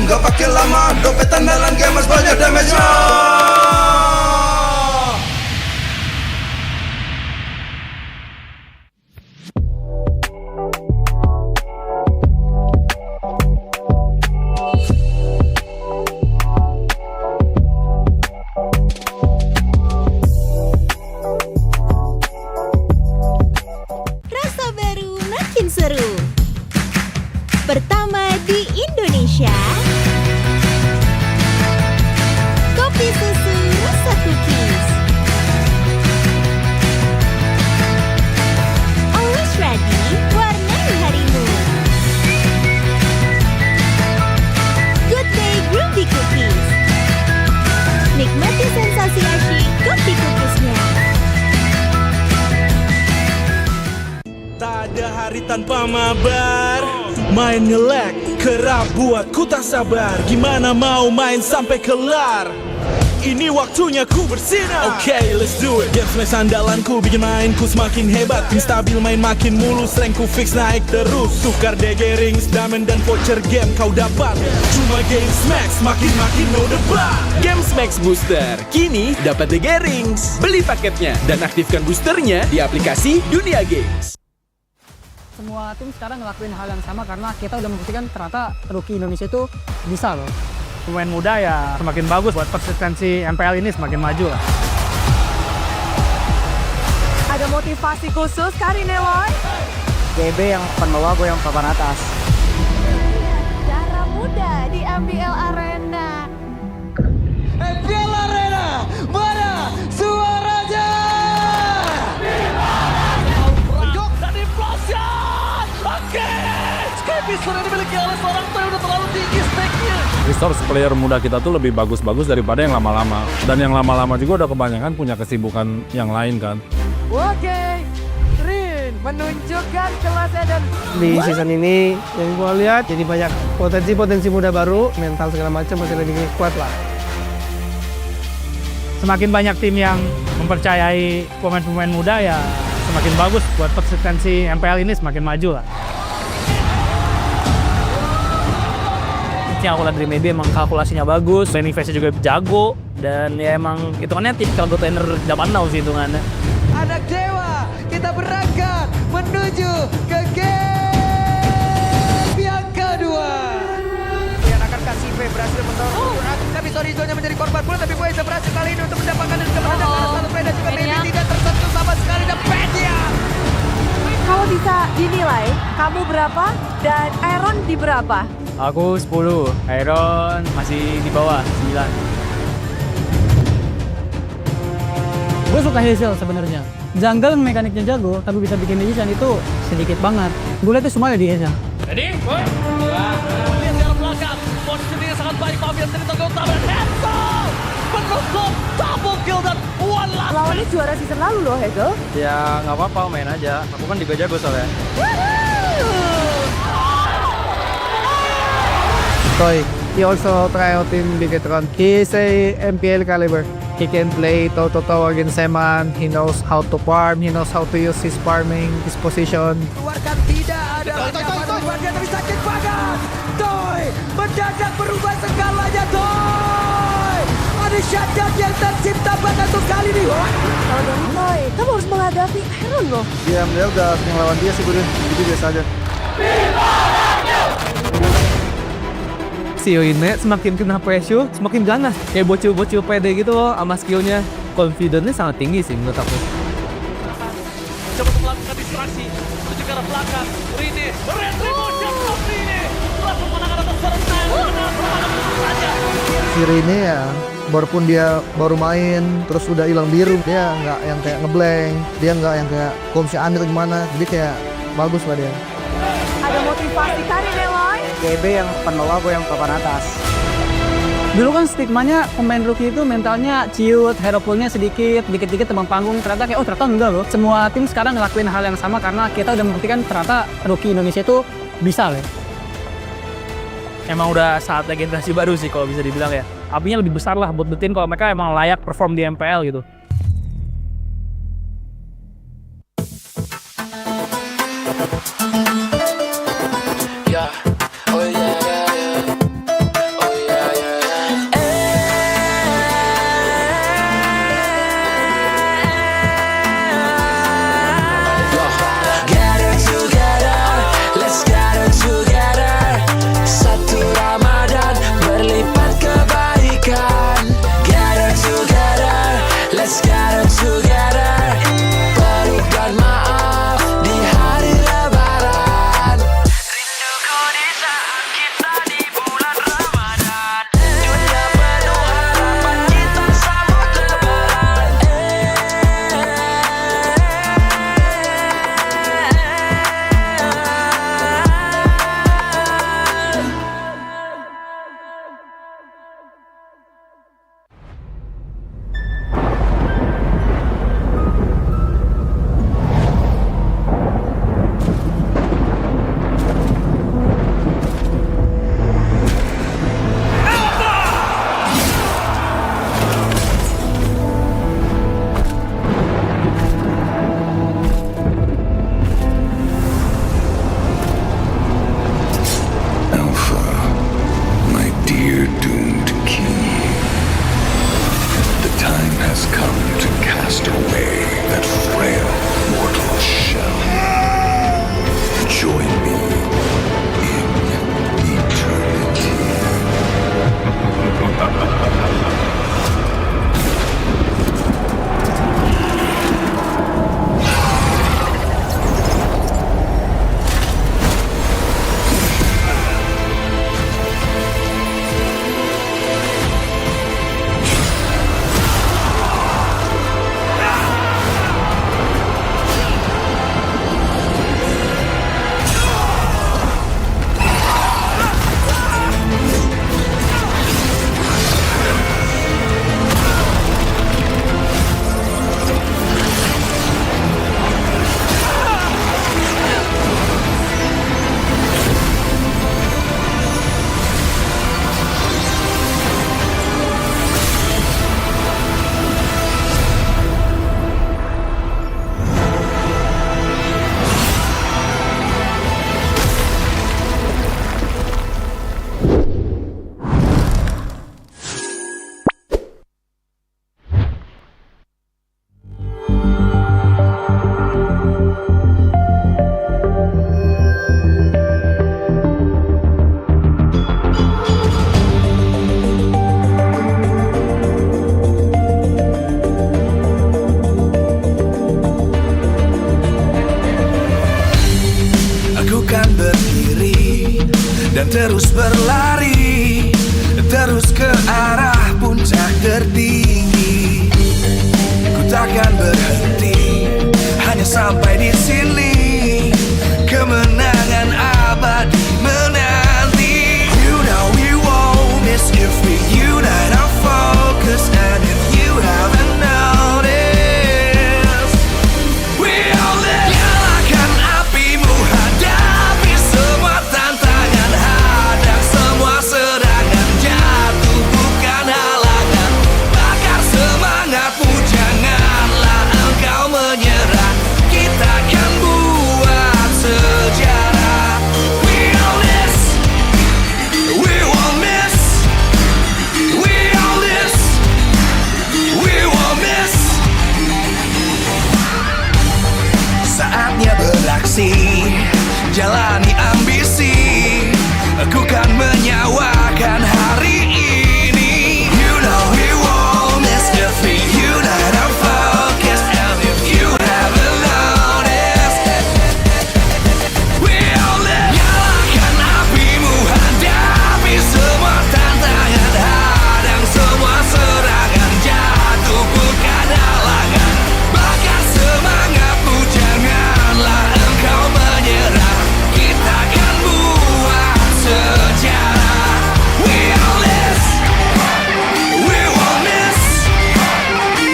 nggak pakai lama, dopetan dalam gamers banyak damage-nya. Seru pertama di Indonesia, kopi susu rasa cookies. Always ready, warnai harimu. Good day Groovy Cookies. Nikmati sensasi asyik kopi cookiesnya. Tak ada hari tanpa mabar, main ngelek, kerap buatku tak sabar. Gimana mau main sampai kelar? Ini waktunya ku bersinar. Okay, let's do it. Game smash andalanku, bikin mainku semakin hebat. Pin stabil, main makin mulus, rankku fix naik terus. Tukar DG rings, diamond dan voucher game kau dapat. Cuma Game Smash, makin-makin no debat. Game Smash Booster, kini dapat DG rings. Beli paketnya dan aktifkan boosternya di aplikasi Dunia Games. Semua tim sekarang ngelakuin hal yang sama karena kita udah membuktikan ternyata rookie Indonesia itu bisa loh. Pemain muda ya semakin bagus buat persistensi MPL ini semakin maju lah. Ada motivasi khusus kali ini, Loy? GB yang pembawa gue yang papan atas. Darah muda di MPL Arena. MPL Arena, mana suaranya? Menjok dan implosion. Oke, Skippy sudah dimiliki oleh seorang player udah terlalu tinggi stake-nya. Resource player muda kita tuh lebih bagus-bagus daripada yang lama-lama. Dan yang lama-lama juga udah kebanyakan punya kesibukan yang lain kan. Oke, Rin menunjukkan kelasnya dan Di season ini yang gue lihat jadi banyak potensi muda baru, mental segala macam masih lebih kuat lah. Semakin banyak tim yang mempercayai pemain-pemain muda ya semakin bagus buat persistensi MPL ini semakin maju lah. Yang aku lihat dari Maybe emang kalkulasinya bagus, training phase-nya juga jago, dan ya emang hitungannya tipikal go trainer zaman now sih hitungannya. Anak dewa, kita berangkat menuju ke game yang kedua. Yang akan kasih P berhasil mendorong tapi Sorizonya menjadi korban pula, tapi Boyza berhasil kali ini untuk mendapatkan dan kemenangan karena satu P dan juga Maybe tidak tersentuh sama sekali dan Pedia. kalau bisa dinilai, kamu berapa dan Aaron di berapa? Aku 10, Iron masih di bawah 9. Gue suka Hazel sebenarnya. Jungle mekaniknya jago, tapi bisa bikin decision itu sedikit banget. Gue lihat itu semuanya di Hazel. Ready? Boy. Lihat di arah belakang. Positioning sangat baik. Fabian sini tergolong dan Hensel menutup double kill dan one last. Lawannya juara season lalu loh, Hegel. Ya nggak apa-apa, main aja. Aku kan juga jago soalnya. Toy, he also try out in Bigetron. He is a MPL caliber. He can play toe-to-toe against Seman. He knows how to farm. He knows how to use his farming, his position. Keluarkan tidak ada dia tapi sakit banget. Toy mendadak berubah segalanya. Toy ada shutdown yang tercipta banget untuk kali ini. Kalau dari Loy, kamu harus menghadapi Aaron loh. Dia udah sering lawan dia sih, jadi biasa aja. Sio ini semakin kena pressure, semakin ganas. Kayak bocil-bocil pede gitu loh sama skillnya. Confidence-nya sangat tinggi sih menurut aku. Coba untuk melakukan distraksi menuju ke arah belakang. Rini, retribution of Rini. Langsung menangkan atas serentak. Menang permanen saja. Si Rene ya, walaupun dia baru main terus udah hilang biru, dia nggak yang kayak ngeblank, dia nggak yang kayak komisi aneh gimana, jadi kayak bagus lah dia. Ada motivasi kali nih, Loy. GB yang pembawa gue yang papan atas. Dulu kan stigmanya pemain rookie itu mentalnya ciut, hero pool-nya sedikit, dikit-dikit terbang panggung. Ternyata kayak, ternyata enggak loh. Semua tim sekarang ngelakuin hal yang sama karena kita udah membuktikan ternyata rookie Indonesia itu bisa loh. Emang udah saatnya generasi baru sih kalau bisa dibilang ya. Apinya lebih besar lah buat betin kalau mereka emang layak perform di MPL gitu. terus berlari, terus ke arah puncak tertinggi. Ku takkan berhenti, hanya sampai di sini. Kemenangan abadi menanti. You know we won't miss if we unite our focus. And if you haven't noticed, we all live. Nyalakan apimu, hadapi semua tantangan, hadang semua serangan, jatuh bukan halangan. Bakar semangatmu, janganlah engkau menyerah. Kita akan buat sejarah. We all this, we won't miss. We all this, we won't miss. Saatnya beraksi, jalani ambisi. Aku kan menyawakan hari ini. You know we won't miss if we unite our focus. And if you haven't noticed, we all live. Nyalakan apimu, hadapi semua tantangan, hadang semua serangan, jatuh bukan halangan. Bakar semangatmu, janganlah engkau menyerah. Kita akan buat sejarah. We all this, we won't miss.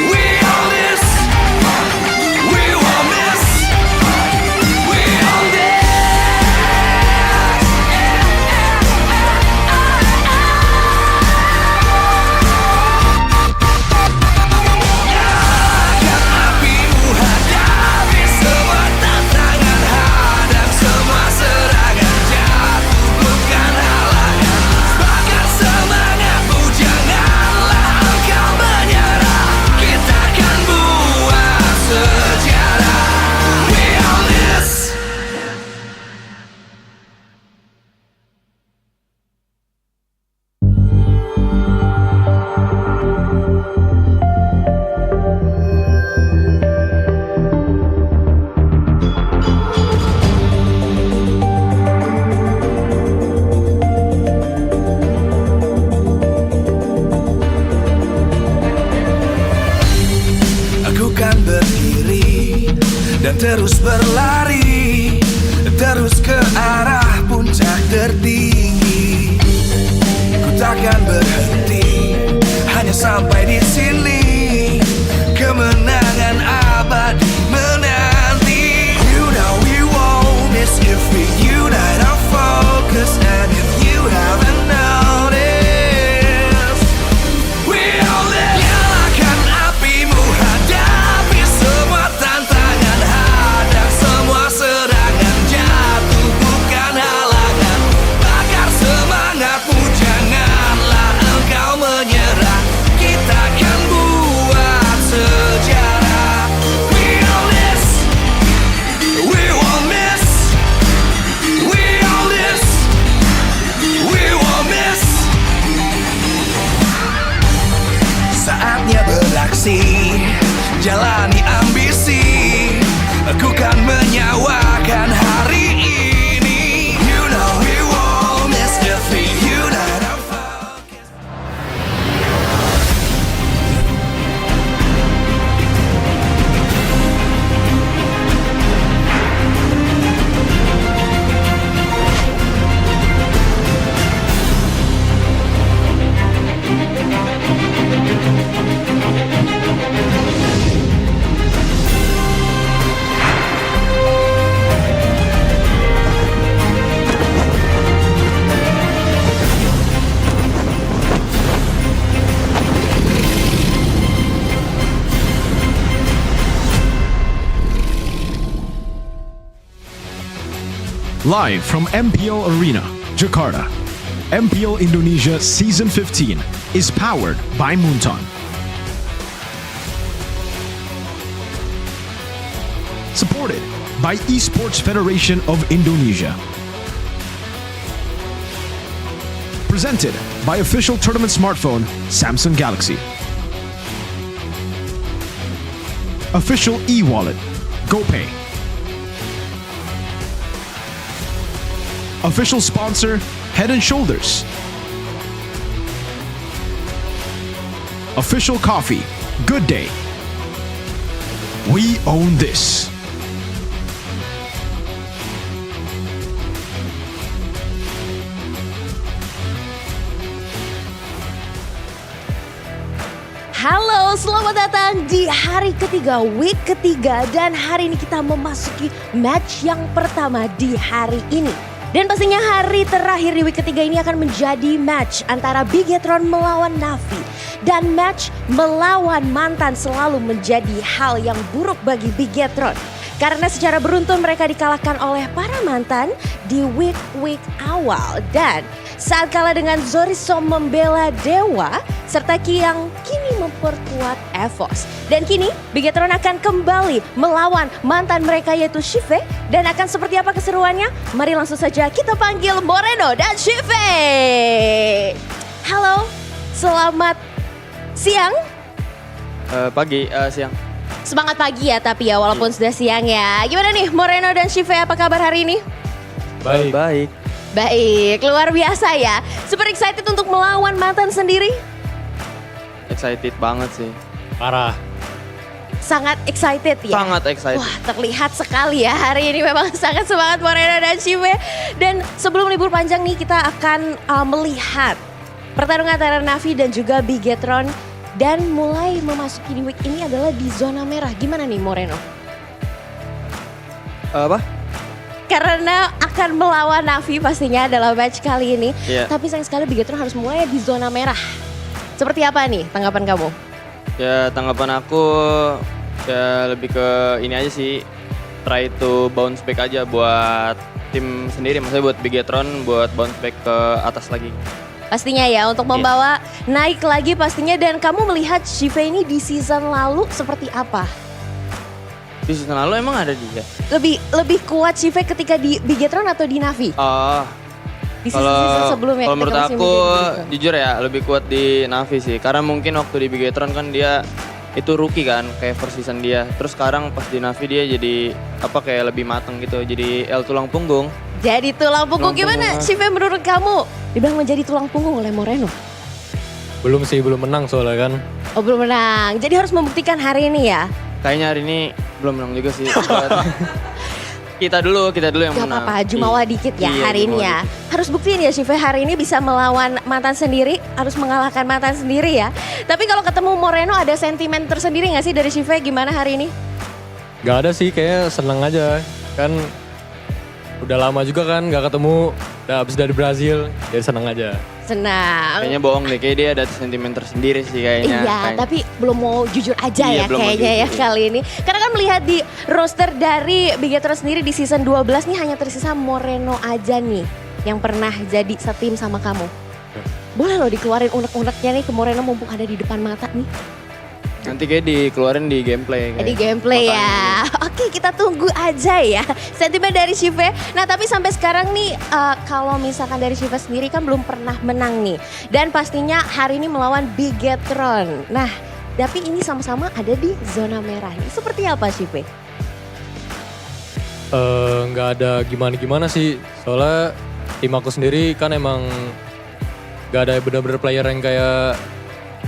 We all this, we won't miss. We all this. Nyalakan apimu, hadapi semua tantangan, hadang semua serangan, jatuh bukan halangan. Bakar semangatmu, janganlah engkau menyerah. Kita akan buat sejarah. We all this. Aku kan berdiri dan terus berlari, terus ke arah puncak tertinggi. Ku takkan berhenti, hanya sampai di sini. Kemenangan abadi menanti. You know we won't miss if we unite our focus. And if you haven't noticed, we all live. Nyalakan apimu, hadapi semua tantangan, hadang semua serangan, jatuh bukan halangan. Bakar semangatmu, janganlah engkau menyerah. Kita akan buat sejarah. We all this, we won't miss. We all this, we won't miss. Saatnya beraksi, jalani ambisi. Aku kan menyawakan hari ini. You know we won't miss if we unite our focus. Live from MPL Arena, Jakarta, MPL Indonesia Season 15 is powered by Moonton. Supported by Esports Federation of Indonesia. Presented by official tournament smartphone Samsung Galaxy. Official e-wallet GoPay. Official sponsor Head and Shoulders. Official Coffee, Good Day. We own this. Halo, selamat datang di hari ketiga, week ketiga. Dan hari ini kita memasuki match yang pertama di hari ini. Dan pastinya hari terakhir di week ketiga ini akan menjadi match antara Bigetron melawan Navi. Dan match melawan mantan selalu menjadi hal yang buruk bagi Bigetron. Karena secara beruntun mereka dikalahkan oleh para mantan di week awal. Dan saat kalah dengan Zoriso membela Dewa serta Ki yang kini memperkuat Evos. Dan kini Bigetron akan kembali melawan mantan mereka yaitu Shive. Dan akan seperti apa keseruannya? Mari langsung saja kita panggil Moreno dan Shive. Halo, selamat siang. Siang. Semangat pagi ya tapi ya walaupun sudah siang ya. Gimana nih Moreno dan Shive, apa kabar hari ini? Baik. Baik, luar biasa ya. Super excited untuk melawan mantan sendiri? Excited banget sih. Parah. Sangat excited ya? Sangat excited. Wah, terlihat sekali ya hari ini memang sangat semangat Moreno dan Shive. Dan sebelum libur panjang nih kita akan melihat pertarungan antara Navi dan juga Bigetron. Dan mulai memasuki di week ini adalah di zona merah. Gimana nih Moreno? Apa? Karena akan melawan Navi pastinya dalam match kali ini. Iya. Tapi sayang sekali Bigetron harus mulai di zona merah. Seperti apa nih tanggapan kamu? Ya tanggapan aku ya lebih ke ini aja sih. Try to bounce back aja buat tim sendiri. Maksudnya buat Bigetron buat bounce back ke atas lagi. Pastinya ya untuk membawa naik lagi pastinya. Dan kamu melihat Shive ini di season lalu seperti apa? Di season lalu emang ada dia? Lebih kuat Shive ketika di Bigetron atau di Navi? Di season sebelumnya. Kalau menurut aku jujur ya lebih kuat di Navi sih. Karena mungkin waktu di Bigetron kan dia itu rookie kan kayak first season dia. Terus sekarang pas di Navi dia jadi kayak lebih mateng gitu. Jadi tulang punggung. Jadi tulang punggung gimana Shive menurut kamu? Dibilang menjadi tulang punggung oleh Moreno. Belum menang soalnya kan. Oh belum menang, jadi harus membuktikan hari ini ya? Kayaknya hari ini belum menang juga sih. kita dulu yang menang. Gak apa-apa, jumawa dikit ya hari ini ya. Dikit. Harus buktiin ya Shive hari ini bisa melawan mantan sendiri, harus mengalahkan mantan sendiri ya. Tapi kalau ketemu Moreno ada sentimen tersendiri gak sih dari Shive gimana hari ini? Gak ada sih, kayaknya seneng aja. Kan udah lama juga kan gak ketemu, udah habis dari Brazil, jadi seneng aja. Senang. Kayaknya bohong deh, kayak dia ada sentimen tersendiri sih kayaknya. Iya, tapi belum mau jujur aja ya kayaknya ya kali ini. Karena kan melihat di roster dari Bigetron sendiri di season 12 nih hanya tersisa Moreno aja nih yang pernah jadi setim sama kamu. Boleh loh dikeluarin unek-uneknya nih ke Moreno mumpung ada di depan mata nih. Nanti kayak dikeluarin di gameplay. Di gameplay ya. Oke, kita tunggu aja ya sentimen dari Shive. Nah tapi sampai sekarang nih kalau misalkan dari Shive sendiri kan belum pernah menang nih. Dan pastinya hari ini melawan Bigetron. Nah tapi ini sama-sama ada di zona merah nih. Seperti apa Shive? Nggak ada gimana-gimana sih. Soalnya tim aku sendiri kan emang nggak ada bener-bener player yang kayak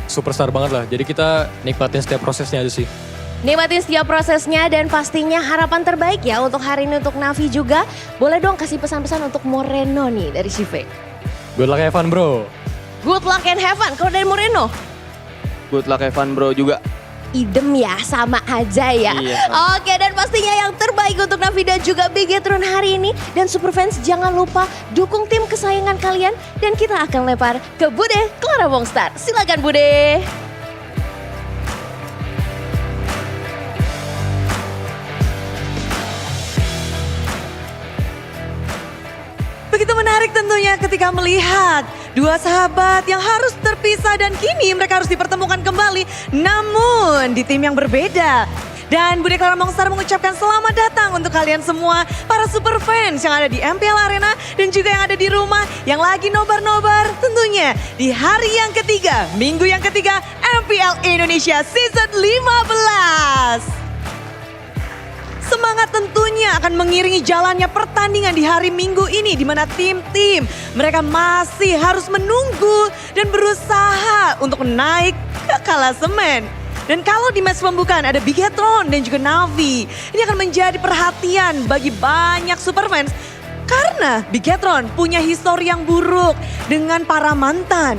superstar banget lah. Jadi kita nikmatin setiap prosesnya aja sih. Nikmatin setiap prosesnya dan pastinya harapan terbaik ya untuk hari ini untuk Navi juga. Boleh dong kasih pesan-pesan untuk Moreno nih dari Shive. Good luck have fun bro. Good luck and have fun. Kalau dari Moreno? Good luck have fun bro juga. Idem ya, sama aja ya. Iya. Oke, dan pastinya yang terbaik untuk Navi dan juga Bigetron hari ini. Dan Superfans jangan lupa dukung tim kesayangan kalian. Dan kita akan lempar ke Bude Clara Wongstar. Silakan Bude. Begitu menarik tentunya ketika melihat dua sahabat yang harus terpisah dan kini mereka harus dipertemukan kembali. Namun di tim yang berbeda. Dan Bude Clara Wongstar mengucapkan selamat datang untuk kalian semua para super fans yang ada di MPL Arena dan juga yang ada di rumah yang lagi nobar-nobar tentunya di hari yang ketiga, minggu yang ketiga MPL Indonesia Season 15. Semangat tentunya akan mengiringi jalannya pertandingan di hari Minggu ini, di mana tim-tim mereka masih harus menunggu dan berusaha untuk naik ke klasemen. Dan kalau di match pembukaan ada Bigetron dan juga Navi, ini akan menjadi perhatian bagi banyak superfans karena Bigetron punya histori yang buruk dengan para mantan.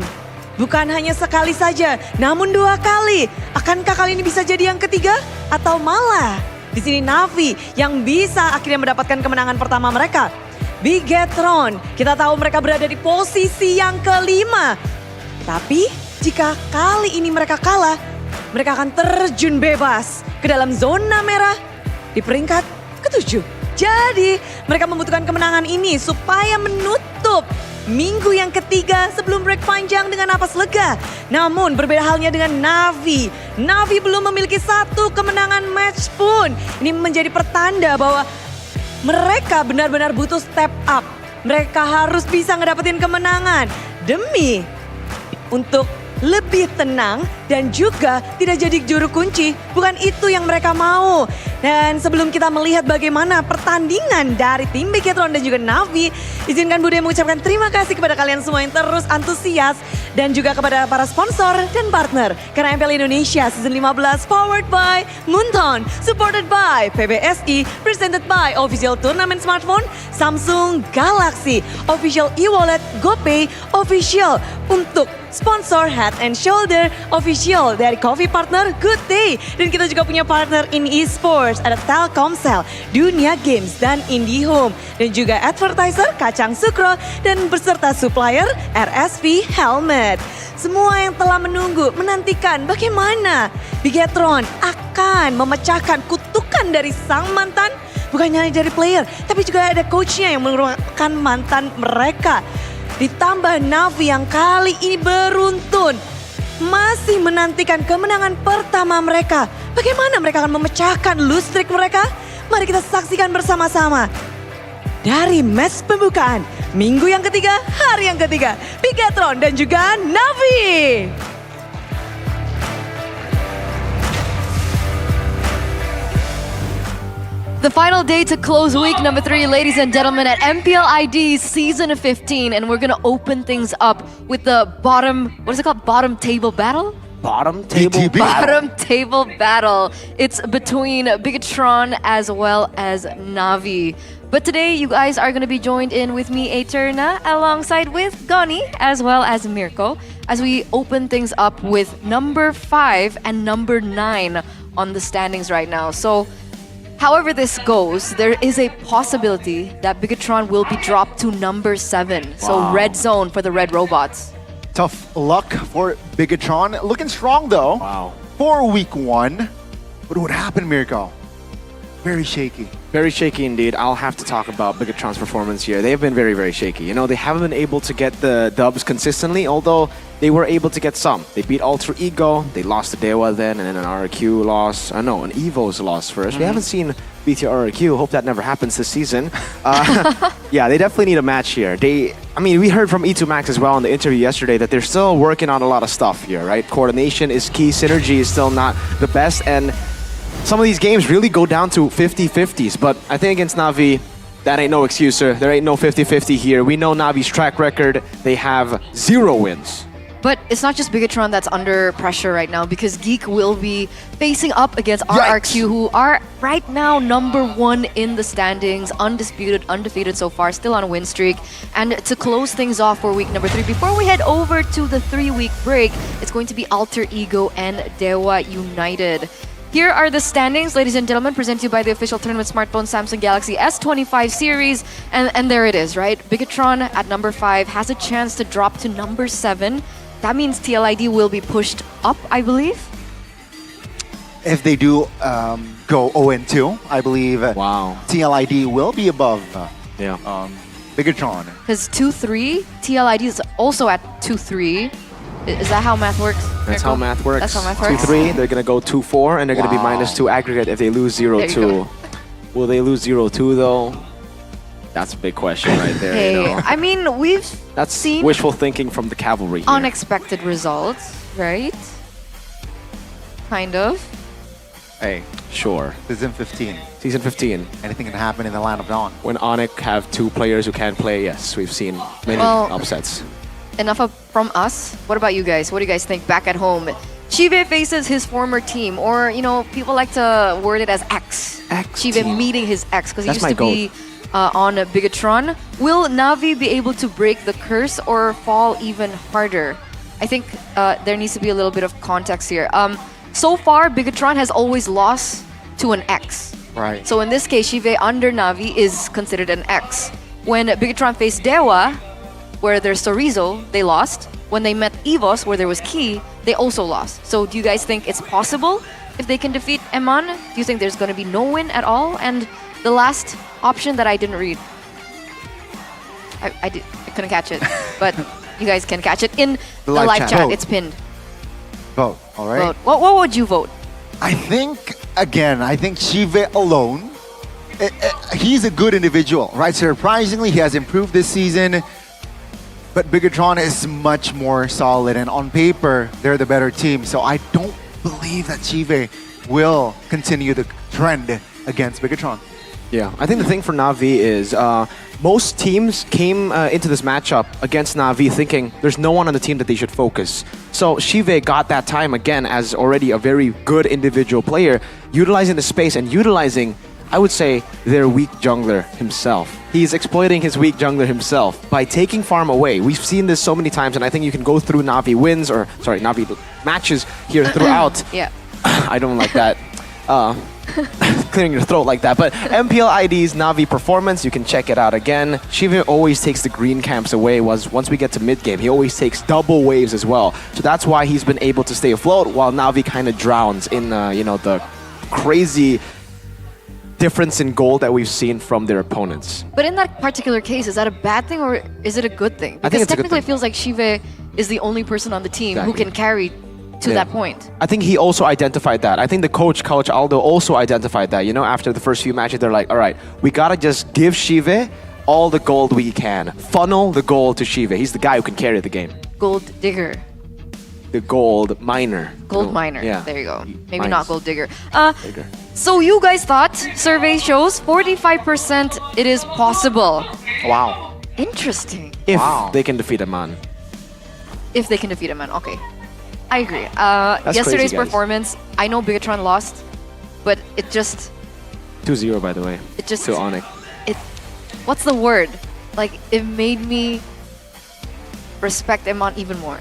Bukan hanya sekali saja, namun 2 kali. Akankah kali ini bisa jadi yang ketiga? Atau malah di sini Navi yang bisa akhirnya mendapatkan kemenangan pertama mereka. Bigetron, kita tahu mereka berada di posisi yang kelima. Tapi jika kali ini mereka kalah, mereka akan terjun bebas ke dalam zona merah di peringkat ke-7. Jadi mereka membutuhkan kemenangan ini supaya menutup minggu yang ketiga sebelum break panjang dengan napas lega. Namun berbeda halnya dengan Navi. Navi belum memiliki 1 kemenangan match pun. Ini menjadi pertanda bahwa mereka benar-benar butuh step up. Mereka harus bisa ngedapetin kemenangan demi untuk lebih tenang dan juga tidak jadi juru kunci. Bukan itu yang mereka mau. Dan sebelum kita melihat bagaimana pertandingan dari tim Bigetron dan juga Navi, izinkan Budi mengucapkan terima kasih kepada kalian semua yang terus antusias dan juga kepada para sponsor dan partner. Karena MPL Indonesia Season 15 powered by Moonton, supported by PBSI, presented by Official Tournament Smartphone, Samsung Galaxy, Official e-wallet GoPay, Official untuk sponsor Head and Shoulder, Official dari Coffee Partner Good Day. Dan kita juga punya partner in esports, ada Telkomsel, Dunia Games, dan IndiHome. Dan juga advertiser Kacang Sukro dan beserta supplier RSV Helmet. Semua yang telah menunggu, menantikan bagaimana Bigetron akan memecahkan kutukan dari sang mantan. Bukan hanya dari player, tapi juga ada coachnya yang merupakan mantan mereka. Ditambah Navi yang kali ini beruntun masih menantikan kemenangan pertama mereka. Bagaimana mereka akan memecahkan lose streak mereka? Mari kita saksikan bersama-sama. Dari match pembukaan, minggu yang ketiga, hari yang ketiga, Bigetron dan juga Navi. The final day to close week number 3, ladies and gentlemen, at MPL ID Season 15. And we're going to open things up with the bottom, what is it called? Bottom table battle? Bottom table battle. Bottom table battle. It's between Bigetron as well as Navi. But today you guys are going to be joined in with me, Eterna, alongside with Goni as well as Mirko, as we open things up with number 5 and number 9 on the standings right now. So however this goes, there is a possibility that Bigetron will be dropped to number 7. So red zone for the Red Robots. Tough luck for Bigetron. Looking strong though. Wow. For week 1. But what happened, Mirko? Very shaky. Very shaky indeed. I'll have to talk about Bigetron's performance here. They have been very, very shaky. You know, they haven't been able to get the dubs consistently, although they were able to get some. They beat Alter Ego, they lost to Dewa then, and then an RQ loss. An Evo's loss first. We haven't seen BTR RQ. Hope that never happens this season. Yeah, they definitely need a match here. We heard from E2 Max as well in the interview yesterday that they're still working on a lot of stuff here, right? Coordination is key, synergy is still not the best, and some of these games really go down to 50-50s, but I think against Navi, that ain't no excuse, sir. There ain't no 50-50 here. We know Navi's track record. They have 0 wins. But it's not just Bigetron that's under pressure right now, because Geek will be facing up against RRQ, who are right now number 1 in the standings, undisputed, undefeated so far, still on a win streak. And to close things off for week number 3, before we head over to the 3-week break, it's going to be Alter Ego and Dewa United. Here are the standings, ladies and gentlemen, presented to you by the official tournament smartphone Samsung Galaxy S25 series. And there it is, right? Bigetron at number 5 has a chance to drop to number 7. That means TLID will be pushed up, I believe. If they do go 0-2, I believe TLID will be above Bigetron. Because 2-3, TLID is also at 2-3. Is that how math works? That's how math works. That's how math works. 2-3, they're going to go 2-4, and they're going to be -2 aggregate if they lose 0-2. Will they lose 0-2 though? That's a big question right there. Hey, you know? I mean, we've That's seen wishful thinking from the cavalry here. unexpected results, right? Kind of. Hey, sure. Season 15. Season 15. Anything can happen in the land of Dawn. When Onyx have two players who can't play, yes, we've seen many Well- upsets. Enough from us. What about you guys? What do you guys think back at home? Chive faces his former team, or people like to word it as X. Chive meeting his ex because he That's used to my be on Bigatron. Will Navi be able to break the curse or fall even harder? I think there needs to be a little bit of context here. So far, Bigatron has always lost to an X. Right. So in this case, Chive under Navi is considered an X. When Bigatron faced Dewa, where there's Sorizo, they lost. When they met Evos, where there was Key, they also lost. So do you guys think it's possible if they can defeat Eman? Do you think there's going to be no win at all? And the last option that I didn't read, I couldn't catch it, but you guys can catch it in the live chat. Vote. It's pinned. Vote, all right? Vote. What would you vote? I think Chive alone, he's a good individual, right? Surprisingly, he has improved this season. But Bigatron is much more solid, and on paper, they're the better team. So I don't believe that Chive will continue the trend against Bigatron. Yeah, I think the thing for Na'Vi is most teams came into this matchup against Na'Vi thinking there's no one on the team that they should focus. So Chive got that time again as already a very good individual player, utilizing the space and utilizing, I would say, their weak jungler himself. He's exploiting his weak jungler himself by taking farm away. We've seen this so many times, and I think you can go through Na'Vi Na'Vi matches here throughout. Yeah. I don't like that. Clearing your throat like that. But MPL ID's Na'Vi performance, you can check it out again. Shiva always takes the green camps away. Once we get to mid-game, he always takes double waves as well. So that's why he's been able to stay afloat while Na'Vi kind of drowns in the crazy difference in goal that we've seen from their opponents. But in that particular case, is that a bad thing or is it a good thing? I think Because it's a good technically it thing. feels like Shive is the only person on the team who Exactly. can carry to Yeah. that point. I think he also identified that. I think the coach Aldo, also identified that. After the first few matches, they're like, all right, we gotta just give Shive all the gold we can. Funnel the gold to Shive. He's the guy who can carry the game. Gold digger. The gold miner. Gold miner. Yeah. There you go. Maybe Mines. not gold digger. Digger. So you guys thought, survey shows 45% it is possible. Wow. Interesting. If they can defeat a man. If they can defeat a man. Okay. I agree. That's Yesterday's crazy, guys. performance, I know Bigatron lost, but it just 2-0, by the way. It just- to Onyx. what's the word? Like, it made me respect Emon even more.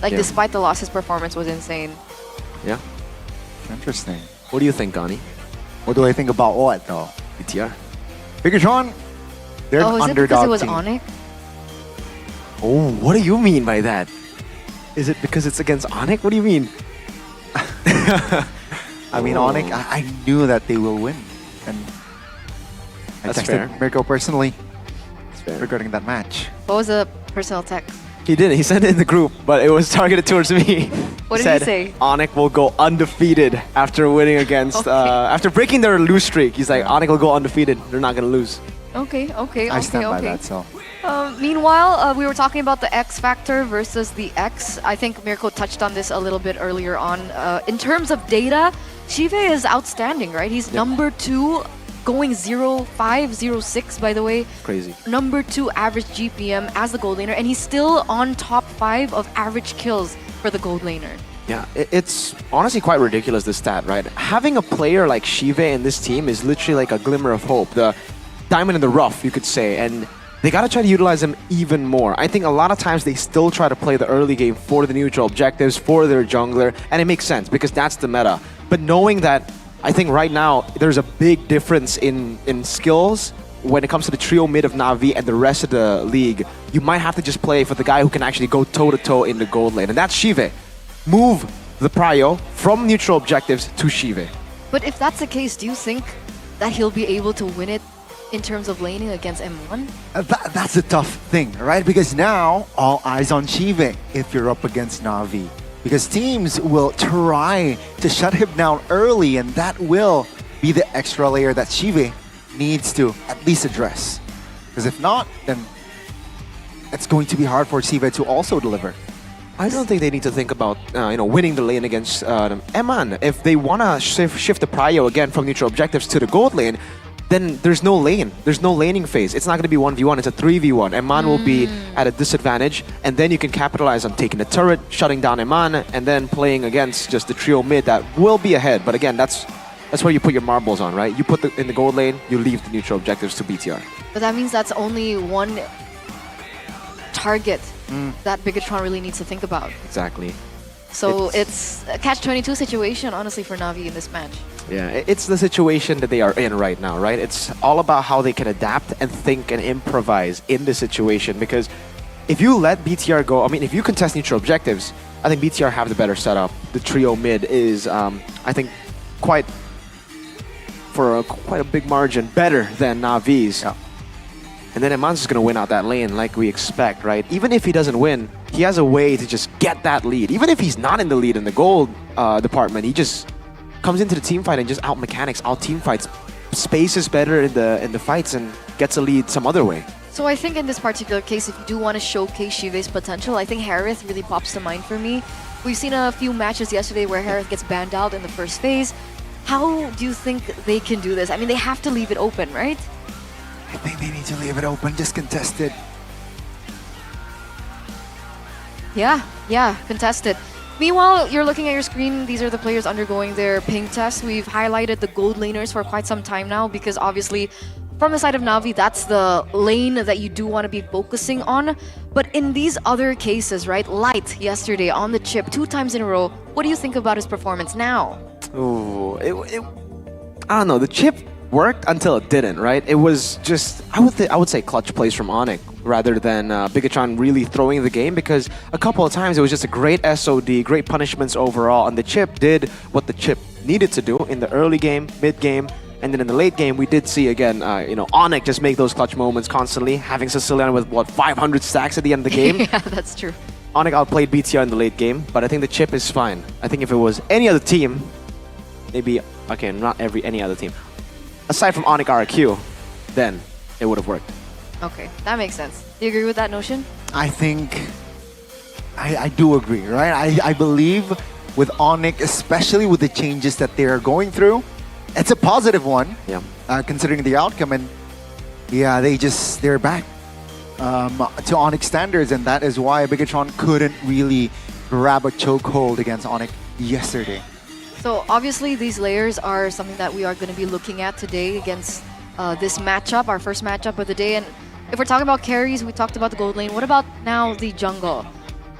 Like, Yeah. despite the loss, his performance was insane. Yeah. Interesting. What do you think, Gani? What do I think about what, though? BTR. Bigatron, they're Oh, an is it because underdog it was team. Onyx? Oh, what do you mean by that? Is it because it's against Onyx? What do you mean? I mean, Oh. Onyx, I knew that they will win. And I That's texted fair. Mirko personally fair. regarding that match. What was the personal text? He didn't. He sent it in the group, but it was targeted towards me. What did he said, say? Onyx will go undefeated after winning against, after breaking their lose streak. He's like, Onyx will go undefeated. They're not going to lose. Okay. I stand by that, so. Meanwhile, we were talking about the X factor versus the X. I think Mirko touched on this a little bit earlier on. In terms of data, Shive is outstanding, right? He's number 2, going 0.5, 0.6, by the way. Crazy. Number 2 average GPM as the gold laner, and he's still on top 5 of average kills for the gold laner. Yeah, it's honestly quite ridiculous, this stat, right? Having a player like Shive in this team is literally like a glimmer of hope. The diamond in the rough, you could say. And they got to try to utilize him even more. I think a lot of times they still try to play the early game for the neutral objectives, for their jungler, and it makes sense because that's the meta. But knowing that, I think right now there's a big difference in skills when it comes to the trio mid of Na'Vi and the rest of the league. You might have to just play for the guy who can actually go toe-to-toe in the gold lane, and that's Shive. Move the prio from neutral objectives to Shive. But if that's the case, do you think that he'll be able to win it in terms of laning against M1? That's a tough thing, right? Because now, all eyes on Shive if you're up against Na'Vi. Because teams will try to shut him down early, and that will be the extra layer that Shive needs to at least address. Because if not, then it's going to be hard for Shive to also deliver. I don't think they need to think about winning the lane against Eman. If they wanna shift the prio again from neutral objectives to the gold lane, then there's no lane. There's no laning phase. It's not gonna be 1v1. It's a 3v1. Eman will be at a disadvantage, and then you can capitalize on taking the turret, shutting down Eman, and then playing against just the trio mid that will be ahead. But again, that's where you put your marbles on, right? You put in the gold lane, you leave the neutral objectives to BTR. But that means that's only one target that Bigatron really needs to think about. Exactly. So it's a catch-22 situation, honestly, for Na'Vi in this match. Yeah, it's the situation that they are in right now, right? It's all about how they can adapt and think and improvise in this situation, because if you let BTR go, I mean, if you contest neutral objectives, I think BTR have the better setup. The trio mid is, I think, quite a big margin better than Na'Vi's. Yeah. And then Eman's just going to win out that lane like we expect, right? Even if he doesn't win, he has a way to just get that lead. Even if he's not in the lead in the gold department, he just comes into the team fight and just out-mechanics, out-team fights, spaces better in the fights and gets a lead some other way. So I think in this particular case, if you do want to showcase Shive's potential, I think Harith really pops to mind for me. We've seen a few matches yesterday where Harith gets banned out in the first phase. How do you think they can do this? I mean, they have to leave it open, right? I think they need to leave it open, just contest it. Yeah, contested. Meanwhile, you're looking at your screen, these are the players undergoing their ping test. We've highlighted the gold laners for quite some time now because obviously from the side of Na'Vi, that's the lane that you do want to be focusing on. But in these other cases, right, Light yesterday on the chip 2 times in a row, what do you think about his performance now? Ooh, I don't know, the chip worked until it didn't, right? It was just, I would say clutch plays from Onyx rather than Bigatron really throwing the game, because a couple of times it was just a great SOD, great punishments overall, and the chip did what the chip needed to do in the early game, mid game, and then in the late game we did see again, Onyx just make those clutch moments constantly, having Sicilian with 500 stacks at the end of the game. Yeah, that's true. Onyx outplayed BTR in the late game, but I think the chip is fine. I think if it was any other team, maybe, okay, not any other team, aside from Onyx RQ, then it would have worked. Okay, that makes sense. Do you agree with that notion? I think I do agree, right? I believe with Onyx, especially with the changes that they are going through, it's a positive one, considering the outcome. And yeah, they're back to Onyx standards, and that is why Bigatron couldn't really grab a chokehold against Onyx yesterday. So obviously these layers are something that we are going to be looking at today against this matchup, our first matchup of the day. And if we're talking about carries, we talked about the gold lane. What about now the jungle?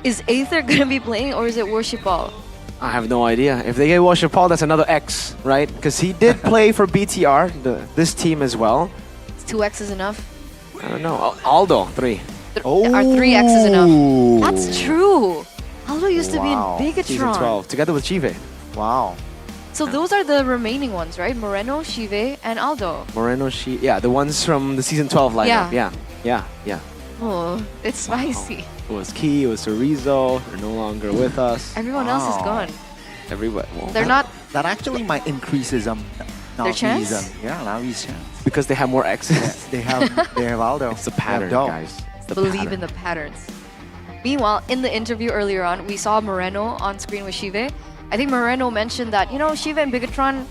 Is Aether going to be playing, or is it Worship Ball? I have no idea. If they get Worship Paul, that's another X, right? Because he did play for BTR, this team as well. Is 2X enough? I don't know. Aldo, 3. Are 3X is enough? That's true. Aldo used to be in Bigatron. Season 12, together with Chive. Wow. So those are the remaining ones, right? Moreno, Chive, and Aldo. Moreno, yeah, the ones from the Season 12 lineup. Yeah. Oh, it's spicy. It was Key, it was Chorizo, they're no longer with us. Everyone else is gone. Everybody. Well, They're not... That actually might increase their chance? Navi's chance. Because they have more X's. Yeah, they have Aldo. It's the pattern, guys. It's the Believe pattern. in the patterns. Meanwhile, in the interview earlier on, we saw Moreno on screen with Chive. I think Moreno mentioned that, Chive and Bigatron,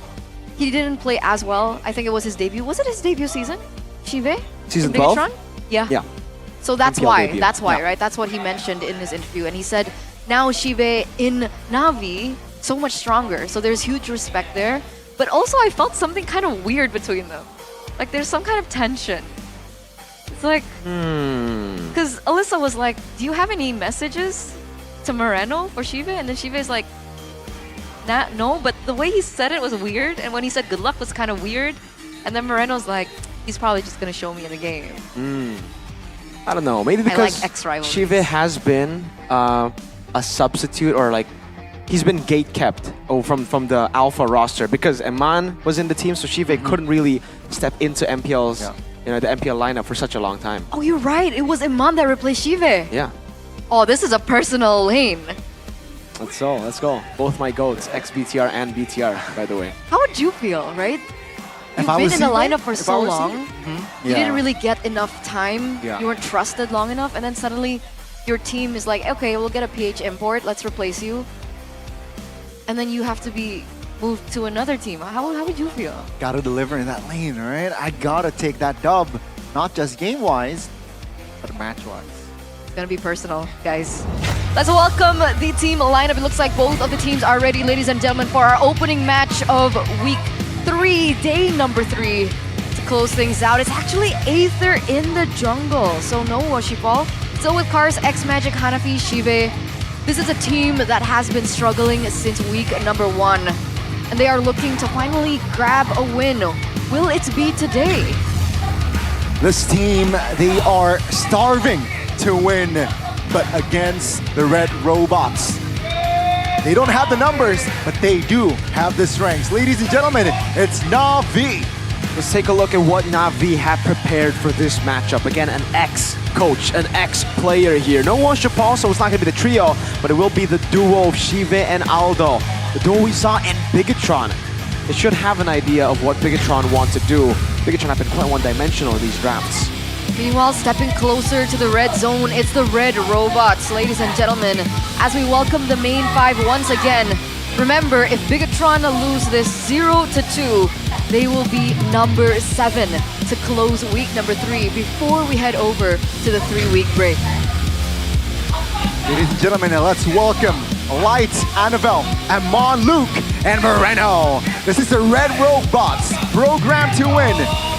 he didn't play as well. I think it was his debut. Was it his debut season? Chive? Season in 12? Bigatron? Yeah. Yeah. So that's MPL why. debut. That's why, Yeah. right? That's what he mentioned in his interview. And he said, now Chive in Na'Vi, so much stronger. So there's huge respect there. But also I felt something kind of weird between them. Like there's some kind of tension. It's like, because Alyssa was like, do you have any messages to Moreno for Chive? And then Chive is like, no, but the way he said it was weird. And when he said good luck was kind of weird. And then Moreno's like, he's probably just going to show me in the game. I don't know, maybe because like ex-rivalries. Chive has been a substitute, or like he's been gate kept from the alpha roster, because Eman was in the team, so Chive couldn't really step into MPL's the MPL lineup for such a long time. Oh, you're right. It was Iman that replaced Chive. Yeah. Oh, this is a personal lane. Let's go. Both my goats, ex-BTR and BTR, by the way. How would you feel, right? You've been in the lineup for so long. You didn't really get enough time. Yeah. You weren't trusted long enough, and then suddenly your team is like, okay, we'll get a PH import, let's replace you. And then you have to be moved to another team. How would you feel? Gotta deliver in that lane, right? I gotta take that dub, not just game-wise, but match-wise. It's gonna be personal, guys. Let's welcome the team lineup. It looks like both of the teams are ready, ladies and gentlemen, for our opening match of week 3, day number 3. To close things out, it's actually Aether in the jungle, so no Washipal. Still with Cars, X Magic, Hanafi, Shive. This is a team that has been struggling since week number 1, and they are looking to finally grab a win. Will it be today? This team, they are starving to win, but against the Red Robots. They don't have the numbers, but they do have the strengths. Ladies and gentlemen, it's Na'Vi. Let's take a look at what Na'Vi have prepared for this matchup. Again, an ex-coach, an ex-player here. No one Shapal, so it's not going to be the trio, but it will be the duo of Shive and Aldo. The duo we saw in Bigatron. They should have an idea of what Bigatron wants to do. Bigatron have been quite one-dimensional in these drafts. Meanwhile, stepping closer to the red zone, it's the Red Robots, ladies and gentlemen. As we welcome the main 5 once again, remember, if Bigatron lose this 0-2, they will be number 7 to close week number 3 before we head over to the 3-week break. Ladies and gentlemen, let's welcome Light, Annabelle, Amon, Luke, and Moreno. This is the Red Robots, programmed to win,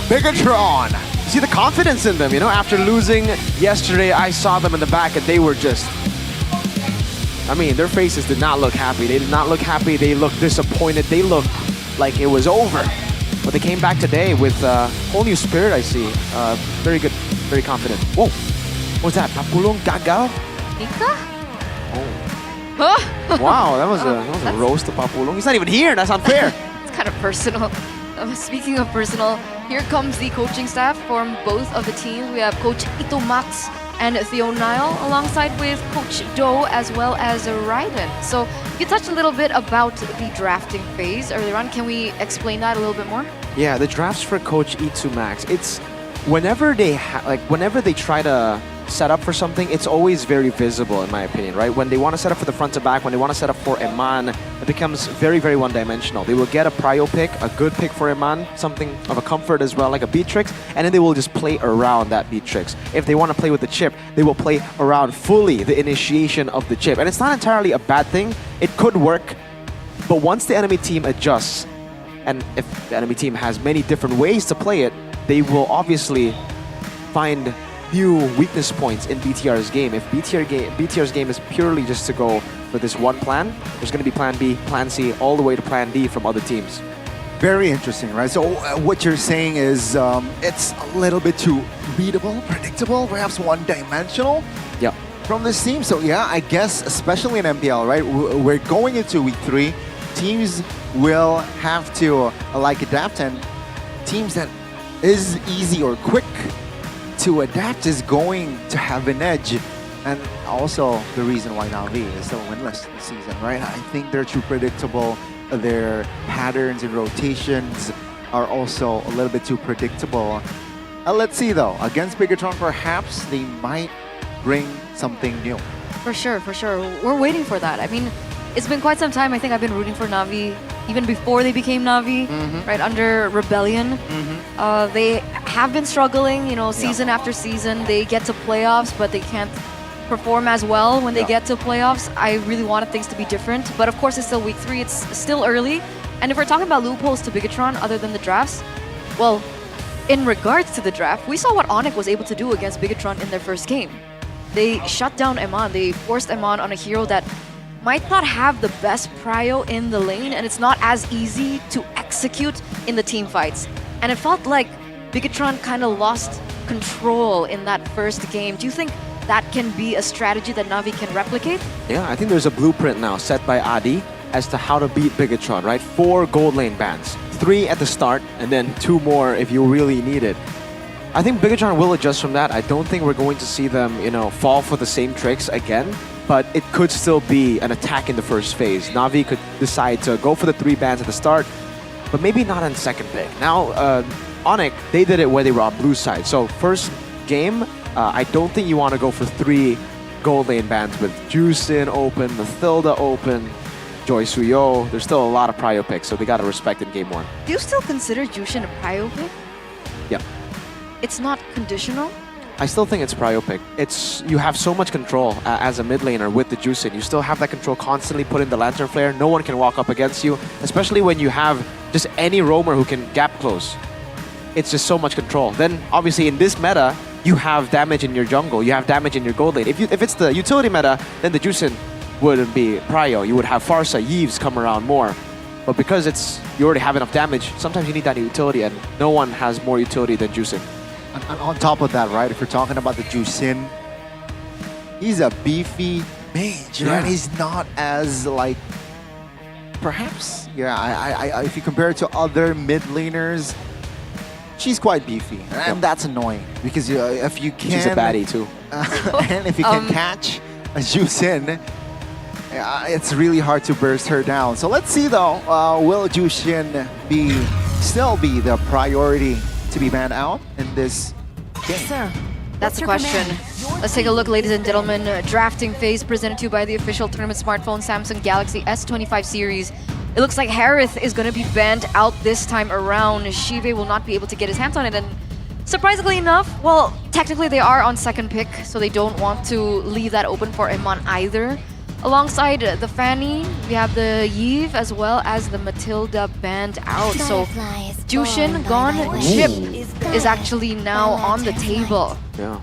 Bigatron. See the confidence in them, you know, after losing yesterday, I saw them in the back and they were just, I mean, their faces did not look happy. They did not look happy, they looked disappointed, they looked like it was over. But they came back today with a whole new spirit, I see. Very good, very confident. Whoa, what was that? Papulong gagal? Ika? Oh. Wow, that was a roast to Papulong. He's not even here, that's unfair. It's kind of personal. Speaking of personal, here comes the coaching staff from both of the teams. We have Coach Ito Max and Theo Nile, alongside with Coach Do as well as Raiden. So you touched a little bit about the drafting phase earlier on. Can we explain that a little bit more? Yeah, the drafts for Coach Itu Max, it's whenever they whenever they try to set up for something, it's always very visible in my opinion, right? When they want to set up for the front to back, when they want to set up for Eman, it becomes very, very one-dimensional. They will get a prio pick, a good pick for Eman, something of a comfort as well, like a Beatrix, and then they will just play around that Beatrix. If they want to play with the chip, they will play around fully the initiation of the chip. And it's not entirely a bad thing. It could work, but once the enemy team adjusts, and if the enemy team has many different ways to play it, they will obviously find new weakness points in BTR's game. If BTR's game is purely just to go for this one plan, there's going to be plan B, plan C, all the way to plan D from other teams. Very interesting, right? So what you're saying is it's a little bit too readable, predictable, perhaps one-dimensional from this team. So yeah, I guess especially in MPL, right? We're going into week 3. Teams will have to adapt, and teams that is easy or quick to adapt is going to have an edge. And also the reason why Na'Vi is still winless this season, right? I think they're too predictable. Their patterns and rotations are also a little bit too predictable. Let's see though, against Bigatron perhaps they might bring something new. For sure, for sure. We're waiting for that. I mean, it's been quite some time. I think I've been rooting for Na'Vi even before they became Na'Vi, right, under Rebellion. They have been struggling, you know, season after season. They get to playoffs, but they can't perform as well when they get to playoffs. I really wanted things to be different, but of course it's still week 3. It's still early. And if we're talking about loopholes to Bigatron other than the drafts, well, in regards to the draft, we saw what Onyx was able to do against Bigatron in their first game. They shut down Eman. They forced Eman on a hero that might not have the best prio in the lane, and it's not as easy to execute in the team fights. And it felt like Bigatron kind of lost control in that first game. Do you think that can be a strategy that Na'Vi can replicate? Yeah, I think there's a blueprint now set by Adi as to how to beat Bigatron, right? 4 gold lane bans, 3 at the start, and then 2 more if you really need it. I think Bigatron will adjust from that. I don't think we're going to see them, you know, fall for the same tricks again, but it could still be an attack in the first phase. Na'Vi could decide to go for the 3 bans at the start, but maybe not on second pick. Now, Onyx, they did it where they were on blue side. So first game, I don't think you want to go for 3 gold lane bans with Juicin open, Mathilda open, Joy Suyo. There's still a lot of prio picks, so they gotta respect in game 1. Do you still consider Jushin a prio pick? Yeah. It's not conditional? I still think it's prio pick. You have so much control as a mid laner with the Juicin. You still have that control constantly put in the Lantern Flare. No one can walk up against you, especially when you have just any roamer who can gap close. It's just so much control. Then obviously in this meta, you have damage in your jungle, you have damage in your gold lane. If it's the utility meta, then the Juicin wouldn't be prio. You would have Farsa, Yves come around more. But because you already have enough damage, sometimes you need that utility, and no one has more utility than Juicin. And on top of that, right, if we're talking about the Juicin, he's a beefy mage, right? He's not as, like, perhaps, if you compare it to other mid laners, she's quite beefy. And that's annoying, because if you can... She's a baddie, too. And if you can catch a Juicin, it's really hard to burst her down. So let's see, though, will Juicin still be the priority to be banned out in this game? Sir, that's the question. Let's take a look, ladies and gentlemen. Drafting phase presented to you by the official tournament smartphone Samsung Galaxy S25 series. It looks like Harith is going to be banned out this time around. Shive will not be able to get his hands on it, and surprisingly enough, well, technically they are on second pick, so they don't want to leave that open for Iman either. Alongside the Fanny, we have the Yves as well as the Matilda banned out. So Jushin gone, Chip is actually now on the table. Yeah.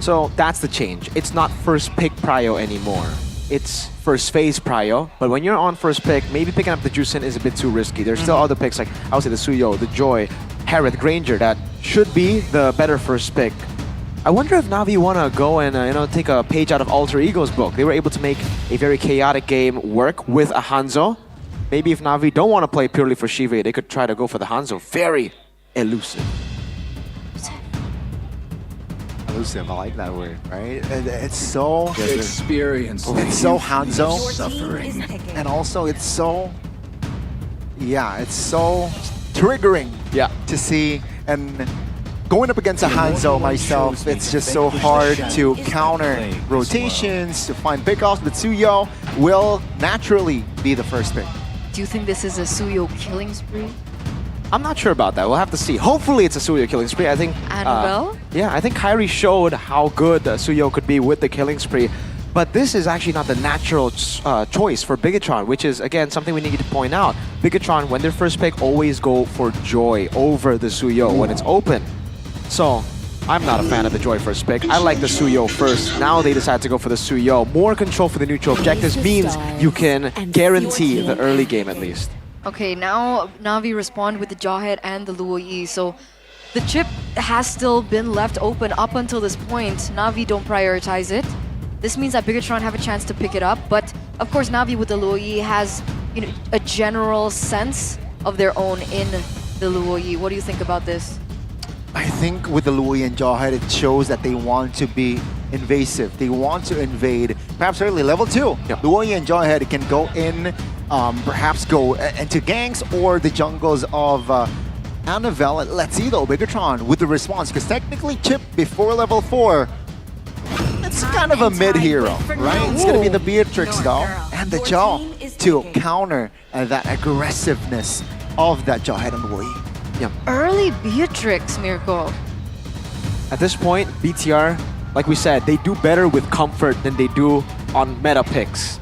So that's the change. It's not first pick prio anymore. It's first phase prio. But when you're on first pick, maybe picking up the Jushin is a bit too risky. There's still other picks like I would say the Suyo, the Joy, Harith, Granger that should be the better first pick. I wonder if Na'Vi want to go and take a page out of Alter Ego's book. They were able to make a very chaotic game work with a Hanzo. Maybe if Na'Vi don't want to play purely for Shive, they could try to go for the Hanzo. Very elusive. Elusive, I like that word, right? It's so... Experience. It's so Hanzo. Suffering. And also it's so... Yeah, it's so triggering to see. And going up against a Hanzo myself, it's just so hard to counter rotations, to find pickoffs, but Suyo will naturally be the first pick. Do you think this is a Suyo killing spree? I'm not sure about that. We'll have to see. Hopefully it's a Suyo killing spree. I think... Annabelle? Yeah, I think Kairi showed how good Suyo could be with the killing spree. But this is actually not the natural choice for Bigetron, which is, again, something we need to point out. Bigetron, when their first pick, always go for Joy over the Suyo when it's open. So, I'm not a fan of the Joy first pick. I like the Suyo first. Now they decide to go for the Suyo. More control for the neutral objectives means you can guarantee the early game at least. Okay, now Na'Vi respond with the Jawhead and the Luo Yi. So the chip has still been left open up until this point. Na'Vi don't prioritize it. This means that Bigetron have a chance to pick it up. But of course, Na'Vi with the Luo Yi has a general sense of their own in the Luo Yi. What do you think about this? I think with the Louis and Jawhead, it shows that they want to be invasive. They want to invade, perhaps early level 2. Louis and Jawhead can go in, perhaps go into ganks or the jungles of Annabelle. Let's see though, Bigetron with the response, because technically Chip before level 4, it's kind of a mid-hero, right? It's going to be the Beatrix though, and the Jaw to counter that aggressiveness of that Jawhead and Louis. Yeah. Early Beatrix, Mirko. At this point, BTR, like we said, they do better with comfort than they do on meta picks.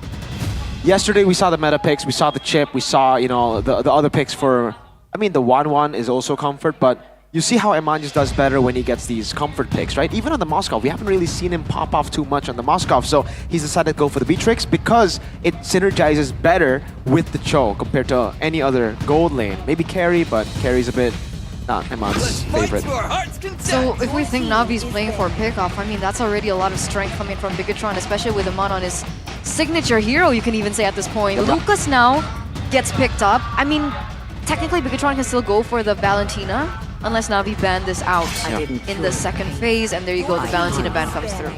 Yesterday we saw the meta picks, we saw the chip, we saw the other picks for. I mean, the 1-1 is also comfort, but you see how Emanjus does better when he gets these comfort picks, right? Even on the Moskov, we haven't really seen him pop off too much on the Moskov, so he's decided to go for the Beatrix because it synergizes better with the Cho compared to any other gold lane. Maybe Carry, but Carry's a bit not Eman's favorite. So if we think Na'Vi's playing for a pickoff, I mean, that's already a lot of strength coming from Bigetron, especially with Eman on his signature hero, you can even say at this point. Lucas now gets picked up. I mean, technically Bigetron can still go for the Valentina, unless Na'Vi ban this out in the second phase, and there you go, the Valentina ban comes through.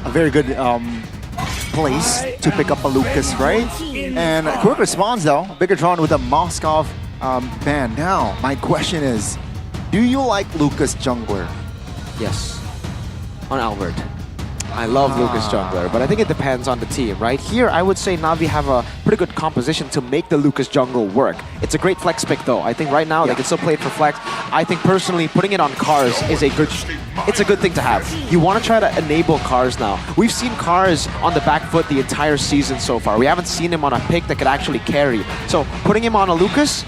A very good place to pick up a Lucas, right? And a quick response though, Bigetron with a Moskov ban. Now, my question is, do you like Lucas jungler? Yes. On Albert. I love Lucas jungler, but I think it depends on the team, right? Here, I would say Na'Vi have a pretty good composition to make the Lucas jungle work. It's a great flex pick, though. I think right now they can still play it for flex. I think personally, putting it on Cars is a good thing to have. You want to try to enable Cars now. We've seen Cars on the back foot the entire season so far. We haven't seen him on a pick that could actually carry. So putting him on a Lucas,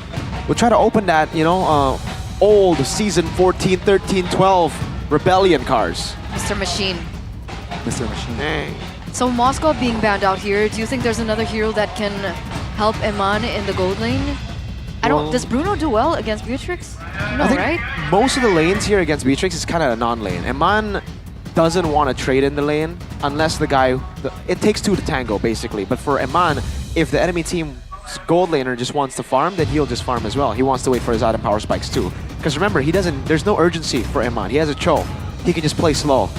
we'll try to open that, you know, old season 14, 13, 12 Rebellion Cars. Mr. Machine. Mr. Machine. Dang. So Moscow being banned out here, do you think there's another hero that can help Eman in the gold lane? Does Bruno do well against Beatrix? No, I think right? most of the lanes here against Beatrix is kind of a non-lane. Eman doesn't want to trade in the lane unless the guy... It takes two to tango, basically. But for Eman, if the enemy team's gold laner just wants to farm, then he'll just farm as well. He wants to wait for his item power spikes too. Because remember, there's no urgency for Eman. He has a Cho. He can just play slow.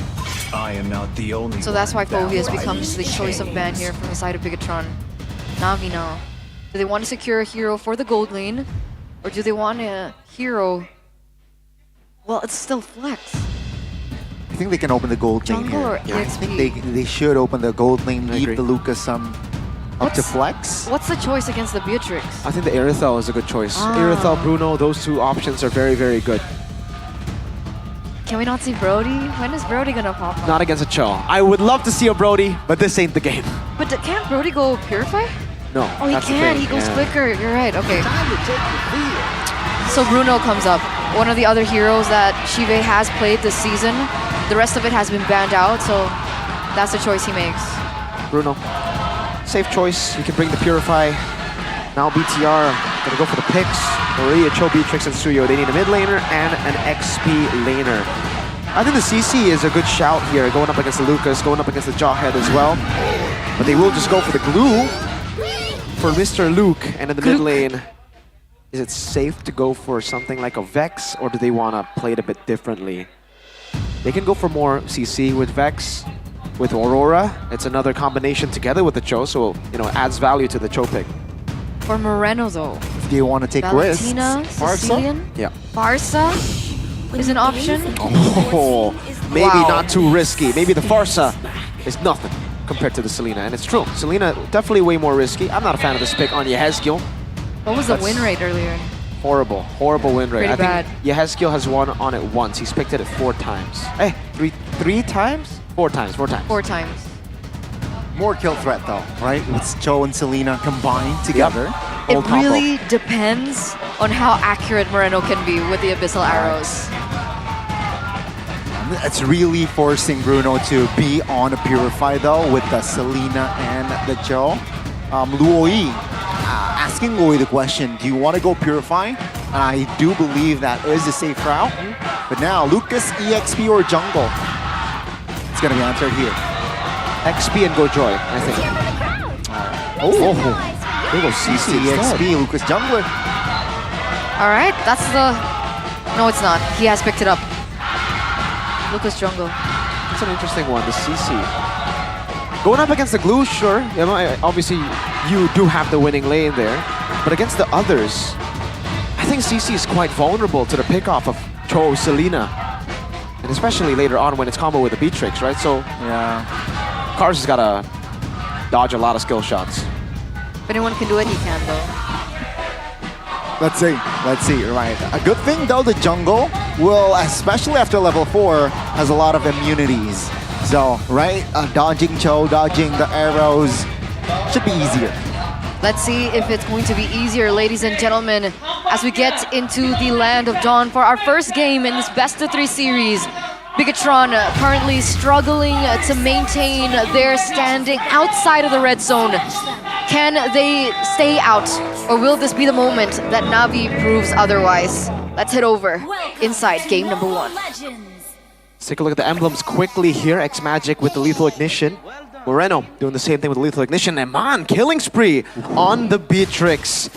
I am not the only So that's why Phobius becomes the choice of ban here from the side of Bigatron. Na'Vi now. Do they want to secure a hero for the gold lane? Or do they want a hero... Well, it's still flex. I think they can open the gold lane Jungle here. or I EXP? think they should open the gold lane, I leave agree. the Lucas up to flex. What's the choice against the Beatrix? I think the Irithel is a good choice. Irithel, Bruno, those two options are very, very good. Can we not see Brody? When is Brody gonna pop up? Not against a Cho. I would love to see a Brody, but this ain't the game. But can't Brody go Purify? No. Oh, he that's the can. thing. He goes Yeah. quicker. You're right. Okay. So Bruno comes up. One of the other heroes that Shive has played this season. The rest of it has been banned out, so that's the choice he makes. Bruno. Safe choice. You can bring the Purify. Now BTR gonna go for the picks. Maria, Cho, Beatrix, and Suyo. They need a mid laner and an XP laner. I think the CC is a good shout here, going up against the Lucas, going up against the Jawhead as well. But they will just go for the glue for Mr. Luke. And in the mid lane, is it safe to go for something like a Vex, or do they want to play it a bit differently? They can go for more CC with Vex. With Aurora, it's another combination together with the Cho, so you know, it adds value to the Cho pick. For Moreno though. If they want to take risks. Valentina, Sicilian, Yeah. Farsa is an option. Oh, maybe Wow. not too risky. Maybe the Farsa is nothing compared to the Selena, and it's true. Selena definitely way more risky. I'm not a fan of this pick on Yehezkiel. What was the win rate earlier? Horrible, horrible win rate. Pretty I think Yehezkiel has won on it once. He's picked it 4 times. Hey, three times? 4 times, 4 times. 4 times. More kill threat though, right? With Cho and Selena combined together. It Old combo. really depends on how accurate Moreno can be with the Abyssal Arrows. It's really forcing Bruno to be on a Purify though with the Selena and the Cho. Luoi, asking Luoi the question, do you want to go Purify? I do believe that is a safe route. But now, Lucas, EXP or Jungle? It's going to be answered here. XP and go Joy, I think. Oh, there goes CC EXP, Lucas Jungler. All right, that's the... No, it's not. He has picked it up. Lucas Jungle. That's an interesting one, the CC. Going up against the glue, sure. You know, obviously, you do have the winning lane there. But against the others, I think CC is quite vulnerable to the pickoff of Cho, Selena. And especially later on when it's combo with the Beatrix, right? So, yeah. Cars has got to dodge a lot of skill shots. If anyone can do it, he can though. Let's see, right. A good thing though, the jungle will, especially after level 4, has a lot of immunities. So, right, dodging Cho, dodging the arrows, should be easier. Let's see if it's going to be easier, ladies and gentlemen, as we get into the Land of Dawn for our first game in this best-of-3 series. Bigatron currently struggling to maintain their standing outside of the red zone. Can they stay out, or will this be the moment that Na'Vi proves otherwise? Let's head over inside game number 1. Let's take a look at the emblems quickly here. X-Magic with the Lethal Ignition. Moreno doing the same thing with the Lethal Ignition. And man, killing spree on the Beatrix.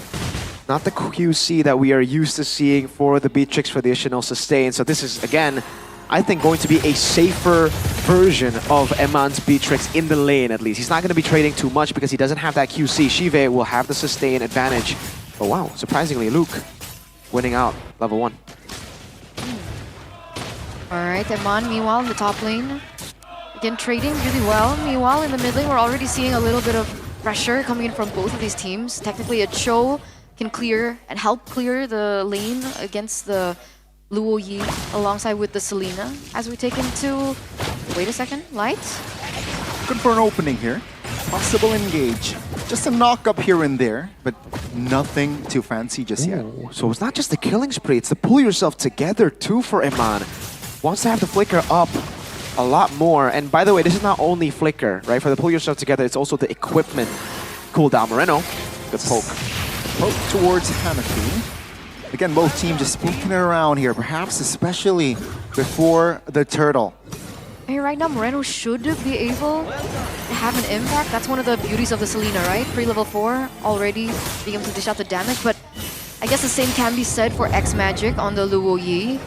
Not the QC that we are used to seeing for the Beatrix for the additional sustain. So this is, again, I think going to be a safer version of Eman's Beatrix in the lane, at least. He's not going to be trading too much because he doesn't have that QC. Shive will have the sustain advantage. Oh wow, surprisingly, Luke winning out level 1. All right, Eman, meanwhile, in the top lane, Again, trading really well. Meanwhile, in the mid lane, we're already seeing a little bit of pressure coming in from both of these teams. Technically, a Cho can clear and help clear the lane against the Luo Yi alongside with the Selena. As we take into... Wait a second, Light? Good for an opening here. Possible engage. Just a knock up here and there, but nothing too fancy just yet. So it's not just the killing spree, it's the pull yourself together too for Iman. Wants to have the flicker up a lot more. And by the way, this is not only flicker, right? For the pull yourself together, it's also the equipment cooldown. Moreno, good poke. Poke towards Hanafi. Again, both teams just poking around here, perhaps especially before the turtle. Hey, right now, Moreno should be able to have an impact. That's one of the beauties of the Selena, right? Pre-level 4, already being able to dish out the damage. But I guess the same can be said for X-Magic on the Luo Yi.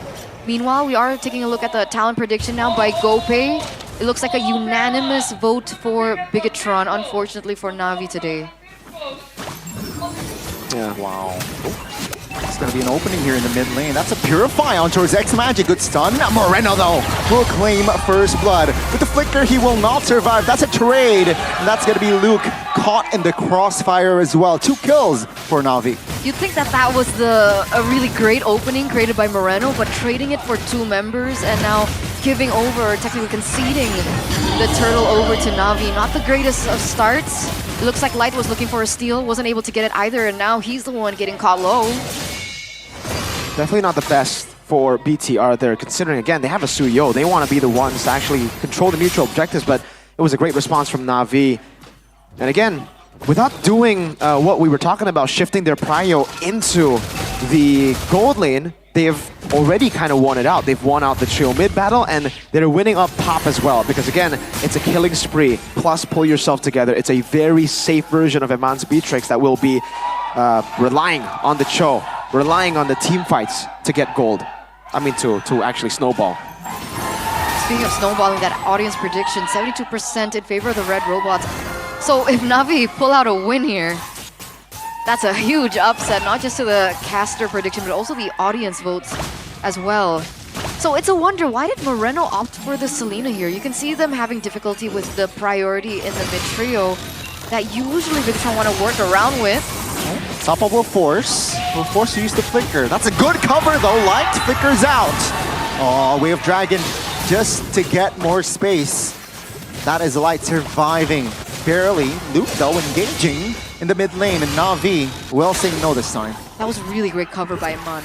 Meanwhile, we are taking a look at the talent prediction now by GoPay. It looks like a unanimous vote for Bigatron, unfortunately for Na'Vi today. Yeah. Wow. It's going to be an opening here in the mid lane. That's a Purify on towards X-Magic. Good stun. Moreno, though, will claim first blood. With the flicker, he will not survive. That's a trade. And that's going to be Luke caught in the crossfire as well. 2 kills for Na'Vi. You'd think that that was a really great opening created by Moreno, but trading it for 2 members and now giving over, technically conceding the turtle over to Na'Vi. Not the greatest of starts. It looks like Light was looking for a steal, wasn't able to get it either, and now he's the one getting caught low. Definitely not the best for BTR there, considering, again, they have a Suyo. They want to be the ones to actually control the neutral objectives, but it was a great response from Na'Vi. And again, without doing what we were talking about, shifting their prio into the gold lane, they've already kind of won it out. They've won out the trio mid battle, and they're winning up top as well. Because again, it's a killing spree, plus pull yourself together. It's a very safe version of Eman's Beatrix that will be relying on the Cho, relying on the team fights to get gold. I mean, to actually snowball. Speaking of snowballing, that audience prediction, 72% in favor of the red robots. So if Na'Vi pull out a win here, that's a huge upset, not just to the caster prediction, but also the audience votes as well. So it's a wonder, why did Moreno opt for the Selena here? You can see them having difficulty with the priority in the mid-trio that usually Bigatron want to work around with. Top up will force to use the flicker. That's a good cover though, Light flickers out. Oh, Way of Dragon just to get more space. That is Light surviving. Barely. Luke though engaging in the mid lane, and Na'Vi will say no this time. That was really great cover by Iman.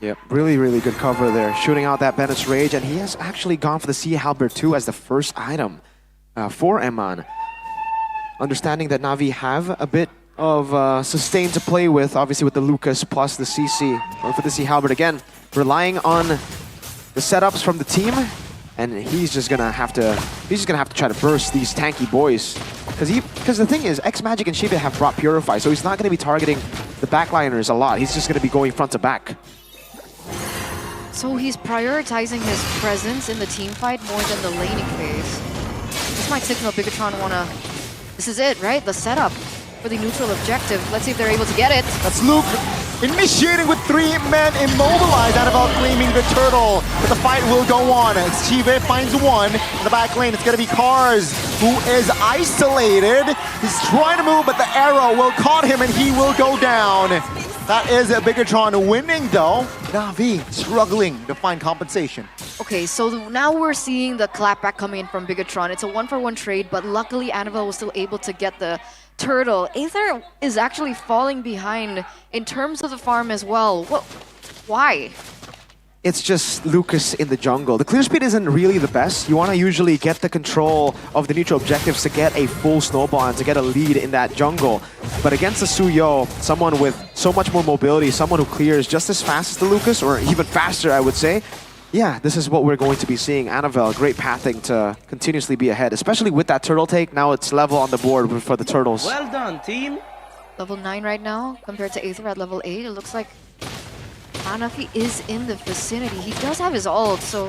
Yep, really, really good cover there. Shooting out that Bennett's Rage, and he has actually gone for the Sea Halberd 2 as the first item for Eman. Understanding that Na'Vi have a bit of sustain to play with, obviously with the Lucas plus the CC. Going for the Sea Halberd again, relying on the setups from the team. And he's just gonna have to try to burst these tanky boys, because the thing is, X-Magic and Shiba have brought Purify, so he's not gonna be targeting the backliners a lot. He's just gonna be going front to back. So he's prioritizing his presence in the team fight more than the laning phase. This might signal Bigatron wanna. This is it, right? The setup for the neutral objective. Let's see if they're able to get it. That's Luke initiating with 3 men immobilized out of claiming the turtle. But the fight will go on. Chive finds one in the back lane. It's going to be Cars, who is isolated. He's trying to move, but the arrow will caught him and he will go down. That is a Bigatron winning though. Na'Vi struggling to find compensation. Okay, so now we're seeing the clapback coming in from Bigatron. It's a 1-for-1 trade, but luckily Annabelle was still able to get the turtle. Aether is actually falling behind in terms of the farm as well. Why? It's just Lucas in the jungle. The clear speed isn't really the best. You want to usually get the control of the neutral objectives to get a full snowball and to get a lead in that jungle. But against the Suyo, someone with so much more mobility, someone who clears just as fast as the Lucas, or even faster, I would say, yeah, this is what we're going to be seeing. Annabelle, great pathing to continuously be ahead, especially with that turtle take. Now it's level on the board for the turtles. Well done, team. Level 9 right now, compared to Aether at level 8. It looks like Hanafi is in the vicinity. He does have his ult, so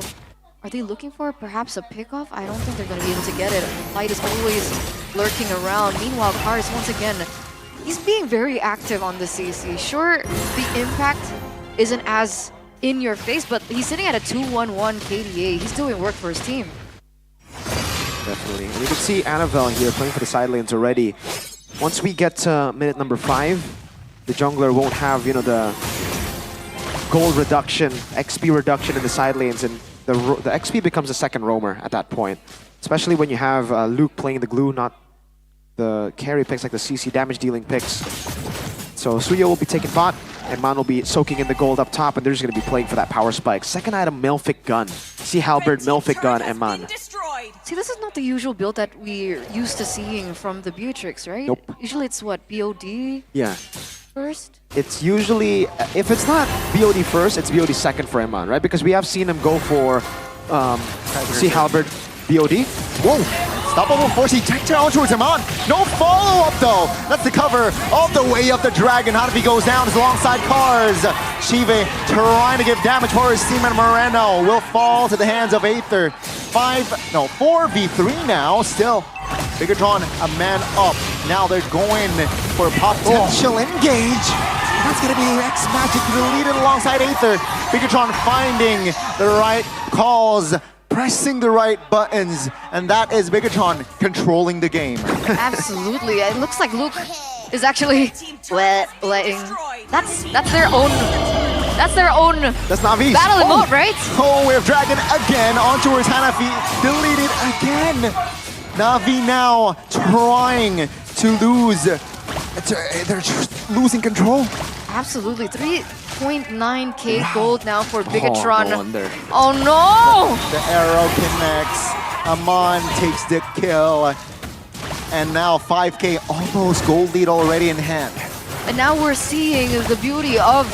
are they looking for perhaps a pickoff? I don't think they're going to be able to get it. Light is always lurking around. Meanwhile, Cars, once again, he's being very active on the CC. Sure, the impact isn't as in your face, but he's sitting at a 2-1-1 KDA. He's doing work for his team. Definitely. And you can see Annabelle here playing for the side lanes already. Once we get to minute number 5, the jungler won't have, you know, the gold reduction, XP reduction in the side lanes, and the XP becomes a second roamer at that point. Especially when you have Luke playing the glue, not the carry picks like the CC damage dealing picks. So Suyo will be taking bot, and Man will be soaking in the gold up top, and they're just going to be playing for that power spike. Second item, Melfic Gun. See Halberd, Melfic Gun, and Man. See, this is not the usual build that we're used to seeing from the Beatrix, right? Nope. Usually it's what, BOD Yeah. first? It's usually, if it's not BOD first, it's BOD second for Eman, right? Because we have seen him go for, see Halberd, BOD. Whoa! Stoppable force ejector on towards Eman. No follow-up though. That's the cover of the way up the dragon. Hanafi goes down alongside Cars. Shive trying to give damage for his teammate Moreno. Will fall to the hands of Aether. 4v3 now. Still, Bigatron a man up. Now they're going for potential engage. That's gonna be X Magic leading alongside Aether. Bigatron finding the right calls, pressing the right buttons, and that is Bigatron controlling the game. Absolutely. It looks like Luke is actually letting. That's their own. That's their own. That's Navi's. Battle emote, right? Oh, we have Dragon again on towards Hanafi. Deleted again. Navi now trying to lose. They're just losing control. Absolutely. 3.9k gold now for Bigatron. no wonder. Oh no! The arrow connects. Aman takes the kill. And now 5k almost gold lead already in hand. And now we're seeing the beauty of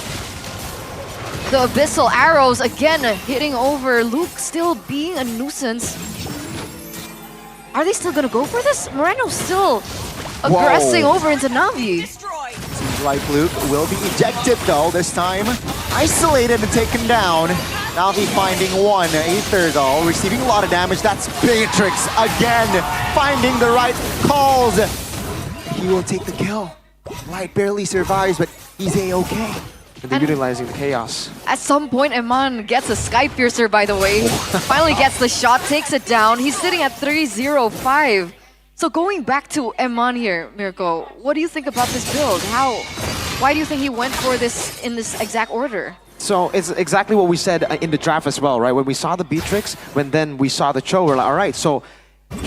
the abyssal arrows again hitting over. Luke still being a nuisance. Are they still gonna go for this? Moreno's still aggressing over into Navi. Seems like Luke will be ejected though this time. Isolated and taken down. Navi finding one. Aether though receiving a lot of damage. That's Beatrix again finding the right calls. He will take the kill. Light barely survives, but he's a-okay. And they're utilizing the chaos. At some point, Eman gets a Sky Piercer, by the way. Finally gets the shot, takes it down. He's sitting at 3-0-5. So going back to Eman here, Mirko, what do you think about this build? Why do you think he went for this in this exact order? So it's exactly what we said in the draft as well, right? When we saw the Beatrix, then we saw the Cho, we're like, all right, so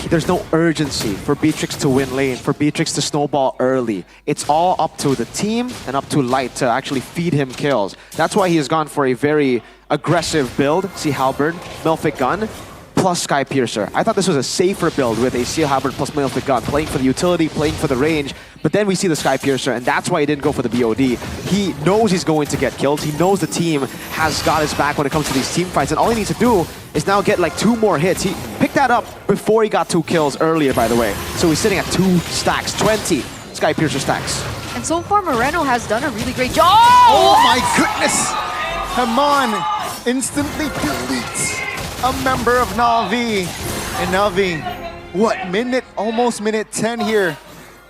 there's no urgency for Beatrix to win lane, for Beatrix to snowball early. It's all up to the team and up to Light to actually feed him kills. That's why he has gone for a very aggressive build. See Halberd, Melfic Gun, plus Sky Piercer. I thought this was a safer build with a Seal Halberd plus Melfic Gun, playing for the utility, playing for the range, but then we see the Sky Piercer, and that's why he didn't go for the BOD. He knows he's going to get killed. He knows the team has got his back when it comes to these team fights, and all he needs to do is now get like 2 more hits. He picked that up before he got 2 kills earlier, by the way. So he's sitting at 2 stacks, 20 Sky Piercer stacks. And so far, Moreno has done a really great job. Oh my goodness! Haman instantly deletes a member of Navi. And Navi, what, almost minute 10 here.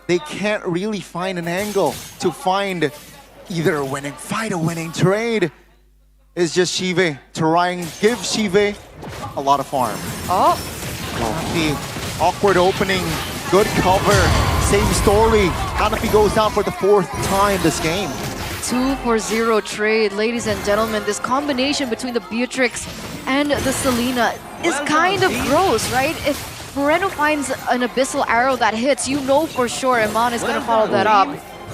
They can't really find an angle to find either a winning fight, a winning trade. It's just Shive trying, give Shive a lot of farm. Oh. Hanafi, awkward opening, good cover, same story. Hanafi goes down for the 4th time this game. 2-for-0 trade, ladies and gentlemen. This combination between the Beatrix and the Selena is kind of gross, right? If Moreno finds an abyssal arrow that hits, you know for sure Eman is going to follow that up.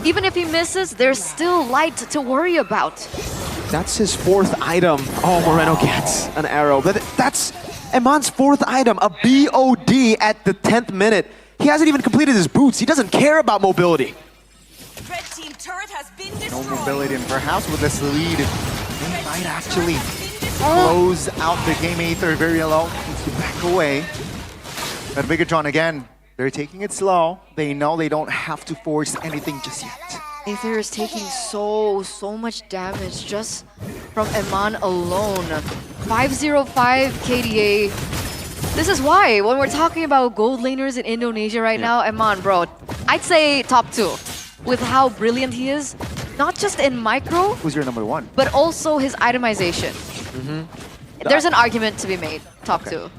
Even if he misses, there's still Light to worry about. That's his 4th item. Oh, Moreno gets an arrow. But that's Eman's 4th item, a BOD at the 10th minute. He hasn't even completed his boots. He doesn't care about mobility. Red team turret has been No destroyed. mobility, and perhaps with this lead, they might actually close out the game. Aether very low, needs to back away. But Bigatron again, they're taking it slow. They know they don't have to force anything just yet. Aether is taking so much damage just from Eman alone. 505 KDA. This is why, when we're talking about gold laners in Indonesia right now, Eman, bro, I'd say top 2. With how brilliant he is, not just in micro, Who's your number 1? but also his itemization. There's an argument to be made, top 2.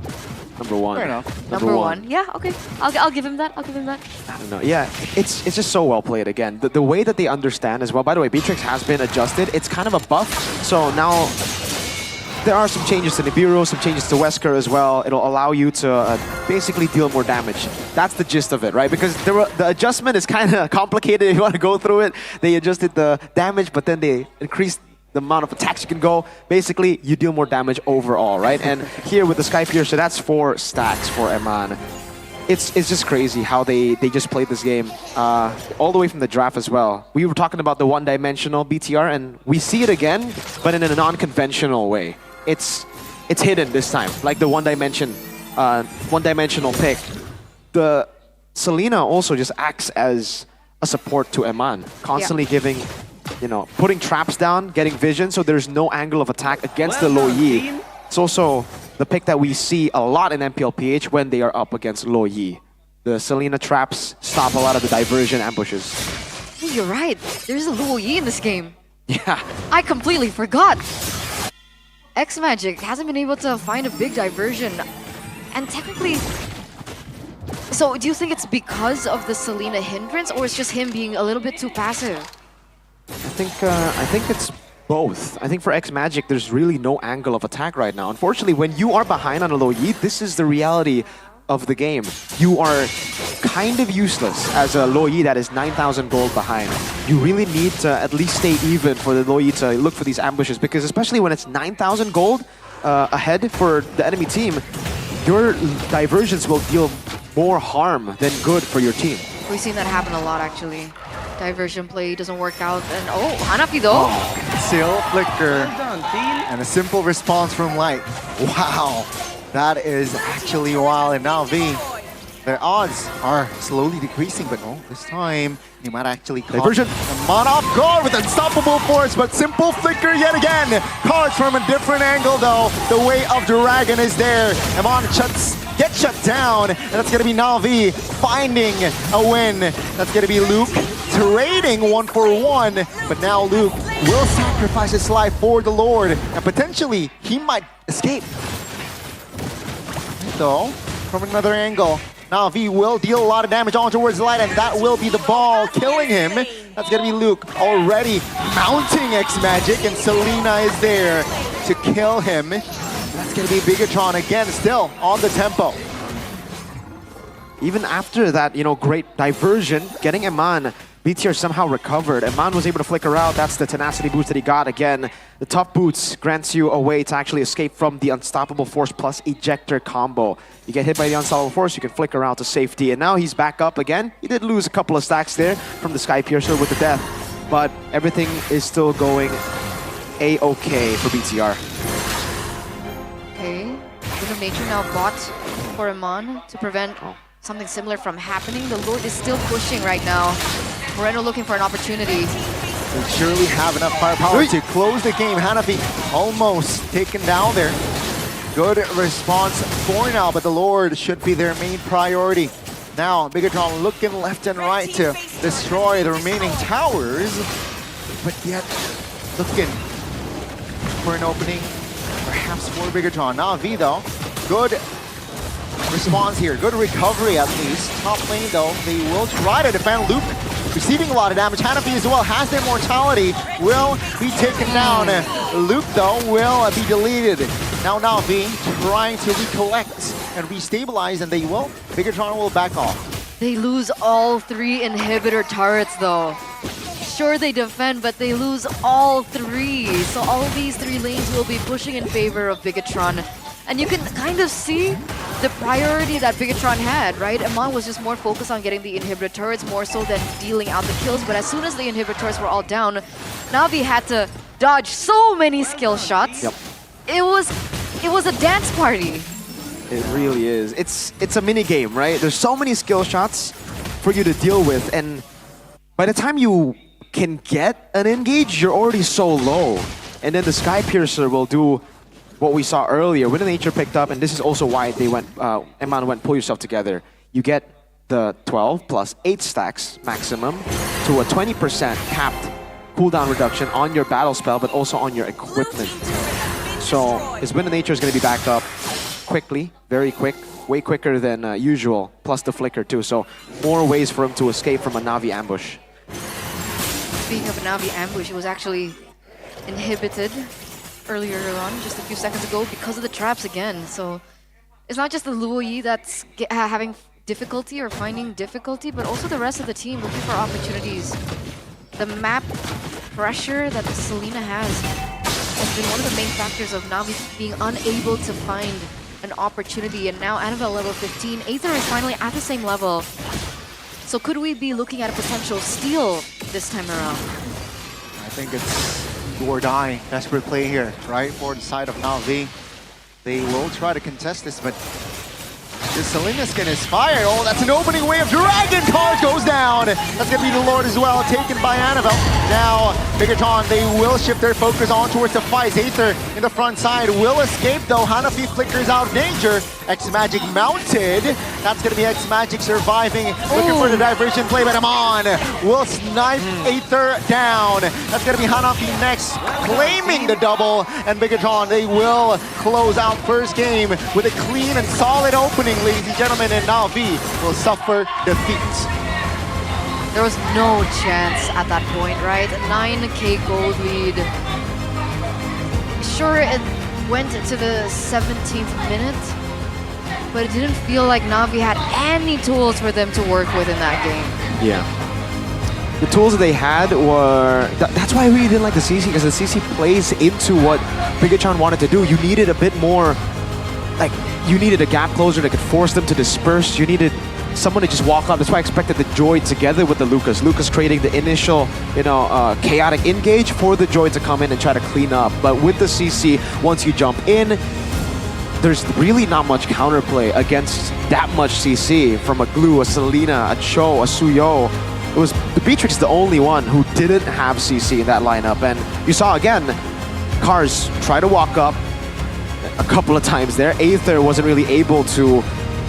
Number one. Fair enough. Number one. Yeah, okay. I'll give him that. I'll give him that. I don't know. Yeah, it's just so well played again. The way that they understand as well. By the way, Beatrix has been adjusted. It's kind of a buff. So now there are some changes to Nibiru, some changes to Wesker as well. It'll allow you to basically deal more damage. That's the gist of it, right? Because the adjustment is kind of complicated if you want to go through it. They adjusted the damage, but then they increased the amount of attacks you can go. Basically, you deal more damage overall, right? And here with the Sky Piercer, that's 4 stacks for Eman. It's just crazy how they just played this game all the way from the draft as well. We were talking about the one-dimensional BTR, and we see it again, but in a non-conventional way. It's hidden this time, like the one-dimensional pick. The Selena also just acts as a support to Eman, constantly giving, putting traps down, getting vision, so there's no angle of attack against the Lo Yi. It's also the pick that we see a lot in MPLPH when they are up against Lo Yi. The Selena traps stop a lot of the diversion ambushes. Oh, you're right. There's a Lo Yi in this game. Yeah. I completely forgot. X-Magic hasn't been able to find a big diversion. And technically... So do you think it's because of the Selena hindrance, or it's just him being a little bit too passive? I think it's both. I think for X-Magic, there's really no angle of attack right now. Unfortunately, when you are behind on a Lo Yi, this is the reality of the game. You are kind of useless as a Lo Yi that is 9,000 gold behind. You really need to at least stay even for the Lo Yi to look for these ambushes, because especially when it's 9,000 gold ahead for the enemy team, your diversions will deal more harm than good for your team. We've seen that happen a lot, actually. Diversion play doesn't work out, and Hanapi though. Seal flicker and a simple response from Light. Wow, that is actually wild. And now V, their odds are slowly decreasing, but this time he might actually diversion. Eman off guard with unstoppable force, but simple flicker yet again. Cards from a different angle though. The way of Dragon is there. Eman gets shut down, and that's gonna be Na'Vi finding a win. That's gonna be Luke trading 1-for-1, but now Luke will sacrifice his life for the Lord, and potentially he might escape. So, from another angle, Na'Vi will deal a lot of damage on towards the Light, and that will be the ball killing him. That's gonna be Luke already mounting X-Magic, and Selena is there to kill him. That's gonna be Bigatron again, still on the tempo. Even after that, great diversion, getting Eman, BTR somehow recovered. Eman was able to flicker out. That's the tenacity boost that he got again. The tough boots grants you a way to actually escape from the Unstoppable Force plus Ejector combo. You get hit by the Unstoppable Force, you can flicker out to safety. And now he's back up again. He did lose a couple of stacks there from the Sky Piercer with the death, but everything is still going A-okay for BTR. Okay, Wind of Nature now bought for Eman to prevent something similar from happening. The Lord is still pushing right now. Moreno looking for an opportunity. They surely have enough firepower to close the game. Hanafi almost taken down there. Good response for now, but the Lord should be their main priority. Now, Bigatron looking left and right to destroy the remaining towers, but yet looking for an opening, perhaps for Bigatron. Now V though, good response here, good recovery at least. Top lane though, they will try to defend. Luke receiving a lot of damage. Hanafi as well has their mortality, will be taken down. Luke though will be deleted. Now Na'Vi trying to recollect and restabilize, and they will. Bigatron will back off. They lose all 3 inhibitor turrets though. Sure, they defend, but they lose all 3. So all these 3 lanes will be pushing in favor of Bigatron. And you can kind of see the priority that Bigatron had, right? Eman was just more focused on getting the inhibitor turrets more so than dealing out the kills. But as soon as the inhibitor turrets were all down, Na'Vi had to dodge so many skill shots. Yep. It was a dance party. It really is. It's a mini game, right? There's so many skill shots for you to deal with, and by the time you can get an engage, you're already so low. And then the Sky Piercer will do what we saw earlier. Wind of Nature picked up, and this is also why they went, Eman went pull yourself together. You get the 12 plus 8 stacks maximum to a 20% capped cooldown reduction on your battle spell, but also on your equipment. So his Wind of Nature is going to be back up quickly, very quick. way quicker than usual, plus the flicker too. So more ways for him to escape from a Na'Vi ambush. Speaking of Na'Vi ambush, it was actually inhibited earlier on, just a few seconds ago, because of the traps again. So it's not just the Luoyi that's having difficulty or finding difficulty, but also the rest of the team looking for opportunities. The map pressure that Selena has been one of the main factors of Na'Vi being unable to find an opportunity. And now Annabelle level 15, Aether is finally at the same level. So could we be looking at a potential steal this time around? I think it's do or die. Desperate play here, right? For the side of Na'Vi. They will try to contest this, but the Selena skin is fired. Oh, that's an opening wave. Dragon card goes down. That's going to be the Lord as well, taken by Annabelle. Now, Bigatron, they will shift their focus on towards the fight. Aether in the front side will escape, though. Hanafi flickers out of danger. X-Magic mounted. That's going to be X-Magic surviving. Looking for the diversion play, but Aman will snipe Aether down. That's going to be Hanafi next, claiming the double. And Bigatron, they will close out first game with a clean and solid opening, ladies and gentlemen, and Na'Vi will suffer defeat. There was no chance at that point, right? 9k gold lead. Sure, it went to the 17th minute, but it didn't feel like Na'Vi had any tools for them to work with in that game. Yeah. The tools that they had were... that's why I really didn't like the CC, because the CC plays into what Bigatron wanted to do. You needed a bit more... like, you needed a gap closer that could force them to disperse. You needed someone to just walk up. That's why I expected the Joy together with the Lucas. Lucas creating the initial, chaotic engage for the Joy to come in and try to clean up. But with the CC, once you jump in, there's really not much counterplay against that much CC from a Glue, a Selena, a Cho, a Suyo. It was the Beatrix the only one who didn't have CC in that lineup. And you saw again, Cars try to walk up a couple of times there. Aether wasn't really able to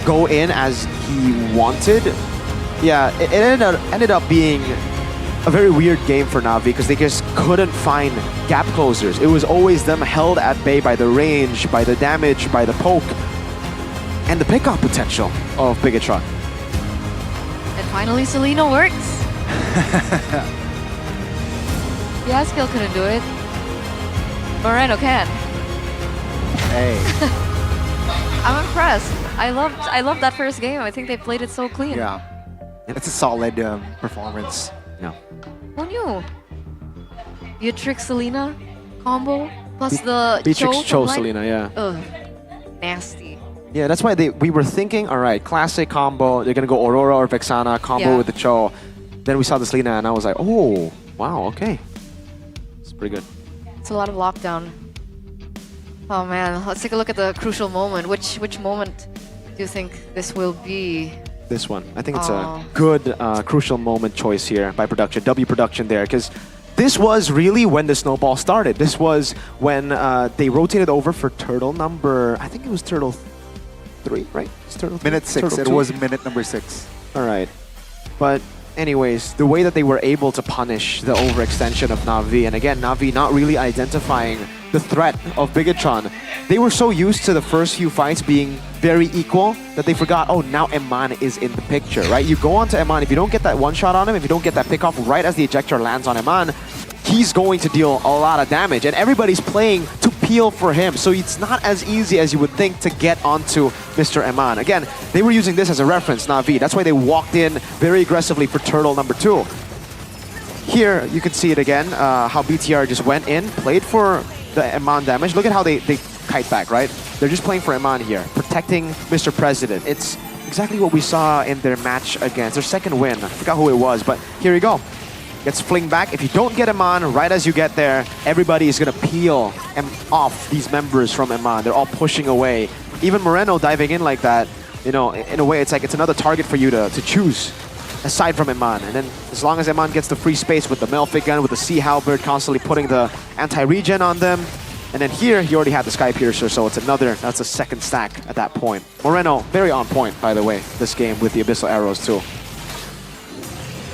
go in as he wanted. Yeah, it ended up being a very weird game for Na'Vi because they just couldn't find gap closers. It was always them held at bay by the range, by the damage, by the poke, and the pickoff potential of Bigatron. And finally, Selena works. Yaskill couldn't do it. Moreno can. Hey. I'm impressed. I loved that first game. I think they played it so clean. Yeah. It's a solid performance. Yeah. Who knew? Beatrix Selena combo plus the Beatrix Cho from Selena, yeah. Ugh, nasty. Yeah, that's why we were thinking, all right, classic combo. They're gonna go Aurora or Vexana combo with the Cho. Then we saw the Selena, and I was like, oh, wow, okay, it's pretty good. It's a lot of lockdown. Oh man, let's take a look at the crucial moment. Which moment do you think this will be? This one, I think it's a good crucial moment choice here by production, W production there, because this was really when the snowball started. This was when they rotated over for turtle number, I think it was turtle 3, right? It's turtle 3? Minute 6, it was minute number 6. All right, but anyways, the way that they were able to punish the overextension of Na'Vi, and again, Na'Vi not really identifying the threat of Bigatron. They were so used to the first few fights being very equal that they forgot, oh, now Eman is in the picture, right? You go on to Eman, if you don't get that one shot on him, if you don't get that pick off right as the ejector lands on Eman, he's going to deal a lot of damage, and everybody's playing to peel for him, so it's not as easy as you would think to get onto Mr. Eman. Again, they were using this as a reference, Na'Vi. That's why they walked in very aggressively for turtle number 2. Here, you can see it again, how BTR just went in, played for the Eman damage. Look at how they kite back, right? They're just playing for Eman here, protecting Mr. President. It's exactly what we saw in their match against their second win. I forgot who it was, but here you go. Gets fling back. If you don't get Eman right as you get there, everybody is going to peel off these members from Eman. They're all pushing away. Even Moreno diving in like that, in a way, it's like it's another target for you to choose aside from Eman. And then as long as Eman gets the free space with the Melfic gun, with the Sea Halberd constantly putting the anti-regen on them. And then here, he already had the Sky Piercer, so that's a second stack at that point. Moreno, very on point, by the way, this game with the Abyssal Arrows too.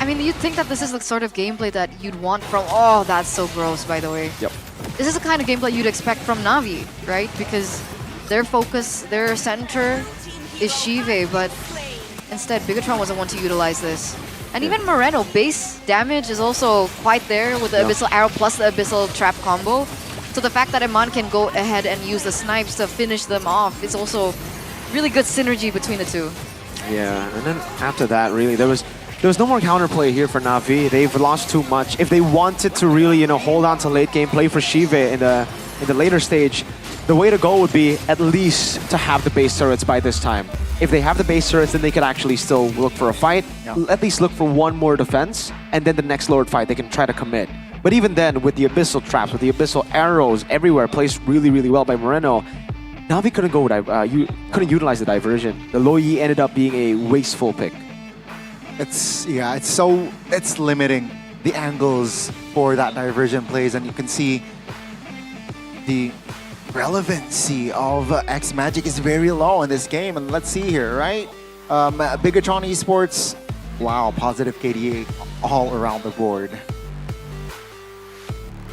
I mean, you'd think that this is the sort of gameplay that you'd want from... Oh, that's so gross, by the way. Yep. This is the kind of gameplay you'd expect from Na'Vi, right? Because their focus, their center is Shive, but instead Bigatron was the one to utilize this. And even Moreno, base damage is also quite there with the Abyssal Arrow plus the Abyssal Trap combo. So the fact that Iman can go ahead and use the snipes to finish them off is also really good synergy between the two. Yeah, and then after that, really, there was no more counterplay here for Na'Vi. They've lost too much. If they wanted to really, hold on to late game play for Shive in the later stage, the way to go would be at least to have the base turrets by this time. If they have the base turrets, then they could actually still look for a fight. At least look for one more defense, and then the next Lord fight, they can try to commit. But even then, with the Abyssal Traps, with the Abyssal Arrows everywhere, placed really, really well by Moreno, Na'Vi couldn't go couldn't utilize the diversion. The Lo Yi ended up being a wasteful pick. It's limiting the angles for that diversion plays, and you can see the relevancy of X Magic is very low in this game. And let's see here, right? Bigatron Esports, wow, positive KDA all around the board.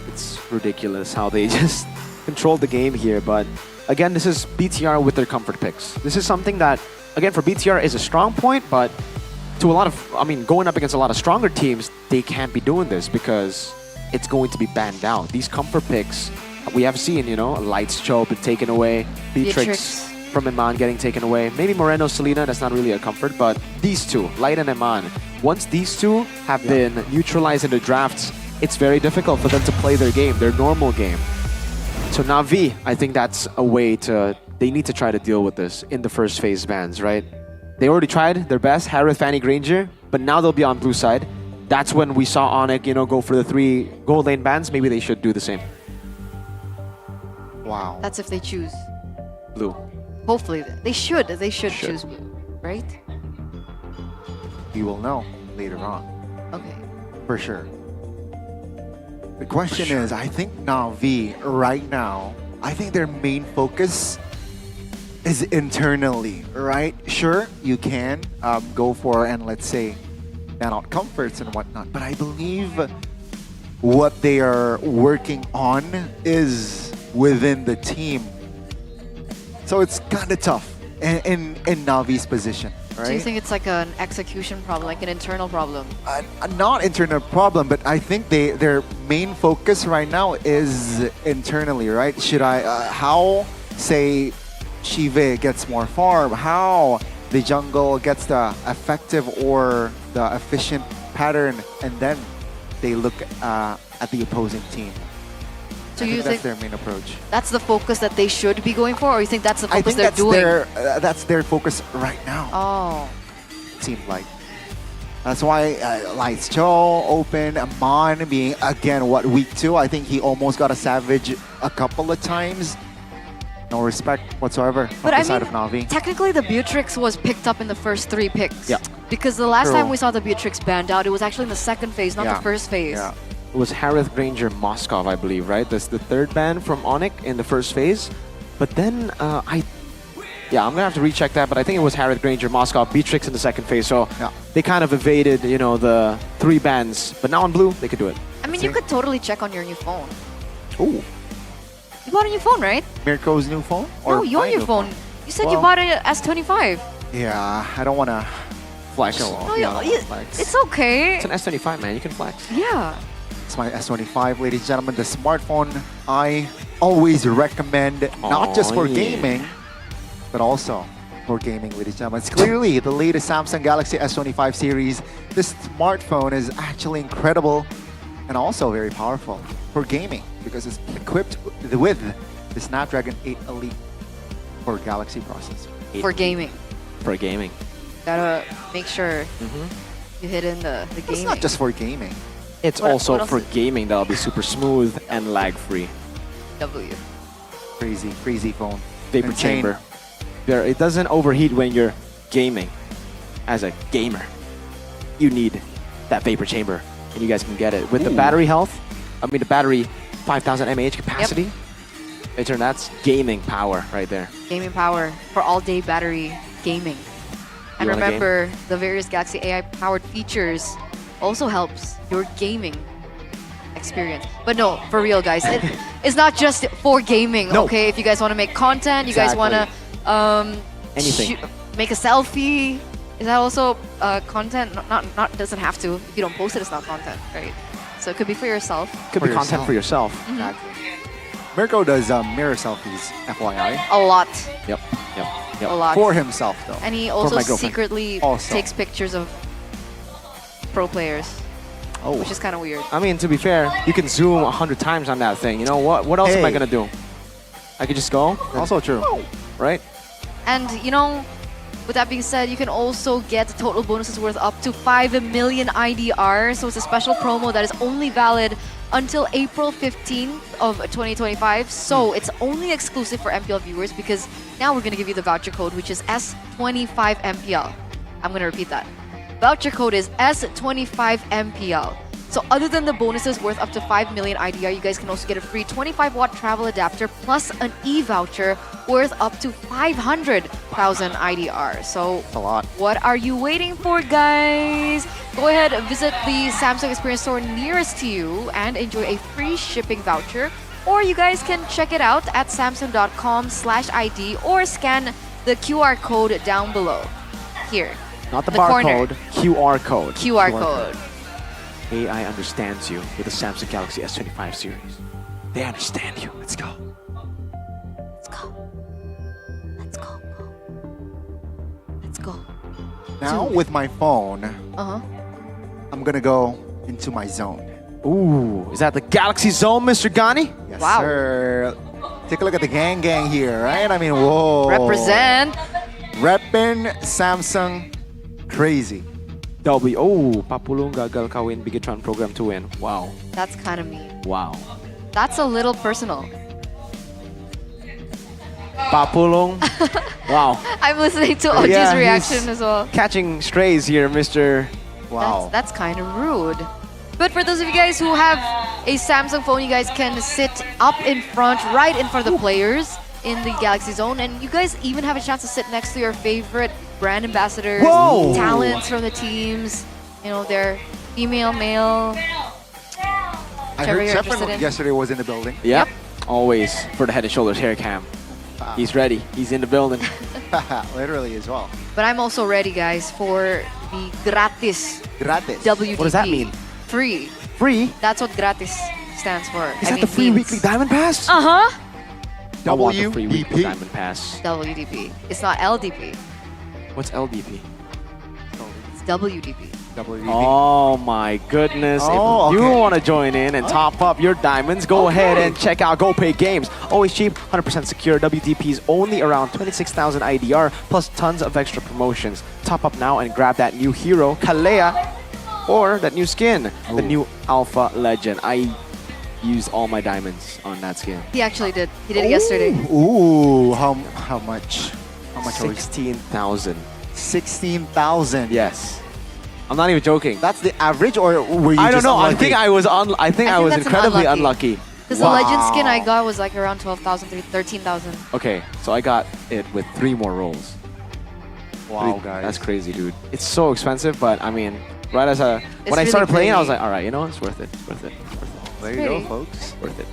It's ridiculous how they just controlled the game here, but again, this is BTR with their comfort picks. This is something that, again, for BTR is a strong point, but to a lot of, going up against a lot of stronger teams, they can't be doing this because it's going to be banned out. These comfort picks, we have seen, Lights Cho been taken away, Beatrix from Iman getting taken away, maybe Moreno, Selena, that's not really a comfort, but these two, Light and Iman, once these two have been neutralized in the drafts, it's very difficult for them to play their game, their normal game. So Na'Vi, I think that's a way they need to try to deal with this in the first phase bans, right? They already tried their best, Harith, Fanny, Granger, but now they'll be on blue side. That's when we saw Onyx, go for the 3 gold lane bans. Maybe they should do the same. Wow. That's if they choose Blue. Hopefully, they should choose blue, right? We will know later on. Okay. For sure. The question is, I think Na'Vi right now, I think their main focus is internally, right? Sure, you can go for and let's say ban out comforts and whatnot, but I believe what they are working on is within the team. So it's kind of tough in Na'Vi's position, right? Do you think it's like an execution problem, like an internal problem? Not internal problem, but I think their main focus right now is internally, right? Should how, say, Shive gets more farm, how the jungle gets the effective or the efficient pattern, and then they look at the opposing team. So I you think that's think their main approach? That's the focus that they should be going for, or you think that's the focus they're doing? That's their focus right now. Oh. Seems like. That's why Lights Cho, Open, Amon being, again, week 2? I think he almost got a Savage a couple of times. No respect whatsoever from the side of Na'Vi. Technically the Beatrix was picked up in the first 3 picks. Yeah. Because the last time we saw the Beatrix banned out, it was actually in the second phase, not the first phase. Yeah. It was Harith, Granger, Moskov, I believe, right? That's the 3rd ban from Onyx in the first phase. But then, I'm gonna have to recheck that, but I think it was Harith, Granger, Moskov, Beatrix in the 2nd phase. So they kind of evaded, the 3 bans. But now on blue, they could do it. I mean, you could totally check on your new phone. Ooh. You bought a new phone, right? Mirko's new phone? Or no, your new phone. You said you bought an S25. Yeah, I don't want to flex. It's okay. It's an S25, man. You can flex. Yeah. It's my S25, ladies and gentlemen. The smartphone I always recommend, not just for gaming, but also for gaming, ladies and gentlemen. It's clearly the latest Samsung Galaxy S25 series. This smartphone is actually incredible and also very powerful for gaming because it's equipped with the Snapdragon 8 Elite for Galaxy processor. For gaming. For gaming. Gotta make sure you hit in the gaming. It's not just for gaming. It's also for gaming that'll be super smooth and lag-free. W. Crazy phone. Vapor chamber. It doesn't overheat when you're gaming. As a gamer, you need that vapor chamber, and you guys can get it with the battery health. The battery 5,000 mAh capacity. That's gaming power right there. Gaming power for all-day battery gaming. And remember, the various Galaxy AI-powered features also helps your gaming experience. But no, for real, guys, it's not just for gaming, okay? If you guys want to make content, you guys want to anything. make a selfie. Is that also content? Not doesn't have to. If you don't post it, it's not content, right? So it could be for yourself. Could be content for yourself. Mirko does mirror selfies, FYI. A lot. Yep. A lot. For himself, though. And he For also my girlfriend. secretly Also. takes pictures of pro players, Oh. which is kind of weird. I mean, to be fair, you can zoom 100 times on that thing. You know what? What else am I Hey. gonna do? I could just go. Also true. Right? And you know, with that being said, you can also get total bonuses worth up to 5 million IDR. So it's a special promo that is only valid until April 15th of 2025. So it's only exclusive for MPL viewers because now we're gonna give you the voucher code, which is S25MPL. I'm gonna repeat that. Voucher code is S25MPL. So other than the bonuses worth up to 5 million IDR, you guys can also get a free 25-watt travel adapter plus an e-voucher worth up to 500,000 IDR. So a lot. What are you waiting for, guys? Go ahead, visit the Samsung Experience Store nearest to you and enjoy a free shipping voucher. Or you guys can check it out at samsung.com/ID or scan the QR code down below. Here. Not the corner. barcode, QR code. QR code. AI understands you with the Samsung Galaxy S25 series. They understand you. Let's go. Let's go. Now, with my phone, Uh-huh. I'm gonna go into my zone. Ooh, is that the Galaxy Zone, Mr. Gani? Yes, Wow. sir. Take a look at the gang here, right? I mean, whoa. Represent. Reppin' Samsung crazy. Oh, Papulong gagal kawin Bigatron program to win. Wow. That's kind of mean. Wow. That's a little personal. Papulong. Wow. I'm listening to OG's Yeah, he's reaction as well. Catching strays here, Mr. That's kind of rude. But for those of you guys who have a Samsung phone, you guys can sit up in front, right in front of the players in the Galaxy Zone. And you guys even have a chance to sit next to your favorite brand ambassadors, Whoa! talents from the teams. You know, they're female, male. I whichever heard you're Shepard interested in. yesterday was in the building. Yep. Always for the Head and Shoulders hair cam. He's ready. He's in the building. Literally as well. But I'm also ready, guys, for the gratis Gratis. WDP. What does that mean? Free. Free? That's what gratis stands for. Is that the free weekly diamond pass? Uh-huh. I want the free weekly diamond pass. WDP. It's not LDP. What's LDP? It's WDP. Oh my goodness. Oh, if you okay. want to join in and top up your diamonds, go ahead and check out GoPay Games. Always cheap, 100% secure. WDP is only around 26,000 IDR plus tons of extra promotions. Top up now and grab that new hero, Kalea, or that new skin, the new Alpha Legend. I used all my diamonds on that skin. He actually did. He did it yesterday. Ooh, how much? How much are we? 16,000. 16,000. Yes. I'm not even joking. That's the average, or were you I don't just know. I unlucky? think I was I think I was that's an incredibly unlucky. unlucky. Because the legend skin I got was like around 12,000, 13,000. Okay, so I got it with 3 more rolls. Wow, guys. That's crazy, dude. It's so expensive, but I mean, right as when I really started playing, I was pretty. like, all right, you know, it's worth it. It's worth it. It's worth it. There you go, pretty. folks. Worth it.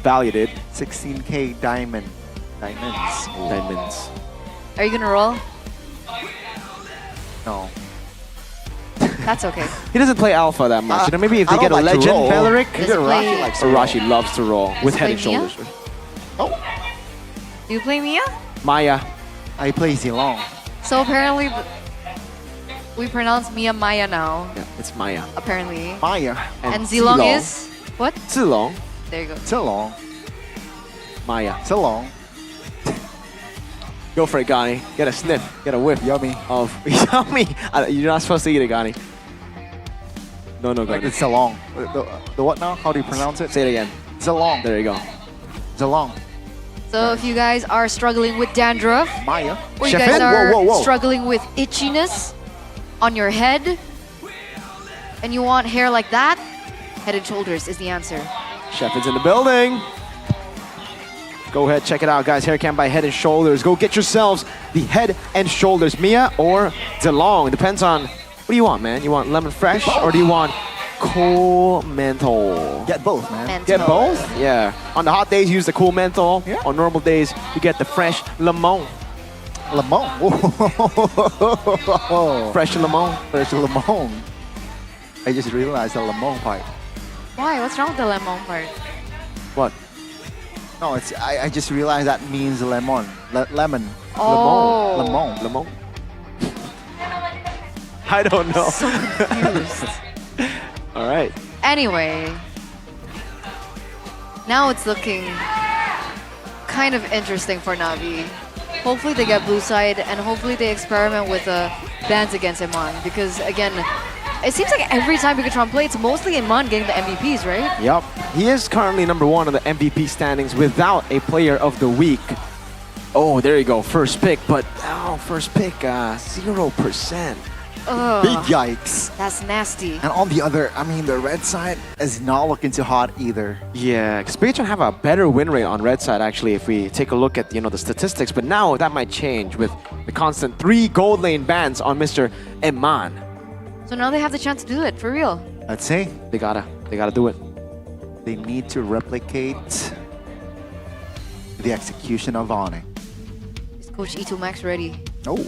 Valued it. 16K diamonds. Diamonds. Are you gonna roll? No. That's okay. He doesn't play alpha that much. You know, maybe if I they get a don't like to legend, roll. Beleric, Does he play- or Rashi loves to roll with head and play Mia? shoulders. Do you play Mia? Maya. I play Zilong. So apparently, we pronounce Mia Maya now. Yeah, it's Maya. Apparently. Maya. And Zilong is what? Zilong. There you go. Zilong. Maya. Zilong. Go for it, Gani. Get a sniff. Get a whiff. Yummy. Of yummy. You're not supposed to eat it, Gani. No, Gani. It's Zilong. The what now? How do you pronounce it? Say it again. Zilong. There you go. Zilong. So if you guys are struggling with dandruff, Maya. or you Chef guys Ed? are Whoa. struggling with itchiness on your head, and you want hair like that, Head and Shoulders is the answer. Chef is in the building. Go ahead, check it out, guys. Hair cam by Head and Shoulders. Go get yourselves the Head and Shoulders Mia or Zilong. Depends on what do you want, man. You want lemon fresh or do you want cool menthol? Get both, man. Menthol. Get both? Yeah. On the hot days, use the cool menthol. Yeah. On normal days, you get the fresh lemon. Lemon. Fresh lemon. Fresh lemon. I just realized the lemon part. Why? What's wrong with the lemon part? What? No, it's I just realized that means lemon. Lemon. Oh. Lemon. Lemon. I don't know. So confused. All right. Anyway, now it's looking kind of interesting for Navi. Hopefully they get blue side and hopefully they experiment with bans against Iman because again, it seems like every time Bigatron plays, it's mostly Iman getting the MVPs, right? Yep. He is currently #1 on the MVP standings without a player of the week. Oh, there you go. First pick, but first pick, 0%. Ugh, Big yikes. that's nasty. And on the other, I mean, the red side is not looking too hot either. Yeah, because Bigatron have a better win rate on red side actually if we take a look at the statistics, but now that might change with the constant 3 gold lane bans on Mr. Iman. So now they have the chance to do it, for real. Let's see. They gotta do it. They need to replicate the execution of Onyx. Is Coach E2 Max ready? Oh,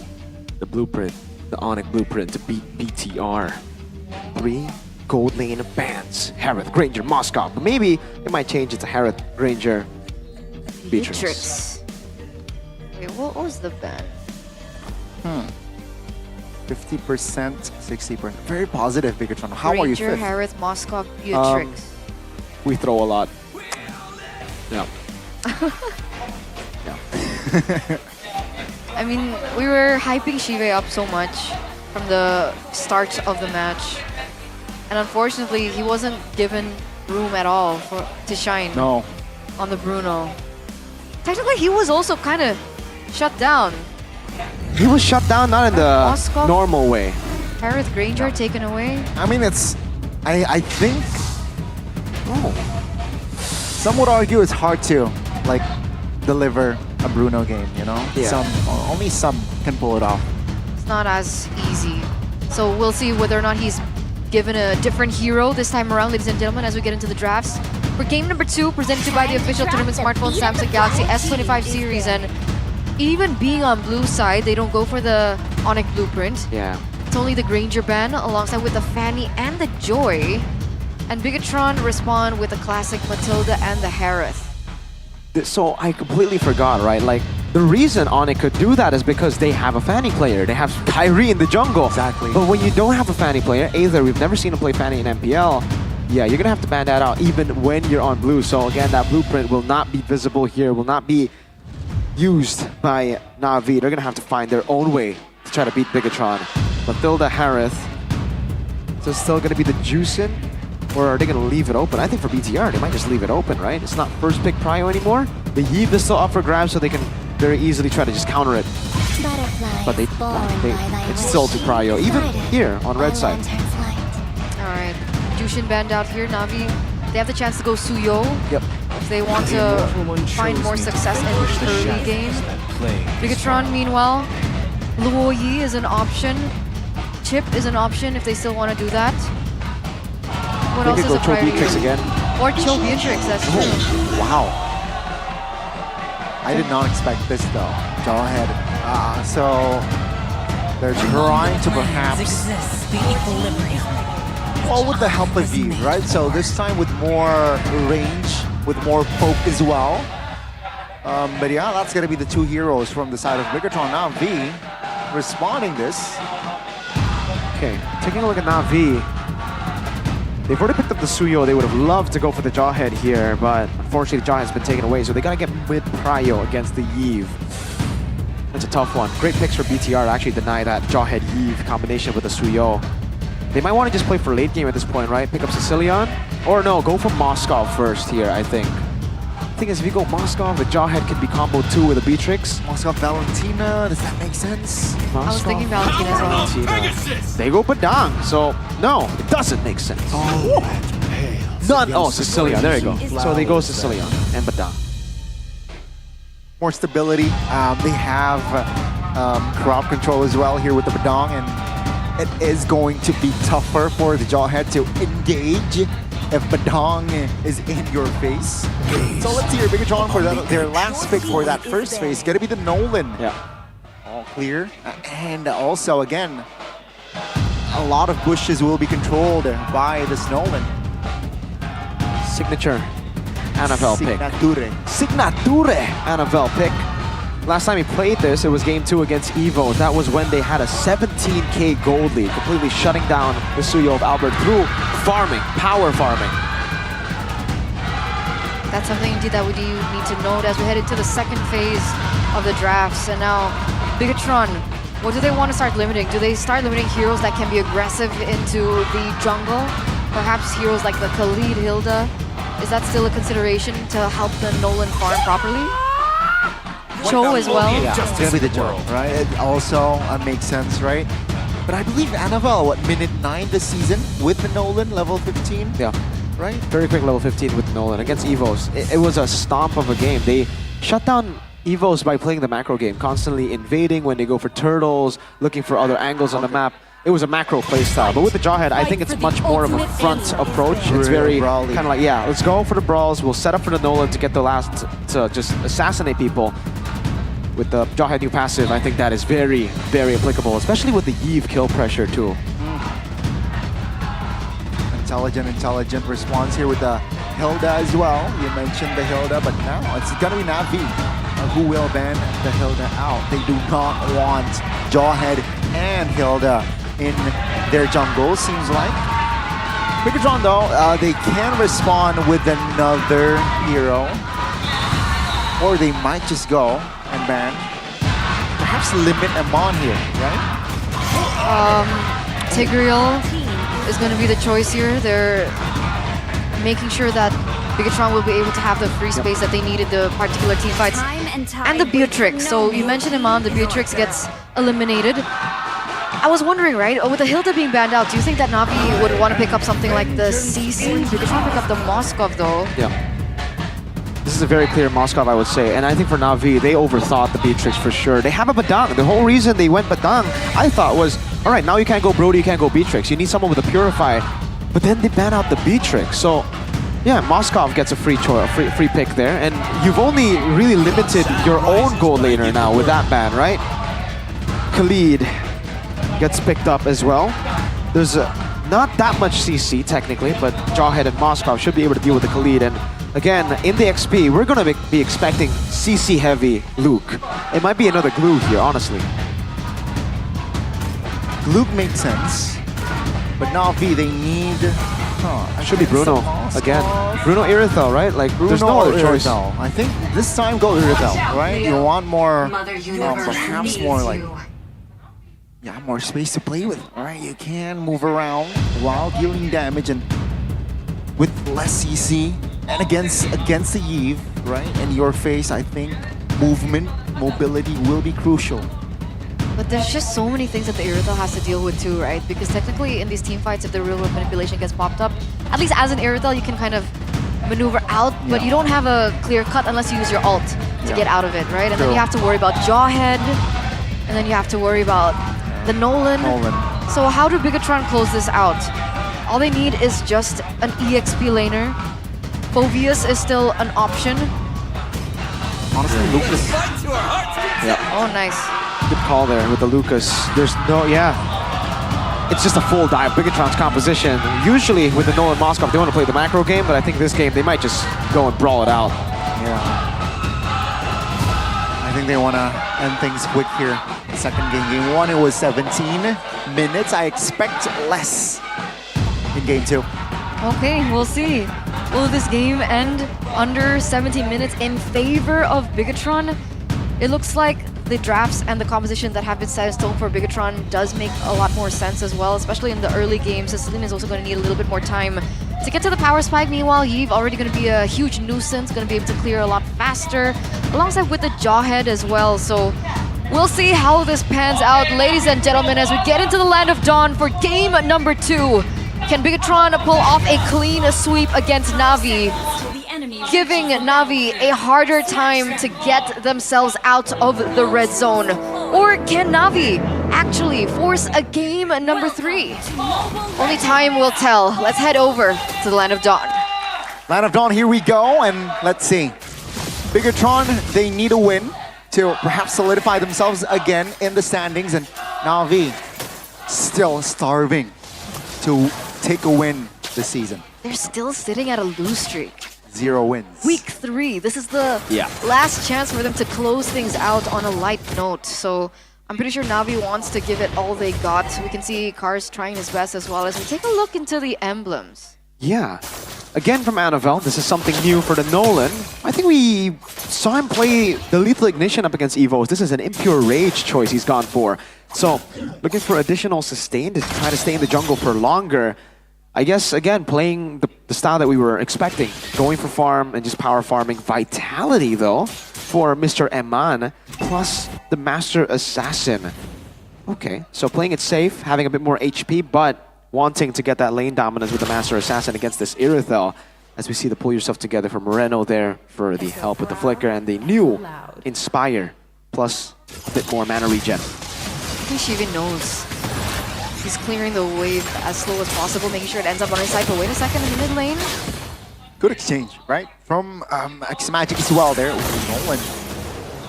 The blueprint, the Onyx blueprint to beat BTR. 3 gold lane bans. Harith, Granger, Moskov. But maybe they might change it to Harith, Granger, Beatrix. Wait, what was the ban? 50%, 60%. Very positive, Bigatron. How are you Ranger, fifth? Harith, Moskov, Beatrix. We throw a lot. Yeah. I mean, we were hyping Shive up so much from the start of the match. And unfortunately, he wasn't given room at all to shine No. on the Bruno. Technically, he was also kind of shut down. He was shut down, not in the Moskov? normal way. Harith Granger taken away. I mean, it's... I think... Oh. Some would argue it's hard to, like, deliver a Bruno game, you know? Yeah. Only some can pull it off. It's not as easy. So we'll see whether or not he's given a different hero this time around, ladies and gentlemen, as we get into the drafts. For game number 2, presented to you by the official tournament smartphone Samsung Galaxy S25 series. And even being on blue side, they don't go for the Onyx blueprint. Yeah. It's only the Granger ban alongside with the Fanny and the Joy. And Bigatron respond with the classic Matilda and the Harith. So I completely forgot, right? Like, the reason Onyx could do that is because they have a Fanny player. They have Kyrie in the jungle. Exactly. But when you don't have a Fanny player, either we've never seen him play Fanny in MPL, yeah, you're gonna have to ban that out even when you're on blue. So again, that blueprint will not be visible here, will not be used by Na'Vi. They're gonna have to find their own way to try to beat Bigatron. Matilda, Harith. Is this still gonna be the Juicin? Or are they gonna leave it open? I think for BTR, they might just leave it open, right? It's not first pick prio anymore. The Yves is still up for grabs, so they can very easily try to just counter it. But it's still to prio, even here on red side. Alright, Jushin banned out here. Na'Vi, they have the chance to go Suyo. Yep. If they want to find more success in the early game. Bigatron, meanwhile, Luoyi is an option. Chip is an option if they still want to do that. What else They is could a go Cho priority? Beatrix again. Or Cho Beatrix, that's true. Wow. I did not expect this though. Jawhead. So they're trying to perhaps... Well, with the help of Eve, right? So this time with more range, with more poke as well. But yeah, that's going to be the 2 heroes from the side of Bigatron. Now V responding this. Okay, taking a look at Na'Vi. They've already picked up the Suyo. They would have loved to go for the Jawhead here, but unfortunately the Jawhead's been taken away, so they gotta get mid-prio against the Yves. That's a tough one. Great picks for BTR to actually deny that Jawhead-Yves combination with the Suyo. They might want to just play for late game at this point, right? Pick up Sicilian? Or no, go for Moskov first here, I think. The thing is, if you go Moskov, the Jawhead could be combo 2 with a Beatrix. Moskov Valentina, does that make sense? I was thinking Valentina as well. They go Padang, so no, it doesn't make sense. None. Oh, Sicilian, there you go. So they go Sicilian and Padang. More stability. They have crowd control as well here with the Padang, and it is going to be tougher for the Jawhead to engage if Padang is in your face. So let's hear Bigatron for their last pick for that first phase. Gonna be the Nolan. Yeah. all clear. And also, again, a lot of bushes will be controlled by this Nolan. Signature NFL pick. Signature NFL pick. Last time he played this, it was game 2 against Evo. That was when they had a 17k gold lead, completely shutting down the Suyo of Albert through farming, power farming. That's something indeed that we do need to note as we head into the second phase of the drafts. And now, Bigatron, what do they want to start limiting? Do they start limiting heroes that can be aggressive into the jungle? Perhaps heroes like the Khalid, Hilda? Is that still a consideration to help the Nolan farm properly? Cho as well? Yeah, it's gonna be the Cho, right? It also makes sense, right? But I believe Annabelle, what, minute 9 this season with the Nolan, level 15? Yeah. Right? Very quick level 15 with Nolan against Evos. It was a stomp of a game. They shut down Evos by playing the macro game, constantly invading when they go for turtles, looking for other angles on the map. It was a macro playstyle, but with the Jawhead, I think it's much more of a front approach. It's very kind of like, yeah, let's go for the brawls. We'll set up for the Nolan to get the last, to just assassinate people. With the Jawhead new passive, I think that is very, very applicable, especially with the Eve kill pressure too. Intelligent response here with the Hilda as well. You mentioned the Hilda, but now it's gonna be Navi who will ban the Hilda out. They do not want Jawhead and Hilda in their jungle, seems like. Bigatron though, they can respond with another hero. Or they might just go and ban. Perhaps limit Amon here, right? Tigreal is going to be the choice here. They're making sure that Bigatron will be able to have the free space that they need in the particular team fights. And the Beatrix. So you mentioned Amon, the Beatrix gets eliminated. I was wondering, right, with the Hilda being banned out, do you think that Navi would want to pick up something like the CC? Bigatron pick up the Moskov though. Yeah. This is a very clear Moskov, I would say. And I think for Navi, they overthought the Beatrix for sure. They have a Badang. The whole reason they went Badang, I thought was, all right, now you can't go Brody, you can't go Beatrix. You need someone with a Purify. But then they ban out the Beatrix. So, yeah, Moskov gets a free choice, free pick there. And you've only really limited your own gold laner now with that ban, right? Khalid gets picked up as well. There's not that much CC, technically, but Jawhead and Moskov should be able to deal with the Khalid. And again, in the XP, we're going to be expecting CC-heavy Luke. It might be another glue here, honestly. Luke makes sense, but Navi, they need... should be Bruno again. Bruno Irithel, right? Like, Bruno, there's no other choice. Irithel. I think this time go Irithel, right? You want more, perhaps more like... Yeah, more space to play with, right? You can move around while dealing damage and with less CC. And against the Eve, right? In your face, I think movement, mobility will be crucial. But there's just so many things that the Irithel has to deal with too, right? Because technically in these team fights, if the real world manipulation gets popped up, at least as an Irithel, you can kind of maneuver out, but you don't have a clear cut unless you use your ult to get out of it, right? And then you have to worry about Jawhead, and then you have to worry about the Nolan. So how do Bigatron close this out? All they need is just an EXP laner. Phoveus is still an option. Honestly, Lucas. Yeah. Oh, nice. Good call there with the Lucas. There's no, it's just a full dive. Bigatron's composition. Usually with the Nolan Moskov, they want to play the macro game, but I think this game they might just go and brawl it out. Yeah. I think they want to end things quick here. The second game. Game 1, it was 17 minutes. I expect less in game 2. Okay, we'll see. Will this game end under 17 minutes in favor of Bigatron? It looks like the drafts and the composition that have been set in stone for Bigatron does make a lot more sense as well, especially in the early games. Celine is also going to need a little bit more time to get to the power spike. Meanwhile, Yves already going to be a huge nuisance, going to be able to clear a lot faster, alongside with the Jawhead as well. So we'll see how this pans out, ladies and gentlemen, as we get into the Land of Dawn for game number 2. Can Bigatron pull off a clean sweep against Navi, giving Navi a harder time to get themselves out of the red zone? Or can Navi actually force a game number 3? Only time will tell. Let's head over to the Land of Dawn. Land of Dawn, here we go, and let's see. Bigatron, they need a win. to perhaps solidify themselves again in the standings, and Na'Vi still starving to take a win this season. They're still sitting at a lose streak. 0 wins. Week 3, this is the last chance for them to close things out on a light note. So I'm pretty sure Na'Vi wants to give it all they got. We can see Cars trying his best as well as we take a look into the emblems. Yeah. Again from Annabelle, this is something new for the Nolan. I think we saw him play the Lethal Ignition up against Evos. This is an Impure Rage choice he's gone for. So, looking for additional sustain to try to stay in the jungle for longer. I guess, again, playing the style that we were expecting. Going for farm and just power farming. Vitality, though, for Mr. Eman, plus the Master Assassin. Okay, so playing it safe, having a bit more HP, but wanting to get that lane dominance with the Master Assassin against this Irithel. As we see the pull yourself together for Moreno there for the help with the flicker and the new Inspire, plus a bit more mana regen. I think Shiva knows. He's clearing the wave as slow as possible, making sure it ends up on his side. But wait a second, in the mid lane. Good exchange, right? From X-Magic as well there. Nolan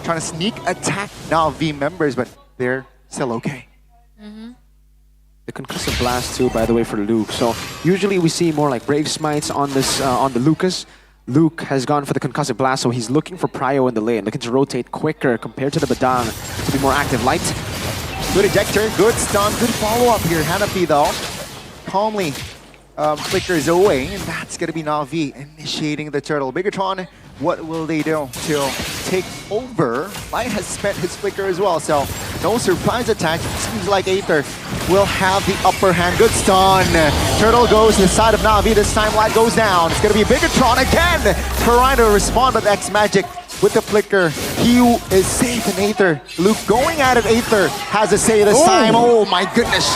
trying to sneak attack Na'Vi members, but they're still okay. The Concussive Blast too, by the way, for Luke. So usually we see more like Brave Smites on this on the Lucas. Luke has gone for the Concussive Blast, so he's looking for Prio in the lane, looking to rotate quicker compared to the Badang to be more active. Light. Good ejector, good stun, good follow-up here. Hanafi though, calmly flickers away, and that's gonna be Na'Vi initiating the turtle. Bigatron, what will they do to take over? Light has spent his flicker as well, so no surprise attack. Seems like Aether will have the upper hand. Good stun. Turtle goes to the side of Na'Vi. This time Light goes down. It's gonna be Bigatron again. Trying to respond, but X-Magic with the flicker. He is safe in Aether. Luke going at it. Aether has a say this time. Oh my goodness.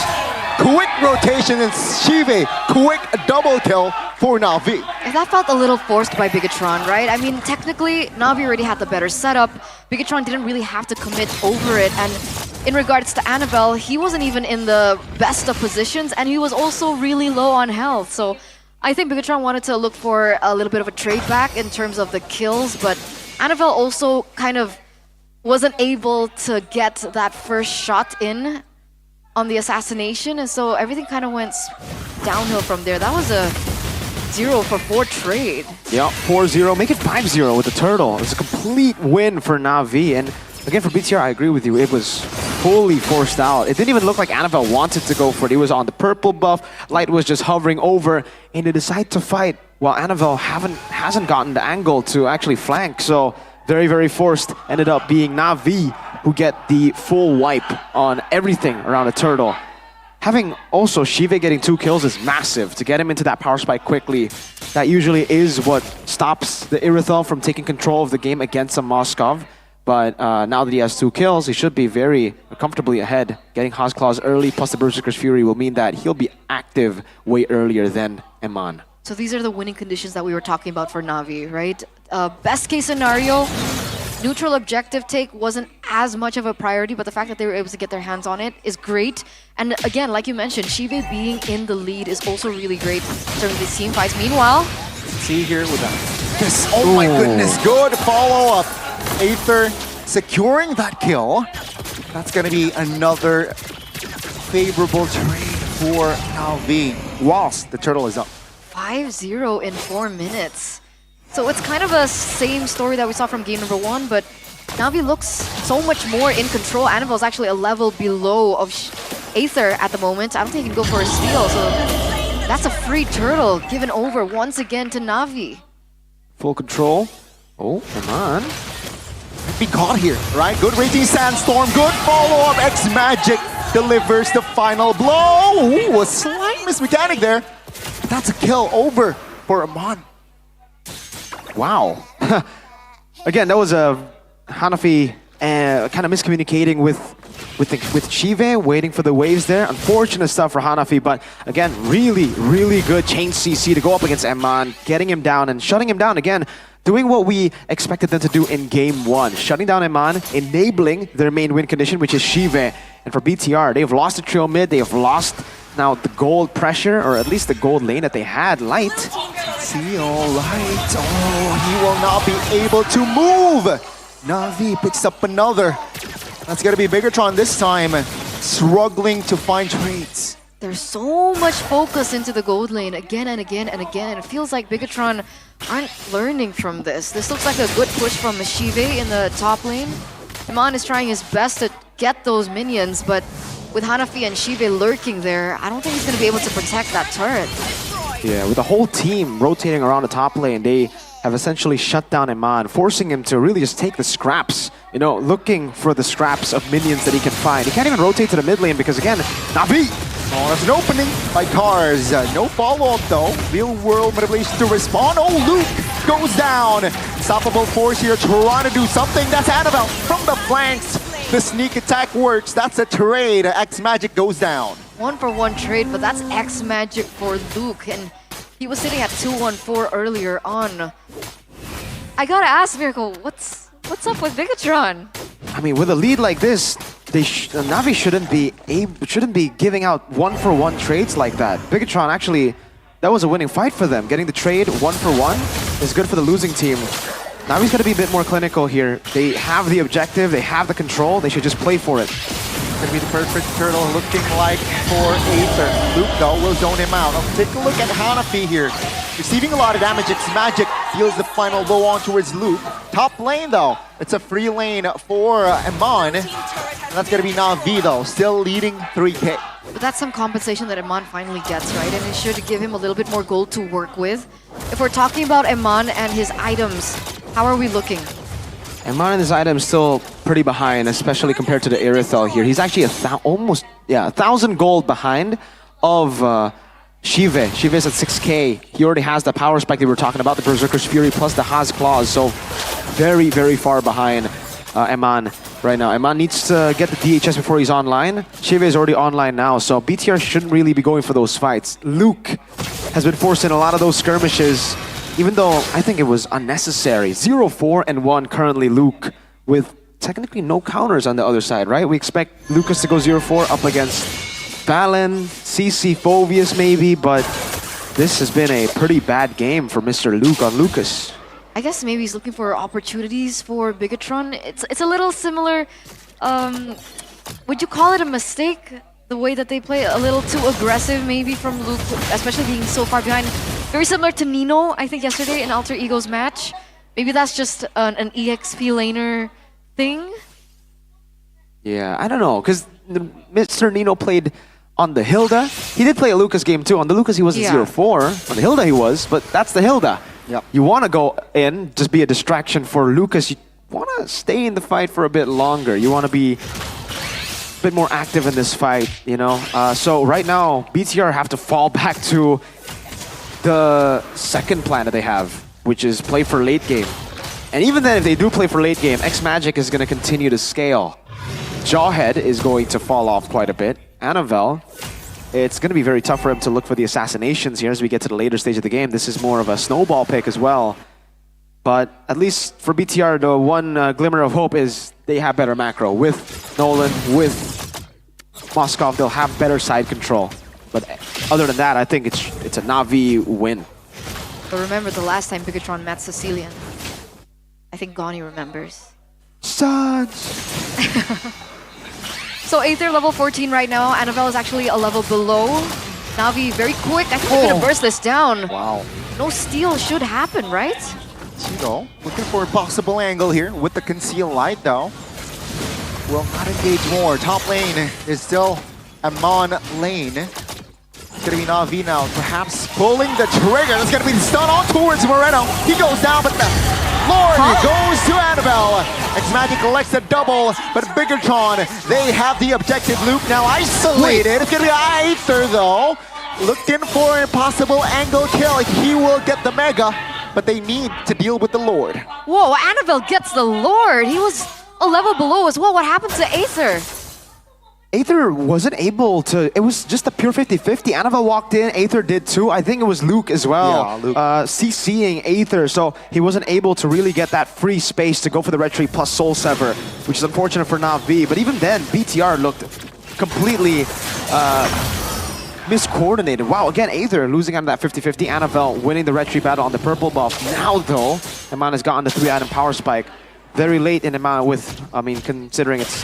Quick rotation and Shive. Quick double kill for Na'Vi. That felt a little forced by Bigatron, right? I mean, technically, Na'Vi already had the better setup. Bigatron didn't really have to commit over it. And in regards to Annabelle, he wasn't even in the best of positions, and he was also really low on health. So I think Bigatron wanted to look for a little bit of a trade back in terms of the kills, but Annabelle also kind of wasn't able to get that first shot in on the assassination, and so everything kind of went downhill from there. That was a 0-for-4 trade. Yeah, 4-0. Make it 5-0 with the turtle. It's a complete win for Na'Vi. And again, for BTR, I agree with you. It was fully forced out. It didn't even look like Annabelle wanted to go for it. He was on the purple buff. Light was just hovering over, and they decide to fight while Annabelle hasn't gotten the angle to actually flank. So very, very forced. Ended up being Na'Vi who get the full wipe on everything around the turtle. Having also Shive getting 2 kills is massive. To get him into that power spike quickly, that usually is what stops the Irithel from taking control of the game against a Moskov. But now that he has 2 kills, he should be very comfortably ahead. Getting Haas Claws early plus the Berserker's Fury will mean that he'll be active way earlier than Eman. So these are the winning conditions that we were talking about for Na'Vi, right? Best case scenario, neutral objective take wasn't as much of a priority, but the fact that they were able to get their hands on it is great. And again, like you mentioned, Shive being in the lead is also really great in terms of these team fights. Meanwhile, see here with that. Yes, oh my goodness, good follow-up. Aether securing that kill. That's gonna be another favorable trade for Na'Vi. Whilst the turtle is up. 5-0 in 4 minutes. So it's kind of a same story that we saw from game number 1, but Na'Vi looks so much more in control. Annabelle's actually a level below of Aether at the moment. I don't think he can go for a steal, so that's a free turtle given over once again to Na'Vi. Full control. Oh, come on. Be caught here, right? Good Raging Sandstorm, good follow-up. X-Magic delivers the final blow. Ooh, a slight mismechanic there. That's a kill over for Amon. Wow. Again, that was a Hanafi kind of miscommunicating with Shive, waiting for the waves there. Unfortunate stuff for Hanafi, but again, really, really good chain CC to go up against Eman, getting him down and shutting him down again. Doing what we expected them to do in game 1. Shutting down Eman, enabling their main win condition, which is Shive. And for BTR, they've lost the trio mid, they have lost now the gold pressure, or at least the gold lane that they had. Light. See, all right. Oh, he will not be able to move. Na'Vi picks up another. That's gonna be Bigatron this time, struggling to find trades. There's so much focus into the gold lane again and again and again. It feels like Bigatron aren't learning from this. This looks like a good push from Shive in the top lane. Iman is trying his best to get those minions, but with Hanafi and Shive lurking there, I don't think he's going to be able to protect that turret. Yeah, with the whole team rotating around the top lane, they have essentially shut down Iman, forcing him to really just take the scraps. You know, looking for the scraps of minions that he can find. He can't even rotate to the mid lane because, again, Na'Vi! Oh, that's an opening by Cars. No follow-up though. Real world manipulation to respond. Oh, Luke goes down. Unstoppable force here trying to do something. That's Annabelle from the flanks. The sneak attack works. That's a trade. X Magic goes down. 1-for-1 trade, but that's X Magic for Luke, and he was sitting at 2-1-4 earlier on. I gotta ask, Miracle, what's up with Bigatron? I mean, with a lead like this, Na'Vi shouldn't be giving out 1-for-1 trades like that. Bigatron actually, that was a winning fight for them. Getting the trade 1-for-1 is good for the losing team. Na'Vi's got to be a bit more clinical here. They have the objective, they have the control, they should just play for it. Gonna be the perfect turtle looking like for Aether. Luke though will zone him out. Take a look at Hanafi here. Receiving a lot of damage. X Magic feels the final blow on towards Luke. Top lane though, it's a free lane for Iman. That's gonna be Na'Vi though, still leading 3K. But that's some compensation that Iman finally gets, right? And it should give him a little bit more gold to work with. If we're talking about Iman and his items, how are we looking? Iman and his item is still pretty behind, especially compared to the Irithel here. He's actually almost 1,000 gold behind of Shive. Shive is at 6K. He already has the power spike that we were talking about, the Berserker's Fury plus the Haas Claws. So very, very far behind Iman right now. Iman needs to get the DHS before he's online. Shive is already online now, so BTR shouldn't really be going for those fights. Luke has been forced in a lot of those skirmishes, even though I think it was unnecessary. 0-4-1 currently Luke, with technically no counters on the other side, right? We expect Lucas to go 0-4 up against Valen, CC, Phoveus maybe, but this has been a pretty bad game for Mr. Luke on Lucas. I guess maybe he's looking for opportunities for Bigatron. It's a little similar. Would you call it a mistake? The way that they play, a little too aggressive maybe from Luke, especially being so far behind. Very similar to Nino, I think, yesterday in Alter Ego's match. Maybe that's just an EXP laner thing? Yeah, I don't know, because Mr. Nino played on the Hilda. He did play a Lucas game too. On the Lucas, he wasn't 0-4. On the Hilda, he was, but that's the Hilda. Yep. You want to go in, just be a distraction for Lucas. You want to stay in the fight for a bit longer. You want to be a bit more active in this fight, you know? So right now, BTR have to fall back to the second plan that they have, which is play for late game. And even then, if they do play for late game, X Magic is going to continue to scale. Jawhead is going to fall off quite a bit. Annabelle, it's going to be very tough for him to look for the assassinations here as we get to the later stage of the game. This is more of a snowball pick as well. But at least for BTR, the one glimmer of hope is they have better macro. With Nolan, with Moskov, they'll have better side control. But other than that, I think it's a Na'Vi win. But remember the last time Bigatron met Sicilian. I think Goni remembers. Such. So Aether level 14 right now. Annabelle is actually a level below. Na'Vi very quick. I think we're gonna burst this down. Wow. No steal should happen, right? Chico looking for a possible angle here with the conceal light though. Will not engage more. Top lane is still Amon lane. It's gonna be Na'Vi now, perhaps pulling the trigger. That's gonna be the stun on towards Moreno. He goes down, but the Lord goes to Annabelle. X Magic collects a double, but Bigatron, they have the objective loop now isolated. It's gonna be Aether though. Looking for a possible angle kill. He will get the Mega, but they need to deal with the Lord. Whoa, Annabelle gets the Lord. He was a level below as well. What happened to Aether? Aether wasn't able to, it was just a pure 50-50. Annabelle walked in, Aether did too. I think it was Luke as well, yeah, Luke. CCing Aether, so he wasn't able to really get that free space to go for the Red Tree plus Soul Sever, which is unfortunate for Na'Vi. But even then, BTR looked completely miscoordinated. Wow, again, Aether losing out of that 50-50. Annabelle winning the Red Tree battle on the purple buff. Now though, Iman has gotten the 3-item power spike. very late in amount considering it's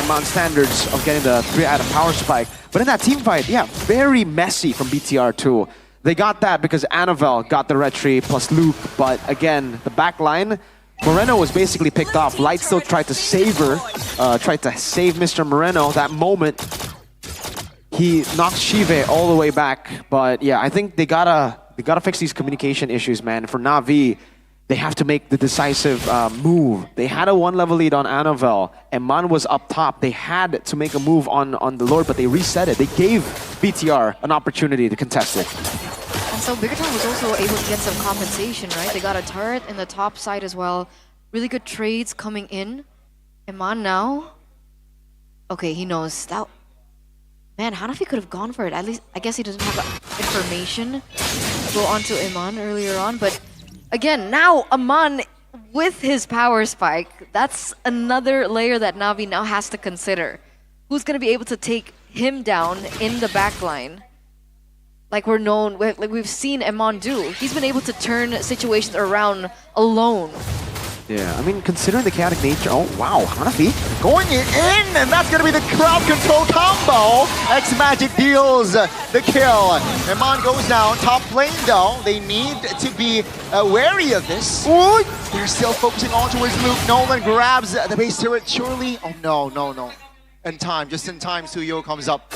amount standards of getting the 3-item power spike. But in that team fight, yeah, very messy from BTR too. They got that because Annabelle got the retry plus Luke, but again, the back line, Moreno was basically picked off. Light still tried to save her, tried to save Mr. Moreno. That moment, he knocked Shive all the way back. But yeah, I think they gotta fix these communication issues, man. For Na'Vi, they have to make the decisive move. They had a 1-level lead on Annabelle. Eman was up top. They had to make a move on the Lord, but they reset it. They gave BTR an opportunity to contest it. And so Bigatron was also able to get some compensation, right? They got a turret in the top side as well. Really good trades coming in. Eman now. Okay, he knows that. Man, Hanafi could have gone for it. At least, I guess he doesn't have the information to go on to Eman earlier on. But again, now Eman with his power spike, that's another layer that Na'Vi now has to consider. Who's going to be able to take him down in the backline? Like we've seen Eman do. He's been able to turn situations around alone. Yeah, I mean, considering the chaotic nature, oh wow, Hanafi going in, and that's gonna be the crowd control combo. X-Magic deals the kill. Eman goes down, top lane though. They need to be wary of this. Ooh, they're still focusing on towards Luke. Nolan grabs the base turret, surely. Oh no. In time, just in time, Suyo comes up.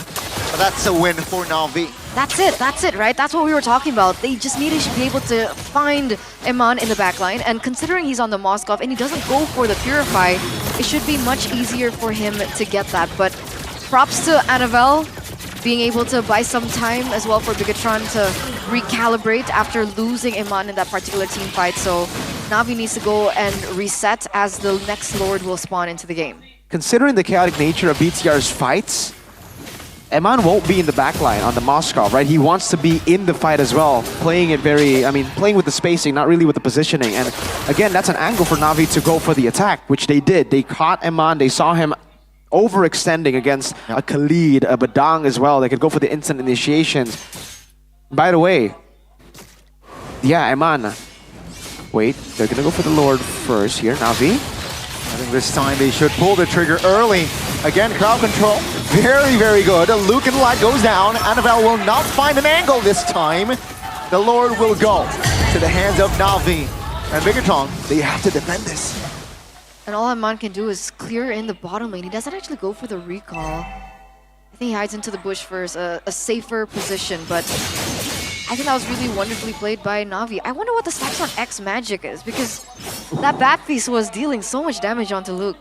But that's a win for Na'Vi. That's it, right? That's what we were talking about. They just need to be able to find Eman in the backline, and considering he's on the Moskov and he doesn't go for the Purify, it should be much easier for him to get that. But props to Annabelle being able to buy some time as well for Bigatron to recalibrate after losing Eman in that particular team fight. So Na'Vi needs to go and reset as the next Lord will spawn into the game. Considering the chaotic nature of BTR's fights, Eman won't be in the backline on the Moskov, right? He wants to be in the fight as well, playing with the spacing, not really with the positioning. And again, that's an angle for Na'Vi to go for the attack, which they did. They caught Eman, they saw him overextending against a Khalid, a Badang as well. They could go for the instant initiations. By the way, yeah, Eman. Wait, they're gonna go for the Lord first here, Na'Vi. I think this time they should pull the trigger early. Again, crowd control, very good. Luke and Light goes down. Annabelle will not find an angle this time. The Lord will go to the hands of Na'Vi. And Bigatron, they have to defend this. And all Eman can do is clear in the bottom lane. He doesn't actually go for the recall. I think he hides into the bush for a safer position, but I think that was really wonderfully played by Na'Vi. I wonder what the stacks on X-Magic is, because that Bat Feast was dealing so much damage onto Luke.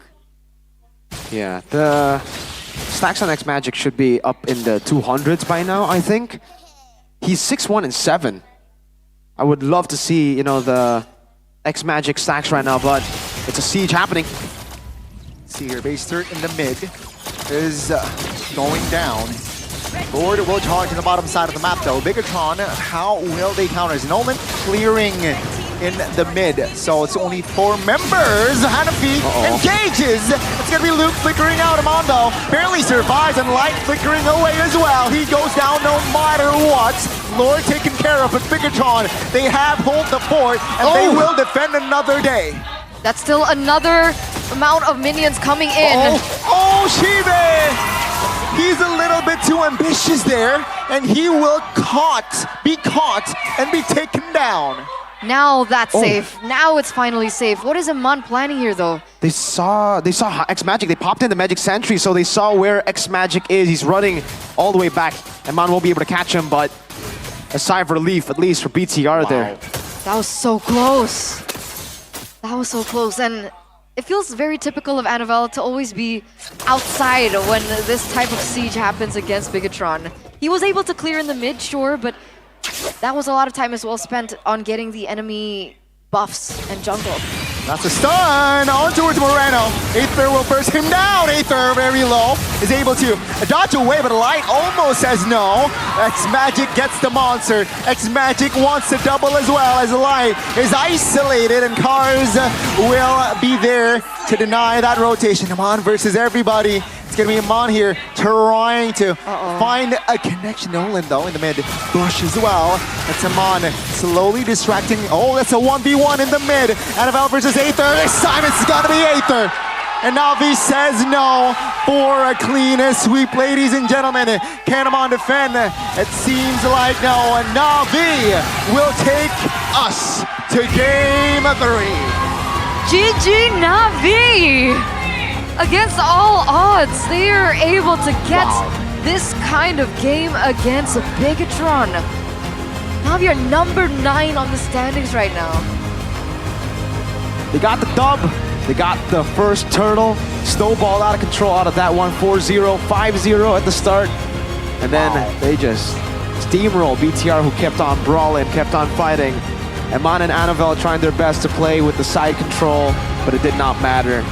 Yeah, the stacks on X-Magic should be up in the 200s by now, I think. He's 6-1 and 7. I would love to see, the X-Magic stacks right now, but it's a siege happening. See here, base third in the mid is going down. Lord will charge in the bottom side of the map though. Bigatron, how will they counter? Nolan clearing in the mid. So it's only 4 members. Hanafi engages. It's gonna be Luke flickering out. Amando barely survives, and Light flickering away as well. He goes down no matter what. Lord taken care of, but Bigatron, they have hold the fort, and they will defend another day. That's still another amount of minions coming in. Shive! He's a little bit too ambitious there, and he will be caught, and be taken down. Now that's safe. Now it's finally safe. What is Eman planning here, though? They saw X-Magic. They popped in the Magic Sentry, so they saw where X-Magic is. He's running all the way back. Eman won't be able to catch him, but a sigh of relief, at least for BTR there. That was so close. That was so close, and it feels very typical of Annabelle to always be outside when this type of siege happens against Bigatron. He was able to clear in the mid, sure, but that was a lot of time as well spent on getting the enemy buffs and jungle. That's a stun on towards Moreno. Aether will burst him down. Aether very low, is able to dodge away, but Light almost says no. X-Magic gets the monster. X-Magic wants to double as well, as Light is isolated, and Cars will be there to deny that rotation. Eman versus everybody. It's gonna be Amon here trying to find a connection. Nolan though in the mid bush as well. That's Amon slowly distracting. Oh, that's a 1v1 in the mid. Annabelle versus Aether. This time it's gonna be Aether. And Navi says no for a clean sweep, ladies and gentlemen. Can Amon defend? It seems like no. And Navi will take us to game 3. GG Navi! Against all odds, they are able to get this kind of game against Bigatron. Navi are number 9 on the standings right now. They got the dub. They got the first turtle. Snowballed out of control out of that one. 4-0, 5-0 at the start. And then they just steamroll BTR, who kept on brawling, kept on fighting. Amon and Annabelle trying their best to play with the side control, but it did not matter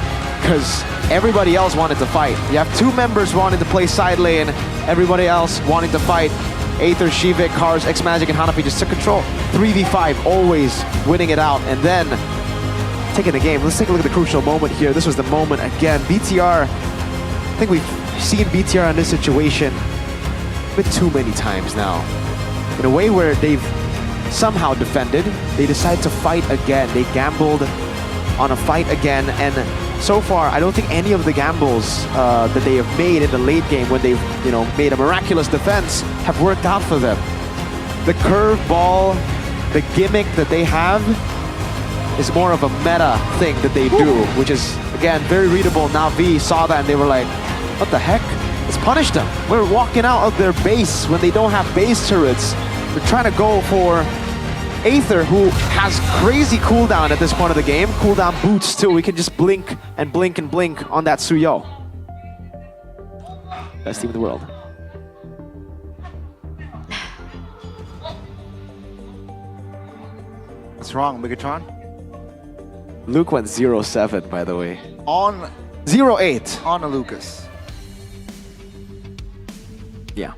because everybody else wanted to fight. You have 2 members wanting to play side lane, everybody else wanting to fight. Aether, Shivik, Cars, X-Magic, and Hanapi just took control. 3v5, always winning it out, and then taking the game. Let's take a look at the crucial moment here. This was the moment again. BTR, I think we've seen BTR in this situation a bit too many times now. In a way where they've somehow defended, they decided to fight again. They gambled on a fight again, and so far, I don't think any of the gambles that they have made in the late game when they've, made a miraculous defense have worked out for them. The curveball, the gimmick that they have is more of a meta thing that they do, which is, again, very readable. Navi saw that and they were like, what the heck? Let's punish them. We're walking out of their base when they don't have base turrets. They're trying to go for Aether, who has crazy cooldown at this point of the game. Cooldown boots too. We can just blink and blink and blink on that Suyo. Best team in the world. What's wrong, Bigatron? Luke went 0-7, by the way. On 0-8. On a Lucas. Yeah.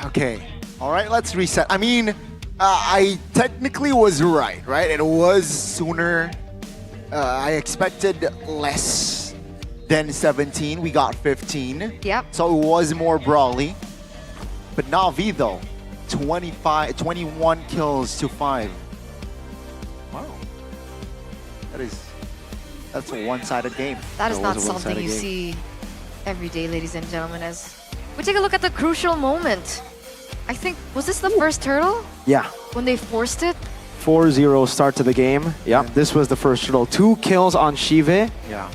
Okay. All right, let's reset. I mean, I technically was right? It was sooner. I expected less than 17. We got 15. Yep. So it was more brawly. But Navi though, 21 kills to 5. Wow. That's a one-sided game. That is not something you see every day, ladies and gentlemen. As we take a look at the crucial moment. I think, was this the first turtle? Yeah. When they forced it? 4-0 start to the game. Yeah, this was the first turtle. 2 kills on Shive. Yeah.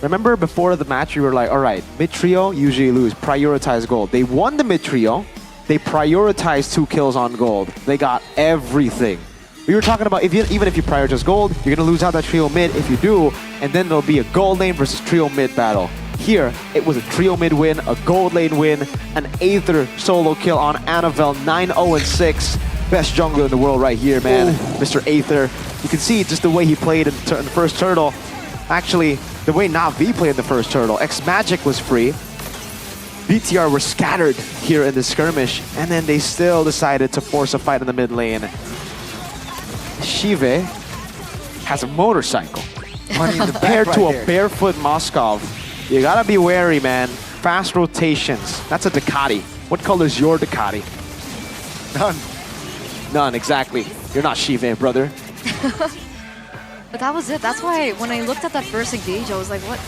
Remember before the match, you were like, all right, mid-trio, usually lose. Prioritize gold. They won the mid-trio. They prioritized 2 kills on gold. They got everything. We were talking about even if you prioritize gold, you're going to lose out that trio mid if you do, and then there'll be a gold lane versus trio mid battle. Here, it was a trio mid win, a gold lane win, an Aether solo kill on Annabelle, 9-0-6. Best jungler in the world right here, man. Ooh. Mr. Aether. You can see just the way he played in the first turtle. Actually, the way Navi played in the first turtle. X-Magic was free. BTR were scattered here in the skirmish, and then they still decided to force a fight in the mid lane. Shive has a motorcycle. Compared to a barefoot Moskov. You gotta be wary, man. Fast rotations. That's a Ducati. What color is your Ducati? None. None, exactly. You're not Shive, brother. But that was it. That's why when I looked at that first engage, I was like, what?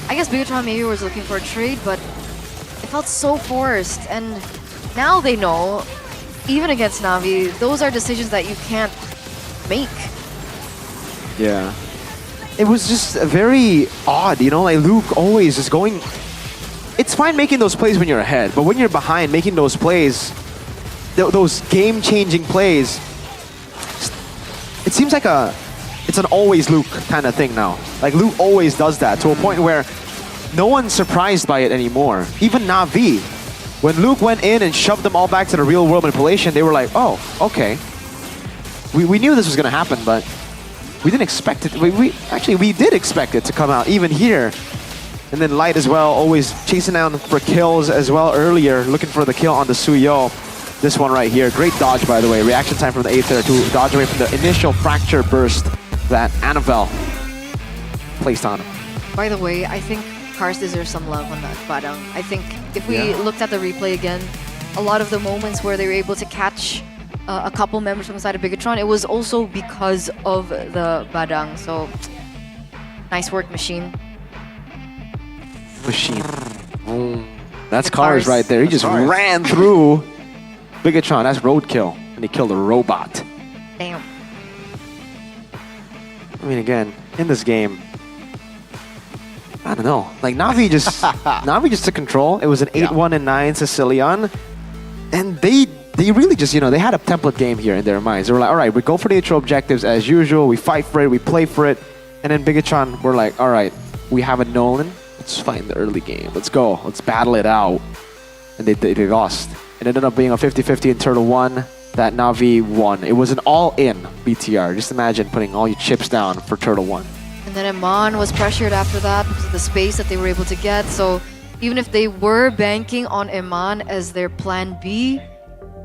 I guess Bigatron maybe was looking for a trade, but it felt so forced. And now they know, even against Navi, those are decisions that you can't make. Yeah. It was just very odd, like Luke always is going... It's fine making those plays when you're ahead, but when you're behind, making those plays, those game-changing plays, it seems like it's an always Luke kind of thing now. Like Luke always does that to a point where no one's surprised by it anymore. Even Navi. When Luke went in and shoved them all back to the real world manipulation, they were like, oh, okay. We knew this was going to happen, but we didn't expect it. We did expect it to come out, even here. And then Light as well, always chasing down for kills as well earlier, looking for the kill on the Suyo. This one right here, great dodge by the way. Reaction time from the Aether to dodge away from the initial fracture burst that Annabelle placed on him. By the way, I think Cars deserves some love on that Badang. I think if we looked at the replay again, a lot of the moments where they were able to catch a couple members from the side of Bigatron, it was also because of the Badang. So, nice work, Machine. Machine. That's The Cars Cars. right there. He just ran through Bigatron. That's roadkill. And he killed a robot. Damn. I mean, again, in this game, I don't know. Like Navi just took control. It was an 8-1 and 9 Sicilian, and they really just they had a template game here in their minds. They were like, all right, we go for the intro objectives as usual. We fight for it. We play for it. And then Bigatron were like, all right, we have a Nolan. Let's find the early game. Let's go. Let's battle it out. And they lost. It ended up being a 50-50 in Turtle 1 that Navi won. It was an all-in BTR. Just imagine putting all your chips down for Turtle 1. And then Eman was pressured after that because of the space that they were able to get. So even if they were banking on Eman as their plan B,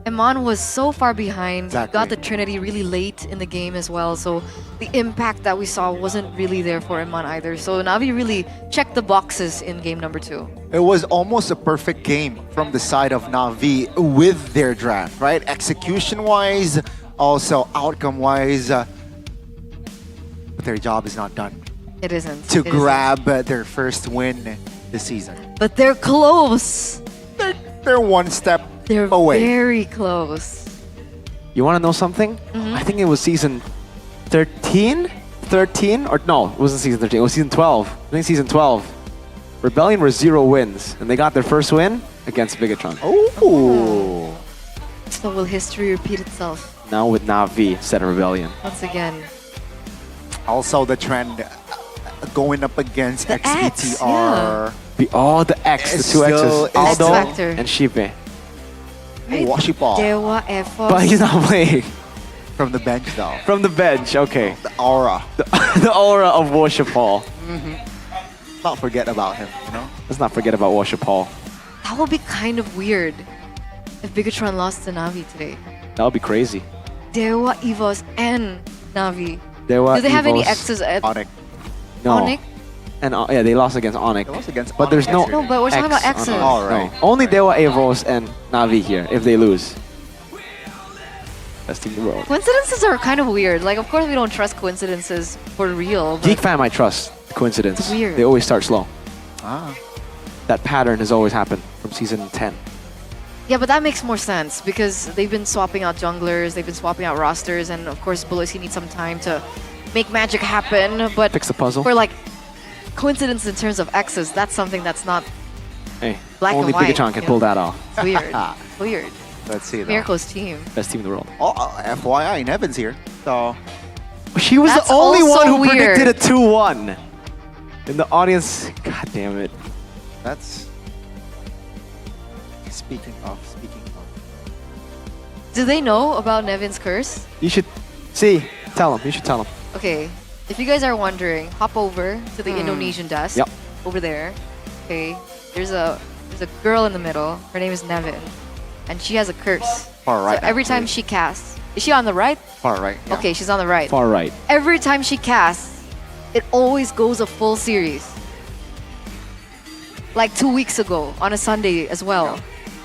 Eman was so far behind. Exactly. Got the Trinity really late in the game as well. So the impact that we saw wasn't really there for Eman either. So Navi really checked the boxes in game number 2. It was almost a perfect game from the side of Navi with their draft, right? Execution-wise, also outcome-wise. But their job is not done. It isn't. To It grab their first win this season. But they're close. They're one step They're away. very close. You want to know something? I think it was season 13? 13? Or no, it wasn't season 13. It was season 12. I think season 12. Rebellion were 0 wins, and they got their first win against Bigatron. Ooh. So will history repeat itself Now with Navi, set of Rebellion. once again? Also the trend going up against The X, XBTR. The X, the It's two still- X's. Aldo X-Factor. and Shipe. Washipal Dewa Efos. But he's not playing. from the bench though. From the bench, okay. The aura. The aura of Washipal. Not forget about him, you know? Let's not forget about Washipal. That would be kind of weird if Bigatron lost to Navi today. That would be crazy. Dewa, Evos, and Navi. Dewa, Do they have any Evos, X's at Onyx. No. Onyx? And yeah, they lost against Onyx. They lost against But there's no Onyx. No, but we're talking about X X's. on All Onyx. right. No. Only Dewa, Evos, and Navi here if they lose. Best team in the world. Coincidences are kind of weird. Like, of course, we don't trust coincidences for real. But Geek fan, I trust. Coincidence. It's weird. They always start slow. Ah. That pattern has always happened from season 10. yeah, but that makes more sense because they've been swapping out junglers, they've been swapping out rosters, and of course, Bulosi needs some time to make magic happen. But Fix the puzzle. for like coincidence in terms of X's, that's something that's not Hey, black only and white. Bigatron can you pull know? that off. It's weird. Weird. Let's see though. Miracle's team. Best team in the world. Oh, FYI, Nevin's here. So She was That's the only also one who weird. predicted a 2-1. In the audience, god damn it. that's speaking of. Do they know about Nevin's curse? You should tell him. You should tell him. Okay, if you guys are wondering, hop over to the Indonesian desk. Yep. Over there. Okay, there's a girl in the middle. Her name is Nevin, and she has a curse. Far right. So every time she casts, is she on the right? Far right. Yeah. Okay, she's on the right. Far right. Every time she casts, it always goes a full series. Like 2 weeks ago on a Sunday as well.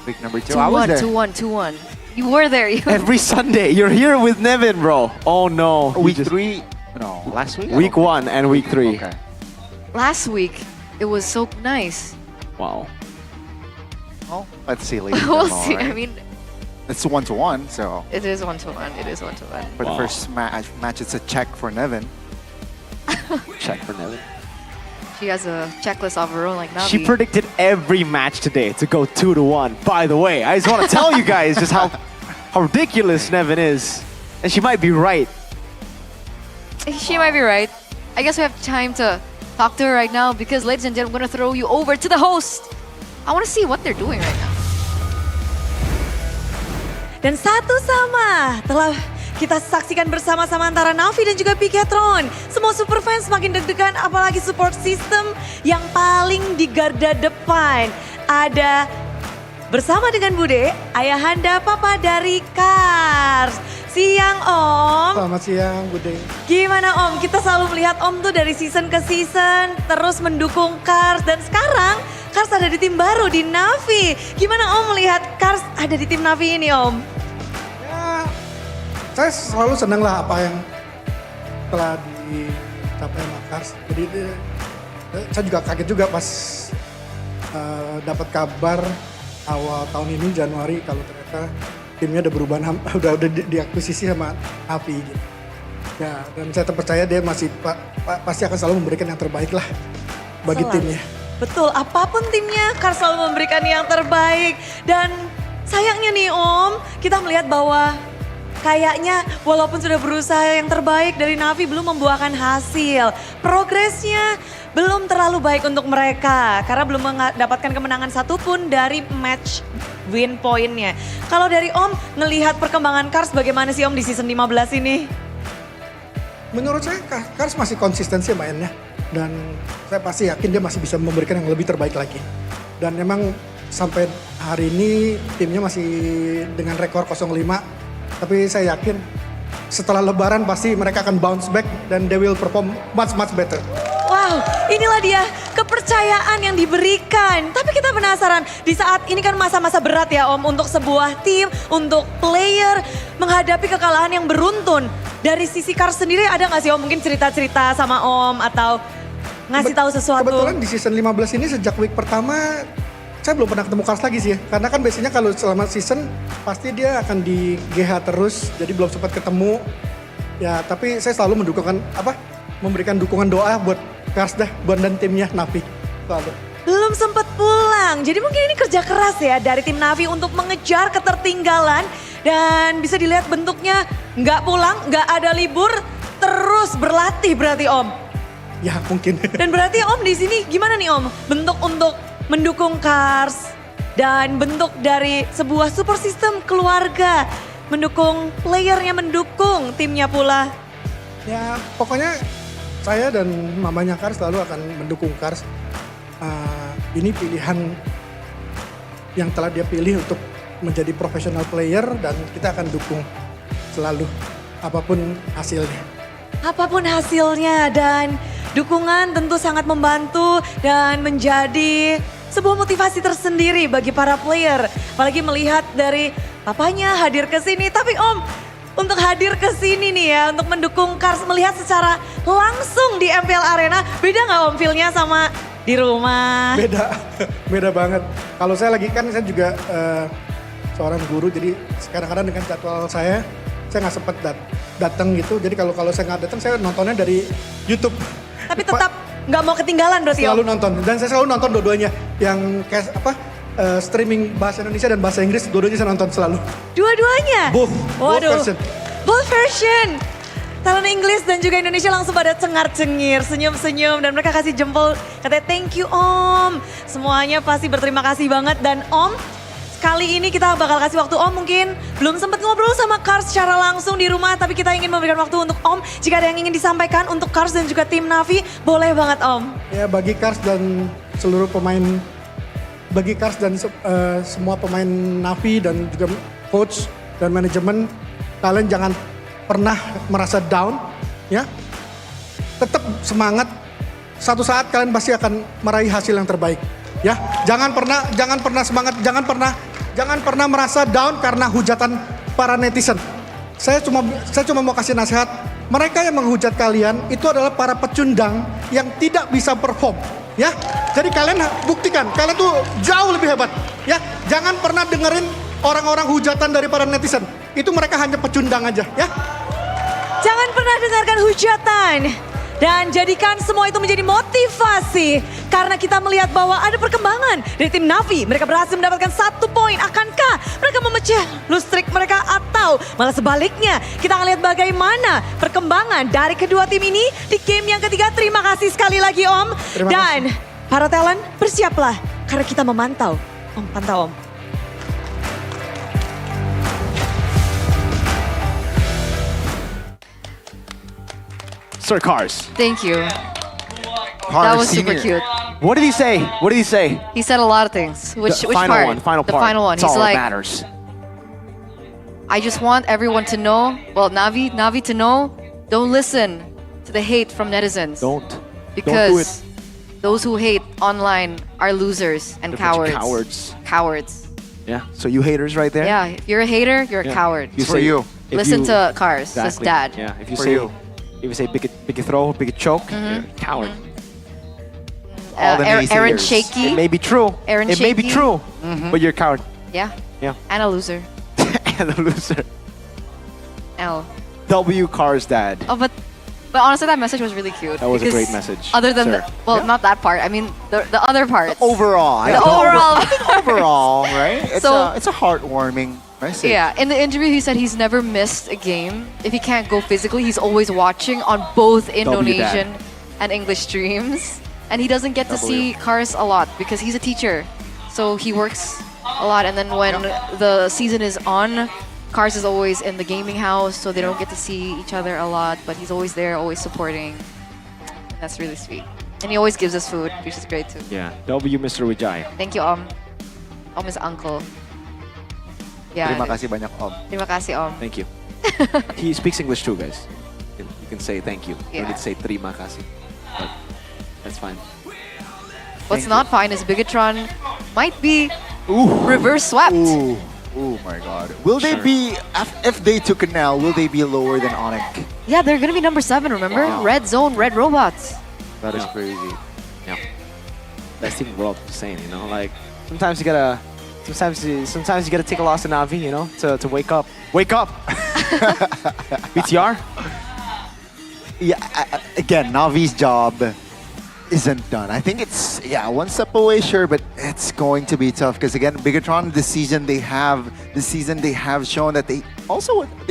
Week number 2. I was 2-1, there. 2-1, 2-1. You were there. Every Sunday, you're here with Nevin, bro. Oh no. He Week just- 3. No, last week. Week 1 and week 3. Okay. Last week, it was so nice. Wow. Well, let's see later. We'll see. I mean, it's 1-1, so it is 1-1. It is 1-1. for the Wow. first match, it's a check for Nevin. Check for Nevin. She has a checklist of her own, like Navi. She predicted every match today to go 2-1. By the way, I just want to tell you guys just how ridiculous Nevin is. And she might be right. She might be right. I guess we have time to talk to her right now because, ladies and gentlemen, I'm going to throw you over to the host. I want to see what they're doing right now. Dan satu sama telah kita saksikan bersama-sama antara Navi dan juga Bigatron. Semua super fans semakin deg-degan apalagi support system yang paling di garda depan. Ada bersama dengan Bude, ayahanda papa dari Cars. Siang Om. selamat siang Bude. Gimana Om? Kita selalu melihat Om tuh dari season ke season terus mendukung Cars dan sekarang Cars ada di tim baru di Navi. Gimana Om melihat Cars ada di tim Navi ini Om? Ya, saya selalu senang lah apa yang telah dicapai sama Cars. Jadi saya juga kaget juga pas dapat kabar awal tahun ini Januari kalau ternyata timnya udah berubah, udah diakuisisi sama Navi gitu. Ya, dan saya terpercaya dia masih pasti akan selalu memberikan yang terbaik lah bagi timnya. Betul, apapun timnya Cars selalu memberikan yang terbaik. Dan sayangnya nih Om, kita melihat bahwa kayaknya walaupun sudah berusaha yang terbaik dari Navi belum membuahkan hasil. Progresnya belum terlalu baik untuk mereka karena belum mendapatkan kemenangan satupun dari match win point-nya. Kalau dari Om ngelihat perkembangan Cars bagaimana sih Om di season 15 ini? Menurut saya Cars masih konsisten sih mainnya. Dan saya pasti yakin dia masih bisa memberikan yang lebih terbaik lagi. Dan memang sampai hari ini timnya masih dengan rekor 0-5. Tapi saya yakin setelah lebaran pasti mereka akan bounce back dan they will perform much better. Wow, inilah dia kepercayaan yang diberikan. Tapi kita penasaran, di saat ini kan masa-masa berat ya Om untuk sebuah tim, untuk player menghadapi kekalahan yang beruntun. Dari sisi Cars sendiri ada gak sih Om mungkin cerita-cerita sama Om atau ngasih tahu sesuatu? Kebetulan di season 15 ini sejak week pertama saya belum pernah ketemu Cars lagi sih ya. Karena kan biasanya kalau selama season pasti dia akan di GH terus, jadi belum sempat ketemu. Ya tapi saya selalu memberikan dukungan doa buat Cars buat dan timnya Navi. Selalu. Belum sempat pulang, jadi mungkin ini kerja keras ya dari tim Navi untuk mengejar ketertinggalan. Dan bisa dilihat bentuknya nggak pulang, nggak ada libur, terus berlatih berarti Om. Ya mungkin. Dan berarti Om di sini gimana nih Om? Bentuk untuk mendukung Cars dan bentuk dari sebuah super system keluarga. Mendukung playernya, mendukung timnya pula. Ya pokoknya saya dan mamanya Cars selalu akan mendukung Cars. Ini pilihan yang telah dia pilih untuk menjadi professional player dan kita akan dukung selalu apapun hasilnya. Apapun hasilnya dan dukungan tentu sangat membantu dan menjadi sebuah motivasi tersendiri bagi para player. Apalagi melihat dari papanya hadir ke sini. Tapi Om, untuk hadir ke sini nih ya, untuk mendukung Cars, melihat secara langsung di MPL Arena, beda nggak Om feel-nya sama di rumah? Beda banget. Kalau saya juga seorang guru, jadi kadang-kadang dengan jadwal saya nggak sempat datang gitu. Jadi kalau saya nggak datang, saya nontonnya dari YouTube. Tapi tetap nggak mau ketinggalan berarti Selalu nonton, dan saya selalu nonton dua-duanya. Yang streaming bahasa Indonesia dan bahasa Inggris, dua-duanya saya nonton selalu. Dua-duanya? Both version. Both version. Talent Inggris dan juga Indonesia langsung pada cengar-cengir, senyum-senyum dan mereka kasih jempol. Katanya thank you Om. Semuanya pasti berterima kasih banget dan Om, kali ini kita bakal kasih waktu Om mungkin belum sempat ngobrol sama Cars secara langsung di rumah, tapi kita ingin memberikan waktu untuk Om. Jika ada yang ingin disampaikan untuk Cars dan juga tim Navi, boleh banget Om. Ya bagi Cars dan seluruh pemain, bagi Cars dan semua pemain Navi dan juga coach dan manajemen, kalian jangan pernah merasa down ya. Tetap semangat, satu saat kalian pasti akan meraih hasil yang terbaik. Ya, jangan pernah semangat, jangan pernah merasa down karena hujatan para netizen. Saya cuma mau kasih nasihat, mereka yang menghujat kalian itu adalah para pecundang yang tidak bisa perform, ya. Jadi kalian buktikan, kalian tuh jauh lebih hebat, ya. Jangan pernah dengerin orang-orang hujatan dari para netizen. Itu mereka hanya pecundang aja, ya. Jangan pernah dengarkan hujatan. Dan jadikan semua itu menjadi motivasi. Karena kita melihat bahwa ada perkembangan dari tim Navi. Mereka berhasil mendapatkan 1 poin. Akankah mereka memecah lose streak mereka atau malah sebaliknya? Kita akan lihat bagaimana perkembangan dari kedua tim ini di game yang ketiga. Terima kasih sekali lagi Om. Dan para talent bersiaplah. Karena kita memantau. Om, pantau Om. Sir Cars. Thank you. Cars That was super Senior. cute. What did he say? What did he say? He said a lot of things. Which The part? final one. The final one. It's He's all that like, matters. I just want everyone to know, well, Navi to know, don't listen to the hate from netizens. Don't. Because those who hate online are losers and They're a bunch of cowards. cowards. Cowards. Yeah. So you haters right there. Yeah, if you're a hater, you're a Yeah. coward. You say- if Listen you- to Cars, says Exactly. dad. Yeah. If you For say, you. if you say big throw, big choke, you're a coward. All the Aaron naysayers. Shaky. It may be true. Aaron it may be Shaky. true, but you're a coward. Yeah. Yeah. And a loser. And a loser. L. W Cars dad. Oh, but honestly, that message was really cute. That was a because great message, Other than sir. not that part. I mean, the other parts. Overall, The overall. overall, right? It's So- it's a heartwarming message. Yeah, in the interview, he said he's never missed a game. If he can't go physically, he's always watching on both Indonesian and English streams. And he doesn't get to see Cars a lot because he's a teacher. So he works a lot. And then when the season is on, Cars is always in the gaming house, so they don't get to see each other a lot. But he's always there, always supporting. And that's really sweet. And he always gives us food, which is great too. Yeah. W Mr. Wijaya. Thank you, Om is uncle. Yeah. Terima kasih banyak Om. Terima kasih, Om. Thank you. He speaks English too, guys. You can say thank you. You Yeah. can say terima kasih. But that's fine. What's not fine is Bigatron might be reverse swept. Ooh. Oh my God. Will they be, if they took it now, will they be lower than Onyx? Yeah, they're gonna be number 7, remember? Wow. Red Zone, Red Robots. That is crazy. Yeah. Best team in the world, just saying, you know, like sometimes you gotta take a loss to Navi, you know, to wake up. Wake up! BTR? Yeah, again, Navi's job isn't done. I think it's, one step away, sure, but it's going to be tough because again, Bigatron this season they have shown that they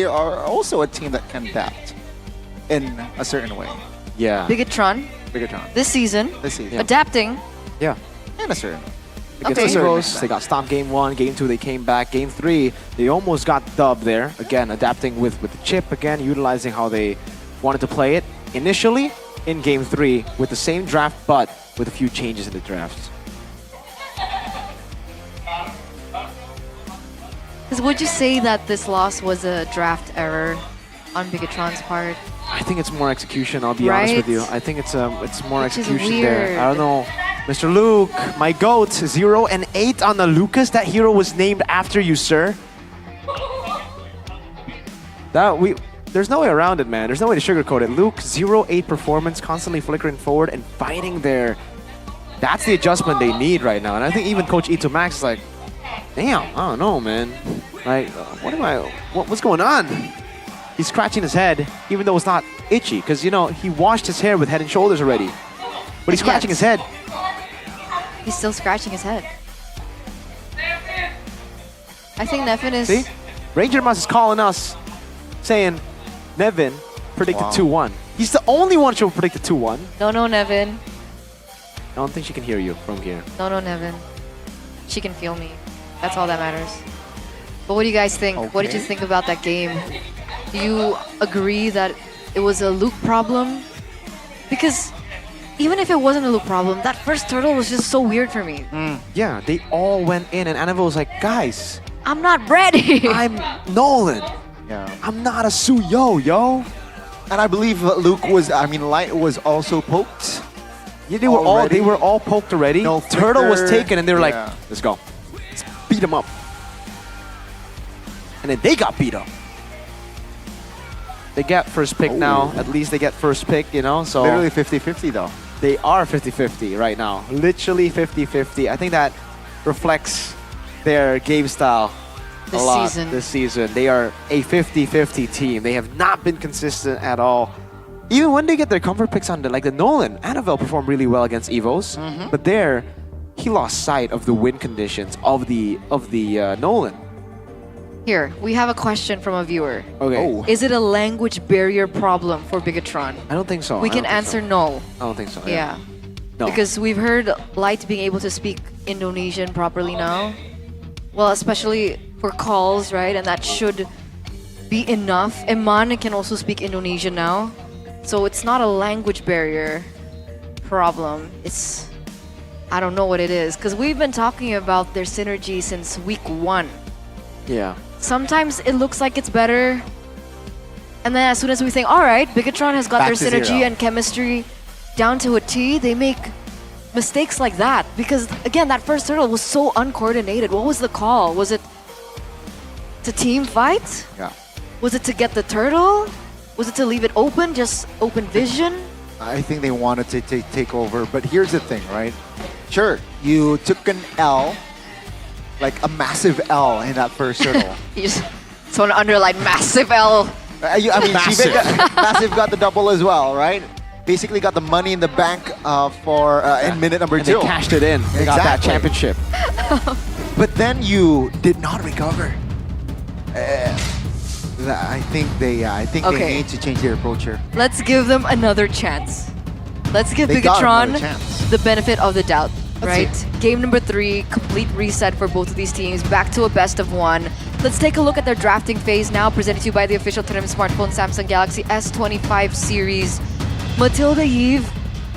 are also a team that can adapt in a certain way. Yeah. Bigatron this season. Adapting. Yeah. In a certain way. Against Okay. Evos, they got stomped game 1, game 2 they came back, game 3 they almost got dubbed there. Again, adapting with the chip, again, utilizing how they wanted to play it initially in game 3 with the same draft, but with a few changes in the drafts. Because would you say that this loss was a draft error on Bigatron's part? I think it's more execution, I'll be honest with you. Right? I think it's more Which is execution there. weird. I don't know. Mr. Luke, my GOAT, 0 and 8 on the Lucas. That hero was named after you, sir. There's no way around it, man. There's no way to sugarcoat it. Luke, 0-8 performance, constantly flickering forward and fighting there. That's the adjustment they need right now. And I think even Coach Ito Max is like, damn, I don't know, man. Like, what's going on? He's scratching his head, even though it's not itchy, because, you know, he washed his hair with Head and Shoulders already. But he's scratching his head. He's still scratching his head. I think Nevin is... See? Ranger Mouse is calling us, saying Nevin predicted 2-1. He's the only one who predicted 2-1. No, Nevin. I don't think she can hear you from here. No, Nevin. She can feel me. That's all that matters. But what do you guys think? What did you think about that game? Do you agree that it was a Luke problem? Because even if it wasn't a Luke problem, that first turtle was just so weird for me. Yeah, they all went in, and Annabelle was like, guys, I'm not ready. I'm Nolan. Yeah. I'm not a Suyo, yo. And I believe Light was also poked. Yeah, they were all poked already. No Turtle was flicker. taken, and they were like, Yeah. let's go. Let's beat him up. And then they got beat up. They get first pick now. At least they get first pick, you know? So Literally 50-50 though. they are 50-50 right now. Literally 50-50. I think that reflects their game style a lot this season. They are a 50-50 team. They have not been consistent at all. Even when they get their comfort picks on the Nolan, Annabelle performed really well against Evos, but there he lost sight of the win conditions of the Nolan. Here, we have a question from a viewer. Okay. Is it a language barrier problem for Bigatron? I don't think so. We I can don't think answer so. no. I don't think so. Yeah. No. Because we've heard Light being able to speak Indonesian properly now. Well, especially for calls, right? And that should be enough. Eman can also speak Indonesian now. So it's not a language barrier problem. It's, I don't know what it is. Because we've been talking about their synergy since week 1. Yeah. sometimes it looks like it's better. And then as soon as we think, all right, Bigatron has got Back their to synergy zero. and chemistry down to a T, they make mistakes like that. Because again, that first turtle was so uncoordinated. What was the call? Was it to team fight? Yeah. Was it to get the turtle? Was it to leave it open, just open vision? I think they wanted to take over, but here's the thing, right? Sure, you took an L, like a massive L in that first turtle. You just want to underline massive L. I mean, Massive. Massive got the double as well, right? Basically got the money in the bank for in minute number And 2. they cashed it in. They got that championship. But then you did not recover. I think they Okay. need to change their approach here. Let's give them another chance. Let's give They got Bigatron another chance. the benefit of the doubt, Let's right? see. Game number 3, complete reset for both of these teams, back to a best of 1. Let's take a look at their drafting phase now, presented to you by the official trim smartphone Samsung Galaxy S25 series. Matilda Eve,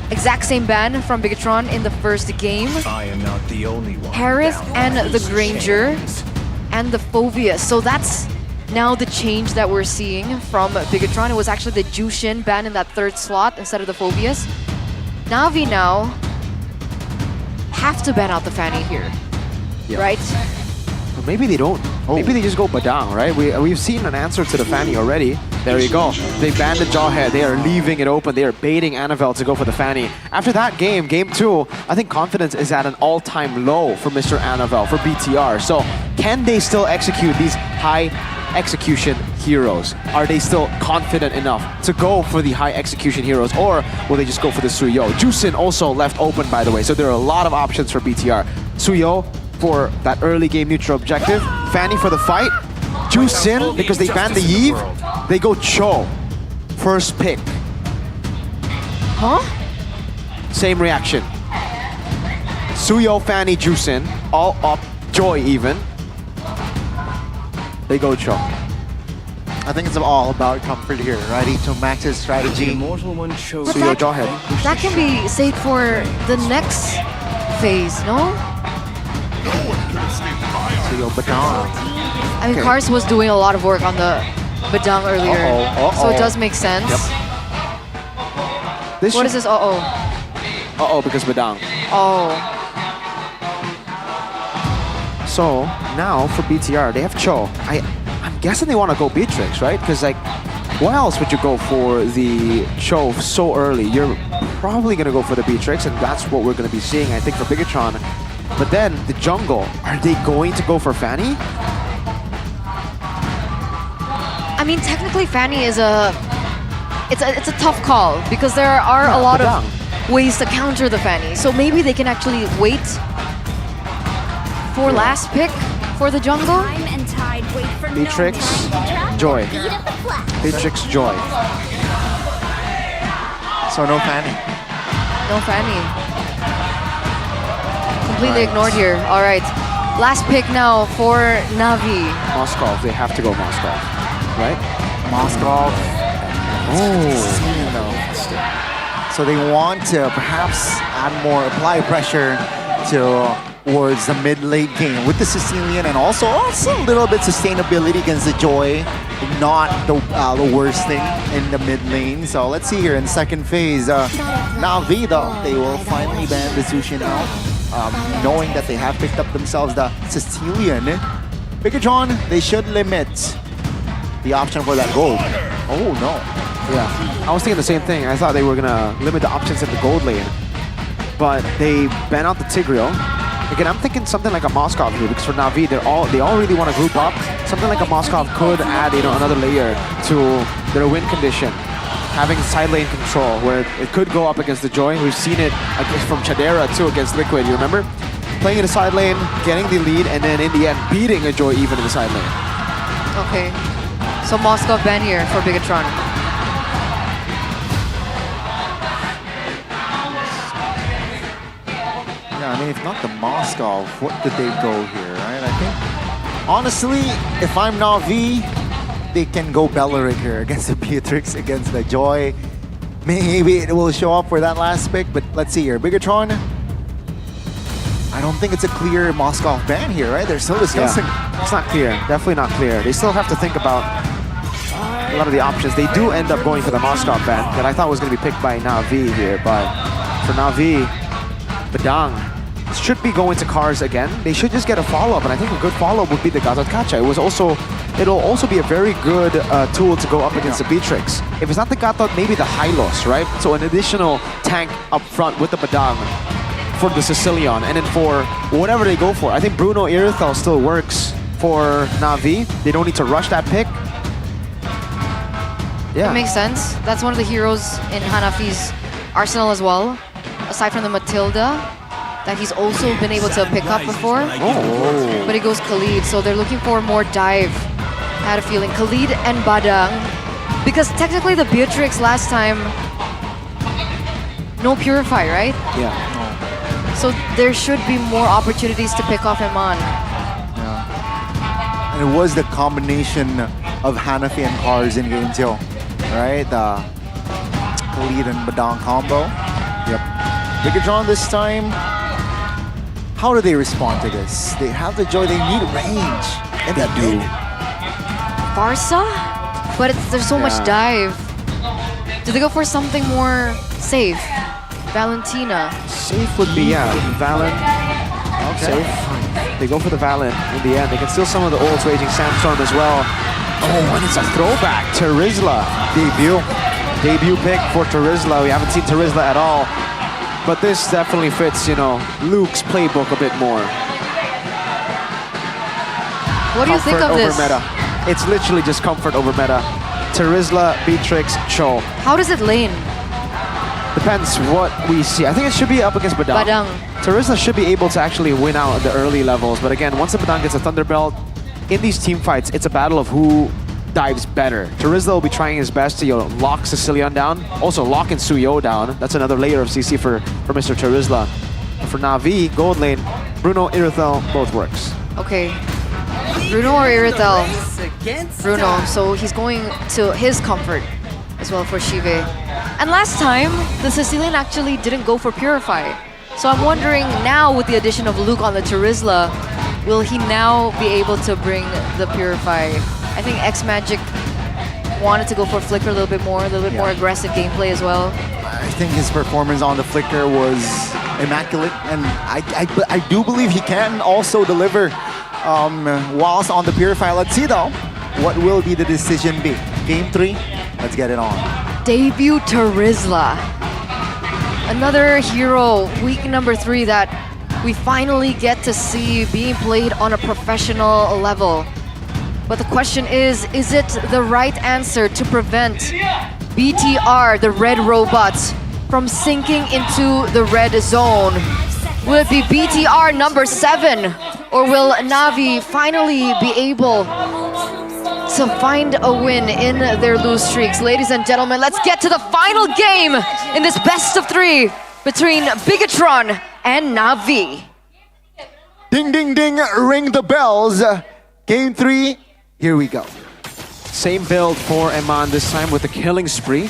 exact same ban from Bigatron in the first game. I am not the only one. Harith and the Granger and the Phobius. So that's now the change that we're seeing from Bigatron. It was actually the Jushin ban in that third slot instead of the Phobius. Na'Vi now have to ban out the Fanny here, right? But maybe they don't. Maybe they just go Badang, right? We've seen an answer to the Fanny already. There you go. They banned the Jawhead. They are leaving it open. They are baiting Annabelle to go for the Fanny. After that game, game 2, I think confidence is at an all-time low for Mr. Annabelle, for BTR. So can they still execute these high execution heroes? Are they still confident enough to go for the high execution heroes, or will they just go for the Suyo? Jusin also left open, by the way, so there are a lot of options for BTR. Suyo for that early game neutral objective, Fanny for the fight, Jusin, because they banned the Eve, they go Cho. First pick. Huh? Same reaction. Suyo, Fanny, Jusin, all up, Joy even. They go Cho. I think it's all about comfort here, right? To max his strategy. Suyo, Jawhead. That can be saved for the next phase, no? Suyo Badang. I mean, Okay. Kars was doing a lot of work on the Badang earlier, so it does make sense. What is this? Uh-oh. Uh-oh, because Badang. Oh. So now for BTR, they have Cho. I'm guessing they want to go Beatrix, right? Because like, why else would you go for the Cho so early? You're probably gonna go for the Beatrix, and that's what we're gonna be seeing, I think, for Bigatron. But then the jungle, are they going to go for Fanny? I mean, technically, Fanny is it's a tough call because there are a lot of ways to counter the Fanny. So maybe they can actually wait for last pick for the jungle. Beatrix, Joy. Beatrix, Joy. So no Fanny. No Fanny. Completely ignored here. All right. Last pick now for Na'Vi. Moskov, they have to go Moskov, right? Moskov. So they want to perhaps apply pressure towards the mid-late game with the Sicilian, and also a little bit sustainability against the Joy. Not the worst thing in the mid lane. So let's see here in second phase. Na'Vi though, they will finally ban the Zushin out, knowing that they have picked up themselves the Sicilian. Bigatron, they should limit the option for that gold. Oh no. Yeah, I was thinking the same thing. I thought they were gonna limit the options in the gold lane, but they ban out the Tigreal. Again, I'm thinking something like a Moskov here, because for Na'Vi, they all really want to group up. Something like a Moskov could add, another layer to their win condition. Having side lane control, where it could go up against the Joy. We've seen it from Chadera too against Liquid. You remember playing in the side lane, getting the lead, and then in the end beating a Joy even in the side lane. Okay. So Moskov ban here for Bigatron. Yeah, I mean, if not the Moskov, what did they go here, right? I think, honestly, if I'm Na'Vi, they can go Belleric here against the Beatrix, against the Joy. Maybe it will show up for that last pick, but let's see here. Bigatron, I don't think it's a clear Moskov ban here, right? They're still discussing. Yeah, it's not clear. Definitely not clear. They still have to think about a lot of the options. They do end up going for the Moskov ban that I thought was going to be picked by Na'Vi here, but for Na'Vi, Badang should be going to cars again. They should just get a follow-up, and I think a good follow-up would be the Gatot Kacha. It'll also be a very good tool to go up against the Beatrix. If it's not the Gatot, maybe the Hylos, right? So an additional tank up front with the Badang for the Sicilian, and then for whatever they go for. I think Bruno Irithel still works for Na'Vi. They don't need to rush that pick. Yeah. That makes sense. That's one of the heroes in Hanafi's arsenal as well, aside from the Matilda, that he's also been able to pick up before. Oh. But he goes Khalid, so they're looking for more dive. I had a feeling. Khalid and Badang, because technically the Beatrix last time, no Purify, right? Yeah. So there should be more opportunities to pick off Eman. Yeah. And it was the combination of Hanafi and Cars in game 2, right? The Khalid and Badang combo. Yep. Bigatron this time, how do they respond to this? They have the joy, they need range. And they do. Farsa? But there's so much dive. Do they go for something more safe? Valentina. Safe would be, yeah, Valen. Okay. Safe. They go for the Valen in the end. They can steal some of the old Raging Sandstorm as well. Oh, and it's a throwback. Terizla. Debut pick for Terizla. We haven't seen Terizla at all. But this definitely fits, Luke's playbook a bit more. What do you think of over this? Meta. It's literally just comfort over meta. Terizla, Beatrix, Cho. How does it lane? Depends what we see. I think it should be up against Badang. Badang. Terizla should be able to actually win out at the early levels. But again, once the Badang gets a Thunderbelt, in these team fights, it's a battle of who dives better. Terizla will be trying his best to lock Sicilian down. Also lock in Suyo down. That's another layer of CC for Mr. Terizla. For Na'Vi, gold lane, Bruno, Irithel, both works. Okay. Bruno or Irithel? Bruno, so he's going to his comfort as well for Shive. And last time, the Sicilian actually didn't go for Purify. So I'm wondering now with the addition of Luke on the Terizla, will he now be able to bring the Purify? I think X-Magic wanted to go for Flicker a little bit more aggressive gameplay as well. I think his performance on the Flicker was immaculate, and I do believe he can also deliver whilst on the Purify. Let's see though, what will be the decision be? Game 3, let's get it on. Debut Terizla. Another hero, week number 3 that we finally get to see being played on a professional level. But the question is it the right answer to prevent BTR, the red robots, from sinking into the red zone? Will it be BTR number 7? Or will Na'Vi finally be able to find a win in their lose streaks? Ladies and gentlemen, let's get to the final game in this best of 3 between Bigatron and Na'Vi. Ding, ding, ding, ring the bells. Game 3, here we go. Same build for Eman this time with the killing spree.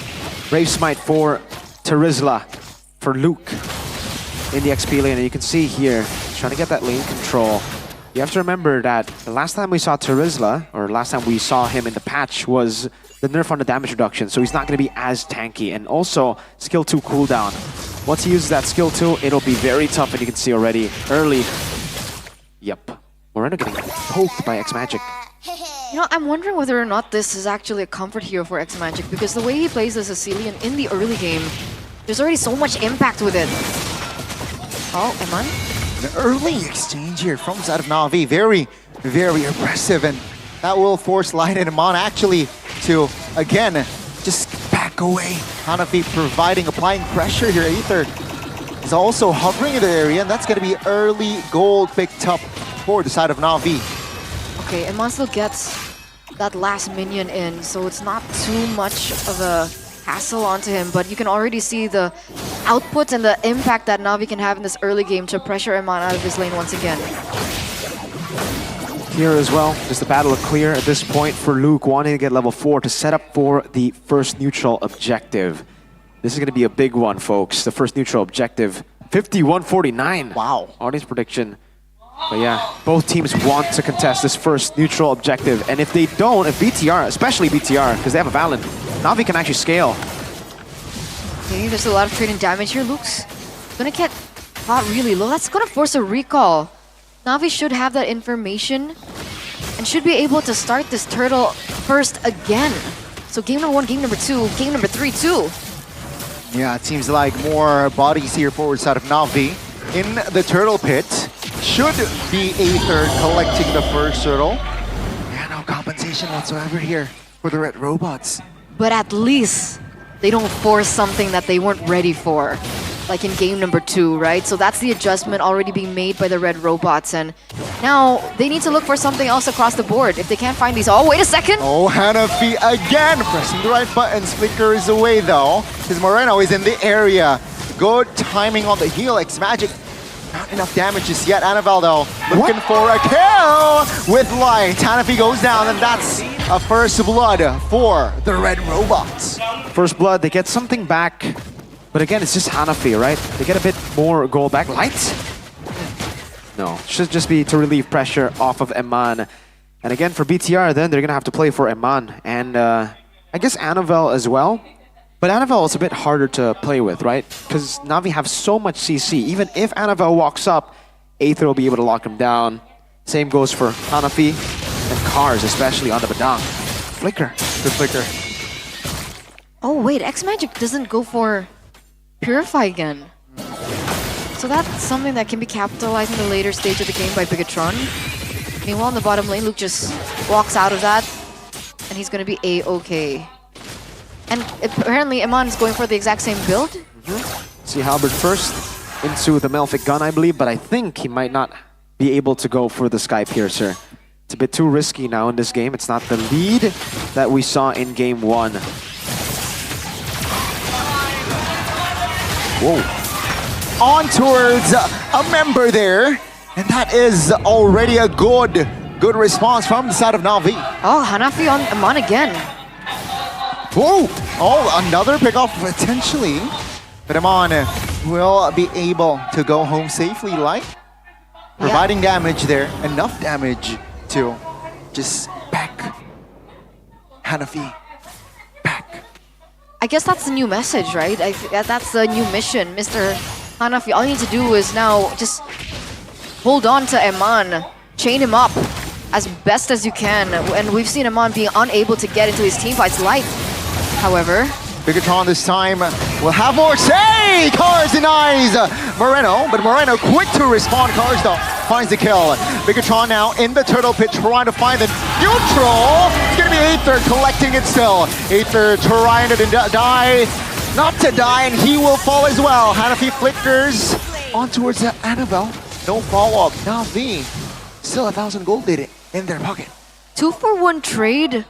Brave Smite for Terizla, for Luke in the XP lane. And you can see here, trying to get that lane control. You have to remember that the last time we saw Terizla, or last time we saw him in the patch, was the nerf on the damage reduction, so he's not going to be as tanky. And also, skill 2 cooldown. Once he uses that skill 2, it'll be very tough, and you can see already early. Yep, Moreno getting poked by X-Magic. I'm wondering whether or not this is actually a comfort hero for X-Magic, because the way he plays the Sicilian in the early game, there's already so much impact with it. Oh, Eman? An early exchange here from side of Na'Vi. Very, very aggressive, and that will force Light and Eman actually to, again, just back away. Hanafi applying pressure here. Aether is also hovering in the area, and that's going to be early gold picked up for the side of Na'Vi. Okay, Eman still gets that last minion in, so it's not too much of a hassle onto him, but you can already see the output and the impact that Na'Vi can have in this early game to pressure Eman out of his lane once again. Here as well, just a battle of clear at this point for Luke, wanting to get level 4 to set up for the first neutral objective. This is going to be a big one, folks. The first neutral objective 51-49. Wow. Audience prediction. But yeah, both teams want to contest this first neutral objective. And if they don't, if BTR, especially BTR, because they have a Valen, Na'Vi can actually scale. Okay, there's a lot of trading damage here. Luke's gonna get caught really low. That's gonna force a recall. Na'Vi should have that information and should be able to start this turtle first again. So game number 1, game number 2, game number 3 too. Yeah, it seems like more bodies here forward side of Na'Vi. In the turtle pit, should be Aether collecting the first turtle. Yeah, no compensation whatsoever here for the red robots. But at least they don't force something that they weren't ready for. Like in game number 2, right? So that's the adjustment already being made by the red robots. And now they need to look for something else across the board. If they can't find these, oh, wait a second. Oh, Hanafi again pressing the right buttons. Flicker is away though, because Moreno is in the area. Good timing on the heal. X-Magic, not enough damage just yet. Annabelle though, looking for a kill with light. Hanafi goes down, and that's a first blood for the red robots. First blood, they get something back. But again, it's just Hanafi, right? They get a bit more gold back. Light? No, should just be to relieve pressure off of Eman. And again, for BTR, then they're going to have to play for Eman. And I guess Annabelle as well. But Annabelle is a bit harder to play with, right? Because Na'Vi have so much CC. Even if Annabelle walks up, Aether will be able to lock him down. Same goes for Hanafi and Cars, especially on the Badang. Flicker. Good Flicker. Oh wait, X-Magic doesn't go for Purify again. So that's something that can be capitalized in the later stage of the game by Bigatron. Meanwhile, in the bottom lane, Luke just walks out of that, and he's going to be A-okay. And apparently, Eman is going for the exact same build. See Halberd first into the Melfic gun, I believe, but I think he might not be able to go for the Sky Piercer. It's a bit too risky now in this game. It's not the lead that we saw in game 1. Whoa. On towards a member there, and that is already a good response from the side of Na'Vi. Oh, Hanafi on Eman again. Whoa! Oh, another pickoff potentially. But Eman will be able to go home safely, like providing damage there, enough damage to just back Hanafi. I guess that's the new message, right? That's the new mission. Mr. Hanafi, all you need to do is now just hold on to Eman, chain him up as best as you can. And we've seen Eman being unable to get into his teamfights light. However, Bigatron this time will have more say! Cars denies Moreno, but Moreno quick to respond. Cars though finds the kill. Bigatron now in the turtle pit trying to find the neutral. It's gonna be Aether collecting it still. Aether trying to die, not to die, and he will fall as well. Hanafi flickers on towards Annabelle. No follow-up. Na'Vi still 1,000 gold did it in their pocket. 2-for-1 trade,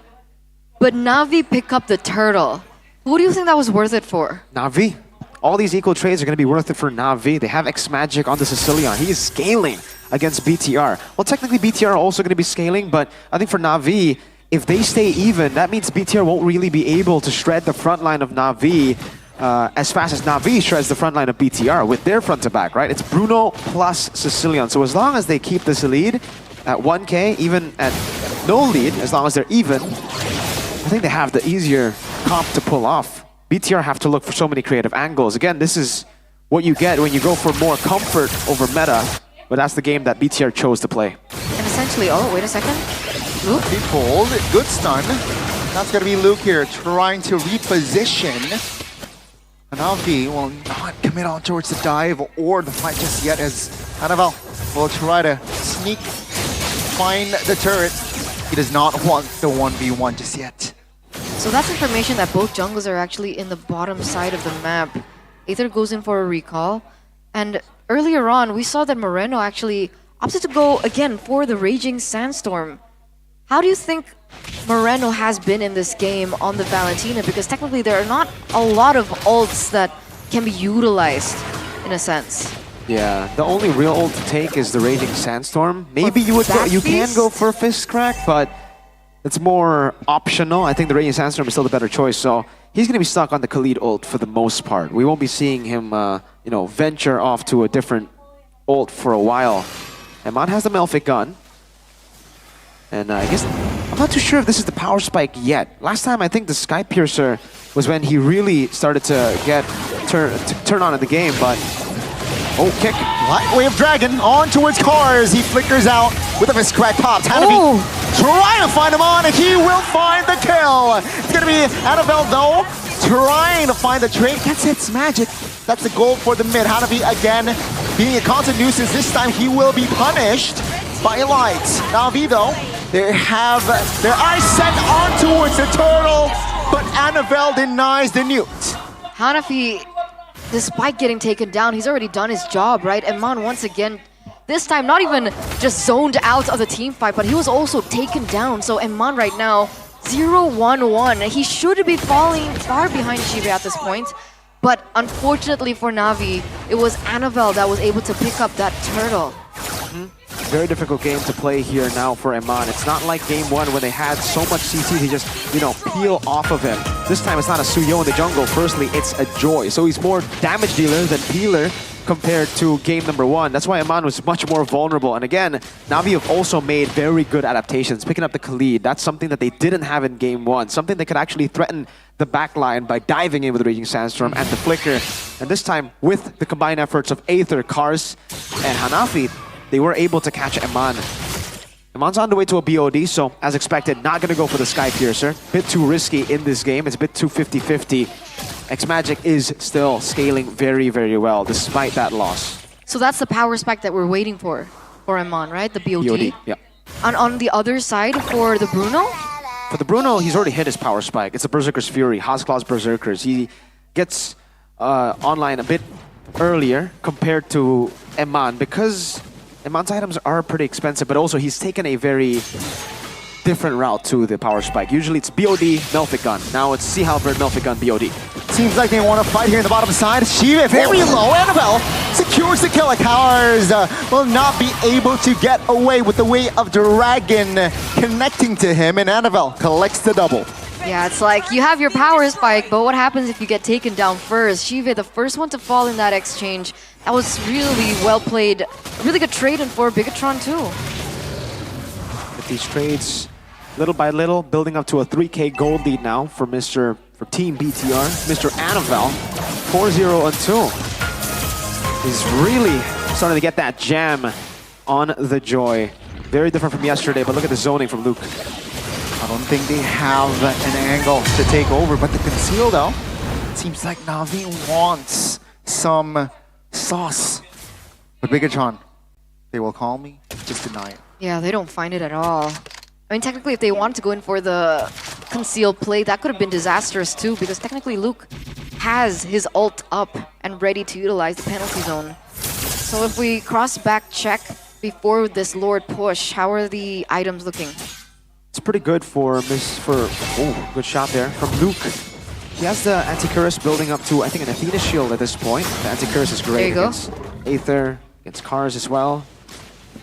but Na'Vi pick up the turtle. What do you think that was worth it for? Na'Vi. All these equal trades are going to be worth it for Na'Vi. They have X-Magic on the Sicilian. He is scaling against BTR. Well, technically BTR are also going to be scaling, but I think for Na'Vi, if they stay even, that means BTR won't really be able to shred the front line of Na'Vi as fast as Na'Vi shreds the front line of BTR with their front to back, right? It's Bruno plus Sicilian. So as long as they keep this lead at 1K, even at no lead, as long as they're even, I think they have the easier comp to pull off. BTR have to look for so many creative angles. Again, this is what you get when you go for more comfort over meta, but that's the game that BTR chose to play. And essentially, oh, wait a second. Luke? He pulled, good stun. That's gonna be Luke here trying to reposition. Na'Vi will not commit on towards the dive or the fight just yet, as Annabelle will try to sneak, find the turret. He does not want the 1v1 just yet. So that's information that both jungles are actually in the bottom side of the map. Aether goes in for a recall. And earlier on, we saw that Moreno actually opted to go again for the Raging Sandstorm. How do you think Moreno has been in this game on the Valentina? Because technically there are not a lot of ults that can be utilized, in a sense. Yeah, the only real ult to take is the Raging Sandstorm. Maybe you would go, you can go for Fist Crack, but that's more optional. I think the Raging Sandstorm is still the better choice. So he's going to be stuck on the Khalid ult for the most part. We won't be seeing him, venture off to a different ult for a while. Eman has the Melfic gun. And I guess, I'm not too sure if this is the power spike yet. Last time, I think the Sky Piercer was when he really started to turn on in the game, but... Oh, kick. Light Wave Dragon on towards Cars. He flickers out with a miscrack pop. Hanafi trying to find him on, and he will find the kill. It's going to be Annabelle, though, trying to find the trade. Gets its magic. That's the goal for the mid. Hanafi, again, being a constant nuisance. This time, he will be punished by Lights. Navi, though, they have their eyes set on towards the turtle, but Annabelle denies the newt. Hanafi, despite getting taken down, he's already done his job, right? Eman once again, this time not even just zoned out of the team fight, but he was also taken down. So Eman right now, 0-1-1. He should be falling far behind Shive at this point. But unfortunately for Navi, it was Annabelle that was able to pick up that turtle. Very difficult game to play here now for Eman. It's not like game one when they had so much CC to just, peel off of him. This time it's not a Suyo in the jungle. Firstly, it's a Joy. So he's more damage dealer than peeler compared to game number one. That's why Eman was much more vulnerable. And again, Navi have also made very good adaptations, picking up the Khalid. That's something that they didn't have in game one. Something that could actually threaten the backline by diving in with the Raging Sandstorm and the Flicker. And this time, with the combined efforts of Aether, Kars, and Hanafi, they were able to catch Eman. Eman's on the way to a BOD, so as expected, not going to go for the Sky Piercer. Bit too risky in this game. It's a bit too 50-50. X-Magic is still scaling very, very well, despite that loss. So that's the power spike that we're waiting for Eman, right? The BOD. BOD, yeah. And on the other side, for the Bruno? For the Bruno, he's already hit his power spike. It's a Berserker's Fury, Haasklaw's Berserkers. He gets online a bit earlier compared to Eman because Eman's items are pretty expensive, but also he's taken a very different route to the power spike. Usually it's BOD, Melfic Gun. Now it's Sea Halberd, Melfic Gun, BOD. Seems like they want to fight here in the bottom side. Shiva very low. Annabelle secures the kill. Cowers will not be able to get away with the weight of Dragon connecting to him, and Annabelle collects the double. Yeah, it's like you have your power spike, but what happens if you get taken down first? Shiva, the first one to fall in that exchange. That was really well played. A really good trade in for Bigatron too. With these trades, little by little, building up to a 3K gold lead now for Team BTR, Mr. Annabelle, 4-0-2. He's really starting to get that jam on the Joy. Very different from yesterday, but look at the zoning from Luke. I don't think they have an angle to take over, but the conceal though, it seems like Navi wants some sauce. But Bigatron, they will call me, just deny it. Yeah, they don't find it at all. I mean, technically, if they wanted to go in for the concealed play, that could have been disastrous too, because technically Luke has his ult up and ready to utilize the penalty zone. So if we cross-back check before this Lord push, how are the items looking? It's pretty good oh, good shot there from Luke. He has the Anticuris building up to, I think, an Athena shield at this point. The Anticuris is great against Aether, against Kars as well.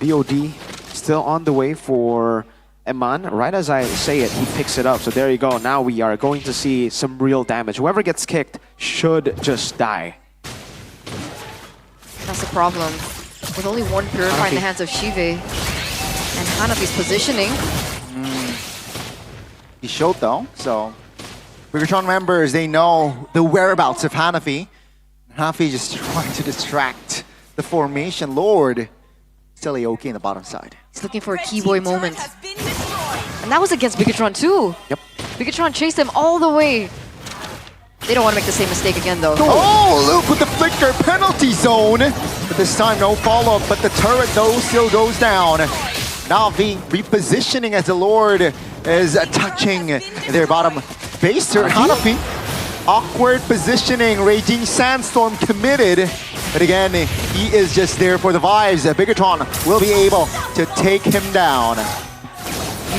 BOD still on the way for Eman. Right as I say it, he picks it up. So there you go. Now we are going to see some real damage. Whoever gets kicked should just die. That's the problem. With only one Purify in the hands of Shive. And Hanafi's positioning. He showed though, so Bigatron members, they know the whereabouts of Hanafi. Hanafi just trying to distract the formation. Lord, still Aoki in the bottom side. He's looking for a keyboy moment. And that was against Bigatron too. Yep. Bigatron chased him all the way. They don't want to make the same mistake again though. Oh, Luke with the flicker, penalty zone. But this time no follow-up, but the turret though still goes down. Navi repositioning as the Lord is touching their bottom base turret. Hanafi, awkward positioning, Raging Sandstorm committed. But again, he is just there for the vibes. Bigatron will be able to take him down.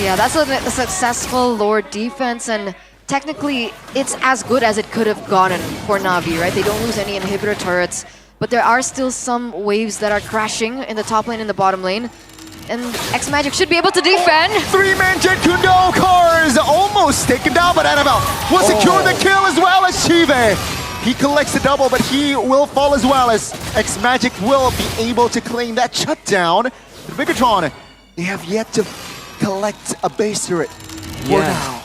Yeah, that's a successful Lord defense, and technically it's as good as it could have gotten for Navi, right? They don't lose any inhibitor turrets, but there are still some waves that are crashing in the top lane and the bottom lane. And X Magic should be able to defend. Three-man Jet Kundo Cars almost taken down, but Annabelle will secure the kill as well as Shive. He collects the double, but he will fall as well as X Magic will be able to claim that shutdown. The Bigatron, they have yet to collect a base turret for now.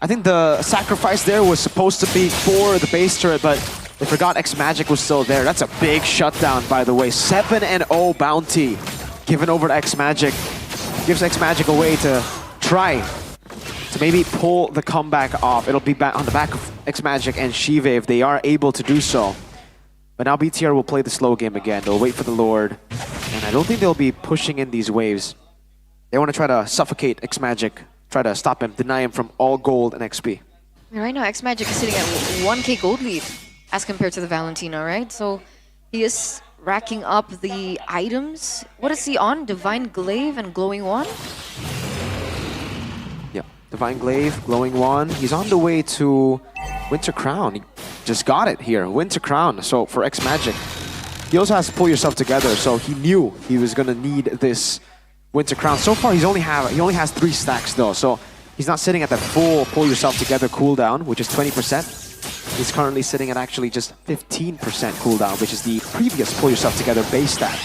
I think the sacrifice there was supposed to be for the base turret, but they forgot X Magic was still there. That's a big shutdown, by the way. 7-0 bounty given over to X Magic. Gives X Magic a way to try to maybe pull the comeback off. It'll be back on the back of X Magic and Shive if they are able to do so. But now BTR will play the slow game again. They'll wait for the Lord. And I don't think they'll be pushing in these waves. They want to try to suffocate X Magic, try to stop him, deny him from all gold and XP. Right now, X Magic is sitting at 1k gold lead as compared to the Valentina, right? So he is racking up the items. What is he on? Divine Glaive and Glowing Wand? Yeah, Divine Glaive, Glowing Wand. He's on the way to Winter Crown. He just got it here, Winter Crown. So for X Magic, he also has to pull yourself together. So he knew he was gonna need this Winter Crown. So far, he only has 3 stacks though. So he's not sitting at that full pull yourself together cooldown, which is 20%. He's currently sitting at actually just 15% cooldown, which is the previous pull yourself together base stat.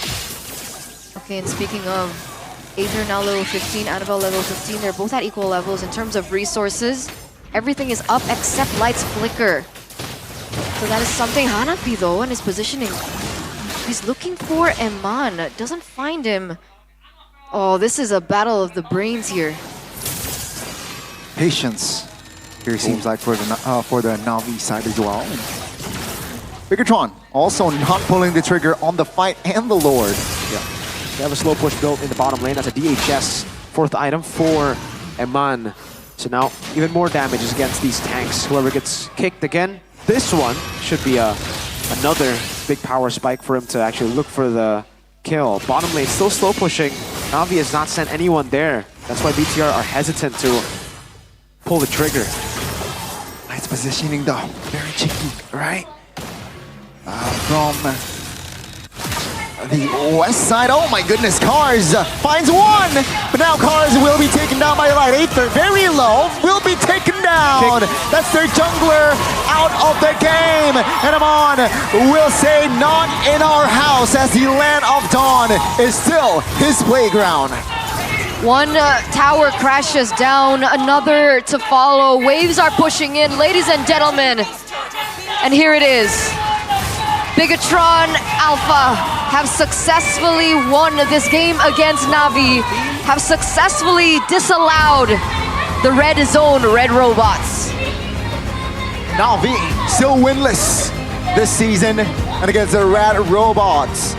Okay, and speaking of, Aether now level 15, Annabelle level 15, they're both at equal levels in terms of resources. Everything is up except Light's Flicker. So that is something Hanapi though, and his positioning. He's looking for Eman, doesn't find him. Oh, this is a battle of the brains here. Patience here seems like for the Na'Vi side as well. Bigatron also not pulling the trigger on the fight and the Lord. Yeah, they have a slow push built in the bottom lane. That's a DHS 4th item for Eman. So now even more damage is against these tanks. Whoever gets kicked again, this one should be another big power spike for him to actually look for the kill. Bottom lane still slow pushing. Na'Vi has not sent anyone there. That's why BTR are hesitant to pull the trigger. Nice positioning though, very cheeky, right? From the west side, oh my goodness, Cars finds one! But now Cars will be taken down by Light. Aether, very low, will be taken down! That's their jungler out of the game! And Amon will say, not in our house, as the Land of Dawn is still his playground. One tower crashes down, another to follow. Waves are pushing in, ladies and gentlemen. And here it is. Bigatron Alpha have successfully won this game against Na'Vi, have successfully disallowed the red zone, red robots. Na'Vi still winless this season, and against the red robots,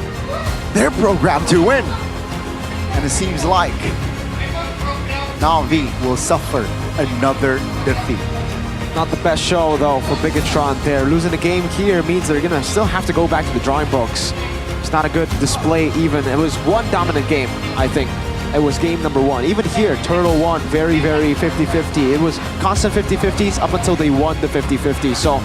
they're programmed to win. And it seems like Na'Vi will suffer another defeat. Not the best show though for Bigatron there. Losing the game here means they're gonna still have to go back to the drawing books. It's not a good display even. It was one dominant game, I think. It was game number 1. Even here, Turtle won very, very 50-50. It was constant 50-50s up until they won the 50-50. So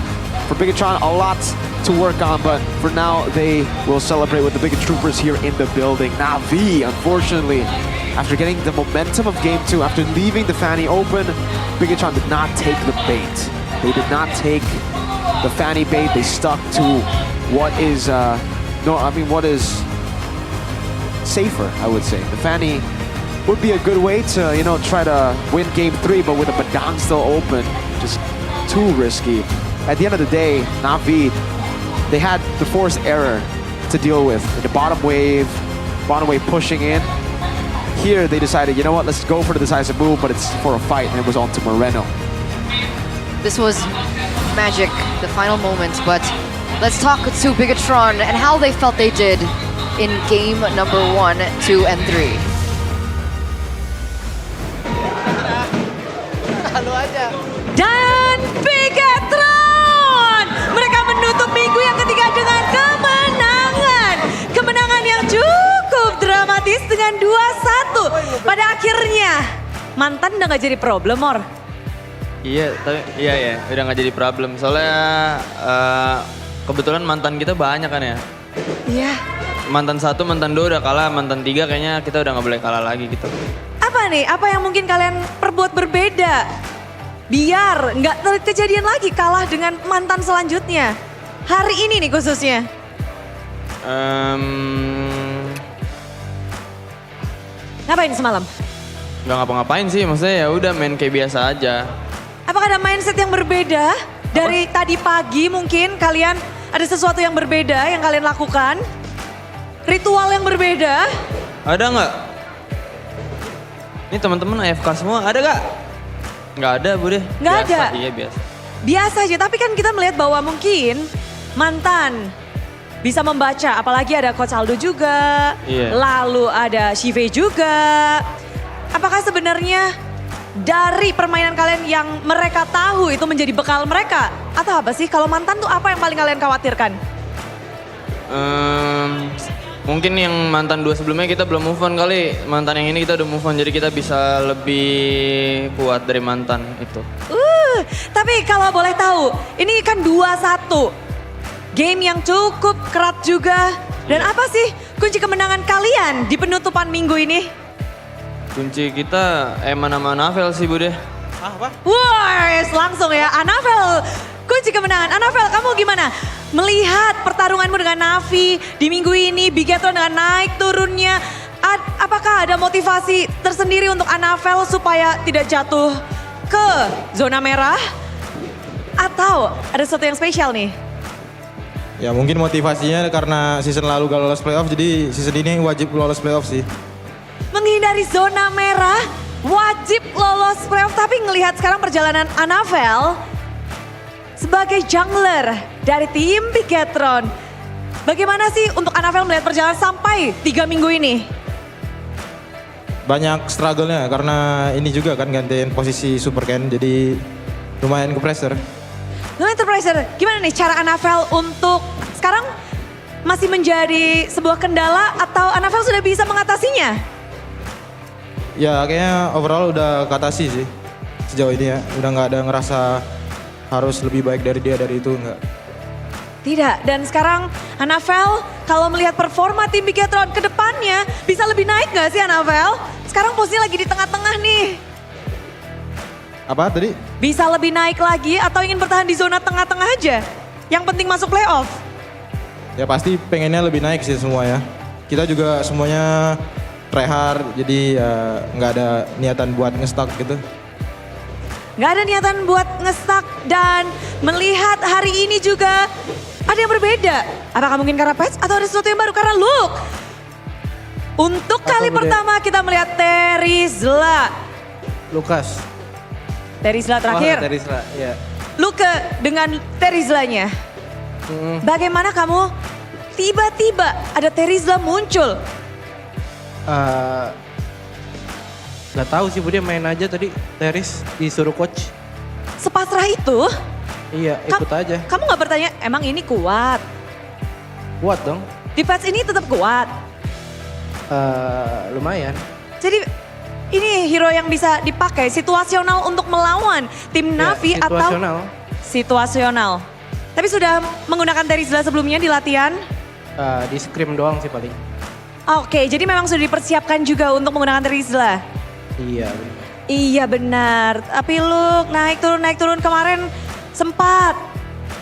for Bigatron, a lot to work on, but for now, they will celebrate with the Bigot Troopers here in the building. Na'Vi, unfortunately, after getting the momentum of game 2, after leaving the Fanny open, Bigatron did not take the bait. They did not take the Fanny bait. They stuck to what is, what is safer, I would say. The Fanny would be a good way to, try to win game 3, but with a Badang still open, just too risky. At the end of the day, Na'Vi, they had the force error to deal with. In the bottom wave pushing in. Here they decided, you know what, let's go for the decisive move, but it's for a fight, and it was on to Moreno. This was magic, the final moment, but let's talk to Bigatron and how they felt they did in game number 1, 2, and 3. Dan Bigatron! Mereka menutup minggu yang ketiga dengan kemenangan. Kemenangan yang cukup dramatis dengan 2-1. Pada akhirnya, mantan udah gak jadi problem, Mor. Iya, udah gak jadi problem. Soalnya kebetulan mantan kita banyak kan ya. Iya. mantan 1, mantan 2 udah kalah, mantan 3 kayaknya kita udah nggak boleh kalah lagi gitu. Apa nih? Apa yang mungkin kalian perbuat berbeda? Biar nggak kejadian lagi kalah dengan mantan selanjutnya. Hari ini nih khususnya. Ngapain semalam? Nggak ngapa-ngapain sih, maksudnya ya udah main kayak biasa aja. Apakah ada mindset yang berbeda dari tadi pagi mungkin kalian ada sesuatu yang berbeda yang kalian lakukan? Ritual yang berbeda? Ada nggak? Ini teman-teman AFK semua, ada nggak? Nggak ada, Bu deh. Nggak Biasa, ada? Iya, biasa. Biasa aja, tapi kan kita melihat bahwa mungkin mantan bisa membaca, apalagi ada Coach Aldo juga, Iya. lalu ada Shive juga. Apakah sebenarnya dari permainan kalian yang mereka tahu itu menjadi bekal mereka? Atau apa sih, kalau mantan tuh apa yang paling kalian khawatirkan? Mungkin yang mantan 2 sebelumnya kita belum move on kali. Mantan yang ini kita udah move on, jadi kita bisa lebih kuat dari mantan itu. Tapi kalau boleh tahu, ini kan 2-1. Game yang cukup kerat juga. Dan apa sih kunci kemenangan kalian di penutupan minggu ini? Kunci kita Eman sama Navel sih, Bu deh. Wah, langsung ya. Anavel, kunci kemenangan. Anavel, kamu gimana? Melihat pertarunganmu dengan Navi di minggu ini, Bigetron dengan naik turunnya. Apakah ada motivasi tersendiri untuk Anavel supaya tidak jatuh ke zona merah? Atau ada sesuatu yang spesial nih? Ya mungkin motivasinya karena season lalu gak lolos playoff, jadi season ini wajib lolos playoff sih. Menghindari zona merah, wajib lolos playoff. Tapi ngelihat sekarang perjalanan Anavel sebagai jungler dari tim Bigetron. Bagaimana sih untuk Anavel melihat perjalanan sampai 3 minggu ini? Banyak struggle-nya karena ini juga kan gantiin posisi super can, jadi lumayan ke pressure. Pressure, gimana nih cara Anavel untuk sekarang masih menjadi sebuah kendala atau Anavel sudah bisa mengatasinya? Ya kayaknya overall udah katasi sih sejauh ini ya. Udah nggak ada ngerasa harus lebih baik dari dia dari itu, enggak. Tidak, dan sekarang Anavel kalau melihat performa tim Bigetron ke depannya bisa lebih naik gak sih Anavel? Sekarang posisinya lagi di tengah-tengah nih. Apa tadi? Bisa lebih naik lagi atau ingin bertahan di zona tengah-tengah aja? Yang penting masuk playoff. Ya pasti pengennya lebih naik sih semua ya. Kita juga semuanya try hard, jadi ya nggak ada niatan buat nge-stuck gitu. Nggak ada niatan buat nge-stuck dan melihat hari ini juga ada yang berbeda. Apakah mungkin karena patch atau ada sesuatu yang baru? Karena look, untuk kali pertama kita melihat Terizla. Lukas. Terizla terakhir. Terizla, ya. Luke dengan Terizlanya. Bagaimana kamu tiba-tiba ada Terizla muncul? Gak tahu sih, Bu, dia main aja tadi. Teris disuruh coach. Sepasrah itu? Iya, ikut aja. Kamu gak bertanya, emang ini kuat? Kuat dong. Di patch ini tetap kuat? Lumayan. Jadi ini hero yang bisa dipakai situasional untuk melawan tim Navi situasional. atau situasional. Tapi sudah menggunakan Terizla sebelumnya di latihan? Di scrim doang sih paling. Oke, jadi memang sudah dipersiapkan juga untuk menggunakan Terizla? Iya. Iya benar, tapi lu naik turun kemarin sempat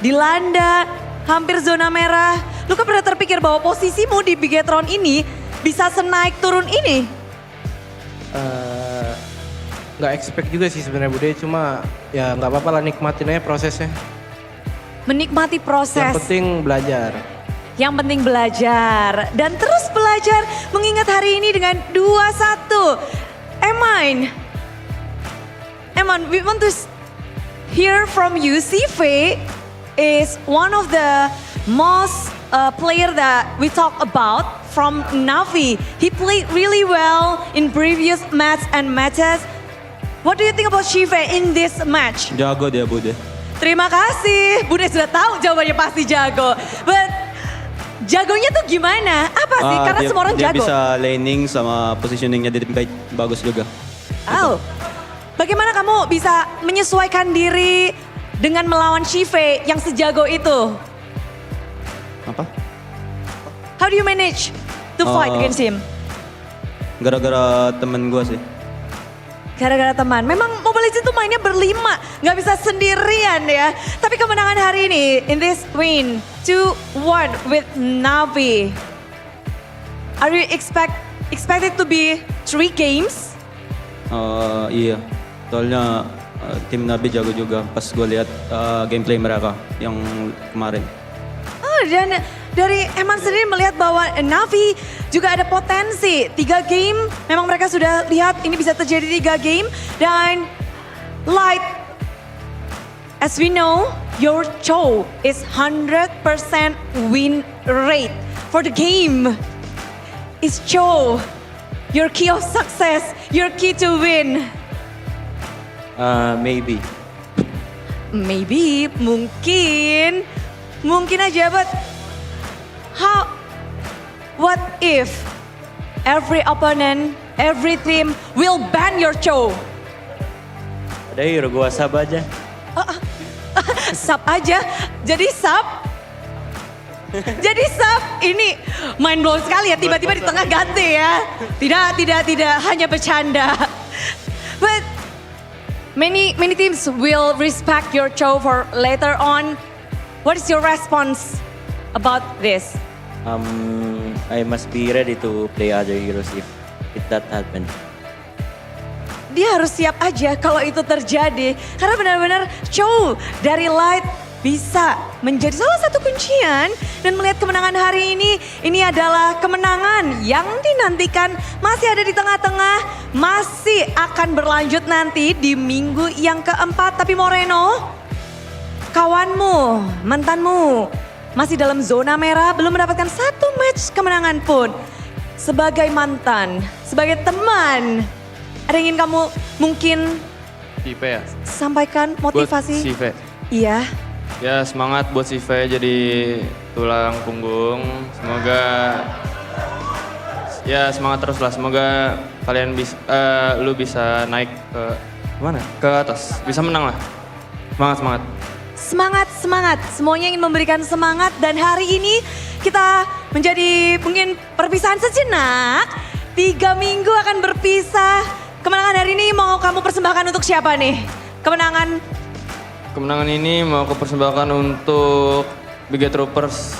dilanda hampir zona merah. Lu kan pernah terpikir bahwa posisimu di Bigetron ini bisa senaik turun ini? Nggak expect juga sih sebenarnya, Bude, cuma ya nggak apa-apa lah, nikmatin aja prosesnya. Menikmati proses. Yang penting belajar. Yang penting belajar dan terus belajar mengingat hari ini dengan 2-1. Eman, we want to hear from you. CV is one of the most player that we talk about from Navi. He played really well in previous matches. What do you think about Shive in this match? Jago dia, Bude. Terima kasih. Bude sudah tahu jawabannya pasti jago. But jagonya tuh gimana? Apa sih? Karena semua orang dia jago. Dia bisa laning sama positioningnya dia bagus juga. Oh, bagaimana kamu bisa menyesuaikan diri dengan melawan Shive yang sejago itu? Apa? How do you manage to fight against him? Gara-gara temen gue sih. Gara-gara teman. Memang Mobile Legends itu mainnya berlima, nggak bisa sendirian ya. Tapi kemenangan hari ini, in this win, 2-1 with Navi. Are you expected to be 3 games? Iya, soalnya tim Nabi jago juga pas gue lihat gameplay mereka yang kemarin. Oh, dan dari Eman sendiri melihat bahwa Navi juga ada potensi. 3 game, memang mereka sudah lihat ini bisa terjadi 3 game. Dan Light, as we know, your Cho is 100% win rate for the game. Is Cho your key of success, your key to win? Maybe. Maybe, mungkin aja, but what if every opponent, every team will ban your Cho? Ada hero gua sub aja. Sub aja, jadi sub? Jadi sub, ini mind blown sekali ya, tiba-tiba di tengah ganti ya. Tidak, hanya bercanda. But many teams will respect your Cho for later on. What is your response about this? I must be ready to play other heroes if that happen. Dia harus siap aja kalau itu terjadi. Karena benar-benar Cho dari Light bisa menjadi salah satu kuncian. Dan melihat kemenangan hari ini adalah kemenangan yang dinantikan. Masih ada di tengah-tengah, masih akan berlanjut nanti di minggu yang keempat. Tapi Moreno, kawanmu, mantanmu, masih dalam zona merah, belum mendapatkan 1 match kemenangan pun. Sebagai mantan, sebagai teman, ada yang ingin kamu mungkin Sive ya? sampaikan motivasi? Buat Sive. Iya. Ya semangat buat Sive jadi tulang punggung. Semoga ya semangat terus lah. Semoga kalian bisa, lu bisa naik ke mana? Ke atas. Bisa menang lah. Semangat. Semangat. Semuanya ingin memberikan semangat dan hari ini kita menjadi mungkin perpisahan sejenak. 3 minggu akan berpisah. Kemenangan hari ini mau kamu persembahkan untuk siapa nih? Kemenangan ini mau aku persembahkan untuk Big Troopers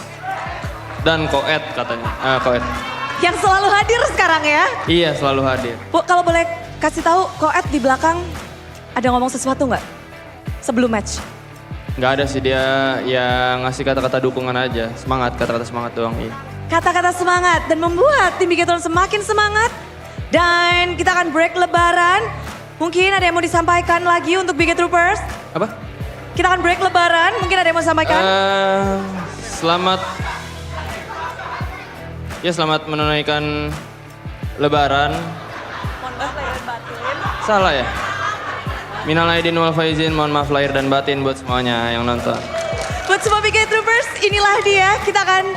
dan Koet katanya. Koet. Yang selalu hadir sekarang ya? Iya selalu hadir. Bu, kalau boleh kasih tahu Koet di belakang ada ngomong sesuatu nggak sebelum match? Nggak ada sih, dia yang ngasih kata-kata dukungan aja. Semangat, kata-kata semangat doang. Iya. Kata-kata semangat dan membuat tim Bigetron semakin semangat. Dan kita akan break lebaran. Mungkin ada yang mau disampaikan lagi untuk Biget Troopers? Apa? Kita akan break lebaran, mungkin ada yang mau sampaikan? Selamat menunaikan lebaran. Salah ya? Minal aidin wal faizin, mohon maaf lahir dan batin buat semuanya yang nonton. Buat semua Biget Troopers, inilah dia. Kita akan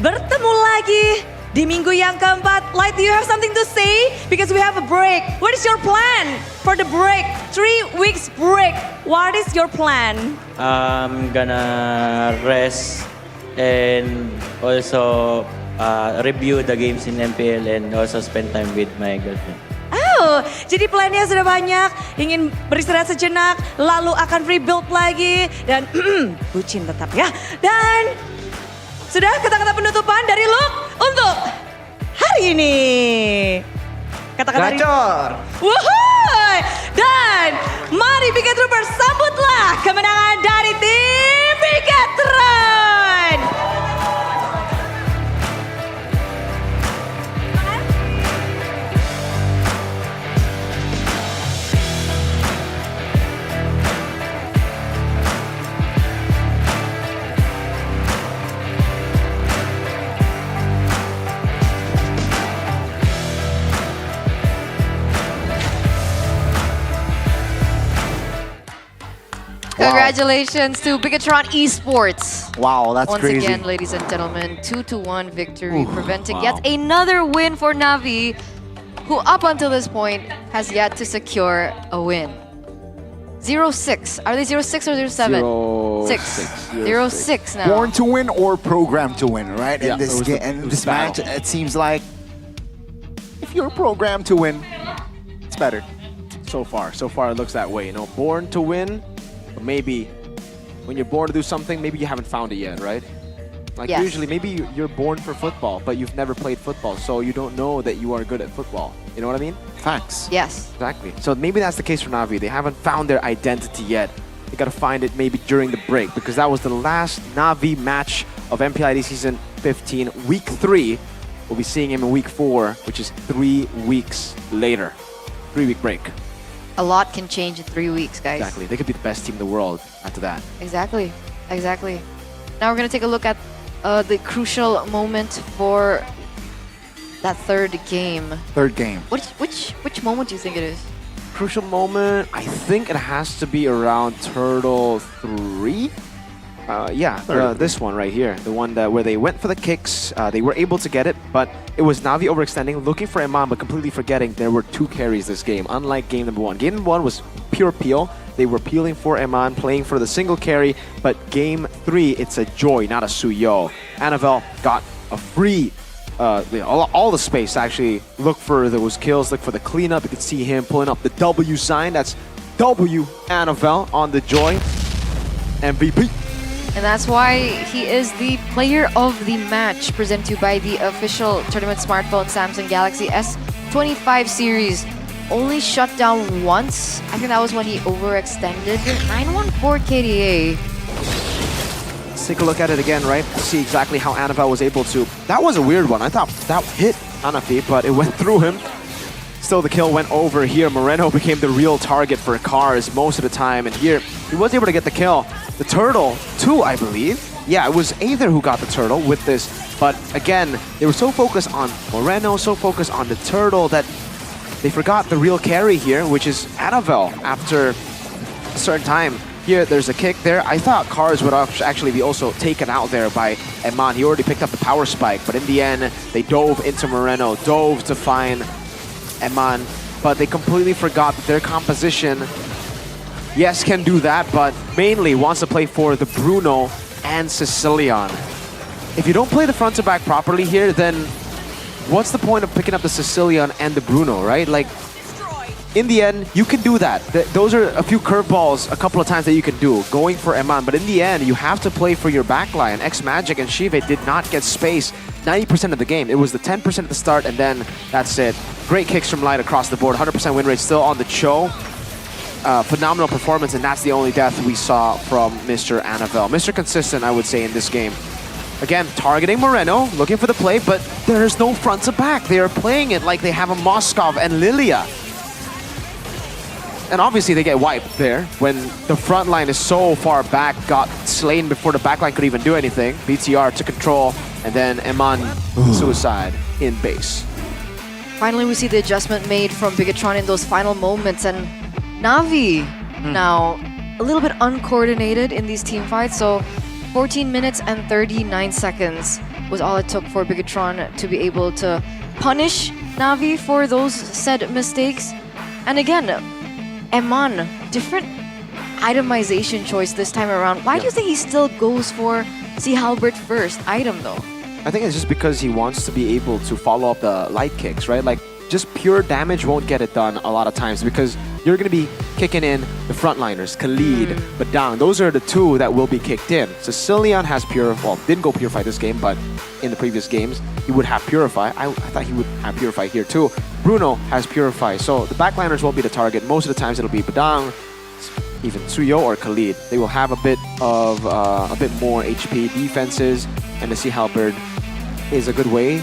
bertemu lagi di minggu yang keempat. Light, do you have something to say? Because we have a break. What is your plan for the break? 3 weeks break. What is your plan? I'm gonna rest and also review the games in MPL and also spend time with my girlfriend. Oh, jadi plannya sudah banyak. Ingin beristirahat sejenak, lalu akan rebuild lagi. Dan bucin tetap ya. Dan sudah kata-kata penutupan dari Luke untuk hari ini. Kata-kata Gacor. Wuhui! Dan mari Biget Troopers sambutlah kemenangan dari tim Bigetron. Congratulations to Bigetron Esports. Wow, that's Once crazy. again, ladies and gentlemen, 2-1 victory, preventing yet another win for Navi, who up until this point has yet to secure a win. 0-6. Are they 0-6 or 0-7? 0-6 now. Born to win or programmed to win, right? Yeah, in this it was game, the- it in was this battle. match, it seems like if you're programmed to win, it's better. So far it looks that way. You know, born to win, but maybe when you're born to do something, maybe you haven't found it yet, right? Like Yes. usually, maybe you're born for football, but you've never played football, so you don't know that you are good at football. You know what I mean? Facts. Yes. Exactly. So maybe that's the case for Na'Vi. They haven't found their identity yet. They gotta find it maybe during the break, because that was the last Na'Vi match of MPL ID Season 15, Week 3. We'll be seeing him in Week 4, which is 3 weeks later. 3-week break. A lot can change in 3 weeks, guys. Exactly. They could be the best team in the world after that. Exactly. Now we're gonna take a look at the crucial moment for that third game. Third game. Which moment do you think it is? Crucial moment, I think it has to be around Turtle 3. This one right here. The one where they went for the kicks. They were able to get it, but it was Na'Vi overextending, looking for Eman, but completely forgetting there were 2 carries this game, unlike game number 1. Game number 1 was pure peel. They were peeling for Eman, playing for the single carry, but game 3, it's a Joy, not a Suyo. Annabelle got a free, all the space to actually look for those kills, look for the cleanup. You could see him pulling up the W sign. That's W Annabelle on the Joy. MVP. And that's why he is the player of the match, presented to you by the official tournament smartphone Samsung Galaxy S25 series. Only shut down once. I think that was when he overextended. 914 KDA. Let's take a look at it again, right? See exactly how Annabelle was able to. That was a weird one. I thought that hit Hanafi, but it went through him. Still, the kill went over here. Moreno became the real target for Cars most of the time, and here he was able to get the kill. The turtle, too, I believe. Yeah, it was Aether who got the turtle with this, but again, they were so focused on Moreno, so focused on the turtle that they forgot the real carry here, which is Annabelle after a certain time. Here, there's a kick there. I thought Cars would actually be also taken out there by Eman. He already picked up the power spike, but in the end, they dove into Moreno, dove to find Eman, but they completely forgot that their composition, yes, can do that, but mainly wants to play for the Bruno and Sicilian. If you don't play the front to back properly here, then what's the point of picking up the Sicilian and the Bruno, right? Like, in the end, you can do that. Those are a few curveballs a couple of times that you can do, going for Eman, but in the end, you have to play for your backline. X-Magic and Shive did not get space 90% of the game. It was the 10% at the start, and then that's it. Great kicks from Light across the board, 100% win rate still on the Cho. Phenomenal performance, and that's the only death we saw from Mr. Annabelle. Mr. Consistent, I would say, in this game. Again, targeting Moreno, looking for the play, but there's no front to back. They are playing it like they have a Moskov and Lilia. And obviously they get wiped there when the front line is so far back, got slain before the back line could even do anything. BTR to control, and then Eman suicide in base. Finally, we see the adjustment made from Bigatron in those final moments, and Na'Vi now a little bit uncoordinated in these team fights, so 14 minutes and 39 seconds was all it took for Bigatron to be able to punish Na'Vi for those said mistakes. And again, Eman, different itemization choice this time around. Why do you think he still goes for Sea Halberd first item though? I think it's just because he wants to be able to follow up the light kicks, right? Like, just pure damage won't get it done a lot of times because you're going to be kicking in the frontliners, Khalid, Badang. Those are the two that will be kicked in. Sicilian has Purify, didn't go Purify this game, but in the previous games, he would have Purify. I thought he would have Purify here too. Bruno has Purify, so the backliners won't be the target. Most of the times it'll be Badang, even Tsuyo or Khalid. They will have a bit more HP defenses, and the Sea Halberd is a good way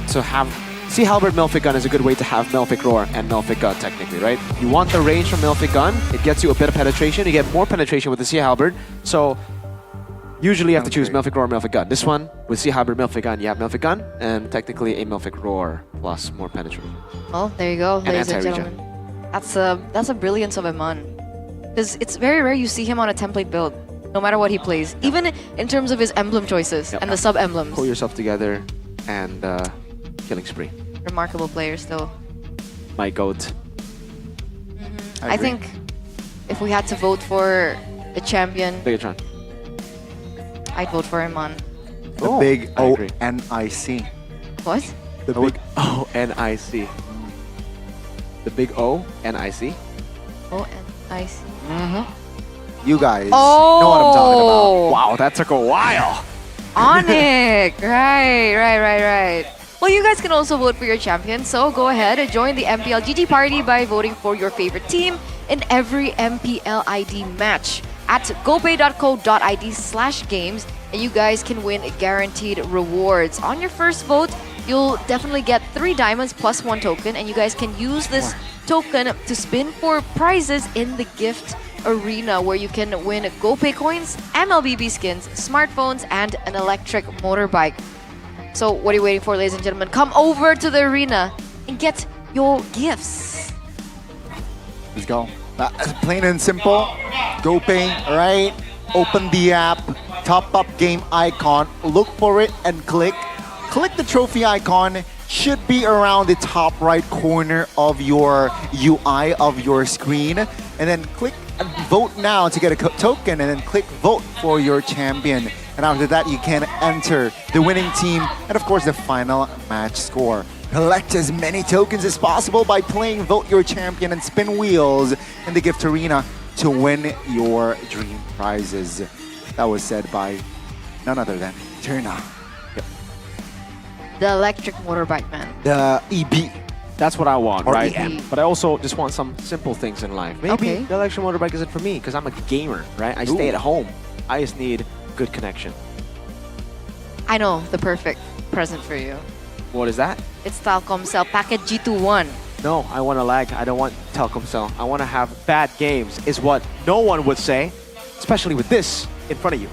to have. Sea Halberd Melfic Gun is a good way to have Melfic Roar and Melfic Gun, technically, right? You want the range from Melfic Gun, it gets you a bit of penetration, you get more penetration with the Sea Halberd, so usually you have to choose Melfic Roar or Melfic Gun. This one, with Sea Halberd Melfic Gun, you have Melfic Gun, and technically a Melfic Roar plus more penetration. Well, there you go, And ladies and anti-regen. gentlemen. That's a brilliance of Eman. Because it's very rare you see him on a template build, no matter what he plays. Even in terms of his emblem choices and the sub-emblems. Pull yourself together and killing spree. Remarkable player still. My goat. I think if we had to vote for a champion, Bigatron. I'd vote for him on. The big O-N-I-C. What? The big O-N-I-C. The big O-N-I-C? O-N-I-C. You guys know what I'm talking about. Wow, that took a while. Onic! Right. Well, you guys can also vote for your champion, so go ahead and join the MPL GG party by voting for your favorite team in every MPL ID match at gopay.co.id/games, and you guys can win guaranteed rewards. On your first vote, you'll definitely get 3 diamonds plus 1 token, and you guys can use this token to spin for prizes in the gift arena, where you can win GoPay coins, MLBB skins, smartphones, and an electric motorbike. So what are you waiting for, ladies and gentlemen? Come over to the arena and get your gifts. Let's go. Plain and simple. GoPay, right? Open the app, top up game icon, look for it and click. Click the trophy icon. Should be around the top right corner of your UI of your screen. And then click and vote now to get a token, and then click vote for your champion. And after that, you can enter the winning team and of course the final match score. Collect as many tokens as possible by playing Vote Your Champion and spin wheels in the gift arena to win your dream prizes. That was said by none other than Turna. The electric motorbike man. The EB. That's what I want, Or right? EM. But I also just want some simple things in life. Maybe Okay. the electric motorbike isn't for me because I'm a gamer, right? I stay at home. I just need good connection. I know the perfect present for you. What is that? It's Telkomsel Packet G21. No, I want to lag. I don't want Telkomsel. I want to have bad games, is what no one would say, especially with this in front of you.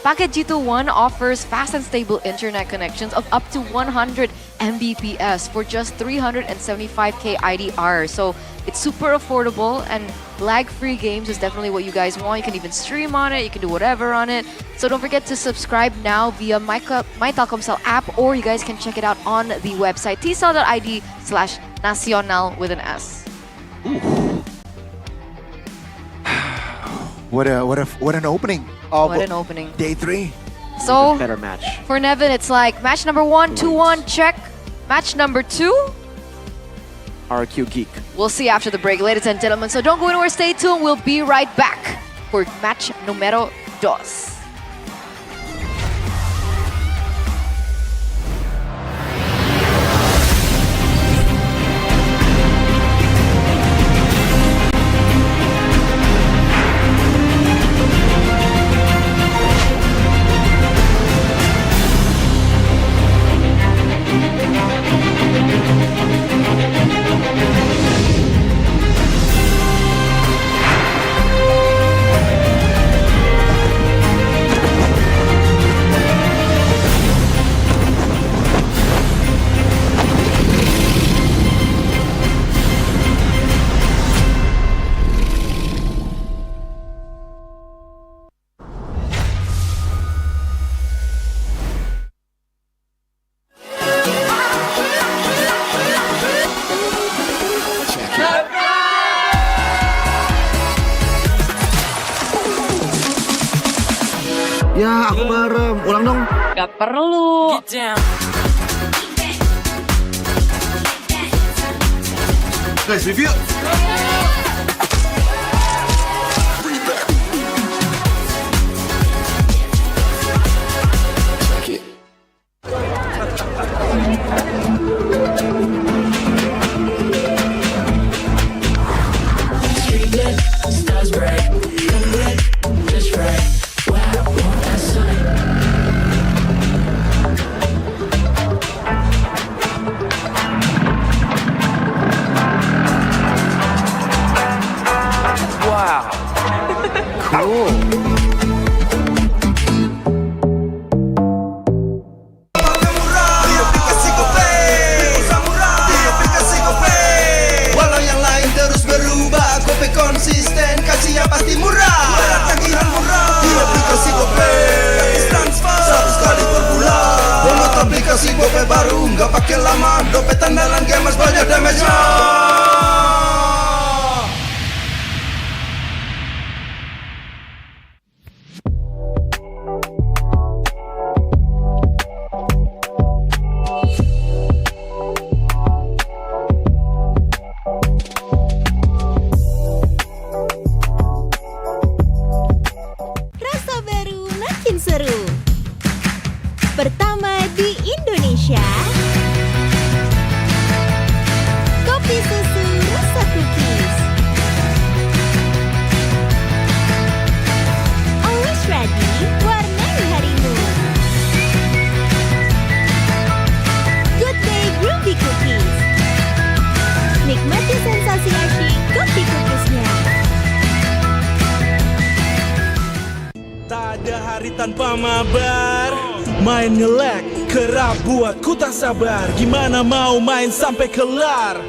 Packet G21 offers fast and stable internet connections of up to 100 Mbps for just 375k IDR. So it's super affordable, and lag-free games is definitely what you guys want. You can even stream on it. You can do whatever on it. So don't forget to subscribe now via My Telkomsel app, or you guys can check it out on the website tsel.id/nacional with an S. What an opening of What an opening. day 3. So Better match. for Nevin, it's like match number 1, 2-1, check. Match number 2, RQ Geek. we'll see after the break, ladies and gentlemen. So don't go anywhere, stay tuned. We'll be right back for match numero 2. Ya, aku merem. Ulang dong. Gak perlu. Guys, review. Walau yang lain terus berubah, GoPay konsisten, kasihnya pasti murah. Tagihan murah di aplikasi GoPay, gratis transfer 100 kali per bulan. Download aplikasi GoPay baru, nggak pakai lama. Dompet andalan gamers banyak damage-nya. pertama di Indonesia. Kopi susu rasa cookies. Always ready, warnai harimu. Good Day Groovy Cookies. Nikmati sensasi asyik kopi cookiesnya. Tak ada hari tanpa mabar. Main ngelek, kerap buat ku tak sabar. Gimana mau main sampai kelar?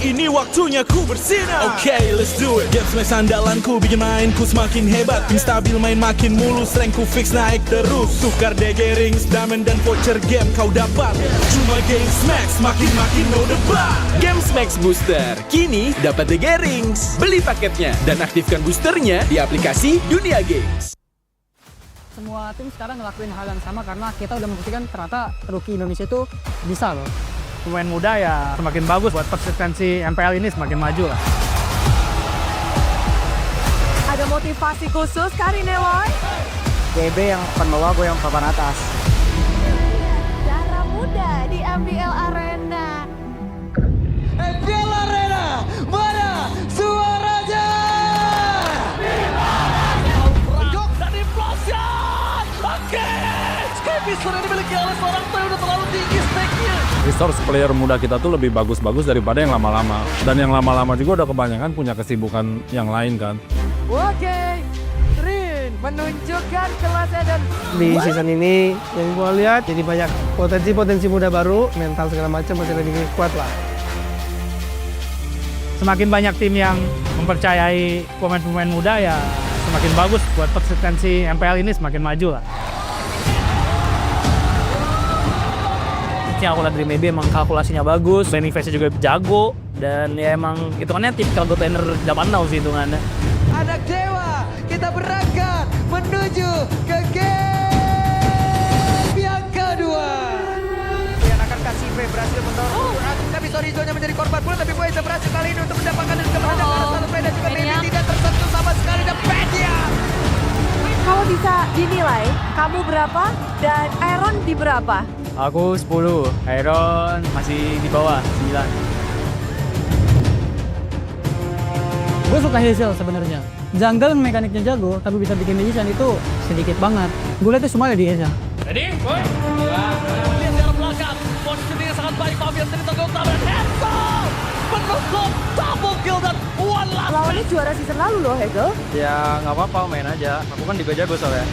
Ini waktunya ku bersinar. Okay, let's do it. Games main sandalanku bikin mainku semakin hebat. Tim stabil main makin mulus, rankku fix naik terus. Tukar DG rings, diamond dan voucher game kau dapat. Cuma Games Max, makin no debat. Games Max Booster, kini dapat DG Rings. Beli paketnya dan aktifkan boosternya di aplikasi Dunia Games. Semua tim sekarang ngelakuin hal yang sama karena kita udah membuktikan ternyata rookie Indonesia itu bisa loh. Pemain muda ya semakin bagus buat persistensi MPL ini semakin maju lah. Ada motivasi khusus kali ini, Loy? GB yang akan bawa gue yang papan atas. Darah muda di MPL Arena. MPL Arena, mana suaranya? Dan implosion. Oke. Skipper ini dimiliki oleh seorang Toy udah terlalu tinggi stake-nya. Resource player muda kita tuh lebih bagus-bagus daripada yang lama-lama. Dan yang lama-lama juga udah kebanyakan punya kesibukan yang lain kan. Oke, Rin menunjukkan kelasnya dan Di season ini yang gue lihat jadi banyak potensi-potensi muda baru, mental segala macam masih lebih kuat lah. Semakin banyak tim yang mempercayai pemain-pemain muda ya semakin bagus buat persistensi MPL ini semakin maju lah. Yang aku lihat dari Maybe emang kalkulasinya bagus, landing phase-nya juga jago, dan ya emang hitungannya tipikal good laner zaman now sih hitungannya. Anak dewa, kita berangkat menuju ke game yang kedua. Yang akan kasih V berhasil mendorong tapi Sorizo-nya menjadi korban pula, tapi Bueza berhasil kali ini untuk mendapatkan dan kemenangan karena satu dan juga Maybe tidak tersentuh sama sekali dan Pedia. kalau bisa dinilai, kamu berapa dan Aaron di berapa? Aku 10, Iron masih di bawah 9. Gue suka Hazel sebenarnya. Jungle mekaniknya jago, tapi bisa bikin magician itu sedikit banget. Gue liatnya semua ada di Hazel. Ready? Boy. Lihat dari belakang. Posisinya sangat baik. Fabian dari tengah utama. Hensel menutup double kill dan one last. Lawannya juara season lalu loh, Hegel. Ya nggak apa-apa, main aja. Aku kan juga jago soalnya.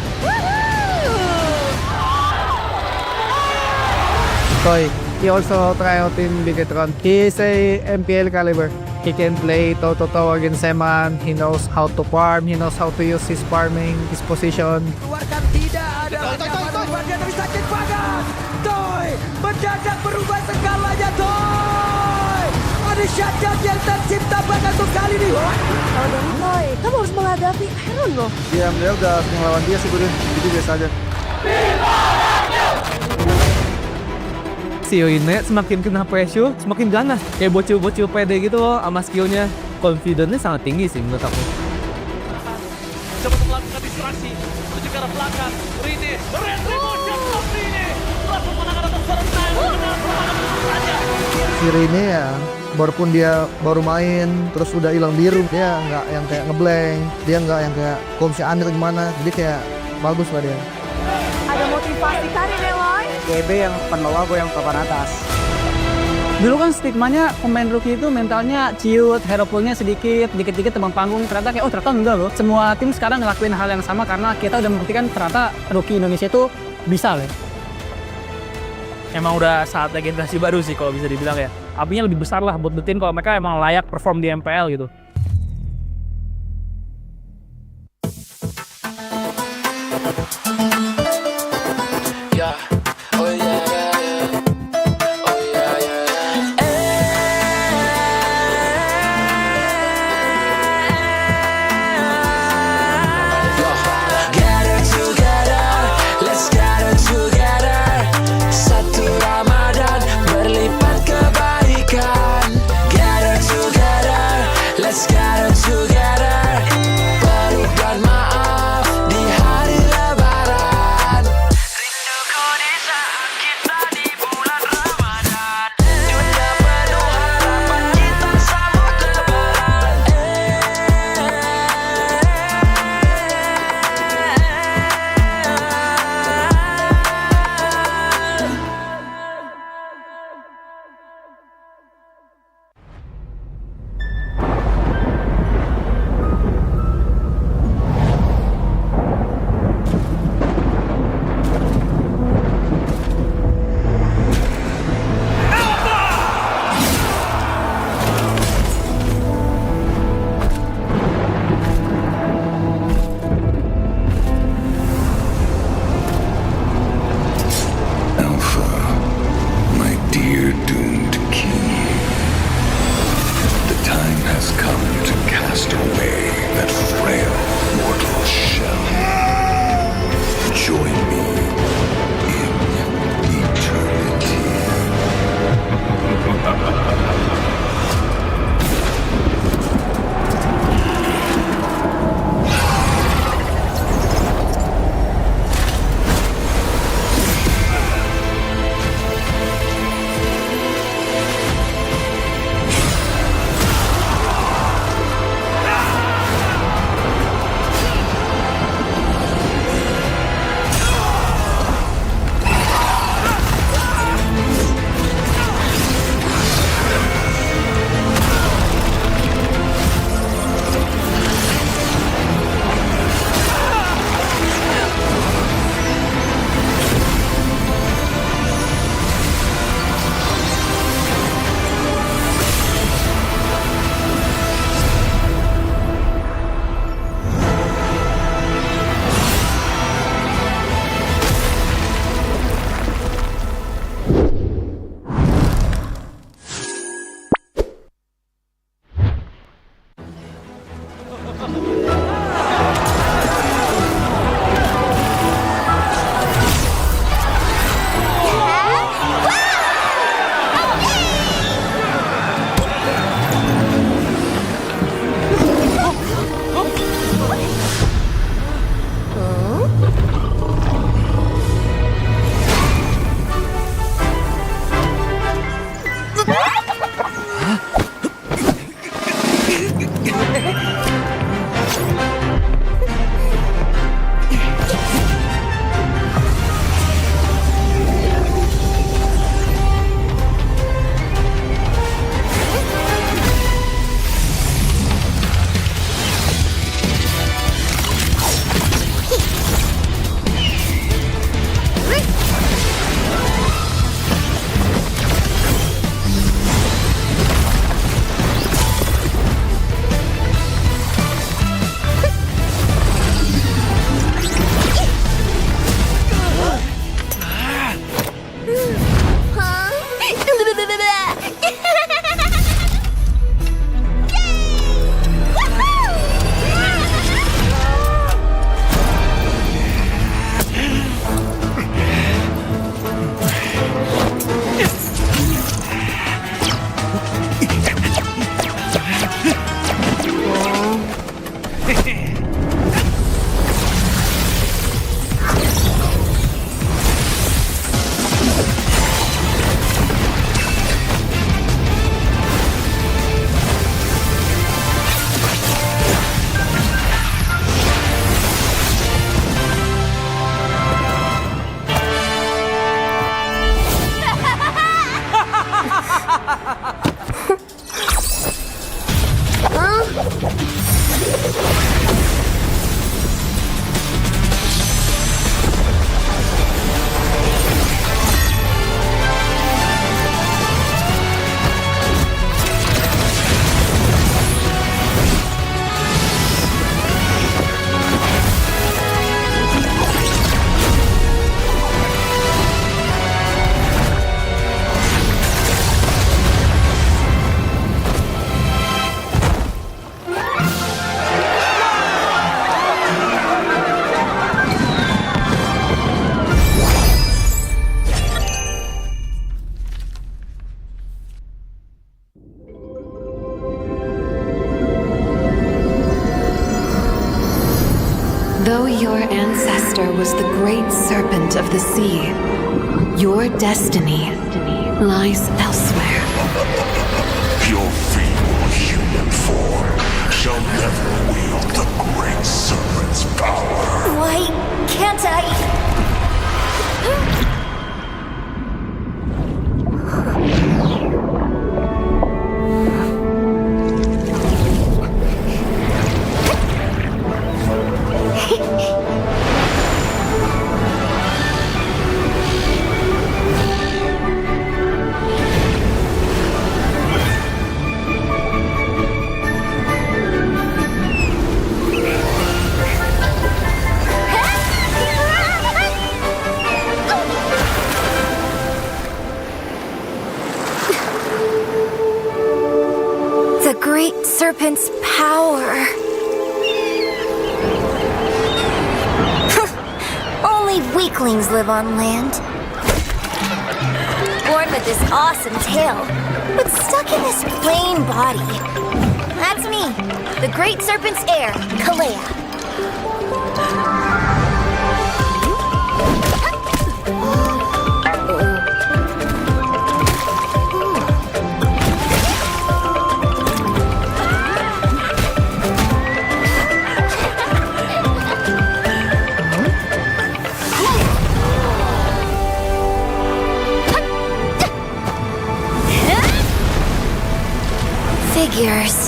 Toy, he also try out in Bigetron. He is a MPL caliber. He can play toe-to-toe against Seman. He knows how to farm. He knows how to use his farming, his position. Keluarkan tidak ada ancaman dia tapi sakit banget. Toy mendadak berubah segalanya. Toy ada shotgun yang tercipta bahkan untuk kali ini. Kalau dari Toy, kamu harus menghadapi Aaron loh. Dia MDL udah sering lawan dia sih, gue jadi biasa aja. Si Yoine semakin kena pressure, semakin ganas. Kayak bocil-bocil pede gitu loh sama skillnya. Confidence-nya sangat tinggi sih menurut aku. Coba untuk melakukan distraksi. Menuju ke arah belakang. Rini. Retribution of Rini. Langsung menangkan atas seorang Nile. Menang perlawanan saja. Si Rene ya, walaupun dia baru main, terus udah hilang biru. Dia nggak yang kayak ngeblank. Dia nggak yang kayak komsi aneh gimana. Jadi kayak bagus lah dia. Ada motivasi kali nih, Loy. GB yang akan bawa gue yang papan atas. Dulu kan stigmanya pemain rookie itu mentalnya ciut, hero pool-nya sedikit, dikit-dikit tebang panggung. Ternyata kayak, oh ternyata enggak loh. Semua tim sekarang ngelakuin hal yang sama karena kita udah membuktikan ternyata rookie Indonesia itu bisa loh. Emang udah saatnya generasi baru sih kalau bisa dibilang ya. Apinya lebih besar lah buat buktiin kalau mereka emang layak perform di MPL gitu. the sea. Your destiny lies elsewhere. Your feeble human form shall never wield the great serpent's power. Why can't I? The great serpent's power. Only weaklings live on land. Born with this awesome tail, but stuck in this plain body. That's me, the great serpent's heir, Kalea. Figures.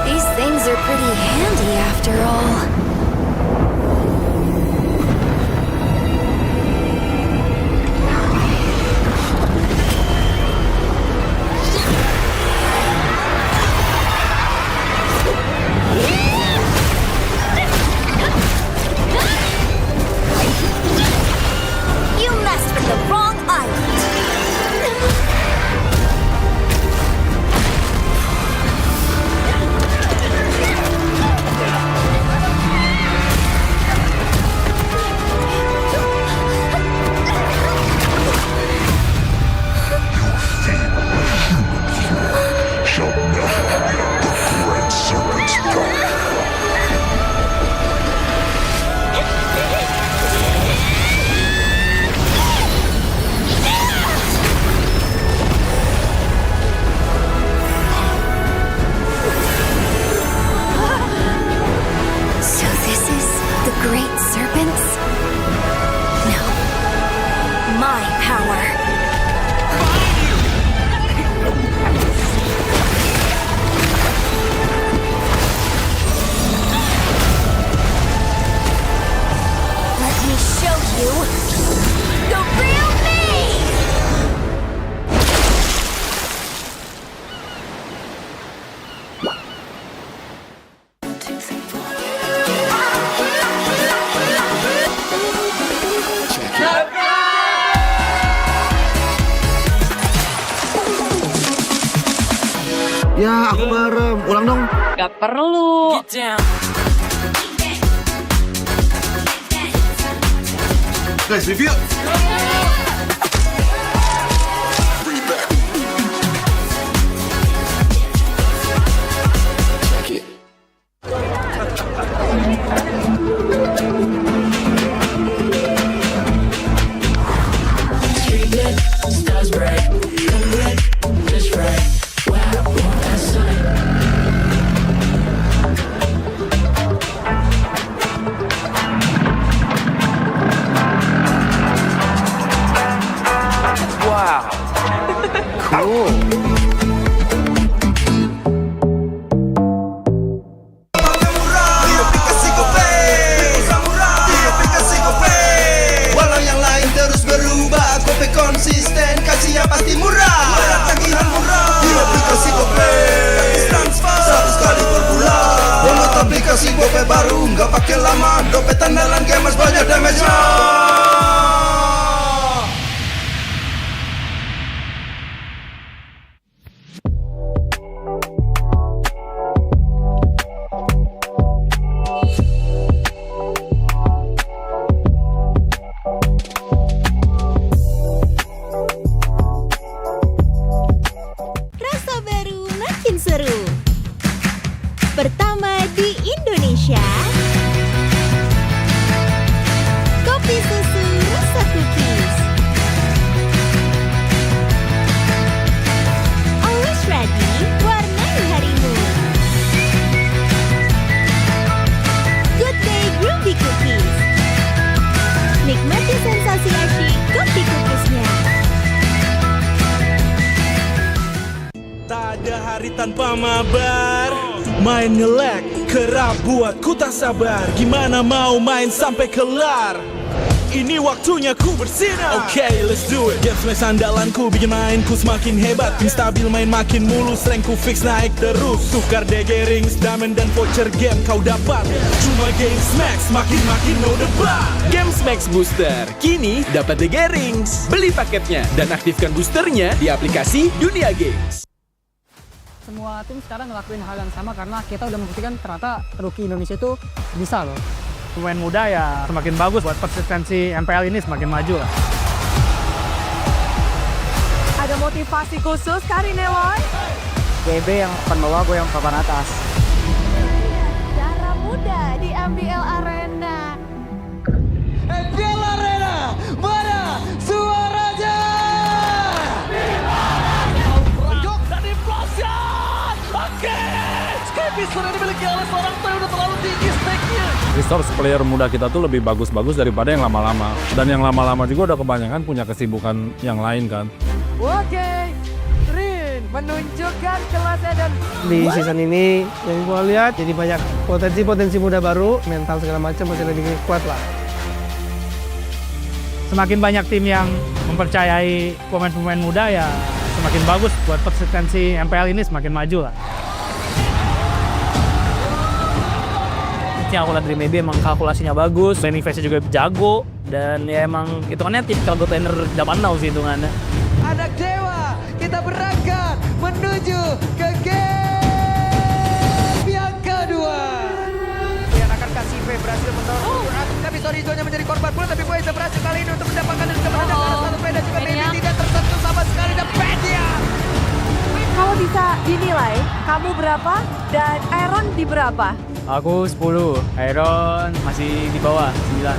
These things are pretty handy after all. You messed with the wrong island. Shall never wield the great serpent's power. So this is the great serpents? No. My power. Let me show you the real me! Ya, aku merem. Ulang dong. Gak perlu. Guys, review. Walau yang lain terus berubah, kopi konsisten, kasihnya pasti murah. Bayar tagihan murah di aplikasi GoPay. Transfer 100 kali per bulan. Download aplikasi GoPay baru, nggak pakai lama. Dompet andalan gamers banyak damage-nya. Rasa baru makin seru. Pertama di tanpa mabar. Main nge-lag, kerap buat ku tak sabar. Gimana mau main sampai kelar? Ini waktunya ku bersinar. Oke, let's do it. Game smash andalanku bikin mainku semakin hebat. Tim stabil main makin mulus, rankku fix naik terus. Tukar DG rings, diamond dan voucher game kau dapat. Cuma game smash, makin no debat. Game Max Booster, kini dapat DG Rings. Beli paketnya dan aktifkan boosternya di aplikasi Dunia Games. Semua tim sekarang ngelakuin hal yang sama karena kita udah membuktikan ternyata rookie Indonesia itu bisa loh. Pemain muda ya semakin bagus buat persistensi MPL ini semakin maju lah. Ada motivasi khusus Karine Loy? GB yang akan bawa gue yang papan atas. Darah muda di MPL Arena. MPL Arena, mana suaranya? Jok dan implosion. Oke. Skippy sudah dimiliki oleh seorang player udah terlalu tinggi stake-nya. Resource player muda kita tuh lebih bagus-bagus daripada yang lama-lama. Dan yang lama-lama juga udah kebanyakan punya kesibukan yang lain kan. Oke, Rin menunjukkan kelasnya dan Di season ini yang gue lihat jadi banyak potensi muda baru, mental segala macam masih lebih kuat lah. Semakin banyak tim yang mempercayai pemain-pemain muda ya semakin bagus buat persistensi MPL ini semakin maju lah. Yang aku lihat dari Maybe emang kalkulasinya bagus, landing phase-nya juga jago, dan ya emang hitungannya tipikal go trainer zaman now sih hitungannya. anak dewa, kita berangkat menuju ke game yang kedua. Yang akan kasih V berhasil mendorong tapi Sorizonya menjadi korban pula, tapi Bueza berhasil kali ini untuk mendapatkan dan juga menendang karena satu P dan juga Maybe tidak tersentuh sama sekali dan Pedia. Kalau bisa dinilai, kamu berapa dan Aaron di berapa? Aku 10, Iron masih di bawah 9.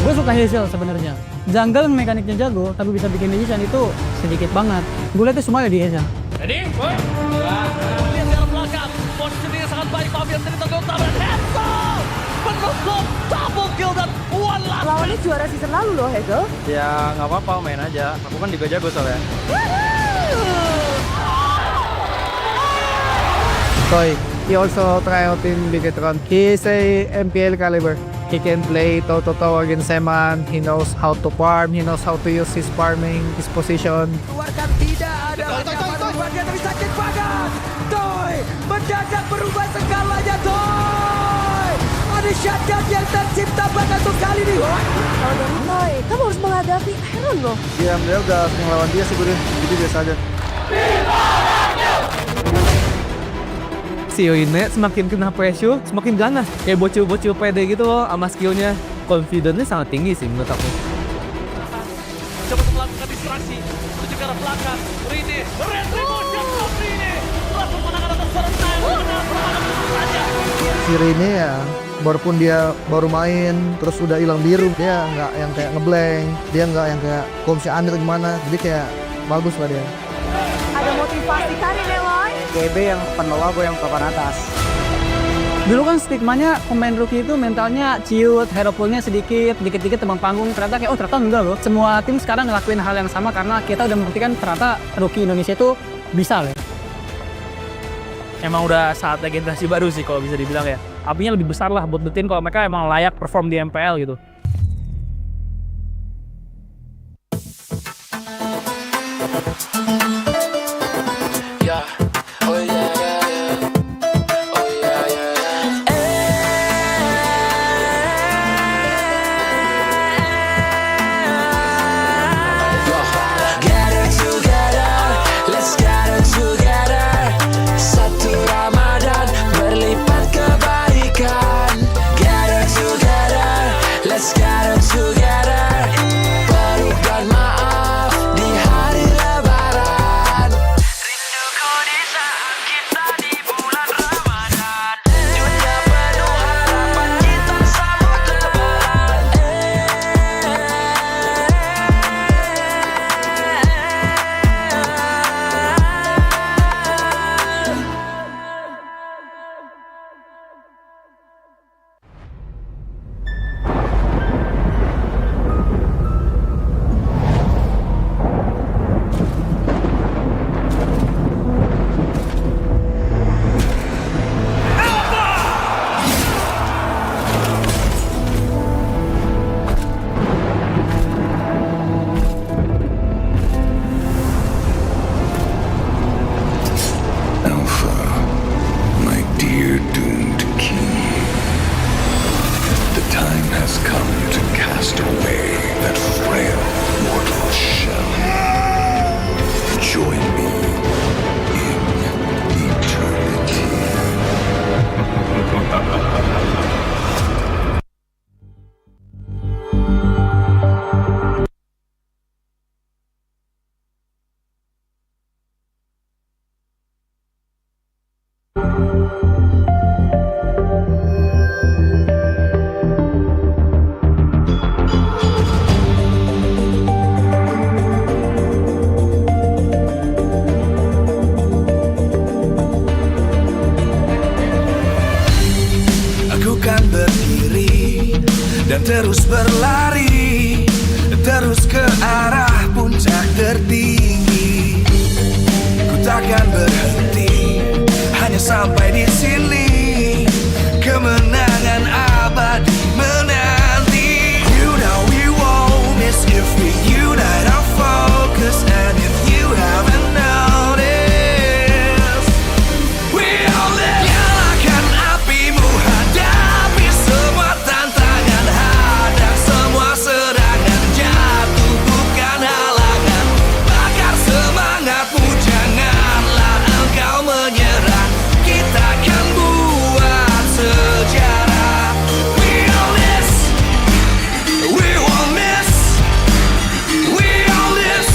Gue suka Hazel sebenarnya. Jungle mekaniknya jago, tapi bisa bikin decision itu sedikit banget. Gue lihat itu semua ada di Hazel. Ready? Lihat ke arah belakang. Positioning sangat baik. Mafia sendiri tergolong dan Hazel menutup double kill dan one last. Lawannya juara season lalu loh, Hazel. Ya nggak apa-apa, main aja. Aku kan juga jago soalnya. Toy, he also try out in Bigetron. He is a MPL caliber. He can play toe-to-toe against Seman. He knows how to farm. He knows how to use his farming, his position. Keluarkan tidak ada bagian tapi sakit banget. Toy mendadak berubah segalanya. Toy ada shotgun yang tercipta banget untuk kali ini. Kalau dari Toy, kamu harus menghadapi Aaron loh. Dia MDL udah sering lawan dia sih, jadi biasa aja. Si Yoine semakin kena pressure, semakin ganas. Kayak bocil-bocil pede gitu loh sama skillnya. Confidence-nya sangat tinggi sih menurut aku. Coba untuk melakukan distraksi menuju ke arah belakang. Rini, retribution of Rini. Langsung menangkan atas serentak. Benar, permanen saja. Si Rene ya, walaupun dia baru main, terus udah hilang biru. Dia nggak yang kayak ngeblank, dia nggak yang kayak komisi under gimana. Jadi kayak bagus lah dia. Ada motivasi Karine Loy? GB yang papan bawah, gue yang papan atas. Dulu kan stigmanya pemain rookie itu mentalnya ciut, hero pool-nya sedikit, dikit-dikit terbang panggung. Ternyata kayak, oh ternyata enggak loh. Semua tim sekarang ngelakuin hal yang sama karena kita udah membuktikan ternyata rookie Indonesia itu bisa loh. Emang udah saatnya generasi baru sih kalau bisa dibilang ya. Apinya lebih besar lah buat buktiin kalau mereka emang layak perform di MPL gitu. Let's Aku kan berdiri dan terus berlari, terus ke arah puncak tertinggi. Ku takkan berhenti, hanya sampai di sini. Kemenangan abadi menanti. You know we won't miss if we unite our focus. And if you haven't noticed, we all live. Nyalakan apimu, hadapi semua tantangan, hadang semua serangan, jatuh bukan halangan. Bakar semangatmu, janganlah engkau menyerah. Kita akan buat sejarah. We all this, we won't miss. We all this,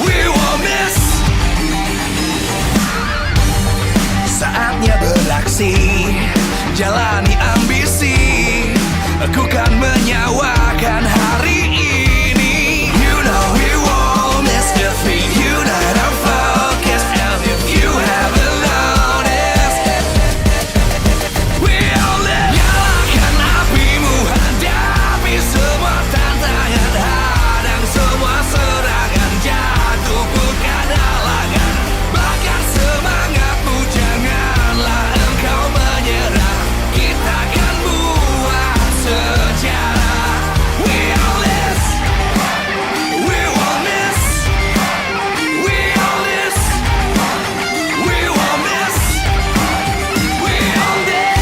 we won't miss. Saatnya beraksi, jalani ambisi. Aku kan menyawakan hari ini. You know we won't miss if we unite our focus. And if you haven't noticed, we all live. Nyalakan apimu, hadapi semua tantangan, hadang semua serangan, jatuh bukan halangan. Bakar semangatmu, janganlah engkau menyerah. Kita akan buat sejarah. We all this, we won't miss. We all this, we won't miss. We all this.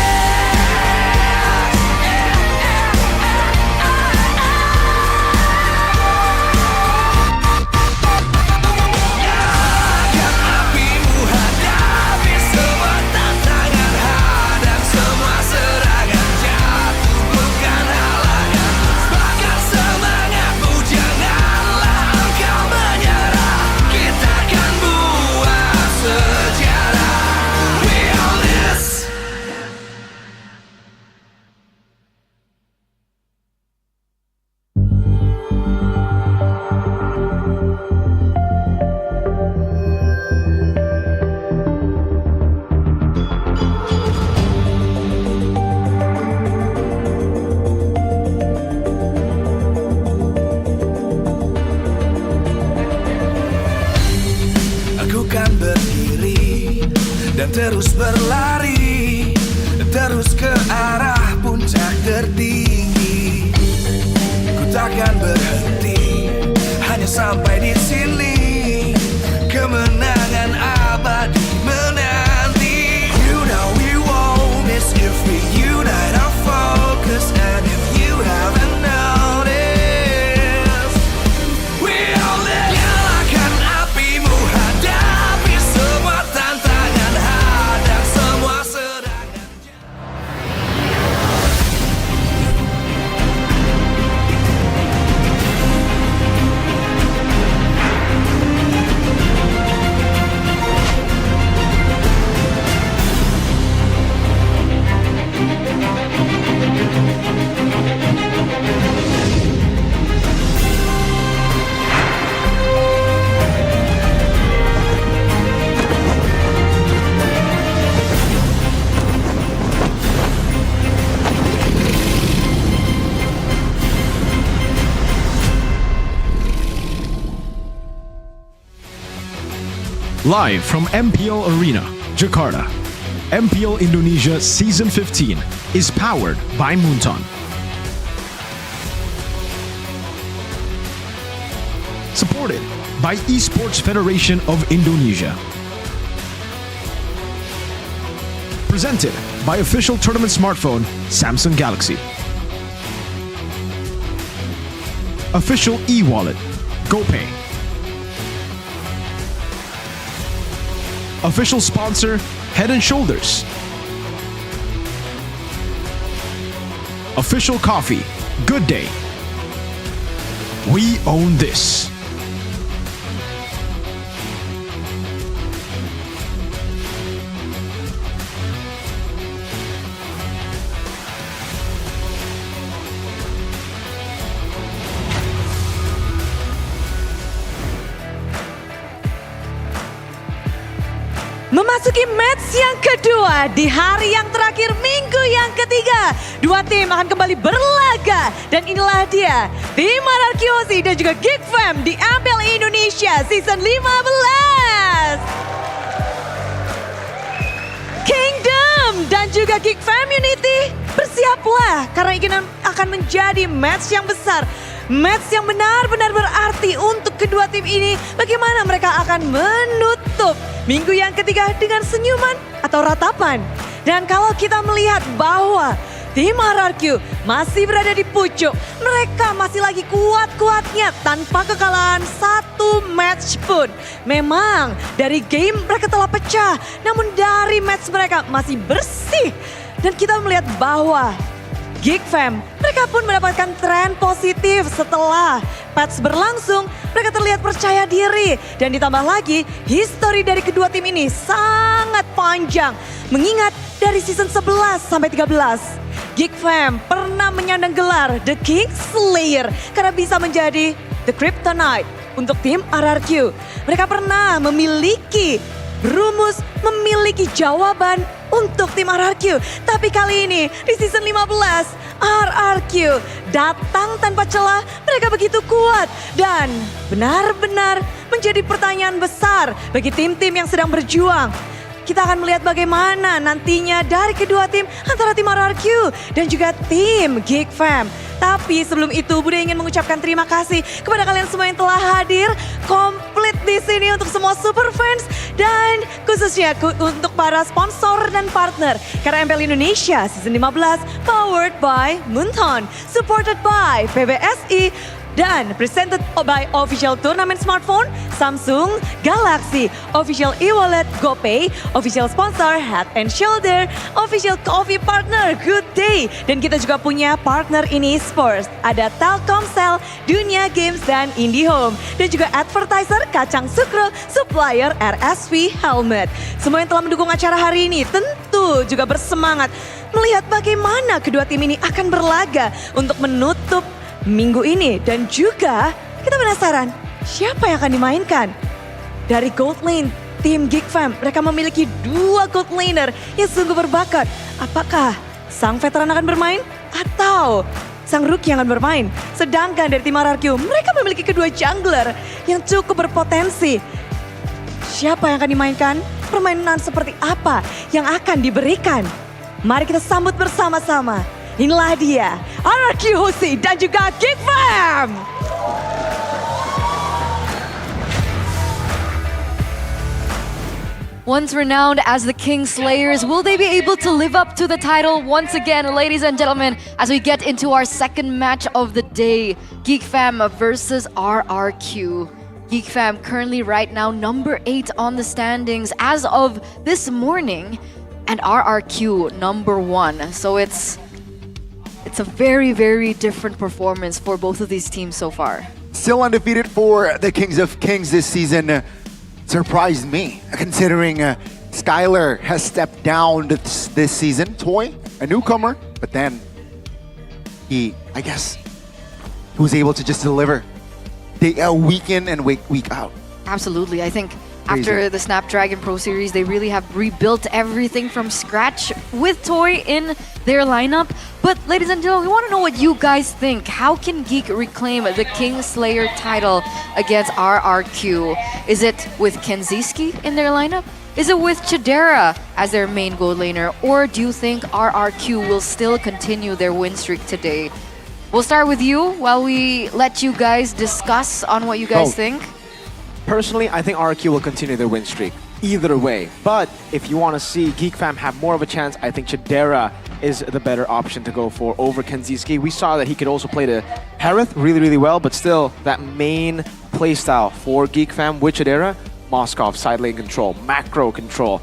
Nyalakan apimu, hadapi semua tantangan, hadang semua serangan, jatuh bukan halangan. Bakar semangatmu, janganlah engkau menyerah. Kita akan buat sejarah. We all this. Aku kan berdiri dan terus berlari, terus ke arah puncak tertinggi. Ku takkan berhenti, hanya sampai di sini. Kemenangan abadi menanti. You know we won't miss if we unite our focus. And if you haven't noticed, we all live. Nyalakan apimu, hadapi semua tantangan, hadang semua serangan. Live from MPL Arena, Jakarta, MPL Indonesia Season 15 is powered by Moonton. Supported by Esports Federation of Indonesia. Presented by official tournament smartphone Samsung Galaxy. Official e-wallet GoPay. Official sponsor Head & Shoulders. Official coffee Good Day. We own this. Memasuki match yang kedua di hari yang terakhir minggu yang ketiga. Dua tim akan kembali berlaga dan inilah dia tim RRQ dan juga Geek Fam di MPL Indonesia Season 15. Kingdom dan juga Geek Community, bersiaplah karena ini akan menjadi match yang besar. Match yang benar-benar berarti untuk kedua tim ini. Bagaimana mereka akan menutup minggu yang ketiga dengan senyuman atau ratapan. Dan kalau kita melihat bahwa tim RRQ masih berada di pucuk. Mereka masih lagi kuat-kuatnya tanpa kekalahan satu match pun. Memang dari game mereka telah pecah. Namun dari match mereka masih bersih. Dan kita melihat bahwa Geek Fam, mereka pun mendapatkan tren positif setelah patch berlangsung. Mereka terlihat percaya diri. Dan ditambah lagi, histori dari kedua tim ini sangat panjang. Mengingat dari season 11 sampai 13. Geek Fam pernah menyandang gelar The King Slayer karena bisa menjadi The Kryptonite untuk tim RRQ. Mereka pernah memiliki rumus, memiliki jawaban untuk tim RRQ. Tapi kali ini di season 15 RRQ datang tanpa celah. Mereka begitu kuat dan benar-benar menjadi pertanyaan besar bagi tim-tim yang sedang berjuang. Kita akan melihat bagaimana nantinya dari kedua tim antara tim RRQ dan juga tim Geek Fam. Tapi sebelum itu Bude ingin mengucapkan terima kasih kepada kalian semua yang telah hadir komplit di sini untuk semua super fans dan khususnya untuk para sponsor dan partner. Karena MPL Indonesia Season 15 powered by Munton, supported by PBSI, dan presented by official tournament smartphone Samsung Galaxy, official e-wallet GoPay, official sponsor Head and Shoulder, official coffee partner Good Day. Dan kita juga punya partner ini sports. Ada Telkomsel, Dunia Games, dan IndiHome. Dan juga advertiser Kacang Sukro, supplier RSV Helmet. Semua yang telah mendukung acara hari ini tentu juga bersemangat melihat bagaimana kedua tim ini akan berlaga untuk menutup minggu ini. Dan juga kita penasaran siapa yang akan dimainkan. Dari gold lane tim Geek Fam, mereka memiliki dua gold laner yang sungguh berbakat. Apakah sang veteran akan bermain atau sang rookie yang akan bermain? Sedangkan dari tim RRQ mereka memiliki kedua jungler yang cukup berpotensi. Siapa yang akan dimainkan? Permainan seperti apa yang akan diberikan? Mari kita sambut bersama-sama. Inilah dia, RRQ Hosi dan juga Geek Fam. Once renowned as the King Slayers, will they be able to live up to the title once again, ladies and gentlemen, as we get into our second match of the day, Geek Fam versus RRQ. Geek Fam currently right now number 8 on the standings as of this morning, and RRQ number 1. So it's a very, very different performance for both of these teams so far. Still undefeated for the Kings of Kings this season. Surprised me, considering Skylar has stepped down this season. Toy, a newcomer, but then he was able to just deliver week in and week out. Absolutely, I think Crazy. after the Snapdragon Pro Series, they really have rebuilt everything from scratch with Toy in their lineup. But ladies and gentlemen, we want to know what you guys think. How can Geek reclaim the King Slayer title against RRQ? Is it with Kenziski in their lineup? Is it with Chidera as their main gold laner? Or do you think RRQ will still continue their win streak today? We'll start with you while we let you guys discuss on what you guys think. Personally, I think RRQ will continue their win streak either way. But if you want to see Geek Fam have more of a chance, I think Chidera is the better option to go for over Kenziski. We saw that he could also play the Harith really, really well, but still that main playstyle for Geek Fam with Chidera, Moskov, side lane control, macro control,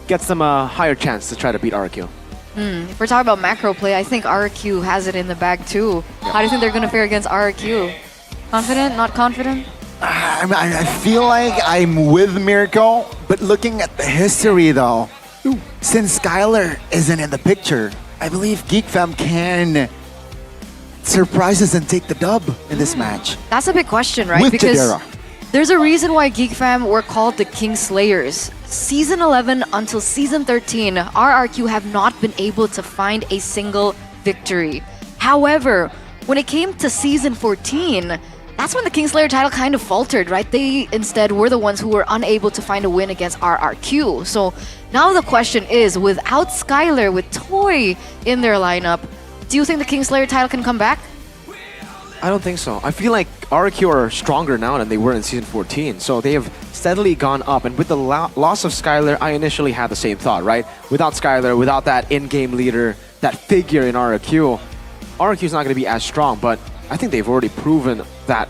gets them a higher chance to try to beat RRQ. If we're talking about macro play, I think RRQ has it in the bag too. How do you think they're going to fare against RRQ? Confident? Not confident? I feel like I'm with Miracle, but looking at the history though, since Skylar isn't in the picture, I believe Geek Fam can surprise us and take the dub in this match. That's a big question, right? With because Chidera. There's a reason why Geek Fam were called the King Slayers. Season 11 until Season 13, RRQ have not been able to find a single victory. However, when it came to Season 14, that's when the Kingslayer title kind of faltered, right? They instead were the ones who were unable to find a win against RRQ. So now the question is, without Skylar, with Toy in their lineup, do you think the Kingslayer title can come back? I don't think so. I feel like RRQ are stronger now than they were in Season 14. So they have steadily gone up. And with the loss of Skylar, I initially had the same thought, right? Without Skylar, without that in-game leader, that figure in RRQ is not going to be as strong. But I think they've already proven that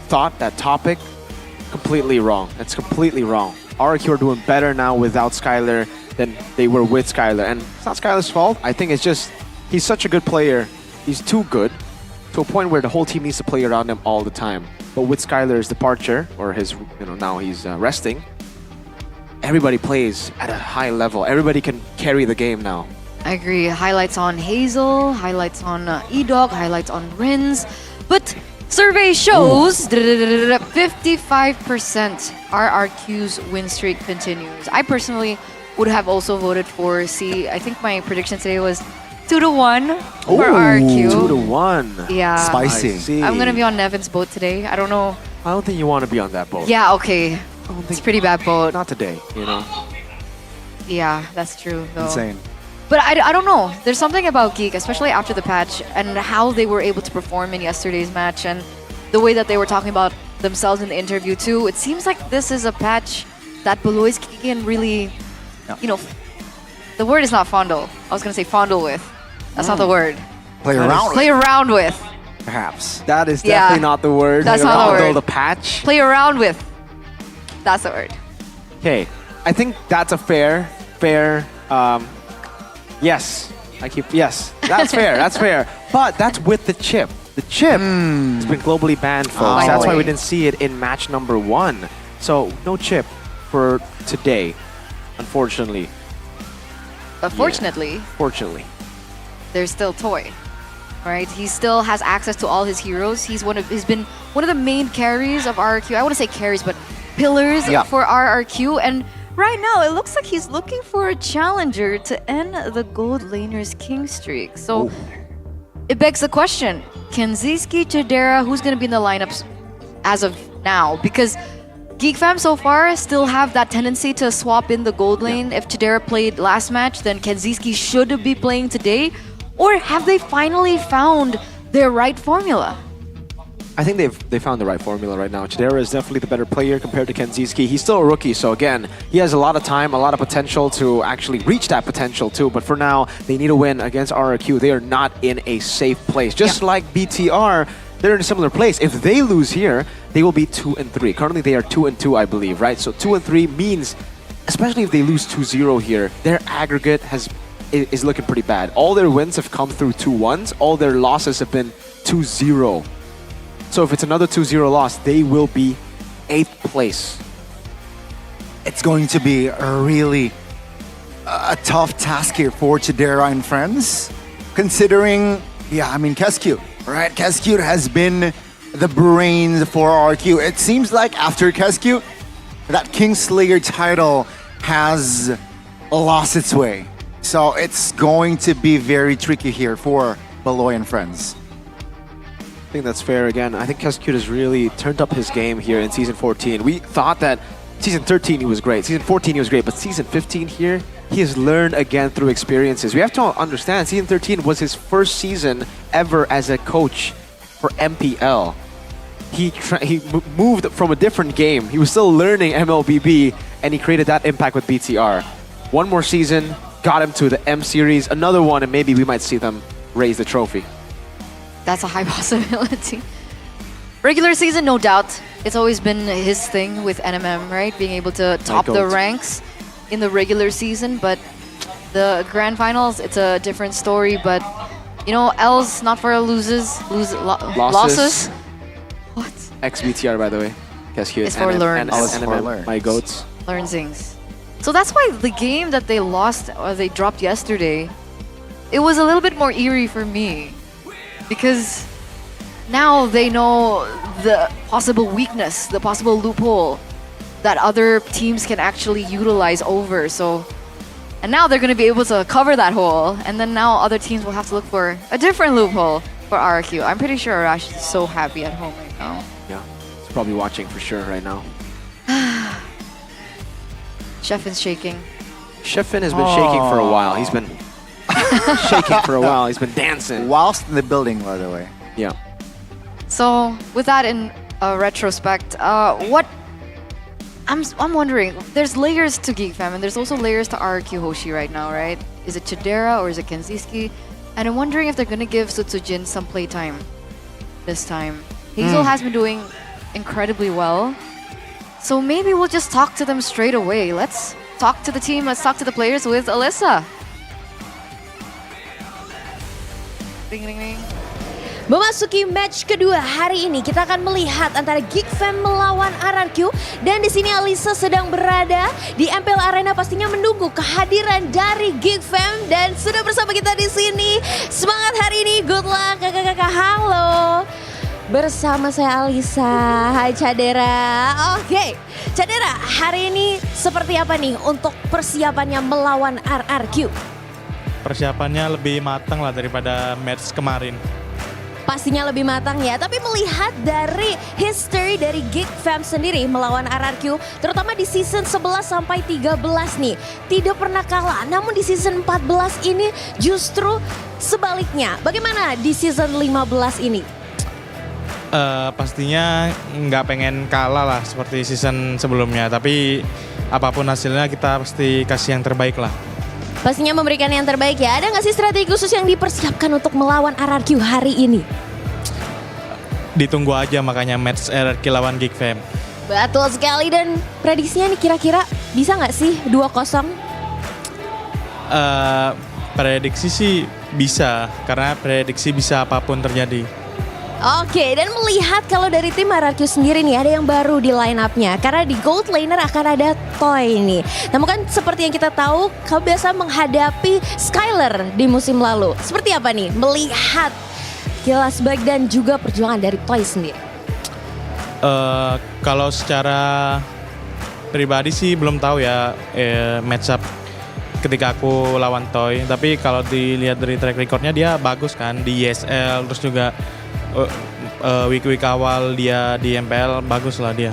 thought, that topic, completely wrong. It's completely wrong. RRQ are doing better now without Skylar than they were with Skylar. And it's not Skylar's fault. I think it's just he's such a good player. He's too good to a point where the whole team needs to play around him all the time. But with Skylar's departure, or his, now he's resting, everybody plays at a high level. Everybody can carry the game now. I agree. Highlights on Hazel, highlights on E-Dog, highlights on Rins. But survey shows 55% RRQ's win streak continues. I personally would have also voted for C. I think my prediction today was 2-1 for RRQ. 2-1. Yeah. Spicy. I'm gonna be on Nevin's boat today. I don't know. I don't think you want to be on that boat. Yeah, okay. It's a pretty bad boat. Not today, Yeah, that's true though. Insane. But I don't know. There's something about Geek, especially after the patch, and how they were able to perform in yesterday's match, and the way that they were talking about themselves in the interview too. It seems like this is a patch that Beloy's can really, the word is not fondle. I was gonna say fondle with. That's not the word. Play around Play around with. Perhaps. That is definitely not the word. That's not the word. The patch. Play around with. That's the word. Okay, I think that's a fair, yes. Yes, that's fair, that's fair. But that's with the chip. The chip has been globally banned, folks. That's why we didn't see it in match number 1. So, no chip for today, unfortunately. But fortunately, there's still Toy, right? He still has access to all his heroes. He's been one of the main carries of RRQ. I want to say carries, but pillars for RRQ. And right now, it looks like he's looking for a challenger to end the gold laner's king streak. So it begs the question: can Zizki, Chidera, who's going to be in the lineups as of now? Because Geek Fam so far still have that tendency to swap in the gold lane. If Chidera played last match, then Kenziski should be playing today. Or have they finally found their right formula? I think they found the right formula right now. Chidera is definitely the better player compared to Kenziski. He's still a rookie, so again, he has a lot of time, a lot of potential to actually reach that potential too. But for now, they need a win against RRQ. They are not in a safe place. Just like BTR, they're in a similar place. If they lose here, they will be 2-3. Currently, they are 2-2, I believe, right? So 2-3 means, especially if they lose 2-0 here, their aggregate is looking pretty bad. All their wins have come through 2-1s. All their losses have been 2-0. So if it's another 2-0 loss, they will be 8th place. It's going to be a really tough task here for Chidera and friends, considering, Kescute, right? Kescute has been the brains for RQ. It seems like after Kescute, that Kingslayer title has lost its way. So it's going to be very tricky here for Beloy and friends. I think that's fair again. I think Kescute has really turned up his game here in Season 14. We thought that Season 13 he was great, Season 14 he was great, but Season 15 here, he has learned again through experiences. We have to understand, Season 13 was his first season ever as a coach for MPL. He moved from a different game. He was still learning MLBB, and he created that impact with BTR. One more season, got him to the M Series, another one, and maybe we might see them raise the trophy. That's a high possibility. Regular season, no doubt. It's always been his thing with NMM, right? Being able to top the ranks in the regular season. But the grand finals, it's a different story. But, L's not for losses. Losses. What? Ex-BTR, by the way. Kescute. It's for learns. And NMM, my goats. Learnsings. So that's why the game that they lost, or they dropped yesterday, it was a little bit more eerie for me. Because now they know the possible weakness, the possible loophole that other teams can actually utilize over. So, and now they're going to be able to cover that hole, and then now other teams will have to look for a different loophole for RRQ. I'm pretty sure Arash is so happy at home right now. Yeah, he's probably watching for sure right now. Sheffen's shaking. Sheffin has been shaking for a while. He's been shaking for a while. He's been dancing. Whilst in the building, by the way. Yeah. So with that in retrospect, what I'm wondering, there's layers to Geek Fam and there's also layers to RRQ Hoshi right now, right? Is it Chidera or is it Kenziski? And I'm wondering if they're gonna give Sutsujin some playtime this time. Hazel has been doing incredibly well. So maybe we'll just talk to them straight away. Let's talk to the team, let's talk to the players with Alyssa. Ring ring ring. Memasuki match kedua hari ini, kita akan melihat antara Geek Fam melawan RRQ. Dan di sini Alisa sedang berada di MPL Arena, pastinya menunggu kehadiran dari Geek Fam. Dan sudah bersama kita di sini. Semangat hari ini, good luck kakak-kakak, halo. Bersama saya Alisa, hai Chadera. Oke, Chadera, hari ini seperti apa nih untuk persiapannya melawan RRQ? Persiapannya lebih matang lah daripada match kemarin. Pastinya lebih matang ya, tapi melihat dari history dari Geek Fam sendiri melawan RRQ, terutama di season 11 sampai 13 nih, tidak pernah kalah. Namun di season 14 ini justru sebaliknya. Bagaimana di season 15 ini? Pastinya nggak pengen kalah lah seperti season sebelumnya, tapi apapun hasilnya kita pasti kasih yang terbaik lah. Pastinya memberikan yang terbaik ya. Ada nggak sih strategi khusus yang dipersiapkan untuk melawan RRQ hari ini? Ditunggu aja makanya match RRQ lawan Geek Fam. Betul sekali, dan prediksinya nih kira-kira bisa nggak sih 2-0? Prediksi sih bisa, karena prediksi bisa apapun terjadi. Oke, dan melihat kalau dari tim RRQ sendiri nih ada yang baru di line up-nya. Karena di Gold Laner akan ada Toy nih. Namun kan seperti yang kita tahu, kau biasa menghadapi Skyler di musim lalu. Seperti apa nih melihat kilas baik dan juga perjuangan dari Toy sendiri? Kalau secara pribadi sih belum tahu ya match up ketika aku lawan Toy. Tapi kalau dilihat dari track recordnya dia bagus kan di ESL, terus juga week-week awal dia di MPL bagus lah dia.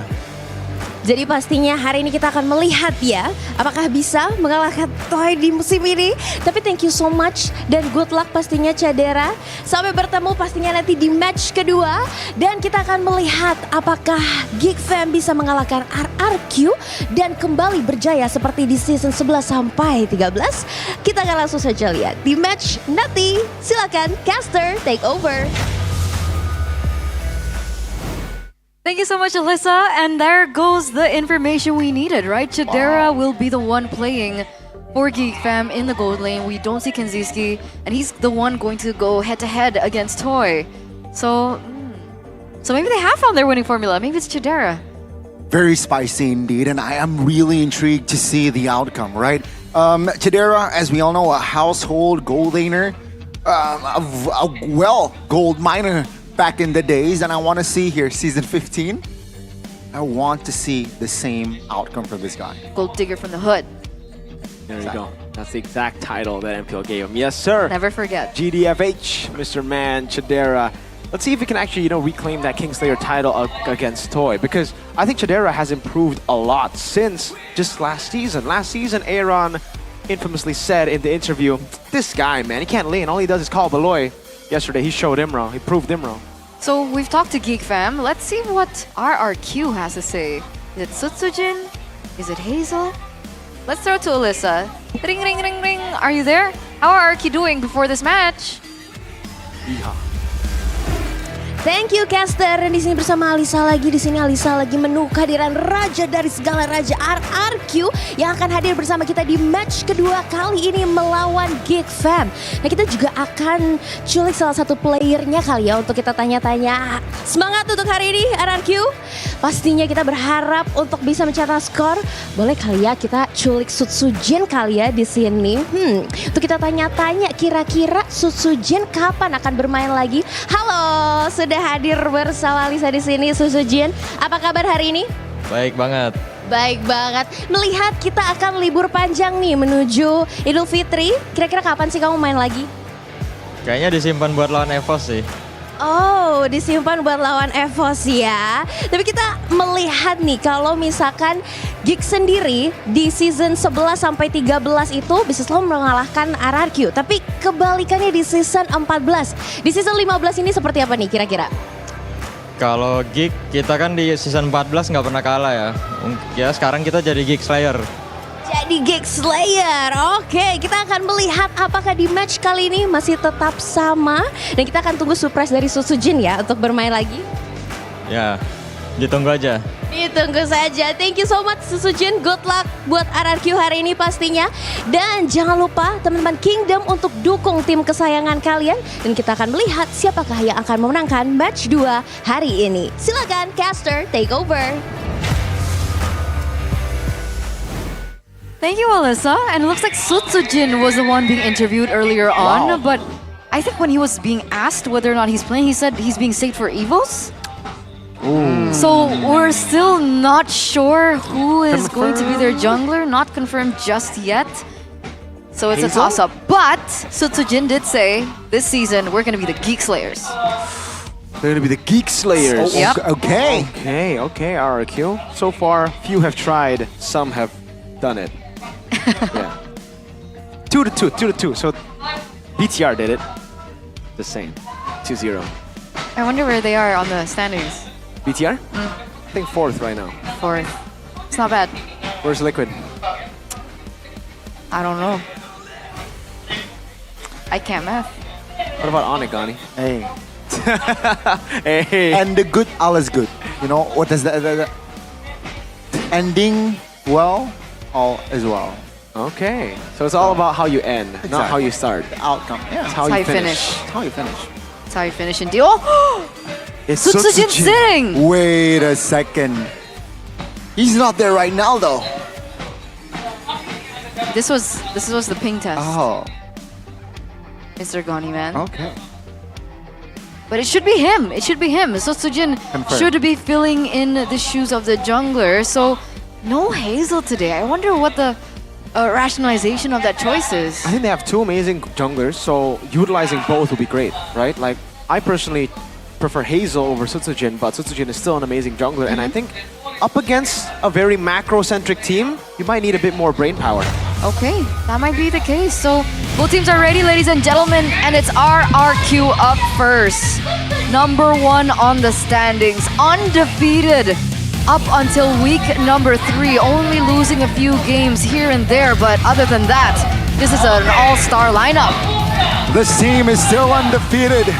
Jadi pastinya hari ini kita akan melihat ya apakah bisa mengalahkan Toy di musim ini. Tapi thank you so much dan good luck pastinya Chadera. Sampai bertemu pastinya nanti di match kedua. Dan kita akan melihat apakah Geek Fam bisa mengalahkan RRQ dan kembali berjaya seperti di season 11 sampai 13. Kita akan langsung saja lihat di match nanti. Silakan caster take over. Thank you so much, Alyssa. And there goes the information we needed, right? Chidera will be the one playing for Geek Fam in the gold lane. We don't see Kenziski, and he's the one going to go head-to-head against Toy. So maybe they have found their winning formula. Maybe it's Chidera. Very spicy indeed, and I am really intrigued to see the outcome, right? Chidera, as we all know, a household gold laner, a gold miner back in the days, and I want to see here, season 15, I want to see the same outcome for this guy. Gold digger from the hood. There you go. That's the exact title that MPL gave him. Yes, sir. Never forget. GDFH, Mr. Man, Chidera. Let's see if he can actually, reclaim that Kingslayer title against Toy, because I think Chidera has improved a lot since just last season. Last season, Aaron infamously said in the interview, this guy, man, he can't lane. All he does is call Beloy. Yesterday, he showed him wrong. He proved him wrong. So we've talked to Geek Fam. Let's see what RRQ has to say. Is it Sutsujin? Is it Hazel? Let's throw it to Alyssa. Ring, ring, ring, ring. Are you there? How are RRQ doing before this match? Yeehaw. Thank you caster. Dan di sini bersama Alisa lagi. Di sini Alisa lagi menunggu kehadiran raja dari segala raja RRQ yang akan hadir bersama kita di match kedua kali ini melawan Geek Fam. Nah, kita juga akan culik salah satu playernya kali ya untuk kita tanya-tanya. Semangat untuk hari ini RRQ. Pastinya kita berharap untuk bisa mencetak skor. Boleh kali ya kita culik Sutsujin kali ya di sini. Untuk kita tanya-tanya kira-kira Sutsujin kapan akan bermain lagi? Halo, sudah hadir bersama Lisa di sini Sutsujin. Apa kabar hari ini? Baik banget. Baik banget. Melihat kita akan libur panjang nih menuju Idul Fitri, kira-kira kapan sih kamu main lagi? Kayaknya disimpan buat lawan EVOS sih. Oh, disimpan buat lawan EVOS ya. Tapi kita melihat nih kalau misalkan Geek sendiri di season 11 sampai 13 itu bisa selalu mengalahkan RRQ. Tapi kebalikannya di season 14. Di season 15 ini seperti apa nih kira-kira? Kalau Geek, kita kan di season 14 nggak pernah kalah ya. Ya sekarang kita jadi Geek Slayer. Jadi Geek Slayer. Oke, kita akan melihat apakah di match kali ini masih tetap sama. Dan kita akan tunggu surprise dari Sutsujin ya untuk bermain lagi. Ya, ditunggu aja. Ditunggu saja. Thank you so much Sutsujin. Good luck buat RRQ hari ini pastinya. Dan jangan lupa teman-teman Kingdom untuk dukung tim kesayangan kalian. Dan kita akan melihat siapakah yang akan memenangkan match 2 hari ini. Silakan caster take over. Thank you, Alyssa. And it looks like Sutsujin was the one being interviewed earlier on. But I think when he was being asked whether or not he's playing, he said he's being saved for EVOS. So we're still not sure who is going to be their jungler. Not confirmed just yet. So it's a toss-up. But Sutsujin did say this season we're going to be the Geek Slayers. They're gonna be the Geek Slayers. Yep. Okay, RRQ. So far, few have tried, some have done it. Yeah. 2-2. So BTR did it. The same. 2-0. I wonder where they are on the standings. BTR? I think 4th right now. 4th. It's not bad. Where's Liquid? I don't know. I can't math. What about Onigani? Hey. Hey. And the good, all is good. You know, what does that ending well, all is well. Okay. So it's all about how you end, not how you start. The outcome, yeah. It's how you finish. It's how you finish. That's how you finish and deal. Oh! It's Sutsujin sitting! Wait a second. He's not there right now, though. This was the ping test. Oh. Mr. Goni, man. Okay. But it should be him. It should be him. Sutsujin should be filling in the shoes of the jungler. So no Hazel today. I wonder what the rationalization of that choice is. I think they have two amazing junglers, so utilizing both would be great, right? Like, I personally prefer Hazel over Sutsujin, but Sutsujin is still an amazing jungler, and I think up against a very macro-centric team, you might need a bit more brain power. Okay, that might be the case. So both teams are ready, ladies and gentlemen, and it's RRQ up first. Number 1 on the standings, undefeated up until week number 3, only losing a few games here and there, but other than that, this is an all-star lineup. This team is still undefeated,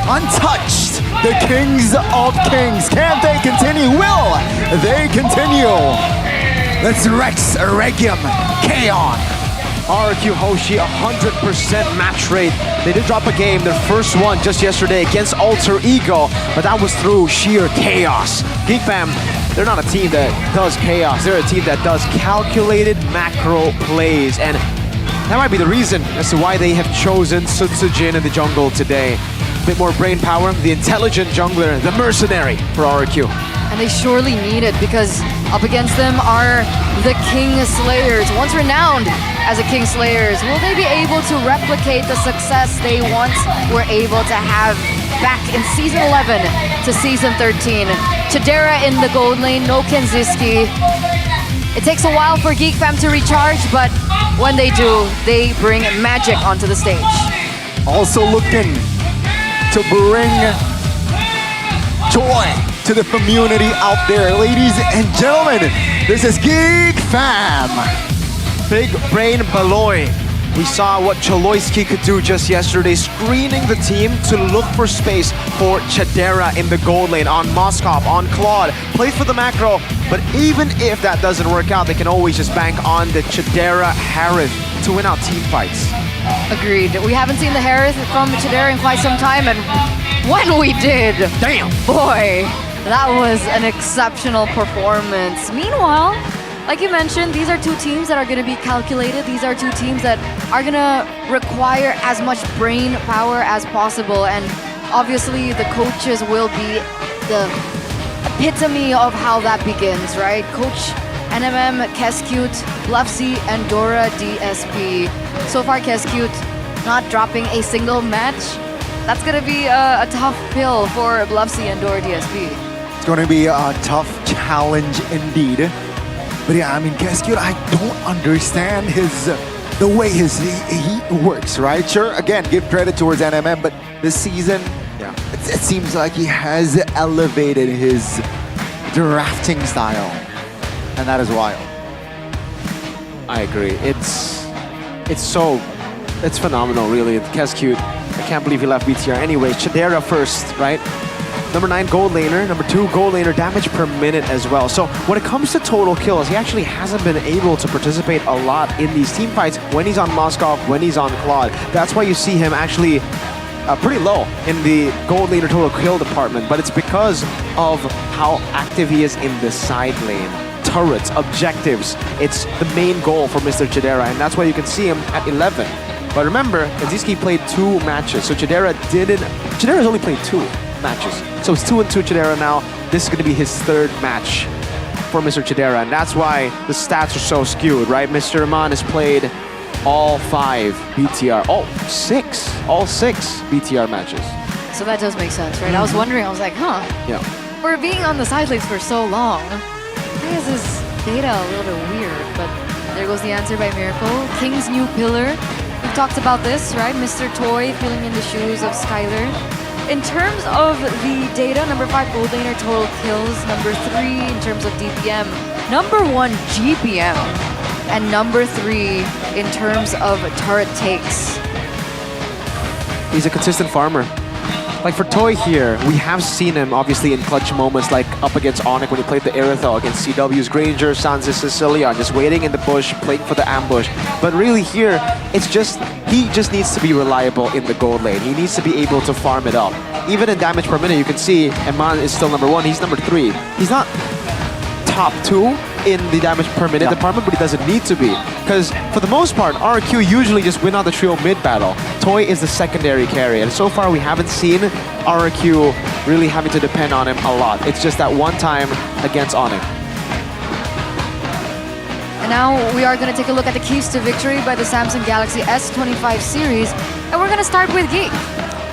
untouched. The Kings of Kings. Can they continue? Will they continue? Let's Rex Regium Kaon. RRQ Hoshi, 100% match rate. They did drop a game, their first one just yesterday against Alter Ego, but that was through sheer chaos. Geek Fam, they're not a team that does chaos, they're a team that does calculated macro plays, and that might be the reason as to why they have chosen Sutsujin in the jungle today. A bit more brain power, the intelligent jungler, the mercenary for RRQ. And they surely need it because up against them are the King Slayers. Once renowned as a King Slayers, will they be able to replicate the success they once were able to have back in Season 11 to Season 13? Chidera in the gold lane, no Kenziski. It takes a while for Geek Fam to recharge, but when they do, they bring magic onto the stage. Also looking to bring joy to the community out there. Ladies and gentlemen, this is Geek Fam. Big Brain Baloy. We saw what Chaloyski could do just yesterday, screening the team to look for space for Chidera in the gold lane, on Moskov, on Claude. Play for the macro, but even if that doesn't work out, they can always just bank on the Chidera Harith to win out team fights. Agreed. We haven't seen the Harith from Chidera in quite some time, and when we did, damn, boy, that was an exceptional performance. Meanwhile, Like you mentioned, these are two teams that are going to be calculated. These are two teams that are going to require as much brain power as possible. And obviously, the coaches will be the epitome of how that begins, right? Coach NMM, Keskute, Bluffsy, and Dora DSP. So far, Keskute not dropping a single match. That's going to be a tough pill for Bluffsy and Dora DSP. It's going to be a tough challenge indeed. But yeah, I mean, Keskute, I don't understand the way he works, right? Sure, again, give credit towards NMM, but this season, it seems like he has elevated his drafting style, and that is wild. I agree. It's phenomenal, really. Keskute, I can't believe he left BTR. Anyway, Chidera first, right? Number 9 gold laner, number 2 gold laner, damage per minute as well. So when it comes to total kills, he actually hasn't been able to participate a lot in these team fights when he's on Moskov, when he's on Claude. That's why you see him actually pretty low in the gold laner total kill department, but it's because of how active he is in the side lane. Turrets, objectives, it's the main goal for Mr. Chidera, and that's why you can see him at 11. But remember, Kaziski played 2 matches, so Chidera's only played 2 matches. So it's 2-2 Chidera now. This is going to be his 3rd match for Mr. Chidera, and that's why the stats are so skewed, right? Mr. Rahman has played all 5 BTR, all 6 BTR matches. So that does make sense, right? I was wondering, I was like, Yeah. For being on the side lanes for so long, why is this data a little bit weird? But there goes the answer by Miracle. King's new pillar. We've talked about this, right? Mr. Toy filling in the shoes of Skylar. In terms of the data, number 5 gold laner total kills, number 3 in terms of DPM, number 1 GPM, and number 3 in terms of turret takes. He's a consistent farmer. Like for Toy here, we have seen him obviously in clutch moments like up against Onyx when he played the Aerithel against CW's Granger, Sansa Sicilia, just waiting in the bush, playing for the ambush. But really here, it's just, he just needs to be reliable in the gold lane. He needs to be able to farm it up. Even in damage per minute, you can see Eman is still number 1, he's number 3. He's not top 2 in the damage per minute department, but he doesn't need to be. Because for the most part, RQ usually just win out the trio mid-battle. Toy is the secondary carry, and so far we haven't seen RQ really having to depend on him a lot. It's just that one time against Onyx. And now we are going to take a look at the keys to victory by the Samsung Galaxy S25 series, and we're going to start with Geek.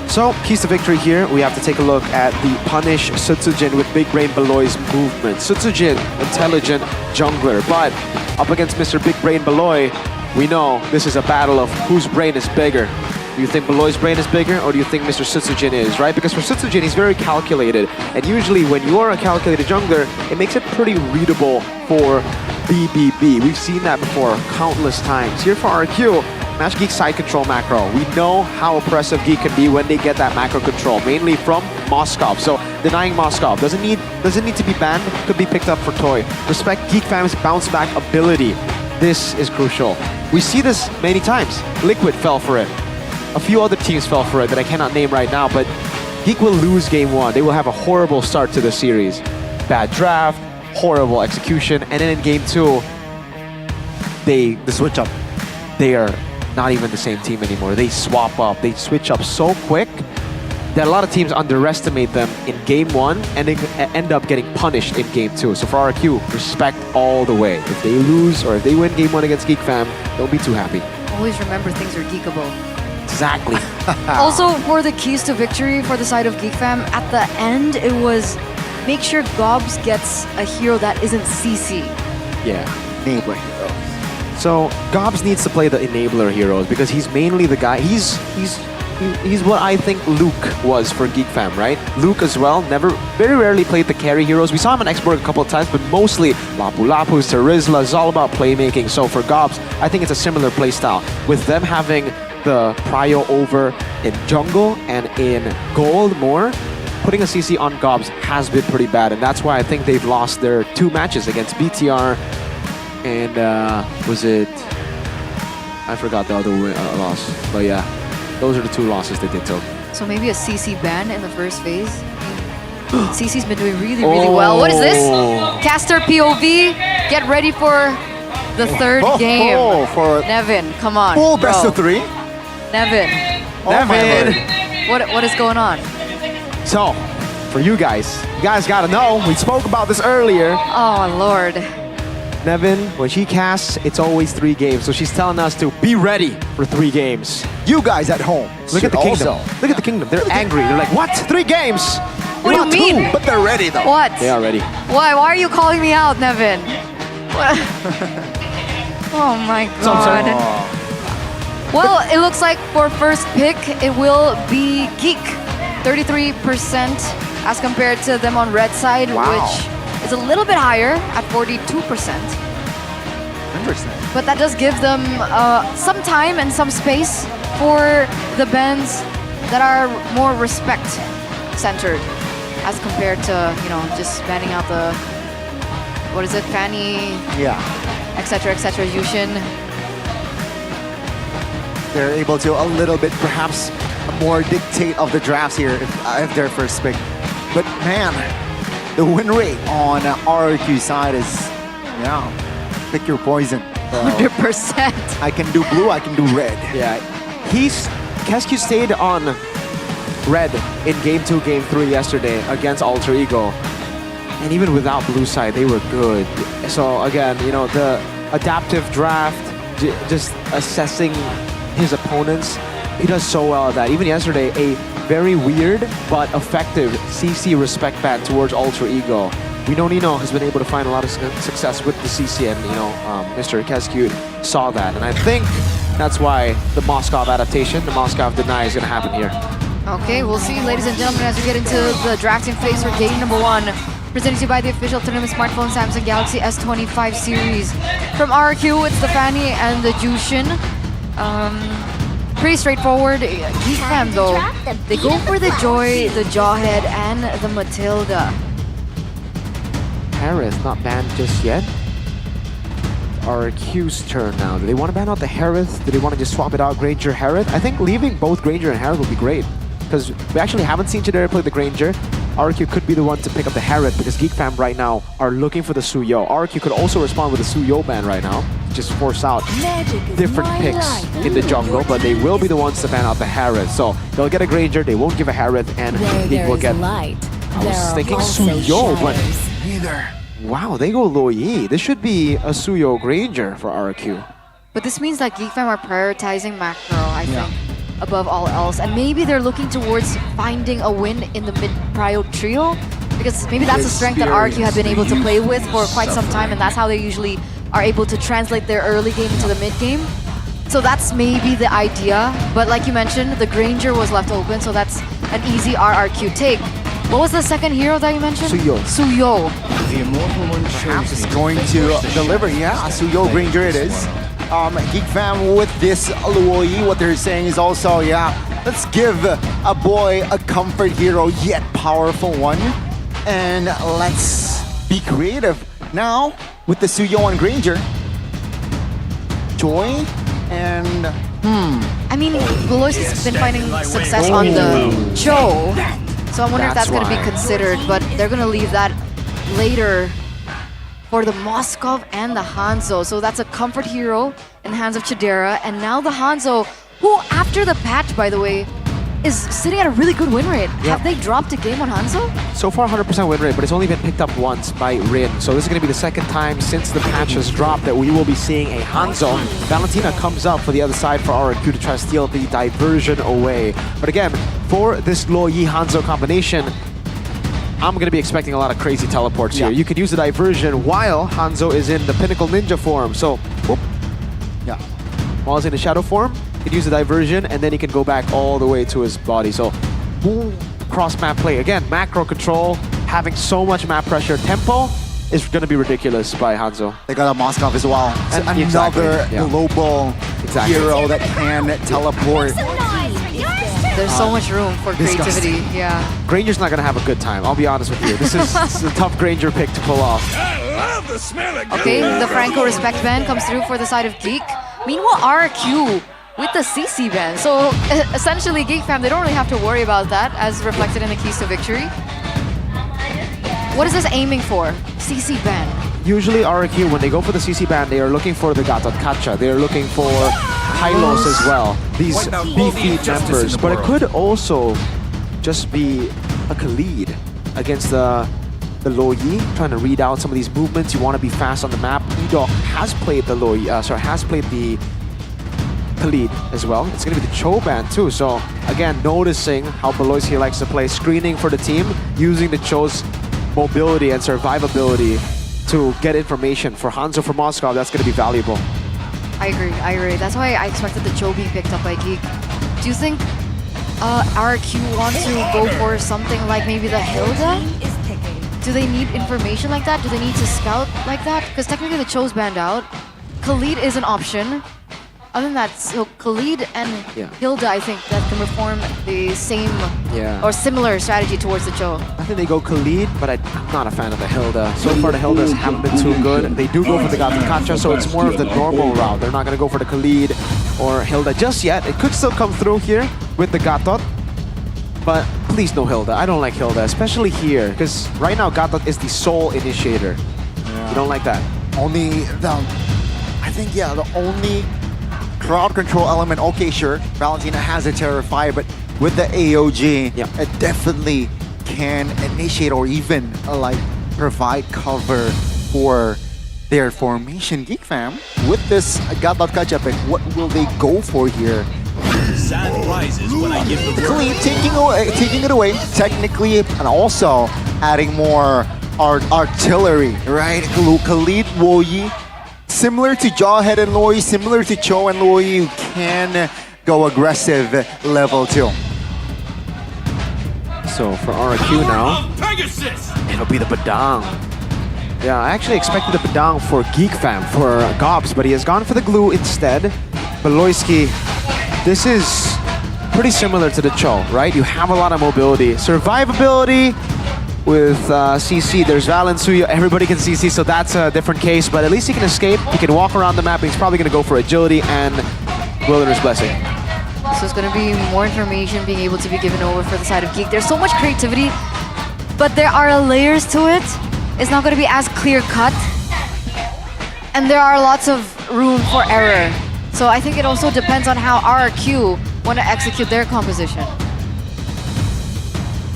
So, keys to victory here, we have to take a look at the punish Sutsujin with Big Brain Beloy's movement. Sutsujin, intelligent jungler, but up against Mr. Big Brain Beloy, we know this is a battle of whose brain is bigger. Do you think Beloy's brain is bigger, or do you think Mr. Sutsujin is, right? Because for Sutsujin, he's very calculated, and usually when you're a calculated jungler, it makes it pretty readable for BBB. We've seen that before countless times. Here for RQ, Match Geek side control macro. We know how oppressive Geek can be when they get that macro control, mainly from Moskov. So denying Moskov doesn't need to be banned, could be picked up for Toy. Respect Geek fam's bounce back ability. This is crucial. We see this many times. Liquid fell for it. A few other teams fell for it that I cannot name right now, but Geek will lose game 1. They will have a horrible start to the series. Bad draft, horrible execution, and then in game 2, the switch up. They are not even the same team anymore. They swap up. They switch up so quick that a lot of teams underestimate them in game 1 and they end up getting punished in game 2. So for RQ, respect all the way. If they lose or if they win game 1 against Geek Fam, don't be too happy. Always remember things are geekable. Exactly. Also, for the keys to victory for the side of Geek Fam, at the end, it was make sure Gobs gets a hero that isn't CC. Yeah. Enabler heroes. So Gobs needs to play the enabler heroes because he's mainly the guy. He's what I think Luke was for Geek Fam, right? Luke as well, very rarely played the carry heroes. We saw him in Xborg a couple of times, but mostly Lapu Lapu, Sarizla, it's all about playmaking. So for Gobs, I think it's a similar playstyle. With them having the prio over in jungle and in gold more, putting a CC on Gobs has been pretty bad, and that's why I think they've lost their 2 matches against BTR and was it? I forgot the other loss, but yeah, those are the 2 losses that they took. So maybe a CC ban in the first phase? CC's been doing really, really well. What is this? Caster POV. Get ready for the third game. For Nevin, come on. full best bro. of 3. Nevin. Nevin. What is going on? So, for you guys gotta know, we spoke about this earlier. Oh, Lord. Nevin, when she casts, it's always 3 games. So she's telling us to be ready for 3 games. You guys at home. Look at the kingdom. Also. Look at the kingdom. They're angry. They're like, what? 3 games? What do you mean? 2, but they're ready though. What? They are ready. Why are you calling me out, Nevin? What? Oh my god. Well, it looks like for first pick, it will be Geek. 33% as compared to them on red side, which is a little bit higher at 42%. Interesting. But that does give them some time and some space for the bans that are more respect-centered as compared to, you know, just banning out the, what is it, Fanny, etc., Yushin. They're able to a little bit perhaps more dictate of the drafts here if they're first pick. But man, the win rate on RRQ side is, pick your poison. 100%. I can do blue, I can do red. Yeah, Kescu stayed on red in game 2, game 3 yesterday against Alter Ego. And even without blue side, they were good. So again, you know, the adaptive draft, just assessing his opponents, he does so well at that. Even yesterday, a very weird but effective CC respect ban towards Alter Ego. We know Nino has been able to find a lot of success with the CC, and you know, Mr. Kescu saw that. And I think that's why the Moskov adaptation, the Moskov deny is going to happen here. Okay, we'll see, ladies and gentlemen, as we get into the drafting phase for game number 1. Presented to you by the official tournament smartphone Samsung Galaxy S25 series. From RQ, it's the Fanny and the Jushin. Pretty straightforward. Geek Fam though, they go for the Joy, the Jawhead, and the Matilda. Harith not banned just yet. RQ's turn now. Do they want to ban out the Harith? Do they want to just swap it out, Granger, Harith? I think leaving both Granger and Harith would be great, because we actually haven't seen Chidera play the Granger. RQ could be the one to pick up the Harith, because Geek Fam right now are looking for the Suyo. RQ could also respond with the Suyo ban right now, just force out different picks in the jungle, but they will be the ones to ban out the Harith. So they'll get a Granger, they won't give a Harith, and Geek will get... I was thinking Suyo, but neither. Wow, they go Lo Yi. This should be a Suyo Granger for RQ. But this means that Geek Fam are prioritizing macro, I think, above all else. And maybe they're looking towards finding a win in the mid-prio trio, because maybe that's a strength that RQ have been able to play with for quite some time, and that's how they usually are able to translate their early game into the mid game. So that's maybe the idea. But like you mentioned, the Granger was left open, so that's an easy RRQ take. What was the second hero that you mentioned? Suyo. Suyo. The immortal one perhaps is going to deliver. Yeah, Suyo Granger it is. Geek Fam with this Luoyi, what they're saying is also, let's give a boy a comfort hero, yet powerful one. And let's be creative. Now, with the Suyo and Granger, Joy and... I mean, Blois has been finding success on the Cho. So I wonder if that's going to be considered, but they're going to leave that later for the Moskov and the Hanzo. So that's a comfort hero in the hands of Chidera. And now the Hanzo, who after the patch, by the way, is sitting at a really good win rate. Yeah. Have they dropped a game on Hanzo? So far 100% win rate, but it's only been picked up once by Rin. So this is going to be the second time since the patch has dropped that we will be seeing a Hanzo. Valentina comes up for the other side for RQ to try to steal the diversion away. But again, for this Lo Yi Hanzo combination, I'm going to be expecting a lot of crazy teleports here. You could use the diversion while Hanzo is in the Pinnacle Ninja form. So, whoop. While he's in the Shadow form, he can use the diversion, and then he can go back all the way to his body. So, boom, cross-map play. Again, macro control, having so much map pressure. Tempo is going to be ridiculous by Hanzo. They got a Moskov as well. And another global hero that can teleport. There's so much room for creativity. Yeah. Granger's not going to have a good time, I'll be honest with you. This is a tough Granger pick to pull off. Okay, the Franco respect ban comes through for the side of Geek. Meanwhile, RQ with the CC ban. So essentially, Geek Fam, they don't really have to worry about that, as reflected in the keys to victory. What is this aiming for? CC ban. Usually RQ, when they go for the CC ban, they are looking for the Gatot Kacha. They are looking for Hylos as well. These beefy members. But it could also just be a Khalid against the Loyi, trying to read out some of these movements. You want to be fast on the map. Edo has played the Loyi, has played the Khalid as well. It's going to be the Cho ban too. So again, noticing how Beloyski likes to play, screening for the team, using the Cho's mobility and survivability to get information. For Hanzo from Moscow, that's going to be valuable. I agree. That's why I expected the Cho being picked up by Geek. Do you think RQ wants to go for something like maybe the Hilda? Do they need information like that? Do they need to scout like that? Because technically the Cho's banned out. Khalid is an option. Other than that, so Khalid and Hilda, I think, that can perform the same or similar strategy towards the Cho. I think they go Khalid, but I'm not a fan of the Hilda. So far the Hildas haven't been too good. They do go for the Gatot Kacha, so it's more of the normal route. They're not going to go for the Khalid or Hilda just yet. It could still come through here with the Gatot, but please no Hilda. I don't like Hilda, especially here, because right now Gatot is the sole initiator. You don't like that? I think, the only crowd control element, okay, sure, Valentina has a Terrifier, but with the AOG, it definitely can initiate or even provide cover for their formation. Geek fam, with this Gatot Kacha pick, what will they go for here? Sand rises when I give the Khalid taking it away, technically, and also adding more artillery, right? Khalid, Woyi, similar to Jawhead and Loyi, similar to Cho and Loyi, you can go aggressive level 2. So for RQ now, it'll be the Badang. Yeah, I actually expected the Badang for Geek Fam, for Gobs, but he has gone for the glue instead. Beloyski, this is pretty similar to the Cho, right? You have a lot of mobility. Survivability with CC, there's Val and Suya, everybody can CC, so that's a different case, but at least he can escape, he can walk around the map, he's probably going to go for agility and Wilderness Blessing. So it's going to be more information being able to be given over for the side of Geek. There's so much creativity, but there are layers to it. It's not going to be as clear-cut, and there are lots of room for error. So I think it also depends on how RRQ want to execute their composition.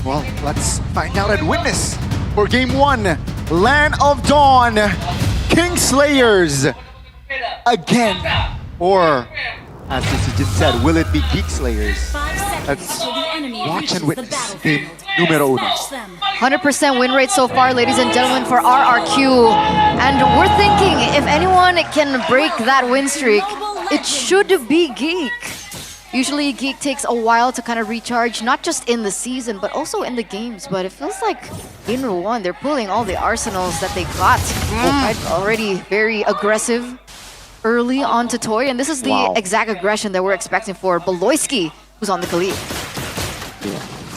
Well, let's find out and witness for Game 1, Land of Dawn, Kingslayers again. Or, as Sujin said, will it be Geekslayers? Let's watch and witness game numero uno. 100% win rate so far, ladies and gentlemen, for RRQ. And we're thinking if anyone can break that win streak, it should be Geek. Usually Geek takes a while to kind of recharge, not just in the season, but also in the games. But it feels like in 1, they're pulling all the arsenals that they got. Right? Already very aggressive early on to Toy, and this is the exact aggression that we're expecting for Beloyski, who's on the Khalid.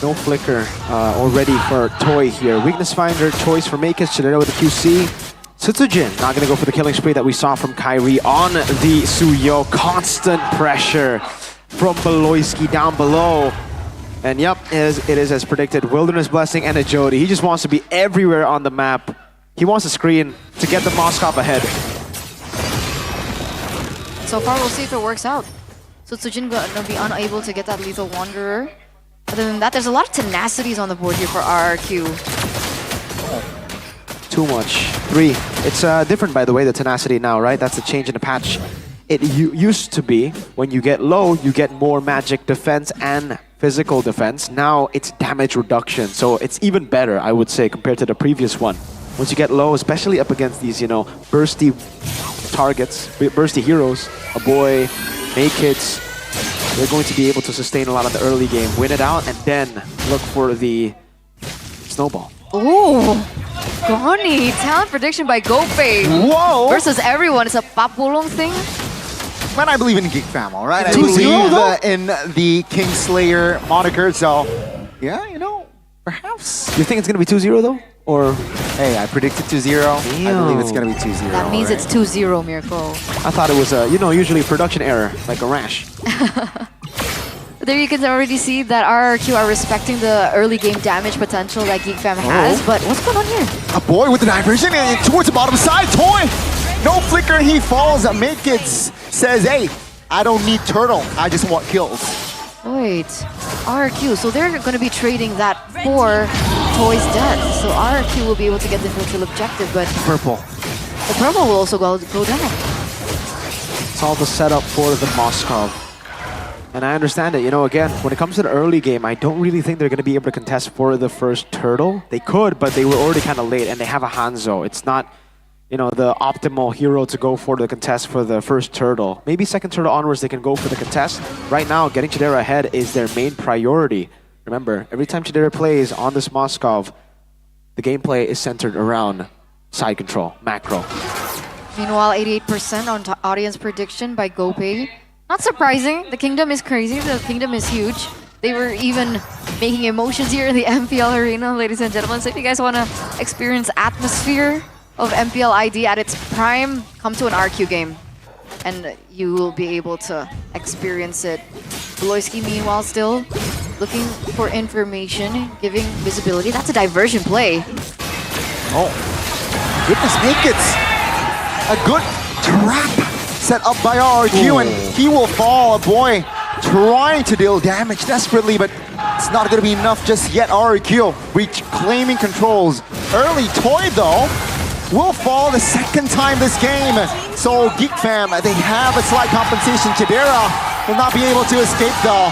No flicker already for Toy here. Weakness finder, choice for Makis, Chidera with the QC. Sutsujin not going to go for the killing spree that we saw from Kyrie on the Suyo. Constant pressure from Beloyski down below. And yep, it is as predicted. Wilderness Blessing and Agility. He just wants to be everywhere on the map. He wants to screen to get the Moskov ahead. So far, we'll see if it works out. So Tsujin gonna be unable to get that Lethal Wanderer. Other than that, there's a lot of tenacities on the board here for RRQ. Too much. 3. It's different, by the way, the tenacity now, right? That's a change in the patch. It used to be, when you get low, you get more magic defense and physical defense. Now it's damage reduction, so it's even better, I would say, compared to the previous one. Once you get low, especially up against these, bursty targets, bursty heroes, a boy, Makits, they're going to be able to sustain a lot of the early game, win it out, and then look for the snowball. Ooh! Goni! Talent prediction by Gopei. Whoa! Versus everyone. It's a papulong thing. Man, I believe in Geek Fam, alright? I believe in the Kingslayer moniker, so yeah, perhaps. You think it's going to be 2-0 though? Or hey, I predicted 2-0. I believe it's going to be 2-0. That means it's 2-0, Mirko. I thought it was usually a production error, like a rash. there you can already see that RRQ are respecting the early game damage potential that Geek Fam has. But what's going on here? A boy with the diversion and towards the bottom side. Toy, no flicker, he falls. Makeits says, hey, I don't need turtle, I just want kills. Wait, RRQ, so they're going to be trading that for Toy's death. So RRQ will be able to get the neutral objective, but Purple. the purple will also go down. It's all the setup for the Moskov. And I understand it. You know, again, when it comes to the early game, I don't really think they're going to be able to contest for the first turtle. They could, but they were already kind of late, and they have a Hanzo. It's not, you know, the optimal hero to go for the contest for the first turtle. Maybe second turtle onwards, they can go for the contest. Right now, getting Chidera ahead is their main priority. Remember, every time Chidera plays on this Moskov, the gameplay is centered around side control, macro. Meanwhile, 88% on audience prediction by GoPay. Not surprising. The kingdom is crazy. The kingdom is huge. They were even making emotions here in the MPL arena, ladies and gentlemen. So if you guys want to experience atmosphere of MPL ID at its prime, come to an RQ game. And you will be able to experience it. Bloisky, meanwhile, still looking for information, giving visibility. That's a diversion play. Oh, goodness, Makeits. A good trap set up by RRQ, and he will fall. A boy trying to deal damage desperately, but it's not going to be enough just yet. RRQ reclaiming controls. Early Toy, though, will fall the second time this game. So Geek Fam, they have a slight compensation. Chidera will not be able to escape, though.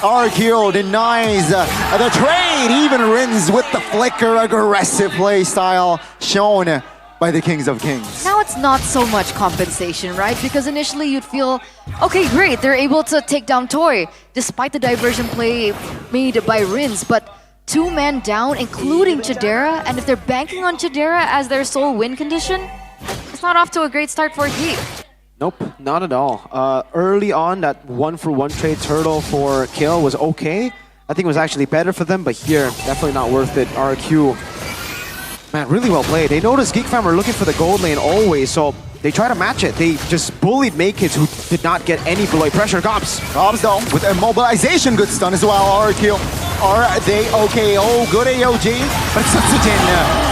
RRQ denies the trade. Even Rins with the flicker, aggressive play style shown by the Kings of Kings. Now it's not so much compensation, right? Because initially you'd feel, okay, great, they're able to take down Toy, despite the diversion play made by Rins, but 2 men down, including Chidera, and if they're banking on Chidera as their sole win condition, it's not off to a great start for Geek. Nope, not at all. Early on, that 1-for-1 trade turtle for kill was okay. I think it was actually better for them, but here, definitely not worth it. RQ, man, really well played. They noticed Geek Fam are looking for the gold lane always, so they try to match it. They just bullied Makeits, who did not get any below pressure. Gobs though, with immobilization, good stun as well. RQ, are they okay? Oh, good AOG, but Satsujin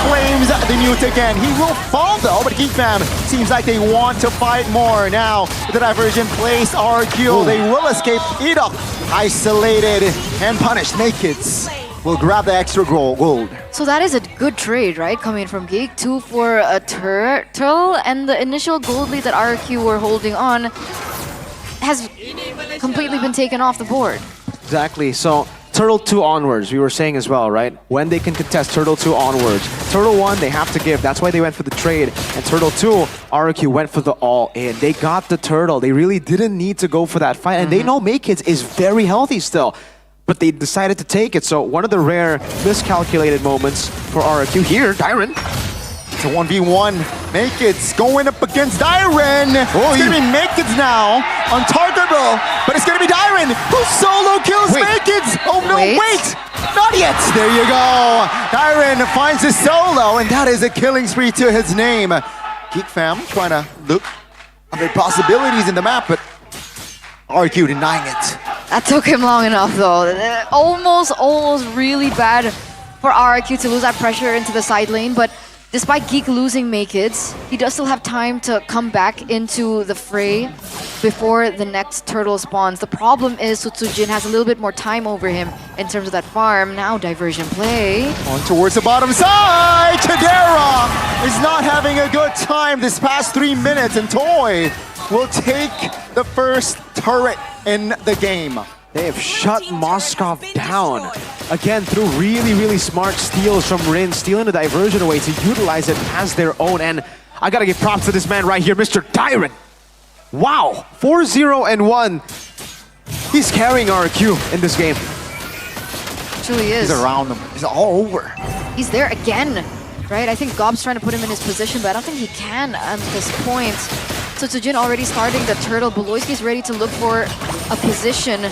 claims the mute again. He will fall though, but Geek Fam seems like they want to fight more. Now, with the diversion place, RQ, they will escape. Edok, isolated and punished. Makeits will grab the extra gold. So that is a good trade, right? Coming from Geek, 2 for a turtle, and the initial gold lead that RQ were holding on has completely been taken off the board. Exactly. So Turtle 2 onwards, we were saying as well, right? When they can contest Turtle 2 onwards. Turtle 1, they have to give. That's why they went for the trade. And Turtle 2, RQ went for the all-in. They got the turtle. They really didn't need to go for that fight. And they know Makeits is very healthy still. But they decided to take it. So one of the rare miscalculated moments for RQ here, Dyren. It's a 1v1. Makeits going up against Dyren. Oh, it's going to be Makeits now. Untargetable. But it's going to be Dyren who solo kills Makeits. Oh no, wait. Not yet. There you go. Dyren finds his solo, and that is a killing spree to his name. Geek Fam trying to look at the possibilities in the map, but RQ denying it. That took him long enough though. Almost really bad for RQ to lose that pressure into the side lane, but despite Geek losing Makeits, he does still have time to come back into the fray before the next turtle spawns. The problem is Sutsujin has a little bit more time over him in terms of that farm. Now diversion play. On towards the bottom side! Chidera is not having a good time this past 3 minutes, and Toy will take the first turret in the game. They have shut Moskov down. Again, through really smart steals from Rin, stealing the diversion away to utilize it as their own. And I gotta give props to this man right here, Mr. Dyren. Wow, 4-0-1. He's carrying RQ in this game. Truly is. He's around them. He's all over. He's there again, right? I think Gob's trying to put him in his position, but I don't think he can at this point. So Tsujin already starting the turtle. Beloyski's ready to look for a position.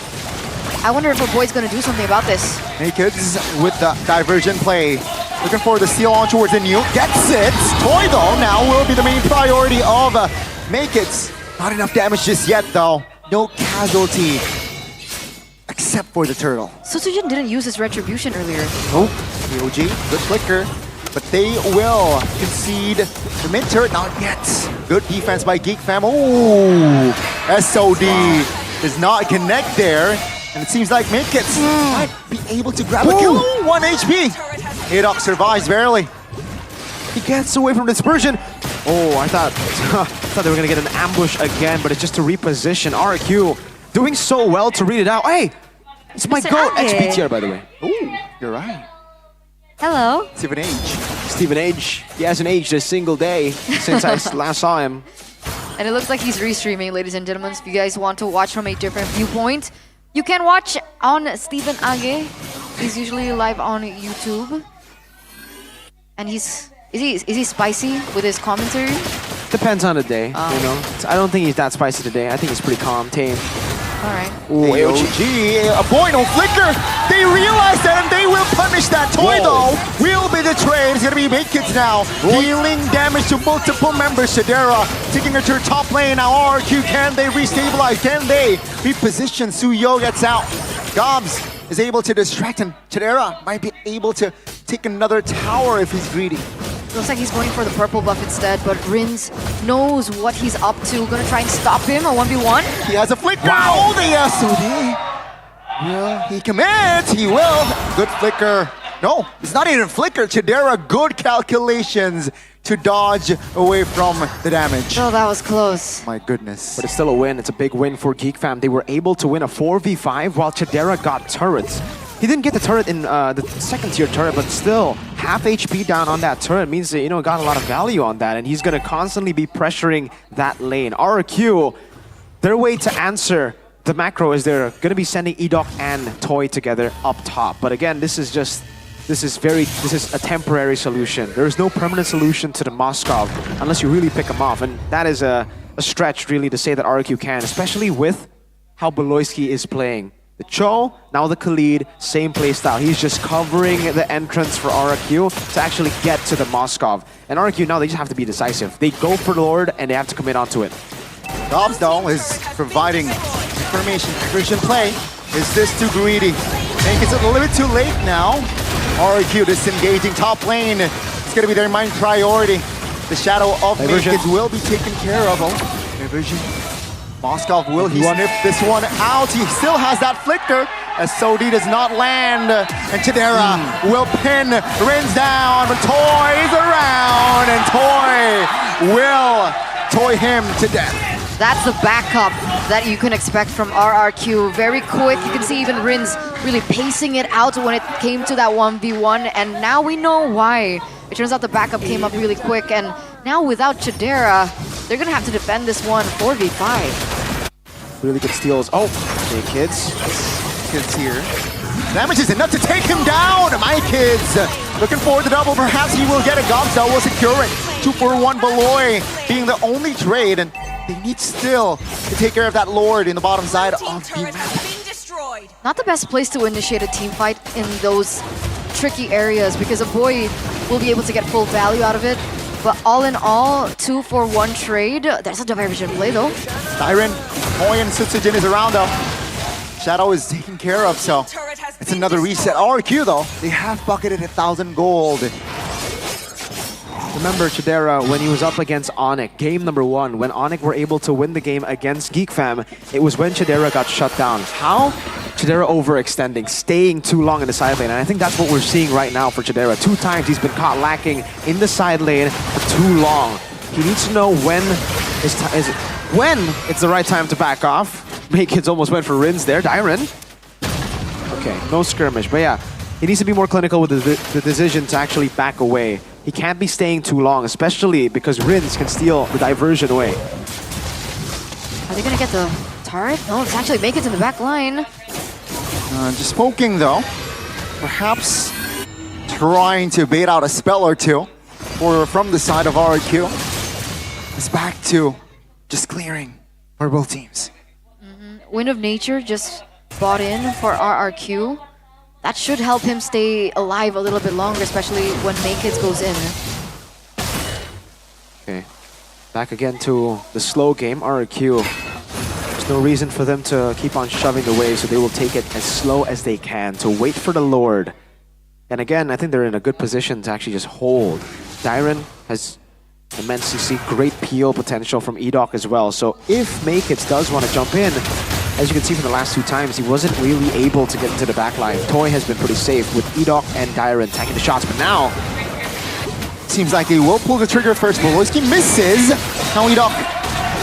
I wonder if our boy's going to do something about this. Makeits with the diversion play. Looking for the steal on towards the nuke. Gets it. Toy, though, now will be the main priority of Makeits. Not enough damage just yet, though. No casualty. except for the turtle. Sujin didn't use his retribution earlier. Oh, POG, good flicker. But they will concede the mid turret, not yet. Good defense by Geek Fam. Oh, SOD does not connect there. And it seems like Midkits might be able to grab a kill. 1 HP. Adok survives barely. He gets away from dispersion. Oh, I thought they were gonna get an ambush again, but it's just to reposition. RQ doing so well to read it out. Hey, it's my goat. XP tier, by the way. Ooh, you're right. Hello. Stephen H. Stephen H. He hasn't aged a single day since I last saw him. And it looks like he's restreaming, ladies and gentlemen. If you guys want to watch from a different viewpoint, you can watch on Stephen Age. He's usually live on YouTube. And is he spicy with his commentary? Depends on the day, you know. I don't think he's that spicy today. I think he's pretty calm, tame. Alright. Ooh, AOG, a boy, no flicker. They realize that and they will punish that. Toy though will be the trade. It's gonna be Midkits now. Dealing damage to multiple members. Shadera taking her to her top lane. Now RQ, can they restabilize? Can they reposition? Suyo gets out. Gobs is able to distract and Shadera might be able to take another tower if he's greedy. Looks like he's going for the purple buff instead, but Rins knows what he's up to. Gonna try and stop him, a 1v1. He has a flicker. Wow. Oh, the SOD. Will he commit? He will. Good flicker. No, it's not even flicker. Chidera, good calculations to dodge away from the damage. Oh, that was close. My goodness. But it's still a win. It's a big win for Geek Fam. They were able to win a 4v5 while Chidera got turrets. He didn't get the turret in the second tier turret, but still half HP down on that turret means that, you know, got a lot of value on that, and he's gonna constantly be pressuring that lane. RQ, their way to answer the macro is they're gonna be sending Edok and Toy together up top. But again, this is a temporary solution. There is no permanent solution to the Moskov unless you really pick him off, and that is a stretch really to say that RQ can, especially with how Beloyski is playing. The Cho, now the Khalid, same playstyle. He's just covering the entrance for RQ to actually get to the Moskov. And RQ now, they just have to be decisive. They go for the Lord and they have to commit onto it. Dobbs though is providing information. Christian play. Is this too greedy? I think it's a little bit too late now. RQ disengaging top lane. It's gonna be their main priority. The shadow of Midkits will be taken care of. Oh, diversion. Moskov, will he sniff this one out? He still has that flicker as SOD does not land. And Chidera will pin Rins down, but Toy is around, and Toy will toy him to death. That's the backup that you can expect from RRQ. Very quick, you can see even Rins really pacing it out when it came to that 1v1, and now we know why. It turns out the backup came up really quick, and now without Chidera, they're gonna have to defend this one 4v5. Really good steals. Oh, okay, kids here. Damage is enough to take him down. My kids looking for the double. Perhaps he will get it. Gobsell will secure it. 2-for-1 Beloy being the only trade, and they need still to take care of that Lord in the bottom side of the map. Not the best place to initiate a team fight in those tricky areas because a boy will be able to get full value out of it. But all in all, 2-for-1 trade. There's a diversion play though. Tyron, Toy, and Sutsujin is around though. Shadow is taken care of, so it's another reset. RQ though, they have bucketed 1,000 gold. Remember Chidera when he was up against Onyx, game number 1, when Onyx were able to win the game against Geek Fam, it was when Chidera got shut down. How? Chidera overextending, staying too long in the side lane, and I think that's what we're seeing right now for Chidera. 2 times he's been caught lacking in the side lane for too long. He needs to know when it's the right time to back off. Kids almost went for Rins there. Dyron. Okay, no skirmish, but yeah, he needs to be more clinical with the decision to actually back away. He can't be staying too long, especially because Rins can steal the diversion away. Are they gonna get the turret? No, it's actually make it to the back line. Just poking though. Perhaps trying to bait out a spell or two from the side of RQ. It's back to just clearing for both teams. Wind of Nature just bought in for RRQ. That should help him stay alive a little bit longer, especially when Makeits goes in. Okay, back again to the slow game. RRQ There's no reason for them to keep on shoving the wave, so they will take it as slow as they can to wait for the Lord. And again, I think they're in a good position to actually just hold. Dyron has immense CC, great peel potential from Edok as well. So if Maykits does want to jump in, as you can see from the last 2 times, he wasn't really able to get into the backline. Toy has been pretty safe with Edok and Dyron taking the shots, but now seems like they will pull the trigger first. Boloyski misses. Now Edok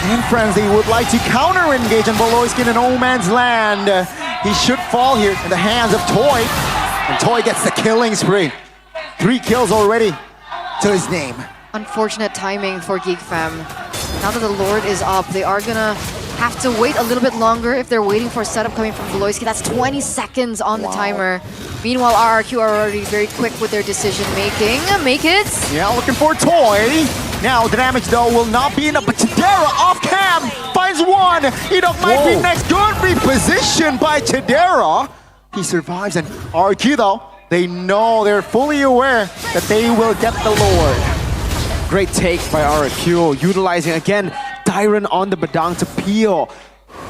and friends, they would like to counter-engage on Boloyski in no man's land. He should fall here in the hands of Toy. And Toy gets the killing spree. 3 kills already to his name. Unfortunate timing for Geek Fam. Now that the Lord is up, they are gonna have to wait a little bit longer if they're waiting for a setup coming from Boloyski. That's 20 seconds on the timer. Meanwhile, RRQ are already very quick with their decision making. Maykits. Yeah, looking for Toy. Now the damage though will not be enough, but Chidera off cam finds one. Edok might be next. Good reposition by Chidera. He survives, and RRQ though, they know, they're fully aware that they will get the Lord. Great take by RRQ, utilizing again Dyron on the Badang to peel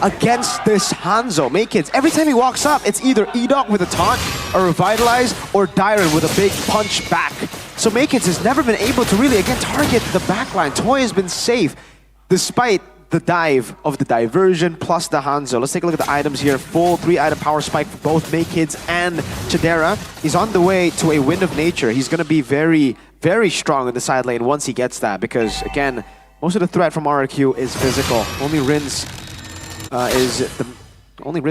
against this Hanzo. Maykits, every time he walks up, it's either Edok with a taunt, a revitalize, or Dyron with a big punch back. So Maykits has never been able to really, again, target the backline. Toy has been safe, despite the dive of the diversion plus the Hanzo. Let's take a look at the items here. Full 3-item power spike for both Maykits and Chidera. He's on the way to a Wind of Nature. He's going to be very, very strong in the side lane once he gets that, because, again, most of the threat from RRQ is physical. Only Rin's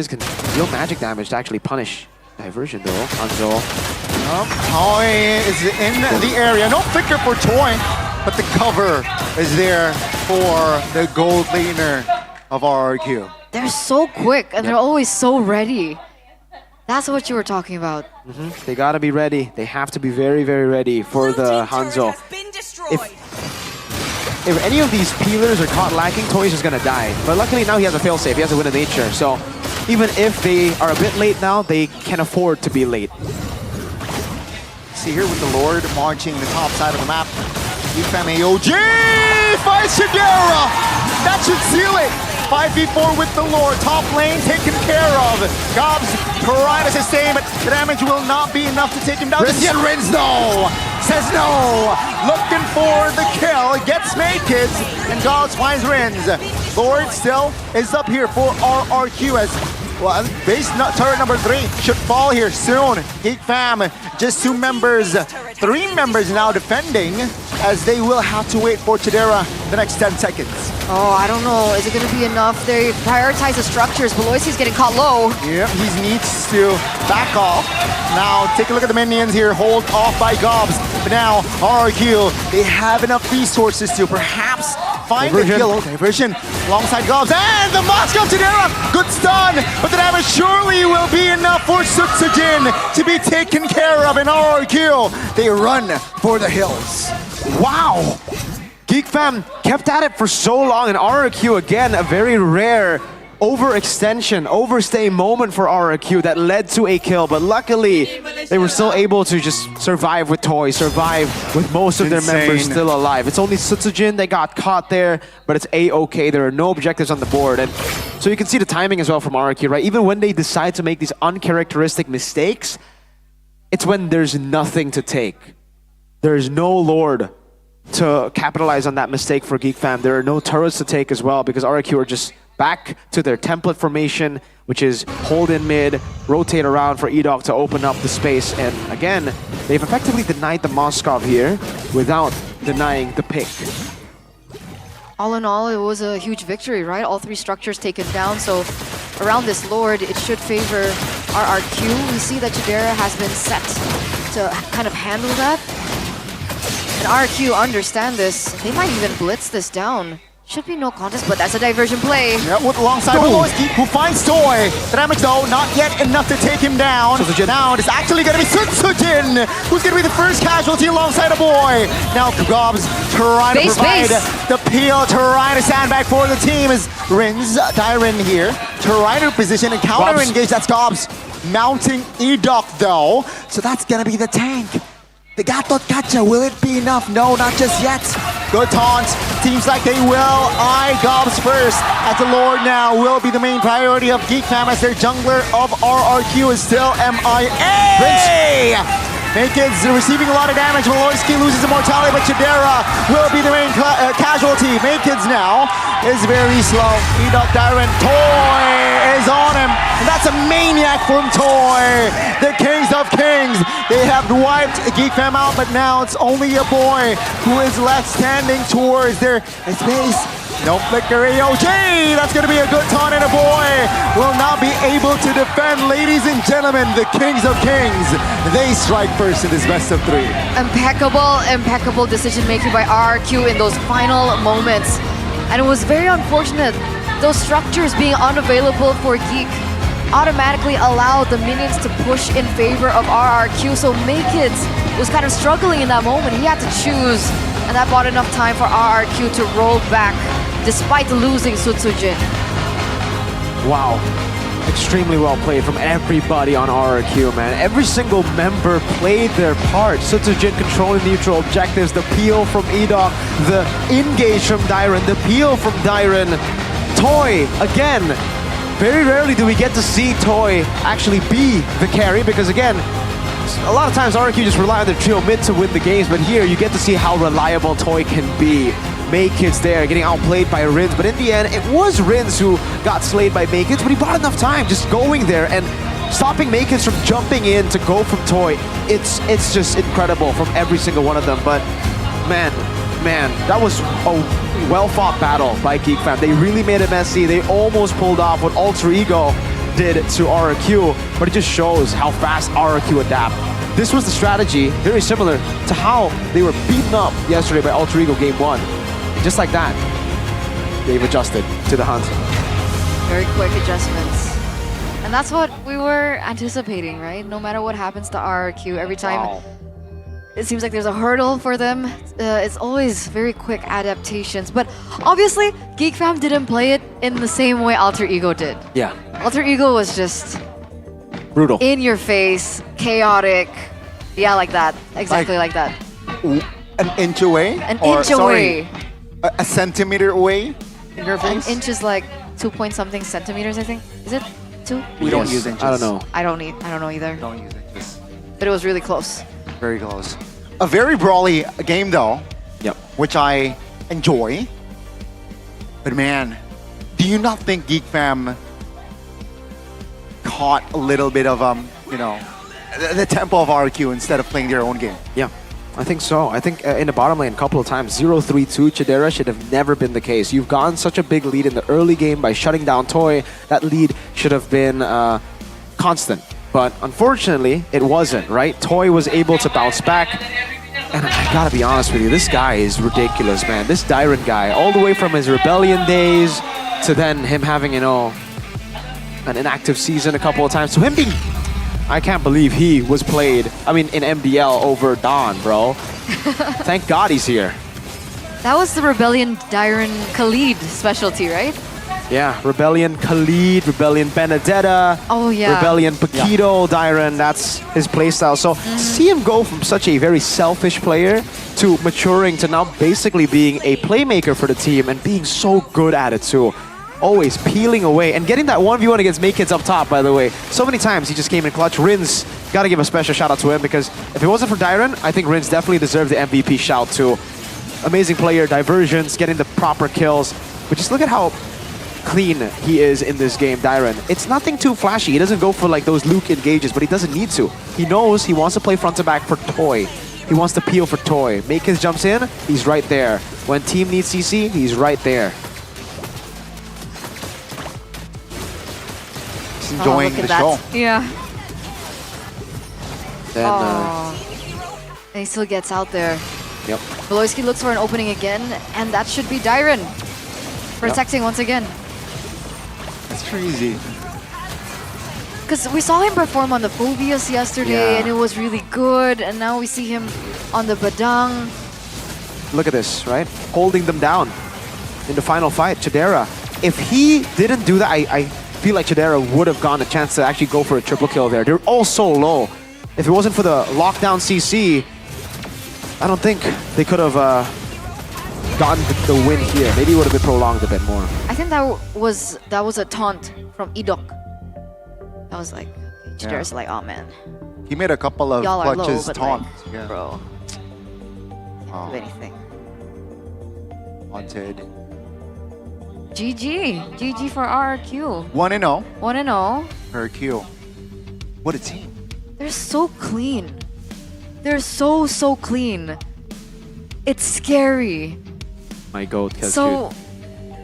can deal magic damage to actually punish diversion though. Hanzo. Toy is in the area. No flicker for Toy, but the cover is there for the gold laner of RRQ. They're so quick and they're always so ready. That's what you were talking about. They gotta be ready. They have to be very, very ready for the Hanzo. If any of these peelers are caught lacking, Toy's just gonna die. But luckily now he has a failsafe. He has a Wind of Nature. So even if they are a bit late now, they can afford to be late. See here with the Lord marching the top side of the map. Efam AOG fights Chidera! That should seal it! 5v4 with the Lord. Top lane taken care of. Gobs trying to sustain, but the damage will not be enough to take him down. Rizzian Rins, no! Says no! Looking for the kill. Gets Maykits, and Gobs finds Rins. Lord still is up here for RRQ as well, base turret number 3 should fall here soon. Geek Fam, just 2 members, 3 members now defending, as they will have to wait for Chidera the next 10 seconds. Oh, I don't know. Is it going to be enough? They prioritize the structures. Boloyski's getting caught low. Yep, he needs to back off. Now, take a look at the minions here. Hold off by Gobs. But now, RRQ, they have enough resources to perhaps find the kill. Diversion alongside Gobs. And the Moscow Chidera! Good stun! But the damage surely will be enough for Sutsujin to be taken care of in RRQ. They run for the hills. Wow! Geek Fam kept at it for so long, and RRQ again, a very rare overextension, overstay moment for RRQ that led to a kill, but luckily they were still able to just survive with Toy, survive with most of their members still alive. It's only Sutsujin that got caught there, but it's A-okay. There are no objectives on the board, and so you can see the timing as well from RRQ, right? Even when they decide to make these uncharacteristic mistakes, it's when there's nothing to take. There's no Lord to capitalize on that mistake for Geek Fam. There are no turrets to take as well, because RRQ are just back to their template formation, which is hold in mid, rotate around for Edok to open up the space. And again, they've effectively denied the Moskov here without denying the pick. All in all, it was a huge victory, right? All 3 structures taken down, so around this Lord, it should favor RRQ. We see that Chidera has been set to kind of handle that. And RRQ understand this. They might even blitz this down. Should be no contest, but that's a diversion play. Yeah, with alongside Boloyski, who finds Toy. The damage though, not yet enough to take him down. Now it's actually gonna be Sutsujin, who's gonna be the first casualty alongside a boy. Now Gobs trying to provide the peel, trying to sandbag for the team is Rins, Dyron here. Trying to position and counter engage, that's Gobs. Mounting Edok though, so that's gonna be the tank. The Gatot Gacha, will it be enough? No, not just yet. Good taunt. Seems like they will eye Gobs first, as the Lord now will be the main priority of Geek Fam, as their jungler of RRQ is still MIA. Makekids receiving a lot of damage. Maloyski loses immortality, but Chidera will be the main casualty. Makekids now is very slow. Edok Dyron, Toy is on him. And that's a maniac from Toy. The Kings of Kings. They have wiped Geek Fam out, but now it's only a boy who is left standing towards their space. No flicker AOJ. That's going to be a good taunt, and a boy will not be able to defend. Ladies and gentlemen, the Kings of Kings. They strike first in this best of 3. Impeccable decision making by RRQ in those final moments. And it was very unfortunate. Those structures being unavailable for Geek automatically allowed the minions to push in favor of RRQ. So Makekids was kind of struggling in that moment. He had to choose, and that bought enough time for RRQ to roll back despite losing Sutsujin. Wow. Extremely well played from everybody on RRQ, man. Every single member played their part. Sutsujin controlling neutral objectives, the peel from Edok, the engage from Dyron, the peel from Dyron. Toy, again, very rarely do we get to see Toy actually be the carry, because again, a lot of times RRQ just rely on their trio mid to win the games, but here you get to see how reliable Toy can be. Makekids there getting outplayed by Rins, but in the end it was Rins who got slayed by Makekids, but he bought enough time just going there and stopping Makekids from jumping in to go from Toy. It's just incredible from every single one of them. But man, that was a well-fought battle by Geek Fam. They really made it messy. They almost pulled off what Alter Ego did to RRQ, but it just shows how fast RRQ adapt. This was the strategy, very similar to how they were beaten up yesterday by Alter Ego Game 1. Just like that, they've adjusted to the hunt. Very quick adjustments. And that's what we were anticipating, right? No matter what happens to RRQ, every time it seems like there's a hurdle for them, it's always very quick adaptations. But obviously, Geek Fam didn't play it in the same way Alter Ego did. Yeah. Alter Ego was just brutal, in your face, chaotic. Yeah, like that. Exactly like that. An inch away? An inch away. A centimeter away in your face? An inch is like 2 point something centimeters, I think. Is it 2? We don't use inches. I don't know. I don't know either. Don't use inches. But it was really close. Very close. A very brawly game though. Yep. Which I enjoy. But man, do you not think Geek Fam caught a little bit of the tempo of RQ instead of playing their own game? Yeah. I think so. I think in the bottom lane a couple of times, 0-3-2 Chidera should have never been the case. You've gotten such a big lead in the early game by shutting down Toy. That lead should have been constant. But unfortunately, it wasn't, right? Toy was able to bounce back. And I gotta be honest with you, this guy is ridiculous, man. This Dyron guy, all the way from his Rebellion days to then him having, an inactive season a couple of times. To him being... I can't believe he was played, in MDL over Dawn, bro. Thank God he's here. That was the Rebellion Dyron Khalid specialty, right? Yeah, Rebellion Khalid, Rebellion Benedetta. Oh, yeah. Rebellion Paquito, Dyron, that's his playstyle. So to see him go from such a very selfish player to maturing to now basically being a playmaker for the team and being so good at it too. Always peeling away and getting that 1v1 against Makekids up top, by the way. So many times he just came in clutch. Rins, gotta give a special shout out to him, because if it wasn't for Dyron, I think Rins definitely deserved the MVP shout too. Amazing player, diversions, getting the proper kills. But just look at how clean he is in this game, Dyron. It's nothing too flashy. He doesn't go for like those Luke engages, but he doesn't need to. He knows he wants to play front to back for Toy. He wants to peel for Toy. Makekids jumps in, he's right there. When team needs CC, he's right there. Enjoying the show. Yeah. Then, and he still gets out there. Yep. Maloyski looks for an opening again, and that should be Dyron protecting once again. That's crazy. Because we saw him perform on the Phobias yesterday, and it was really good, and now we see him on the Badang. Look at this, right? Holding them down in the final fight, Chidera. If he didn't do that, I feel like Chidera would have gotten a chance to actually go for a triple kill there. They're all so low. If it wasn't for the lockdown CC, I don't think they could have gotten the win here, maybe it would have been prolonged a bit more. I think that was a taunt from Idok. I was like, Jidere's like, oh man, He made a couple of y'all are low, clutches but taunt. like, bro, Oh, do anything. haunted. GG for RRQ. 1-0 1-0. for Q. What a team. They're so clean. They're so clean. It's scary. My goat, So,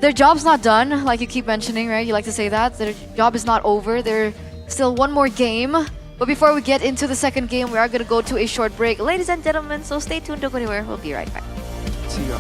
their job's not done, like you keep mentioning, right? You like to say that. Their job is not over. There's still one more game. But before we get into the second game, we are going to go to a short break. Ladies and gentlemen, so stay tuned, don't go anywhere. We'll be right back. See ya.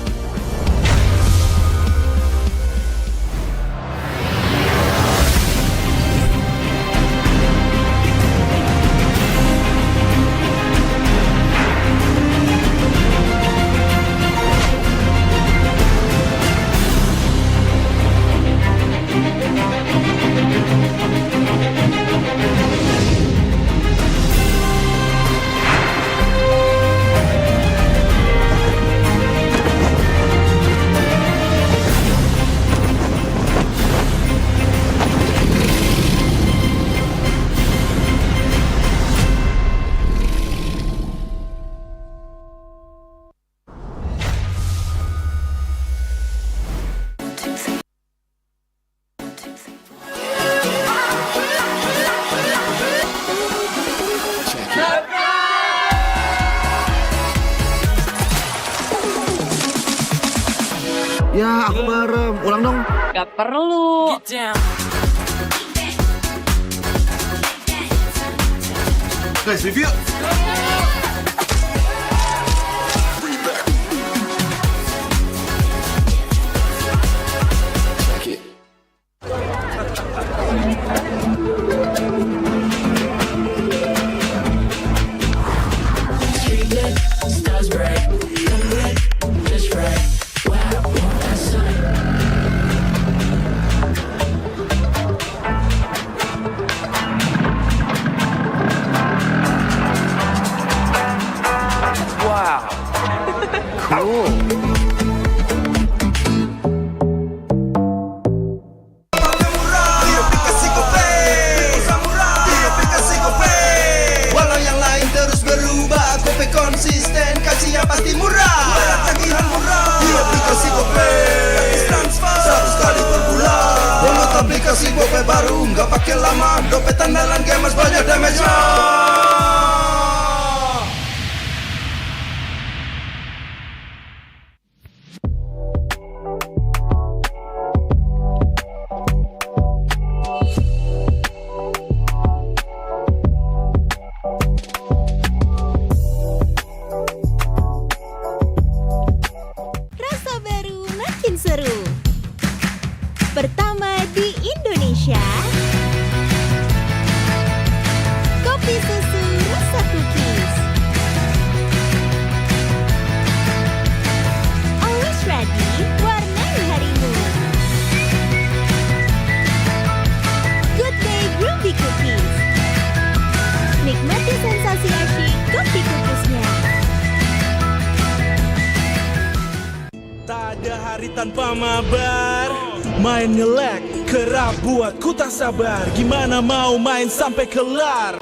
Ya, aku merem. Ulang dong. Gak perlu. Guys, review. Walau yang lain terus berubah, Gope konsisten, kasih yang pasti murah. Bayar tagihan murah di aplikasi Gope, gratis transfer 100 kali per bulan. Download aplikasi Gope baru, nggak pakai lama. Dompet andalan gamers banyak damage-nya. Rasa baru makin seru. Pertama di Indonesia. Kopi susu rasa cookies. Always ready, warnai harimu. Good day Groovy Cookies. Nikmati sensasi asyik kopi cookiesnya. Tak ada hari tanpa mabar. Main nge-lag, kerap buatku tak sabar. Gimana mau main sampai kelar?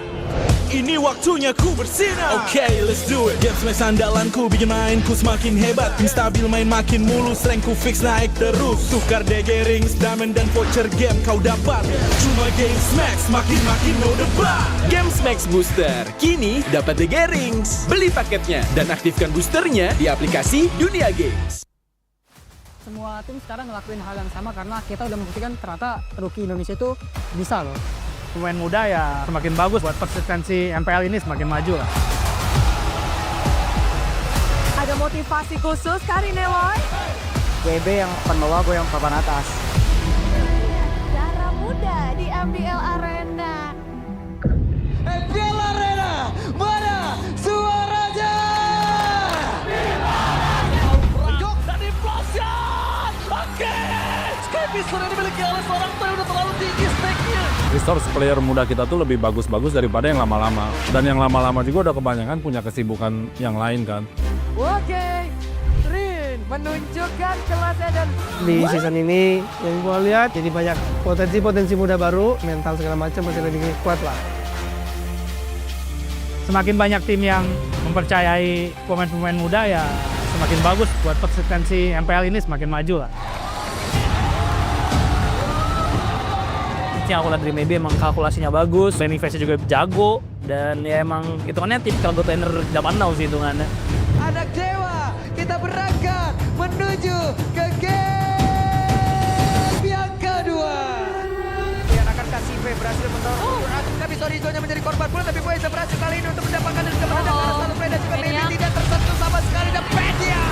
Ini waktunya ku bersinar. Okay, let's do it. Game smash andalanku bikin mainku semakin hebat. Tim stabil main makin mulus, rankku fix naik terus. Tukar DG rings, diamond dan voucher game kau dapat. Cuma Game Smash makin no debat. Game Max Booster, kini dapat DG Rings. Beli paketnya dan aktifkan boosternya di aplikasi Dunia Games. Semua tim sekarang ngelakuin hal yang sama karena kita udah membuktikan ternyata rookie Indonesia itu bisa loh. Pemain muda ya semakin bagus buat persistensi MPL ini semakin maju lah. Ada motivasi khusus kali ini, Loy? WB yang akan bawa gue yang papan atas. Darah muda di MPL Arena. MPL Arena, mana suaranya? Jok dan implosion. Oke. Sky Pistol yang dimiliki oleh seorang player udah terlalu tinggi stake-nya. Resource player muda kita tuh lebih bagus-bagus daripada yang lama-lama. Dan yang lama-lama juga udah kebanyakan punya kesibukan yang lain kan. Oke, Rin menunjukkan kelasnya dan Di season ini yang gue lihat jadi banyak potensi muda baru, mental segala macam masih lebih kuat lah. Semakin banyak tim yang mempercayai pemain-pemain muda ya semakin bagus buat konsistensi MPL ini semakin maju lah. Yang aku lihat dari Maybe emang kalkulasinya bagus, landing phase-nya juga jago, dan ya emang hitungannya tipikal go trainer zaman now sih hitungannya. anak dewa, kita berangkat menuju ke game yang kedua. Yang akan kasih V berhasil mendorong tapi Sorizo-nya menjadi korban pula, tapi Bueza berhasil kali ini untuk mendapatkan dan juga menendang arah satu dan juga Maybe tidak tersentuh sama sekali dan Pedia.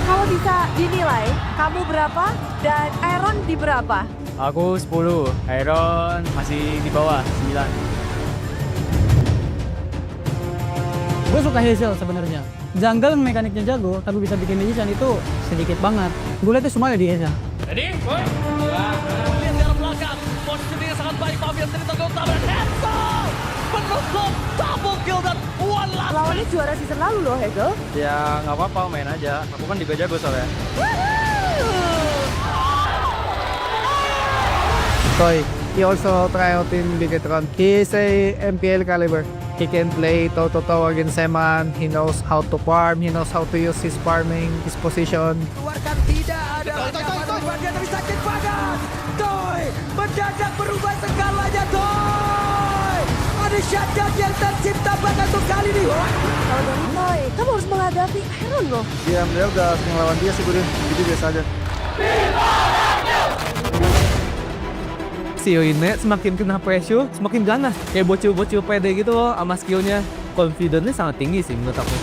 Kalau bisa dinilai, kamu berapa dan Aaron di berapa? Aku 10, Iron masih di bawah 9. Gue suka Hazel sebenarnya. Jungle mekaniknya jago, tapi bisa bikin decision itu sedikit banget. Gue lihat itu semua ada di Hazel. Ready? Boy. Lihat ke arah belakang. Positioning sangat baik. Mafia sendiri tergolong tabrak. Hansel menutup double kill dan one last. Lawannya juara season lalu loh, Hegel. Ya nggak apa-apa, main aja. Aku kan juga jago soalnya. Toy, he also try out in Bigetron. He is a MPL caliber. He can play toe-to-toe against Seman. He knows how to farm. He knows how to use his farming, his position. Keluarkan tidak ada dia tapi sakit banget. Toy mendadak berubah segalanya. Toy ada shotgun yang tercipta banget untuk kali ini. Kalau dari Toy, kamu harus menghadapi Aaron loh. Dia MDL udah ngelawan dia sih, jadi biasa aja. Si Yoine semakin kena pressure, semakin ganas. Kayak bocil-bocil pede gitu loh sama skillnya. Confidence-nya sangat tinggi sih menurut aku.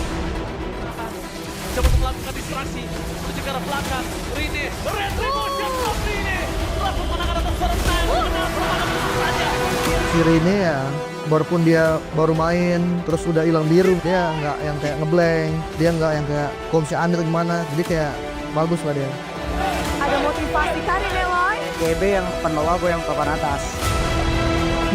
Coba untuk melakukan distraksi menuju ke arah belakang. Rene, retribution of Rene. Langsung menangkan atas serentak. Menang permanen saja. Si Rene ya, walaupun dia baru main, terus udah hilang biru, dia nggak yang kayak ngeblank, dia nggak yang kayak komsi under gimana, jadi kayak bagus lah dia. Ada motivasi karir Eloy. GB yang penolak, gue yang papan atas.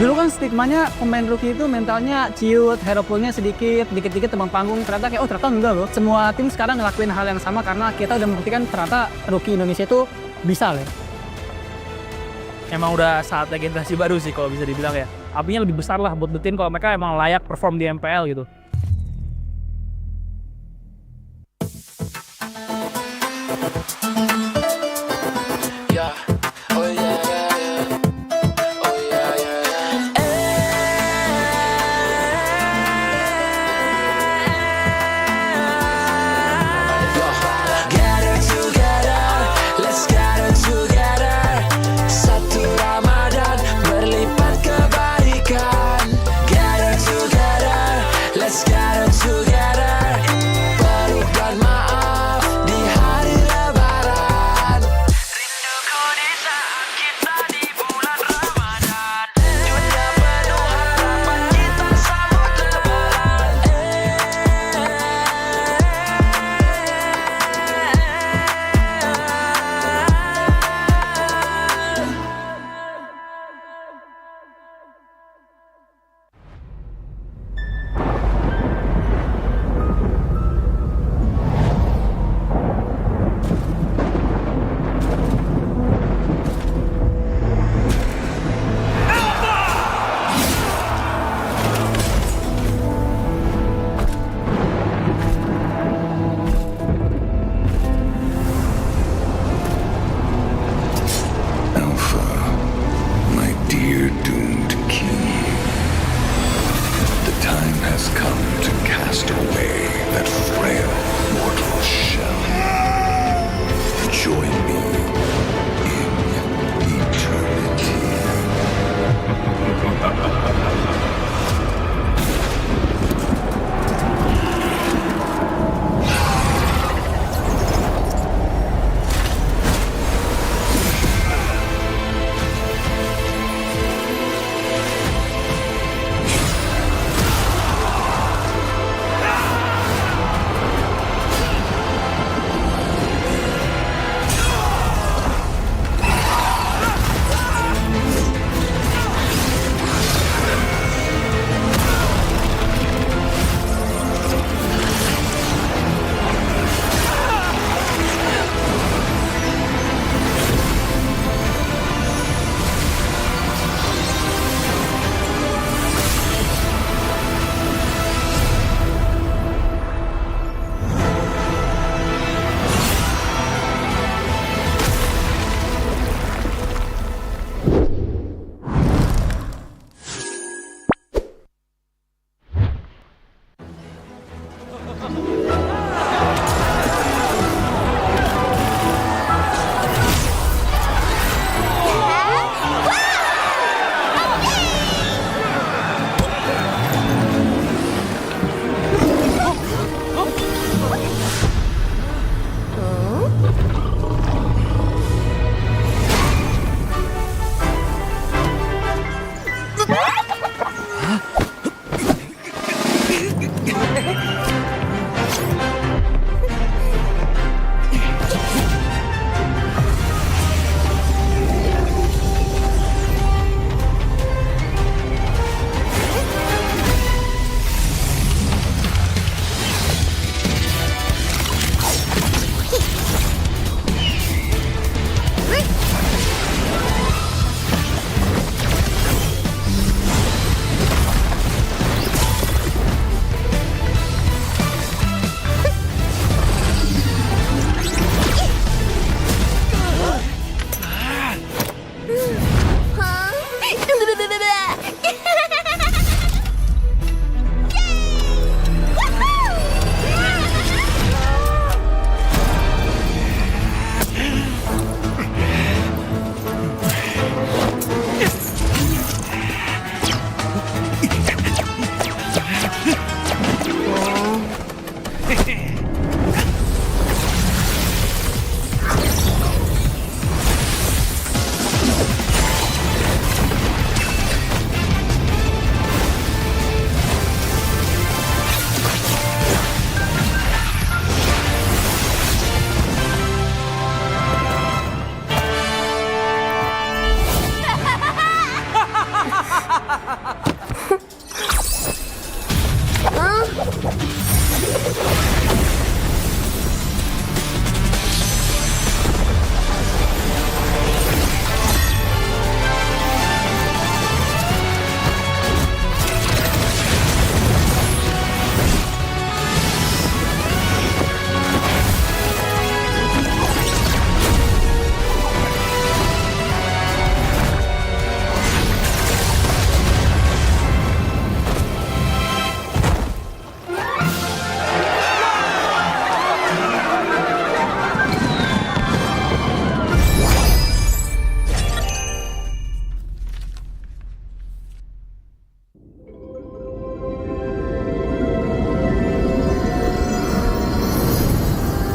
Dulu kan stigmanya pemain rookie itu mentalnya ciut, hero pool-nya sedikit, dikit-dikit terbang panggung. Ternyata kayak, oh ternyata enggak loh. Semua tim sekarang ngelakuin hal yang sama karena kita udah membuktikan ternyata rookie Indonesia itu bisa loh. Emang udah saatnya generasi baru sih kalau bisa dibilang ya. Apinya lebih besar lah buat buktiin kalau mereka emang layak perform di MPL gitu. Let's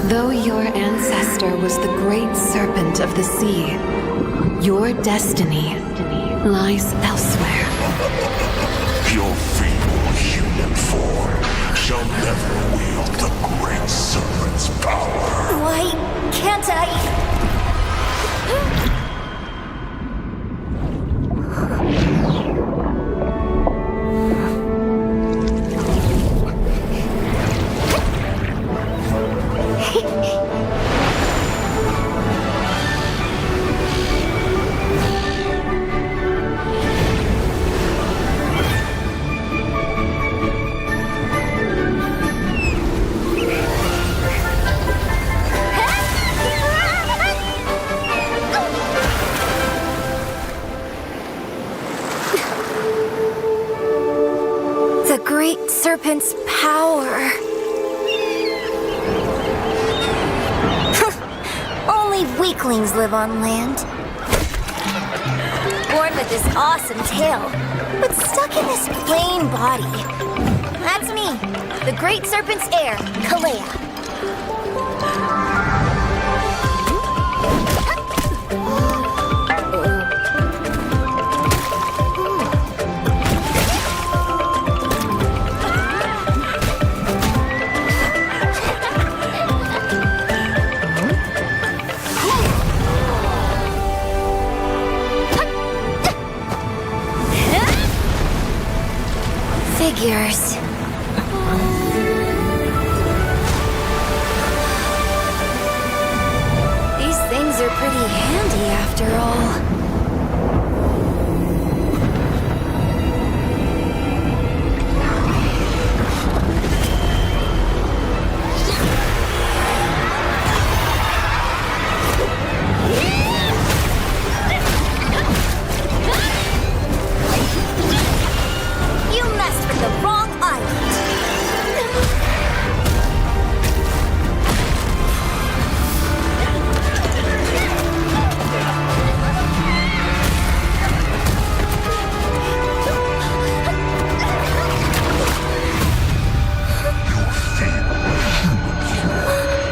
Though your ancestor was the great serpent of the sea, your destiny lies elsewhere. Your feeble human form shall never wield the great serpent's power. Why can't I? The great serpent's power. Only weaklings live on land. Born with this awesome tail, but stuck in this plain body. That's me, the great serpent's heir, Kalea. Figures. These things are pretty handy after all. You messed with the wrong island.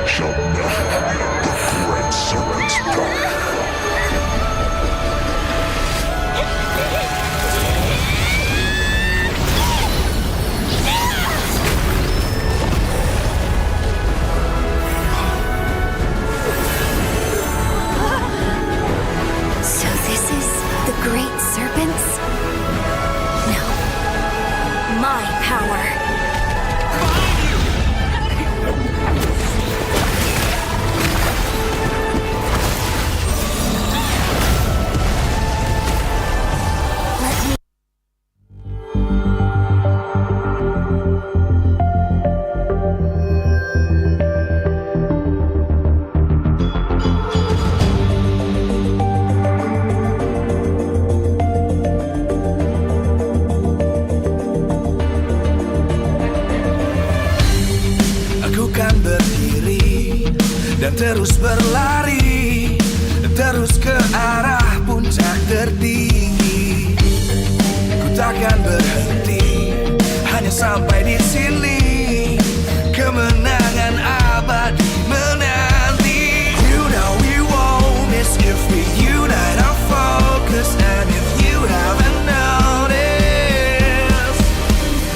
Shall never wield the great serpent's power. So this is the great serpents? No. My power. Let me Aku kan berdiri dan terus berlari, terus ke arah puncak tertinggi. Ku takkan berhenti, hanya sampai di sini. Kemenangan abadi menanti. You know we won't miss if we unite our focus. And if you haven't noticed,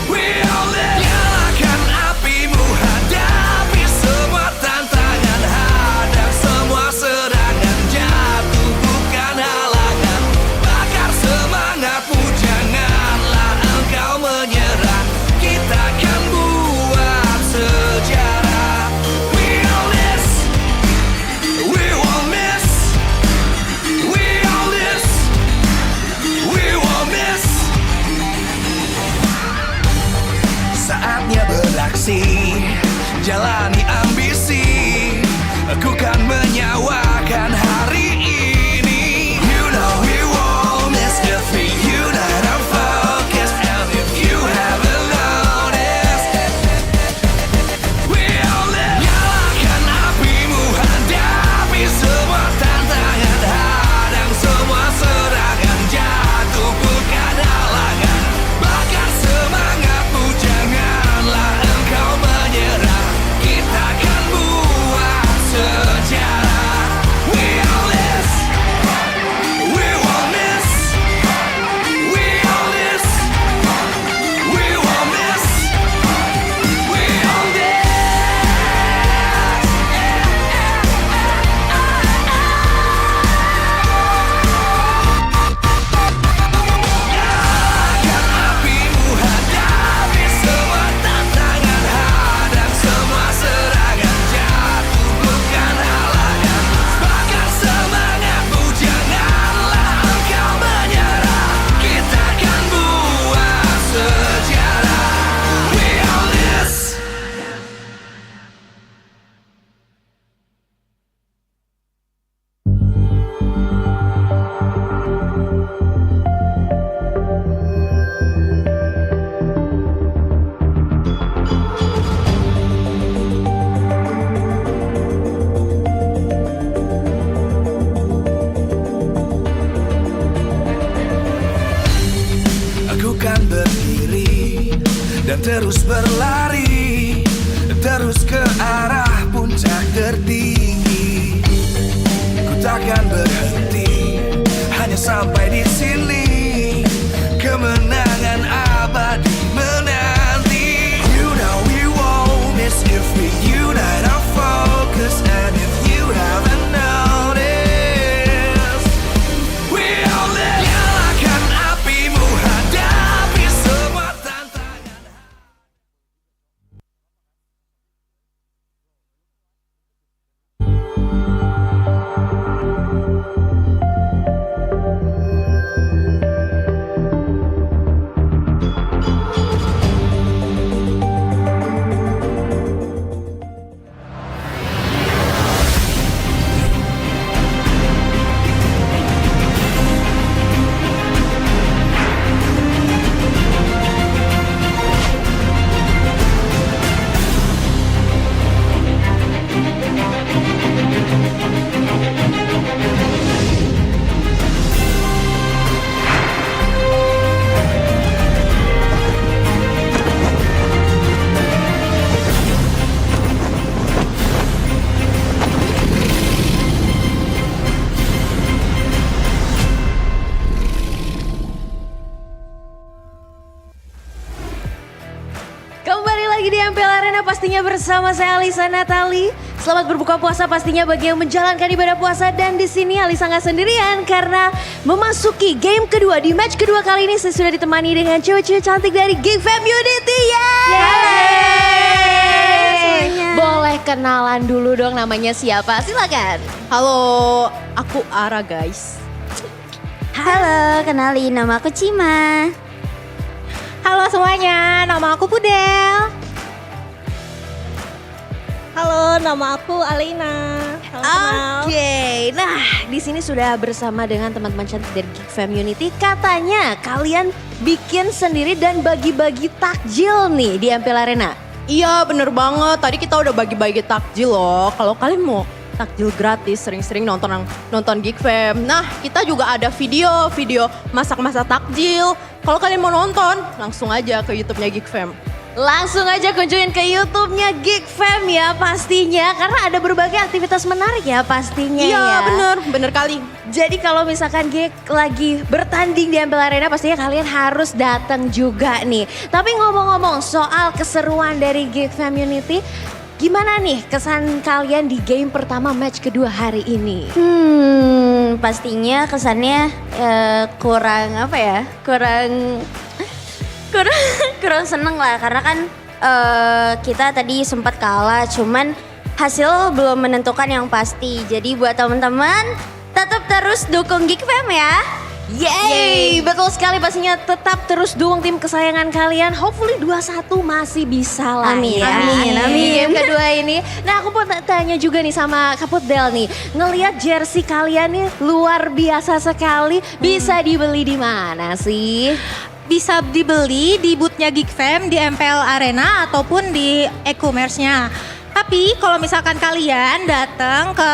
we'll nyalakan apimu, hadapi semua tantangan, hadang semua serangan, jatuh bukan halangan, bakar semangatmu, jangan aksi, jalani ambisi. Aku kan menyawakan hari ini. You know we won't miss if we unite our focus. And if you haven't noticed, we all live. Nyalakan apimu, hadapi semua tantangan, hadang semua serangan, jatuh bukan halangan. Bakar semangatmu, janganlah engkau menyerah. Kita akan buat sejarah. We all this, we won't miss. We all this, we won't miss. We all this. Nyalakan apimu, hadapi semua tantangan, hadang semua serangan, jatuh bukan halangan. Bakar semangatmu, janganlah engkau menyerah. Kita akan buat sejarah. We all this. Aku kan berdiri dan terus berlari, terus ke arah puncak tertinggi. Ku takkan berhenti, hanya sampai di sini. Kemenangan abadi menanti. You know we won't miss if we unite our focus. And if you haven't noticed, we all live. Nyalakan apimu, hadapi semua tantangan. Kembali lagi di MPL Arena pastinya bersama saya Alisa Natali. Selamat berbuka puasa pastinya bagi yang menjalankan ibadah puasa, dan di sini Alisa nggak sendirian karena memasuki game kedua. Di match kedua kali ini saya sudah ditemani dengan cewek-cewek cantik dari Geek Fam Unity. Boleh kenalan dulu dong, namanya siapa? Silakan. Halo, aku Ara guys. Halo, kenalin nama aku Cima. Halo semuanya, nama aku Pudel. Halo, nama aku Alina. Oke, nah di sini sudah bersama dengan teman-teman cantik dari Geek Fam Unity. Katanya kalian bikin sendiri dan bagi-bagi takjil nih di MPL Arena. Iya bener banget, tadi kita udah bagi-bagi takjil loh. Kalau kalian mau takjil gratis, sering-sering nonton Geek Fam. Nah, kita juga ada video masak-masak takjil. Kalau kalian mau nonton, langsung aja ke YouTube-nya Geek Fam. Langsung aja kunjungin ke YouTube-nya Geek Fam ya pastinya, karena ada berbagai aktivitas menarik ya pastinya. Iya ya. bener kali. Jadi kalau misalkan Geek lagi bertanding di MPL Arena pastinya kalian harus datang juga nih. Tapi ngomong-ngomong soal keseruan dari Geek Fam Unity, gimana nih kesan kalian di game pertama match kedua hari ini? Pastinya kesannya kurang apa ya? Kurang seneng lah, karena kan kita tadi sempat kalah, cuman hasil belum menentukan yang pasti. Jadi buat teman-teman tetap terus dukung Geek Fam ya. Yeay, betul sekali pastinya tetap terus dukung tim kesayangan kalian. Hopefully 2-1 masih bisa lah Amin, ya. amin. Game kedua ini. Nah aku mau tanya juga nih sama Kaput Del nih. Ngelihat jersey kalian nih luar biasa sekali. Bisa dibeli di mana sih? Bisa dibeli di bootnya Geek Fam di MPL Arena ataupun di e-commerce-nya. Tapi kalau misalkan kalian datang ke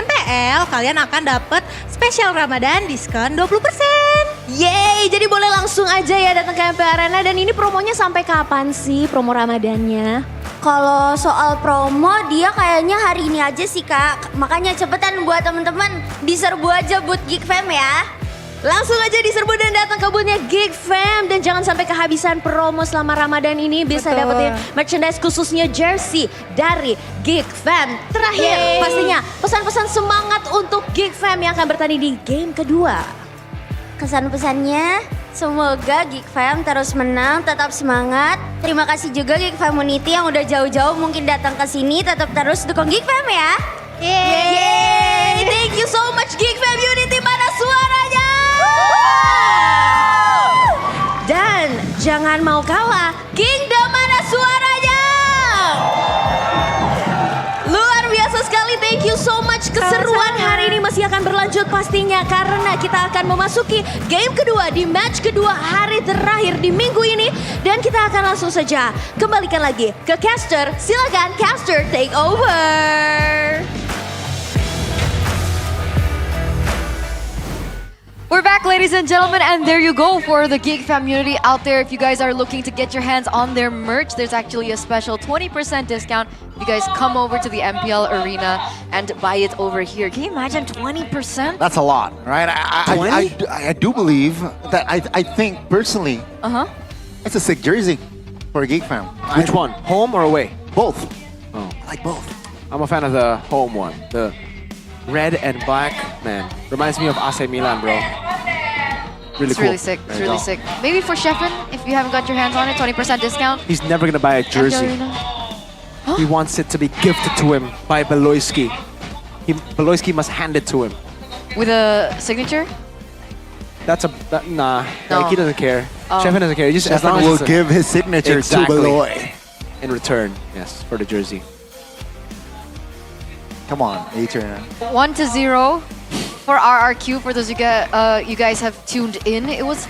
MPL, kalian akan dapat spesial Ramadan diskon 20%. Yeay, jadi boleh langsung aja ya datang ke MPL Arena. Dan ini promonya sampai kapan sih promo Ramadannya? Kalau soal promo dia kayaknya hari ini aja sih Kak. Makanya cepetan buat teman-teman diserbu aja buat Geek Fam ya. Langsung aja diserbu dan datang ke boothnya Geek Fam. Dan jangan sampai kehabisan promo selama Ramadan ini. Bisa dapetin merchandise khususnya jersey dari Geek Fam. Terakhir pastinya pesan-pesan semangat untuk Geek Fam yang akan bertanding di game kedua. Kesan-pesannya semoga Geek Fam terus menang, tetap semangat. Terima kasih juga Geek Fammunity yang udah jauh-jauh mungkin datang ke sini. Tetap terus dukung Geek Fam ya. Yeay, thank you so much Geek Fam Unity, mana suaranya? Dan jangan mau kalah, Kingdom mana suaranya? Luar biasa sekali, thank you so much. Keseruan hari ini masih akan berlanjut pastinya karena kita akan memasuki game kedua di match kedua hari terakhir di minggu ini. Dan kita akan langsung saja kembalikan lagi ke caster. Silakan caster take over. We're back, ladies and gentlemen, and there you go for the Geek Fammunity out there. If you guys are looking to get your hands on their merch, there's actually a special 20% discount if you guys come over to the MPL Arena and buy it over here. Can you imagine 20%? That's a lot, right? I do believe that I think personally, it's a sick jersey for a Geek Fam. Which one? Home or away? Both. Oh. I like both. I'm a fan of the home one. The red and black, man. Reminds me of AC Milan, bro. Really It's cool. really sick. It's really sick. Maybe for Sheffrin, if you haven't got your hands on it, 20% discount. He's never gonna buy a jersey. He wants it to be gifted to him by Beloyski. Beloyski must hand it to him. With a signature? Nah. No. Like, he doesn't care. Oh. Sheffrin doesn't care. He just as long Sheffrin as will it's a- give his signature Exactly. to Beloy. In return, yes, for the jersey. Come on, Adrian. 1-0 for RRQ. For those you guys have tuned in, it was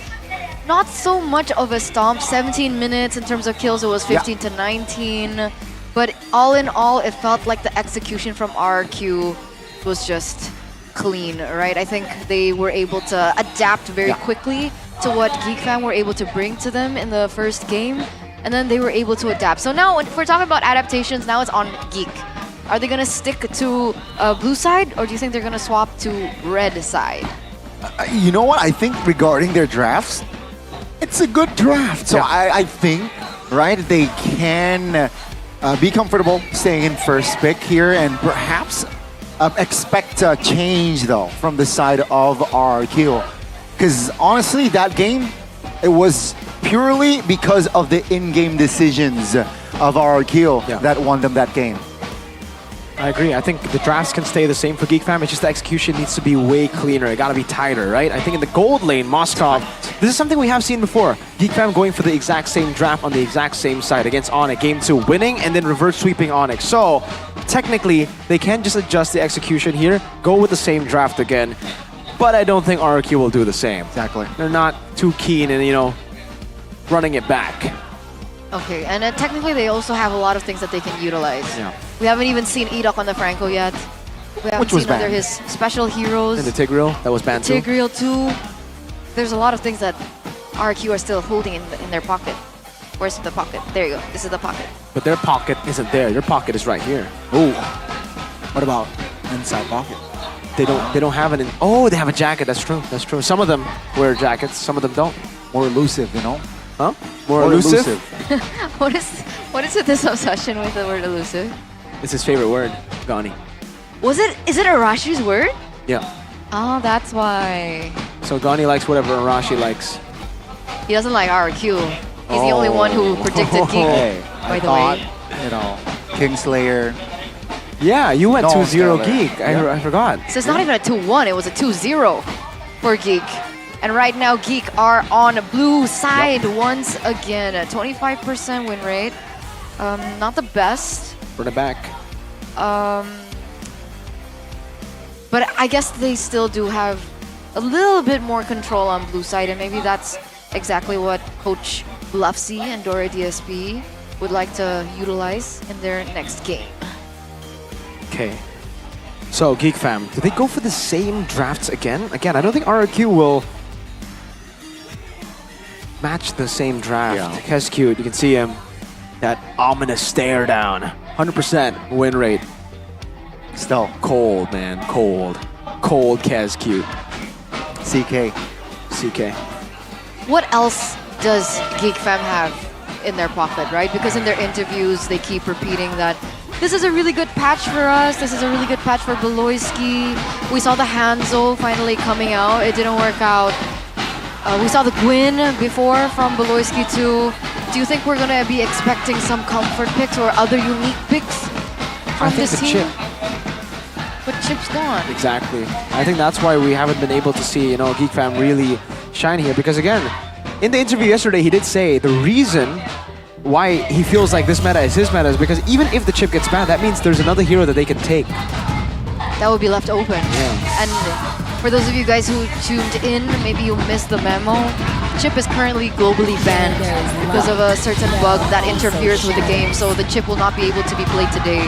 not so much of a stomp. 17 minutes in terms of kills. It was 15-19. But all in all, it felt like the execution from RRQ was just clean, right? I think they were able to adapt very quickly to what Geek Fam were able to bring to them in the first game, and then they were able to adapt. So now, if we're talking about adaptations, now it's on Geek. Are they gonna stick to blue side, or do you think they're gonna swap to red side? You know what? I think regarding their drafts, it's a good draft. So I think, right, they can be comfortable staying in first pick here and perhaps expect a change, though, from the side of RRQ. Because honestly, that game, it was purely because of the in-game decisions of RRQ that won them that game. I agree. I think the drafts can stay the same for Geek Fam. It's just the execution needs to be way cleaner. It gotta be tighter, right? I think in the gold lane, Moskov, this is something we have seen before. Geek Fam going for the exact same draft on the exact same side against Onyx. Game 2 winning and then reverse sweeping Onyx. So technically, they can just adjust the execution here, go with the same draft again. But I don't think RRQ will do the same. Exactly. They're not too keen in, running it back. Okay, and technically they also have a lot of things that they can utilize. Yeah. We haven't even seen Edok on the Franco yet. We haven't Which was seen under banned. his special heroes. And the Tigreal, that was banned too. Tigreal too. There's a lot of things that RQ are still holding in their pocket. Where's the pocket? There you go. This is the pocket. But their pocket isn't there. Their pocket is right here. Oh, what about inside pocket? They don't have it in. Oh, they have a jacket. That's true. That's true. Some of them wear jackets. Some of them don't. More elusive, Huh? More elusive. What is with this obsession with the word elusive? It's his favorite word, Gani. Is it Arashi's word? Yeah. Oh, that's why. So Gani likes whatever Arashi likes. He doesn't like RQ. He's the only one who predicted Geek, Hey, by I the thought, way. Kingslayer. Yeah, you went No, 2-0 Stellar. Geek. Yeah. I forgot. So it's not even a 2-1, it was a 2-0 for Geek. And right now, Geek are on blue side once again. A 25% win rate. Not the best. For the back. But I guess they still do have a little bit more control on blue side, and maybe that's exactly what Coach Bluffsy and Dora DSP would like to utilize in their next game. Okay. So, Geek Fam, do they go for the same drafts again? Again, I don't think RRQ will match the same draft. Cute, you can see him. That ominous stare down. 100% win rate. Still. Cold, man. Cold. Cold Cute. CK. What else does Geek Fam have in their pocket, right? Because in their interviews, they keep repeating that this is a really good patch for us. This is a really good patch for Beloyski. We saw the Hanzo finally coming out. It didn't work out. We saw the Gwyn before from Beloyski too. Do you think we're going to be expecting some comfort picks or other unique picks from this team? But Chip's gone. Exactly. I think that's why we haven't been able to see, Geek Fam really shine here. Because again, in the interview yesterday, he did say the reason why he feels like this meta is his meta is because even if the chip gets banned, that means there's another hero that they can take. That would be left open. Yeah. And for those of you guys who tuned in, maybe you missed the memo. Chip is currently globally banned because of a certain bug that interferes with the game, so the chip will not be able to be played today.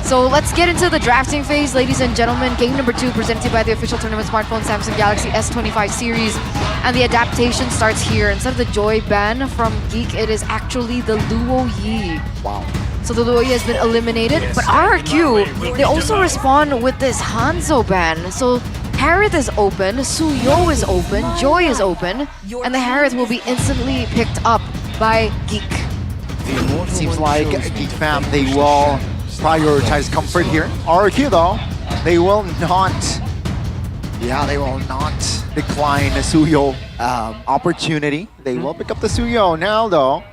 So let's get into the drafting phase, ladies and gentlemen. Game number 2 presented by the official tournament smartphone Samsung Galaxy S25 series. And the adaptation starts here. Instead of the Joy ban from Geek, it is actually the Luo Yi. Wow. So the Luo Yi has been eliminated. But RRQ, they also respond with this Hanzo ban. So Harith is open, Suyo is open, Joy is open, and the Harith will be instantly picked up by Geek. Seems like Geek Fam, they will prioritize comfort here. RRQ though, they will not decline the Suyo opportunity. They will pick up the Suyo. Now though,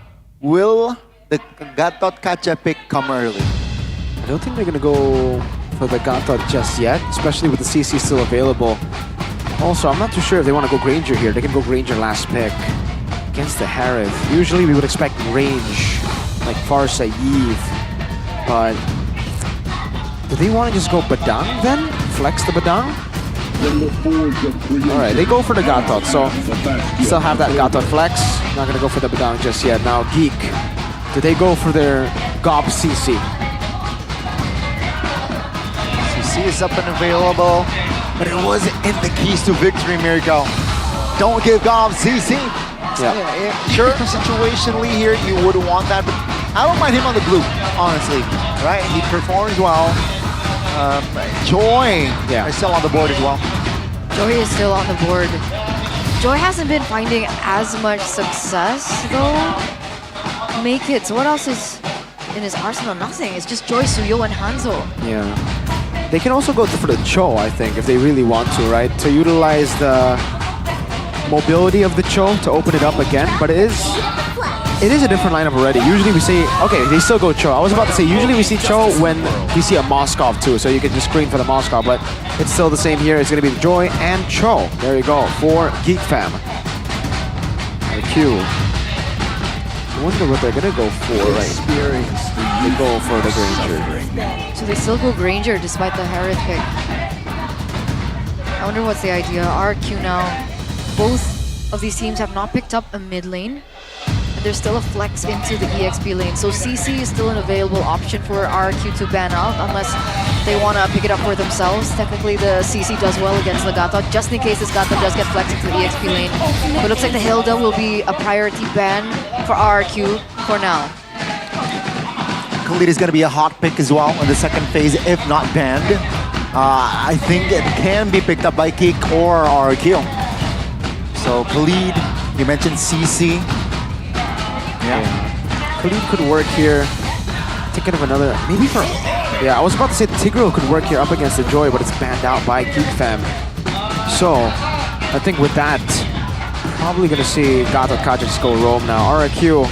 will the Gatot Kacha pick come early? I don't think they're going to go for the Gatot just yet, especially with the CC still available. Also, I'm not too sure if they want to go Granger here. They can go Granger last pick against the Harith. Usually we would expect range, like Farsa, Eve. But do they want to just go Badang then? Flex the Badang? Alright, they go for the Gatot, so still have that Gatot flex. Not going to go for the Badang just yet. Now Geek, do they go for their Gob CC? CC is up and available, but it wasn't in the keys to victory, Mirko. Don't give Gob CC. Yeah. Sure, situationally here, you would want that, but I don't mind him on the blue, honestly. Right? He performs well. Joy is still on the board as well. Joy is still on the board. Joy hasn't been finding as much success, though. Make it. So what else is in his arsenal? Nothing. It's just Joy, Suyo, and Hanzo. Yeah. They can also go for the Cho, I think, if they really want to, right? To utilize the mobility of the Cho to open it up again, but it is a different lineup already. Usually we see, okay, they still go Cho. I was about to say, usually we see Cho when we see a Moskov too, so you can just screen for the Moskov, but it's still the same here. It's going to be Joy and Cho. There you go, for Geek Fam. Q. I wonder what they're going to go for, right? They go for the Granger. So they still go Granger despite the Harith pick. I wonder what's the idea. RQ now, both of these teams have not picked up a mid lane. There's still a flex into the EXP lane. So CC is still an available option for RQ to ban out unless they want to pick it up for themselves. Technically, the CC does well against the Gatot, just in case this Gatot does get flexed into the EXP lane. But it looks like the Hilda will be a priority ban for RQ for now. Khalid is going to be a hot pick as well in the second phase, if not banned. I think it can be picked up by Geek or RQ. So Khalid, you mentioned CC. Yeah. Khalid could work here. Thinking of another, maybe for, yeah, I was about to say Tigreal could work here up against the Joy, but it's banned out by Geek Fam. So, I think with that, probably gonna see Gatot Kacha just go roam now. RRQ,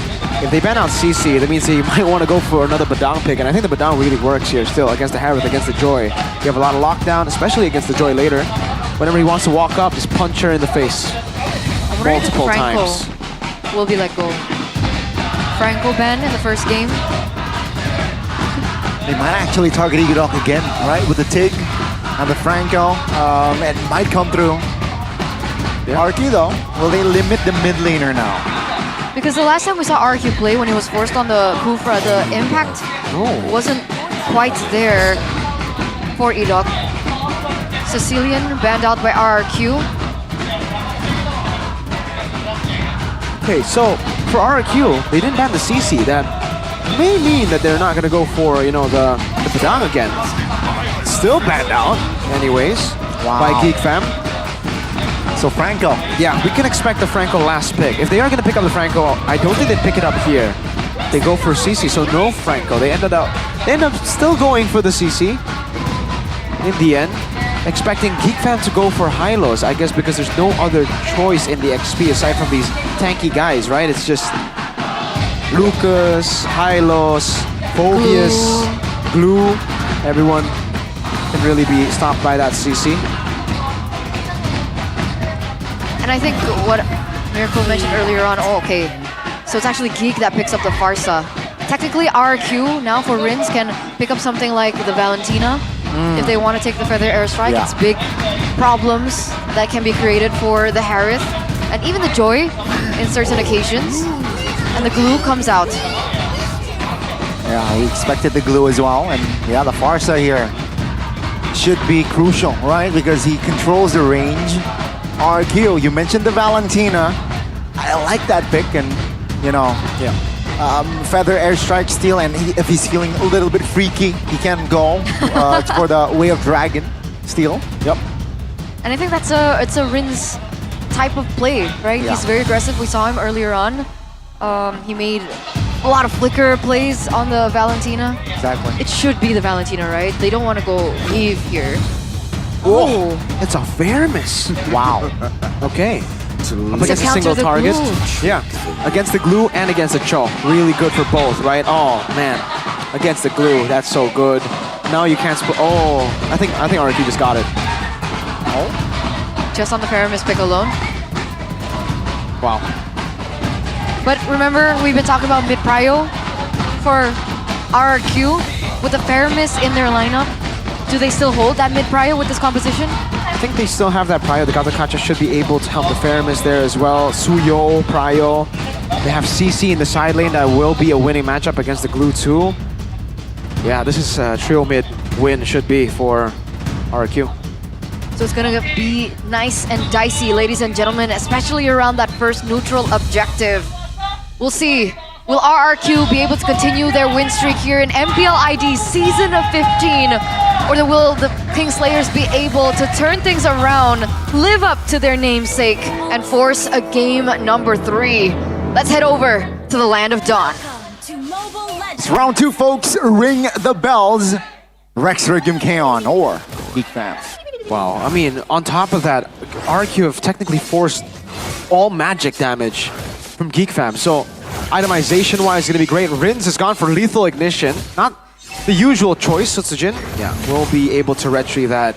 if they ban out CC, that means they might want to go for another Badang pick, and I think the Badang really works here still against the Harith, against the Joy. You have a lot of lockdown, especially against the Joy later. Whenever he wants to walk up, just punch her in the face. wondering if multiple Franco times. will be let go. Franco ban in the first game. They might actually target Igorok again, right? With the Tig and the Franco. It might come through. RQ though, will they limit the mid laner now? Because the last time we saw RQ play when he was forced on the Kufra, the impact wasn't quite there for Edok. Sicilian banned out by RRQ. Okay, so for RRQ, they didn't ban the CC. That may mean that they're not going to go for, you know, the Padang again. Still banned out, anyways, by Geek Fam. So Franco. Yeah, we can expect the Franco last pick. If they are going to pick up the Franco, I don't think they pick it up here. They go for CC, so no Franco. They end up still going for the CC in the end. Expecting Geek Fam to go for Hylos, I guess, because there's no other choice in the XP aside from these tanky guys, right? It's just Lucas, Hylos, Phobius, Glue. Everyone can really be stopped by that CC. And I think what Miracle mentioned earlier on, so it's actually Geek that picks up the Farsa. Technically, RQ now for Rins can pick up something like the Valentina. If they want to take the Feather Airstrike, it's big problems that can be created for the Harith and even the Joy in certain occasions. And the Glue comes out. Yeah, we expected the Glue as well. And yeah, the Farsa here should be crucial, right? Because he controls the range. RQ, you mentioned the Valentina. I like that pick, and you know, Feather Airstrike steal, and if he's feeling a little bit freaky, he can go for the Way of Dragon steal. Yep. And I think that's it's a Rins type of play, right? Yeah. He's very aggressive. We saw him earlier on. He made a lot of flicker plays on the Valentina. Exactly. It should be the Valentina, right? They don't want to go Eve here. Oh, it's a Veramis. Wow. Okay. Up against a single target. Yeah, against the Glue and against the Cho. Really good for both, right? Oh man, against the Glue, that's so good. Now you can't. I think RQ just got it. Oh, just on the Paramis pick alone. Wow. But remember, we've been talking about mid prio for RRQ with the Paramis in their lineup. Do they still hold that mid prio with this composition? I think they still have that prio. The Gato should be able to help the Feramis there as well. Suyo, prio. They have CC in the side lane. That will be a winning matchup against the Glue too. Yeah, this is a trio mid win should be for RQ. So it's gonna be nice and dicey, ladies and gentlemen, especially around that first neutral objective. We'll see. Will RRQ be able to continue their win streak here in MPL ID Season of 15? Or will the Kingslayers be able to turn things around, live up to their namesake, and force a game number 3? Let's head over to the Land of Dawn. It's round 2, folks. Ring the bells. Rex Regum Kaon or Geek Fam. Wow, I mean, on top of that, RQ have technically forced all magic damage from Geek Fam. So itemization-wise, it's gonna be great. Rins has gone for Lethal Ignition. Not the usual choice, Sutsujin. Yeah, we'll be able to retrieve that.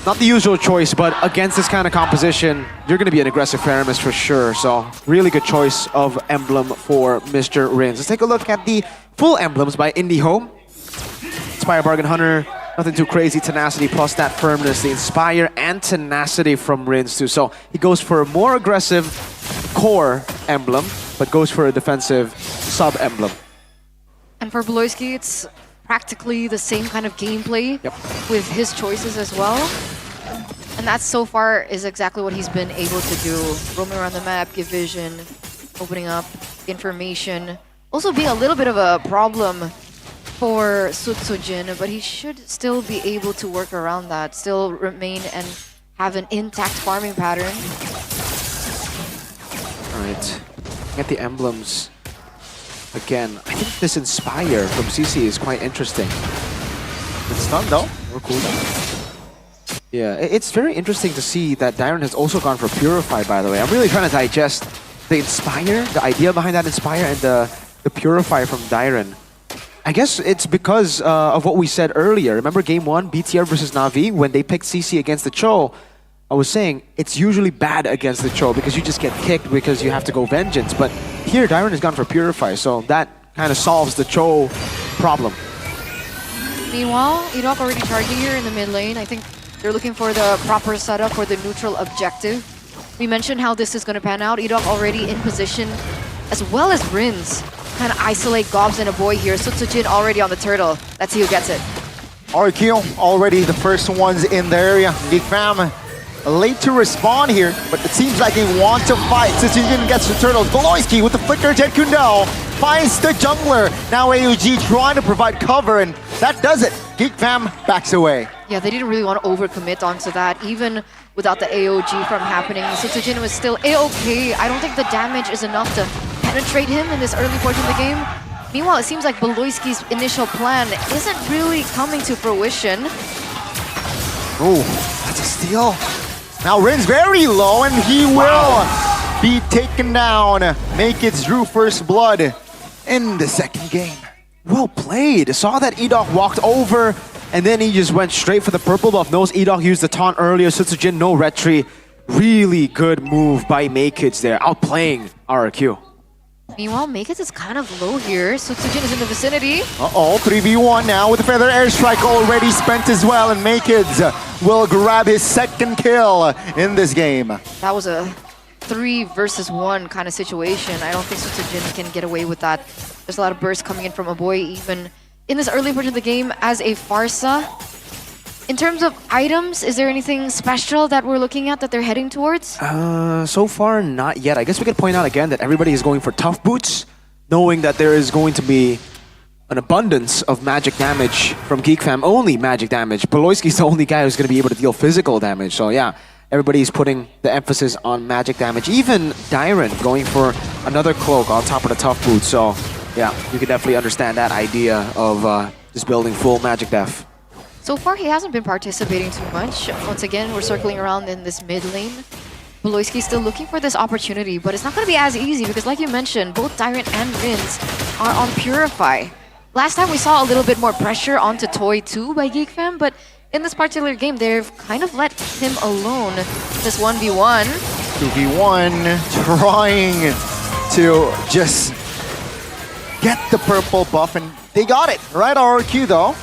Not the usual choice, but against this kind of composition, you're going to be an aggressive Feramis for sure. So, really good choice of emblem for Mr. Rins. Let's take a look at the full emblems by Indie Home. Inspire, Bargain Hunter, nothing too crazy. Tenacity plus that firmness. The Inspire and Tenacity from Rins too. So, he goes for a more aggressive core emblem, but goes for a defensive sub-emblem. And for Bloisky, it's practically the same kind of gameplay with his choices as well. And that so far is exactly what he's been able to do. Roaming around the map, give vision, opening up information. Also being a little bit of a problem for Sutsujin, but he should still be able to work around that, still remain and have an intact farming pattern. Alright, get the emblems. Again, I think this Inspire from CC is quite interesting. It's done though. We're cool. Yeah, it's very interesting to see that Dyron has also gone for Purify, by the way. I'm really trying to digest the Inspire, the idea behind that Inspire, and the Purify from Dyron. I guess it's because of what we said earlier. Remember game 1, BTR versus Na'Vi, when they picked CC against the Cho? I was saying it's usually bad against the Cho because you just get kicked because you have to go Vengeance. But here, Dairon has gone for Purify, so that kind of solves the Cho problem. Meanwhile, Edok already charging here in the mid lane. I think they're looking for the proper setup for the neutral objective. We mentioned how this is going to pan out. Edok already in position, as well as Rins. Kind of isolate Gobs and a boy here. Sutsujin already on the turtle. Let's see who gets it. RQ already the first ones in the area. Geek Fam late to respond here, but it seems like they want to fight. Sutsujin gets the turtles. Beloyski with the flicker, Jet Kundal finds the jungler. Now AUG trying to provide cover, and that does it. Geek Fam backs away. Yeah, they didn't really want to overcommit onto that, even without the AOG from happening. Sutsujin was still A-okay. I don't think the damage is enough to penetrate him in this early portion of the game. Meanwhile, it seems like Beloyski's initial plan isn't really coming to fruition. Oh, that's a steal. Now Rin's very low, and he will be taken down. Make it Drew first blood in the second game. Well played. Saw that Edok walked over, and then he just went straight for the purple buff. Knows Edok used the taunt earlier. Sutsujin, no retry. Really good move by Maykids there, outplaying RRQ. Meanwhile, Maykids is kind of low here. Sutsujin is in the vicinity. Uh-oh, 3v1 now with the Feather Airstrike already spent as well, and Maykids will grab his second kill in this game. That was a 3 versus 1 kind of situation. I don't think Sutsujin can get away with that. There's a lot of bursts coming in from a boy, even in this early portion of the game as a Pharsa. In terms of items, is there anything special that we're looking at that they're heading towards? So far, not yet. I guess we could point out again that everybody is going for tough boots, knowing that there is going to be an abundance of magic damage from Geek Fam. Only magic damage. Beloyski's the only guy who's going to be able to deal physical damage. So yeah, everybody's putting the emphasis on magic damage. Even Dairon going for another cloak on top of the tough boots. So yeah, you can definitely understand that idea of just building full magic def. So far, he hasn't been participating too much. Once again, we're circling around in this mid lane. Beloyski's still looking for this opportunity, but it's not going to be as easy because, like you mentioned, both Dairon and Rins are on Purify. Last time we saw a little bit more pressure onto Toy too by Geek Fam, but in this particular game, they've kind of let him alone. This 1v1. 2v1, trying to just get the purple buff, and they got it. Right, RRQ though.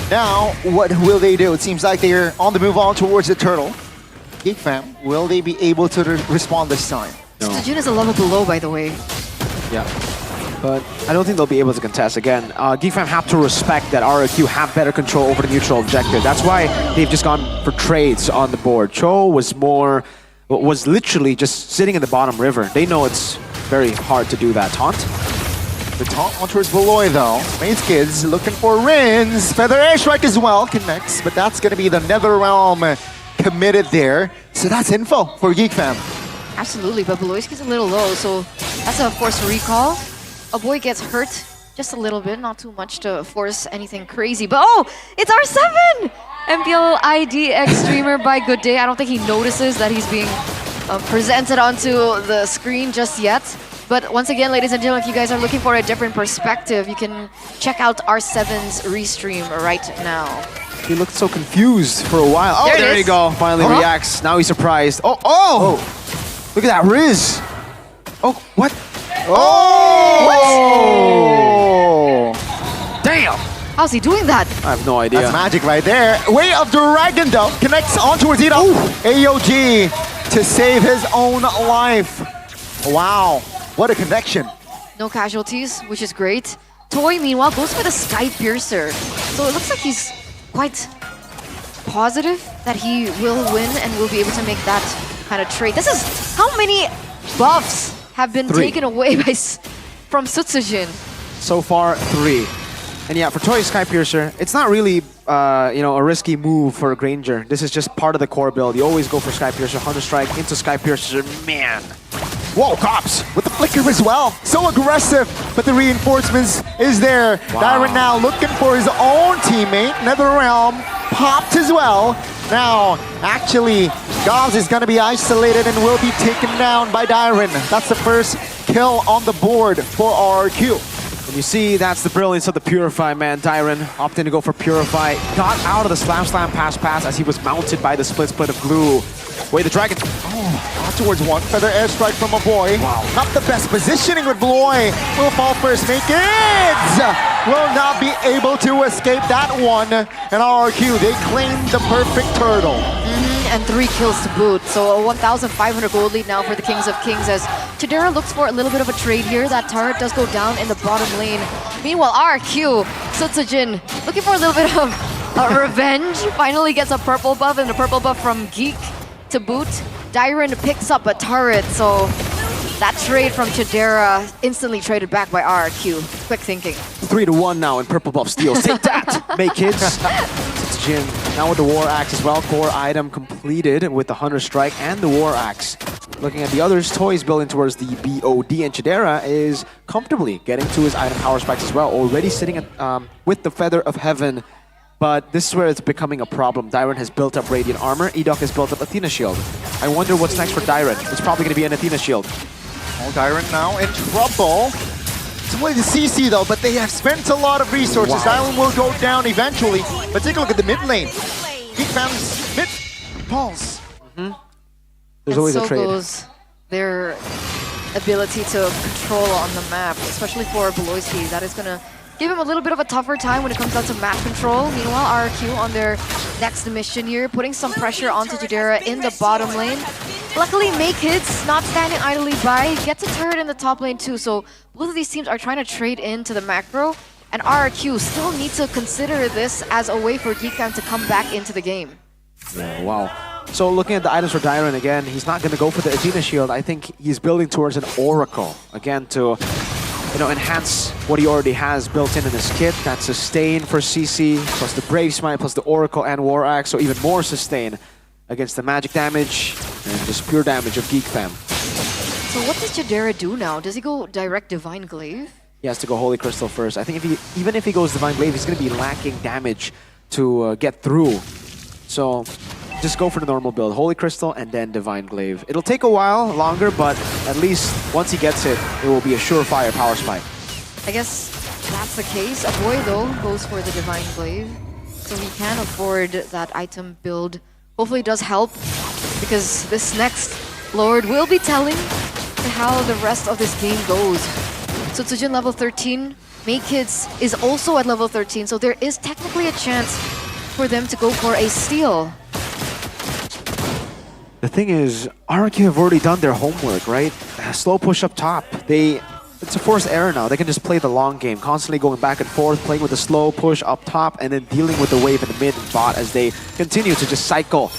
Now, what will they do? It seems like they're on the move on towards the turtle. Geek Fam, will they be able to respond this time? No. Sutsujin is a level below, by the way. Yeah. But I don't think they'll be able to contest again. Geek Fam have to respect that RRQ have better control over the neutral objective. That's why they've just gone for trades on the board. Cho was literally just sitting in the bottom river. They know it's very hard to do that taunt. The taunt on towards Beloy though. Maykids looking for Rins. Feather Airstrike as well connects, but that's going to be the Netherrealm committed there. So that's info for Geek Fam. Absolutely, but Beloyski's a little low, so that's a forced recall. A boy gets hurt just a little bit, not too much to force anything crazy. But oh, it's R7! MPL ID X streamer by Good Day. I don't think he notices that he's being presented onto the screen just yet. But once again, ladies and gentlemen, if you guys are looking for a different perspective, you can check out R7's restream right now. He looked so confused for a while. Oh, there you go. Finally reacts. Now he's surprised. Oh! Look at that Riz. Oh, what? Oh! What? Damn! How's he doing that? I have no idea. That's magic right there. Way of Dragon though. Connects on towards Ito. AOG to save his own life. Wow. What a connection. No casualties, which is great. Toy, meanwhile, goes for the Sky Piercer. So it looks like he's quite positive that he will win and will be able to make that kind of trade. This is how many buffs have been taken away from Sutsujin. So far, 3. And yeah, for Toy Sky Piercer, it's not really a risky move for a Granger. This is just part of the core build. You always go for Sky Piercer, Hunter Strike into Sky Piercer. Man. Whoa, Cops with the flicker as well. So aggressive, but the reinforcements is there. Wow. Dairon now looking for his own teammate. Netherrealm popped as well. Now, actually, Gauss is going to be isolated and will be taken down by Dairon. That's the first kill on the board for RRQ. And you see, that's the brilliance of the Purify, man. Dairon opting to go for Purify. Got out of the slam pass as he was mounted by the split of glue. Wait, the dragon. Oh, out towards one. Feather airstrike from a boy. Wow. Not the best positioning with Bloy. Will fall first. Makids will not be able to escape that one. And RRQ, they claim the perfect turtle. And 3 kills to boot. So a 1,500 gold lead now for the Kings of Kings as Chidera looks for a little bit of a trade here. That turret does go down in the bottom lane. Meanwhile, RQ, Sutsujin, looking for a little bit of revenge. Finally gets a purple buff and a purple buff from Geek to boot. Dyron picks up a turret, so that trade from Chidera instantly traded back by RQ. Quick thinking. 3-1 now in purple buff steals. Take that, make kids. Jin now with the War Axe as well. Core item completed with the Hunter Strike and the War Axe. Looking at the others, Toys building towards the BOD, and Chidera is comfortably getting to his item power spikes as well. Already sitting at, with the Feather of Heaven, but this is where it's becoming a problem. Dyron has built up Radiant Armor, Edok has built up Athena Shield. I wonder what's next for Dyron. It's probably going to be an Athena Shield. Oh, Dyron now in trouble. It's only the CC though, but they have spent a lot of resources. Wow. Dyron will go down eventually, but take a look at the mid lane. Geek Fam's mid pulse. There's always so a trade. goes their ability to control on the map, especially for Beloyski. That is going to give him a little bit of a tougher time when it comes down to map control. Meanwhile, RQ on their next mission here, putting some pressure onto Chidera in the bottom lane. Luckily, Makids not standing idly by, gets a turret in the top lane too, so both of these teams are trying to trade into the macro, and RQ still need to consider this as a way for Geekfam to come back into the game. Yeah, wow. So looking at the items for Dyron again, he's not going to go for the Athena Shield. I think he's building towards an Oracle, again, to enhance what he already has built in his kit. That's Sustain for CC, plus the Brave Smite, plus the Oracle and War Axe, so even more Sustain against the magic damage and just pure damage of Geek Fam. So what does Chidera do now? Does he go direct Divine Glaive? He has to go Holy Crystal first. I think even if he goes Divine Glaive, he's going to be lacking damage to get through. So just go for the normal build. Holy Crystal and then Divine Glaive. It'll take a while longer, but at least once he gets it, it will be a surefire power spike. I guess that's the case. A boy, though, goes for the Divine Glaive. So he can afford that item build. Hopefully it does help, because this next Lord will be telling how the rest of this game goes. So Tsujin level 13, Makids is also at level 13, so there is technically a chance for them to go for a steal. The thing is, RRQ have already done their homework, right? Slow push up top. It's a forced error now. They can just play the long game, constantly going back and forth, playing with a slow push up top, and then dealing with the wave in the mid and bot as they continue to just cycle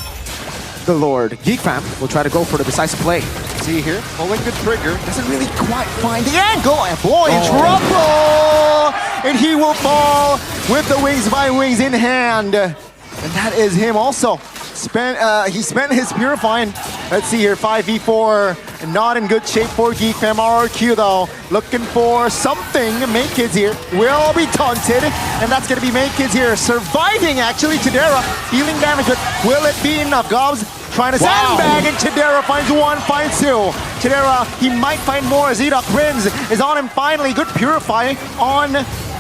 the Lord. Geek Fam will try to go for the decisive play. See here, pulling the trigger, doesn't really quite find the angle, and boy, in trouble! And he will fall with the Wings by Wings in hand. And that is him also. He spent his Purifying. Let's see here, 5v4, not in good shape for Geek Fam. RRQ though, looking for something. Makids here will be taunted, and that's gonna be Makids here, surviving actually. Chidera dealing damage, but will it be enough? Gobs trying to sandbag, and Chidera finds one, finds two. Chidera, he might find more as Edok Prince is on him finally. Good Purify on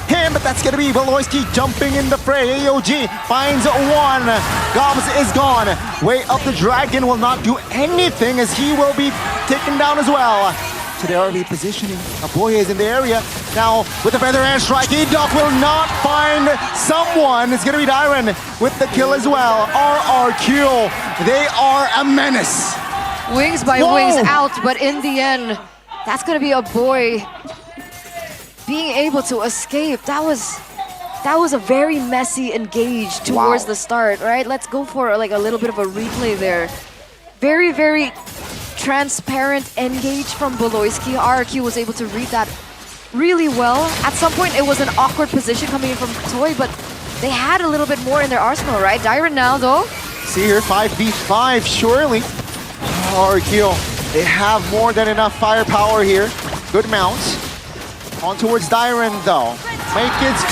him, but that's gonna be Beloyski jumping in the fray. AOG finds one. Gobs is gone. Way up the dragon will not do anything as he will be taken down as well. Chidera repositioning. Aboye is in the area. Now with the feather and strike, Edok will not find someone. It's gonna be Dyron with the kill as well. RRQ, they are a menace. Wings by Wings out, but in the end, that's gonna be a boy being able to escape. That was a very messy engage towards the start, right? Let's go for like a little bit of a replay there. Very, very transparent engage from Beloyski. RRQ was able to read that really well. At some point, it was an awkward position coming in from Toy, but they had a little bit more in their arsenal, right? Dyron now, though. See here, 5v5, surely. RRQ, they have more than enough firepower here. Good mount. On towards Dyron though. Makids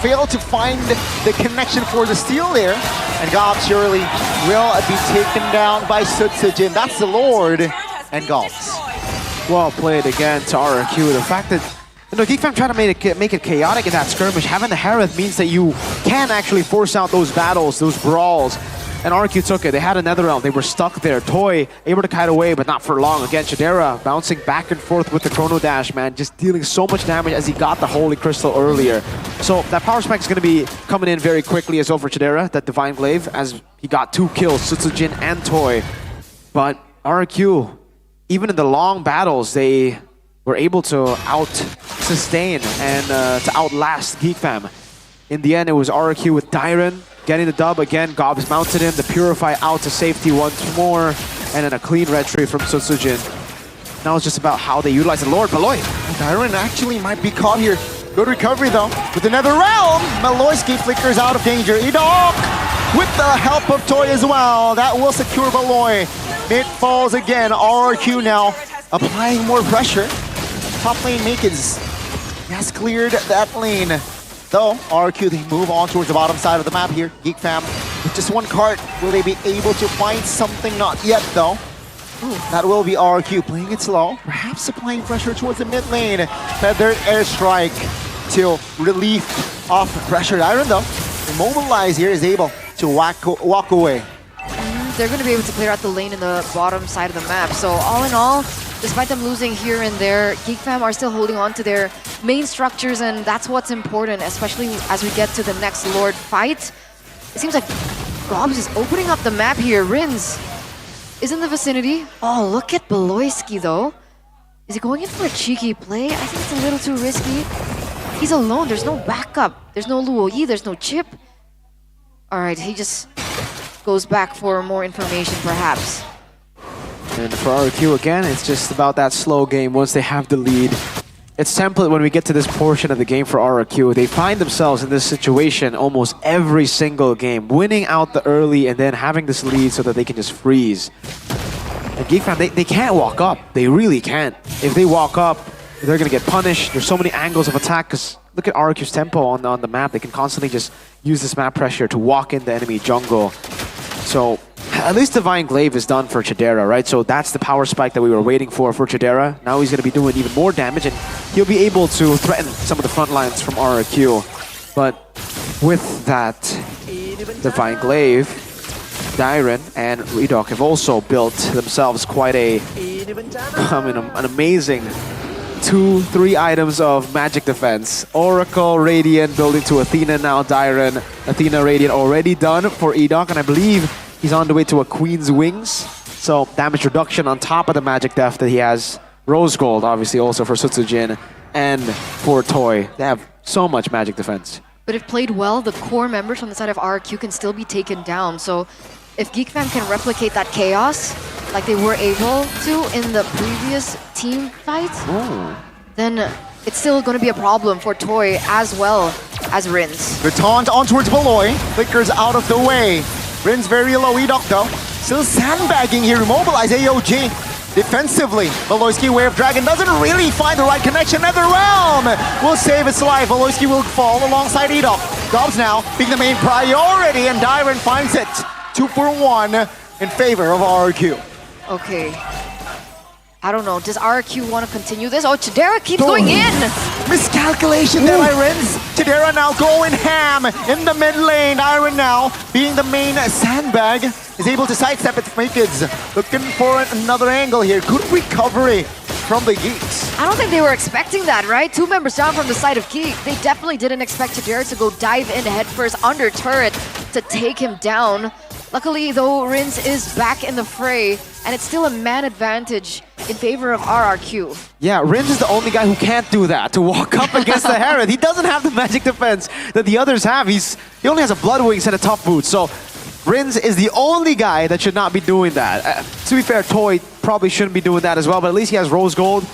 fail to find the connection for the steal there. And Gob surely will be taken down by Sutsujin. That's the Lord. And Gobs. Well played again to RRQ. The fact that Geek Fam trying to make it chaotic in that skirmish, having the Harith means that you can actually force out those battles, those brawls. and RQ took it. They had another realm. They were stuck there. Toy able to kite away, but not for long. Again, Chidera bouncing back and forth with the Chrono Dash, man. Just dealing so much damage as he got the Holy Crystal earlier. So that power spike is going to be coming in very quickly as well for Chidera, that Divine Glaive, as he got 2 kills, Sutsujin and Toy. But RQ, even in the long battles, they were able to out-sustain and to outlast Geek Fam. In the end, it was RQ with Dyron getting the dub again. Gobs mounted him, the Purify out to safety once more, and then a clean retry from Sutsujin. Now it's just about how they utilize the Lord. Maloy! Dyron actually might be caught here. Good recovery though. With another realm, Maloyski flickers out of danger. Edok with the help of Toy as well. That will secure Maloy. Mid falls again. RQ now applying more pressure. Top lane Makers has cleared that lane. Though, RQ, they move on towards the bottom side of the map here. Geek Fam with just 1 card. Will they be able to find something? Not yet, though. Ooh, that will be RQ playing it slow. Perhaps applying pressure towards the mid lane. Feathered airstrike till relief of pressure. Iron, though, immobilized here, is able to walk away. They're going to be able to clear out the lane in the bottom side of the map. So all in all, despite them losing here and there, Geek Fam are still holding on to their main structures, and that's what's important, especially as we get to the next Lord fight. It seems like Gobs is opening up the map here. Rins is in the vicinity. Oh, look at Beloyski though. Is he going in for a cheeky play? I think it's a little too risky. He's alone. There's no backup. There's no Luo Yi. There's no chip. All right, he just goes back for more information, perhaps. And for RQ again, it's just about that slow game once they have the lead. It's template when we get to this portion of the game for RQ. They find themselves in this situation almost every single game, winning out the early and then having this lead so that they can just freeze. And Geek Fam, they can't walk up. They really can't. If they walk up, they're going to get punished. There's so many angles of attack because look at RQ's tempo on the map. They can constantly just use this map pressure to walk in the enemy jungle. So at least Divine Glaive is done for Chidera, right? So that's the power spike that we were waiting for Chidera. Now he's going to be doing even more damage, and he'll be able to threaten some of the front lines from RQ. But with that Divine Glaive, Dyron and Redok have also built themselves quite an amazing 2-3 items of magic defense. Oracle, Radiant, building to Athena now, Dyron. Athena, Radiant already done for Edok, and I believe he's on the way to a Queen's Wings. So damage reduction on top of the magic def that he has. Rose Gold, obviously, also for Sutsujin and for Toy. They have so much magic defense. But if played well, the core members on the side of RQ can still be taken down. So if Geek Fam can replicate that chaos like they were able to in the previous team fight, then it's still going to be a problem for Toy as well as Rins. The taunt on towards Beloy. Flickers out of the way. Rins very low. Edok though. Still sandbagging here. Immobilize AOG. Defensively, Beloyski Way of Dragon doesn't really find the right connection. Another realm will save its life. Beloyski will fall alongside Edok. Gobs now being the main priority, and Dyron finds it. 2 for 1 in favor of RQ. Okay. I don't know. Does RQ want to continue this? Oh, Chidera keeps going in! Miscalculation there by Rins. Chidera now going ham in the mid lane. Dyron now being the main sandbag is able to sidestep its Makids. Looking for another angle here. Good recovery from the Geeks. I don't think they were expecting that, right? 2 members down from the side of Geek. They definitely didn't expect Chidera to go dive in headfirst under turret to take him down. Luckily, though, Rins is back in the fray, and it's still a man advantage in favor of RRQ. Yeah, Rins is the only guy who can't do that, to walk up against the Herald. He doesn't have the magic defense that the others have. He only has a Blood Wings and a Tough Boot, so Rins is the only guy that should not be doing that. To be fair, Toy probably shouldn't be doing that as well, but at least he has Rose Gold.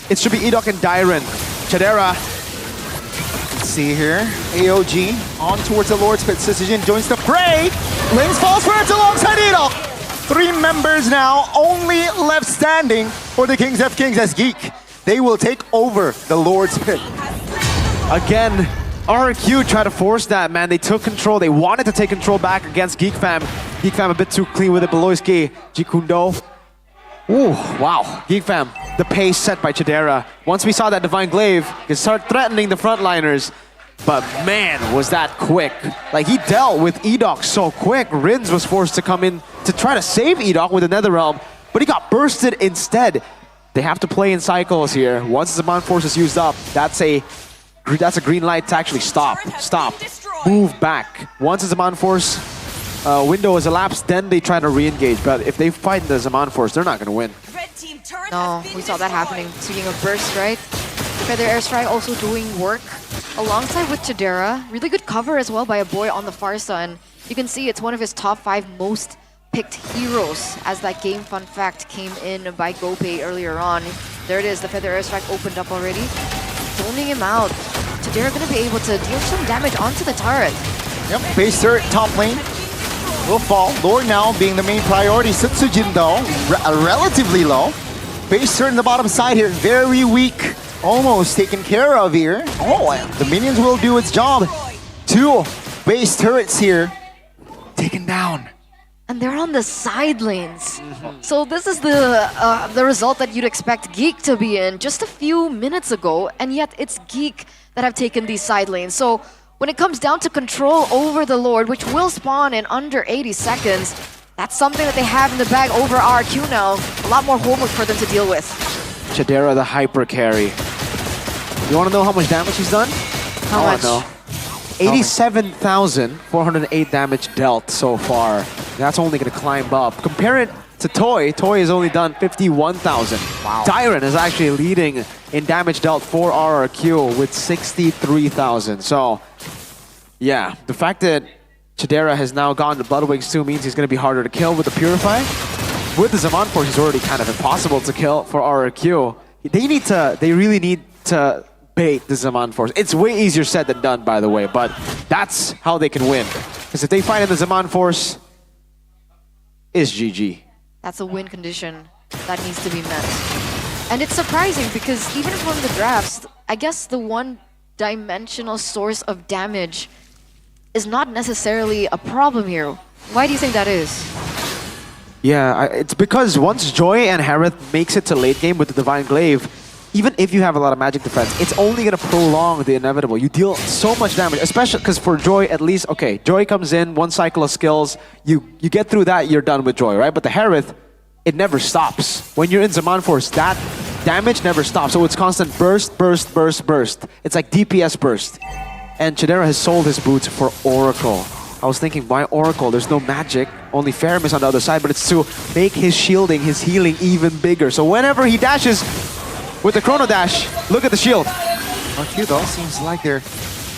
It should be Edok and Dyron. Chidera. Let's see here. AOG on towards the Lord's Pit. Sutsujin joins the fray. Rins falls first alongside Edok. 3 members now, only left standing for the Kings of Kings as Geek. They will take over the Lord's Pit. Again, RQ tried to force that, man. They took control. They wanted to take control back against Geek Fam. Geek Fam a bit too clean with it. Beloyski, Jikundo. Ooh, wow. Geek Fam, the pace set by Chidera. Once we saw that Divine Glaive, they start threatening the frontliners. But man, was that quick. Like, he dealt with Edok so quick. Rins was forced to come in to try to save Edok with the Netherrealm, but he got bursted instead. They have to play in cycles here. Once the Zaman Force is used up, that's a green light to actually stop, move back. Once the Zaman Force window is elapsed, then they try to re-engage. But if they fight in the Zaman Force, they're not going to win. No, we saw that happening. Speaking of burst, right? Feather Airstrike also doing work alongside with Chidera. Really good cover as well by a boy on the Farsa. And you can see it's one of his top 5 most picked heroes as that game fun fact came in by GoPay earlier on. There it is, the Feather Airstrike opened up already. Zoning him out. Chidera gonna be able to deal some damage onto the turret. Yep, base turret top lane will fall. Lord now being the main priority. Setsujin though, relatively low. Base turret in the bottom side here, very weak. Almost taken care of here. Oh, the minions will do its job. 2 base turrets here, taken down. And they're on the side lanes. So this is the result that you'd expect Geek to be in just a few minutes ago, and yet it's Geek that have taken these side lanes. So when it comes down to control over the Lord, which will spawn in under 80 seconds, that's something that they have in the bag over RQ now. A lot more homework for them to deal with. Chidera, the hyper carry. You want to know how much damage he's done? How much? No. 87,408 damage dealt so far. That's only going to climb up. Compare it to Toy. Toy has only done 51,000. Wow. Tyron is actually leading in damage dealt for RRQ with 63,000. So, yeah, the fact that Chidera has now gone to Bloodwings 2 means he's going to be harder to kill with the Purify. With the Zaman Force, he's already kind of impossible to kill for RRQ. They really need to bait the Zaman Force. It's way easier said than done, by the way, but that's how they can win. Because if they fight in the Zaman Force, it's GG. That's a win condition that needs to be met. And it's surprising because even from the drafts, I guess the one-dimensional source of damage is not necessarily a problem here. Why do you think that is? Yeah, it's because once Joy and Harith makes it to late game with the Divine Glaive, even if you have a lot of magic defense, it's only going to prolong the inevitable. You deal so much damage, especially because for Joy, at least, okay, Joy comes in, 1 cycle of skills, you get through that, you're done with Joy, right? But the Harith, it never stops. When you're in Zaman Force, that damage never stops. So it's constant burst, burst, burst, burst. It's like DPS burst. And Chidera has sold his boots for Oracle. I was thinking, why Oracle? There's no magic, only Fairness on the other side, but it's to make his shielding, his healing even bigger. So whenever he dashes with the Chrono Dash, look at the shield. RQ though, seems like they're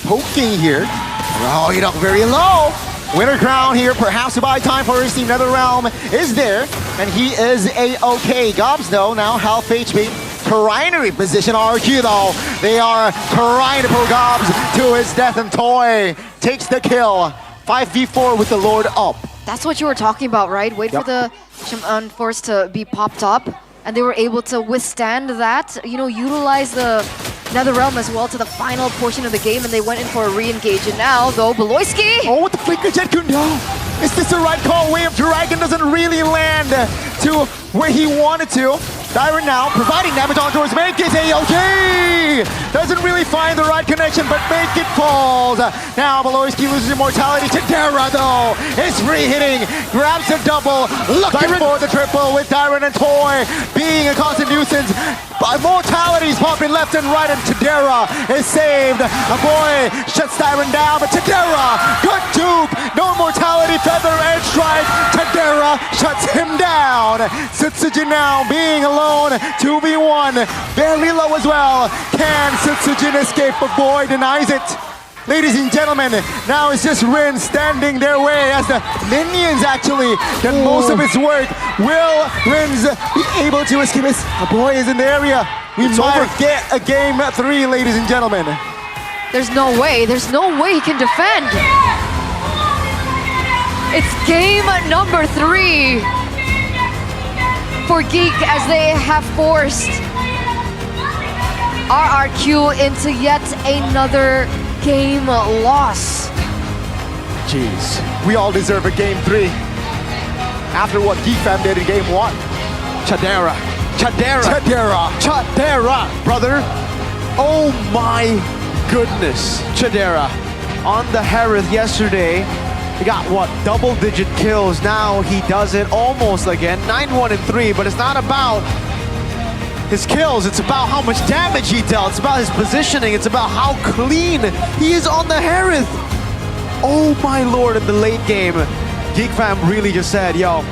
poking here. Oh, Edok very low. Winter Crown here, perhaps to buy time for his team. Netherrealm is there, and he is A-OK. Gobs though, now half HP. Trinary position RQ though. They are trying to pull Gobs to his death, and Toy takes the kill. 5v4 with the Lord up. That's what you were talking about, right? Wait for the Shaman Force to be popped up, and they were able to withstand that, you know, utilize the Netherrealm as well to the final portion of the game, and they went in for a re-engage. And now, though, Beloyski! Oh, with the Flicker Jet Kundo! Is this the right call? Way of Dragon doesn't really land to where he wanted to. Dyron now providing damage on towards Make is A-OK! Doesn't really find the right connection, but Make it falls. Now Beloyski loses immortality. Chidera though is re-hitting, grabs a double, looking for the triple with Dyron and Toy being a constant nuisance. Immortality's popping left and right, and Chidera is saved. A boy shuts Dyron down, but Chidera, good dupe, no immortality, Feather Edge Strike. Chidera shuts him down. Setsujin now being alone. 2v1, very low as well. Can Setsujin escape? But boy denies it. Ladies and gentlemen, now it's just Rin standing their way as the minions actually done most of his work. Will Rins be able to escape? A boy is in the area. We might get a game 3, ladies and gentlemen. There's no way he can defend. It's game number 3 for Geek as they have forced RRQ into yet another game loss. Jeez, we all deserve a game 3 after what Geek Fam did in game 1. Chidera, brother. Oh my goodness. Chidera on the Harith yesterday. He got, what, double-digit kills. Now he does it almost again. 9-1-3, but it's not about his kills. It's about how much damage he dealt. It's about his positioning. It's about how clean he is on the Harith. Oh my lord, in the late game, Geek Fam really just said, yo,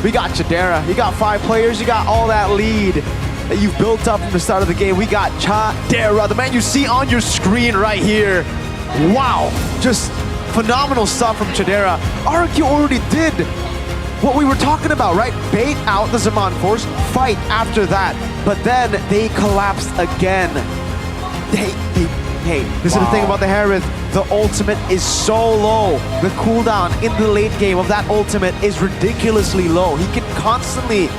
we got Chidera. You got 5 players. You got all that lead that you've built up from the start of the game. We got Chidera, the man you see on your screen right here. Wow, just phenomenal stuff from Chidera. RQ already did what we were talking about, right? Bait out the Zaman Force, fight after that, but then they collapsed again. Hey, this is the thing about the Harith. The ultimate is so low. The cooldown in the late game of that ultimate is ridiculously low. He can constantly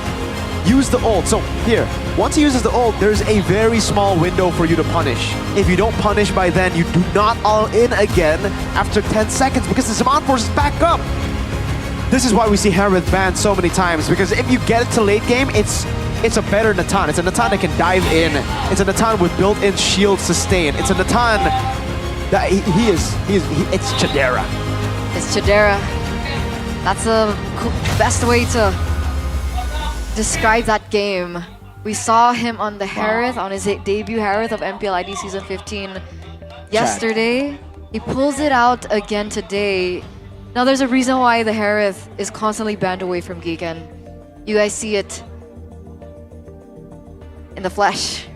use the ult. So here, once he uses the ult, there's a very small window for you to punish. If you don't punish by then, you do not all in again after 10 seconds because the Zaman Force is back up. This is why we see Harith banned so many times, because if you get it to late game, it's a better Natan. It's a Natan that can dive in. It's a Natan with built-in shield sustain. It's a Natan that it's Chidera. It's Chidera. That's the best way to describe that game. We saw him on the Harith, on his debut Harith of MPL ID Season 15 yesterday. He pulls it out again today. Now there's a reason why the Harith is constantly banned away from Geek, and you guys see it in the flesh.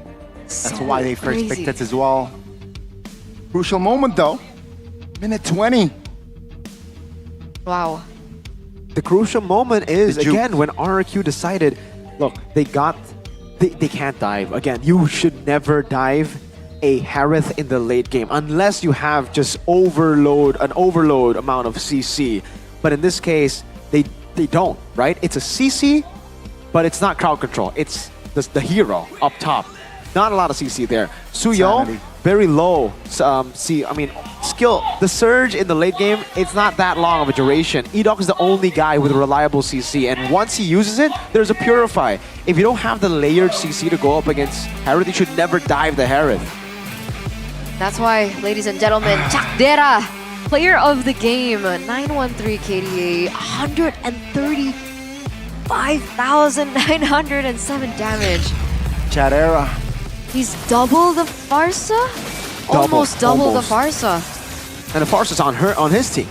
That's why they first picked it as well. Crucial moment though. Minute 20. Wow. The crucial moment is, again, when RRQ decided, look, they can't dive. Again, you should never dive a Harith in the late game unless you have just an overload amount of CC. But in this case, they don't, right? It's a CC, but it's not crowd control. It's the hero up top. Not a lot of CC there. Suyo, very low. Skill. The surge in the late game, it's not that long of a duration. Edok is the only guy with reliable CC, and once he uses it, there's a Purify. If you don't have the layered CC to go up against Harith, you should never dive the Harith. That's why, ladies and gentlemen, Chidera, player of the game, 913 KDA, 135,907 damage. Chidera. He's double the Farsa? Almost double the Farsa. And the Farsa's on his team.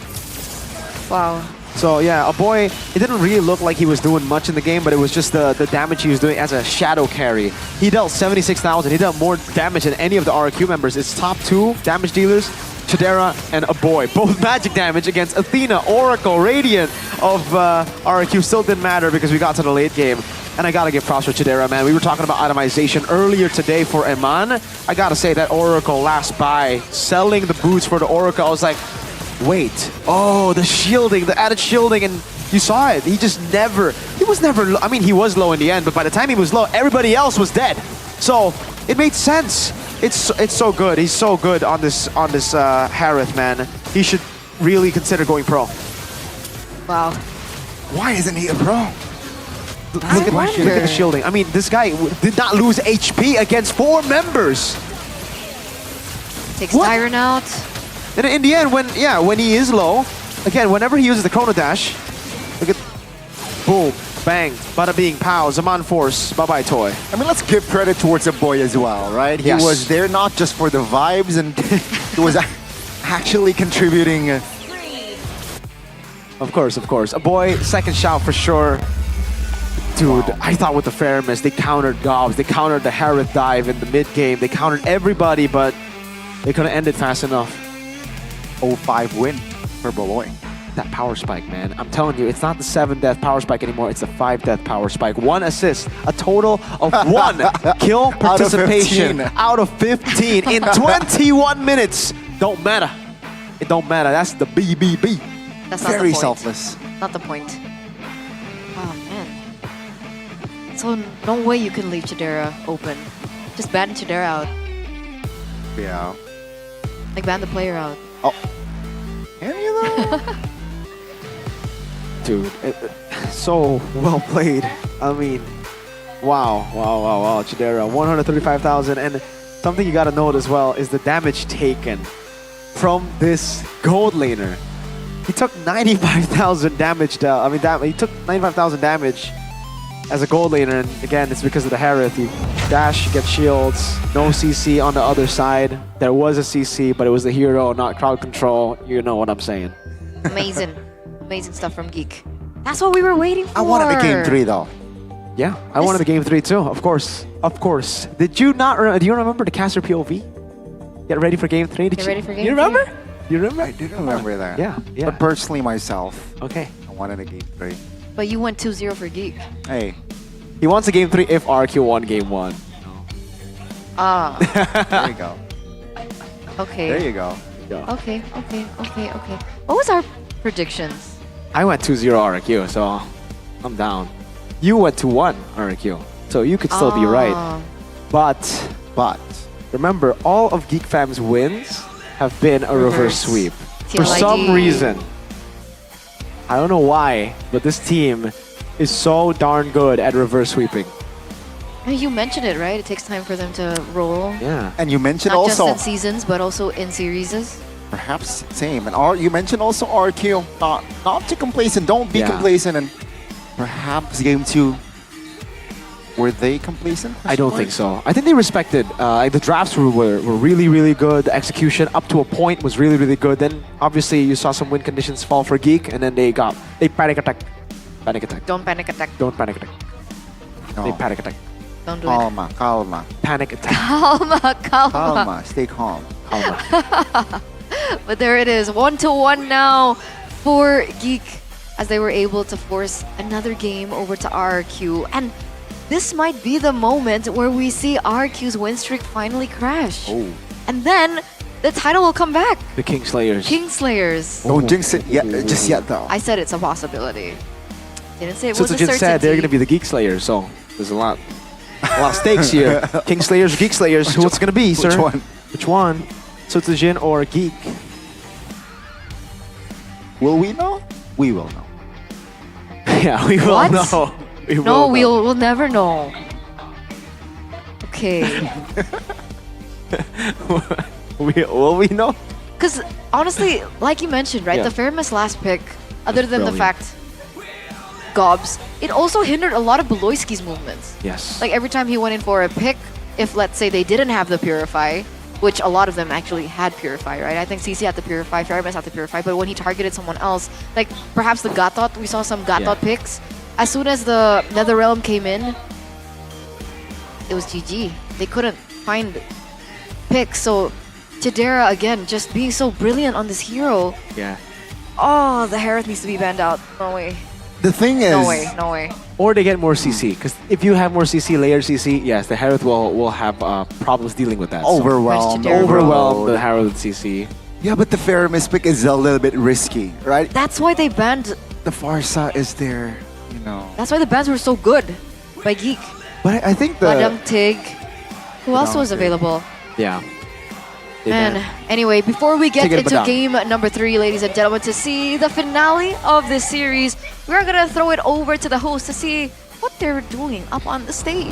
Wow. So yeah, it didn't really look like he was doing much in the game, but it was just the damage he was doing as a shadow carry. He dealt 76,000. He dealt more damage than any of the RQ members. It's top 2 damage dealers, Chidera and Aboy. Both magic damage against Athena, Oracle, Radiant of RQ. Still didn't matter because we got to the late game. And I gotta give props for Chidera, man. We were talking about itemization earlier today for Eman. I gotta say that Oracle last buy, selling the boots for the Oracle, I was like, wait, oh, the shielding, the added shielding, and you saw it. He was never low. I mean, he was low in the end, but by the time he was low, everybody else was dead. So it made sense. It's so good. He's so good on this Harith, man. He should really consider going pro. Wow. Why isn't he a pro? Look at the shielding. I mean, this guy did not lose HP against 4 members. Takes Tyron out. And in the end, when he is low, again, whenever he uses the Chrono Dash, look at, boom, bang, bada bing, pow, Zaman Force, bye-bye toy. I mean, let's give credit towards the boy as well, right? He was there not just for the vibes, and he was actually contributing. Of course. A boy, second shout for sure. Dude, I thought with the fair miss, they countered Gobs, they countered the Harith dive in the mid-game, they countered everybody, but they couldn't end it fast enough. 0-5 win for Boloy. That power spike, man. I'm telling you, it's not the 7-death power spike anymore, it's the 5-death power spike. 1 assist, a total of 1 kill participation out of 15 in 21 minutes. Don't matter. It don't matter. That's the BBB. That's not very the point. selfless. Not the point. Oh, man. So no way you can leave Chidera open. Just ban Chidera out. Yeah. Like ban the player out. Oh. Can you though? Dude, so well played. I mean, wow. Chidera, 135,000. And something you gotta note as well is the damage taken from this gold laner. He took 95,000 damage down. He took 95,000 damage as a gold laner, and again, it's because of the Harith. You dash, you get shields, no CC on the other side. There was a CC, but it was the hero, not crowd control. You know what I'm saying. Amazing. Amazing stuff from Geek. That's what we were waiting for. I wanted the game 3 though. Yeah, I wanted the game 3 too, of course. Of course. Did you not, do you remember the caster POV? Get ready for game 3? Get ready for game You remember? You remember? I did remember that. Yeah, yeah. But personally myself, okay, I wanted a game 3. But you went 2-0 for Geek. Hey. He wants a game 3 if RQ won game 1. Ah. There you go. Okay. There you go. Okay. What was our predictions? I went 2-0 RQ, so I'm down. You went 2-1 RQ, so you could still be right. But remember, all of Geek Fam's wins have been a reverse sweep. For some reason. I don't know why, but this team is so darn good at reverse sweeping. You mentioned it, right? It takes time for them to roll. Yeah. And you mentioned Not also just in seasons, but also in series. perhaps same. And you mentioned also RQ, not too complacent. Don't be complacent. And perhaps game 2. Were they complacent? I don't think so. I think they respected. The drafts were really, really good. The execution up to a point was really, really good. Then obviously you saw some win conditions fall for Geek, and then they panic attack. Panic attack. Don't panic attack. Don't panic attack. They panic attack. Don't do Calma. Panic attack. Calma. Stay calm. But there it is, 1-1 now for Geek, as they were able to force another game over to RRQ. And this might be the moment where we see RRQ's win streak finally crash. Oh. And then the title will come back. The Kingslayers. Kingslayers. Don't jinx it yet, just yet though. I said it's a possibility. Didn't say it So was a Jin certainty. said they're going to be the Geek Slayers, so there's a lot of stakes here. Kingslayers or Geek Slayers, who's going to be, sir? Which one? Which one? Jin or Geek? Will we know? We will know. Yeah, we will What? know. We will No, know. we'll never know. Okay. Will we know? Because honestly, like you mentioned, right? Yeah. The Faramis last pick, other than the brilliant. fact Gobs, it also hindered a lot of Beloyski's movements. Yes. Like every time he went in for a pick, if let's say they didn't have the Purify, which a lot of them actually had Purify, right? I think CC had the Purify, Faramis had the Purify, but when he targeted someone else, like perhaps the Gatot, we saw some Gatot picks. As soon as the Netherrealm came in, it was GG. They couldn't find picks, so Chidera again, just being so brilliant on this hero. Yeah. Oh, the Harith needs to be banned out. No way. The thing is... No way. Or they get more CC, because if you have more CC, layer CC, yes, the Harith will have problems dealing with that. Overwhelmed. Overwhelmed the Harith with CC. Yeah, but the Faramis pick is a little bit risky, right? That's why they banned... The Farsa is there, you know. That's why the bans were so good by Geek. But I think the... Madam Tig. Who else was available? Yeah. And anyway, before we get Take it into down. game number 3, ladies and gentlemen, to see the finale of this series, we're gonna throw it over to the host to see what they're doing up on the stage.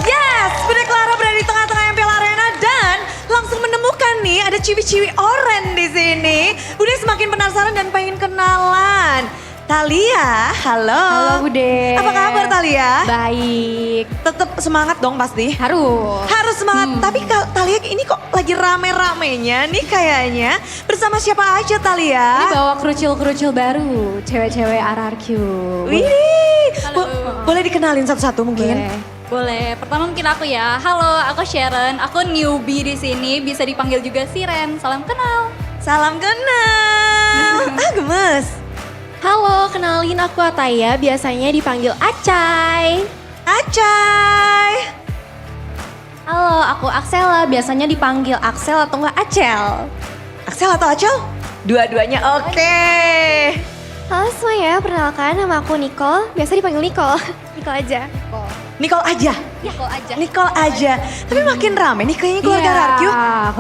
Yes, benar Clara berada di tengah-tengah MPL Arena dan langsung menemukan nih ada ciwi-ciwi oren di sini. Udah semakin penasaran dan pengen kenalan. Talia, halo. Halo Bude. Apa kabar Talia? Baik. Tetap semangat dong pasti. Harus. Harus semangat. Tapi Talia ini kok lagi rame-ramenya nih kayaknya. Bersama siapa aja Talia? Ini bawa kerucil-kerucil baru, cewek-cewek RRQ. Wih, boleh dikenalin satu-satu mungkin? Boleh. Pertama mungkin aku ya. Halo, aku Sharon. Aku newbie di sini. Bisa dipanggil juga Siren. Salam kenal. Salam kenal. Gemes. Halo, kenalin aku Ataya, biasanya dipanggil Acai. Acai. Halo, aku Axela, biasanya dipanggil Axel atau enggak Acel. Axel atau Acel? Dua-duanya oke. Halo semuanya, perkenalkan nama aku Nicole, biasa dipanggil Nicole. Nicole aja. Nicole aja. Nicole aja. Tapi makin rame nih kayaknya keluarga RRQ.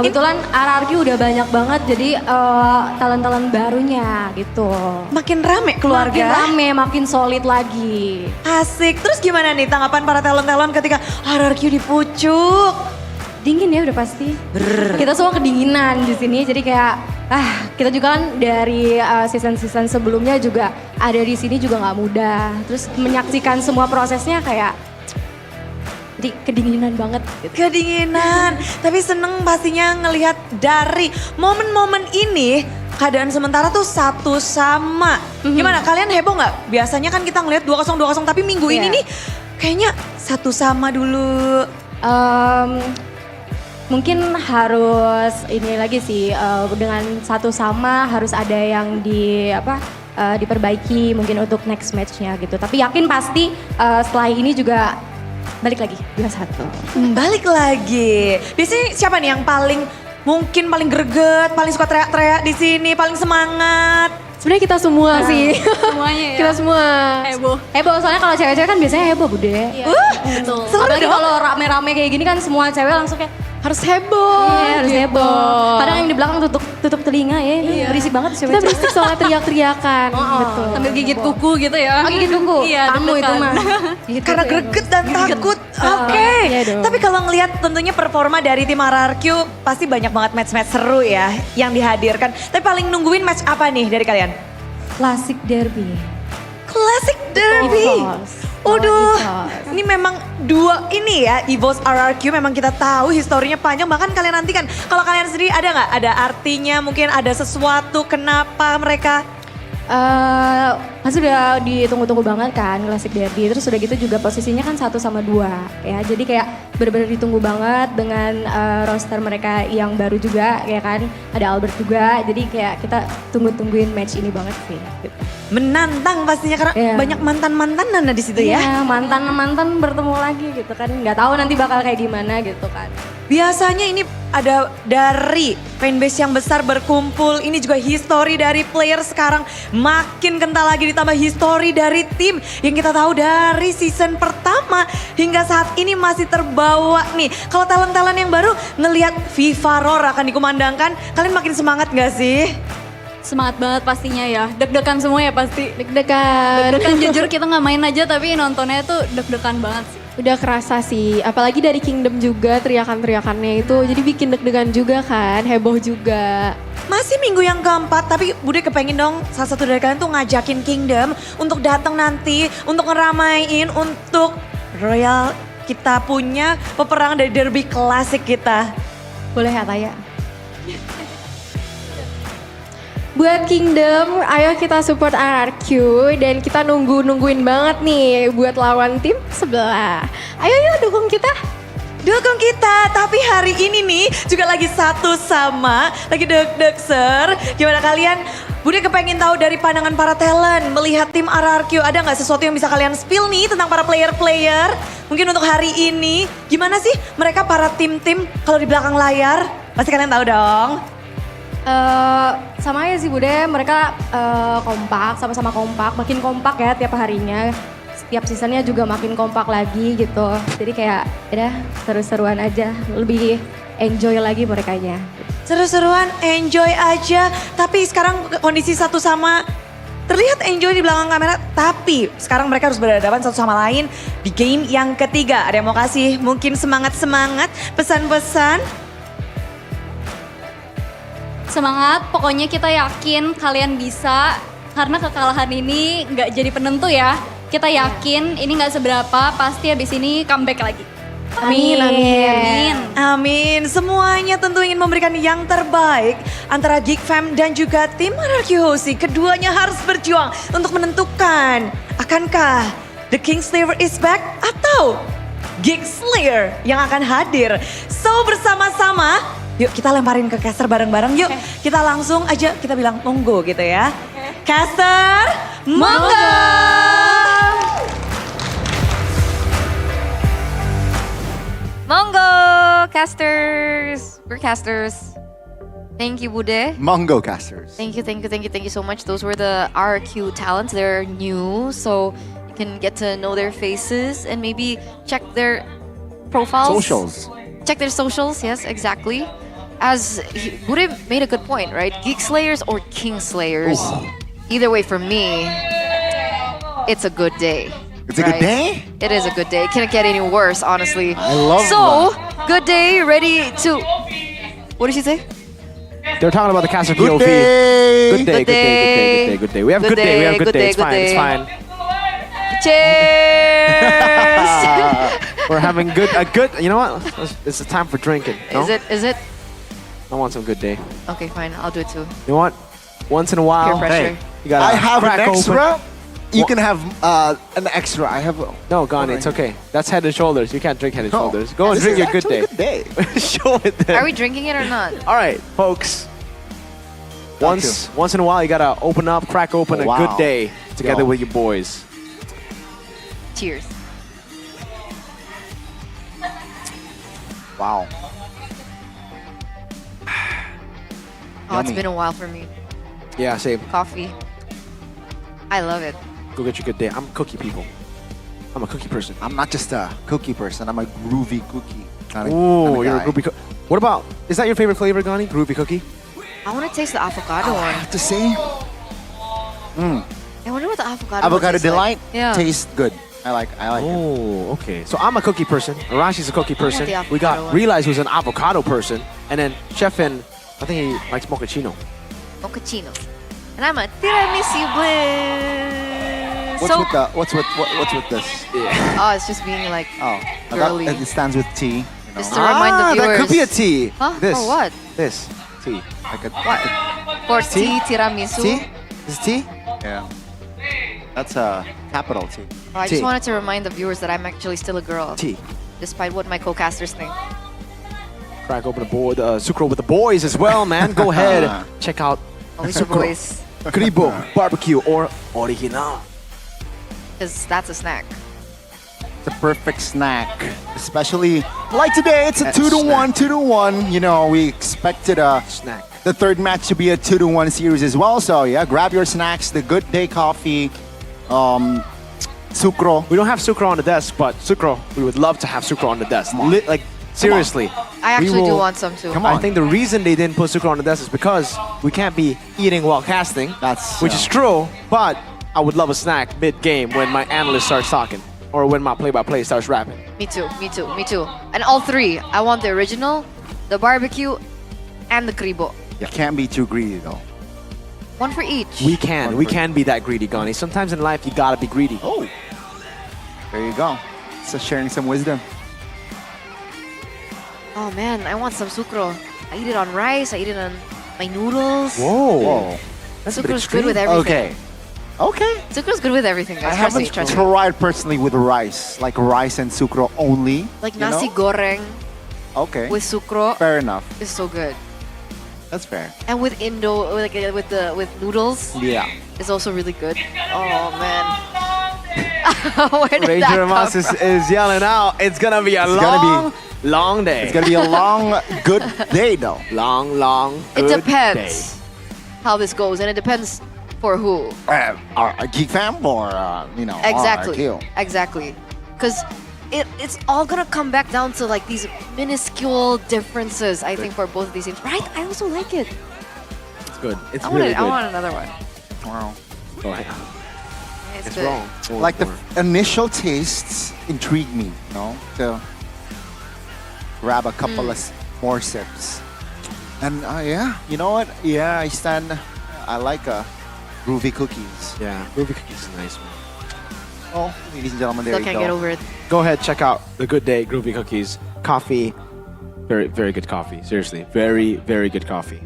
Kebetulan RRQ udah banyak banget jadi talent-talent barunya gitu. Makin rame keluarga. Makin rame, makin solid lagi. Asik. Terus gimana nih tanggapan para talent-talent ketika RRQ dipucuk? Dingin ya udah pasti. Kita semua kedinginan di sini jadi kayak kita juga kan dari season-season sebelumnya juga ada di sini juga nggak mudah. Terus menyaksikan semua prosesnya kayak jadi kedinginan banget gitu. Kedinginan, tapi seneng pastinya ngelihat dari momen-momen ini keadaan sementara tuh satu sama. Gimana kalian heboh nggak? Biasanya kan kita ngelihat 2-0 tapi minggu ini nih kayaknya satu sama dulu. Mungkin harus ini lagi sih dengan satu sama harus ada yang diperbaiki mungkin untuk next matchnya gitu. Tapi yakin pasti setelah ini juga balik lagi 2-1. Balik lagi. Biasanya siapa nih yang paling greget, paling suka teriak-teriak di sini, paling semangat? Sebenarnya kita semua sih. Semuanya ya. Kita semua. Heboh soalnya kalau cewek-cewek kan biasanya heboh Bude. Betul. Apalagi kalau rame-rame kayak gini kan semua cewek langsung kayak harus heboh. Iya, harus heboh. Kadang yang di belakang tutup telinga ya. Berisik banget cewek. Kita berisik soalnya teriak-teriakan. Betul. Sambil gigit kuku gitu ya. Oh, gigit kuku. Iya, Tamu itu mah. Karena greget dan takut. Oke. Tapi kalau ngelihat tentunya performa dari tim RRQ pasti banyak banget match-match seru ya yang dihadirkan. Tapi paling nungguin match apa nih dari kalian? Classic Derby. Classic Derby. Waduh, ini memang dua ini ya, EVOS RRQ memang kita tahu historinya panjang, bahkan kalian nantikan. Kalau kalian sendiri ada nggak? Ada artinya, mungkin ada sesuatu kenapa mereka? Pasti udah ditunggu-tunggu banget kan Classic Derby. Terus udah gitu juga posisinya kan 1-2 ya. Jadi kayak bener-bener ditunggu banget dengan roster mereka yang baru juga ya kan. Ada Albert juga. Jadi kayak kita tungguin match ini banget sih. Gitu. Menantang pastinya karena banyak mantan-mantanan di situ ya. Iya, mantan-mantan bertemu lagi gitu kan. Nggak tahu nanti bakal kayak gimana gitu kan. Biasanya ini ada dari fanbase yang besar berkumpul. Ini juga history dari player sekarang makin kental lagi, ditambah history dari tim yang kita tahu dari season pertama hingga saat ini masih terbawa nih. Kalau talent-talent yang baru ngelihat FIFA Roar akan dikumandangkan, kalian makin semangat gak sih? Semangat banget pastinya ya, deg-degan semua ya pasti. Deg-degan. Deg-degan jujur kita nggak main aja tapi nontonnya tuh deg-degan banget sih. Udah kerasa sih, apalagi dari Kingdom juga teriakan-teriakannya itu jadi bikin deg-degan juga kan, heboh juga. Masih minggu yang keempat, tapi Bude kepengen dong salah satu dari kalian tuh ngajakin Kingdom untuk datang nanti, untuk ngeramain, untuk Royal kita punya peperangan dari derby klasik kita. Boleh ya Taya? Buat Kingdom, ayo kita support RRQ dan kita nungguin banget nih buat lawan tim sebelah. Ayo yuk dukung kita. Dukung kita, tapi hari ini nih juga lagi satu sama, lagi deg-deg ser. Gimana kalian? Bude kepengen tahu dari pandangan para talent, melihat tim RRQ, ada nggak sesuatu yang bisa kalian spill nih tentang para player-player? Mungkin untuk hari ini, gimana sih mereka para tim-tim kalau di belakang layar? Pasti kalian tahu dong. Sama aja sih Bude, mereka kompak, sama-sama kompak, makin kompak ya tiap harinya. Setiap seasonnya juga makin kompak lagi gitu. Jadi kayak udah seru-seruan aja, lebih enjoy lagi merekanya. Seru-seruan, enjoy aja. Tapi sekarang kondisi satu sama, terlihat enjoy di belakang kamera. Tapi sekarang mereka harus berhadapan satu sama lain di game yang ketiga. Ada yang mau kasih mungkin semangat-semangat, pesan-pesan? Semangat, pokoknya kita yakin kalian bisa. Karena kekalahan ini nggak jadi penentu ya. Kita yakin ini nggak seberapa, pasti habis ini comeback lagi. Amin, amin. Amin. Semuanya tentu ingin memberikan yang terbaik antara Geek Fam dan juga tim RRQ Hosi. Keduanya harus berjuang untuk menentukan akankah The King Slayer is back atau Geek Slayer yang akan hadir. So bersama-sama, yuk kita lemparin ke caster bareng-bareng yuk. Kita langsung aja kita bilang monggo gitu ya. Caster, monggo! Monggo, casters. We're casters. Thank you, Bude. Mongo casters. Thank you so much. Those were the RQ talents. They're new, so you can get to know their faces and maybe check their profiles. Socials. Check their socials, yes, exactly. As Gure made a good point, right? Geek Slayers or King Slayers. Either way, for me, it's a good day. It's a good day? It is a good day. Can't get any worse, honestly. I love So, good day, ready to... What did she say? They're talking about the caster Good POV. day. Good day, good day, good day, good day, good day. We have good day, we have good day. It's good fine, it's day. fine. Cheers! We're having a good. You know what? It's the time for drinking. No? Is it? I want some good day. Okay, fine. I'll do it too. You know what? Once in a while, Peer pressure. you gotta I have an crack extra. open. You can have an extra. I have. No, Gani, it's okay. That's head and shoulders. You can't drink head and No. shoulders. Go and This drink is your good day. actually a good day. Show it then. Are we drinking it or not? All right, folks. Once in a while, you gotta open up, crack open a good day together Yo. with your boys. Cheers. Wow. Oh, it's Yummy. been a while for me. Yeah, same. Coffee. I love it. Go get your good day. I'm cookie people. I'm a cookie person. I'm not just a cookie person. I'm a groovy cookie. Not a, Ooh, kind of you're a guy. groovy cookie. What about, is that your favorite flavor, Gani? Groovy cookie? I want to taste the avocado I one. have to say, I wonder what the avocado one avocado tastes delight like. Yeah. tastes good. I like it. Oh, okay. So I'm a cookie person. Arashi's a cookie person. the avocado We got one. Realize who's an avocado person. And then Chefin, I think he likes mochaccino. Mochaccino. And I'm a tiramisu bliss. What's with this? Yeah. Oh, it's just being like Oh, I girly. thought it stands with tea. You know? Just to remind the viewers. that could be a tea. Huh? This. For what? This. Tea. Like a For tea, tiramisu. tea? Is it tea? Yeah. That's a capital T. Oh, I Tea. just wanted to remind the viewers that I'm actually still a girl. Tea. Despite what my co-casters think. Crack open the board. Sucro with the boys as well, man. Go ahead. Check out Always your boys. Gribo, barbecue, or original. Because that's a snack. It's a perfect snack, especially like today. It's a That's 2-1, 2-1. You know, we expected Snack. the third match to be a 2-1 series as well. So yeah, grab your snacks, the good day coffee, sucro. We don't have sucro on the desk, but sucro, we would love to have sucro on the desk. Like, seriously. I actually We do will- want some too. Come on. I think the reason they didn't put sucro on the desk is because we can't be eating while casting. Which is true, but I would love a snack mid-game when my analyst starts talking. Or when my play-by-play starts rapping. Me too, me too, me too. And all three. I want the original, the barbecue, and the kribo. You can't be too greedy though. One for each. We can be that greedy, Gani. Sometimes in life, you gotta be greedy. Oh, there you go. So sharing some wisdom. Oh man, I want some sucro. I eat it on rice, I eat it on my noodles. Whoa. That's a bit Sucro's good with extreme. everything. Okay. Sucro's good with everything, guys. I Trust me, haven't trust me. tried personally with rice, like rice and sucro only. Like you nasi know? goreng Okay. with sucro Fair enough. is so good. That's fair. And with Indo, like with noodles, Yeah. is also really good. Oh man. Where did that Ranger come Mas from? is yelling out. It's gonna be a long day. It's gonna be a long, good day though. Long, It good depends how this goes, and it depends for who. Our Geek Fam or you know, Exactly. RRQ. Exactly. Because it's all gonna come back down to like these minuscule differences, I think, for both of these teams. Right? I also like it. It's good. It's I really good. want another one. Wow. Go ahead. It's It's good. wrong. Like the initial tastes intrigue me, you know, to grab a couple of more sips. And yeah, you know what? Yeah, I like groovy cookies. Yeah, groovy cookies is nice, man. Oh, ladies and gentlemen, there Still you can't go. get over it. Go ahead, check out the Good Day Groovy Cookies. Coffee, very, very good coffee. Seriously, very, very good coffee.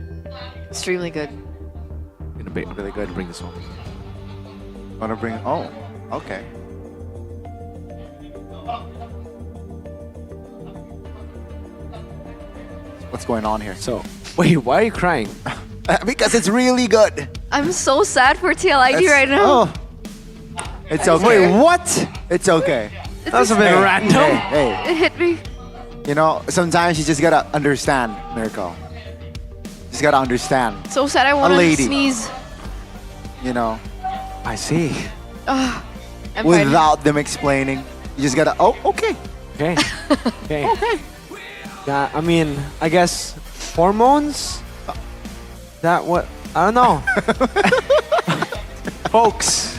Extremely good. I'm really good to bring this home. Wanna bring? Oh, okay. What's going on here? So, wait, why are you crying? Because it's really good. I'm so sad for TLID That's- right now. Oh, it's okay. Wait, what? It's okay. That's a bit random. Hey, It hit me. you know, sometimes you just gotta understand, Miracle. Just gotta understand. So sad. I wanted to lady. sneeze. You know. I see. Ugh. I'm fine. without them explaining. You just gotta, oh, okay. Okay. Okay. Yeah, I mean, I guess hormones? That what? I don't know. Folks,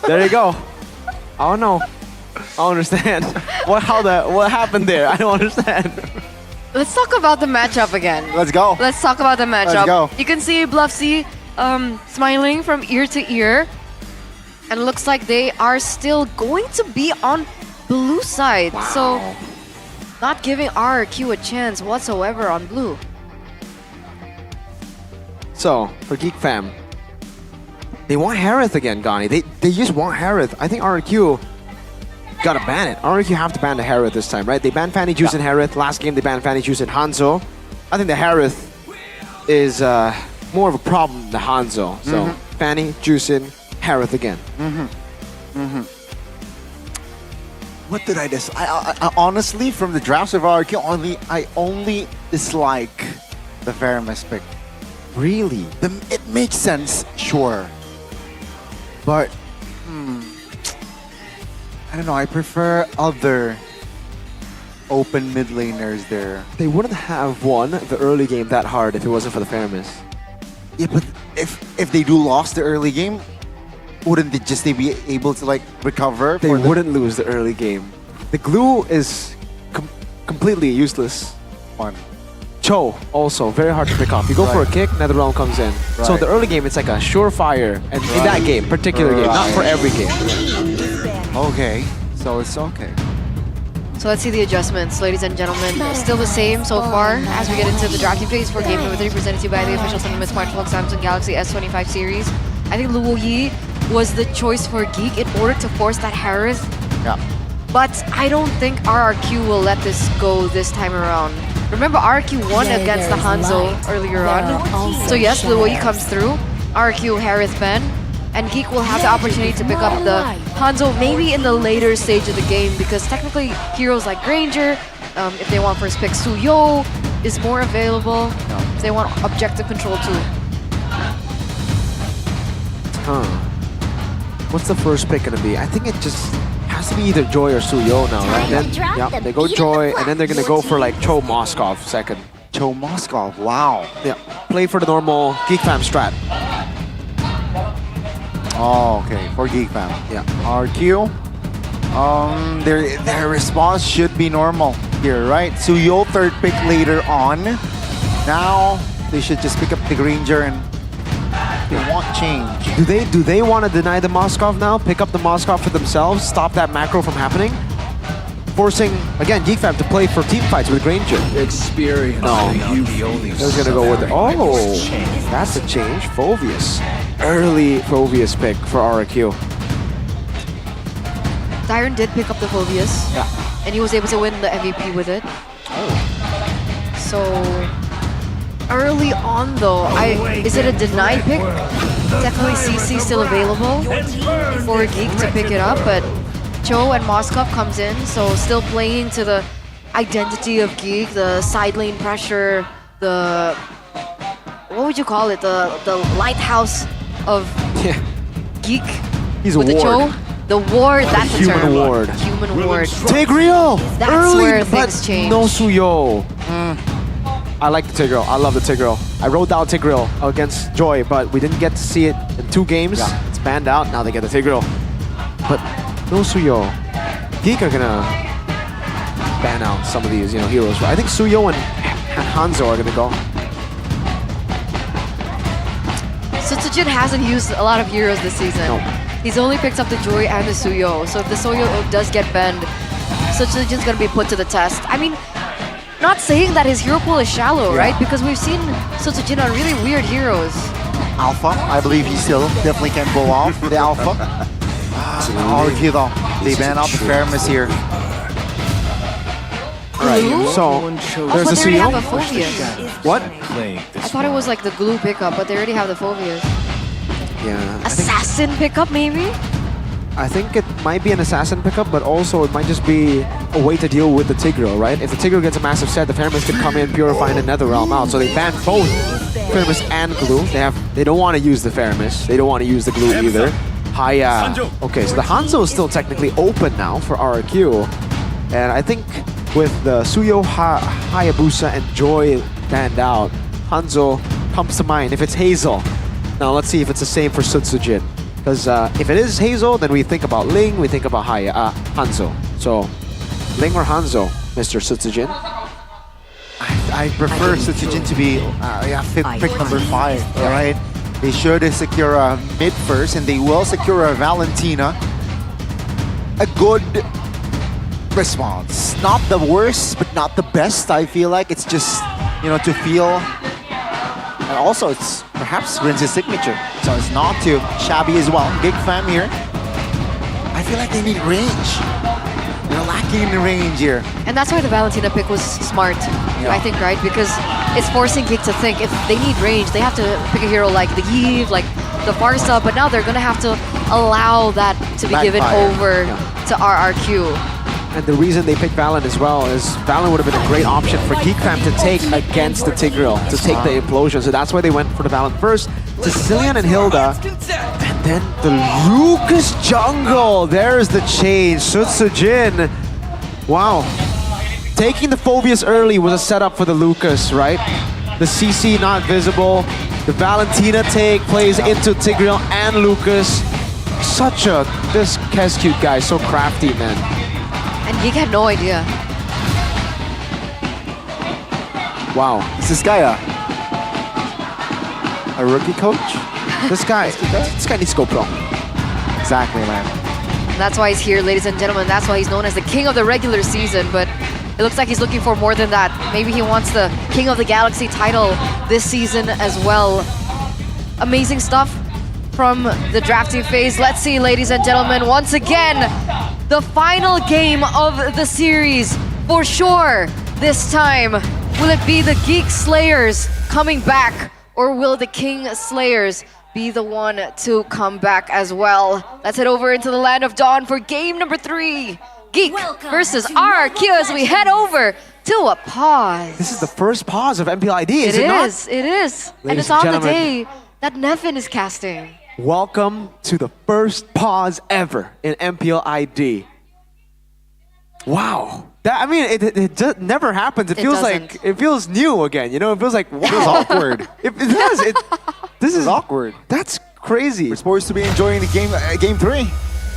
there you go. I don't know. I don't understand. What happened there? I don't understand. Let's talk about the matchup again. Let's go. Let's talk about the matchup. Let's go. You can see Bluffsy smiling from ear to ear. And it looks like they are still going to be on blue side. Wow. So, not giving RRQ a chance whatsoever on blue. So, for Geek Fam, they want Harith again, Gani. They just want Harith. I think RRQ gotta ban it. RRQ have to ban the Harith this time, right? They banned Fanny Juice and Harith. Last game they banned Fanny Juice and Hanzo. I think the Harith is more of a problem than the Hanzo. So, Fanny, Juicin, Harith again. What did I dislike? I honestly, from the drafts of RQ, I only dislike the Faramis pick. Really? It makes sense, sure. But, I don't know, I prefer other open mid laners there. They wouldn't have won the early game that hard if it wasn't for the Faramis. Yeah, but if they do lost the early game, wouldn't they be able to like recover? They wouldn't lose the early game. The glue is completely useless. One. Cho also very hard to pick off. You go for a kick, Netherrealm comes in. So Right. the early game it's like a surefire, and in that game, particular game, not for every game. Okay, so it's okay. So let's see the adjustments, ladies and gentlemen. Still the same so far as we get into the drafting phase for game number 3 presented to you by the official Cinnamon Smartphone Samsung Galaxy S25 series. I think Luo Yi was the choice for Geek in order to force that Harith. Yeah. But I don't think RRQ will let this go this time around. Remember, RRQ won against the Hanzo earlier on. So yes, Luo Yi comes through. RRQ Harith ban. And Geek will have the opportunity to pick up the Hanzo maybe in the later stage of the game because technically heroes like Granger, if they want first pick, Suyo is more available. If they want objective control too. Huh. What's the first pick gonna be? I think it just has to be either Joy or Suyo now, right? Then, yeah, they go Joy, and then they're gonna go for like Cho Moskov second. Cho Moskov, wow. Yeah, play for the normal Geek Fam strat. Oh, okay, for Geek Fam. Yeah. RQ, their response should be normal here, right? Suyo third pick later on. Now they should just pick up the Granger and they want change. Do they want to deny the Moskov now? Pick up the Moskov for themselves? Stop that macro from happening? Forcing, again, Geek Fam to play for team fights with Granger. Experience. No. They're gonna go with it. Oh, that's a change. Phoveus. Early Phoveus pick for RRQ. Tyron did pick up the Phoveus. Yeah. And he was able to win the MVP with it. So early on though, is it a denied pick? Technically CC still available for Geek to pick it up, but Cho and Moskov comes in, so still playing to the identity of Geek, the side lane pressure, the what would you call it? The lighthouse of Geek. He's a with the ward. Cho. The ward, that's the human term. ward. Human ward. Tigreal! That's Early, where but things change. no Suyo. I like the Tigreal. I love the Tigreal. I wrote down Tigreal against Joy, but we didn't get to see it in 2 games. Yeah. It's banned out. Now they get the Tigreal. But no Suyo. Geek are gonna ban out some of these, heroes. I think Suyo and Hanzo are gonna go. So Tsujin hasn't used a lot of heroes this season. No. He's only picked up the Joy and the Suyo. So if the Suyo does get banned, so Tsujin's gonna be put to the test. I mean, not saying that his hero pool is shallow, right? Because we've seen Tsujin on really weird heroes. Alpha, I believe he still definitely can pull off the Alpha. RQ though, they ban out the Faramis here. Right. So there's but a they already Suyo. have a Phoveus. What? I thought it was like the glue pickup, but they already have the Phoveus. Yeah. Assassin pickup, maybe? I think it might be an assassin pickup, but also it might just be a way to deal with the Tigreal, right? If the Tigreal gets a massive set, the Faramis can come in, purifying another realm out. So they ban both Faramis and glue. They don't want to use the Faramis. They don't want to use the glue either. Haya. Okay, so the Hanzo is still technically open now for RRQ. And I think with the Suyo, Hayabusa, and Joy banned out, Hanzo comes to mind if it's Hazel. Now let's see if it's the same for Sutsujin. Because if it is Hazel, then we think about Ling, we think about Hanzo. So, Ling or Hanzo, Mr. Sutsujin? I prefer Sutsujin to be pick number 5, alright? They should secure a mid first, and they will secure a Valentina. A good response. Not the worst, but not the best, I feel like. It's just, to feel. And also, it's perhaps Rince's signature. So it's not too shabby as well. Big fam here. I feel like they need range. They're lacking in the range here. And that's why the Valentina pick was smart, I think, right? Because it's forcing Geek to think if they need range, they have to pick a hero like the Yves, like the Farsa, but now they're going to have to allow that to be given over to RRQ. And the reason they picked Valen as well is Valen would have been a great option for Geek Fam to take against the Tigreal, to take the implosion. So that's why they went for the Valen first. To Cillian and Hilda. And then the Lucas jungle. There's the change. Sutsujin. Wow. Taking the Phobius early was a setup for the Lucas, right? The CC not visible. The Valentina take plays into Tigreal and Lucas. This Kescute guy is so crafty, man. And Geek had no idea. Wow. Is this guy a rookie coach? This guy needs to go pro. Exactly, man. And that's why he's here, ladies and gentlemen. That's why he's known as the king of the regular season. But it looks like he's looking for more than that. Maybe he wants the King of the Galaxy title this season as well. Amazing stuff from the drafting phase. Let's see, ladies and gentlemen, once again, the final game of the series. For sure, this time, will it be the Geek Slayers coming back, or will the King Slayers be the one to come back as well? Let's head over into the Land of Dawn for game number 3. Geek versus RRQ as we head over to a pause. This is the first pause of MPL ID, is it not? It is. And Ladies it's on the gentlemen, day that Nevin is casting. Welcome to the first pause ever in MPL ID. Wow. It just never happens. It feels like it feels new again. It feels like wow. It feels awkward. It does. This is awkward. That's crazy. We're supposed to be enjoying the game 3,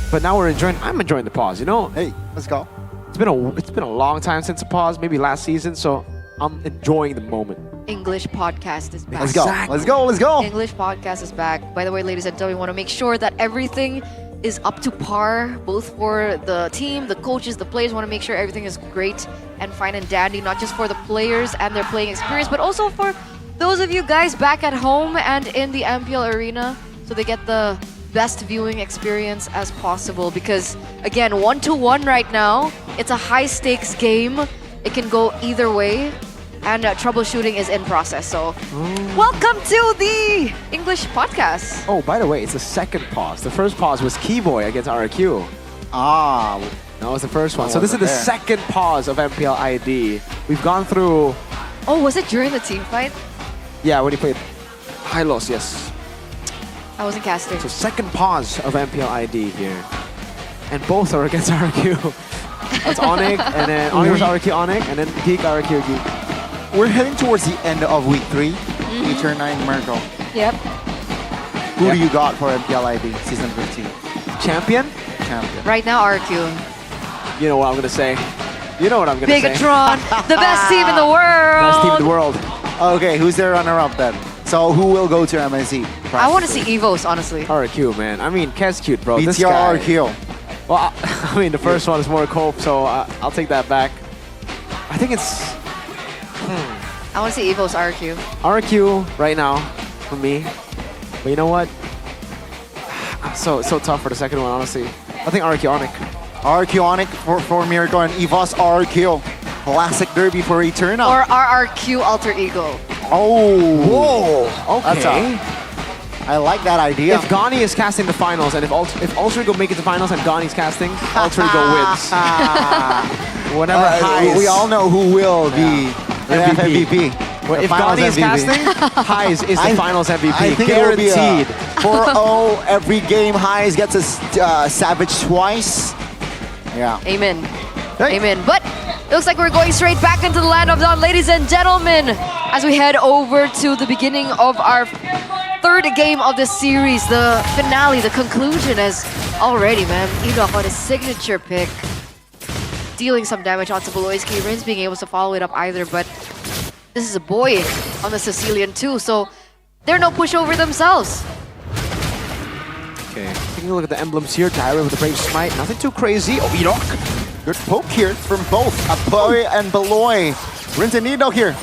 but now I'm enjoying the pause. Hey, let's go. It's been a long time since a pause. Maybe last season. So I'm enjoying the moment. English podcast is back. Let's go. Let's go. Let's go. English podcast is back. By the way, ladies and gentlemen, we want to make sure that everything is up to par, both for the team, the coaches, the players. Want to make sure everything is great and fine and dandy, not just for the players and their playing experience, but also for those of you guys back at home and in the MPL arena, so they get the best viewing experience as possible. Because again, 1-1 right now, it's a high stakes game. It can go either way, and troubleshooting is in process. So welcome to the English podcast. Oh, by the way, it's the second pause. The first pause was Keyboy against RRQ. That was the first one. So this is the second pause of MPL ID. We've gone through... Oh, was it during the team fight? Yeah, when he played Hylos, yes. I wasn't casting. So second pause of MPL ID here. And both are against RRQ. That's Onyx, and then Onyx RRQ Onyx, and then Geek RRQ Geek. We're heading towards the end of week 3. Turn 9 Merkel. Yep. Who do you got for MPL ID season 15? Champion? Champion. Right now, RRQ. You know what I'm gonna say. You know what I'm gonna say. Bigatron, the best team in the world. Best team in the world. Okay, who's their runner-up then? So who will go to MSC? I want to see Evos, honestly. RRQ, man. I mean, Kescute, bro. BTR This guy. RRQ. Well, I mean, the first one is more cope, so I'll take that back. I think it's... I want to see Evos RRQ. RRQ right now, for me. But you know what? So tough for the second one, honestly. I think RRQ Onyx. RRQ Onyx for Miracle, and EVOS RRQ. Classic derby for Eternal. Or RRQ Alter Ego. Oh, whoa. Okay. I like that idea. If Gani is casting the finals, and if Alter Ego make it to finals and Gani's casting, Alter Ego wins. Whatever we all know who will be the MVP. Well, The if finals Gani is MVP. casting, Highs is the finals MVP. I think it will be Guaranteed. 4-0 every game. Highs gets a Savage twice. Yeah. Amen. Amen. But it looks like we're going straight back into the land of Dawn, ladies and gentlemen, as we head over to the beginning of our third game of this series, the finale, the conclusion is already, man. Edok on his signature pick, dealing some damage onto Beloyski. Rins being able to follow it up either, but this is a boy on the Sicilian too, so they're no pushover themselves. Okay, taking a look at the emblems here. Tyra with the Brave Smite. Nothing too crazy. Oh, Edok. Good poke here from both Apoy and Beloy. Rins and Edok here.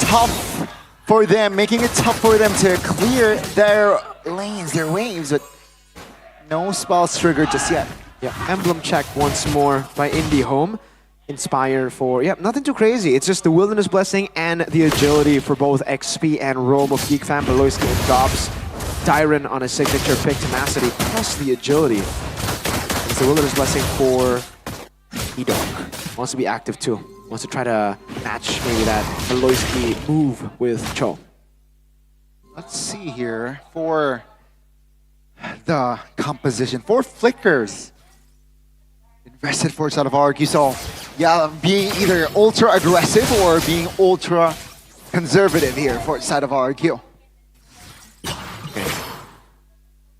Tough for them, making it tough for them to clear their lanes, their waves, but no spells triggered just yet. Yeah, emblem check once more by Indie Home. Inspire for, yeah, nothing too crazy. It's just the Wilderness Blessing and the agility for both XP and Rome of Geek Fam, Beloyski and Dobbs. Tyron on a signature pick, tenacity, plus the agility. It's the Wilderness Blessing for Edok. Wants to be active too. Wants to try to match maybe that Beloyski move with Cho. Let's see here for the composition. 4 flickers invested for side of RQ. So yeah, being either ultra aggressive or being ultra conservative here for side of RQ.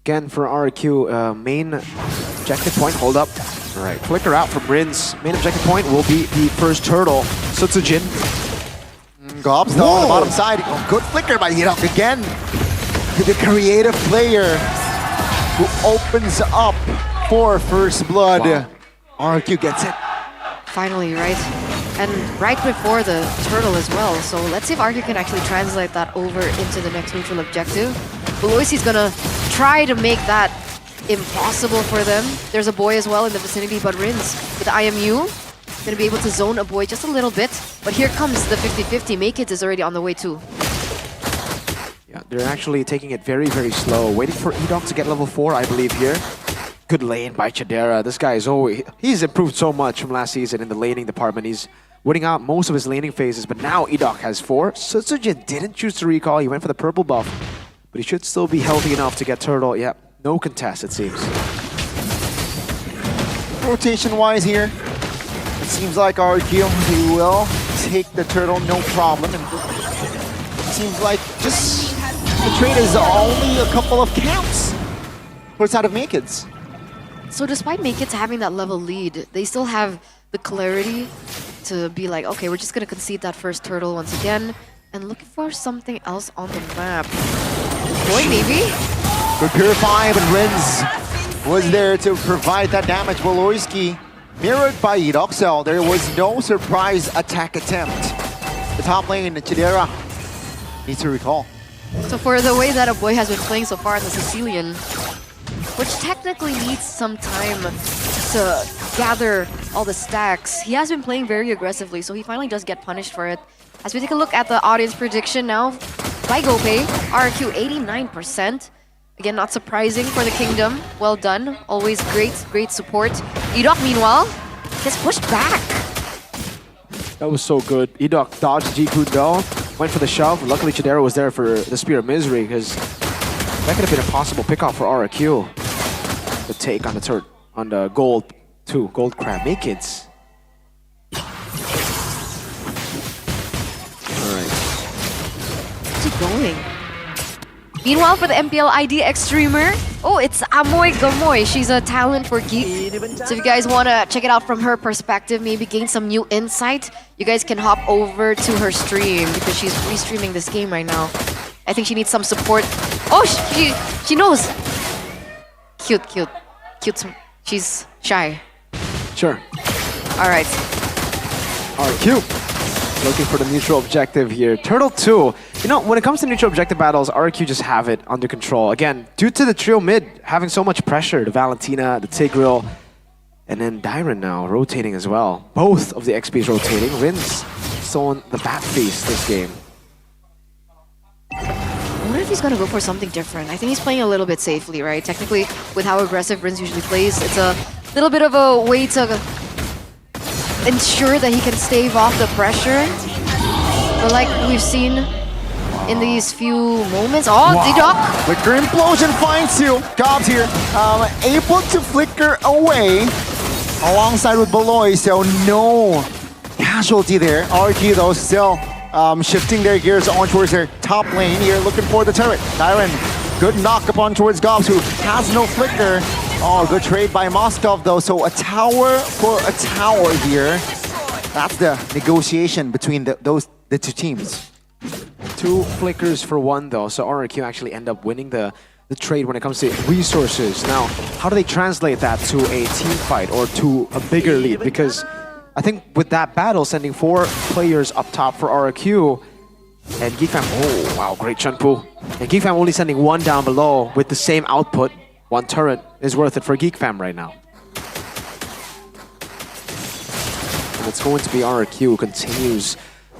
Again for RQ, main objective point, hold up. All right, flicker out from Rins. Main objective point will be the first turtle, Sutsujin. Gobs though on the bottom side. Oh, good flicker by Edok again. The creative player who opens up for first blood. Wow. RQ gets it. Finally, right? And right before the turtle as well. So let's see if RQ can actually translate that over into the next neutral objective. Beloysi's gonna try to make that impossible for them. There's a boy as well in the vicinity, but Rins with the IMU gonna be able to zone a boy just a little bit. But here comes the 50-50. Make It is already on the way too. Yeah, they're actually taking it very, very slow. Waiting for Edok to get level 4, I believe, here. Good lane by Chidera. This guy is he's improved so much from last season in the laning department. He's winning out most of his laning phases, but now Edok has 4. Sutsujin didn't choose to recall. He went for the purple buff, but he should still be healthy enough to get turtle. Yeah, no contest, it seems. Rotation-wise here, it seems like RQ, he will take the turtle, no problem. And it seems like just the trade is only a couple of counts for side of Makids. So despite Makids having that level lead, they still have the clarity to be like, okay, we're just gonna concede that first turtle once again and look for something else on the map. Boy, maybe? Good Purify, but Rins was there to provide that damage. Beloyski mirrored by Edok, so there was no surprise attack attempt. The top lane, Chidera, needs to recall. So for the way that a boy has been playing so far in the Sicilian, which technically needs some time to gather all the stacks, he has been playing very aggressively, so he finally does get punished for it. As we take a look at the audience prediction now, by GoPay, RQ 89%. Again, not surprising for the Kingdom. Well done. Always great support. Edok, meanwhile, gets pushed back. That was so good. Edok dodged G-Kundo, went for the shove. Luckily, Chidera was there for the Spear of Misery, because that could have been a possible pickoff for RQ. The take on the gold crab. Makids. Alright. Where's he going? Meanwhile, for the MPL ID X streamer, oh, it's Amoy Gamoy. She's a talent for Geek. So if you guys want to check it out from her perspective, maybe gain some new insight, you guys can hop over to her stream because she's restreaming this game right now. I think she needs some support. Oh, she knows. Cute. She's shy. Sure. All right. RQ. Looking for the neutral objective here. Turtle 2. You know, when it comes to neutral objective battles, RQ just have it under control. Again, due to the trio mid having so much pressure, the Valentina, the Tigreal, and then Dyron now rotating as well. Both of the XPs rotating. Rins still on the bat face this game. I wonder if he's going to go for something different. I think he's playing a little bit safely, right? Technically, with how aggressive Rins usually plays, it's a little bit of a way to ensure that he can stave off the pressure. But like we've seen in these few moments, oh, D-Doc. Flicker implosion finds you. Gobs here, able to flicker away alongside with Beloy, so no casualty there. RQ though still shifting their gears on towards their top lane here, looking for the turret. Tyron, good knock upon towards Gobs, who has no flicker. Oh, good trade by Moskov though, so a tower for a tower here. That's the negotiation between the two teams. 2 flickers for 1 though, so RRQ actually end up winning the trade when it comes to resources. Now, how do they translate that to a team fight or to a bigger lead? Because I think with that battle, sending 4 players up top for RRQ, and GeekFam, oh wow, great Chunpu. And GeekFam only sending 1 down below with the same output. 1 turret is worth it for GeekFam right now. And it's going to be RRQ who continues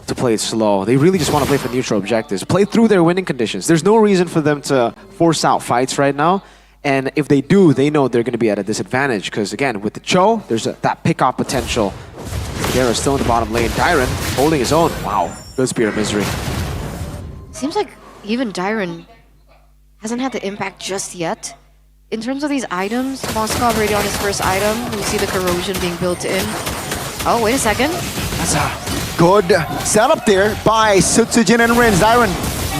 to play it slow. They really just want to play for neutral objectives. Play through their winning conditions. There's no reason for them to force out fights right now. And if they do, they know they're going to be at a disadvantage. Because again, with the Cho, there's that pick-off potential. Dara still in the bottom lane. Dyron holding his own. Wow, good Spear of Misery. Seems like even Dyron hasn't had the impact just yet. In terms of these items, Moskov already on his first item. We see the corrosion being built in. Oh, wait a second. That's a good setup there by Sutsujin and Rin. Dyron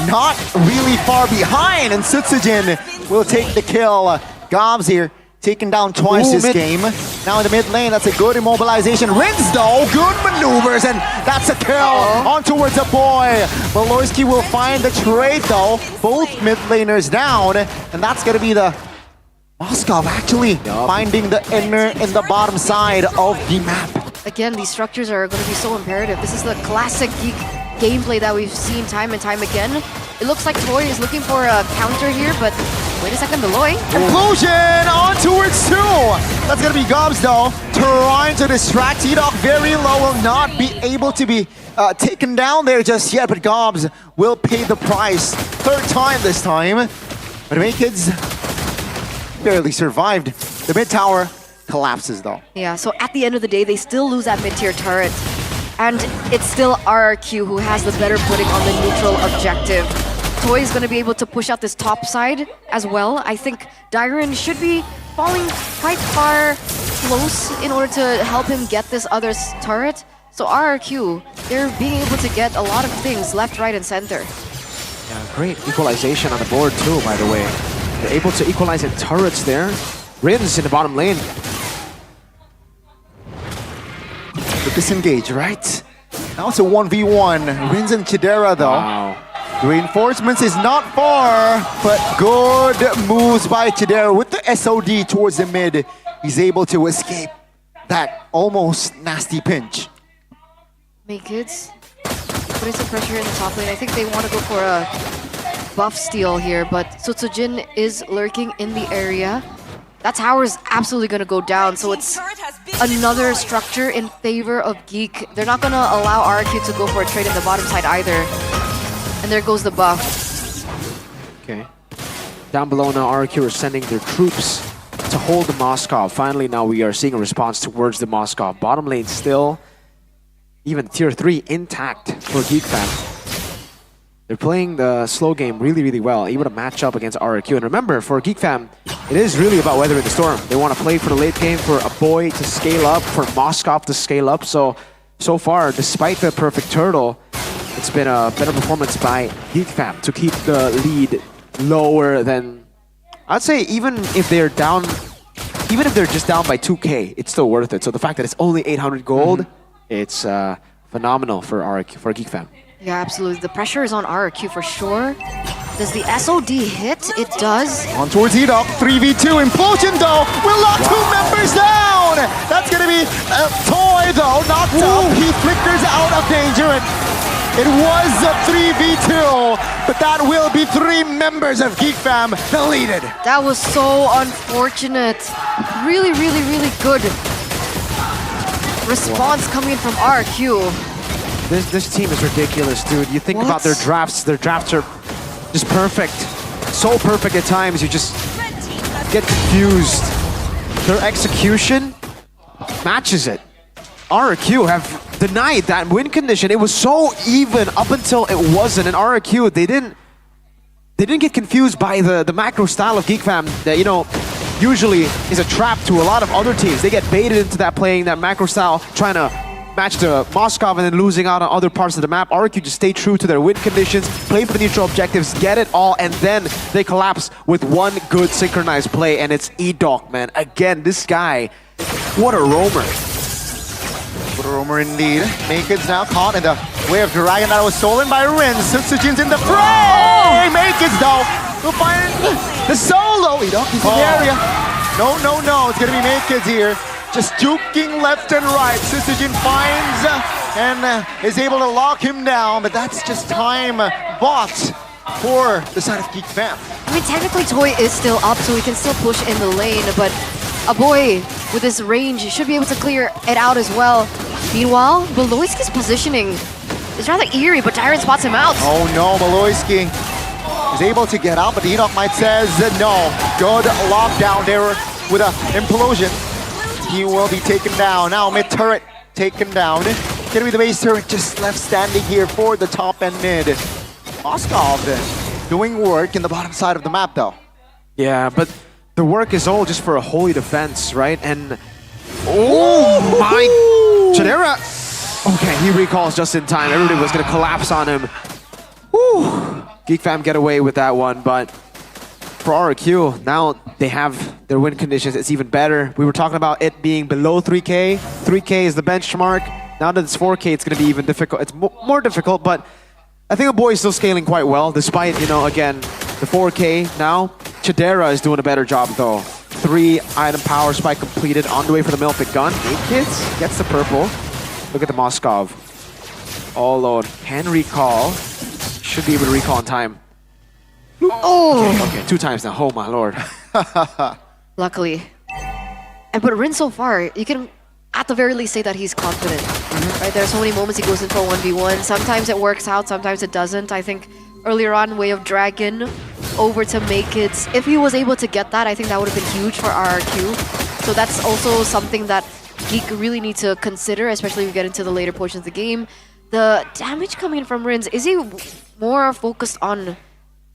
not really far behind, and Sutsujin will take the kill. Gobs here, taken down twice this game. Now in the mid lane, that's a good immobilization. Rins though, good maneuvers, and that's a kill on towards a boy. Beloyski will find the trade though. Both mid laners down, and that's gonna be the Moskov actually finding the inner and the bottom side of the map. Again, these structures are going to be so imperative. This is the classic Geek gameplay that we've seen time and time again. It looks like Toy is looking for a counter here, but wait a second, Beloy. Implosion on towards 2. That's going to be Gobs though, trying to distract T-Dog very low, will not be able to be taken down there just yet, but Gobs will pay the price. 3rd time this time. But Kids barely survived. The mid tower collapses though. Yeah, so at the end of the day, they still lose that mid-tier turret. And it's still RRQ who has the better footing on the neutral objective. Toy is going to be able to push out this top side as well. I think Dyron should be falling quite far close in order to help him get this other turret. So RRQ, they're being able to get a lot of things left, right, and center. Yeah, great equalization on the board too, by the way. They're able to equalize in turrets there. Rins in the bottom lane. The disengage, right? Now it's a 1v1. Rins and Chidera though. Wow. The reinforcements is not far, but good moves by Chidera with the SOD towards the mid. He's able to escape that almost nasty pinch. Kids putting some pressure in the top lane. I think they want to go for a buff steal here, but Sutsujin is lurking in the area. That tower is absolutely going to go down, so it's another structure in favor of Geek. They're not going to allow RQ to go for a trade in the bottom side either. And there goes the buff. Okay. Down below now, RQ are sending their troops to hold the Moskov. Finally, now we are seeing a response towards the Moskov. Bottom lane still, even tier 3 intact for GeekFam. They're playing the slow game really, really well, able to match up against RRQ. And remember, for GeekFam, it is really about weathering the storm. They want to play for the late game, for a boy to scale up, for Moskov to scale up. So far, despite the perfect turtle, it's been a better performance by GeekFam to keep the lead lower than... I'd say even if they're down, even if they're just down by 2K, it's still worth it. So the fact that it's only 800 gold, it's phenomenal for GeekFam. Yeah, absolutely. The pressure is on RRQ for sure. Does the SOD hit? It does. On towards E-Dog, 3v2. Implosion though will lock 2 members down. That's gonna be Toy though, knocked up. He flickers out of danger, and it was a 3v2, but that will be 3 members of GeekFam deleted. That was so unfortunate. Really, really, really good response coming from RRQ. This team is ridiculous, dude. You think about their drafts are just perfect. So perfect at times, you just get confused. Their execution matches it. RRQ have denied that win condition. It was so even up until it wasn't. And RRQ, they didn't get confused by the macro style of Geek Fam that, usually is a trap to a lot of other teams. They get baited into that playing that macro style, trying to match the Moscow and then losing out on other parts of the map. RRQ just stay true to their win conditions, play for the neutral objectives, get it all, and then they collapse with one good synchronized play, and it's E-Doc, man. Again, this guy, what a roamer. What a roamer indeed. Maked's now caught in the way of Dragon that was stolen by Rin. Sutsujin's in the fray! Maked's though, will find the solo. E-Doc is in the area. No, it's gonna be Maked's here. Just juking left and right. Sutsujin finds and is able to lock him down, but that's just time bought for the side of Geek Fam. I mean, technically Toy is still up, so he can still push in the lane, but a boy with his range should be able to clear it out as well. Meanwhile, Maloyski's positioning is rather eerie, but Tyrant spots him out. Oh no, Maloyski is able to get out, but E-Doc might says no. Good lockdown there with an implosion. He will be taken down. Now mid turret taken down. Gonna be the base turret just left standing here for the top and mid. Moskov doing work in the bottom side of the map though. Yeah, but the work is all just for a holy defense, right? And oh my, Chidera. Okay, he recalls just in time. Everybody was gonna collapse on him. Woo. Geek Fam get away with that one, but for RRQ, now they have their win conditions. It's even better. We were talking about it being below 3K. 3K is the benchmark. Now that it's 4K, it's going to be even difficult. It's more difficult, but I think a boy is still scaling quite well, despite, again, the 4K now. Chidera is doing a better job, though. 3 item power spike completed, on the way for the Melfic gun. 8 kids, gets the purple. Look at the Moskov. All alone. Can recall. Should be able to recall in time. Oh! Okay, 2 times now. Oh my lord. Luckily. But Rin so far, you can at the very least say that he's confident. Right? There are so many moments he goes in for 1v1. Sometimes it works out, sometimes it doesn't. I think earlier on, Way of Dragon over to make it. If he was able to get that, I think that would have been huge for RRQ. So that's also something that Geek really need to consider, especially if we get into the later portions of the game. The damage coming in from Rins, is he more focused on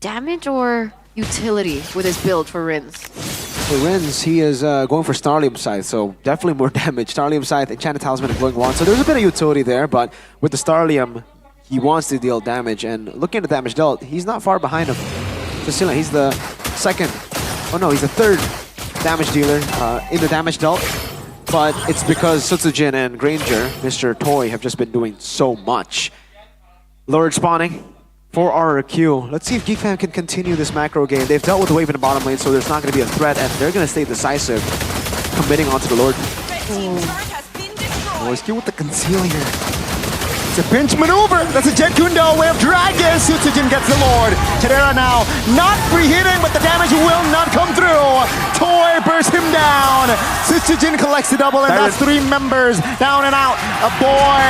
damage or utility with his build for Rins? For Rins, he is going for Starlium Scythe, so definitely more damage. Starlium Scythe, Enchanted Talisman, and Glowing Wand. So there's a bit of utility there, but with the Starlium, he wants to deal damage. And looking at the damage dealt, he's not far behind him. Cecilia, he's the second, oh no, he's the third damage dealer in the damage dealt. But it's because Sutsujin and Granger, Mr. Toy, have just been doing so much. Lord spawning for RRQ. Let's see if Geek Fam can continue this macro game. They've dealt with the wave in the bottom lane, so there's not going to be a threat, and they're going to stay decisive, committing onto the Lord. Boys, with the conceal here. It's a pinch maneuver. That's a Jet Kundo, Way of Dragon. Sutsujin gets the Lord. Chidera now not free hitting, but the damage will not come through. Toy bursts him down. Sutsujin collects the double, and that's 3 members down and out. A boy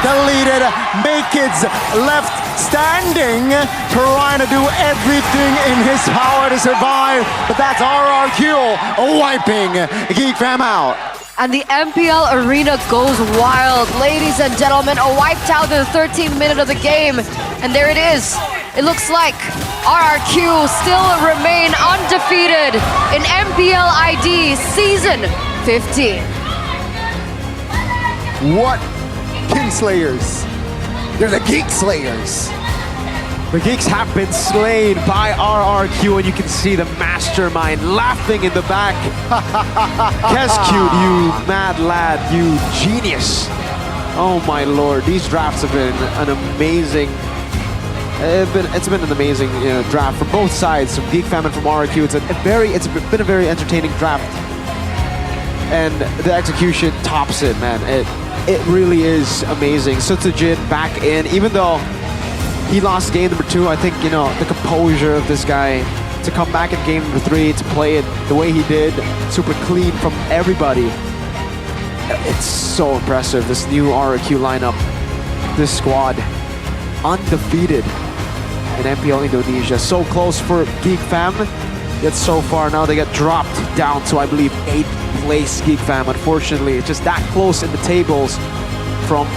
deleted. Maked's left standing, trying to do everything in his power to survive. But that's RRQ wiping Geek Fam out. And the MPL arena goes wild. Ladies and gentlemen, wiped out in the 13th minute of the game. And there it is. It looks like RRQ still remain undefeated in MPL ID Season 15. What Kingslayers? They're the Geek Slayers. The Geeks have been slain by RRQ, and you can see the mastermind laughing in the back. Kescute, you mad lad, you genius. Oh my lord, these drafts have been an amazing... It's been an amazing draft from both sides, from Geek Fam and from RRQ. It's been a very entertaining draft. And the execution tops it, man. It really is amazing. Sutsujin back in, even though he lost game number 2. I think, the composure of this guy to come back in game number 3, to play it the way he did, super clean from everybody. It's so impressive, this new RRQ lineup, this squad, undefeated in MPL Indonesia. So close for Geek Fam, yet so far now they get dropped down to, I believe, 8th place Geek Fam. Unfortunately, it's just that close in the tables from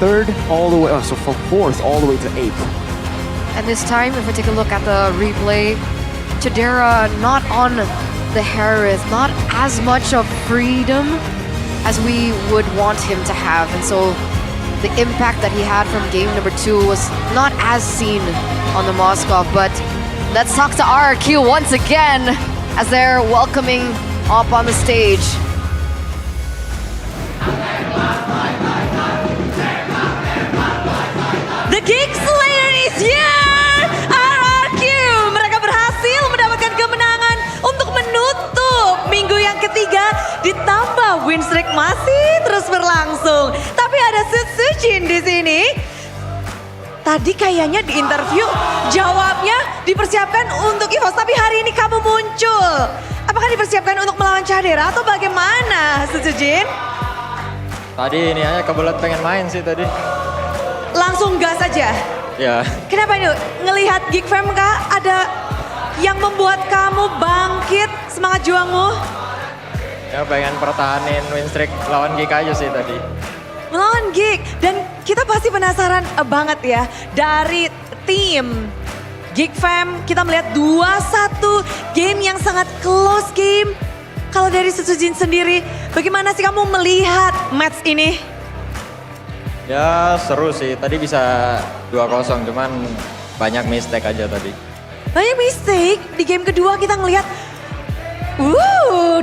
3rd all the way, so from 4th all the way to 8th. And this time, if we take a look at the replay, Chadera not on the Harith, not as much of freedom as we would want him to have. And so the impact that he had from game number 2 was not as seen on the Moskov. But let's talk to RRQ once again as they're welcoming up on the stage. The Geek Slayer is here! RRQ! Mereka berhasil mendapatkan kemenangan untuk menutup minggu yang ketiga, ditambah win streak masih terus berlangsung. Tapi ada Sutsujin di sini. Tadi kayaknya di interview jawabnya dipersiapkan untuk EVOS, tapi hari ini kamu muncul. Apakah dipersiapkan untuk melawan Chadera atau bagaimana, Sutsujin? Tadi ini aja kebelet pengen main sih tadi. Langsung gas aja. Ya. Kenapa ini? Ngelihat Geek Fam kah ada yang membuat kamu bangkit semangat juangmu? Ya pengen pertahanin win streak lawan Geek aja sih tadi. Melawan Geek. Dan kita pasti penasaran banget ya. Dari tim Geek Fam kita melihat 2-1 game yang sangat close game. Kalau dari Sutsujin sendiri, bagaimana sih kamu melihat match ini? Ya seru sih, tadi bisa 2-0 cuman banyak mistake aja tadi. Banyak mistake, di game kedua kita ngelihat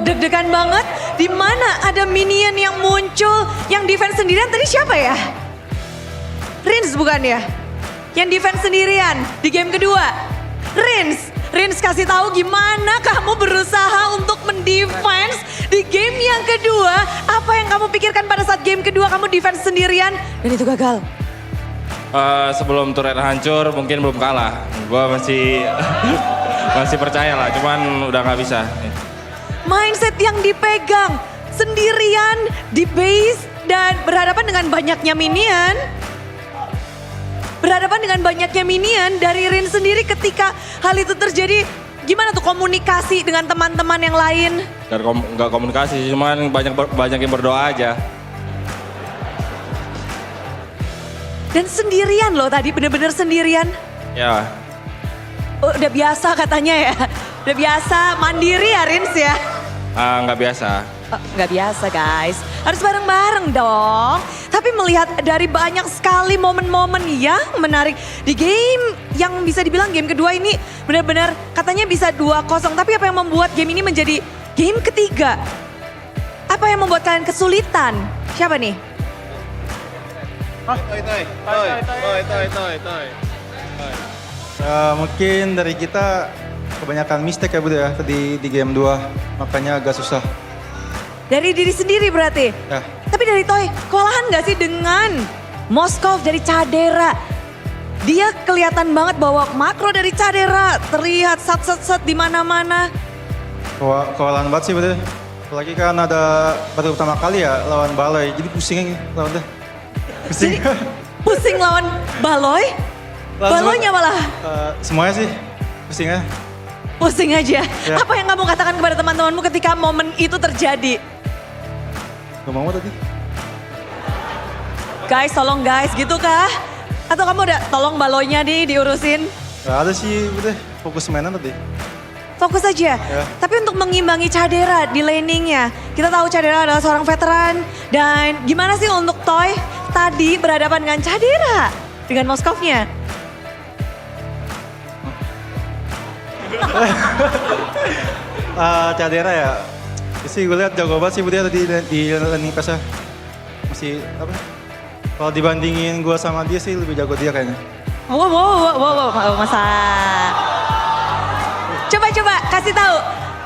deg-degan banget. Di mana ada minion yang muncul, yang defense sendirian tadi siapa ya? Rins bukan ya? Yang defense sendirian di game kedua. Rins kasih tahu gimana kamu berusaha untuk mendefense di game yang kedua. Apa yang kamu pikirkan pada saat game kedua kamu defense sendirian dan itu gagal? Sebelum turret hancur mungkin belum kalah. Gue masih masih percaya lah, cuman udah nggak bisa. Mindset yang dipegang sendirian di base dan berhadapan dengan banyaknya minion. Berhadapan dengan banyaknya minion dari Rin sendiri ketika hal itu terjadi. Gimana tuh komunikasi dengan teman-teman yang lain? Nggak komunikasi, cuman banyak yang berdoa aja. Dan sendirian loh tadi, bener-bener sendirian. Ya. Udah biasa katanya ya. Udah biasa mandiri ya Rins ya. Nggak biasa. Nggak biasa guys, harus bareng-bareng dong. Tapi melihat dari banyak sekali momen-momen yang menarik di game yang bisa dibilang game kedua ini benar-benar katanya bisa 2-0. Tapi apa yang membuat game ini menjadi game ketiga? Apa yang membuat kalian kesulitan? Siapa nih? Mungkin dari kita kebanyakan mistake ya Bud ya tadi di game 2, makanya agak susah. Dari diri sendiri berarti? Ya. Tapi dari Toy, kewalahan gak sih dengan Moskov dari Chadera? Dia kelihatan banget bahwa makro dari Chadera terlihat set di mana-mana. Kewalahan banget sih Bud ya. Apalagi kan ada baru pertama kali ya lawan Balai, jadi pusing lawan dia. Pusing. Pusing lawan Baloy? Baloynya malah? Semuanya sih, pusingnya. Pusing aja. Ya. Apa yang kamu katakan kepada teman-temanmu ketika momen itu terjadi? Gak mau tadi. Guys, tolong guys, gitu kah? Atau kamu udah tolong Baloynya nih diurusin? Gak ada sih, udah fokus mainan tadi. Fokus aja. Ya. Tapi untuk mengimbangi Chadera di laningnya, kita tahu Chadera adalah seorang veteran. Dan gimana sih untuk Toy tadi berhadapan dengan Chadera? Dengan Moskovnya? Chadera ya, sih gue lihat jago banget sih dia tadi di landing pass-nya. Masih apa? Kalau dibandingin gue sama dia sih lebih jago dia kayaknya. Wow, masa. Coba kasih tahu.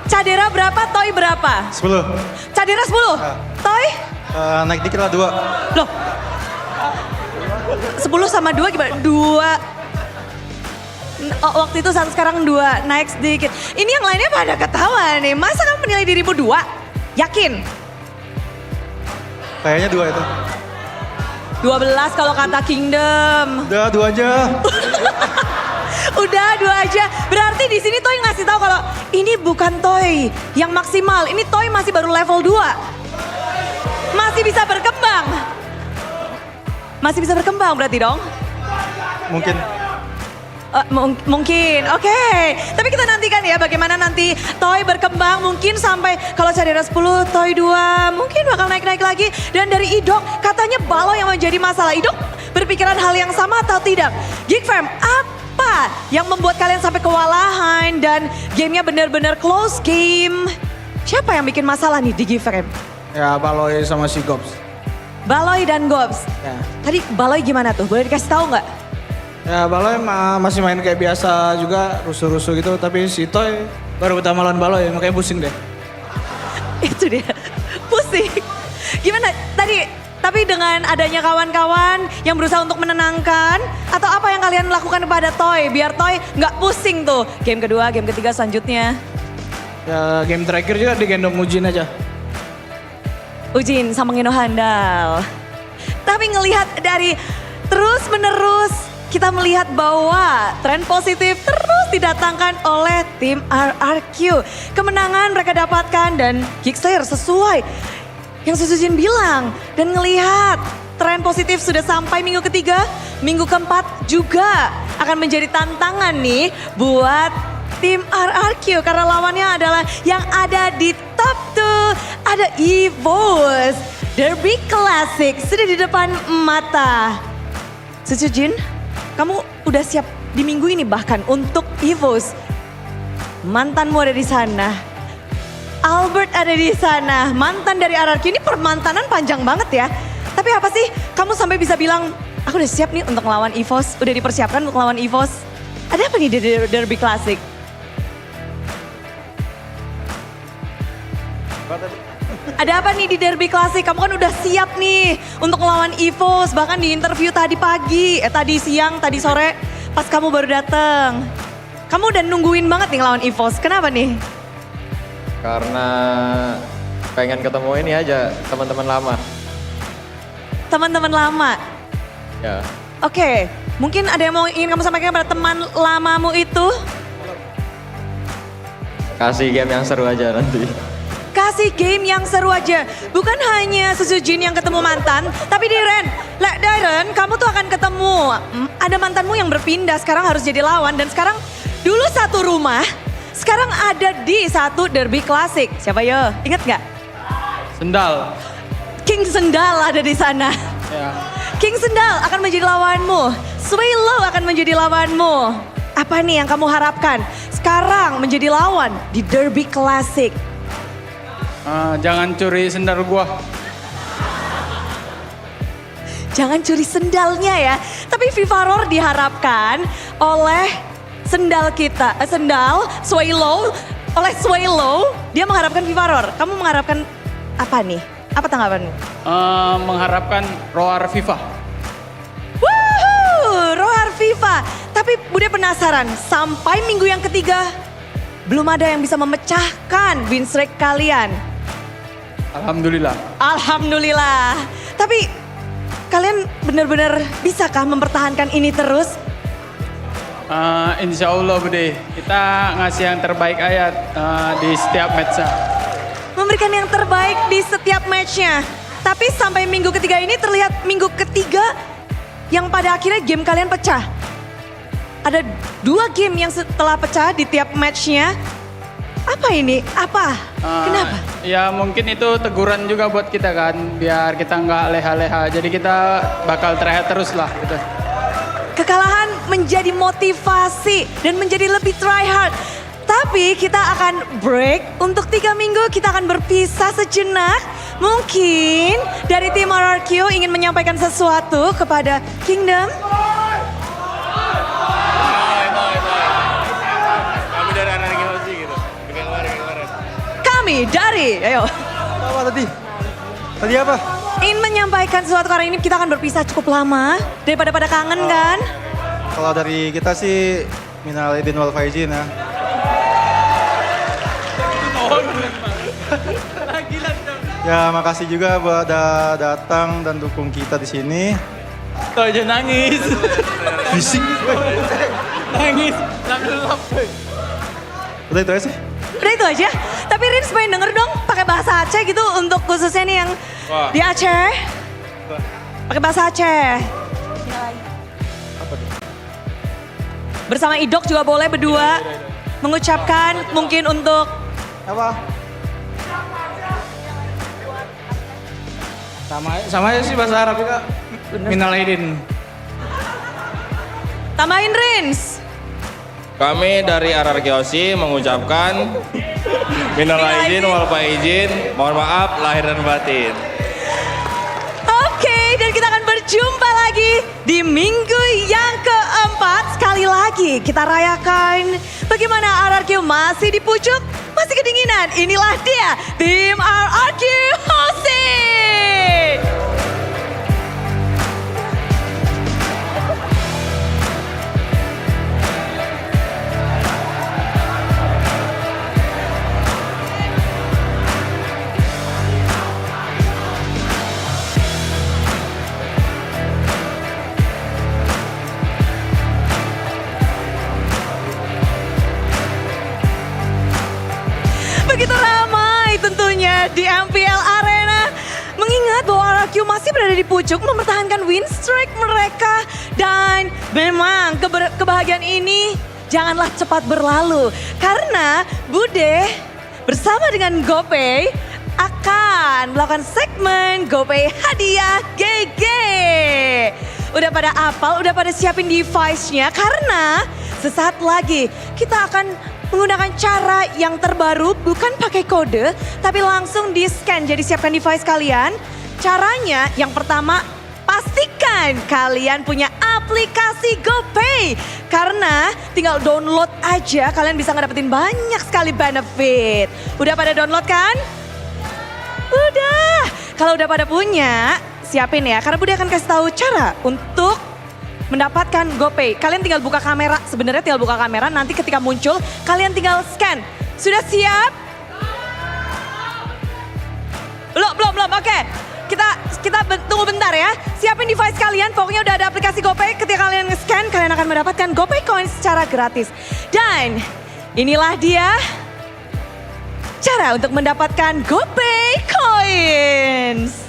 Chadera berapa, Toy berapa? 10. Chadera 10? Toy? Naik dikit lah 2. Loh. 10 sama 2 gimana? 2. Waktu itu 1, sekarang 2, naik sedikit. Ini yang lainnya pada ketawa nih. Masa kamu menilai dirimu 2? Yakin? Kayaknya 2 itu. 12 kalau kata Kingdom. Udah 2 aja. Udah 2 aja. Berarti di sini Toy ngasih tahu kalau ini bukan Toy yang maksimal. Ini Toy masih baru level 2. Masih bisa berkembang. Masih bisa berkembang berarti dong? Mungkin. Mungkin, oke. Tapi kita nantikan ya bagaimana nanti Toy berkembang. Mungkin sampai kalau Cadera 10, Toy 2 mungkin bakal naik-naik lagi. Dan dari Idok katanya baloi yang menjadi masalah. Idok berpikiran hal yang sama atau tidak? Geek Fam, apa yang membuat kalian sampai kewalahan dan gamenya benar-benar close game? Siapa yang bikin masalah nih di Geek Fam? Ya baloi sama si Gobs. Baloi dan Gobs. Ya. Tadi baloi gimana tuh? Boleh dikasih tahu nggak? Ya baloi masih main kayak biasa juga, rusuh-rusuh gitu. Tapi si Toy baru pertama lawan baloi, makanya pusing deh. Itu dia, pusing. Gimana tadi, tapi dengan adanya kawan-kawan yang berusaha untuk menenangkan, atau apa yang kalian lakukan kepada Toy, biar Toy nggak pusing tuh. Game kedua, game ketiga selanjutnya. Ya game terakhir juga digendong Ujin aja. Ujin sama Ngino handal. Tapi ngelihat dari terus-menerus, kita melihat bahwa tren positif terus didatangkan oleh tim RRQ. Kemenangan mereka dapatkan dan Geekslayer sesuai yang Susujin bilang. Dan ngelihat tren positif sudah sampai minggu ketiga, minggu keempat juga akan menjadi tantangan nih buat tim RRQ. Karena lawannya adalah yang ada di top 2, ada EVOS. Derby Classic sudah di depan mata. Susujin, kamu udah siap di minggu ini bahkan untuk EVOS. Mantanmu ada di sana. Albert ada di sana. Mantan dari RRQ, ini permantanan panjang banget ya. Tapi apa sih kamu sampai bisa bilang, aku udah siap nih untuk melawan EVOS. Udah dipersiapkan untuk melawan EVOS. Ada apa nih di Derby Classic? Ada apa nih di Derby Classic? Kamu kan udah siap nih untuk melawan EVOS. Bahkan di interview tadi pagi, tadi siang, tadi sore pas kamu baru datang. Kamu udah nungguin banget nih ngelawan EVOS. Kenapa nih? Karena pengen ketemu ini aja, teman-teman lama. Teman-teman lama? Ya. Oke, mungkin ada yang mau ingin kamu sampaikan pada teman lamamu itu? Kasih game yang seru aja nanti. Kasih game yang seru aja. Bukan hanya Susujin yang ketemu mantan, tapi Darren, kamu tuh akan ketemu. Ada mantanmu yang berpindah, sekarang harus jadi lawan. Dan sekarang dulu satu rumah, sekarang ada di satu Derby Classic. Siapa yo? Ingat nggak? Sendal. King Sendal ada di sana. Ya. King Sendal akan menjadi lawanmu. Swaylo akan menjadi lawanmu. Apa nih yang kamu harapkan sekarang menjadi lawan di Derby Classic? Jangan curi sendal gua. Jangan curi sendalnya ya. Tapi Vivaror diharapkan oleh sendal kita, sendal Swaylo, oleh Swaylo, dia mengharapkan Vivaror. Kamu mengharapkan apa nih? Apa tanggapanmu? Mengharapkan Roar FIFA. Woohoo, Roar FIFA. Tapi Bude penasaran, sampai minggu yang ketiga belum ada yang bisa memecahkan win streak kalian. Alhamdulillah. Alhamdulillah. Tapi kalian benar-benar bisakah mempertahankan ini terus? Insya Allah Bude, kita ngasih yang terbaik aja di setiap match-nya. Memberikan yang terbaik di setiap match-nya. Tapi sampai minggu ketiga ini terlihat minggu ketiga yang pada akhirnya game kalian pecah. Ada 2 game yang setelah pecah di tiap match-nya. Apa ini? Apa? Kenapa? Ya mungkin itu teguran juga buat kita kan, biar kita nggak leha-leha. Jadi kita bakal try terus lah gitu. Kekalahan menjadi motivasi dan menjadi lebih try hard. Tapi kita akan break untuk 3 minggu, kita akan berpisah sejenak. Mungkin dari tim RRQ ingin menyampaikan sesuatu kepada Kingdom. Kami dari, ayo. Apa tadi? Tadi apa? Ingin menyampaikan sesuatu karena ini kita akan berpisah cukup lama. Daripada pada kangen kan? Kalau dari kita sih minal aidin wal faizin ya. Ya makasih juga buat datang dan dukung kita di sini. Tuh aja nangis. Bising. Nangis. Udah itu aja sih. Udah itu aja. Tapi Rins pengen denger dong pakai bahasa Aceh gitu untuk khususnya nih yang di Aceh. Pakai bahasa Aceh. Bersama Idok juga boleh berdua mengucapkan mungkin untuk Apa? Sama aja sih bahasa Arab juga. Minal aidin. tambahin Rins. Kami dari RRQ mengucapkan minal aidin wal faizin, mohon maaf lahir dan batin. Oke, dan kita akan berjumpa lagi di minggu yang keempat. Sekali lagi kita rayakan bagaimana RRQ masih di pucuk, masih kedinginan. Inilah dia, tim RRQ Hosi. Begitu ramai tentunya di MPL Arena. Mengingat bahwa RRQ masih berada di pucuk mempertahankan win streak mereka. Dan memang kebahagiaan ini janganlah cepat berlalu. Karena Bude bersama dengan GoPay akan melakukan segmen GoPay Hadiah GG. Udah pada apal, udah pada siapin device-nya karena sesaat lagi kita akan menggunakan cara yang terbaru, bukan pakai kode, tapi langsung di-scan. Jadi siapkan device kalian. Caranya yang pertama, pastikan kalian punya aplikasi GoPay. Karena tinggal download aja, kalian bisa ngedapetin banyak sekali benefit. Udah pada download kan? Udah. Kalau udah pada punya, siapin ya. Karena Budi akan kasih tahu cara untuk mendapatkan GoPay. Kalian tinggal buka kamera, sebenarnya tinggal buka kamera, nanti ketika muncul kalian tinggal scan. Sudah siap? Belum, oke. Kita tunggu bentar ya. Siapin device kalian, pokoknya udah ada aplikasi GoPay. Ketika kalian nge-scan, kalian akan mendapatkan GoPay coins secara gratis. Dan inilah dia cara untuk mendapatkan GoPay coins.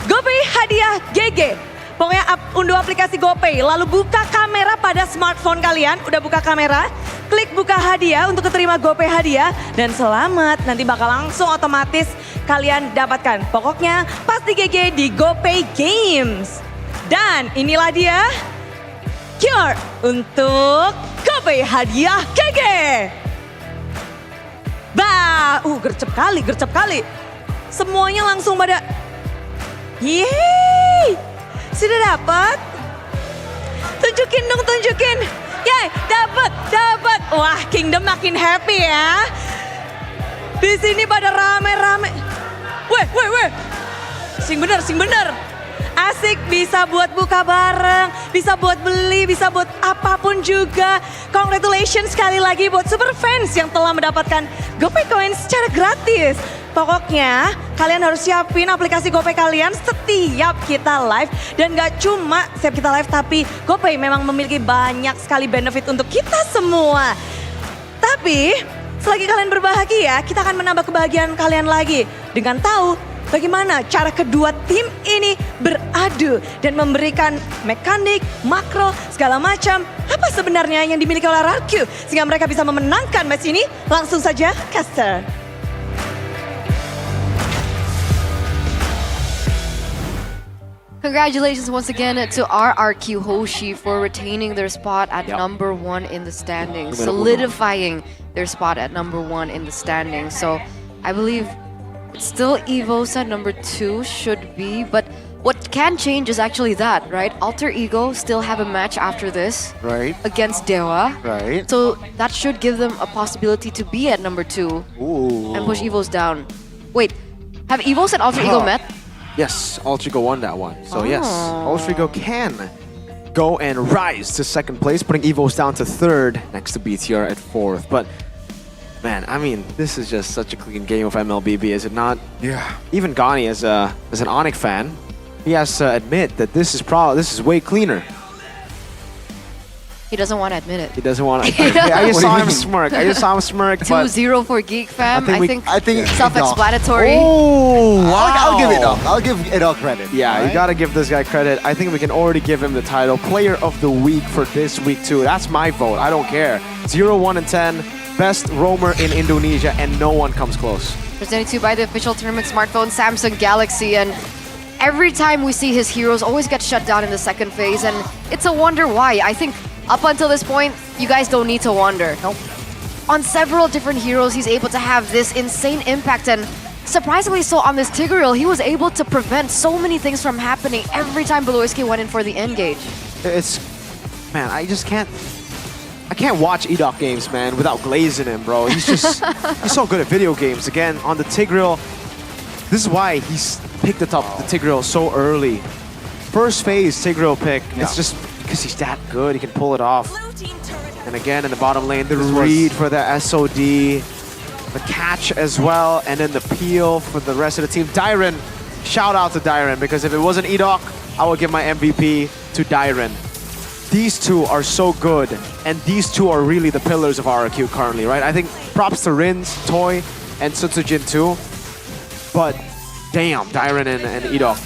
GoPay hadiah GG. Pokoknya unduh aplikasi GoPay, lalu buka kamera pada smartphone kalian. Udah buka kamera, klik buka hadiah untuk keterima GoPay hadiah. Dan selamat, nanti bakal langsung otomatis kalian dapatkan. Pokoknya pasti GG di GoPay Games. Dan inilah dia QR untuk GoPay hadiah GG. Gercep kali. Semuanya langsung pada, yeay. Sudah dapat? Tunjukin dong. Yay, dapat. Wah, Kingdom makin happy ya. Di sini pada rame-rame. Weh. Sing bener. Asik, bisa buat buka bareng, bisa buat beli, bisa buat apapun juga. Congratulations sekali lagi buat super fans yang telah mendapatkan GoPay coins secara gratis. Pokoknya kalian harus siapin aplikasi GoPay kalian setiap kita live. Dan gak cuma setiap kita live, tapi GoPay memang memiliki banyak sekali benefit untuk kita semua. Tapi selagi kalian berbahagia, kita akan menambah kebahagiaan kalian lagi. Dengan tahu bagaimana cara kedua tim ini beradu dan memberikan mekanik, makro, segala macam. Apa sebenarnya yang dimiliki oleh RRQ sehingga mereka bisa memenangkan match ini? Langsung saja, caster. Congratulations once again to RRQ Hoshi for retaining their spot at number 1 in the standings, solidifying their spot at number 1 in the standings. So I believe it's still Evo's at number 2 should be, but what can change is actually that, right? Alter Ego still have a match after this, right, against Dewa, right? So that should give them a possibility to be at number 2 and push Evo's down. Wait, have Evos and Alter Ego met? Yes, Alter Ego won that one. So yes, Alter Ego can go and rise to second place, putting Evos down to third, next to BTR at fourth. But man, I mean, this is just such a clean game of MLBB, is it not? Yeah. Even Gani, as an Onyx fan, he has to admit that this is way cleaner. He doesn't want to admit it. He doesn't want to. I just saw him smirk. I just saw him smirk. 2-0 for Geek Fam. I think Idok. self-explanatory. Oh, wow. I'll give Idok. I'll give Idok credit. Yeah, alright? you gotta give this guy credit. I think we can already give him the title. Player of the Week for this week too. That's my vote. I don't care. 0, 1, and 10. Best roamer in Indonesia, and no one comes close. Presented to you by the official tournament smartphone Samsung Galaxy, and every time we see his heroes always get shut down in the second phase, and it's a wonder why. I think up until this point, you guys don't need to wonder. Nope. On several different heroes, he's able to have this insane impact, and surprisingly so on this Tigreal, he was able to prevent so many things from happening every time Beloyski went in for the engage. Man, I just can't. I can't watch Idok games, man, without glazing him, bro. He's just, he's so good at video games. Again, on the Tigreal, this is why he's picked the Tigreal so early. First phase Tigreal pick, it's just because he's that good, he can pull it off. And again, in the bottom lane, the read for the SOD, the catch as well, and then the peel for the rest of the team. Dyren, shout out to Dyren, because if it wasn't Idok, I would give my MVP to Dyren. These two are so good, and these two are really the pillars of RRQ currently, right? I think props to Rins, Toy, and Sutsujin too. But damn, Dyren and Idok.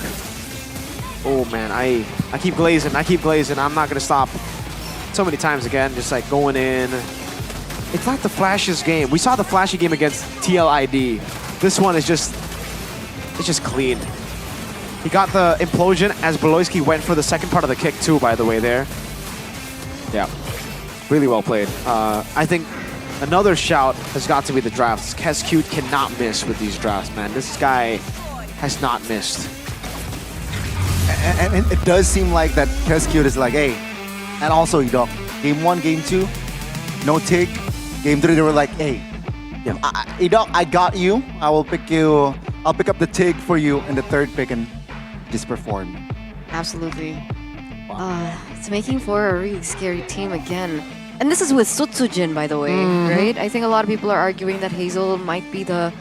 Oh man, I keep glazing, I'm not gonna stop. So many times again, just like going in. It's not the flashiest game. We saw the flashy game against TLID. This one is just, it's just clean. He got the implosion as Beloyski went for the second part of the kick too, by the way there. Yeah, really well played. I think another shout has got to be the drafts. Kescute cannot miss with these drafts, man. This guy has not missed. And it does seem like that Kescute is like, hey, and also Idok. Game 1, Game 2, no Tig. Game 3, they were like, hey, Idok, I got you. I will pick you. I'll pick up the Tig for you in the third pick and just perform. Absolutely. It's making for a really scary team again. And this is with Sutsujin, by the way, right? I think a lot of people are arguing that Hazel might be the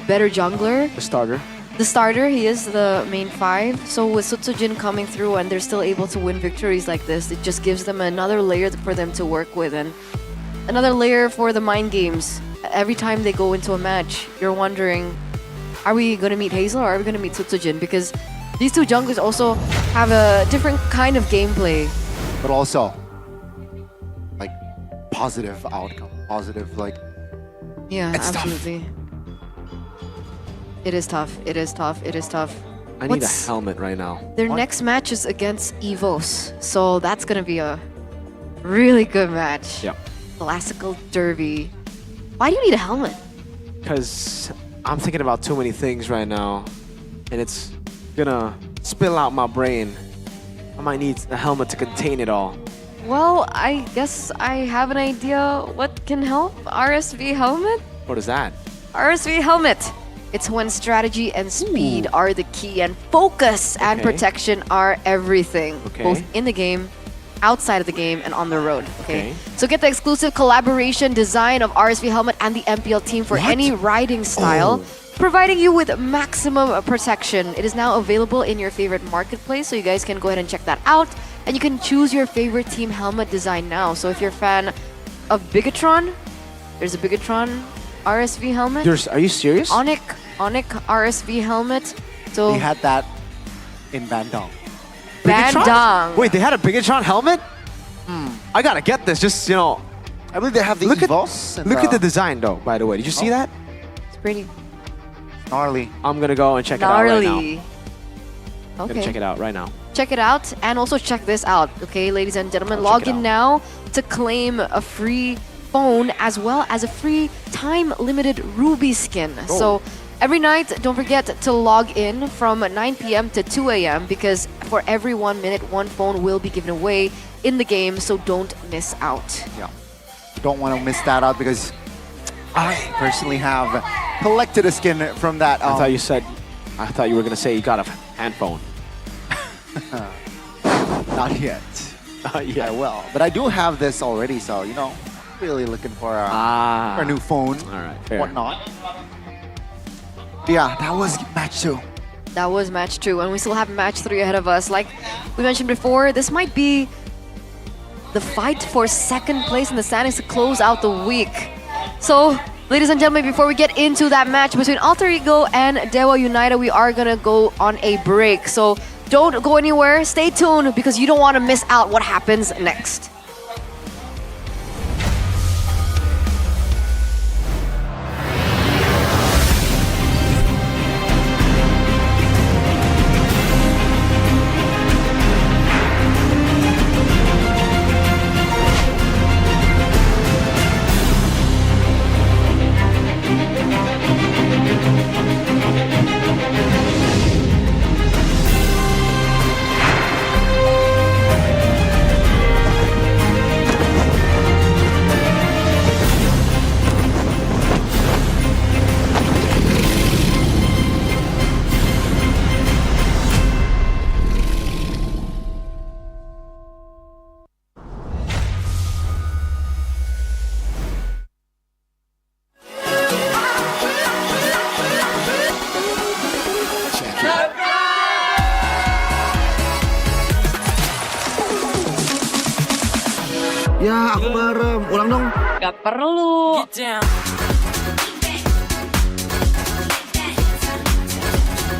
better jungler. The starter. The starter, he is the main 5. So with Sutsujin coming through and they're still able to win victories like this, it just gives them another layer for them to work with and another layer for the mind games. Every time they go into a match, you're wondering, are we going to meet Hazel or are we going to meet Sutsujin? Because these two junglers also have a different kind of gameplay. But also, like, positive outcome. Positive, like... Yeah, it's absolutely. Tough. It is tough. It is tough. It is tough. I need a helmet right now. Their next match is against EVOS. So that's going to be a really good match. Yep. Classical derby. Why do you need a helmet? Because I'm thinking about too many things right now. And it's gonna spill out my brain. I might need a helmet to contain it all. Well, I guess I have an idea what can help. RSV helmet? What is that? RSV helmet. It's when strategy and speed are the key and focus and protection are everything. Both in the game, outside of the game, and on the road. Okay. So get the exclusive collaboration design of RSV helmet and the MPL team for any riding style. Providing you with maximum protection. It is now available in your favorite marketplace, so you guys can go ahead and check that out. And you can choose your favorite team helmet design now. So if you're a fan of Bigatron, there's a Bigatron RSV helmet. Are you serious? Onyx RSV helmet. So They had that in Bandung. Bandung. Wait, they had a Bigatron helmet? I gotta get this. Just, you know. I believe they have the EVOS. Look at the design, though, by the way. Did you see that? It's pretty. Gnarly. I'm gonna go and check it out right now. Okay. Gonna check it out right now. Check it out and also check this out, okay, ladies and gentlemen. Log in now to claim a free phone as well as a free time-limited Ruby skin. So every night, don't forget to log in from 9 p.m. to 2 a.m. because for every 1 minute, one phone will be given away in the game, so don't miss out. Yeah. You don't want to miss that out because I personally have collected a skin from that. I thought you were gonna say you got a hand phone. Not yet. Not yet. I will. But I do have this already, so, you know, really looking for a new phone. All right, fair. Whatnot. Yeah, that was match 2. That was match 2, and we still have match 3 ahead of us. Like we mentioned before, this might be the fight for second place in the standings to close out the week. So, ladies and gentlemen, before we get into that match between Alter Ego and Dewa United, we are gonna go on a break. So, don't go anywhere, stay tuned because you don't want to miss out what happens next. Ya, aku bareng. Ulang dong. Gak perlu.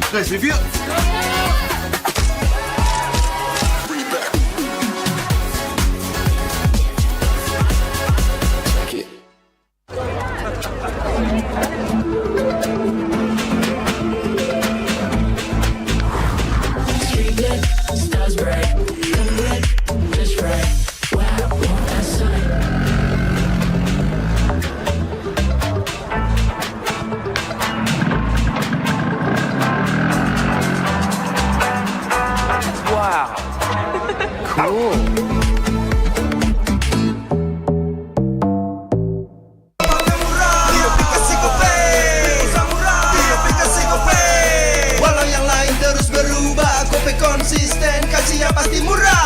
Guys, review. Walau yang lain terus berubah, Gope konsisten, kasih yang pasti murah.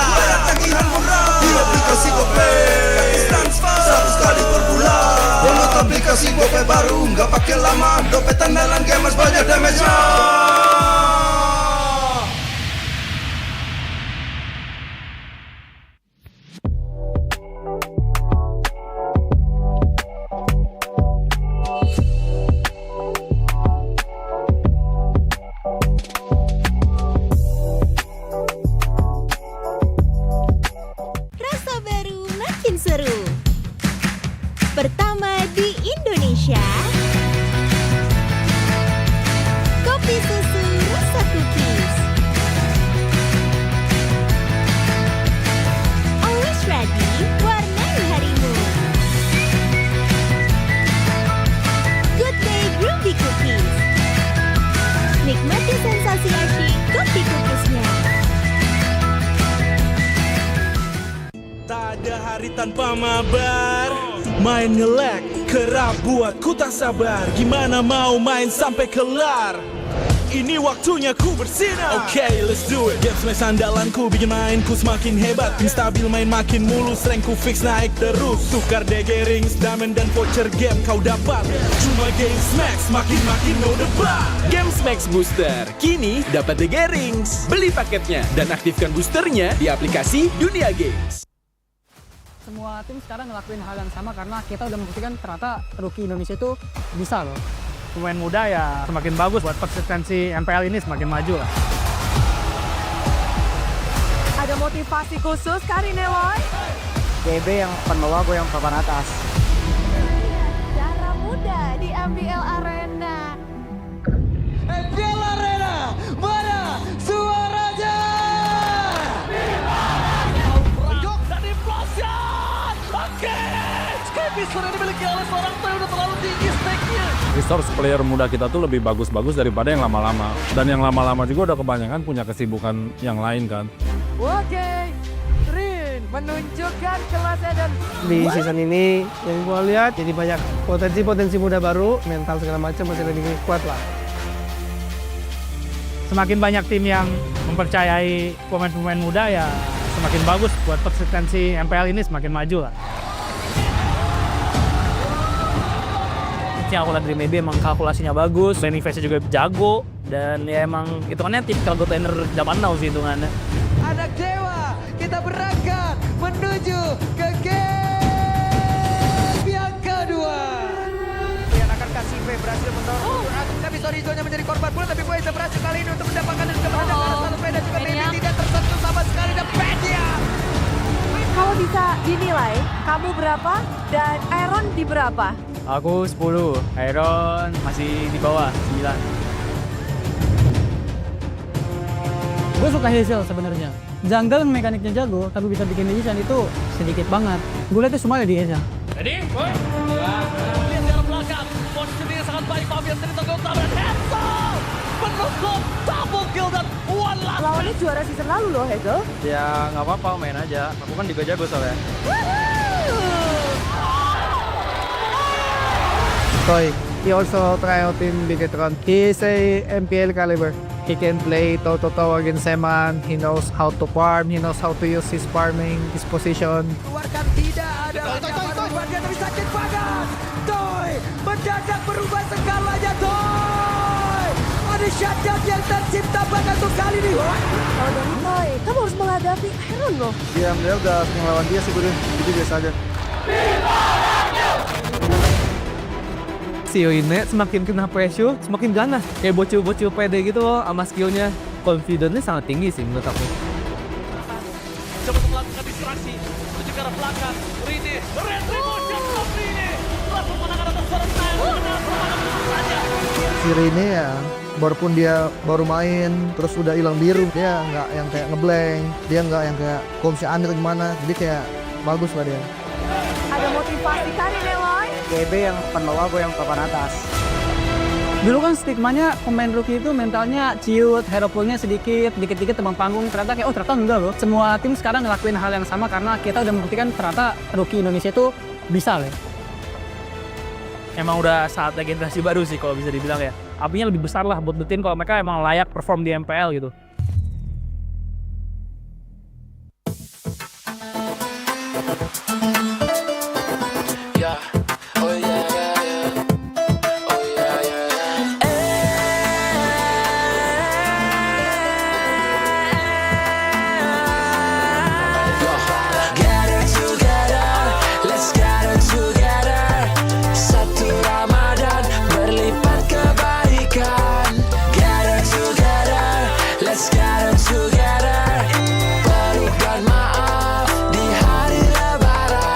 Tagihan murah di aplikasi Gope, transfer 100 kali per bulan. Download aplikasi Gope baru, nggak pakai lama. Dompet andalan gamers banyak damage-nya. Rasa baru makin seru. Pertama di Indonesia. Kopi susu rasa cookies. Always ready, warnai harimu. Good Day Groovy Cookies. Nikmati sensasi asyik kopi cookiesnya. Tak ada hari tanpa mabar. Main ngelek, kerap buatku tak sabar. Gimana mau main sampai kelar? Ini waktunya ku bersinar. Okay, let's do it. Game smash andalanku bikin mainku semakin hebat. Tim stabil main makin mulus, rankku fix naik terus. Tukar DG rings, diamond dan voucher game kau dapat. Cuma Game Max makin no debat. Game Max Booster, kini dapat DG Rings. Beli paketnya dan aktifkan boosternya di aplikasi Dunia Games. Semua tim sekarang ngelakuin hal yang sama karena kita udah membuktikan ternyata rookie Indonesia itu bisa loh. Pemain muda ya semakin bagus buat konsistensi MPL ini semakin maju lah. Ada motivasi khusus kali ini, Loy? GB yang akan bawa gue yang papan atas. Cara muda di MPL Arena. MPL Arena, mana suaranya? Jok dan implosion. Oke, Skype sudah dimiliki oleh seorang player udah terlalu tinggi stake-nya. Resource player muda kita tuh lebih bagus-bagus daripada yang lama-lama. Dan yang lama-lama juga udah kebanyakan punya kesibukan yang lain kan. Oke, Rin menunjukkan kelasnya dan Di season ini yang gue lihat jadi banyak potensi muda baru, mental segala macam masih lebih kuat lah. Semakin banyak tim yang mempercayai pemain-pemain muda ya semakin bagus buat konsistensi MPL ini semakin maju lah. Yang aku lihat dari maybe emang kalkulasinya bagus, landing phase-nya juga jago, dan ya emang hitungannya tipikal go trainer zaman now sih hitungannya. Anak Dewa, kita berangkat menuju menuju ke game yang kedua. Yang akan kasih V berhasil mendorong tapi Sorizo-nya menjadi korban pula, tapi Boyza berhasil kali ini untuk mendapatkan dan juga menendangkan satu peda juga Maybe tidak tersentuh sama sekali dan Pedia. Kalau bisa dinilai, kamu berapa dan Aaron di berapa? Aku 10, Iron masih di bawah 9. Gue suka Hazel sebenarnya. Jungle mekaniknya jago, tapi bisa bikin decision itu sedikit banget. Gue lihat itu semuanya di Hazel. Ready? Boy. Lihat dari belakang, posisinya sangat baik. Fabian dari tengah utama dan Hazel menutup double kill dan one last. Lawannya juara season lalu loh, Hegel. Ya nggak apa-apa, main aja. Aku kan juga jago soalnya. Toy, he also try out in Bigetron. He is a MPL caliber. He can play toe-to-toe against Seman. He knows how to farm. He knows how to use his farming, his position. Keluarkan tidak ada ancaman bagian dari sakit banget. Toy mendadak berubah segalanya Toy. Ada shutdown yang tercipta banget untuk kali ini. Kalau dari Toy, kamu harus menghadapi Aaron loh. Dia MDL udah sering lawan dia sih gue. Jadi biasa aja. Sio ini semakin kena pressure, semakin ganas. Kayak bocil-bocil pede gitu loh sama skillnya. Confidence-nya sangat tinggi sih menurut aku. Coba untuk melakukan distraksi menuju ke arah belakang. Rini, retribution from Rini. Langsung menangkan atas serentak. Saja. Si Rene ya, walaupun dia baru main, terus udah hilang biru, dia nggak yang kayak ngeblank, dia nggak yang kayak komisi aneh atau gimana, jadi kayak bagus lah dia. Ada motivasi kali Leloy. GB yang papan bawah, gue yang papan atas. Dulu kan stigmanya pemain rookie itu mentalnya ciut, hero pool-nya sedikit, dikit-dikit teman panggung. Ternyata kayak, oh ternyata enggak loh. Semua tim sekarang ngelakuin hal yang sama karena kita udah membuktikan ternyata rookie Indonesia itu bisa loh. Emang udah saatnya generasi baru sih kalau bisa dibilang ya. Apinya lebih besar lah buat buktiin kalau mereka emang layak perform di MPL gitu. Together, peluk dan maaf di hari lebaran.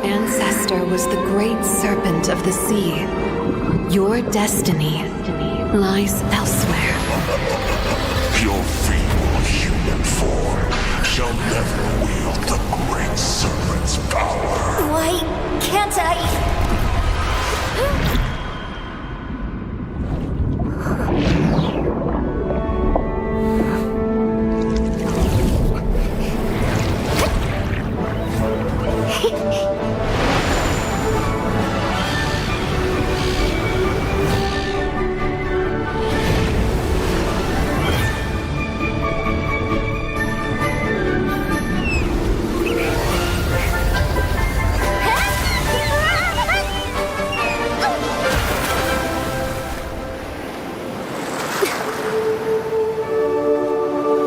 ancestor was the great serpent of the sea. Your destiny lies elsewhere. Your feeble human form shall never wield the great serpent's power. Why can't I?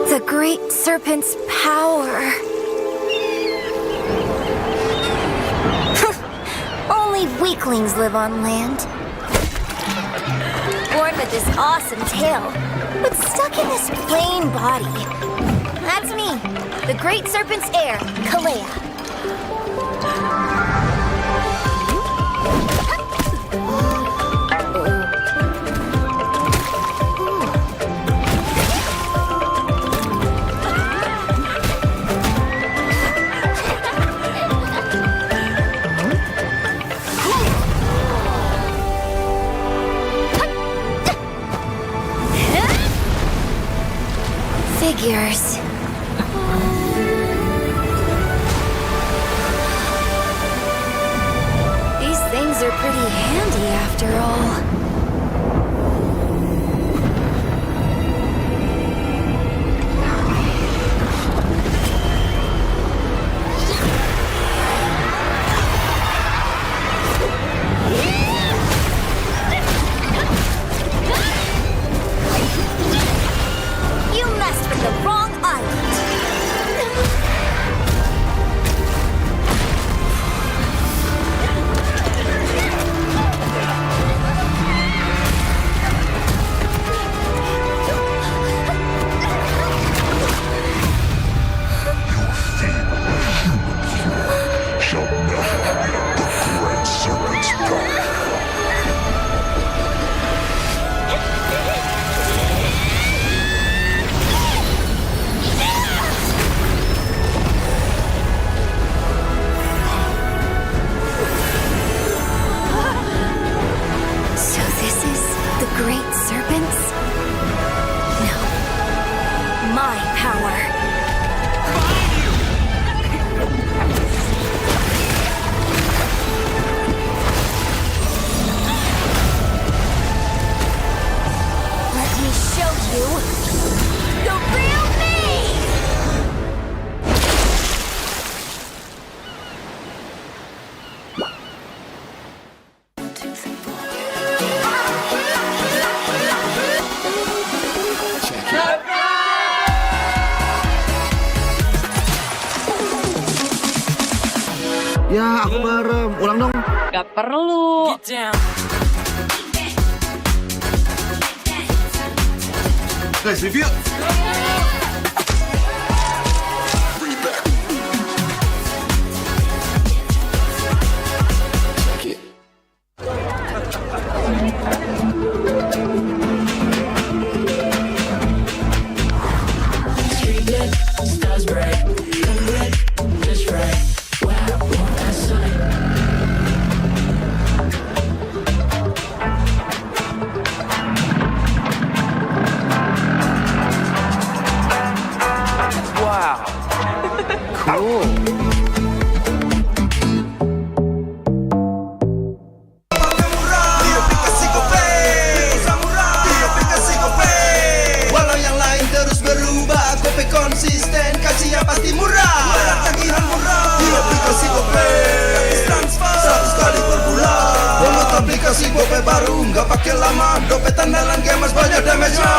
The great serpent's power. Only weaklings live on land. Born with this awesome tail, but stuck in this plain body. That's me, the great serpent's heir, Kalea. Figures. These things are pretty handy after all. You messed with the wrong island. Shall never wield the great serpent's power. So this is the great serpents? No. My power. Let me show you the real me! Ya, aku merem. Ulang dong. Gak perlu. Guys, review. Walau yang lain terus berubah, kopi konsisten, kasihnya pasti murah. Bayar tagihan murah di aplikasi Gope. Transfer 100 kali per bulan. Download aplikasi Gope baru, nggak pakai lama. Dompet andalan gamers banyak damage-nya.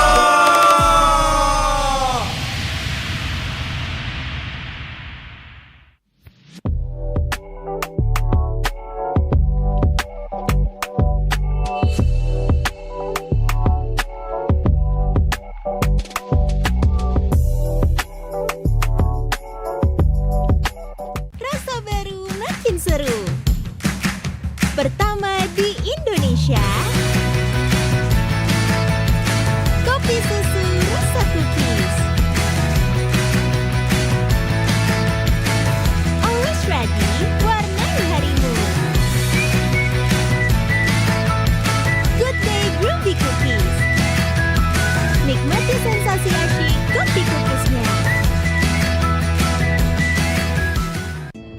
Rasa baru makin seru. pertama di Indonesia. Kopi susu rasa cookies. Always ready, warnai harimu. Good day Groovy Cookies. Nikmati sensasi asyik kopi cookiesnya.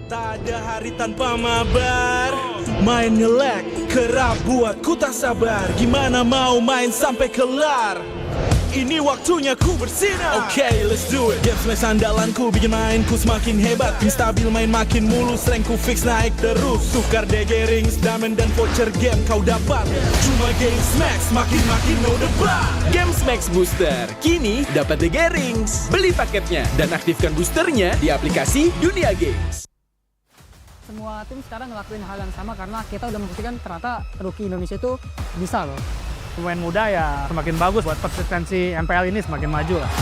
Tak ada hari tanpa mabar. Main ngelek, kerap buatku tak sabar. Gimana mau main sampai kelar? Ini waktunya ku bersinar. Okay, let's do it. Games main sandalanku bikin mainku semakin hebat. Tim stabil main makin mulus, rankku fix naik terus. Tukar DG rings, diamond dan voucher game kau dapat. Cuma Games Max, makin-makin no debat. Games Max Booster, kini dapat DG Rings. Beli paketnya dan aktifkan boosternya di aplikasi Dunia Games. Semua tim sekarang ngelakuin hal yang sama karena kita udah membuktikan ternyata rookie Indonesia itu bisa loh. Pemain muda ya semakin bagus buat persistensi MPL ini semakin maju lah.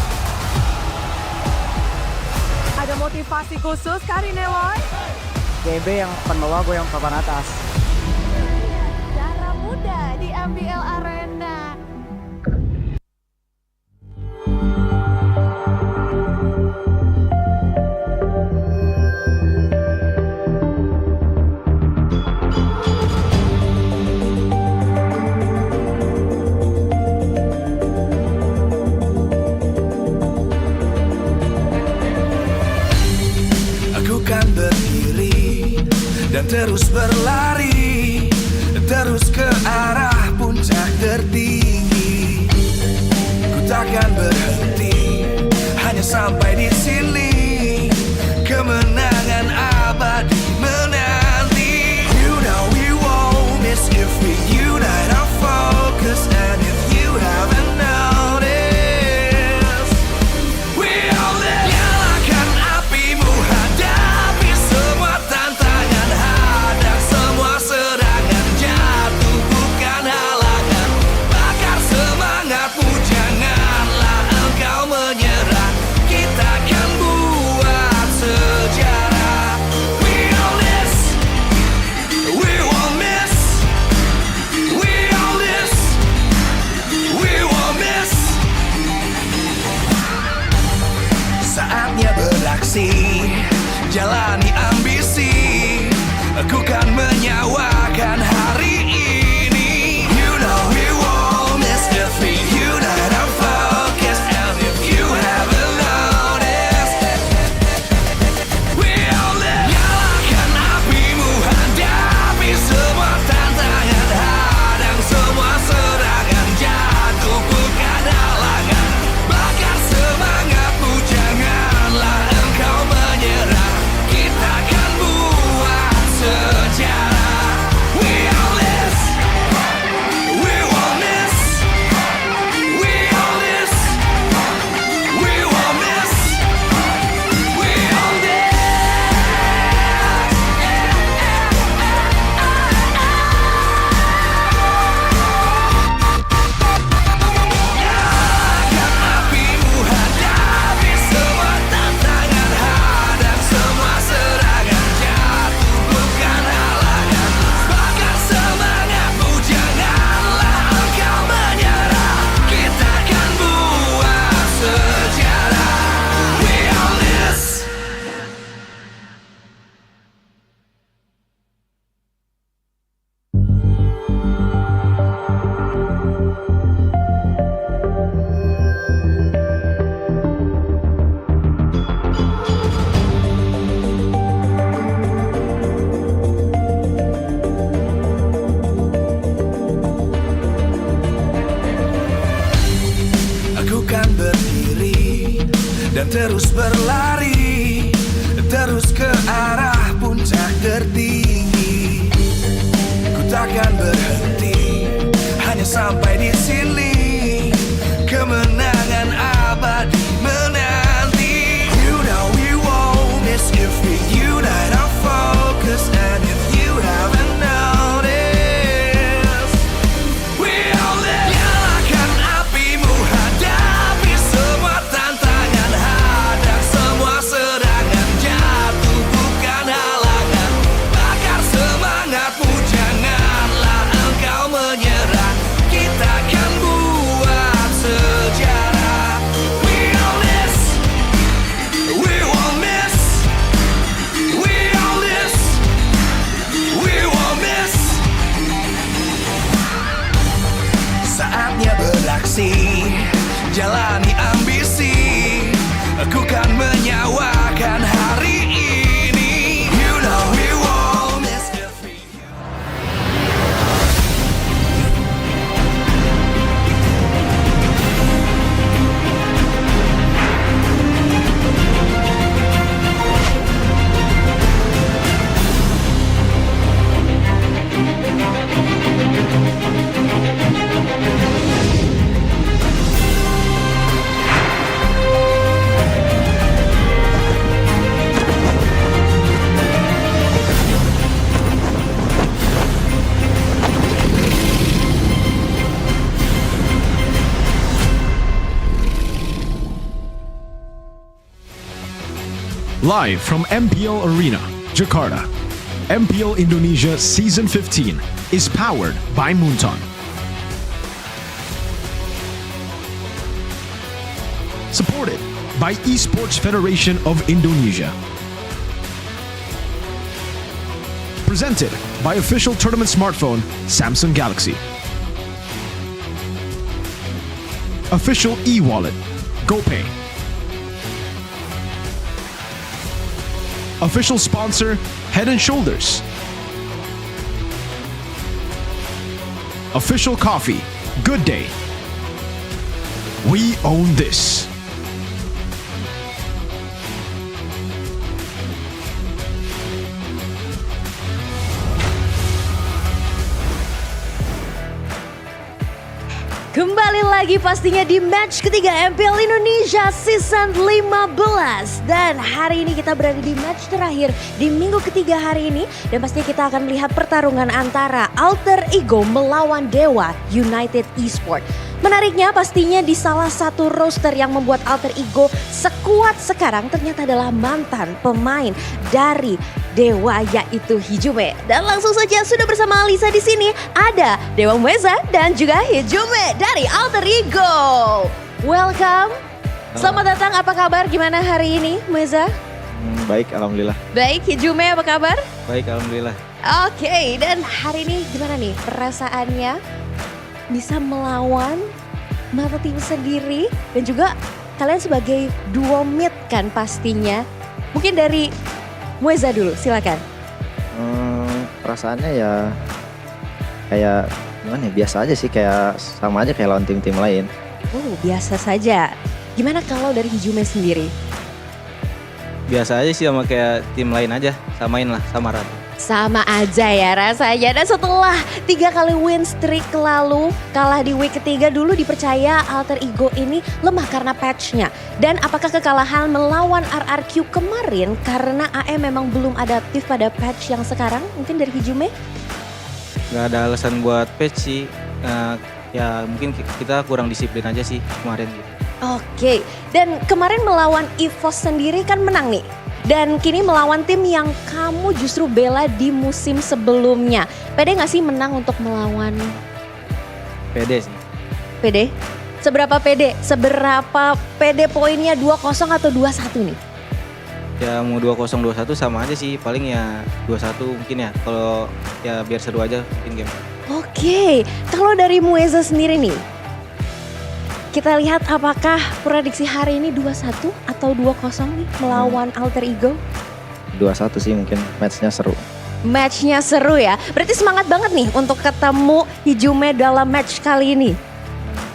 Ada motivasi khusus Karine Woy? GB yang akan bawa gue yang papan atas. Cara muda di MPL Arena. Dan terus berlari, terus ke arah puncak tertinggi. Ku takkan berhenti, hanya sampai di sini. Kemenangan abadi menanti. You know we won't miss if we unite our focus. And if you haven't noticed, we all live. Nyalakan apimu, hadapi semua tantangan. Hadang semua serangan, jatuh bukan halangan. Bakar semangatmu, janganlah engkau menyerah. Kita akan buat sejarah. We all this, we won't miss. We all this, we won't miss. Saatnya beraksi, jalani ambisi. Aku kan menyawakan hari ini. You know we won't miss if we unite our focus. And if you haven't noticed, we all live. Nyalakan apimu, hadapi semua tantangan. Hadang semua serangan, jatuh bukan halangan. Bakar semangatmu, janganlah engkau menyerah. Kita akan buat sejarah. We all this, we won't miss. We all this, we won't miss. We all this. Nyalakan apimu, hadapi semua tantangan. Hadang semua serangan, jatuh bukan halangan. Bakar semangatmu, janganlah engkau menyerah. Kita akan buat sejarah. We all this. Aku kan berdiri dan terus berlari, terus ke arah puncak tertinggi. Ku takkan berhenti, hanya sampai di sini. Kemenangan abadi menanti. You know we won't miss if we unite our focus. And if you haven't noticed, we all live. Nyalakan apimu, hadapi semua tantangan. Hadang semua serangan, jatuh bukan halangan. Bakar semangatmu, jangan menjalani ambisi. Aku kan menyawakan hari ini. You know we won't miss the free. Live from MPL Arena, Jakarta, MPL Indonesia Season 15 is powered by Moonton. Supported by Esports Federation of Indonesia. Presented by official tournament smartphone Samsung Galaxy. Official e-wallet GoPay. Official sponsor, Head & Shoulders. Official coffee, Good Day. We own this. Kembali lagi pastinya di match ketiga MPL Indonesia Season 15. Dan hari ini kita berada di match terakhir di minggu ketiga hari ini. Dan pastinya kita akan melihat pertarungan antara Alter Ego melawan Dewa United Esport. Menariknya pastinya di salah satu roster yang membuat Alter Ego sekuat sekarang ternyata adalah mantan pemain dari Dewa yaitu Hijume. Dan langsung saja sudah bersama Alisa di sini ada Dewa Mueza dan juga Hijume dari Alter Ego. Welcome. Selamat datang. Apa kabar? Gimana hari ini, Mueza? Baik, alhamdulillah. Baik, Hijume apa kabar? Baik, alhamdulillah. Oke, dan hari ini gimana nih perasaannya bisa melawan mata tim sendiri dan juga kalian sebagai duo mid kan pastinya. Mungkin dari Mueza dulu, silakan. Perasaannya ya kayak gimana ya, biasa aja sih, kayak sama aja kayak lawan tim-tim lain. Oh, biasa saja. Gimana kalau dari Hijume sendiri? Biasa aja sih sama kayak tim lain aja, samain lah, sama rata. Sama aja ya rasanya. Dan setelah 3 kali win streak lalu kalah di week ketiga, dulu dipercaya Alter Ego ini lemah karena patchnya. Dan apakah kekalahan melawan RRQ kemarin karena AM memang belum adaptif pada patch yang sekarang? Mungkin dari Hijume? Gak ada alasan buat patch sih, ya mungkin kita kurang disiplin aja sih kemarin gitu. Oke, dan kemarin melawan EVOS sendiri kan menang nih. Dan kini melawan tim yang kamu justru bela di musim sebelumnya. Pede gak sih menang untuk melawan? Pede sih. Pede? Seberapa pede? Seberapa pede poinnya 2-0 atau 2-1 nih? Ya mau 2-0, 2-1 sama aja sih, paling ya 2-1 mungkin ya. Kalau ya biar seru aja mungkin game. Oke, kalau dari Mueza sendiri nih, kita lihat apakah prediksi hari ini 2-1 atau 2-0 nih melawan Alter Ego? 2-1 sih mungkin, matchnya seru. Matchnya seru ya, berarti semangat banget nih untuk ketemu Hijume dalam match kali ini.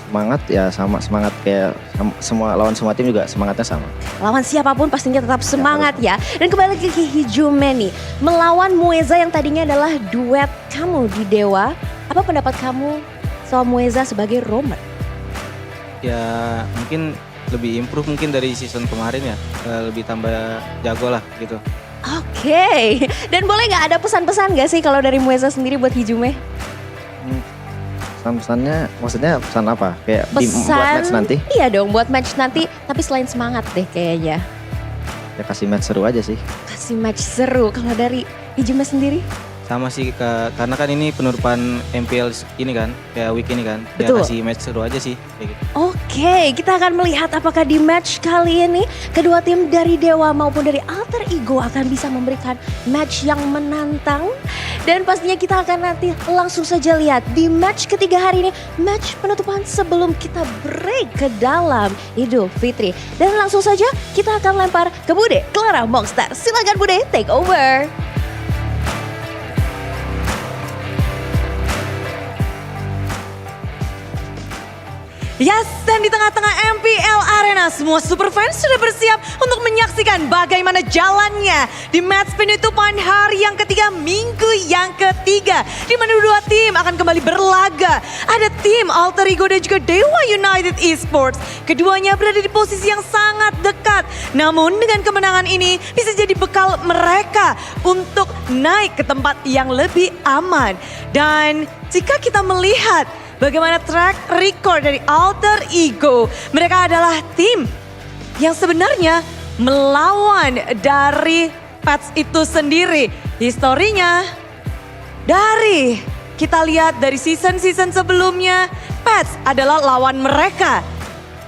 Semangat ya, sama semangat kayak semua lawan semua tim juga semangatnya sama. Lawan siapapun pastinya tetap semangat ya. Dan kembali ke Hijume nih, melawan Mueza yang tadinya adalah duet kamu di Dewa. Apa pendapat kamu soal Mueza sebagai roamer? Ya mungkin lebih improve mungkin dari season kemarin ya, lebih tambah jago lah gitu. Oke, dan boleh nggak ada pesan-pesan gak sih kalau dari Mueza sendiri buat Hijume? Pesan-pesannya maksudnya pesan apa? Kayak Pesan, buat match nanti? Iya dong, buat match nanti, tapi selain semangat deh kayaknya. Ya kasih match seru aja sih. Kasih match seru, kalau dari Hijume sendiri? Sama sih, karena kan ini penutupan MPL ini kan, kayak week ini kan. Betul. Ya kasih match seru aja sih kayak gitu. Oke, kita akan melihat apakah di match kali ini kedua tim dari Dewa maupun dari Alter Ego akan bisa memberikan match yang menantang. Dan pastinya kita akan nanti langsung saja lihat di match ketiga hari ini. Match penutupan sebelum kita break ke dalam Idul Fitri. Dan langsung saja kita akan lempar ke Bude Clara Monster. Silakan Bude, take over. Yes, dan di tengah-tengah MPL Arena semua superfans sudah bersiap untuk menyaksikan bagaimana jalannya di match penutupan hari yang ketiga, minggu yang ketiga. Di mana dua tim akan kembali berlaga. Ada tim Alter Ego dan juga Dewa United Esports. Keduanya berada di posisi yang sangat dekat. Namun dengan kemenangan ini bisa jadi bekal mereka untuk naik ke tempat yang lebih aman. Dan jika kita melihat bagaimana track record dari Alter Ego, mereka adalah tim yang sebenarnya melawan dari Pats itu sendiri. Historinya dari kita lihat dari season-season sebelumnya, Pats adalah lawan mereka.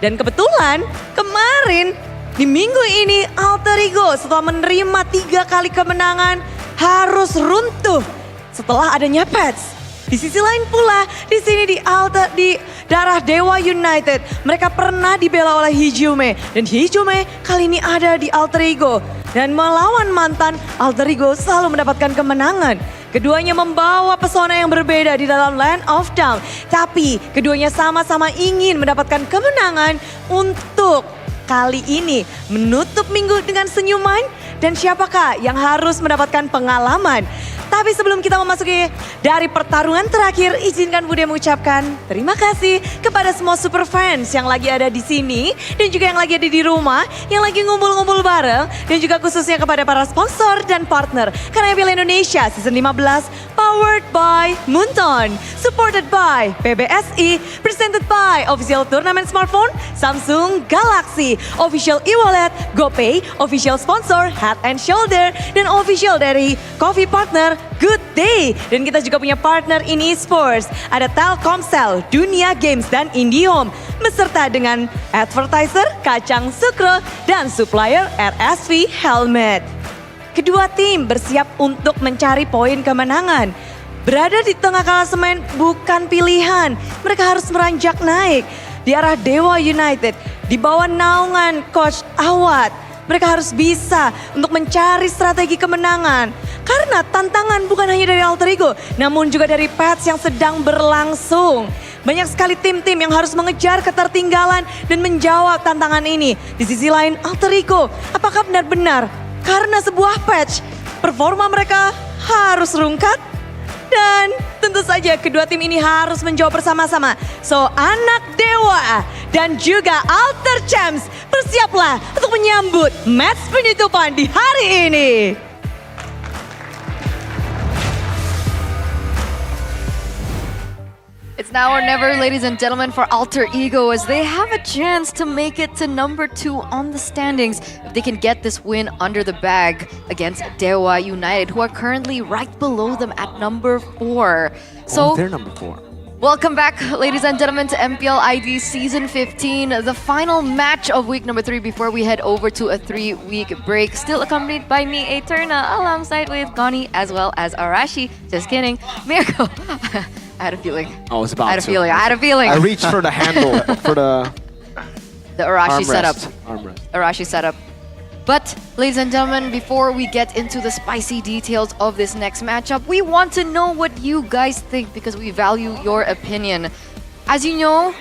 Dan kebetulan kemarin di minggu ini Alter Ego setelah menerima 3 kali kemenangan harus runtuh setelah adanya Pats. Di sisi lain pula, di sini di darah Dewa United, mereka pernah dibela oleh Hijume. Dan Hijume kali ini ada di Alter Ego. Dan melawan mantan, Alter Ego selalu mendapatkan kemenangan. Keduanya membawa pesona yang berbeda di dalam Land of Down. Tapi keduanya sama-sama ingin mendapatkan kemenangan untuk kali ini menutup minggu dengan senyuman. Dan siapakah yang harus mendapatkan pengalaman? Tapi sebelum kita memasuki dari pertarungan terakhir, izinkan Bude mengucapkan terima kasih kepada semua super fans yang lagi ada di sini dan juga yang lagi ada di rumah, yang lagi ngumpul-ngumpul bareng, dan juga khususnya kepada para sponsor dan partner. Karena MPL Indonesia Season 15 powered by Moonton, supported by PBSI, presented by Official Tournament Smartphone, Samsung Galaxy, Official e-wallet, GoPay, Official Sponsor Head and Shoulder, dan official dari Coffee Partner Good Day. Dan kita juga punya partner in esports. Ada Telkomsel, Dunia Games, dan IndiHome. Beserta dengan advertiser Kacang Sukro dan supplier RSV Helmet. Kedua tim bersiap untuk mencari poin kemenangan. Berada di tengah klasemen bukan pilihan. Mereka harus meranjak naik. Di arah Dewa United, di bawah naungan Coach Awad. Mereka harus bisa untuk mencari strategi kemenangan. Karena tantangan bukan hanya dari Alter Ego, namun juga dari Pats yang sedang berlangsung. Banyak sekali tim-tim yang harus mengejar ketertinggalan dan menjawab tantangan ini. Di sisi lain Alter Ego, apakah benar-benar karena sebuah patch, performa mereka harus rungkat? Dan tentu saja kedua tim ini harus menjawab bersama-sama. So anak Dewa dan juga Alter Champs, bersiaplah untuk menyambut match penutupan di hari ini. It's now or never, ladies and gentlemen, for Alter Ego as they have a chance to make it to number 2 on the standings if they can get this win under the bag against Dewa United, who are currently right below them at number 4. So they're number 4. Welcome back, ladies and gentlemen, to MPL ID Season 15, the final match of week number 3 before we head over to a 3-week break. Still accompanied by me, Eterna, alongside with Gani as well as Arashi. Just kidding. Mirko. I had a feeling. I was about to. I had a feeling. I reached for the handle for the Arashi setup. Armrest. Arashi setup. But, ladies and gentlemen, before we get into the spicy details of this next matchup, we want to know what you guys think because we value your opinion. As you know,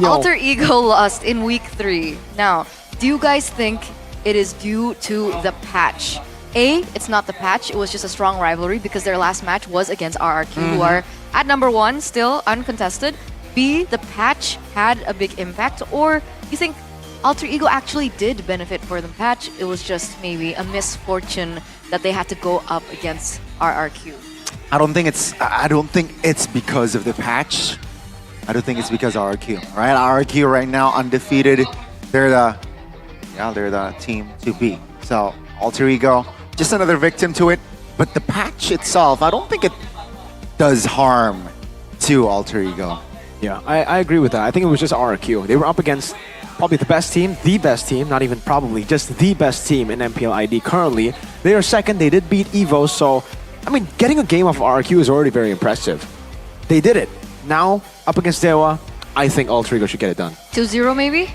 Alter Ego lost in week 3. Now, do you guys think it is due to the patch? A, it's not the patch, it was just a strong rivalry because their last match was against RRQ, who are at number 1, still uncontested. B, the patch had a big impact, or you think Alter Ego actually did benefit for the patch, it was just maybe a misfortune that they had to go up against RRQ? I don't think it's because of the patch. I don't think it's because of RRQ, right? RRQ right now undefeated. They're the team to beat. So Alter Ego, just another victim to it. But the patch itself, I don't think it does harm to Alter Ego. Yeah, I agree with that. I think it was just RRQ. They were up against probably the best team, not even probably, just the best team in MPL ID currently. They are second, they did beat Evo, so I mean, getting a game off RRQ is already very impressive. They did it. Now, up against Dewa, I think Alter Ego should get it done. 2-0 maybe?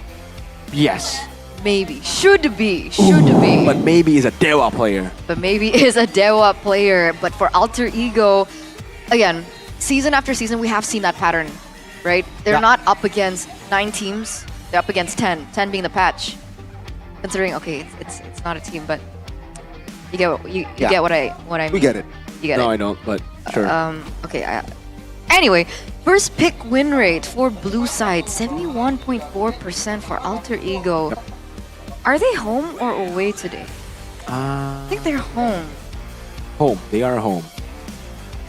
Yes. Maybe. Should be. Should be. But maybe is a Dewa player. But maybe is a Dewa player. But for Alter Ego, again, season after season, we have seen that pattern, right? They're not up against 9 teams. They're up against 10. 10 being the patch. Considering, okay, it's not a team, but you get what I mean. We get it. You get it. No, I don't, but sure. Okay. Anyway, first pick win rate for blue side, 71.4% for Alter Ego. Yep. Are they home or away today? I think they're home. Home. They are home.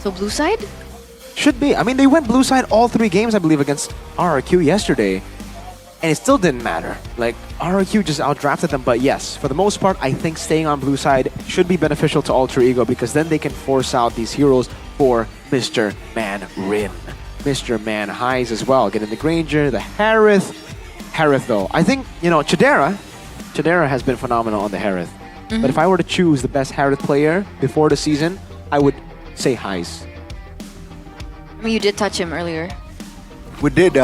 So blue side? Should be. I mean, they went blue side all 3 games, I believe, against RRQ yesterday. And it still didn't matter. Like, RRQ just outdrafted them. But yes, for the most part, I think staying on blue side should be beneficial to Alter Ego because then they can force out these heroes for Mr. Man Rin. Mr. Man Highs as well. Getting the Granger, the Harith. Harith, though. I think, Chidera has been phenomenal on the Harith. But if I were to choose the best Harith player before the season, I would say Highs. I mean, you did touch him earlier. We did,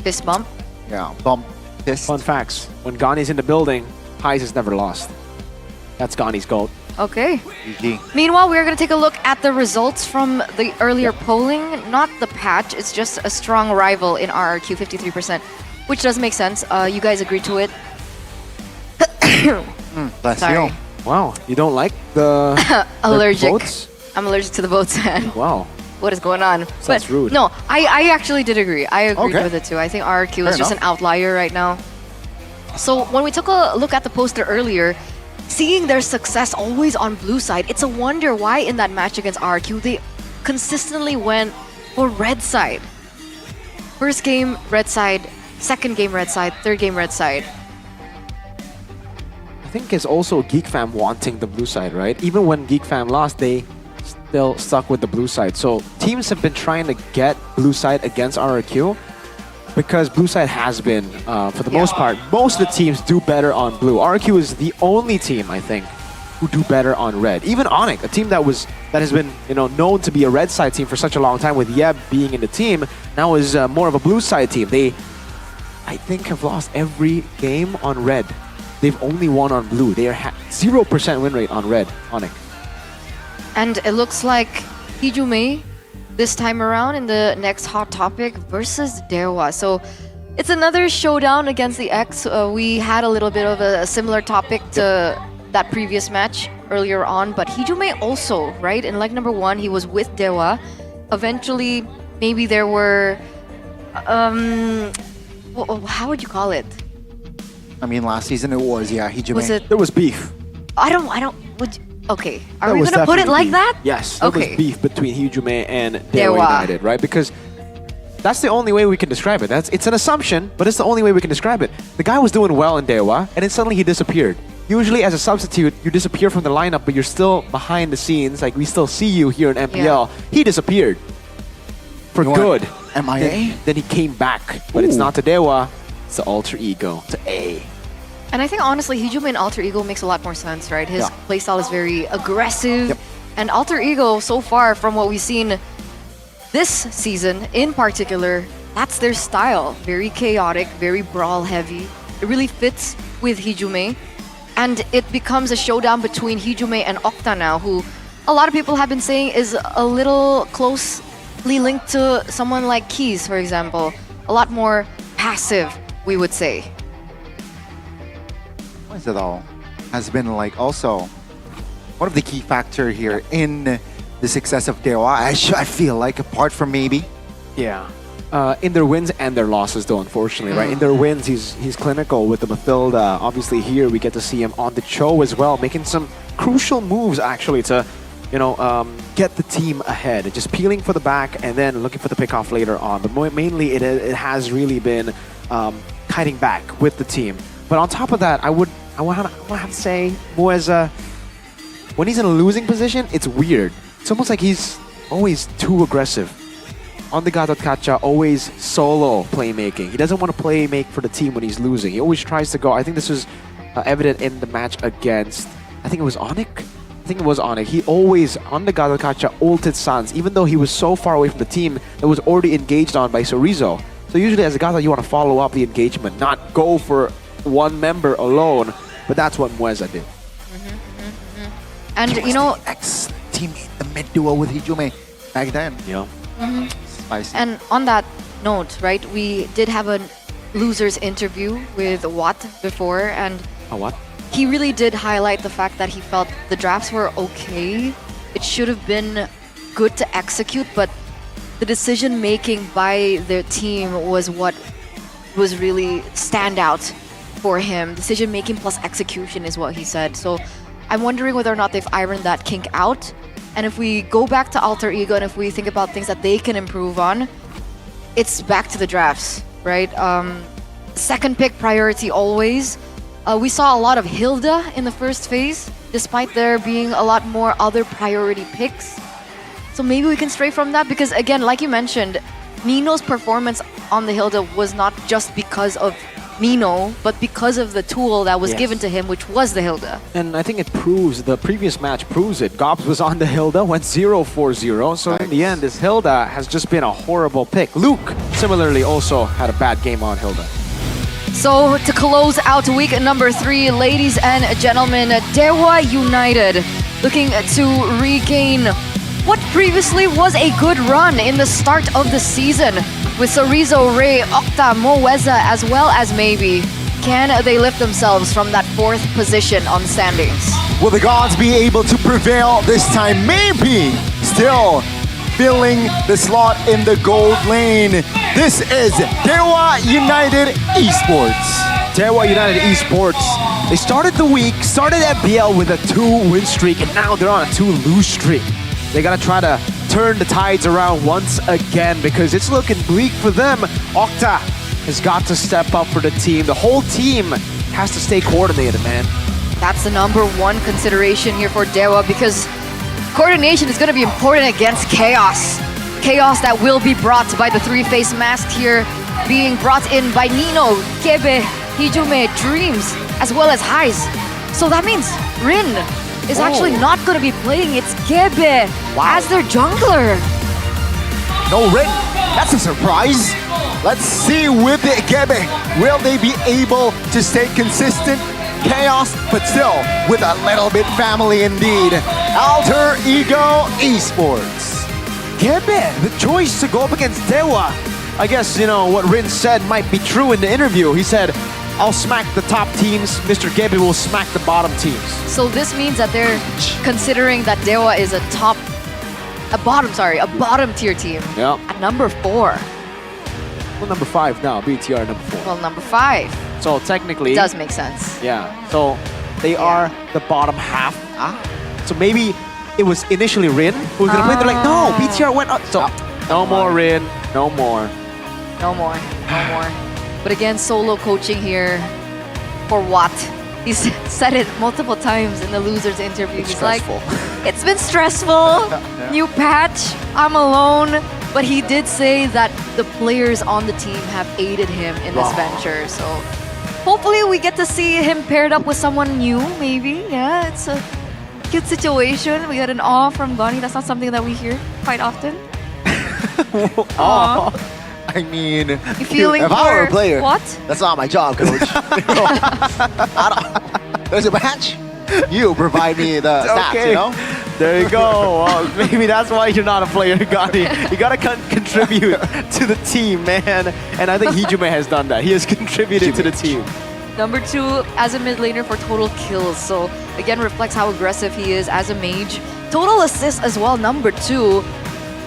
Fist bump? yeah, bump fist. Fun facts. When Gani's in the building, Highs has never lost. That's Gani's goal. Okay. GG. Meanwhile, we're going to take a look at the results from the earlier polling. Not the patch, it's just a strong rival in RRQ, 53%, which does make sense. You guys agreed to it. Bless Sorry. you. Wow, you don't like the Allergic. votes? I'm allergic to the votes, man. Wow. What is going on? That's rude. No, I actually did agree. I agreed Okay. with it too. I think RRQ Fair is just enough. an outlier right now. So when we took a look at the poster earlier, seeing their success always on blue side, it's a wonder why in that match against RRQ they consistently went for red side. First game red side, second game red side, third game red side. I think it's also Geek Fam wanting the blue side, right? Even when Geek Fam lost, they still stuck with the blue side. So teams have been trying to get blue side against RRQ because blue side has been, for the most part, most of the teams do better on blue. RRQ is the only team, I think, who do better on red. Even Onyx, a team that has been known to be a red side team for such a long time, with Yeb being in the team, now is more of a blue side team. They, I think, have lost every game on red. They've only won on blue. They are 0% win rate on red, Onyx. And it looks like Hijume this time around in the next hot topic versus Dewa. So it's another showdown against the X. We had a little bit of a similar topic to that previous match earlier on, but Hijume also, right? In leg number 1, he was with Dewa. Eventually, maybe there were, how would you call it? I mean, last season it was, Hijume. Was it? There was beef. Okay, are we gonna put it like that? Yes, there was beef between Hijume and Dewa Dewa. United, right? Because that's the only way we can describe it. It's an assumption, but it's the only way we can describe it. The guy was doing well in Dewa, and then suddenly he disappeared. Usually as a substitute, you disappear from the lineup, but you're still behind the scenes. Like, we still see you here in MPL. He disappeared. For good. MIA? Then he came back. But it's not to Dewa, it's to Alter Ego, to A. And I think honestly, Hijume and Alter Ego makes a lot more sense, right? His playstyle is very aggressive. And Alter Ego, so far from what we've seen this season in particular, that's their style. Very chaotic, very brawl heavy. It really fits with Hijume. And it becomes a showdown between Hijume and Octa now, who a lot of people have been saying is a little closely linked to someone like Keys, for example. A lot more passive, we would say. It all has been like also one of the key factor here in the success of Dewa. I feel like, apart from maybe. Yeah. In their wins and their losses, though, unfortunately, right? In their wins, he's clinical with the Mathilda. Obviously, here we get to see him on the Cho as well, making some crucial moves actually to, get the team ahead. Just peeling for the back and then looking for the pickoff later on. But mainly, it has really been kiting back with the team. But on top of that, I want to have to say, Moeza, when he's in a losing position, it's weird. It's almost like he's always too aggressive. On the Gatot Kacha, always solo playmaking. He doesn't want to make for the team when he's losing. He always tries to go. I think this was evident in the match against, I think it was Onyx. I think it was on it. He always, on the Gazokacha, ulted Sans, even though he was so far away from the team that was already engaged on by Sorizo. So usually as a Gaza, you want to follow up the engagement, not go for one member alone. But that's what Mueza did. And He was you know, the ex-team in the mid duo with Hijume back then. Yeah. Spicy. and on that note, right, we did have a losers interview with Watt before, and A what? he really did highlight the fact that he felt the drafts were okay. It should have been good to execute, but the decision making by their team was what was really standout for him. Decision making plus execution is what he said. So I'm wondering whether or not they've ironed that kink out. And if we go back to Alter Ego and if we think about things that they can improve on, it's back to the drafts, right? Second pick priority always. We saw a lot of Hilda in the first phase, despite there being a lot more other priority picks. So maybe we can stray from that because, again, like you mentioned, Nino's performance on the Hilda was not just because of Nino, but because of the tool that was Yes. given to him, which was the Hilda. And I think it proves, the previous match proves it. Gobs was on the Hilda, went 0-4-0. So in the end, this Hilda has just been a horrible pick. Luke, similarly, also had a bad game on Hilda. So to close out week number 3, ladies and gentlemen, Dewa United looking to regain what previously was a good run in the start of the season with Sorizo, Ray, Okta, Moeza, as well as Maybe. Can they lift themselves from that 4th position on standings? Will the gods be able to prevail this time? Maybe. Still filling the slot in the gold lane. This is Dewa United Esports. Dewa United Esports, they started the week, started MPL with a 2-win streak, and now they're on a 2-lose streak. They gotta try to turn the tides around once again because it's looking bleak for them. Okta has got to step up for the team. The whole team has to stay coordinated, man. That's the number 1 consideration here for Dewa because coordination is going to be important against Chaos. Chaos that will be brought by the 3-face mask here, being brought in by Nino, Kebe, Hijume, Dreams, as well as Highs. So that means Rin is actually not going to be playing. It's Kebe as their jungler. No Rin. That's a surprise. Let's see with the Gebe. Will they be able to stay consistent? Chaos, but still with a little bit family indeed. Alter Ego Esports. Gebe, the choice to go up against Dewa. I guess, you know, what Rin said might be true in the interview. He said, I'll smack the top teams, Mr. Gebe will smack the bottom teams. So this means that they're considering that Dewa is a bottom tier team. Yeah. At number 4. Well, number 5 now, BTR number 4. Well, number 5. So technically... It does make sense. Yeah, so they are the bottom half. So maybe it was initially Rin who was gonna play. They're like, no, BTR went up. So no more Rin, no more. No more. But again, solo coaching here for Watt. He's said it multiple times in the losers interview. He's stressful. like, it's been stressful. New patch, I'm alone. But he did say that the players on the team have aided him in this venture. So hopefully we get to see him paired up with someone new, maybe. Yeah, it's a cute situation. We got an awe from Gani. That's not something that we hear quite often. Oh, I mean, You feeling if I were a for player, what? that's not my job, coach. There's a match. You provide me the stats, Okay. you know? There you go. Well, maybe that's why you're not a player, Gotti. You gotta contribute to the team, man. And I think Hijume has done that. He has contributed to the team. Number 2 as a mid laner for total kills. So again, reflects how aggressive he is as a mage. Total assists as well, number 2.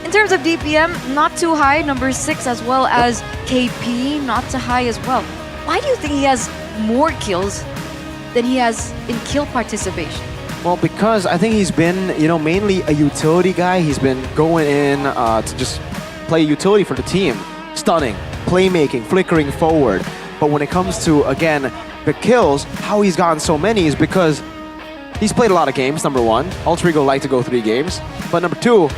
In terms of DPM, not too high. Number 6 as well as KP, not too high as well. Why do you think he has more kills than he has in kill participation? Well, because I think he's been, you know, mainly a utility guy. He's been going in to just play utility for the team. Stunning, playmaking, flickering forward. But when it comes to, again, the kills, how he's gotten so many is because he's played a lot of games, number 1. Alter Ego like to go 3 games. But number 2,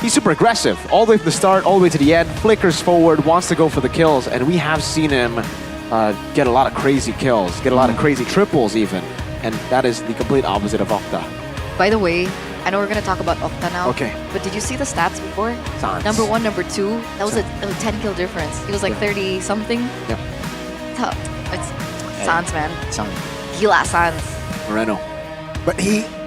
he's super aggressive. All the way from the start, all the way to the end. Flickers forward, wants to go for the kills. And we have seen him get a lot of crazy kills, get a lot of crazy triples even. And that is the complete opposite of Okta. By the way, I know we're gonna talk about Octa now. Okay. But did you see the stats before? Sans. Number 1, number 2, that was a 10 kill difference. He was like 30 something. Yep. Tough. It's Sans, man. Sans. Gila Sans. Moreno. But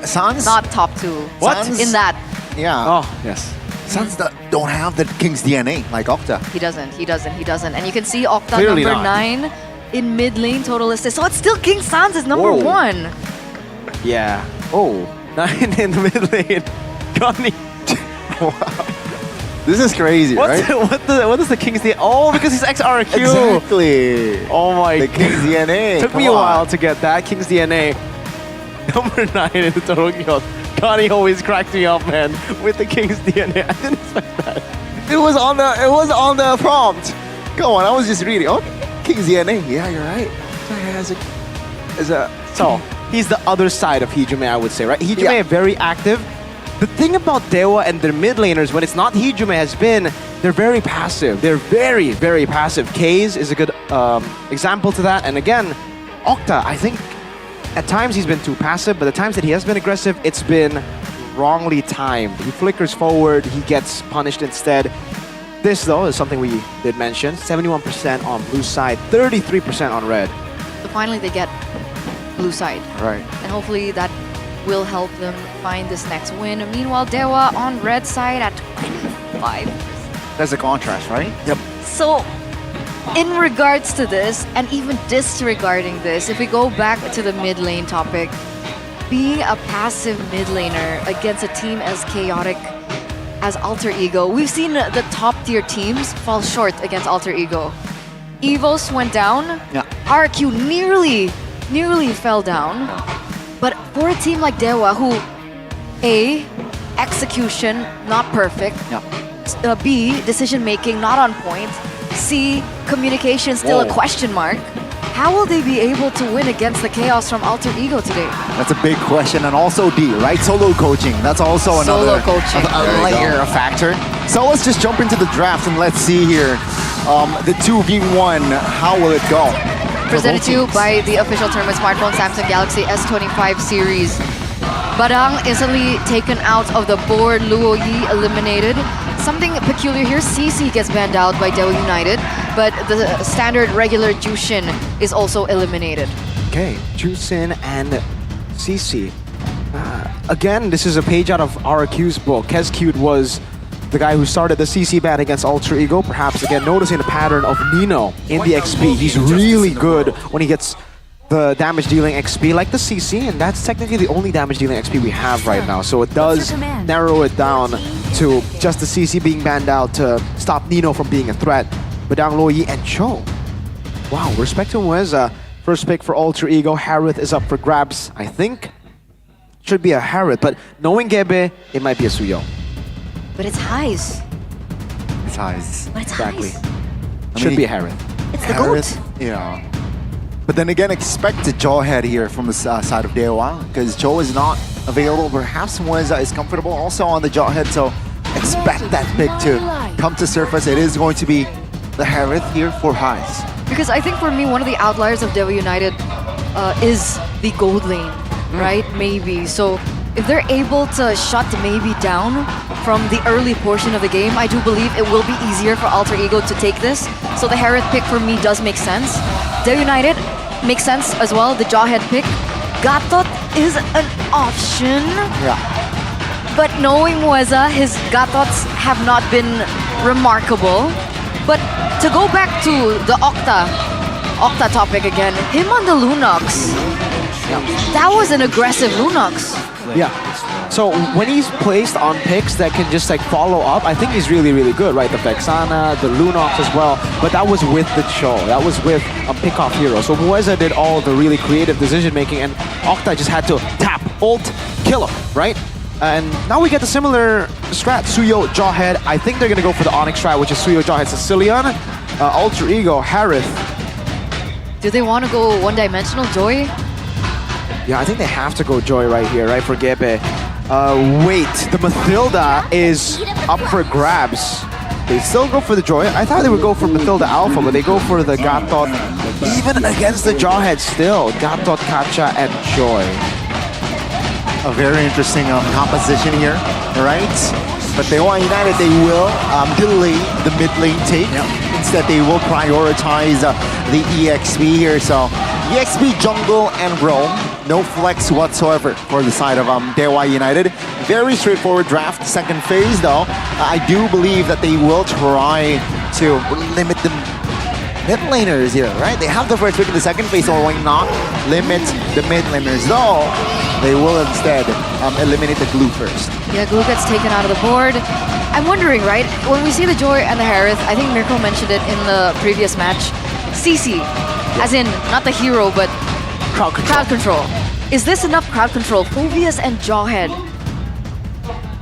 Sans? Not top 2. What? In that. Yeah. Oh, yes. Sans don't have the King's DNA like Octa. He doesn't. And you can see Octa Clearly number not. 9 in mid lane total assist. So it's still King Sans is number Whoa. 1. Yeah. Oh, 9 in the mid lane. Connie. Wow. This is crazy, right? What is the King's DNA? Oh, because he's XRQ. Exactly. Oh my The King's God. DNA. Took me a while to get that. King's DNA. Number 9 in the total kills. Connie always cracks me up, man, with the King's DNA. I didn't expect that. It was on the prompt. Go on, I was just reading. Oh, King's DNA. Yeah, you're right. So, he's the other side of Hijume, I would say, right? Hijume Yeah. very active. The thing about Dewa and their mid laners, when it's not Hijume, has been they're very passive. They're very, very passive. Kaze is a good example to that. And again, Octa, I think at times he's been too passive, but the times that he has been aggressive, it's been wrongly timed. He flickers forward, he gets punished instead. This, though, is something we did mention. 71% on blue side, 33% on red. So finally they get blue side. Right. And hopefully that will help them find this next win. Meanwhile, Dewa on red side at 25. That's a contrast, right? Yep. So, in regards to this, and even disregarding this, if we go back to the mid lane topic, being a passive mid laner against a team as chaotic as Alter Ego, we've seen the top tier teams fall short against Alter Ego. Evos went down, Yeah. RQ nearly fell down, but for a team like Dewa, who A, execution not perfect, Yeah. B, decision making not on point, C, communication still a Whoa. question mark, how will they be able to win against the chaos from Alter Ego today? That's a big question, and also D, right? Solo coaching. That's also Solo another coaching. a layer, a factor. So let's just jump into the draft and let's see here. The 2v1, how will it go? Presented to you by the official tournament smartphone Samsung Galaxy S25 series. Badang instantly taken out of the board, Luo Yi eliminated. Something peculiar here, CC gets banned out by Dewa United, but the standard regular Jushin is also eliminated. Okay, Jusin and CC. Again, this is a page out of RQ's book. Kescute was the guy who started the CC ban against Alter Ego, perhaps again noticing the pattern of Nino in the XP. He's really good when he gets the damage dealing XP like the CC, and that's technically the only damage dealing XP we have right now. So it does narrow it down to just the CC being banned out to stop Nino from being a threat. Badang, Loyi, and Cho. Wow, respect to Mweza. First pick for Alter Ego. Harith is up for grabs, I think. Should be a Harith, but knowing Gebe, it might be a Suyo. But it's highs. It's highs. But it's Exactly. highs. Should be a Harith. It's the Harith, GOAT. yeah. But then again, expect a Jawhead here from the side of Dewa, because Joe is not available. Perhaps Mweza is comfortable also on the Jawhead, so expect that pick to come to surface. It is going to be the Harith here for highs. Because I think for me, one of the outliers of Dewa United is the gold lane, right? Maybe. So if they're able to shut Maybe down from the early portion of the game, I do believe it will be easier for Alter Ego to take this. So the Harith pick for me does make sense. Dewa United makes sense as well, the Jawhead pick. Gatot is an option. Yeah. But knowing Mweza, his Gatots have not been remarkable. But to go back to the Octa topic again, him on the Lunox, that was an aggressive Lunox. Yeah. So when he's placed on picks that can just like follow up, I think he's really, really good, right? The Vexana, the Lunox as well. But that was with the Cho. That was with a pick-off hero. So Mweza did all the really creative decision making, and Octa just had to tap, ult, kill him, right? And now we get the similar strat, Suyo, Jawhead. I think they're gonna go for the Onyx strat, which is Suyo, Jawhead, Sicilian, Alter Ego, Harith. Do they want to go one-dimensional Joy? Yeah, I think they have to go Joy right here, right, for Gebe. Wait, the Mathilda is up for grabs. They still go for the Joy. I thought they would go for Mathilda Alpha, but they go for the Gatot. Even against the Jawhead still, Gatot, Kacha, and Joy. a very interesting composition here, right? But Dewa United, they will delay the mid lane take. Instead, they will prioritize the EXP here. So EXP, jungle, and roam. No flex whatsoever for the side of Dewa United. Very straightforward draft. Second phase, though, I do believe that they will try to limit the mid laners here, right? They have the first pick in the second phase, or why not limit the mid laners? Though, they will instead eliminate the glue first. Yeah, glue gets taken out of the board. I'm wondering, right? When we see the Joy and the Harith, I think Mirko mentioned it in the previous match. CC, as in not the hero, but crowd control. Is this enough crowd control? Phoveus and Jawhead.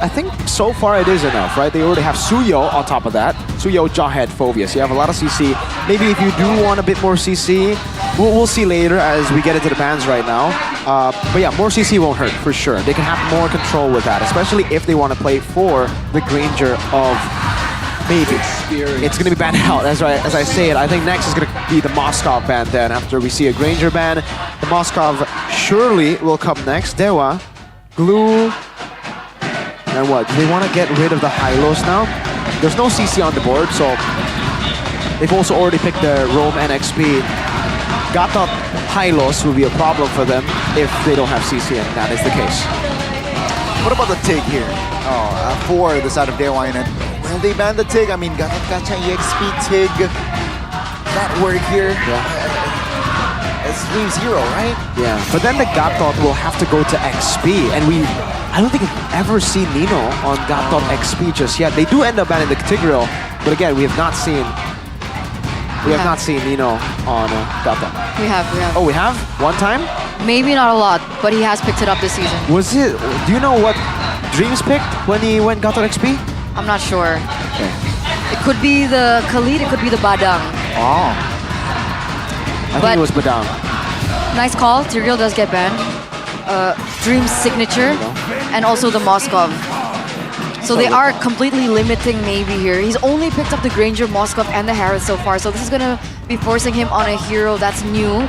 I think so far it is enough, right? They already have Suyo on top of that. Suyo, Jawhead, Phoveus. You have a lot of CC. Maybe if you do want a bit more CC, we'll see later as we get into the bans right now. But yeah, more CC won't hurt, for sure. They can have more control with that, especially if they want to play for the Granger of maybe. It's going to be banned out, as I say it. I think next is going to be the Moskov ban then. After we see a Granger ban, the Moskov surely will come next. Dewa, Glue, and what? Do they want to get rid of the Hylos now? There's no CC on the board, so they've also already picked the Roam NXP. Gatot Hylos will be a problem for them if they don't have CC, and that is the case. What about the TIG here? For the side of Dewa United. Will they ban the TIG? I mean, Gatot Kacha EXP TIG. That work here. It's Dream Zero, right? Yeah, but then the Gatot will have to go to XP, and I don't think we've ever seen Nino on Gatot XP just yet. They do end up banning the Tigreal, but again, we have not seen Nino on Gatot. We have. Oh, we have? One time? Maybe not a lot, but he has picked it up this season. Was it? Do you know what Dreams picked when he went Gatot XP? I'm not sure. Okay. It could be the Khalid, it could be the Badang. Oh. I think it was Badang. Nice call. Tigreal does get banned. Dream's signature, and also the Moskov. So they are completely limiting maybe here. He's only picked up the Granger, Moskov, and the Harith so far. So this is going to be forcing him on a hero that's new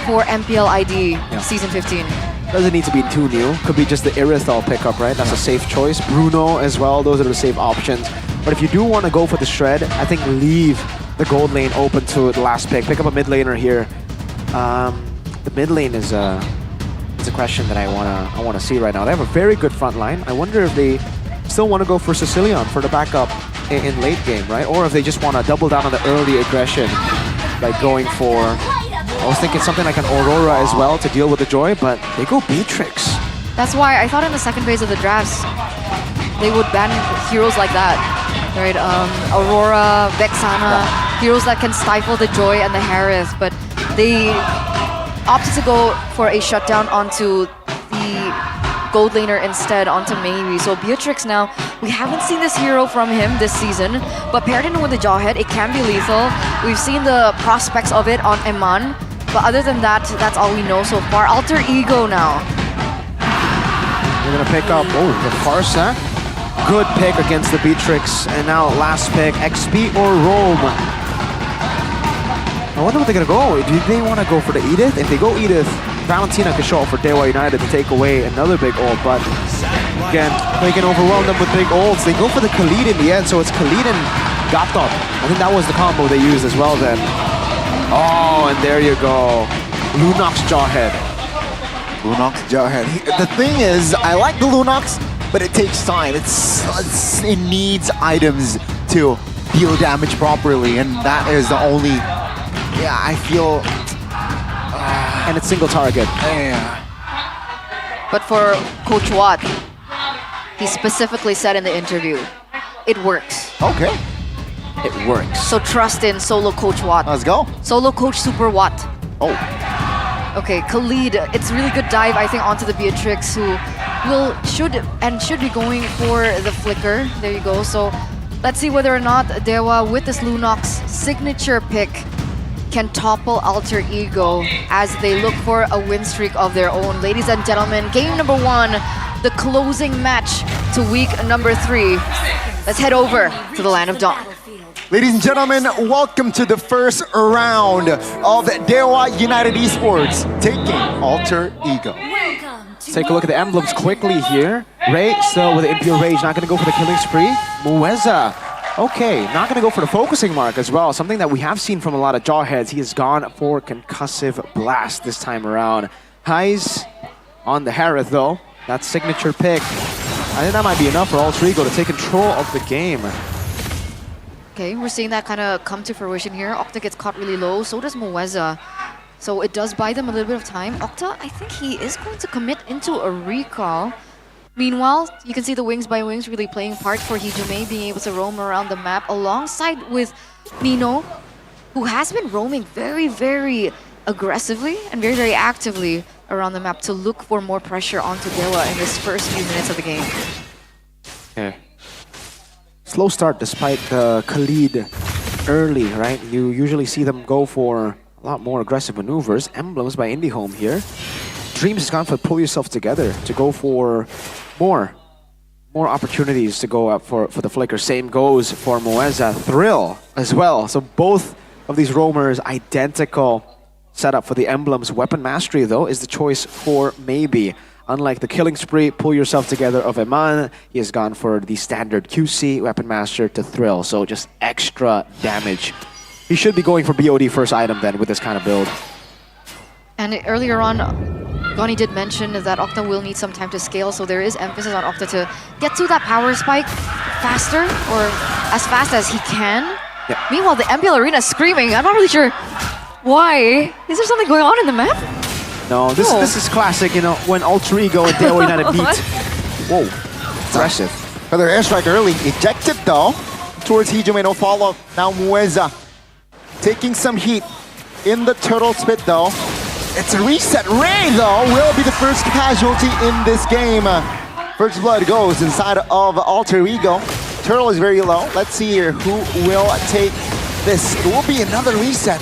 for MPL ID Season 15. Doesn't need to be too new. Could be just the Irithal pickup, right? That's a safe choice. Bruno as well. Those are the safe options. But if you do want to go for the Shred, I think leave the gold lane open to the last pick. Pick up a mid laner here. The mid lane is a question that I wanna see right now. They have a very good front line. I wonder if they still want to go for Sicilian for the backup in late game, right? Or if they just want to double down on the early aggression, like going for. I was thinking something like an Aurora as well to deal with the Joy, but they go Beatrix. That's why I thought in the second phase of the drafts, they would ban heroes like that, right? Aurora, Vexana, heroes that can stifle the Joy and the Harith, but they opted to go for a shutdown onto the gold laner instead, onto Maybe. So Beatrix now, we haven't seen this hero from him this season, but paired in with the Jawhead, it can be lethal. We've seen the prospects of it on Eman, but other than that, that's all we know so far. Alter Ego now. We're gonna pick up, the Farsa. Good pick against the Beatrix, and now last pick, XP or Roam. I wonder what they're gonna go. Do they want to go for the Edith? If they go Edith, Valentina can show up for Dewa United to take away another big ult, but again, they can overwhelm them with big ults. They go for the Khalid in the end, so it's Khalid and Gatot. I think that was the combo they used as well then. Oh, and there you go. Lunox Jawhead. Lunox Jawhead. The thing is, I like the Lunox, but it takes time. It needs items to deal damage properly, and that is the only. Yeah, I feel. And it's single target. Yeah. But for Coach Watt, he specifically said in the interview, it works. Okay. It works. So trust in solo Coach Watt. Let's go. Solo Coach Super Watt. Oh. Okay, Khalid, it's really good dive, I think, onto the Beatrix, who should be going for the flicker. There you go. So let's see whether or not Dewa, with this Lunox signature pick, can topple Alter Ego as they look for a win streak of their own. Ladies and gentlemen, game number 1, the closing match to week number 3. Let's head over to the Land of Dawn. Ladies and gentlemen, welcome to the first round of Dewa United Esports, taking Alter Ego. Welcome Take a look at the emblems quickly here. Ray still with the Impure Rage, not going to go for the killing spree. Mueza, okay, not going to go for the focusing mark as well. Something that we have seen from a lot of Jawheads. He has gone for Concussive Blast this time around. Highs on the Harith though. That signature pick. I think that might be enough for Alter Ego to take control of the game. Okay, we're seeing that kind of come to fruition here. Octa gets caught really low, so does Mueza. So it does buy them a little bit of time. Octa, I think he is going to commit into a recall. Meanwhile, you can see the Wings by Wings really playing part for Hijume being able to roam around the map alongside with Nino, who has been roaming very, very aggressively and very, very actively around the map to look for more pressure onto Dewa in this first few minutes of the game. Okay. Slow start despite the Khalid early, right? You usually see them go for a lot more aggressive maneuvers. Emblems by IndieHome here. Dreams has gone for pull yourself together to go for more opportunities to go up for the flicker. Same goes for Mueza. Thrill as well. So both of these roamers identical setup for the emblems. Weapon mastery though is the choice for Maybe. Unlike the killing spree, pull yourself together of Eman, he has gone for the standard QC weapon master to Thrill. So just extra damage. He should be going for BOD first item then with this kind of build. And earlier on, Goni did mention that Octa will need some time to scale, so there is emphasis on Octa to get to that power spike faster, or as fast as he can. Yep. Meanwhile, the MPL Arena is screaming. I'm not really sure why. Is there something going on in the map? No, this is classic, you know, when Alter Ego and Dewa United beat. Whoa, impressive. Another airstrike early, ejected though, towards Hijume, no follow. Now Mueza taking some heat in the turtle spit though. It's a reset. Ray though will be the first casualty in this game. First blood goes inside of Alter Ego. Turtle is very low. Let's see here who will take this. It will be another reset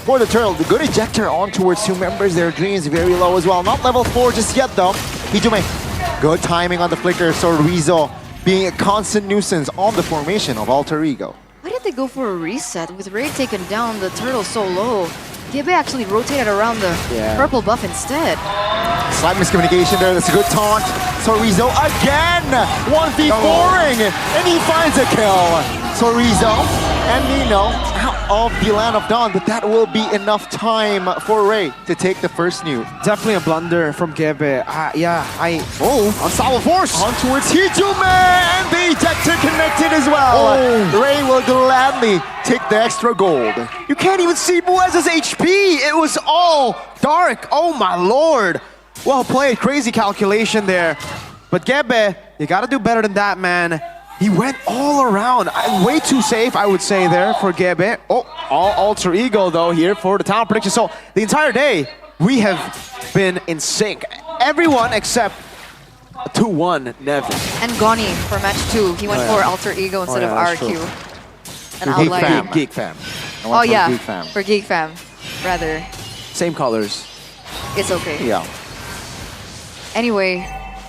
for the Turtle. The good ejector on towards two members. Their Dreams very low as well. Not level 4 just yet though. Hijume, good timing on the flicker. So Rizzo being a constant nuisance on the formation of Alter Ego. Why did they go for a reset? With Ray taken down, the Turtle so low. Gebe actually rotated around the purple buff instead. Slight miscommunication there. That's a good taunt. Sorizo again 1v4ing, and he finds a kill. Sorizo and Nino out of the Land of Dawn, but that will be enough time for Ray to take the first nuke. Definitely a blunder from Gebe. Unstoppable force on towards Hijume, and the ejector connected as well. Ray will gladly take the extra gold. You can't even see Mueza's HP. It was all dark. Oh my lord. Well played. Crazy calculation there. But Gebe, you gotta do better than that, man. He went all around. Way too safe, I would say, there for Gebe. Oh, all Alter Ego, though, here for the talent prediction. So the entire day, we have been in sync. Everyone except 2-1 Nevin. And Goni for match 2. He went for Alter Ego instead of RQ. An outlier. Geek Fam. Oh yeah, for Geek Fam, rather. Same colors. It's okay. Yeah. Anyway,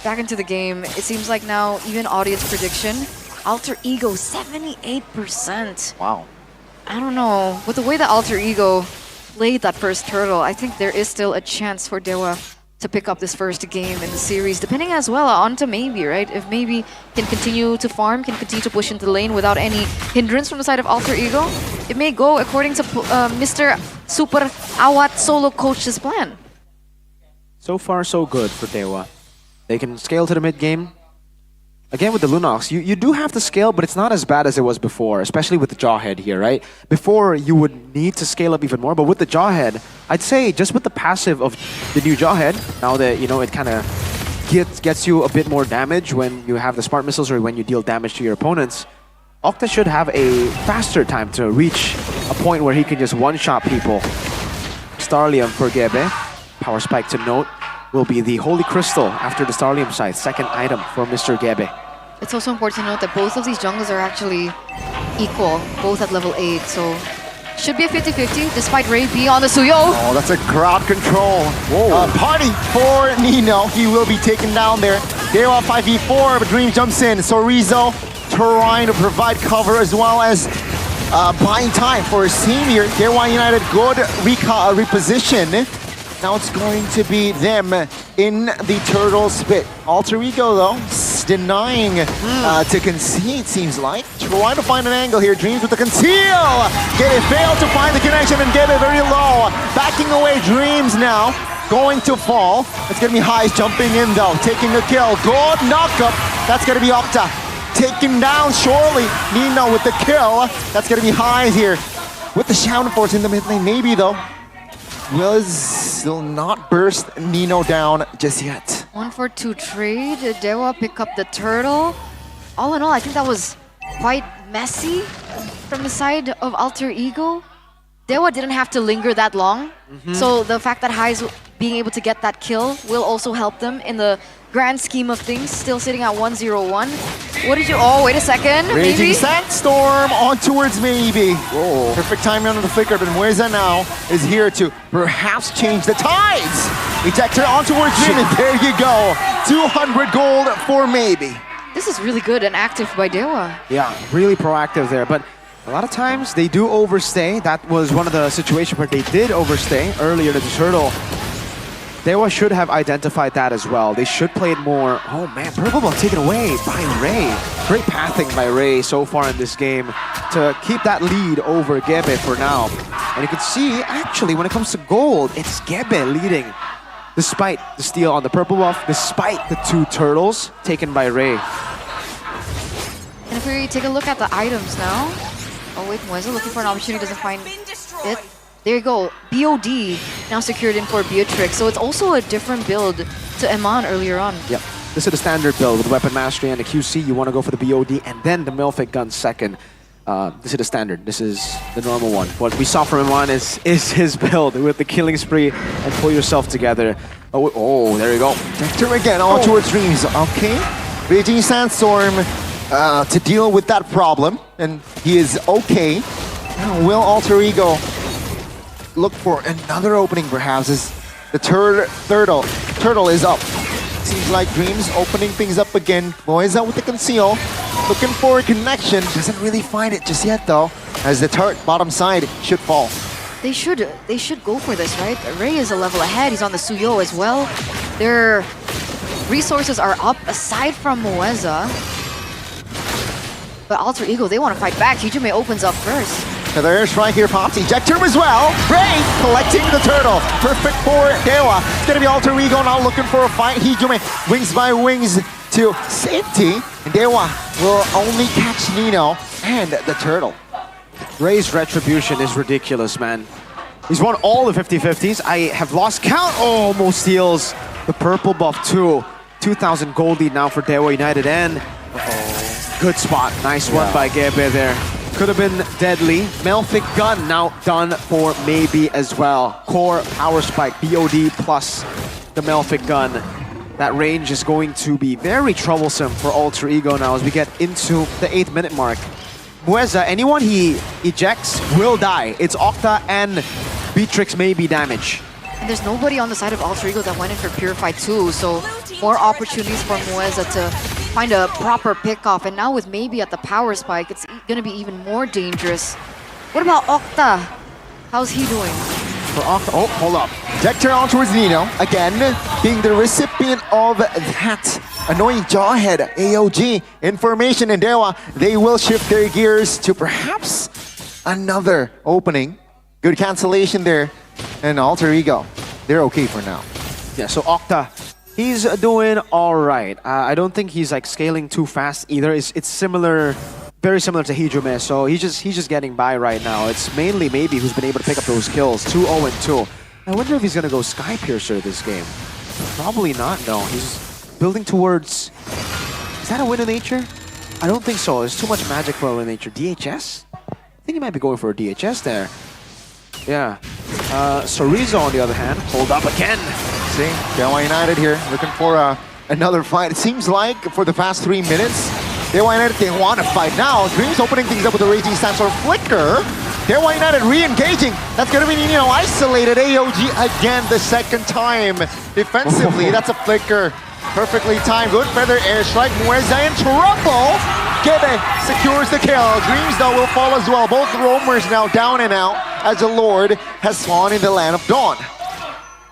back into the game. It seems like now, even audience prediction, Alter Ego 78%. Wow. I don't know. With the way that Alter Ego played that first turtle, I think there is still a chance for Dewa to pick up this first game in the series, depending as well on to Maybe, right? If Maybe can continue to farm, can continue to push into the lane without any hindrance from the side of Alter Ego, it may go according to Mr. Super Awat Solo Coach's plan. So far, so good for Dewa. They can scale to the mid game. Again, with the Lunox, you do have to scale, but it's not as bad as it was before, especially with the Jawhead here, right? Before, you would need to scale up even more, but with the Jawhead, I'd say just with the passive of the new Jawhead, now that, you know, it kind of gets you a bit more damage when you have the Smart Missiles or when you deal damage to your opponents, Octa should have a faster time to reach a point where he can just one-shot people. Starlium for Gebe. Power Spike to note will be the Holy Crystal after the Starlium side. Second item for Mr. Gebe. It's also important to note that both of these jungles are actually equal, both at level 8, so should be a 50-50 despite Ray being on the Suyo. Oh, that's a crowd control. Party for Nino. He will be taken down there. Dewa 5v4, but Dream jumps in. So Rizzo trying to provide cover as well as buying time for his team here. Dewa United good reposition Now it's going to be them in the turtle spit. Alter Ego, though, denying to concede, seems like. Trying to find an angle here. Dreams with the conceal. Gebe failed to find the connection, and Gebe very low. Backing away, Dreams now. Going to fall. It's going to be Highs jumping in, though. Taking a kill. Good knockup. That's going to be Octa. Taken down, surely. Nino with the kill. That's going to be Highs here. With the Shadow Force in the mid lane, maybe, though. Will not burst Nino down just yet. 1-for-2 trade. Dewa pick up the turtle. All in all, I think that was quite messy from the side of Alter Ego. Dewa didn't have to linger that long. So the fact that Highs being able to get that kill will also help them in the grand scheme of things. Still sitting at 1-0-1. What did you... Oh, wait a second. Raging Maybe? Sandstorm on towards maybe. Whoa. Perfect timing on the flicker, but Mueza now is here to perhaps change the tides. Ejector on towards Jin, and there you go. 200 gold for maybe. This is really good and active by Dewa. Yeah, really proactive there, but a lot of times they do overstay. That was one of the situations where they did overstay earlier to the turtle. Dewa should have identified that as well. They should play it more. Oh man, Purple Ball taken away by Ray. Great pathing by Ray so far in this game to keep that lead over Gebe for now. And you can see, actually, when it comes to gold, it's Gebe leading. Despite the steal on the purple buff, despite the 2 turtles taken by Ray. And if we take a look at the items now. Oh wait, Mueza looking for an opportunity, doesn't find it. There you go, BOD now secured in for Beatrix. So it's also a different build to Eman earlier on. Yep, this is the standard build with Weapon Mastery and the QC. You want to go for the BOD and then the Melfic gun second. This is the standard, this is the normal one. What we saw from Eman is his build with the killing spree and pull yourself together. Oh, there you go. Vector again on towards Dreams. Okay, Raging Sandstorm to deal with that problem, and he is okay. Now will Alter Ego look for another opening perhaps as the turtle is up. Seems like Dreams opening things up again. Mueza with the conceal. Looking for a connection. Doesn't really find it just yet though, as the turret bottom side should fall. They should go for this, right? Ray is a level ahead. He's on the Suyo as well. Their resources are up aside from Mueza. But Alter Ego, they want to fight back. Hijume opens up first. Another airstrike here pops. Ejector as well. Ray collecting the turtle. Perfect for Dewa. It's going to be Alter Ego now looking for a fight. Hijume wings by wings to safety. And Dewa will only catch Nino and the turtle. Ray's retribution is ridiculous, man. He's won all the 50-50s. I have lost count. Oh, almost steals the purple buff too. 2,000 gold lead now for Dewa United and... Good spot. Nice one by Gebe there. Could have been deadly. Melfic gun now done for maybe as well. Core power spike, BOD plus the Melfic gun. That range is going to be very troublesome for Alter Ego now as we get into the 8th minute mark. Mueza, anyone he ejects will die. It's Octa and Beatrix may be damage. And there's nobody on the side of Alter Ego that went in for Purify too, so more opportunities for Mueza to find a proper pickoff. And now with maybe at the power spike, it's gonna be even more dangerous. What about Octa? How's he doing? For Octa, oh, hold up. Vector on towards Nino, again, being the recipient of that annoying jawhead AOG information. And Dewa, they will shift their gears to perhaps another opening. Good cancellation there. And Alter Ego, they're okay for now. Yeah, so Octa, he's doing all right. I don't think he's like scaling too fast either. It's similar, very similar to Hijume. So he's just getting by right now. It's mainly maybe who's been able to pick up those kills. 2-0-2. I wonder if he's gonna go Sky Piercer this game. Probably not. No, he's building towards. Is that a Wind of Nature? I don't think so. There's too much magic for a Wind of Nature. DHS? I think he might be going for a DHS there. Yeah. Sorizo, on the other hand, hold up again. See, Dewa United here, looking for another fight. It seems like for the past 3 minutes, Dewa United, they want to fight now. Dreams opening things up with a Raging Sandstorm flicker. Dewa United re-engaging. That's going to be Nino isolated. AOG again the second time. Defensively, that's a flicker. Perfectly timed. Good feather airstrike. Mueza in trouble. Gebe secures the kill. Dreams, though, will fall as well. Both roamers now down and out as the Lord has spawned in the Land of Dawn.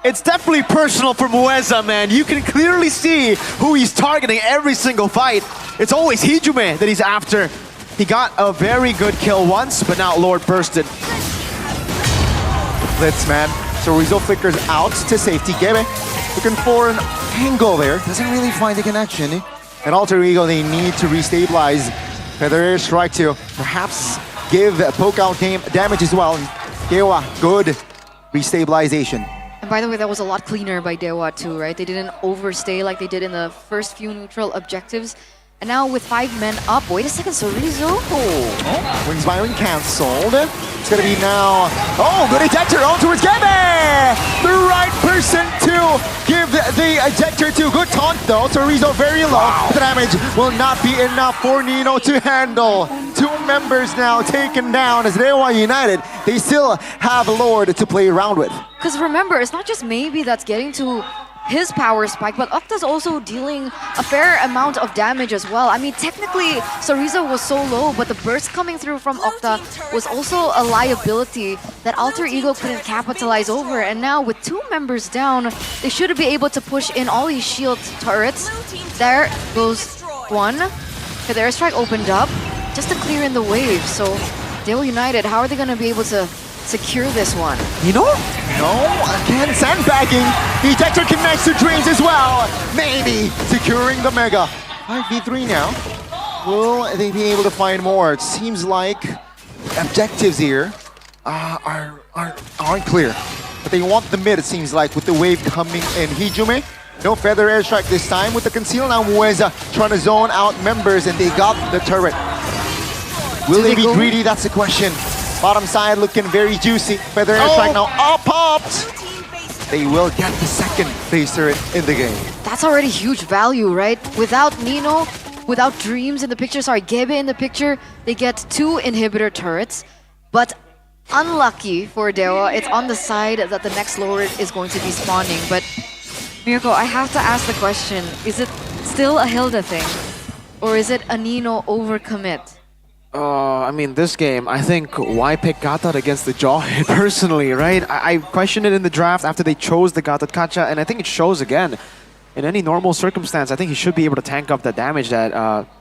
It's definitely personal for Mueza, man. You can clearly see who he's targeting every single fight. It's always Hijume that he's after. He got a very good kill once, but now Lord bursted. Blitz, man. So Rizzo flickers out to safety. Gebe looking for an angle there. Doesn't really find the connection. And Alter Ego, they need to restabilize. Feather Air Strike to perhaps give poke out game damage as well. Dewa, good restabilization. And by the way, that was a lot cleaner by Dewa too, right? They didn't overstay like they did in the first few neutral objectives. And now with 5 men up, wait a second, Sorizo? Wings Byron cancelled. It's gonna be now. Oh, good ejector on towards Gebe! The right person to give the ejector to. Good taunt though. Sorizo very low. Wow. The damage will not be enough for Nino to handle. 2 members now taken down as Rewa United. They still have Lord to play around with. Because remember, it's not just maybe that's getting to his power spike, but Octa's also dealing a fair amount of damage as well. I mean, technically, Sorizo was so low, but the burst coming through from Octa was also a liability that Alter Ego couldn't capitalize over. And now with 2 members down, they should be able to push in all these shield turrets. There goes one. Okay, the airstrike opened up just to clear in the wave. So, Dewa United, how are they going to be able to secure this one? No, again, sandbagging. The ejector connects to Dreams as well. Maybe securing the Mega. 5v3 now. Will they be able to find more? It seems like objectives here aren't clear. But they want the mid, it seems like, with the wave coming in. Hijume, no feather airstrike this time with the conceal. Now Mueza trying to zone out members, and they got the turret. Will they be greedy? That's the question. Bottom side looking very juicy. Feather airstrike now all popped. They will get the second phase turret in the game. That's already huge value, right? Without Nino, without Dreams in the picture, sorry, Gebe in the picture, they get 2 inhibitor turrets. But unlucky for Dewa, it's on the side that the next Lord is going to be spawning. But Mirko, I have to ask the question, is it still a Hilda thing? Or is it a Nino overcommit? I mean, this game, I think, why pick Gatot against the Jawhead personally, right? I questioned it in the draft after they chose the Gatot Kacha, and I think it shows again. In any normal circumstance, I think he should be able to tank up the damage that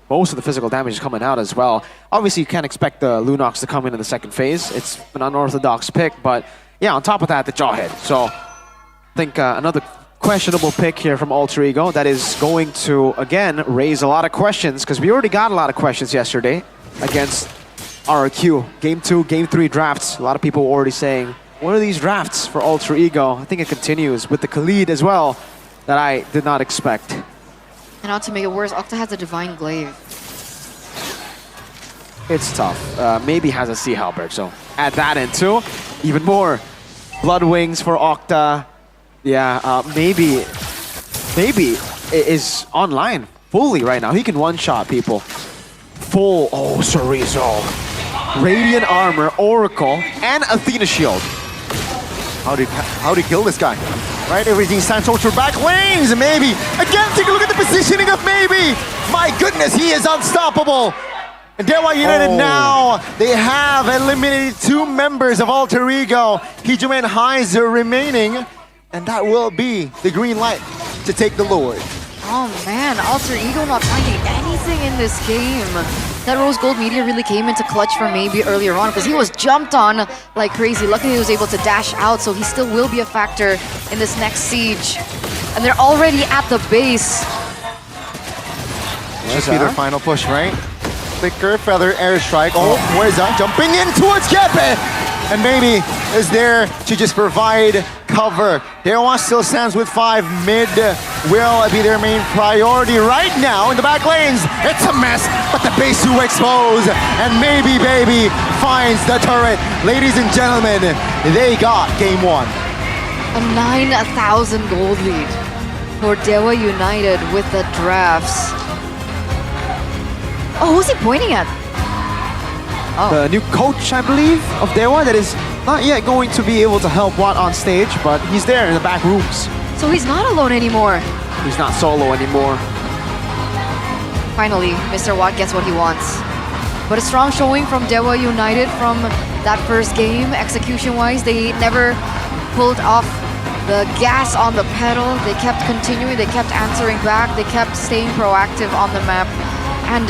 most of the physical damage is coming out as well. Obviously, you can't expect the Lunox to come in the second phase. It's an unorthodox pick, but yeah, on top of that, the Jawhead. So I think another questionable pick here from Alter Ego that is going to, again, raise a lot of questions, because we already got a lot of questions yesterday against RRQ. Game 2, Game 3 drafts. A lot of people were already saying, what are these drafts for Alter Ego? I think it continues with the Khalid as well that I did not expect. And now to make it worse, Octa has a Divine Glaive. It's tough. Maybe has a Sea Halberd, so add that in too. Even more Blood Wings for Octa. Yeah, maybe is online fully right now. He can one-shot people. Full, oh, Sorizo. Radiant Armor, Oracle, and Athena Shield. How do you kill this guy? Right, everything's time to back lanes, maybe. Again, take a look at the positioning of maybe. My goodness, he is unstoppable. And Dewa United now, they have eliminated 2 members of Alter Ego. Hijume and Heiser remaining. And that will be the green light to take the Lord. Oh man, Alter Ego not finding anything in this game. That Rose Gold Meteor really came into clutch for maybe earlier on because he was jumped on like crazy. Luckily he was able to dash out, so he still will be a factor in this next siege. And they're already at the base. Should be their final push, right? Flicker, Feather, Airstrike. Oh, Mueza jumping in towards Kepe! And maybe is there to just provide cover. Dewa still stands with 5. Mid will be their main priority right now in the back lanes. It's a mess, but the base 2 exposed. And maybe Baby finds the turret. Ladies and gentlemen, they got game 1. A 9,000 gold lead for Dewa United with the drafts. Oh, who's he pointing at? Oh. The new coach, I believe, of Dewa that is not yet going to be able to help Watt on stage, but he's there in the back rooms. So he's not alone anymore. He's not solo anymore. Finally, Mr. Watt gets what he wants. But a strong showing from Dewa United from that first game. Execution-wise, they never pulled off the gas on the pedal. They kept continuing, they kept answering back, they kept staying proactive on the map. And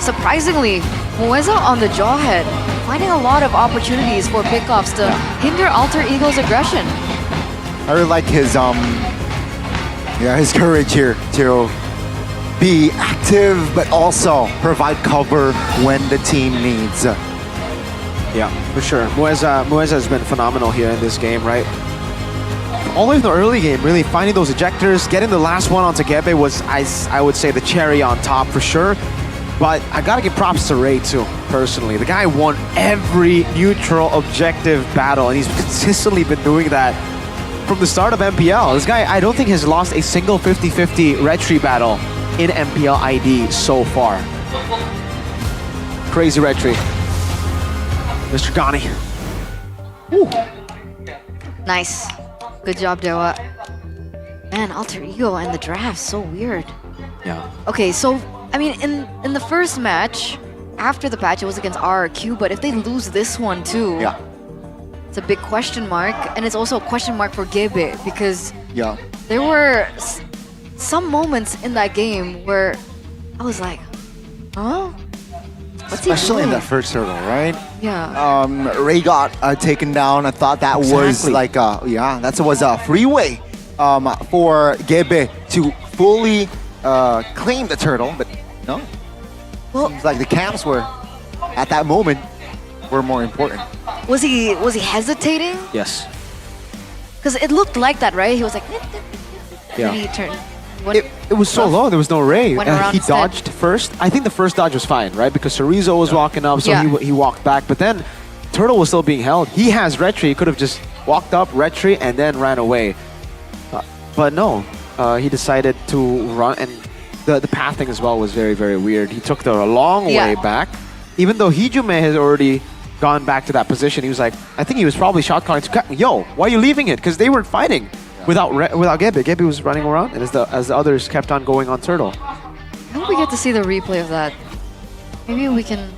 surprisingly, Mueza on the jawhead, finding a lot of opportunities for pickoffs to hinder Alter Ego's aggression. I really like his courage here to be active, but also provide cover when the team needs. Yeah, for sure. Mueza has been phenomenal here in this game, right? All the way in the early game, really finding those ejectors, getting the last one onto Gebe was, I would say, the cherry on top for sure. But I gotta give props to Ray too, personally. The guy won every neutral objective battle, and he's consistently been doing that from the start of MPL. This guy, I don't think has lost a single 50-50 retry battle in MPL ID so far. Crazy retry. Mr. Gani. Woo. Nice. Good job, Dewa. Man, Alter Ego and the draft, so weird. Yeah. Okay, so, I mean, in the first match, after the patch, it was against RRQ, but if they lose this one too, yeah, it's a big question mark. And it's also a question mark for Gebe, because yeah, there were some moments in that game where I was like, huh? What's he especially in doing? that first hurdle, right? Yeah. Ray got taken down. I thought that was like that was a freeway for Gebe to fully claim the turtle, but no. Well, seems like the camps were at that moment were more important. Was he hesitating? Yes. Because it looked like that, right? He was like, Yeah. and he turned. It was so low, there was no Ray. Went around He instead. dodged first. I think the first dodge was fine, right? Because Chorizo was walking up, so Yeah. he walked back. But then Turtle was still being held. He has retry. He could have just walked up, retry, and then ran away. But no, he decided to run, and the pathing as well was very, very weird. He took the long way back. Even though Hijume has already gone back to that position, he was like, I think he was probably shot calling to cut. Yo, why are you leaving it? Because they weren't fighting. Without Gebe. Gebe was running around, and as the others kept on going on Turtle. I hope we get to see the replay of that. Maybe we can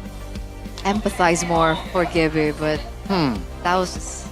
empathize more for Gebe, but that was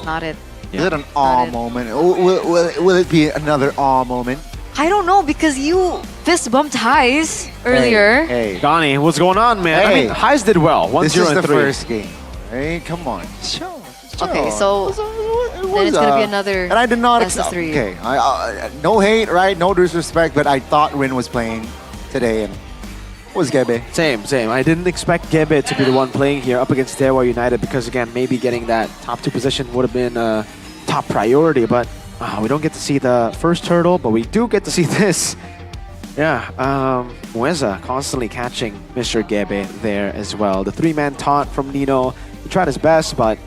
not it. Is it an awe moment? Will it be another awe moment? I don't know, because you fist bumped Highs earlier. Hey, Gani, what's going on, man? I mean, Highs did well. 1-0 this is and the 3. first game. Hey, come on. Show. Okay, so then it's gonna be another. And I did not best of expect. 3. Okay, no hate, right? No disrespect, but I thought Rin was playing today, and it was Gebe. Same. I didn't expect Gebe to be the one playing here up against Dewa United, because again, maybe getting that top 2 position would have been a top priority, but we don't get to see the first turtle, but we do get to see this. Yeah, Mueza constantly catching Mr. Gebe there as well. The 3-man taunt from Nino. He tried his best, but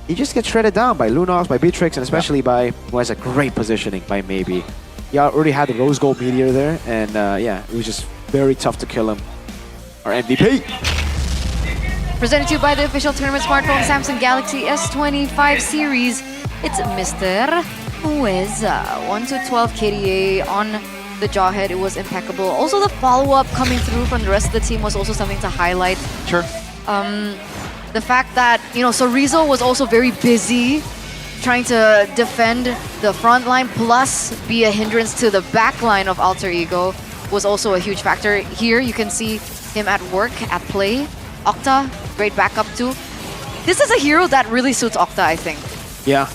he just gets shredded down by Lunox, by Beatrix, and especially by Mueza. Great positioning by Maybe. He already had the Rose Gold Meteor there, and yeah, it was just very tough to kill him. Our MVP. Presented to you by the official tournament smartphone Samsung Galaxy S25 series. It's Mr. Mueza. 1-12 KDA on the jawhead. It was impeccable. Also, the follow-up coming through from the rest of the team was also something to highlight. Sure. The fact that, Chorizo was also very busy trying to defend the front line plus be a hindrance to the back line of Alter Ego was also a huge factor. Here you can see him at work, at play. Octa, great backup too. This is a hero that really suits Octa, I think. Yeah,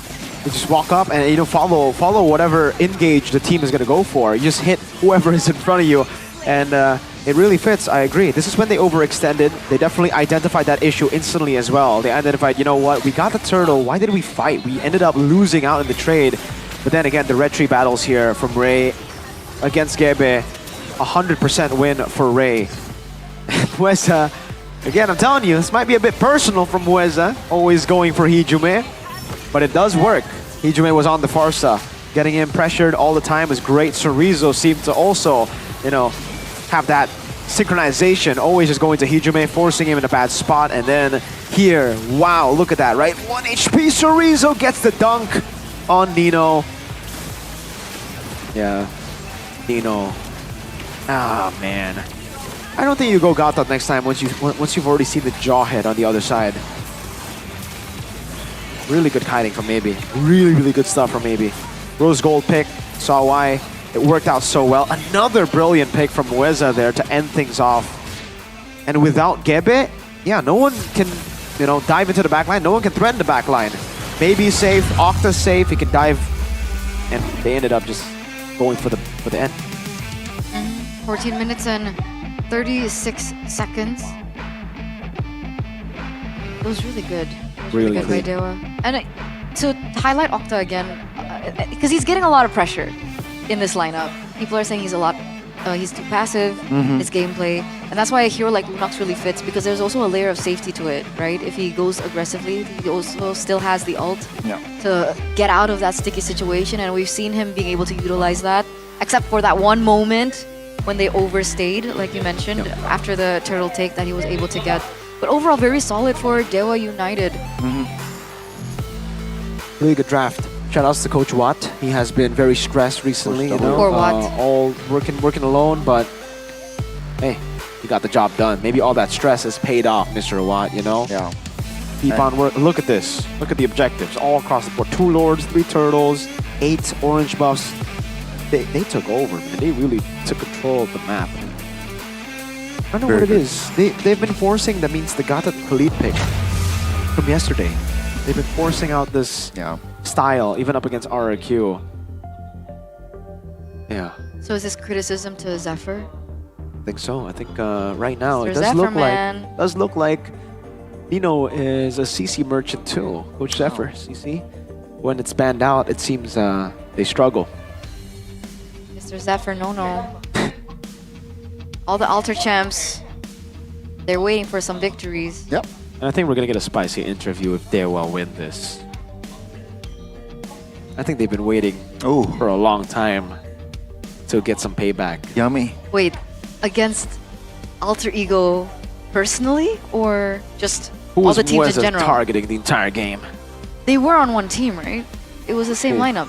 you just walk up and follow whatever engage the team is going to go for. You just hit whoever is in front of you, and it really fits. I agree. This is when they overextended. They definitely identified that issue instantly as well. They identified, you know what, we got the turtle. Why did we fight? We ended up losing out in the trade. But then again, the retry battles here from Ray against Gebe, 100% win for Ray. Mueza, again, I'm telling you, this might be a bit personal from Mueza, always going for Hijume, but it does work. Hijume was on the Farsa, getting him pressured all the time was great. Chorizo seemed to also, have that synchronization, always just going to Hijume, forcing him in a bad spot, and then here, wow, look at that, right? 1 HP, Chorizo gets the dunk on Nino. Yeah, Nino. Ah, man. I don't think you go Gata next time once you've already seen the jawhead on the other side. Really good kiting from Maybe. Really good stuff from Maybe. Rose gold pick, saw why. It worked out so well. Another brilliant pick from Mueza there to end things off. And without Gebe, yeah, no one can, dive into the backline. No one can threaten the backline. Maybe safe, Octa's safe, he can dive. And they ended up just going for the end. 14 minutes and 36 seconds. It was really good. Really good by Dewa. And to highlight Octa again, because he's getting a lot of pressure in this lineup. People are saying he's too passive, his gameplay. And that's why a hero like Lunox really fits, because there's also a layer of safety to it, right? If he goes aggressively, he also still has the ult to get out of that sticky situation. And we've seen him being able to utilize that, except for that one moment when they overstayed, like you mentioned, after the turtle take that he was able to get. But overall, very solid for Dewa United. Really good draft. Shout outs to Coach Watt. He has been very stressed recently, Poor Watt. all working alone, but hey, he got the job done. Maybe all that stress has paid off, Mr. Watt, Yeah. Keep on working. Look at this. Look at the objectives all across the board. 2 Lords, 3 Turtles, 8 orange buffs. They took over, man. They really took control of the map. I don't know what it is. They've been forcing, that means they got the Khalid pick from yesterday. They've been forcing out this style, even up against RRQ. Yeah. So is this criticism to Zephyr? I think so. I think right now it Mr. does look like Nino is a CC merchant too. Coach Zephyr, CC. When it's banned out, it seems they struggle. Mr. Zephyr, no. All the Alter champs, they're waiting for some victories. Yep. And I think we're gonna get a spicy interview if Dewa win this. I think they've been waiting for a long time to get some payback. Yummy. Wait, against Alter Ego personally, or just Who all was the teams in general? targeting the entire game? They were on one team, right? It was the same Who? lineup.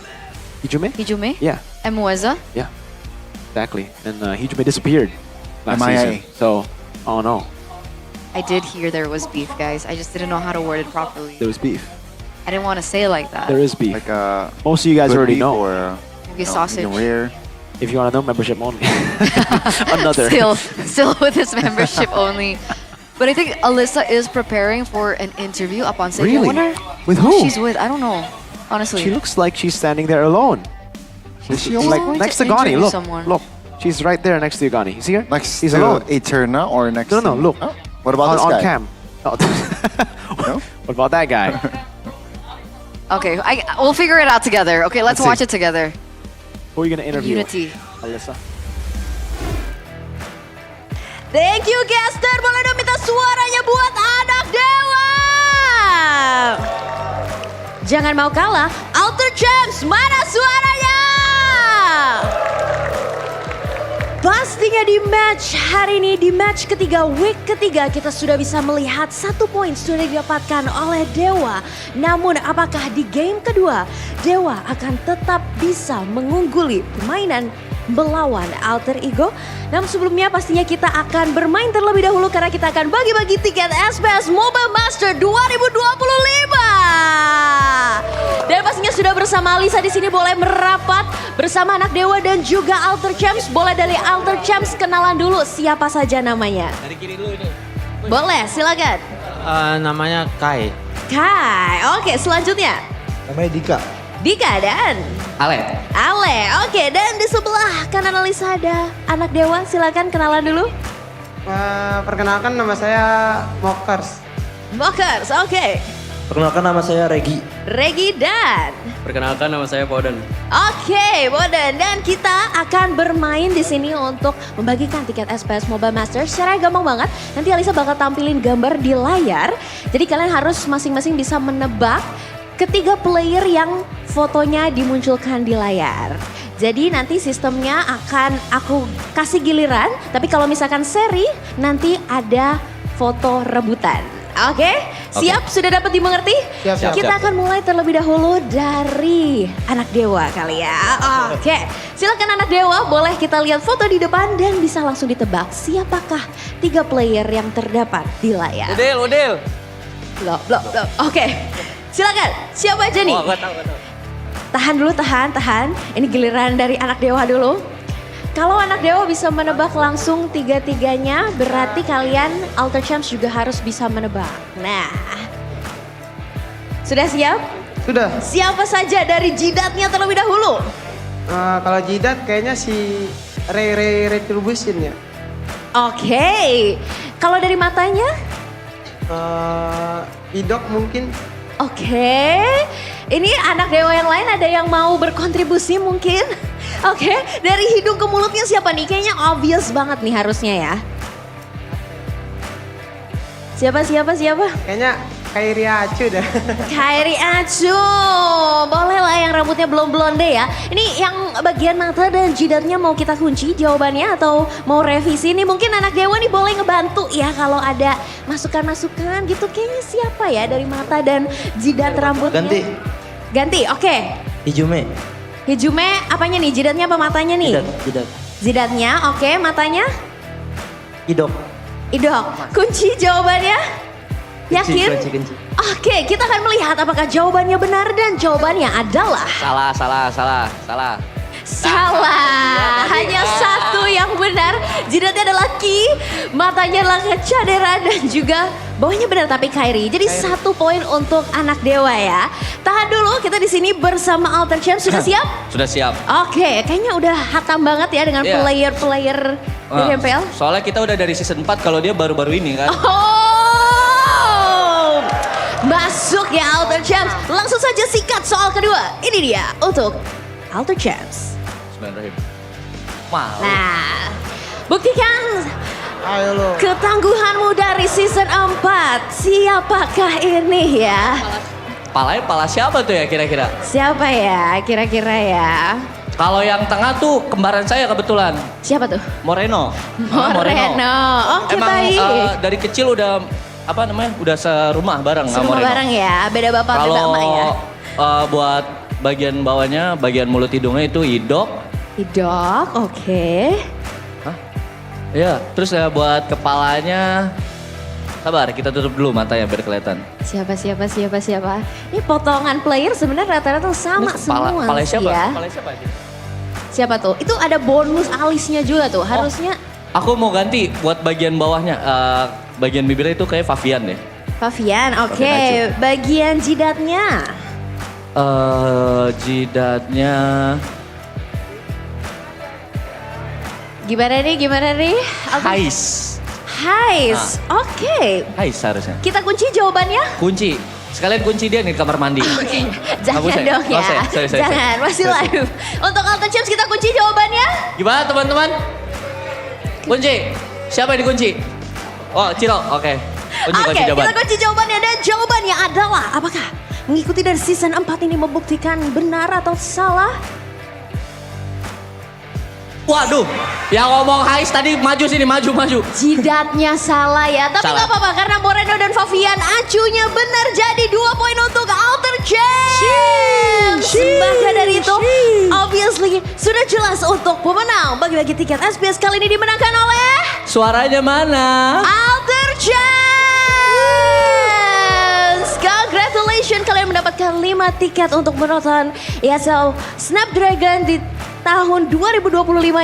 Hijume? Yeah. And Mueza. Yeah. Exactly. And Hijume disappeared last MIA. season. So, oh no. I did hear there was beef, guys. I just didn't know how to word it properly. There was beef. I didn't want to say it like that. There is beef. Like most of you guys good already beef know. Or, Maybe sausage. Rare. If you want to know, membership only. Another. Still with his membership only. But I think Alyssa is preparing for an interview up on stage. Really? I wonder With who who? she's with. I don't know, honestly. She looks like she's standing there alone. Is she like going next to to Gani. interview Look, someone. look. She's right there next to Gani. You see her? Next He's to alone. Eterna or next No, to... look. Oh, what about this on guy? cam. Oh. No? What about that guy? Okay, we'll figure it out together. Okay, let's Let's watch see. it together. Who are you gonna interview? Unity. Alyssa. Thank you, Gaster. Boleh dong minta suaranya buat anak Dewa. Jangan mau kalah. Alter Champs, mana suaranya? Pastinya di match hari ini, di match ketiga, week ketiga, kita sudah bisa melihat 1 poin sudah didapatkan oleh Dewa. Namun apakah di game kedua, Dewa akan tetap bisa mengungguli permainan melawan Alter Ego? Namun sebelumnya pastinya kita akan bermain terlebih dahulu karena kita akan bagi-bagi tiket SPS Mobile Master 2025. Dan pastinya sudah bersama Alisa di sini, boleh merapat bersama anak Dewa dan juga Alter Champs. Boleh dari Alter Champs kenalan dulu siapa saja namanya. Dari kiri dulu ini. Boleh, silakan. Namanya Kai. Kai, oke, selanjutnya. Namanya Dika. Dika dan Ale. oke, dan di sebelah kanan Alisa ada anak Dewa, silakan kenalan dulu. Perkenalkan nama saya Mokers. Mokers, oke. Perkenalkan nama saya Regi. Regi dan Perkenalkan nama saya Poden. oke, Boden, dan kita akan bermain di sini untuk membagikan tiket SPS Mobile Master secara gampang banget. Nanti Alisa bakal tampilin gambar di layar. Jadi kalian harus masing-masing bisa menebak ketiga player yang fotonya dimunculkan di layar. Jadi nanti sistemnya akan aku kasih giliran, tapi kalau misalkan seri nanti ada foto rebutan. Oke, siap? Sudah dapat dimengerti? Siap. Kita akan mulai terlebih dahulu dari anak Dewa kali ya. Oke, silakan anak Dewa, boleh kita lihat foto di depan dan bisa langsung ditebak siapakah 3 player yang terdapat di layar. Udil. Loh. Oke. Silakan, siapa aja nih? Oh, gue tahu. Tahan dulu, tahan. Ini giliran dari anak dewa dulu. Kalau anak dewa bisa menebak langsung tiga-tiganya, berarti kalian Alter Champs juga harus bisa menebak. Nah, sudah siap? Sudah. Siapa saja dari jidatnya terlebih dahulu? Kalau jidat kayaknya si retribution ya. Oke, kalau dari matanya? Idok mungkin. Oke, ini anak dewa yang lain ada yang mau berkontribusi mungkin? Oke, dari hidung ke mulutnya siapa nih? Kayaknya obvious banget nih harusnya ya. Siapa? Kayaknya Kairi Acu dah. Kairi Acu, boleh lah yang rambutnya belum blonde ya. Ini yang bagian mata dan jidatnya mau kita kunci jawabannya atau mau revisi nih? Mungkin anak dewa nih boleh ngebantu ya kalau ada masukan-masukan gitu. Kayaknya siapa ya dari mata dan jidat rambutnya? Ganti, oke. Hijume apanya nih? Jidatnya apa matanya nih? Jidat. Jidatnya, oke. Matanya? Idok. Kunci jawabannya? Yakin? Kunci. Oke, kita akan melihat apakah jawabannya benar dan jawabannya adalah... Salah. Hanya satu yang benar. Jidatnya adalah Ki, matanya adalah Cadera dan juga bawahnya benar tapi Kairi. Jadi 1 poin untuk anak dewa ya. Tahan dulu, kita di sini bersama Alter Champs. Sudah siap? Sudah siap. Oke, kayaknya udah hatam banget ya dengan player-player dari MPL. Soalnya kita udah dari season 4 kalau dia baru-baru ini kan. Oh, masuk ya Alter Champs. Langsung saja sikat soal kedua. Ini dia untuk Alter Champs. Nah, buktikan ketangguhanmu dari season 4. Siapakah ini ya? Pala siapa tuh ya kira-kira? Siapa ya kira-kira ya? Kalau yang tengah tuh kembaran saya kebetulan. Siapa tuh? Moreno. Oke, Emang baik. dari kecil udah udah serumah bareng sama Moreno. Bareng ya, beda bapak beda emak ya. Buat bagian bawahnya, bagian mulut hidungnya itu idok. Oke. Iya, terus ya buat kepalanya, sabar kita tutup dulu matanya biar kelihatan. Siapa? Ini potongan player sebenarnya rata-rata sama semua Kepala sih siapa? ya. Kepala siapa aja? Siapa tuh? Itu ada bonus alisnya juga tuh, harusnya. Aku mau ganti buat bagian bawahnya, bagian bibirnya itu kayak Favian deh. Favian, oke. Bagian jidatnya? Jidatnya... Gimana nih? Hais. Oke. Hais harusnya. Kita kunci jawabannya? Kunci. Sekalian kunci dia nih di kamar mandi. Oke. Jangan dong ya. Sorry. Jangan, masih live. Untuk Alter Champs kita kunci jawabannya? Gimana teman-teman? Kunci. Siapa yang dikunci? Oh, Ciro. Oke. Kunci jawaban. Kita kunci jawabannya dan jawabannya adalah apakah mengikuti dari season 4 ini membuktikan benar atau salah? Waduh, yang ngomong Hais tadi maju sini, maju. Jidatnya salah ya, tapi nggak apa-apa karena Moreno dan Favian acunya benar jadi 2 poin untuk Alter Champs. Bahkan dari itu, obviously sudah jelas untuk pemenang bagi-bagi tiket SPS kali ini dimenangkan oleh... Suaranya mana? Alter Champs. Congratulations, kalian mendapatkan 5 tiket untuk menonton ESL Snapdragon di tahun 2025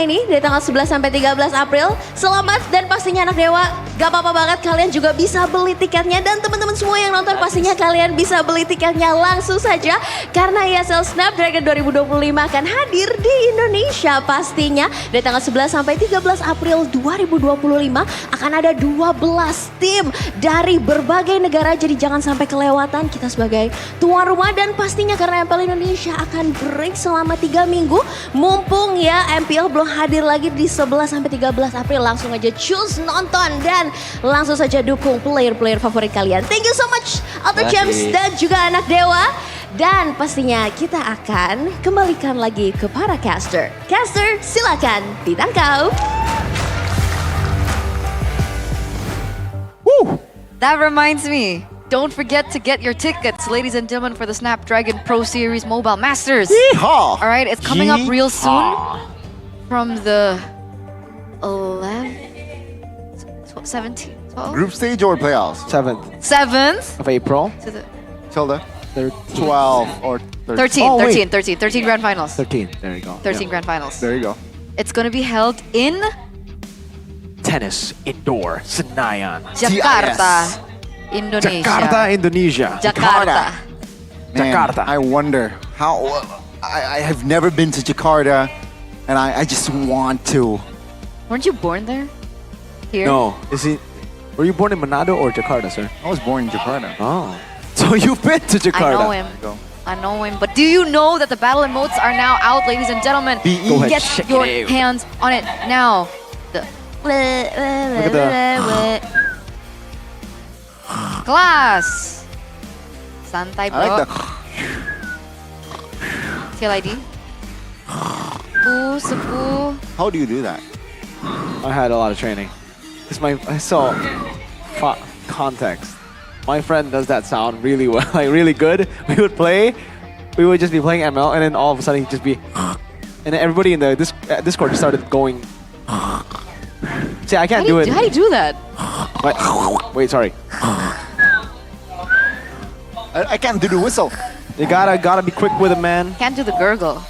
ini dari tanggal 11 sampai 13 April. Selamat dan pastinya anak dewa, gak apa-apa banget kalian juga bisa beli tiketnya dan teman-teman semua yang nonton pastinya kalian bisa beli tiketnya langsung saja karena ESL Snapdragon 2025 akan hadir di Indonesia pastinya dari tanggal 11 sampai 13 April 2025 akan ada 12 tim dari berbagai negara jadi jangan sampai kelewatan. Kita sebagai tuan rumah dan pastinya karena MPL Indonesia akan break selama 3 minggu. Mumpung ya MPL belum hadir lagi di 11 sampai 13 April, langsung aja choose nonton dan langsung saja dukung player-player favorit kalian. Thank you so much Alter Champs dan juga anak dewa. Dan pastinya kita akan kembalikan lagi ke para caster. Caster silakan ditangkap. That reminds me. Don't forget to get your tickets, ladies and gentlemen, for the Snapdragon Pro Series Mobile Masters. Yeehaw! All right, it's coming up real soon from the 17th, 12th? Group stage or playoffs? 7th 7th of April. to the Tilda. 12 or 13, Oh, wait. 13 grand finals. 13. There you go. 13 grand finals. There you go. It's gonna be held in Tennis Indoor Senayan. Jakarta, Indonesia. Jakarta, Indonesia. Jakarta. Man, Jakarta. I wonder how. I have never been to Jakarta, and I just want to. Weren't you born there? Here? No. Were you born in Manado or Jakarta, sir? I was born in Jakarta. Oh. So you've been to Jakarta. I know him. I know him. But do you know that the battle emotes are now out, ladies and gentlemen? Go ahead, Get check your it out. hands on it now. Look at Class. Santai, bro. I like Tail ID. Sepuh. How do you do that? I had a lot of training. I saw context. My friend does that sound really well, like really good. We would play, we would just be playing ML, and then all of a sudden he'd just be, and then everybody in the Discord just started going. See, I can't do it. How do you do that? Wait, sorry. I can't do the whistle. You gotta be quick with it, man. Can't do the gurgle.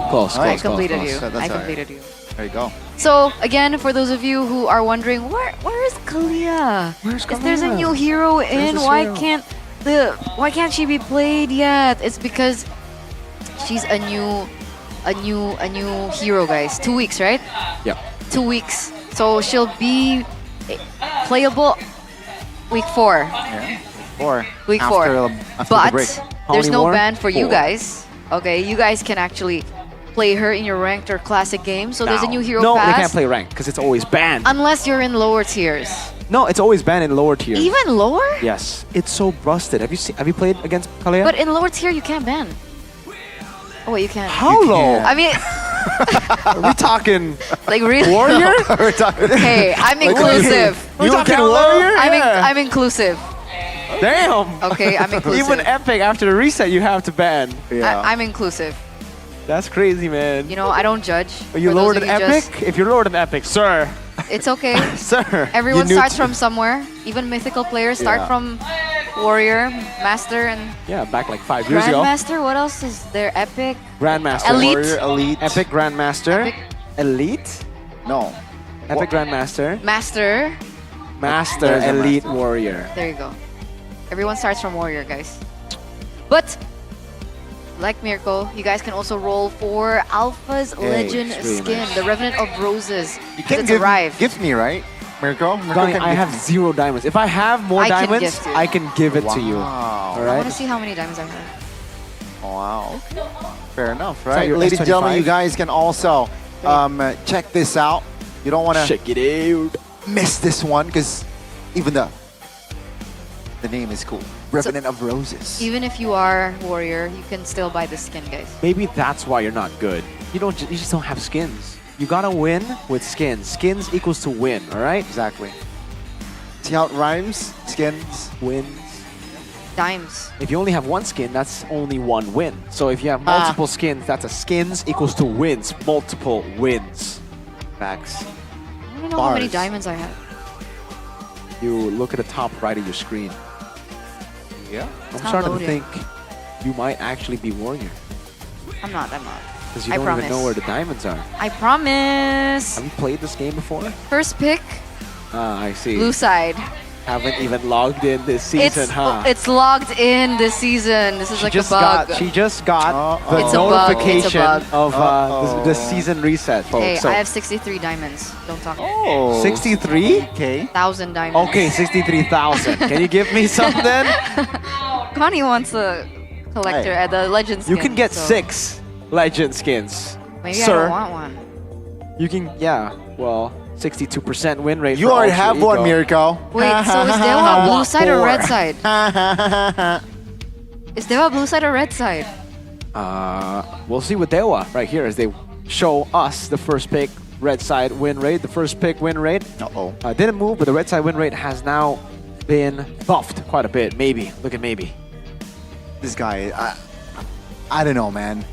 Close, I close, completed close, you. close. I completed you. There you go. So again, for those of you who are wondering, where is Kalia? Where's If there's a Kalia? new hero in, this why hero? can't she be played yet? It's because she's a new hero, guys. 2 weeks, right? Yep. 2 weeks. So she'll be playable week 4. Yeah. Or Week after, 4. after the break. But there's many no more? ban for you 4. guys. Okay, you guys can actually play her in your ranked or classic games. So there's a new hero No, pass. they can't play ranked because it's always banned. Unless you're in lower tiers. No, it's always banned in lower tiers. Even lower? Yes, it's so busted. Have you played against Kalia? But in lower tier, you can't ban. Oh, wait, you can. How low? I mean, Are we talking like really? warrior? We're talking. Hey, I'm inclusive. We talking warrior? I'm inclusive. Damn. Okay, I'm inclusive. Even Epic after the reset, you have to ban. I'm inclusive. That's crazy, man. You know, I don't judge. Are you For lower those than of you Epic? If you're lower than Epic, sir. It's okay. Sir. Everyone you starts knew from somewhere. Even mythical players start Yeah. from warrior, master, and Yeah, back like 5 years ago. grandmaster. What else is there? Epic. Grandmaster. Elite. Warrior, elite. Epic Grandmaster. Epic. Elite. No. Epic Grandmaster. Master. Master. There's a Elite master. Warrior. There you go. Everyone starts from warrior, guys. But like Mirko, you guys can also roll for Alpha's Hey, Legend it's really skin, nice. the Revenant of Roses. You can It's give, arrived. gift me, right? Mirko? Donnie, can I gift have me. 0 diamonds. If I have more I can diamonds, gift you. I can give it to you. Wow. All I want right? to see how many diamonds I have. Wow. Fair enough, that right? your Ladies and gentlemen, S25? you guys can also check this out. You don't want to Check it out. miss this one because even the name is cool. Revenant of Roses. Even if you are warrior, you can still buy the skin, guys. Maybe that's why you're not good. You just don't have skins. You gotta win with skins. Skins equals to win, all right? Exactly. See how it rhymes? Skins. Wins. Dimes. If you only have 1 skin, that's only 1 win. So if you have multiple skins, that's a skins equals to wins. Multiple wins. Facts. I don't even know how many Bars. diamonds I have. You look at the top right of your screen. Yeah. I'm not starting loading. to think you might actually be warrior. I'm not. Because you I don't promise. even know where the diamonds are. I promise. Have you played this game before? First pick, I see. blue side. Haven't even logged in this season, huh? It's logged in this season. This is like a bug. She just got the It's a bug, it's a notification bug. of the season reset, folks. Hey, so I have 63 diamonds. Don't talk. Oh. 63? Okay. 1,000 diamonds. Okay, 63,000. Can you give me something? Connie wants a collector Hey. at the Legends. You can get 6 legend skins. Maybe Sir. I don't want one. You can, yeah, well, 62% win rate. You for already Ultra have one, Ego. Mirko. Wait, so is Dewa blue side or red 4. side? Is Dewa blue side or red side? We'll see with Dewa right here as they show us the first pick red side win rate. The first pick win rate didn't move, but the red side win rate has now been buffed quite a bit. Maybe. Look at maybe. This guy, I don't know, man.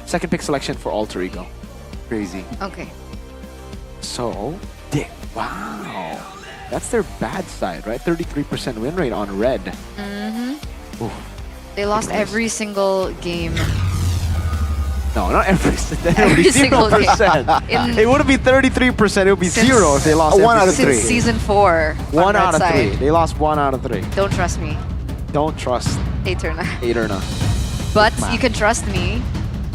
Second pick selection for Alter Ego. Crazy. Okay. So, wow. That's their bad side, right? 33% win rate on red. Mm-hmm. They lost every single game. No, not every. It would Every be single 0%. game. It wouldn't be 33%. It would be Since- 0 if they lost One out of Since 3. season 4. One on red out of side. 3. They lost 1 out of 3. Don't trust me. Don't trust Aeterna. Aeterna. But you can trust me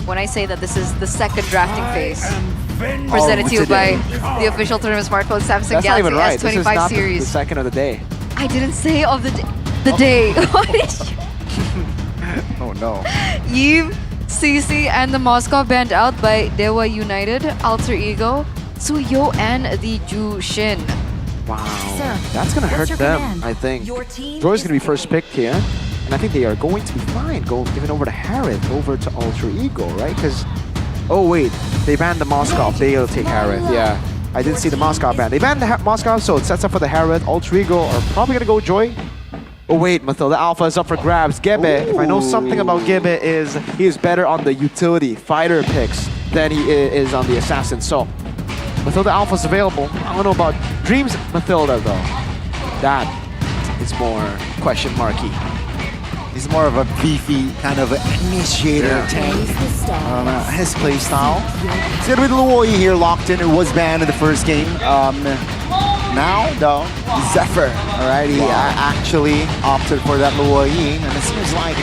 when I say that this is the second drafting phase. Presented to you by the official tournament smartphone Samsung That's not Galaxy even right. This is S25 not the series. second of the day. I didn't say of the day. What is Oh no. Eve, CC, and the Moscow banned out by Dewa United, Alter Ego, Suyo, and the Jushin. Wow. That's going to hurt them, I think. Joy's going to be first picked here. And I think they are going to be fine. Giving over to Harith, over to Alter Ego, right? Because, oh wait, they banned the Moscow. They'll take Harith, yeah. I didn't see the Moscow ban. They banned the Moscow, so it sets up for the Harith. Alter Ego are probably going to go Joy. Oh wait, Mathilda Alpha is up for grabs. Gebe, if I know something about Gebe, is he is better on the utility fighter picks than he is on the assassin. So, Mathilda Alpha is available. I don't know about Dreams Mathilda though. That is more question marky. He's more of a beefy kind of initiator tank. His play style. He's gonna be the Luoi here locked in. It was banned in the first game. Now, though, Zephyr, all right, he actually opted for that Luoi, and it seems like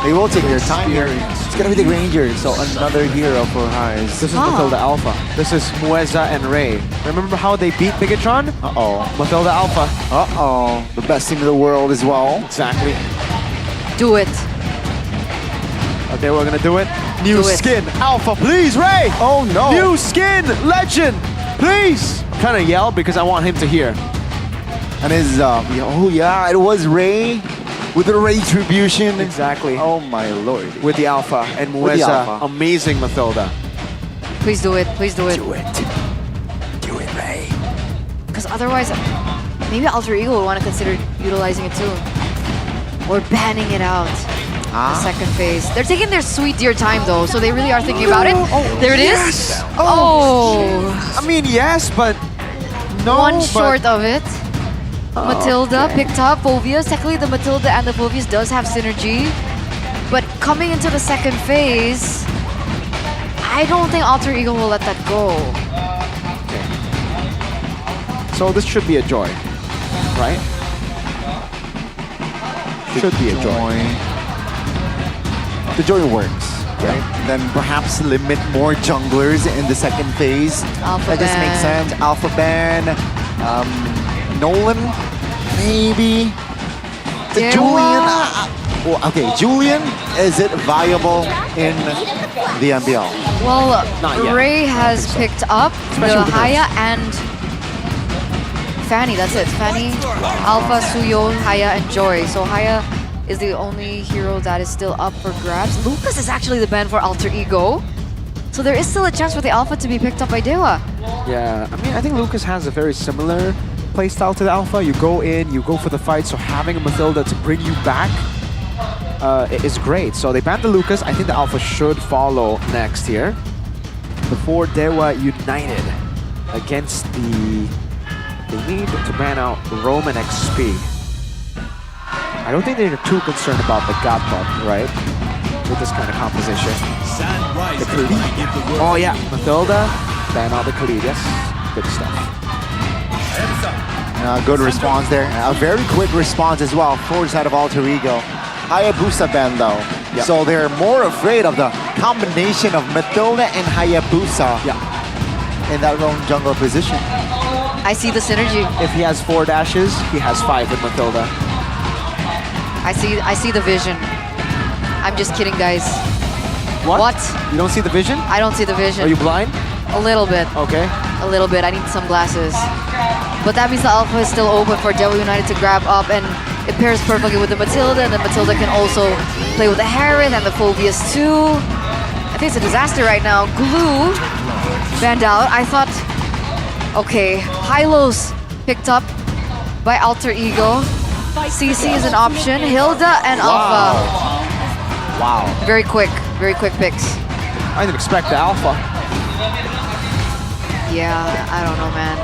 they will take their time here. It's gonna be the Rangers, so another hero for Highs. This is Mathilda Alpha. This is Mueza and Ray. Remember how they beat Bigatron? Uh-oh. Mathilda Alpha. Uh-oh. The best team in the world as well. Exactly. Do it. Okay, we're gonna do it. New Do it. skin. Alpha, please, Ray! Oh, no. New skin! Legend! Please! I'm trying to yell because I want him to hear. And his, oh yeah, it was Ray with the retribution. Exactly. Oh my lord. With the Alpha and With the Mueza. Alpha. Amazing Mathilda. Please do it. Please do it. Do it. Do it, Ray. Because otherwise, maybe Alter Ego will want to consider utilizing it too. Or banning it out. The second phase. They're taking their sweet dear time though, so they really are thinking about it. There it is. Yes. Oh. I mean, yes, but no. One but short of it. Matilda picked up Phoveus. Technically, the Matilda and the Phoveus does have synergy. But coming into the second phase, I don't think Alter Ego will let that go. So this should be a joy, right? Should be a joy. The joy works, right? Then perhaps limit more junglers in the second phase. Alpha that just ban. makes sense. Alpha ban, Nolan, maybe. The Dewa. Julian. Well, okay, Julian, is it viable in the MPL? Well, Not yet. Ray has picked up Especially the with the Haya and Fanny. That's it. Fanny, Alpha, Suyo, Haya, and Joy. So Haya is the only hero that is still up for grabs. Lucas is actually the ban for Alter Ego. So there is still a chance for the Alpha to be picked up by Dewa. Yeah, I mean, I think Lucas has a very similar playstyle to the Alpha. You go in, you go for the fight, so having a Mathilda to bring you back is great. So they banned the Lucas. I think the Alpha should follow next here. Before Dewa United against the... They need to ban out Roman XP. I don't think they're too concerned about the God Bug, right? With this kind of composition. The Khalid. Oh yeah, Mathilda, ban out the Khalid, yes. Good stuff. Good response there. A very quick response as well. Forward side of Alter Ego. Hayabusa ban though. Yep. So they're more afraid of the combination of Mathilda and Hayabusa in that lone jungle position. I see the synergy. If he has 4 dashes, he has 5 with Mathilda. I see the vision. I'm just kidding, guys. What? You don't see the vision? I don't see the vision. Are you blind? A little bit. Okay. A little bit. I need some glasses. But that means the Alpha is still open for Dewa United to grab up, and it pairs perfectly with the Matilda, and the Matilda can also play with the Harith and the Phoveus too. I think it's a disaster right now. Glue banned out. I thought, okay, Hylos picked up by Alter Ego. CC is an option. Hilda and Alpha. Wow. Very quick picks. I didn't expect the Alpha. Yeah, I don't know, man.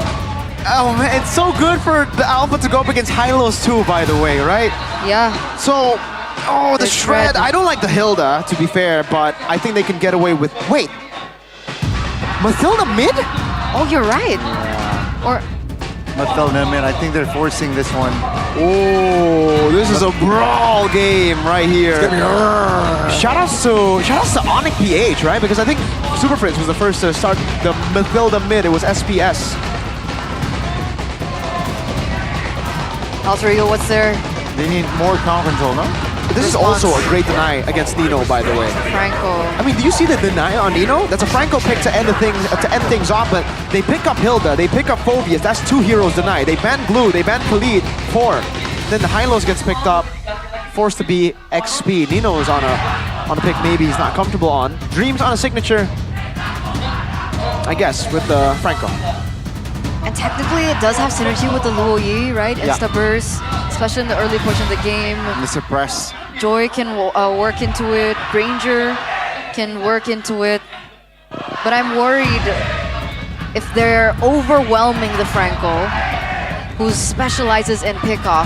Oh man, it's so good for the Alpha to go up against Hylos too, by the way, right? Yeah. So, the shred. I don't like the Hilda, to be fair, but I think they can get away with. Wait, Mathilda mid? Oh, you're right. Or Mathilda mid. I think they're forcing this one. Oh, this is a brawl game right here. Shoutouts to Onyx PH, right? Because I think Super Fritz was the first to start the Mathilda mid. It was SPS. Alter Ego, what's there? They need more comp control, no? This is also a great deny against Nino, by the way. Franco. I mean, do you see the deny on Nino? That's a Franco pick to end things off, but they pick up Hilda, they pick up Phobius. That's 2 heroes denied. They ban Glue, they ban Khalid, 4. Then the Hylos gets picked up, forced to be XP. Nino is on a pick maybe he's not comfortable on. Dreams on a signature, I guess, with the Franco. And technically, it does have synergy with the Luo Yi, right? Insta burst, especially in the early portion of the game. Mr. Press. Joy can work into it. Granger can work into it. But I'm worried if they're overwhelming the Franco, who specializes in pickoff.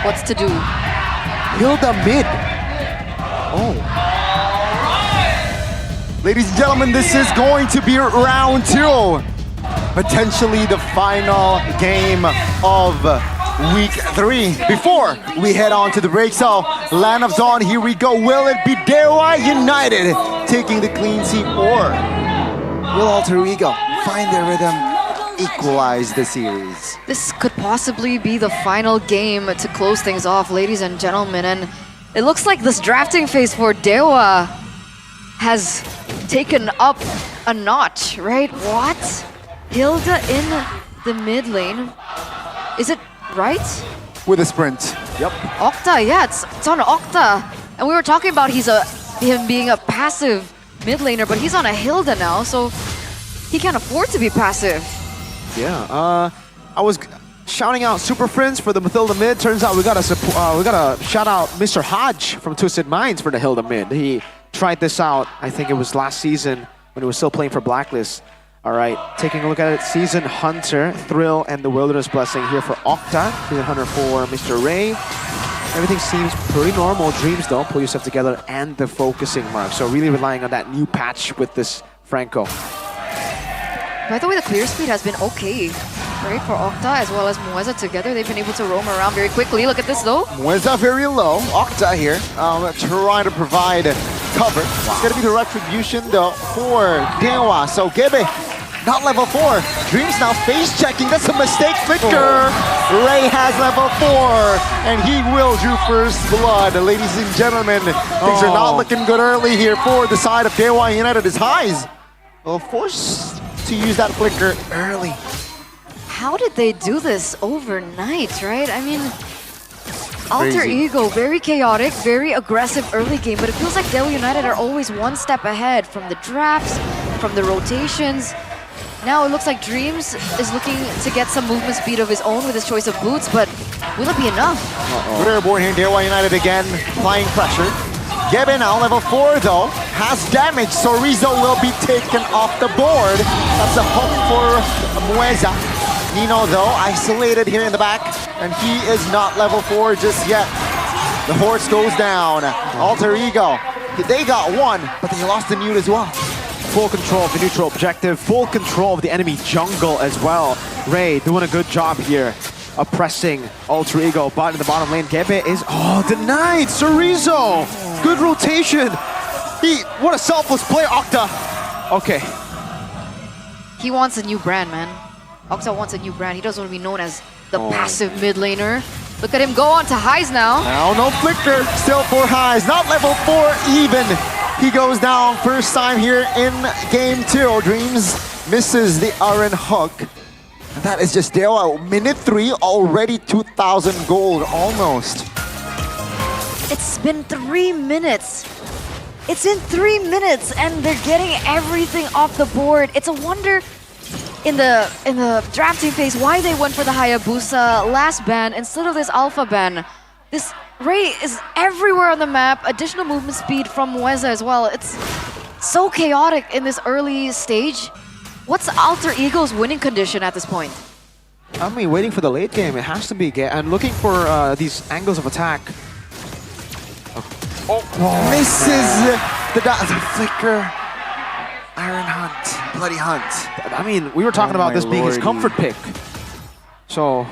What's to do? Hilda mid. Oh. Ladies and gentlemen, this is going to be round 2. Potentially the final game of week 3. Before we head on to the break, so Land of Dawn, here we go. Will it be Dewa United taking the clean sweep, or will Alter Ego find their rhythm, equalize the series? This could possibly be the final game to close things off, ladies and gentlemen. And it looks like this drafting phase for Dewa has taken up a notch, right? What? Hilda in the mid lane. Is it right? With a sprint. Yep. Octa, yeah, it's on Octa. And we were talking about him being a passive mid laner, but he's on a Hilda now, so he can't afford to be passive. Yeah, I was shouting out Super Friends for the Mathilda mid. Turns out we gotta shout out Mr. Hodge from Twisted Minds for the Hilda mid. He tried this out, I think it was last season when he was still playing for Blacklist. All right, taking a look at it, Season Hunter, Thrill, and the Wilderness Blessing here for Octa. Season Hunter for Mr. Ray. Everything seems pretty normal. Dreams, though, pull yourself together, and the focusing mark. So really relying on that new patch with this Franco. By the way, the clear speed has been okay, right? For Octa as well as Mueza together, they've been able to roam around very quickly. Look at this, though. Mueza very low. Octa here, trying to provide cover. It's going to be the retribution, though, for Dewa. So Gebe, not level 4. Dreams now face checking. That's a mistake. Flicker. Ray has level 4, and he will drew first blood. Ladies and gentlemen, things are not looking good early here for the side of Dewa United. His highs will force to use that flicker early. How did they do this overnight, right? I mean, Alter Ego, very chaotic, very aggressive early game, but it feels like Dewa United are always one step ahead from the drafts, from the rotations. Now it looks like Dreams is looking to get some movement speed of his own with his choice of boots, but will it be enough? Good airborne here, Dewa United again, applying pressure. Gebe now, level 4 though, has damage, so Rizzo will be taken off the board. That's a hook for Mueza. Nino though, isolated here in the back, and he is not level 4 just yet. The horse goes down. Alter Ego, they got 1, but they lost the Newt as well. Full control of the neutral objective, full control of the enemy jungle as well. Ray doing a good job here, oppressing Alter Ego, but in the bottom lane, Gebe is, denied! Chorizo! Good rotation! What a selfless play, Octa! Okay. He wants a new brand, man. Octa wants a new brand. He doesn't want to be known as the passive mid laner. Look at him go on to highs now. Now no flicker, still 4 highs, not level 4 even. He goes down first time here in game 2. Dreams misses the Aaron hook. And that is just Dewa. Minute 3, already 2,000 gold, almost. It's been 3 minutes. It's in 3 minutes and they're getting everything off the board. It's a wonder in the drafting phase why they went for the Hayabusa last ban instead of this alpha ban. This Ray is everywhere on the map, additional movement speed from Mueza as well. It's so chaotic in this early stage. What's Alter Ego's winning condition at this point? I mean, waiting for the late game. It has to be and looking for these angles of attack. Misses the flicker. Iron Hunt, Bloody Hunt. I mean, we were talking about my this being his lordy. comfort pick. So,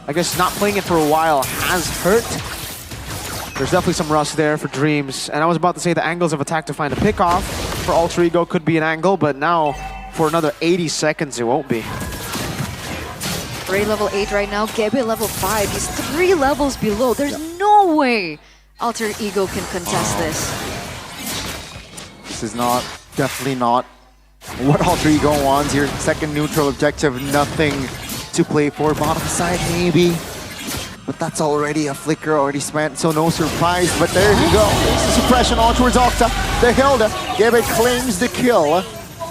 I guess not playing it for a while has hurt. There's definitely some rust there for Dreams. And I was about to say the angles of attack to find a pick off for Alter Ego could be an angle, but now for another 80 seconds it won't be. Ray level 8 right now, Gebe level 5. He's 3 levels below. There's no way Alter Ego can contest this. This is definitely not what Alter Ego wants here. Second neutral objective, nothing to play for. Bottom side, maybe. But that's already a flicker already spent, so no surprise. But there you go. There's the suppression on towards Octa. The Hilda. Gebe claims the kill.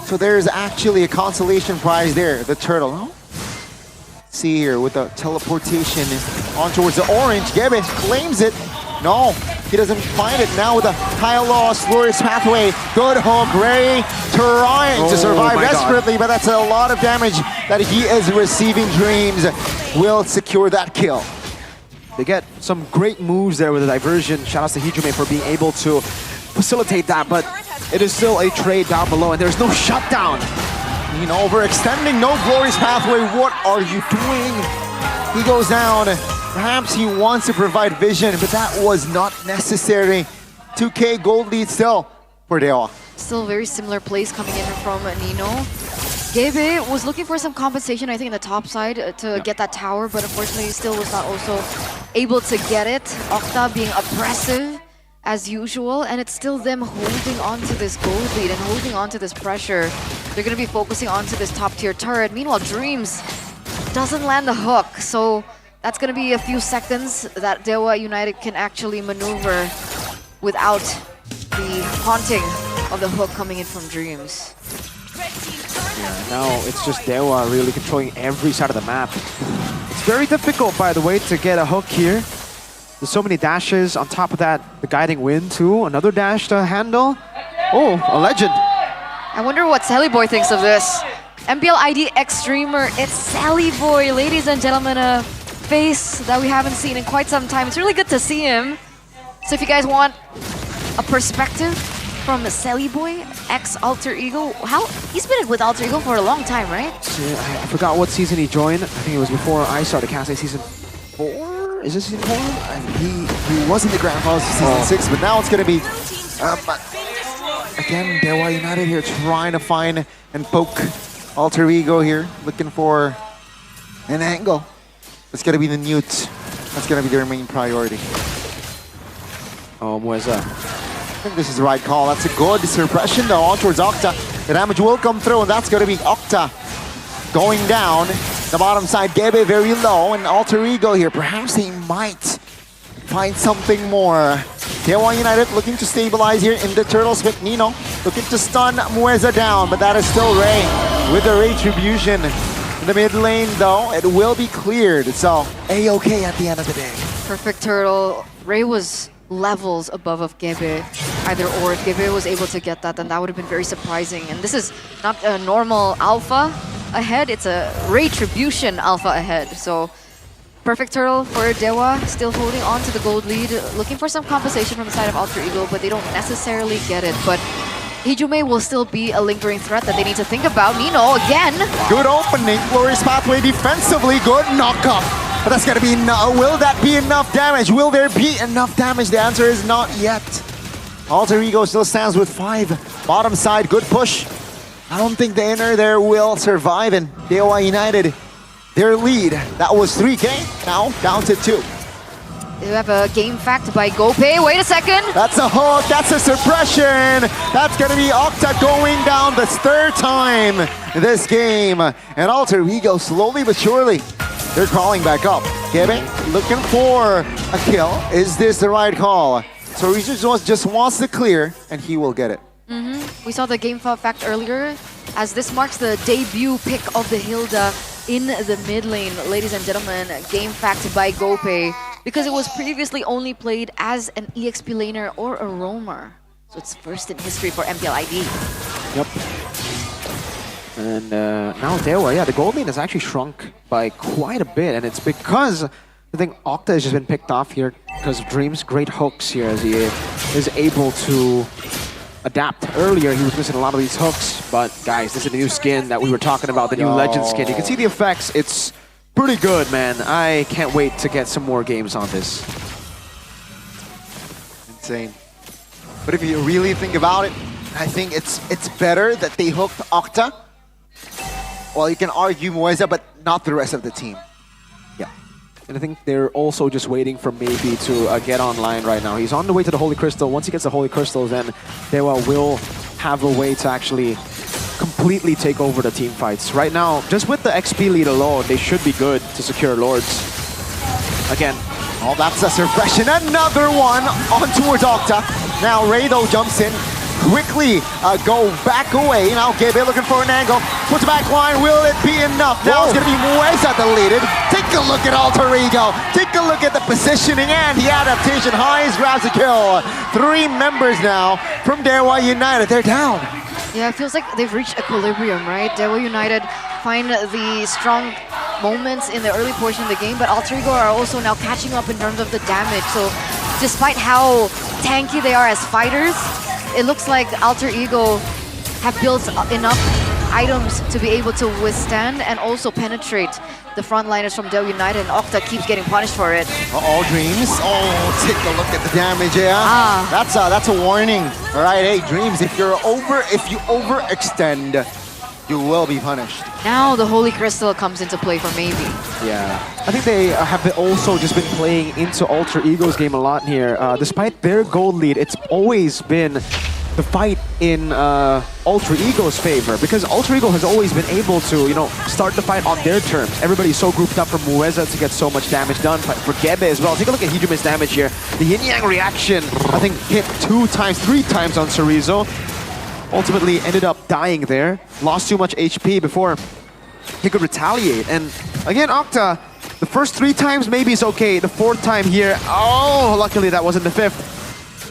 So there's actually a consolation prize there. The turtle. Oh. See here with the teleportation on towards the orange. Gebe claims it. No, he doesn't find it. Now with a high loss, glorious pathway. Good hook. Ray trying to survive desperately, but that's a lot of damage that he is receiving. Dreams will secure that kill. They get some great moves there with the diversion. Shout out to Hijume for being able to facilitate that, but it is still a trade down below, and there's no shutdown. You know, overextending, no glorious pathway. What are you doing? He goes down. Perhaps he wants to provide vision, but that was not necessary. 2K gold lead still for Dewa. Still very similar plays coming in from Nino. Gebe was looking for some compensation, I think, in the top side to get that tower, but unfortunately still was not also able to get it. Octa being oppressive as usual, and it's still them holding on to this gold lead and holding on to this pressure. They're going to be focusing onto this top tier turret. Meanwhile, Dreams doesn't land the hook, so that's going to be a few seconds that Dewa United can actually maneuver without the haunting of the hook coming in from Dreams. Yeah, now it's just Dewa really controlling every side of the map. It's very difficult, by the way, to get a hook here. There's so many dashes. On top of that, the guiding wind too. Another dash to handle. Oh, a legend. I wonder what Sally Boy thinks of this. MPL ID X streamer, it's Sally Boy, ladies and gentlemen. A face that we haven't seen in quite some time. It's really good to see him. So if you guys want a perspective from Sally Boy, ex Alter Ego, he's been with Alter Ego for a long time, right? Yeah, I forgot what season he joined. I think it was before I started casting season 4. Is this season 4? He was in the grand finals of season 6, but now it's going to be again Dewa United here trying to find and poke Alter Ego here, looking for an angle. It's going to be the Newt. That's going to be their main priority. Oh, Mueza. I think this is the right call. That's a good suppression though on towards Octa. The damage will come through, and that's going to be Octa going down. The bottom side, Gebe very low, and Alter Ego here. Perhaps he might find something more. Dewa United looking to stabilize here in the turtle spit. Nino looking to stun Mueza down, but that is still Ray with the retribution. In the mid lane though, it will be cleared. So A-okay at the end of the day. Perfect turtle. Ray was levels above of Gebe. Either or, if Gebe was able to get that, then that would have been very surprising. And this is not a normal alpha ahead, it's a retribution alpha ahead. So perfect turtle for Dewa, still holding on to the gold lead, looking for some compensation from the side of Alter Ego, but they don't necessarily get it. But Hijume will still be a lingering threat that they need to think about. Nino again. Good opening, glorious pathway defensively, good knockup. But that's gonna be will that be enough damage? Will there be enough damage? The answer is not yet. Alter Ego still stands with 5. Bottom side, good push. I don't think the inner there will survive, and Dewa United, their lead, that was 3K, now down to 2. We have a game fact by GoPay. Wait a second. That's a hook, that's a suppression. That's gonna be Octa going down the 3rd time this game. And Alter Ego slowly but surely, they're crawling back up. Gebe looking for a kill. Is this the right call? So he just wants to clear, and he will get it. We saw the game fact earlier, as this marks the debut pick of the Hilda in the mid lane. Ladies and gentlemen, game fact by GoPay, because it was previously only played as an EXP laner or a roamer. So it's first in history for MPL ID. Yep. And now Dewa, yeah, the gold lane has actually shrunk by quite a bit, and it's because I think Octa has just been picked off here because of Dream's great hooks here as he is able to adapt. Earlier, he was missing a lot of these hooks, but guys, this is the new skin that we were talking about, the new Legend skin. You can see the effects. It's pretty good, man. I can't wait to get some more games on this. Insane. But if you really think about it, I think it's better that they hooked Octa. Well, you can argue Moeza, but not the rest of the team. Yeah. And I think they're also just waiting for maybe to get online right now. He's on the way to the Holy Crystal. Once he gets the Holy Crystal, then Dewa will have a way to actually completely take over the team fights. Right now, just with the XP lead alone, they should be good to secure Lords. Again. Oh, that's a suppression. Another one on towards Octa. Now Ray though jumps in. Quickly go back away. Now Gebe looking for an angle. Puts back line. Will it be enough? Now it's going to be Moeza deleted. Take a look at Alter Ego. Take a look at the positioning and the adaptation. Highs grabs a kill. 3 members now from Dewa United. They're down. Yeah, it feels like they've reached equilibrium, right? Dewa United find the strong moments in the early portion of the game, but Alter Ego are also now catching up in terms of the damage. So despite how tanky they are as fighters, it looks like Alter Ego have built enough items to be able to withstand and also penetrate the frontliners from Dewa United, and Octa keeps getting punished for it. Uh-oh, Dreams. Oh, take a look at the damage, yeah? That's a warning. All right, hey, Dreams, if you overextend, you will be punished. Now the Holy Crystal comes into play for Maybe. Yeah, I think they have also just been playing into Alter Ego's game a lot here. Despite their gold lead, it's always been the fight in Alter Ego's favor, because Alter Ego has always been able to, you know, start the fight on their terms. Everybody's so grouped up for Moeza to get so much damage done, but for Gebe as well. Take a look at Hijume's damage here. The Yin-Yang reaction, I think, hit 3 times on Chorizo. Ultimately ended up dying there. Lost too much HP before he could retaliate. And again, Octa, the first 3 times maybe it's okay. The 4th time here, oh, luckily that wasn't the 5th.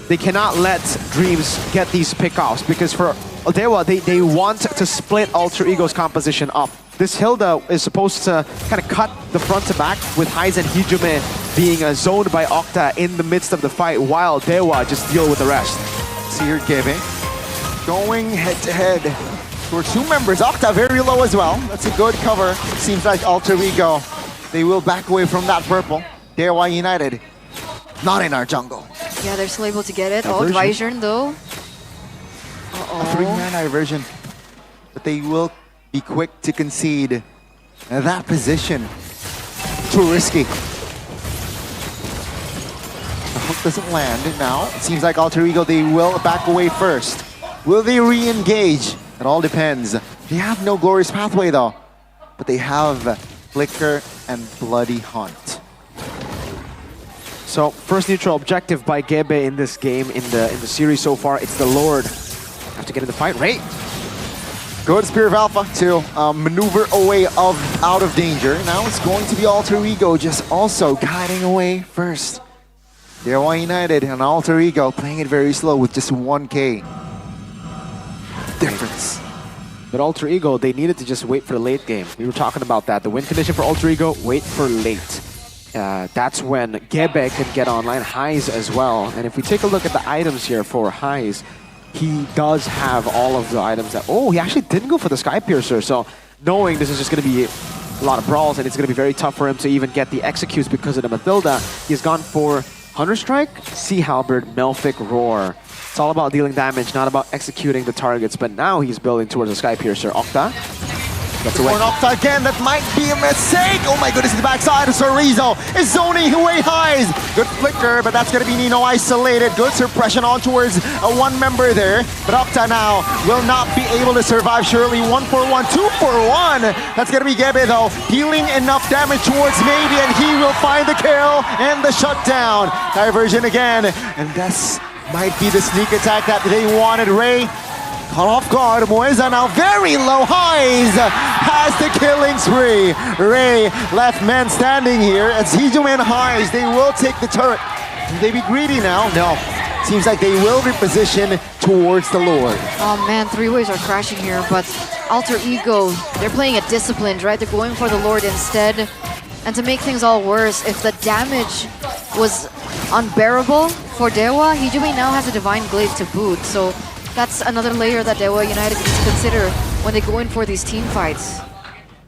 They cannot let Dreams get these pickoffs, because for Dewa, they want to split Alter Ego's composition up. This Hilda is supposed to kind of cut the front to back, with Hize and Hijume being zoned by Octa in the midst of the fight, while Dewa just deal with the rest. See here, Gebe going head-to-head for 2 members. Octa very low as well. That's a good cover. Seems like Alter Ego, they will back away from that purple. Dewa United, not in our jungle. Yeah, they're still able to get it. Oh, Dvaijern though. A 3-man version. But they will be quick to concede that position. Too risky. The hook doesn't land now. It seems like Alter Ego, they will back away first. Will they re-engage? It all depends. They have no glorious pathway though, but they have Flicker and Bloody Hunt. So first neutral objective by Gebe in this game, in the series so far, it's the Lord. Have to get in the fight. Ray. Good Spear of Alpha to maneuver away out of danger. Now it's going to be Alter Ego just also guiding away first. Dewa United and Alter Ego playing it very slow with just 1K difference. But Alter Ego, they needed to just wait for the late game. We were talking about that. The win condition for Alter Ego, wait for late. That's when Gebe can get online, Hize as well. And if we take a look at the items here for Hize, he does have all of the items that... Oh, he actually didn't go for the Sky Piercer. So knowing this is just going to be a lot of brawls and it's going to be very tough for him to even get the executes because of the Mathilda, he's gone for Hunter Strike, Sea Halberd, Melphic Roar. It's all about dealing damage, not about executing the targets. But now he's building towards the Sky Piercer. Octa. That's away. Octa again, that might be a mistake. Oh my goodness, the backside of Chorizo is zoning away Hize. Good flicker, but that's going to be Nino isolated. Good suppression on towards a 1 member there. But Octa now will not be able to survive. Surely 1 for 1, 2 for 1. That's going to be Gebe though, dealing enough damage towards Maybe, and he will find the kill and the shutdown. Diversion again, and this might be the sneak attack that they wanted. Ray caught off guard. Moeza now very low. Hize has the killing spree. Ray left man standing here. As Hijume and Hize, they will take the turret. Will they be greedy now? No. Seems like they will reposition towards the Lord. Oh man, 3 ways are crashing here, but Alter Ego, they're playing it disciplined, right? They're going for the Lord instead. And to make things all worse, if the damage was unbearable for Dewa, Hijumi now has a Divine Glaive to boot. So that's another layer that Dewa United needs to consider when they go in for these team fights.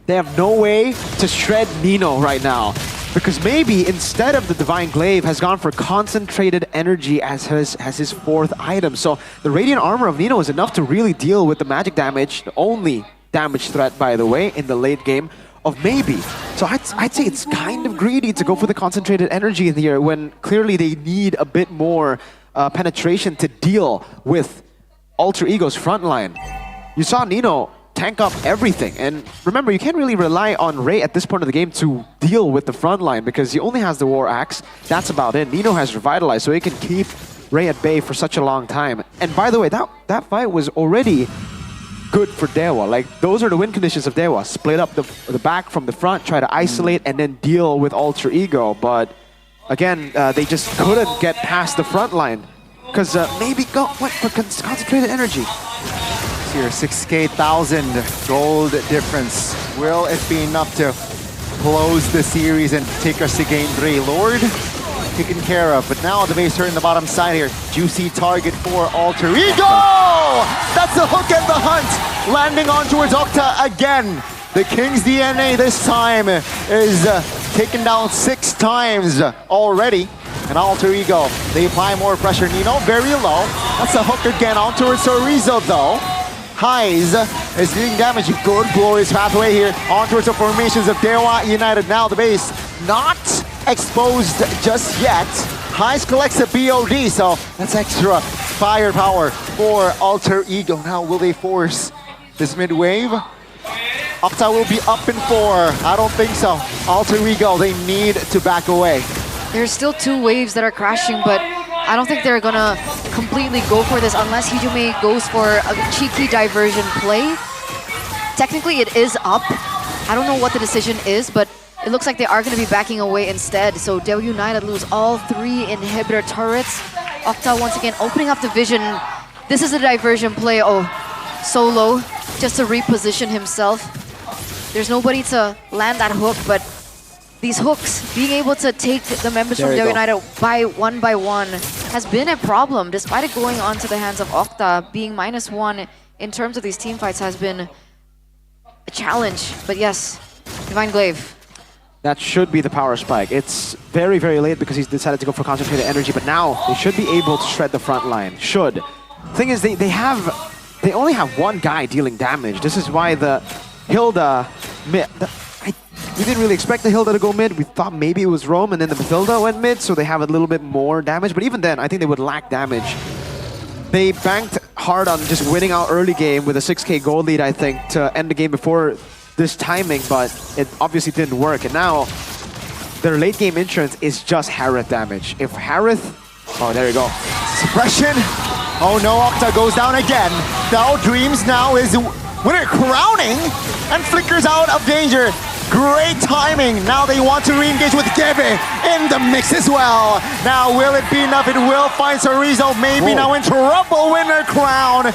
They have no way to shred Nino right now. Because maybe instead of the Divine Glaive has gone for concentrated energy as his fourth item. So the Radiant Armor of Nino is enough to really deal with the magic damage, the only damage threat, by the way, in the late game of maybe. So I'd say it's kind of greedy to go for the concentrated energy in here when clearly they need a bit more penetration to deal with Alter Ego's frontline. You saw Nino tank up everything. And remember, you can't really rely on Ray at this point of the game to deal with the front line because he only has the War Axe. That's about it. Nino has Revitalized, so he can keep Ray at bay for such a long time. And by the way, that fight was already good for Dewa. Like, those are the win conditions of Dewa. Split up the back from the front, try to isolate, and then deal with Alter Ego. But again, they just couldn't get past the front line. Because maybe go for concentrated energy. Here, 6,000 gold difference. Will it be enough to close the series and take us to game 3? Lord, taken care of. But now the base turret in the bottom side here. Juicy target for Alter Ego! That's the hook and the hunt! Landing on towards Octa again. The King's DNA this time is taken down 6 times already. And Alter Ego, they apply more pressure. Nino, very low. That's a hook again on towards Sorizo though. Highs is doing damage. Good, glorious pathway here on towards the formations of Dewa United. Now the base not exposed just yet. Highs collects a BOD, so that's extra firepower for Alter Ego. Now will they force this mid wave? Octa will be up in 4. I don't think so. Alter Ego, they need to back away. There's still 2 waves that are crashing, but I don't think they're gonna completely go for this unless Hijumi goes for a cheeky diversion play. Technically, it is up. I don't know what the decision is, but it looks like they are gonna be backing away instead. So Dewa United lose all 3 inhibitor turrets. Octa once again opening up the vision. This is a diversion play. Oh, Solo just to reposition himself. There's nobody to land that hook, but these hooks, being able to take the members from Dewa United by one has been a problem, despite it going onto the hands of Octa. Being -1 in terms of these team fights has been a challenge. But yes, Divine Glaive. That should be the power spike. It's very, very late because he's decided to go for concentrated energy, but now they should be able to shred the front line. Should. Thing is, they only have 1 guy dealing damage. This is why the Hilda we didn't really expect the Hilda to go mid. We thought maybe it was Rome, and then the Mathilda went mid, so they have a little bit more damage. But even then, I think they would lack damage. They banked hard on just winning out early game with a 6k gold lead, I think, to end the game before this timing, but it obviously didn't work. And now, their late game insurance is just Harith damage. If Harith... Oh, there you go. Suppression. Oh no, Octa goes down again. Now Dreams now is winner crowning and flickers out of danger. Great timing. Now they want to re-engage with Gebe in the mix as well. Now will it be enough? It will find Sorizo. Maybe now in trouble. Winner crown.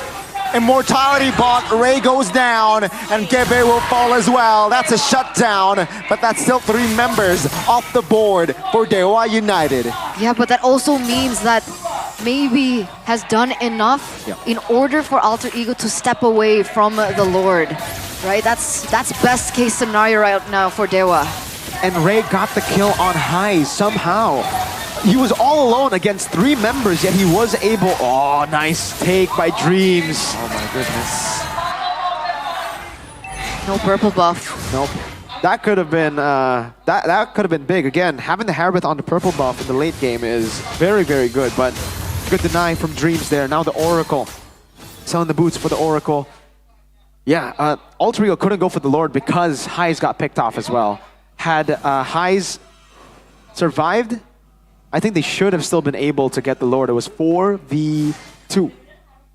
Immortality bot. Ray goes down and Gebe will fall as well. That's a shutdown, but that's still 3 members off the board for Dewa United. Yeah, but that also means that maybe has done enough in order for Alter Ego to step away from the Lord. Right, that's best case scenario right now for Dewa. And Ray got the kill on high somehow. He was all alone against 3 members, yet he was able... Oh, nice take by Dreams. Oh my goodness. No purple buff. Nope. That could have been that could have been big. Again, having the Harith on the purple buff in the late game is very, very good. But good deny from Dreams there. Now the Oracle. Selling the boots for the Oracle. Yeah, Alter Ego couldn't go for the Lord because Highs got picked off as well. Had Highs survived, I think they should have still been able to get the Lord. It was 4v2.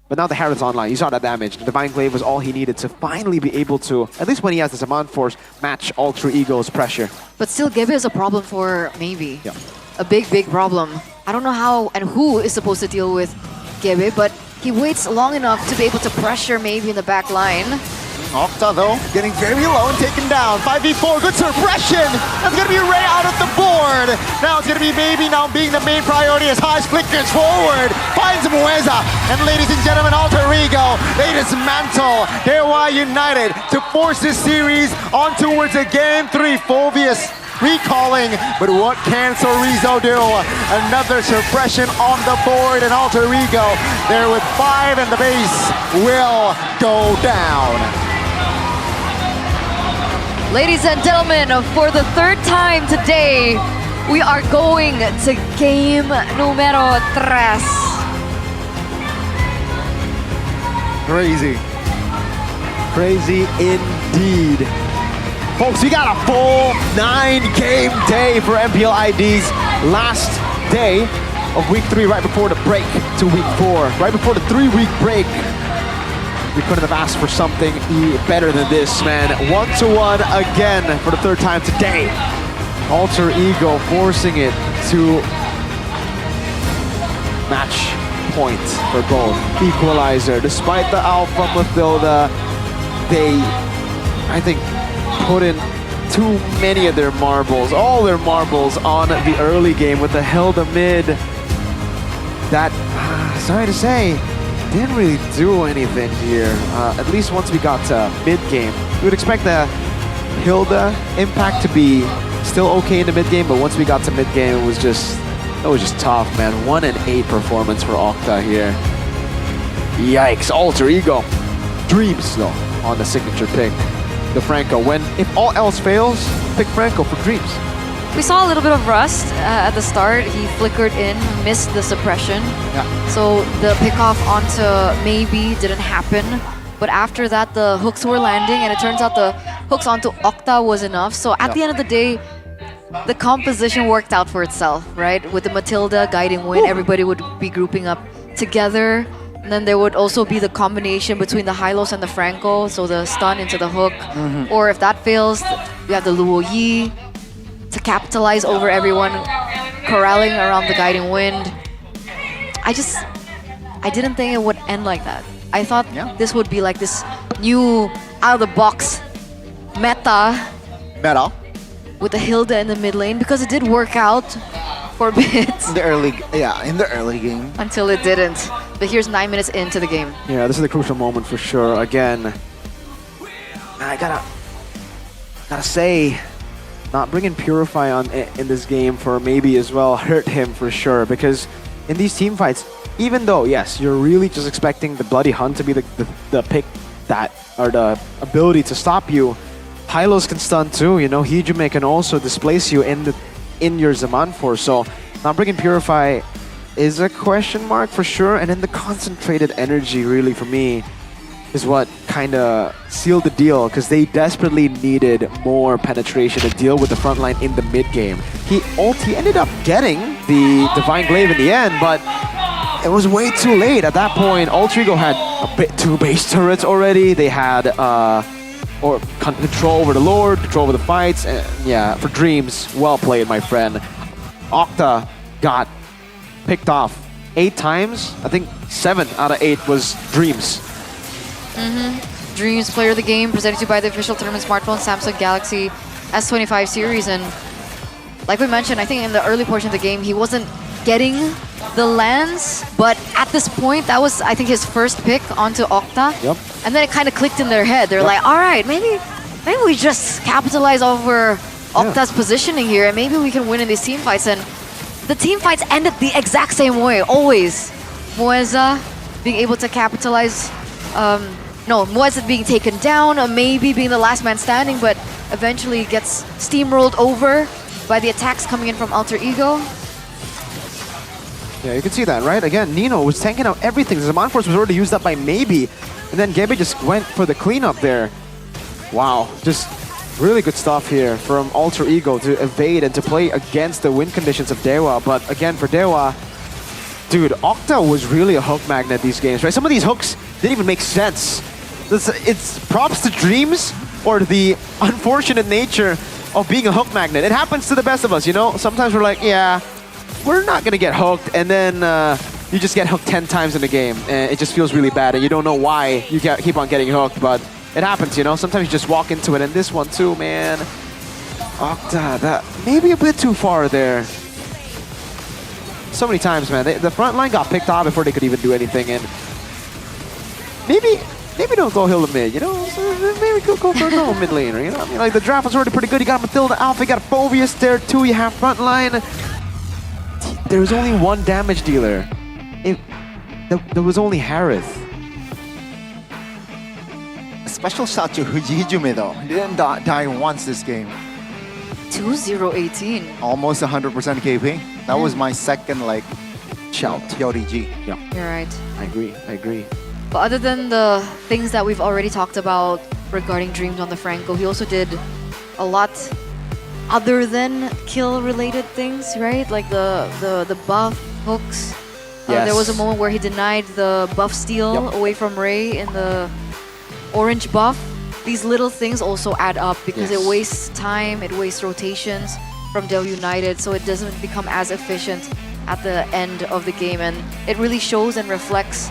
But now the Harith's online. You saw that damage. The Divine Glaive was all he needed to finally be able to, at least when he has the Saman Force, match Alter Ego's pressure. But still, Gebe is a problem for maybe. Yeah. A big, big problem. I don't know how and who is supposed to deal with Gebe, but he waits long enough to be able to pressure maybe in the back line. Octa though, getting very low and taken down. 5v4, good suppression. That's gonna be Ray out of the board. Now it's gonna be Maybe now being the main priority as Haas flickers forward. Finds Mueza. And ladies and gentlemen, Alter Ego, they dismantle Dewa United to force this series on towards a game 3. Fulvius recalling, but what can Sorizo do? Another suppression on the board, and Alter Ego there with 5, and the base will go down. Ladies and gentlemen, for the third time today, we are going to game numero 3. Crazy. Crazy indeed. Folks, we got a full 9-game day for MPL ID's last day of week 3, right before the break to week 4. Right before the 3-week break. We couldn't have asked for something better than this, man. 1-1 again for the 3rd time today. Alter Ego forcing it to match point for both. Equalizer. Despite the Alpha Mathilda, they, I think, put in too many of their marbles, all their marbles on the early game with the Hilda mid. That, sorry to say, didn't really do anything here. At least once we got to mid-game. We would expect the Hilda impact to be still okay in the mid-game, but once we got to mid-game, it was just tough, man. 1-8 performance for Octa here. Yikes, Alter Ego. Dreams, though, on the signature pick. The Franco, if all else fails, pick Franco for Dreams. We saw a little bit of rust at the start. He flickered in, missed the suppression. Yeah. So the pickoff onto Maybe didn't happen. But after that, the hooks were landing, and it turns out the hooks onto Octa was enough. So at the end of the day, the composition worked out for itself, right? With the Matilda guiding win, everybody would be grouping up together. And then there would also be the combination between the Hylos and the Franco, so the stun into the hook. Or if that fails, you have the Luo Yi to capitalize over everyone, corralling around the guiding wind. I didn't think it would end like that. I thought this would be like this new out-of-the-box meta with the Hilda in the mid lane, because it did work out for a bit. In the early game. Until it didn't. But here's 9 minutes into the game. Yeah, this is the crucial moment for sure. Again, I gotta say, not bringing Purify on in this game for Maybe as well hurt him for sure, because in these team fights, even though, yes, you're really just expecting the Bloody Hunt to be the pick that, or the ability to stop you, Hylos can stun too, you know, Hijime can also displace you in your Zaman Force, so not bringing Purify is a question mark for sure, and then the concentrated energy really for me is what kind of sealed the deal, because they desperately needed more penetration to deal with the front line in the mid game. He ended up getting the Divine Glaive in the end, but it was way too late. At that point, Alter Ego had a bit too base turrets already. They had control over the Lord, control over the fights, and yeah, for Dreams, well played, my friend. Octa got picked off 8 times. I think 7 out of 8 was Dreams. Dreams Player of the Game, presented to you by the official tournament smartphone Samsung Galaxy S25 series. And like we mentioned, I think in the early portion of the game, he wasn't getting the lands, but at this point, that was, I think, his first pick onto Octa. Yep. And then it kind of clicked in their head. They're like, all right, maybe we just capitalize over Octa's positioning here, and maybe we can win in these team fights. And the team fights ended the exact same way, always. Mueza being able to capitalize, Mueza being taken down, Maybe being the last man standing, but eventually gets steamrolled over by the attacks coming in from Alter Ego. Yeah, you can see that, right? Again, Nino was tanking out everything. The Zaman Force was already used up by Maybe, and then Gebe just went for the cleanup there. Wow, just really good stuff here from Alter Ego to evade and to play against the win conditions of Dewa. But again, for Dewa, dude, Octa was really a hook magnet these games, right? Some of these hooks didn't even make sense. It's props to Dreams or the unfortunate nature of being a hook magnet. It happens to the best of us, you know? Sometimes we're like, yeah, we're not gonna get hooked, and then you just get hooked 10 times in the game, and it just feels really bad, and you don't know why you keep on getting hooked. But It happens, you know. Sometimes you just walk into it, and this one too, man. Octa, that maybe a bit too far there. So many times, man. The front line got picked off before they could even do anything, and maybe don't go Hilda mid, you know? So maybe go for a normal mid laner, you know? I mean, like, the draft was already pretty good. You got Matilda Alpha, you got Phobius there too, you have front line. There's only one damage dealer. There was only Harith. A special shout to Hijume though. He didn't die once this game. 2-0-18. Almost 100% KP. That was my second, like, shout. YODG. Yeah. You're right. I agree. But other than the things that we've already talked about regarding Dreams on the Franco, he also did a lot other than kill-related things, right? Like the buff hooks. Yes. There was a moment where he denied the buff steal away from Ray in the orange buff. These little things also add up because it wastes time, it wastes rotations from Del United, so it doesn't become as efficient at the end of the game, and it really shows and reflects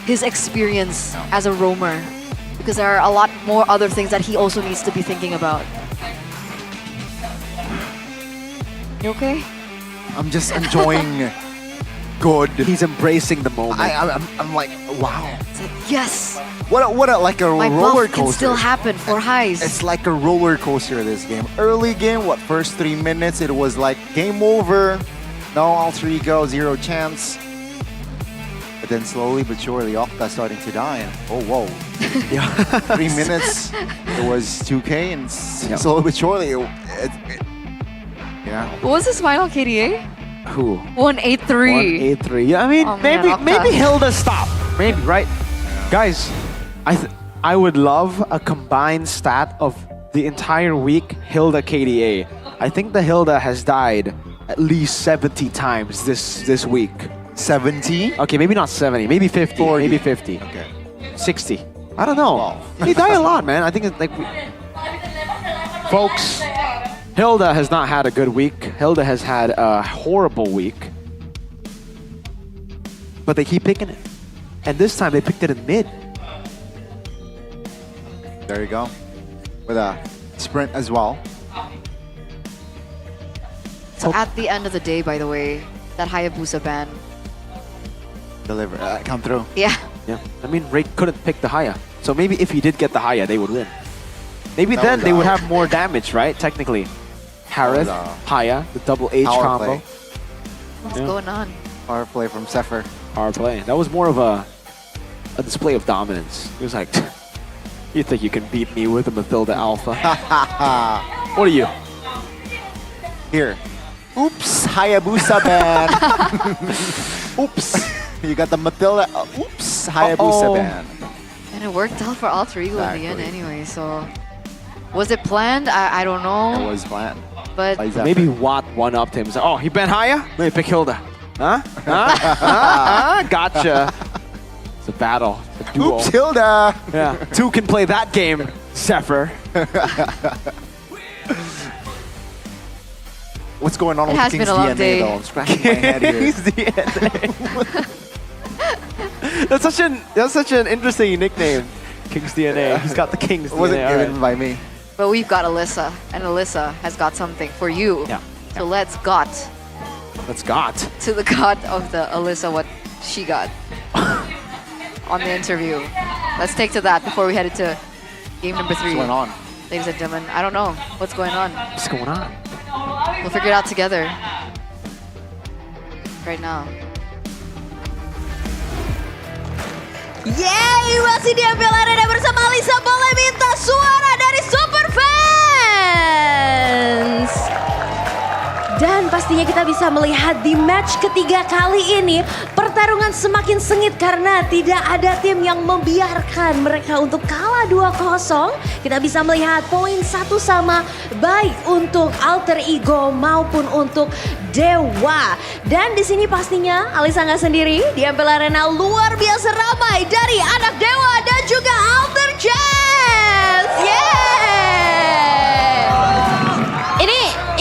his experience as a roamer, because there are a lot more other things that he also needs to be thinking about. You okay? I'm just enjoying good. He's embracing the moment. I'm like, wow. It's like, yes! What a like a My roller buff can coaster. still happen for highs. It's like a roller coaster this game. Early game, first 3 minutes, it was like game over. No alter ego, 0 chance. But then slowly but surely, Octa starting to die. And, oh, whoa. 3 minutes, it was 2K, and slowly but surely, yeah. What was his final KDA? Who? 183. 183. Yeah, I mean, Oh, man, Octa. maybe Hilda stop. Maybe, right? Guys, I would love a combined stat of the entire week Hilda KDA. I think the Hilda has died at least 70 times this week. 70? Okay, maybe not 70, maybe 50, 40. maybe 50. Okay. 60. I don't know. Wow. They die a lot, man. I think it's like... Folks, Hilda has not had a good week. Hilda has had a horrible week. But they keep picking it. And this time they picked it in mid. There you go. With a sprint as well. So at the end of the day, by the way, that Hayabusa ban. Deliver. Come through. Yeah. Yeah. I mean, Ray couldn't pick the Haya. So maybe if he did get the Haya, they would win. Maybe then they would have more damage, right? Technically. Harith, Haya, the double H Power combo. play. What's going on? Power play from Zephyr. Power play. That was more of a display of dominance. It was like, you think you can beat me with a Matilda Alpha? What are you? Here. Oops, Hayabusa ban. Oops. You got the Matilda. Oops, Hayabusa ban. And it worked out for Alter Ego in the end anyway, so... Was it planned? I don't know. It was planned. But maybe Watt one-upped him. Oh, he banned Haya? Let me pick Hilda. Huh? Gotcha. It's a battle. It's a duel. Oops, Hilda. Yeah. Two can play that game, Zephyr. What's going on It with has King's been a long DNA day. though? I'm scratching my head here. King's DNA. That's such an interesting nickname. King's DNA. He's got the King's DNA. It wasn't given alright. by me. But we've got Alyssa, and Alyssa has got something for you. Yeah. So let's got Let's got. to the god of the Alyssa what she got on the interview. Let's take to that before we head into game number 3. What's going on? Ladies and gentlemen, I don't know what's going on. What's going on? We'll figure it out together. Right now. Yeay, masih di MPL Arena bersama Alisa. Boleh minta suara dari Super Fans. Dan pastinya kita bisa melihat di match ketiga kali ini pertarungan semakin sengit karena tidak ada tim yang membiarkan mereka untuk kalah 2-0. Kita bisa melihat poin 1 sama baik untuk Alter Ego maupun untuk Dewa. Dan di sini pastinya Alisa nggak sendiri, di MPL Arena luar biasa ramai dari anak Dewa dan juga Alter Chance. Yeay!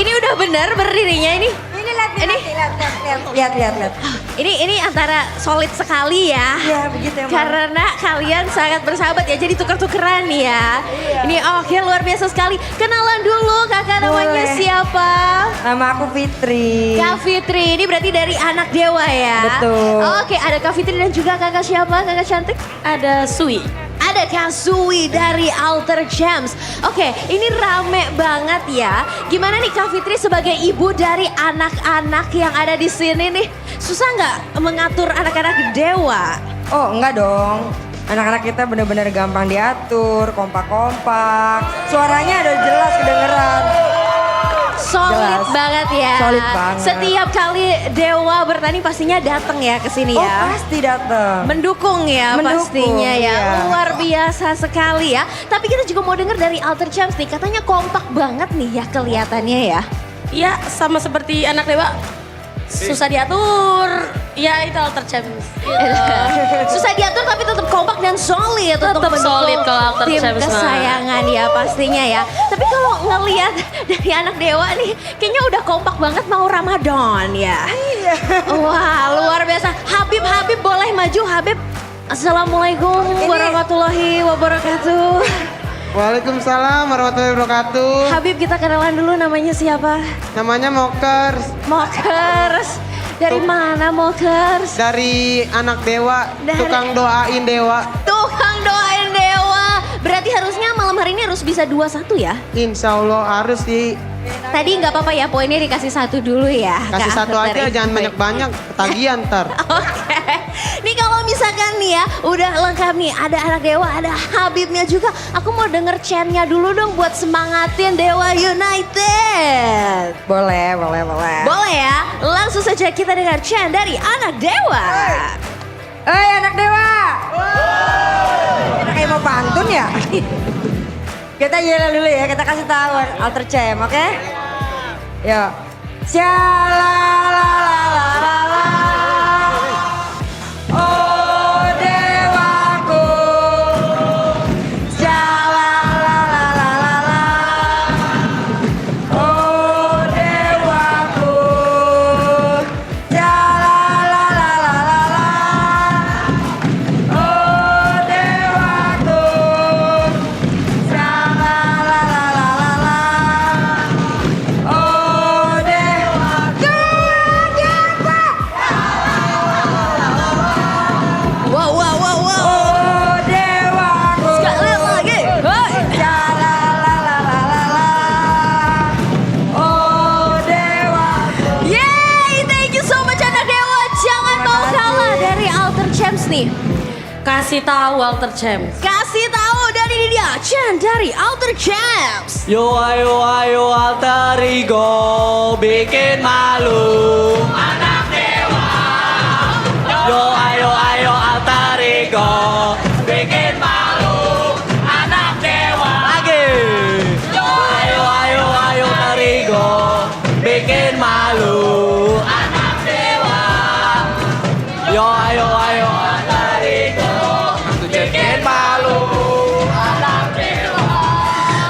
Ini udah benar berdirinya ini? Ini lihat Lihat. Ini antara solid sekali ya. Iya, begitu emang. Karena kalian sangat bersahabat ya, jadi tuker-tukeran ya. Iya. Ini oke, luar biasa sekali. Kenalan dulu kakak, namanya Boleh. siapa? Nama aku Fitri. Kak Fitri, ini berarti dari anak dewa ya? Betul. Oke, ada Kak Fitri dan juga kakak siapa? Kakak cantik? Ada Sui. Ada Kak Sui dari Alter Gems. Oke, ini rame banget ya. Gimana nih Kak Fitri sebagai ibu dari anak-anak yang ada di sini nih? Susah nggak mengatur anak-anak dewa? Oh enggak dong. Anak-anak kita benar-benar gampang diatur, kompak-kompak. Suaranya udah jelas kedengeran. Solid Jelas. banget ya. Solid banget. Setiap kali dewa bertanding pastinya datang ya ke sini Oh ya. pasti datang. Mendukung ya Mendukung, pastinya ya. iya. Luar biasa sekali ya. Tapi kita juga mau dengar dari Alter Gems nih. Katanya kompak banget nih ya kelihatannya ya. Iya, sama seperti anak dewa. Susah diatur. Ya itu Alter Gems. Susah diatur tapi tetap kompak dan solid. Tetap untuk mendukung solid kalau Alter tim Gems mah. kesayangan ya pastinya ya. Tapi kalau ngelihat dari anak dewa nih, kayaknya udah kompak banget mau Ramadan ya. Iya. Wah luar biasa. Habib boleh maju Habib. Assalamualaikum warahmatullahi wabarakatuh. Waalaikumsalam warahmatullahi wabarakatuh. Habib kita kenalan dulu, namanya siapa? Namanya Mokers. Mokers. Dari mana Mokers? Dari anak dewa, tukang doain dewa. Tukang doain dewa. Berarti harusnya malam hari ini harus bisa 2-1 ya? Insya Allah harus sih. Tadi nggak apa-apa ya, poinnya dikasih 1 dulu ya. Kasih Kak satu aja, Fitri. jangan banyak-banyak, ketagihan ntar. Oke. Nih kalau misalkan nih ya, udah lengkap nih, ada anak dewa, ada Habibnya juga. Aku mau denger chant-nya dulu dong buat semangatin Dewa United. Boleh. Boleh ya? Langsung saja kita dengar chant dari anak dewa. Hei anak dewa. Kita kayak mau pantun ya? Kita yel dulu ya, kita kasih tahu Alter Gems, oke? Yuk. Shalalalalala. Oh dewaku. Shalalalalala. Oh dewaku. Shalalalalala. Oh dewaku. Wow. Sekali lagi. Yeay, thank you so much anak dewa. Jangan mau kalah dari Alter Gems nih. Kasih tahu Alter Gems. Kasih tahu dari dia, chant dari Alter Gems. Yo ayo alter ego bikin malu anak dewa. Yo ayo alter ego bikin malu anak dewa. Lagi. Yo ayo alter ego bikin malu anak dewa. Yo ayo alter ego bikin malu anak dewa.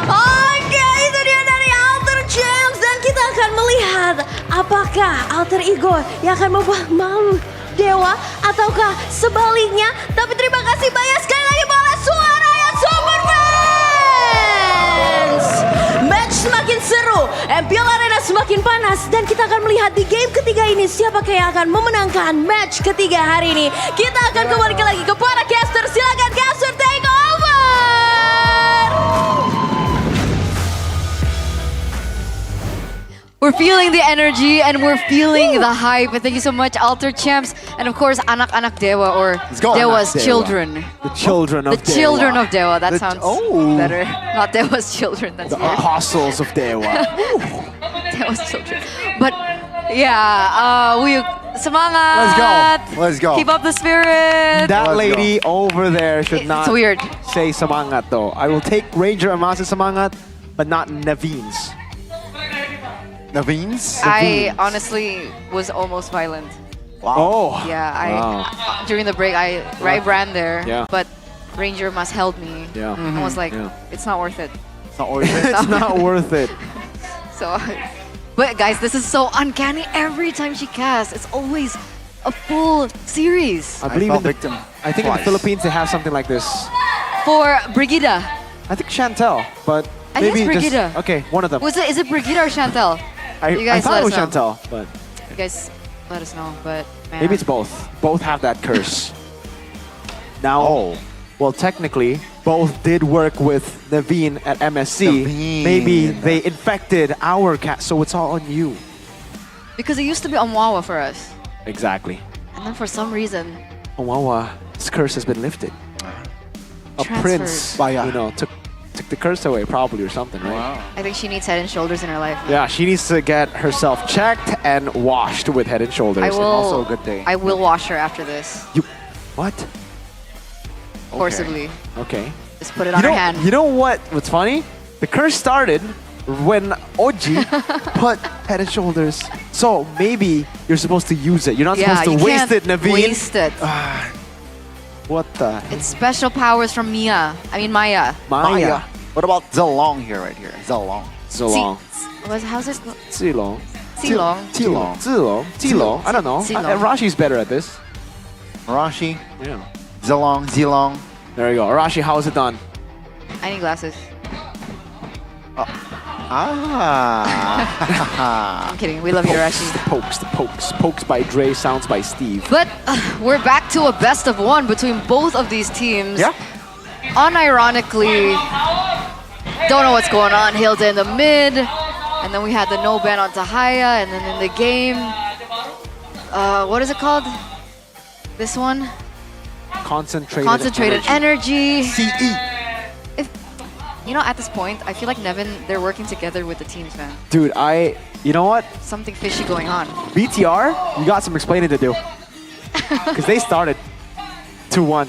Oke, itu dia dari Alter Gems dan kita akan melihat apakah Alter Ego yang akan membuat malu dewa ataukah sebaliknya. Tapi terima kasih banyak sekali lagi boleh suara yang super fans. Match semakin seru, MPL Arena semakin panas dan kita akan melihat di game ketiga ini siapa yang akan memenangkan match ketiga hari ini. Kita akan kembali lagi ke para caster. Silakan caster take over. We're feeling the energy and we're feeling the hype. And thank you so much, Alter Gems. And of course, anak-anak Dewa or go, Dewa's anak Dewa. children. The children of The children Dewa. of Dewa. That The- sounds oh. better. Not Dewa's children. That's The weird. apostles of Dewa. Dewa's children. But yeah, we semangat. Let's go. Keep up the spirit. That lady over there should It's not weird. say Samangat though. I will take Ranger Amasa Samangat, but not Naveen's. Naveen's? I honestly was almost violent. Wow. Oh. Yeah, Wow. during the break I ran there, Yeah. but Ranger must held me. Yeah. I was like, Yeah. it's not worth it. It's not worth it. It's not worth it. So But guys, this is so uncanny. Every time she casts, it's always a full series. I believe fell in the, victim I think in the twice. Philippines they have something like this. For Brigida. I think Chantel, but I guess maybe Brigida. just okay, one of them. Is it Brigida or Chantel? You I guys thought let it was us know. Chantel, but You guys let us know, but man. maybe it's both. Both have that curse. Now, well, technically, both did work with Naveen at MSC. Naveen. Maybe they infected our cat, so it's all on you. Because it used to be Amwawa for us. Exactly. And then for some reason, Owawa's curse has been lifted. A Transferred. prince, you know, took the curse away probably or something, right? I think she needs Head and Shoulders in her life. Yeah, she needs to get herself checked and washed with Head and Shoulders. I And will. also a good day. I will wash her after this. What? Forcibly. Okay. Just put it on her hand. You know what's funny? The curse started when Oji put Head and Shoulders. So maybe you're supposed to use it. You're not supposed to you waste can't it, Naveen. Waste it. What the? It's special powers from Maya. I mean Maya. Maya. What about Zilong here, right here? Zilong. Zilong. How's this? Zilong. Zilong. Zilong. Zilong. Zilong. I don't know. Zilong. Rashi's better at this. Arashi. Yeah. Zilong. Zilong. There you go. Arashi, how is it done? I need glasses. I'm kidding. We love you, Rashi. The pokes. Pokes by Dre, sounds by Steve. But we're back to a best of one between both of these teams. Yeah. Unironically, don't know what's going on. Hilda in the mid, and then we had the no ban on Tahaya, and then in the game, what is it called? This one? Concentrated energy. CE. You know, at this point, I feel like Nevin, they're working together with the teams, man. Dude, you know what? Something fishy going on. BTR, you got some explaining to do. Because they started 2-1.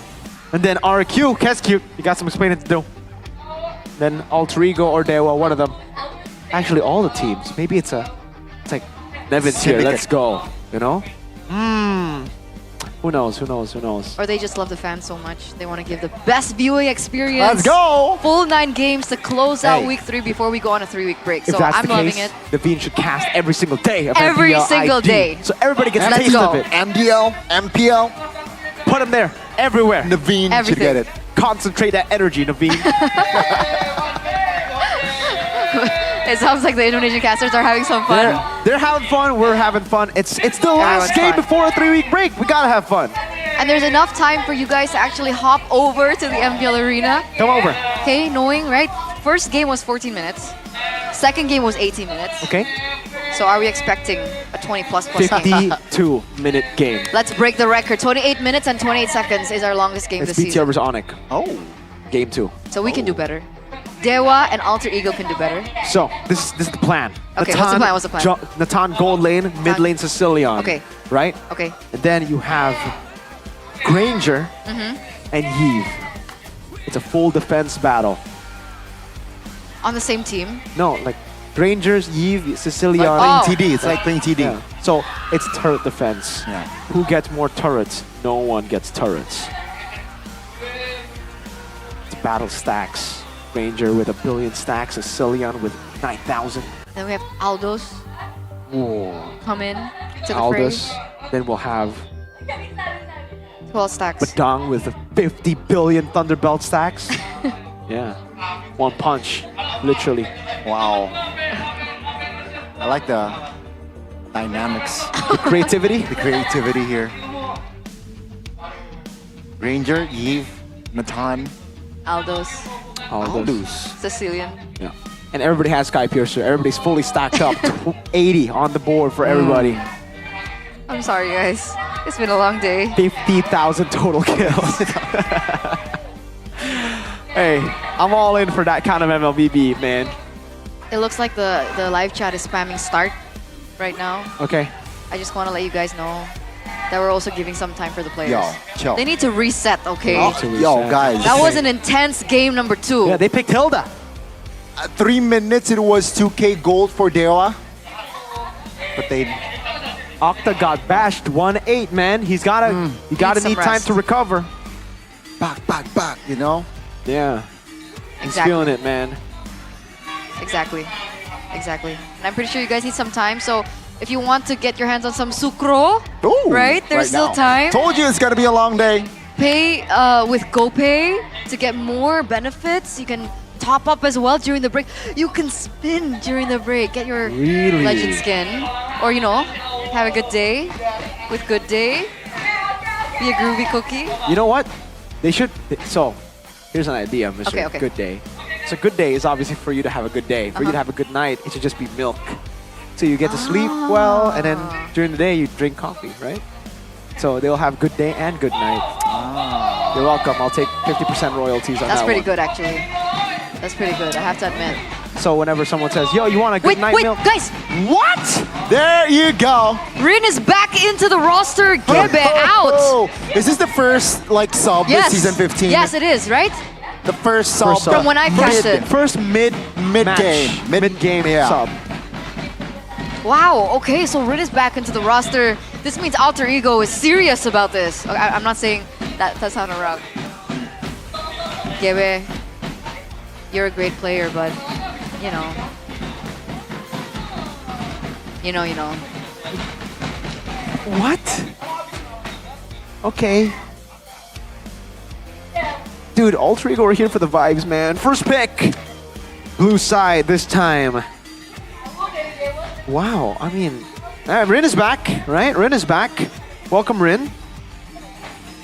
And then RQ, Kescute, you got some explaining to do. Then Alter Ego or Dewa, one of them. Actually, all the teams. Maybe it's like Nevin's here, let's go. You know? Who knows? Or they just love the fans so much. They want to give the best viewing experience. Let's go! Full 9 games to close out Hey. week 3 before we go on a 3-week break. If So that's I'm the loving case, it. Naveen should cast every single day of Every MPL single ID. day. So everybody gets a Let's taste go. of it. MDL, MPL. Put them there, everywhere. Naveen should Everything. get it. Concentrate that energy, Naveen. It sounds like the Indonesian casters are having some fun. They're having fun, we're having fun. It's the Everyone's last game fun. before a 3-week break. We gotta have fun. And there's enough time for you guys to actually hop over to the MPL Arena. Come over. Okay, knowing, right? First game was 14 minutes. Second game was 18 minutes. Okay. So are we expecting a 20-plus game? 52-minute game. Let's break the record. 28 minutes and 28 seconds is our longest game It's this BTR season. versus Onyx. Oh. Game 2. So we can do better. Dewa and Alter Ego can do better. So, this is the plan. Okay, what's the plan? What's the plan? Natan gold lane, mid lane Sicilian. Okay. Right? Okay. And then you have Granger Mm-hmm. and Yves. It's a full defense battle. On the same team. No, like Rangers, Yves, Sicilian. Like playing TD. It's like playing TD. Yeah. So it's turret defense. Yeah. Who gets more turrets? No one gets turrets. It's battle stacks. Ranger with 1 billion stacks, Sicilian with 9,000. Then we have Aldos come in to the Aldous. fray. Then we'll have 12 stacks. Badang with 50 billion Thunderbelt stacks. Yeah. One punch, literally. Wow. I like the dynamics. The creativity. The creativity here. Ranger, Yves, Natan, Aldos. Aldous. Sicilian. Yeah. And everybody has Sky Piercer. Everybody's fully stacked up. 80 on the board for everybody. I'm sorry, guys. It's been a long day. 50,000 total kills. Hey, I'm all in for that kind of MLBB, man. It looks like the live chat is spamming start right now. Okay. I just want to let you guys know that we're also giving some time for the players. Yo, chill. They need to reset, okay? Yo, guys. That was an intense game number 2. Yeah, they picked Hilda. 3 minutes, it was 2K gold for Dewa. But they... Octa got bashed 1-8, man. He's gotta, he gotta some need time rest. to recover. Back, you know? Yeah. He's Exactly. feeling it, man. Exactly. Exactly. And I'm pretty sure you guys need some time. So if you want to get your hands on some sucro, right? There's still now. time. Told you it's gonna be a long day. Pay with GoPay to get more benefits. You can top up as well during the break. You can spin during the break. Get your Really? legend skin. Or, you know, have a good day with Good Day. Be a groovy cookie. You know what? They should. So, here's an idea, Mr. Okay, okay. Good Day. So, good day is obviously for you to have a good day. For you to have a good night, it should just be milk. So you get to sleep well, and then during the day you drink coffee, right? So they'll have good day and good night. You're welcome. I'll take 50% royalties on That's that pretty one. good, actually. That's pretty good, I have to admit. So whenever someone says, "Yo, you want a good night Wait, milk?" guys! What? There you go. Rin is back into the roster. Gebe out. Oh, is this the first like sub Yes. with season 15? Yes, it is, right? The first sub. From when I cashed it. First mid game. Mid game Yeah. sub. Wow, okay, so Rin is back into the roster. This means Alter Ego is serious about this. Okay, I'm not saying that's not a route. Gebe, you're a great player, but you know. You know. What? Okay. Dude, Alter Ego are here for the vibes, man. First pick. Blue side this time. Wow, I mean, Rin is back, right? Rin is back. Welcome, Rin.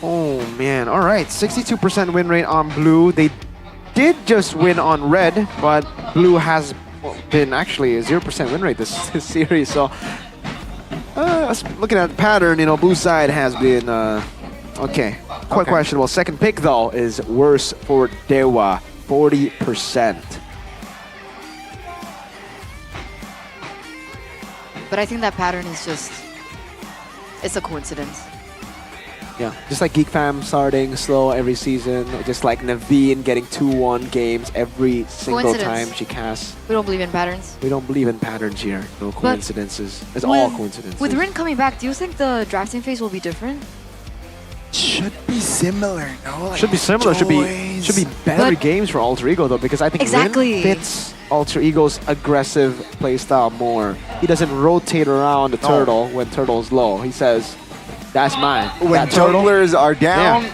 Oh, man. All right, 62% win rate on blue. They did just win on red, but blue has been actually a 0% win rate this series. So, looking at the pattern, you know, blue side has been, okay, quite questionable. Second pick, though, is worse for Dewa, 40%. But I think that pattern is just, it's a coincidence. Yeah, just like Geek Fam starting slow every season, just like Naveen getting 2-1 games every single time she casts. We don't believe in patterns. We don't believe in patterns here. No coincidences. It's all coincidences. With Rin coming back, do you think the drafting phase will be different? Should be similar, no? Like should be similar. Should be better But- games for Alter Ego though, because I think Exactly. Rin fits Alter Ego's aggressive playstyle more. He doesn't rotate around the turtle when turtle's low. He says, "That's mine." When That turtle, jugglers are down,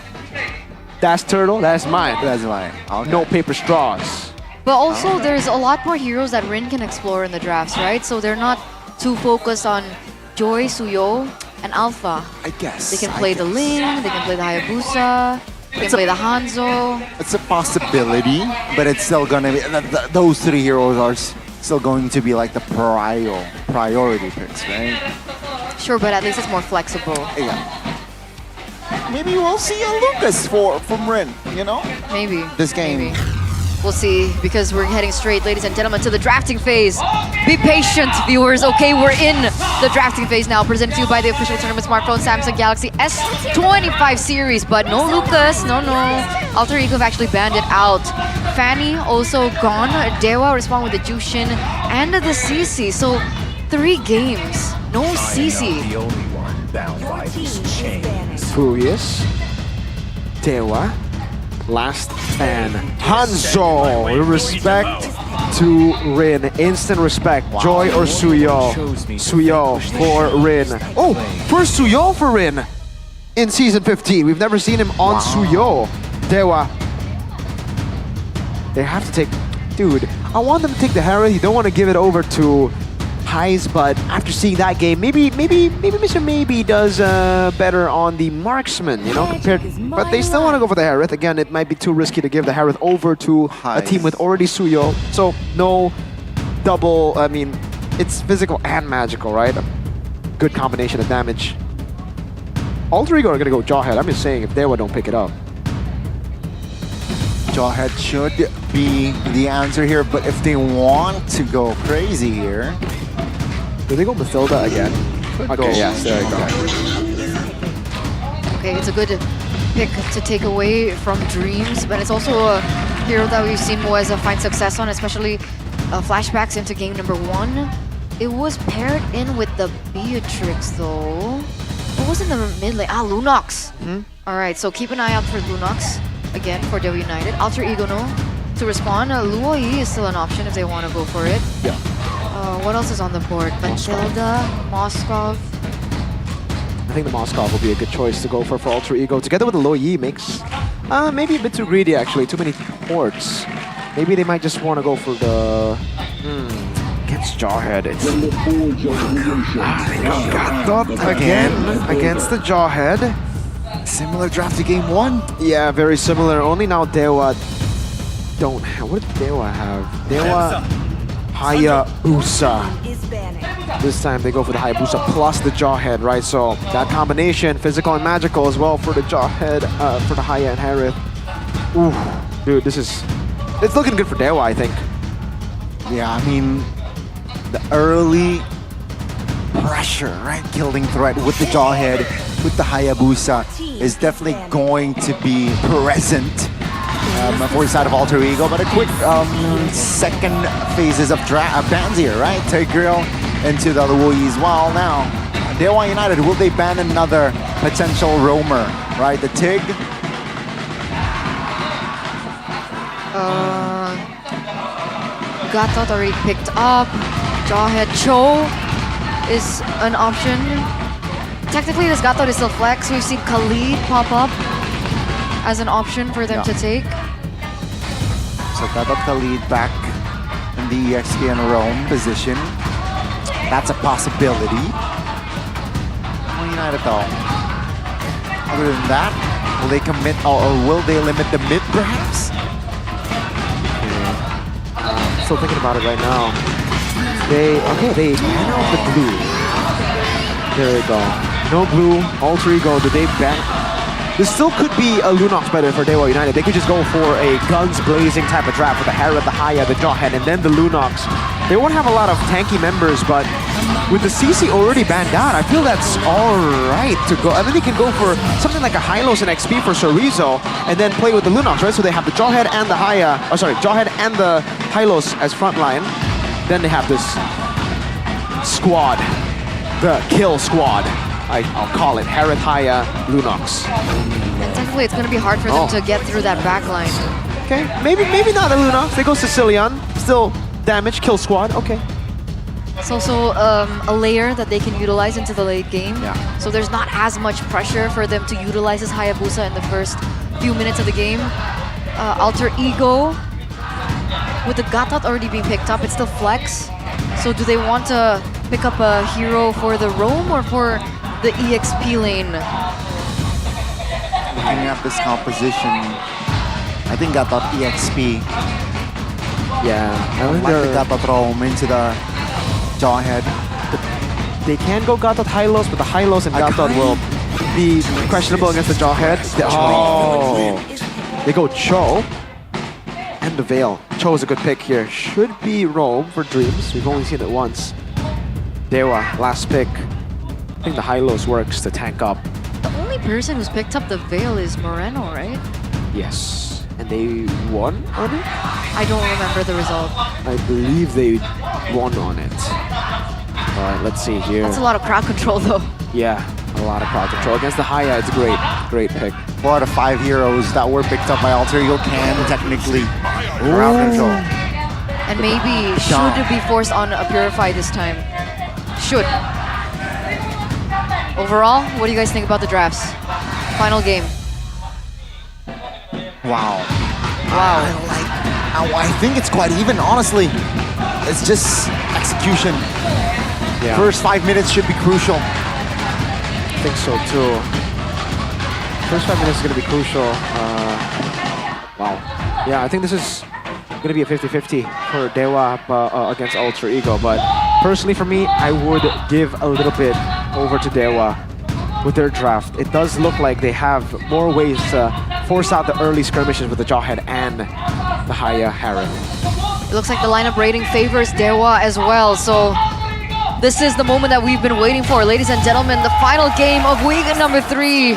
that's turtle. That's mine. that's mine. Okay. No paper straws. But also, there's a lot more heroes that Rin can explore in the drafts, right? So they're not too focused on Joy, Suyo, and Alpha. I guess. They can play the Ling, they can play the Hayabusa, they can play the Hanzo. It's a possibility, but it's still gonna be those three heroes are still going to be like the priority picks, right? Sure, but at least it's more flexible. Yeah. Maybe we'll see a Lucas from Rin, you know? Maybe. This game. Maybe. We'll see, because we're heading straight, ladies and gentlemen, to the drafting phase. Be patient, viewers. Okay, we're in the drafting phase now, presented to you by the official tournament smartphone Samsung Galaxy S25 series. But no Lucas, no. Alter Ego have actually banned it out. Fanny also gone. Dewa respond with the Jushin and the CC. So 3 games, no CC. The only one bound by these chains. Furious, Dewa, last ban, Hanzo. Respect to Rin, instant respect. Joy or Suyo? Suyo for Rin. Oh, first Suyo for Rin in season 15. We've never seen him on Suyo. Dewa. They have to take, dude. I want them to take the Herald. You don't want to give it over to Heis, but after seeing that game, maybe Mr. Maybe does better on the marksman, you know, compared. But they still want to go for the Harith. Again, it might be too risky to give the Harith over to a team with already Suyo. So no double. I mean, it's physical and magical, right? Good combination of damage. Alter Ego are gonna go Jawhead. I'm just saying, if Dewa don't pick it up. Jawhead should be the answer here, but if they want to go crazy here, do they go Mathilda again? Okay, yes, there you go. Okay, it's a good pick to take away from Dreams, but it's also a hero that we've seen Moez find success on, especially flashbacks into game number 1. It was paired in with the Beatrix though. What was in the mid lane? Lunox. Alright, so keep an eye out for Lunox again for Dewa United. Alter Ego no to respond. Luo Yi is still an option if they want to go for it. Yeah. What else is on the board? Matilda, Moskov. I think the Moskov will be a good choice to go for Alter Ego. Together with the Lo Yi makes maybe a bit too greedy actually, too many ports. Maybe they might just want to go for the... against Jawhead. It's... Gatot again against the Jawhead. Similar draft to game 1? Yeah, very similar. Only now Dewa don't have... What did Dewa have? Dewa Hayabusa. This time they go for the Hayabusa plus the Jawhead, right? So that combination, physical and magical as well for the Jawhead, for the Haya and Harith. Ooh, dude, this is... It's looking good for Dewa, I think. Yeah, I mean, the early pressure, right? Killing threat with the Jawhead, with the Hayabusa is definitely going to be present for the side of Alter Ego. But a quick second phases of bans here, right? Tigreal into the Lo Yi as well. Now, Dewa United, will they ban another potential roamer, right? The Tig. Gatot already picked up. Jawhead Cho is an option. Technically, this Gatot is still flex. We've seen Khalid pop up as an option for them to take. So Gatot Khalid back in the EXP and roam position. That's a possibility. United though. Other than that, will they commit or will they limit the mid perhaps? Still thinking about it right now. They ban out the blue. There we go. No blue, Alter Ego, do they ban? This still could be a Lunox better for Dewa United. They could just go for a guns blazing type of draft with the Harith, the Haya, the Jawhead, and then the Lunox. They won't have a lot of tanky members, but with the CC already banned out, I feel that's alright to go. I mean, they can go for something like a Hylos and XP for Chorizo, and then play with the Lunox, right? So they have the Jawhead and the Haya, Jawhead and the Hylos as frontline. Then they have this squad, the kill squad. I'll call it Harith, Haya, Lunox. And technically, it's going to be hard for them to get through that back line. Okay, maybe not a Lunox. They go Sicilian, still damage, kill squad. Okay. It's also a layer that they can utilize into the late game. Yeah. So there's not as much pressure for them to utilize this Hayabusa in the first few minutes of the game. Alter Ego, with the Gatot already being picked up, it's still flex. So do they want to pick up a hero for the roam or for the EXP lane? Looking at this composition, I think Gatot EXP. Yeah, I like the Gatot roam into the Jawhead. They can go Gatot Hylos, but the Hylos and Gatot will be questionable against the Jawhead. Oh, they go Cho and the Veil. Cho is a good pick here. Should be Roam for Dreams. We've only seen it once. Dewa, last pick. I think the Hylos works to tank up. The only person who's picked up the Veil is Moreno, right? Yes. And they won on it? I don't remember the result. I believe they won on it. Alright, let's see here. That's a lot of crowd control though. Yeah, a lot of crowd control. Against the Haya, it's great. Great pick. 4 out of 5 heroes that were picked up by Alter Ego can technically crowd control. And maybe should be forced on a Purify this time. Should. Overall, what do you guys think about the drafts? Final game. Wow. Wow. I think it's quite even, honestly. It's just execution. Yeah. First 5 minutes should be crucial. I think so too. First 5 minutes is going to be crucial. Wow. Yeah, I think this is going to be a 50-50 for Dewa against Alter Ego. But personally for me, I would give a little bit over to Dewa with their draft. It does look like they have more ways to force out the early skirmishes with the Jawhead and the Haya Harith. It looks like the lineup rating favors Dewa as well. So this is the moment that we've been waiting for. Ladies and gentlemen, the final game of week number 3.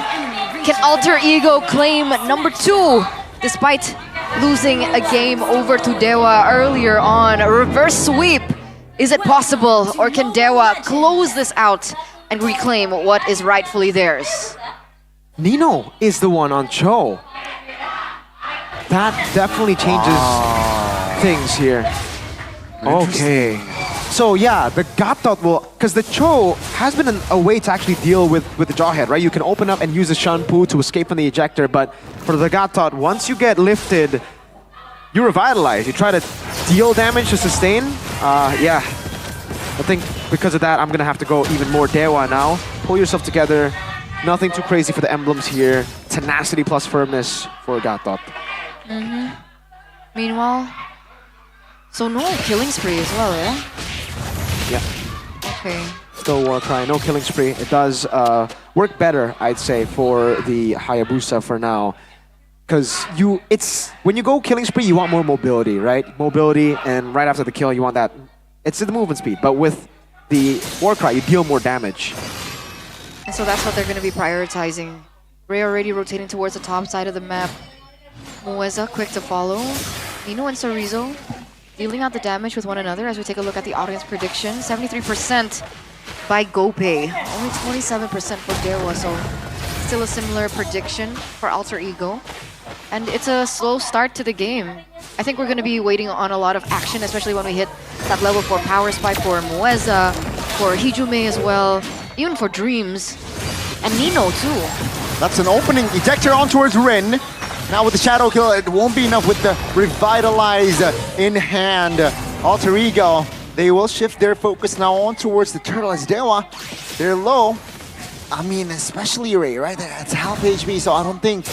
Can Alter Ego claim number 2 despite losing a game over to Dewa earlier on? A reverse sweep. Is it possible, or can Dewa close this out and reclaim what is rightfully theirs? Nino is the one on Cho. That definitely changes things here. Okay. So yeah, the Gatot will, because the Cho has been a way to actually deal with the Jawhead, right? You can open up and use the Shanpu to escape from the ejector, but for the Gatot, once you get lifted, you revitalize. You try to deal damage to sustain. Yeah, I think because of that, I'm gonna have to go even more Dewa now. Pull yourself together. Nothing too crazy for the emblems here. Tenacity plus firmness for Gatot. Meanwhile, so no killing spree as well, yeah? Yeah. Okay. Still Warcry, no killing spree. It does work better, I'd say, for the Hayabusa for now. Because when you go killing spree, you want more mobility, right? Mobility, and right after the kill, you want that. It's the movement speed, but with the Warcry, you deal more damage. And so that's what they're going to be prioritizing. Ray already rotating towards the top side of the map. Mueza quick to follow. Nino and Sorizo dealing out the damage with one another as we take a look at the audience prediction. 73% by GoPay. Only 27% for Dewa, so still a similar prediction for Alter Ego. And it's a slow start to the game. I think we're going to be waiting on a lot of action, especially when we hit that level 4 power spike for Mueza, for Hijume as well, even for Dreams, and Nino too. That's an opening ejector on towards Rin. Now with the Shadow Kill, it won't be enough with the Revitalize in hand. Alter Ego, they will shift their focus now on towards the Turtle as Dewa. They're low. I mean, especially Ray, right? It's half HP, so I don't think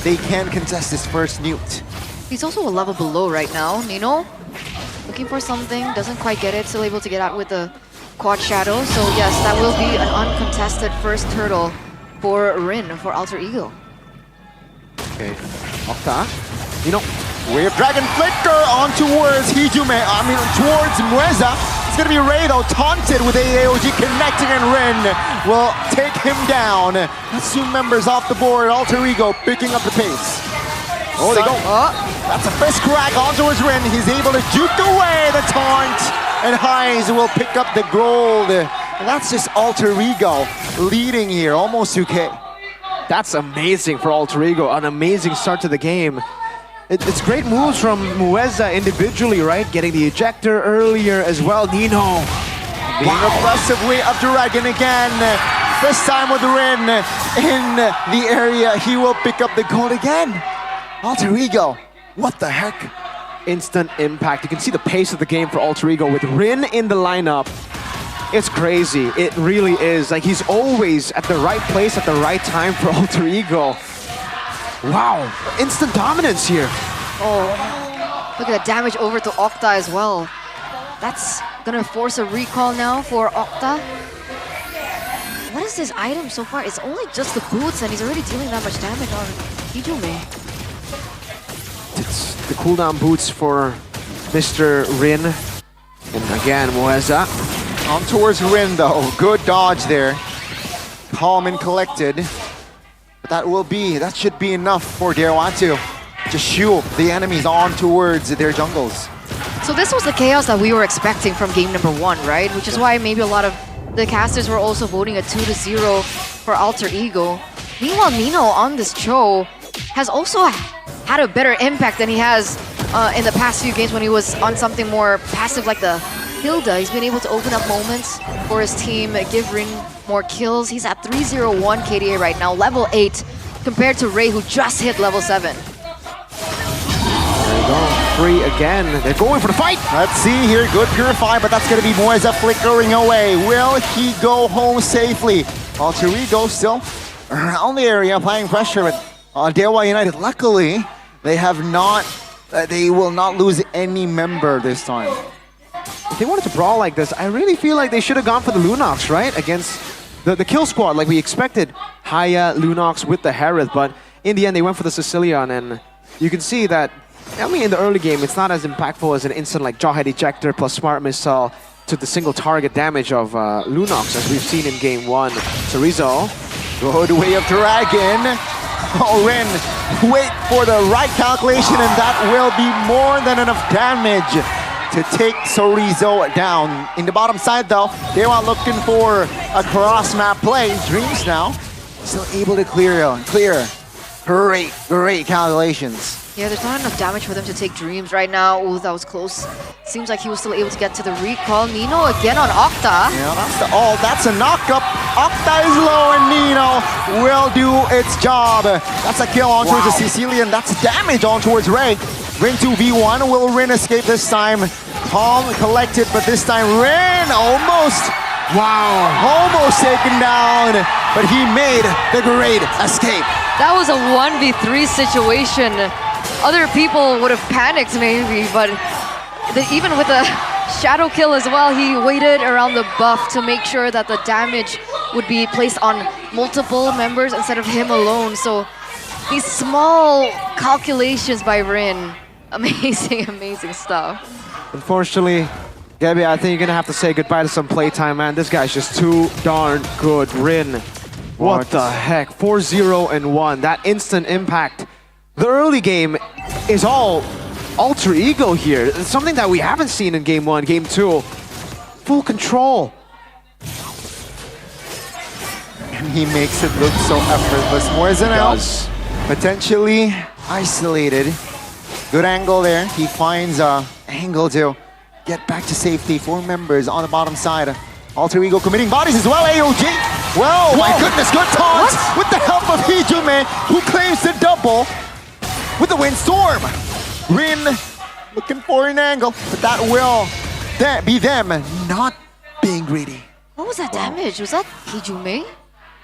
they can contest this first newt. He's also a level below right now. Nino looking for something, doesn't quite get it, still able to get out with the Quad Shadow. So yes, that will be an uncontested first turtle for Rin, for Alter Ego. Okay, Octa, Nino. Wave Dragon Flicker on towards Hijume, towards Mueza. It's gonna be Ray though, taunted with AOG connecting, and Rin will take him down. That's 2 members off the board. Alter Ego picking up the pace. Oh, they go. That's a fist crack on towards Rin. He's able to juke away the taunt, and Highs will pick up the gold. And that's just Alter Ego leading here, almost 2K. That's amazing for Alter Ego. An amazing start to the game. It's great moves from Mueza individually, right? Getting the ejector earlier as well. Nino being aggressive way up Dragon again. This time with Rin in the area. He will pick up the gold again. Alter Ego, what the heck? Instant impact. You can see the pace of the game for Alter Ego with Rin in the lineup. It's crazy. It really is. Like, he's always at the right place at the right time for Alter Ego. Wow, instant dominance here. Oh, look at the damage over to Octa as well. That's gonna force a recall now for Octa. What is this item so far? It's only just the boots and he's already dealing that much damage on Hijume. It's the cooldown boots for Mr. Rin. And again, Mueza. On towards Rin though, good dodge there. Calm and collected. But that should be enough for Dewa to just shoo the enemies on towards their jungles. So this was the chaos that we were expecting from game number 1, right? Which is why maybe a lot of the casters were also voting a 2-0 for Alter Ego. Meanwhile, Nino on this Cho has also had a better impact than he has in the past few games when he was on something more passive like the Hilda. He's been able to open up moments for his team, give Rin more kills. He's at 301 KDA right now, level 8, compared to Ray, who just hit level 7. There you go, 3 again. They're going for the fight. Let's see here, good Purify, but that's gonna be Mueza flickering away. Will he go home safely? Alter Ego still around the area, applying pressure, but Dewa United, luckily, they will not lose any member this time. If they wanted to brawl like this, I really feel like they should have gone for the Lunox, right? Against the kill squad, like we expected. Haya, Lunox with the Harith, but in the end, they went for the Sicilian, and you can see that, I mean, in the early game, it's not as impactful as an instant like Jawhead Ejector plus Smart Missile to the single target damage of Lunox, as we've seen in game 1. Sorizo. Good way of Dragon. Oh, Rin, wait for the right calculation, and that will be more than enough damage to take Sorizo down. In the bottom side though, they are looking for a cross-map play. Dreams now, still able to clear. Great calculations. Yeah, there's not enough damage for them to take Dreams right now. Oh, that was close. Seems like he was still able to get to the recall. Nino again on Octa. Yeah, that's a knock-up. Octa is low and Nino will do its job. That's a kill on towards the Sicilian. That's damage on towards Ray. Rin 2v1. Will Rin escape this time? Calm, collected, but this time Rin almost taken down. But he made the great escape. That was a 1v3 situation. Other people would have panicked maybe, but even with a shadow kill as well, he waited around the buff to make sure that the damage would be placed on multiple members instead of him alone. So these small calculations by Rin, amazing, amazing stuff. Unfortunately, Gabby, I think you're gonna have to say goodbye to some playtime, man. This guy's just too darn good. Rin, what the heck? 4-0 and 1. That instant impact. The early game is all alter ego here. It's something that we haven't seen in game 1, game 2. Full control. And he makes it look so effortless. Moisenel potentially isolated. Good angle there. He finds an angle to get back to safety. 4 members on the bottom side. Alter ego committing bodies as well. AOG. Well, my goodness, good taunt with the help of Hijume, who claims the double with the windstorm. Rin looking for an angle, but that will be them not being greedy. What was that damage? Was that Hijume?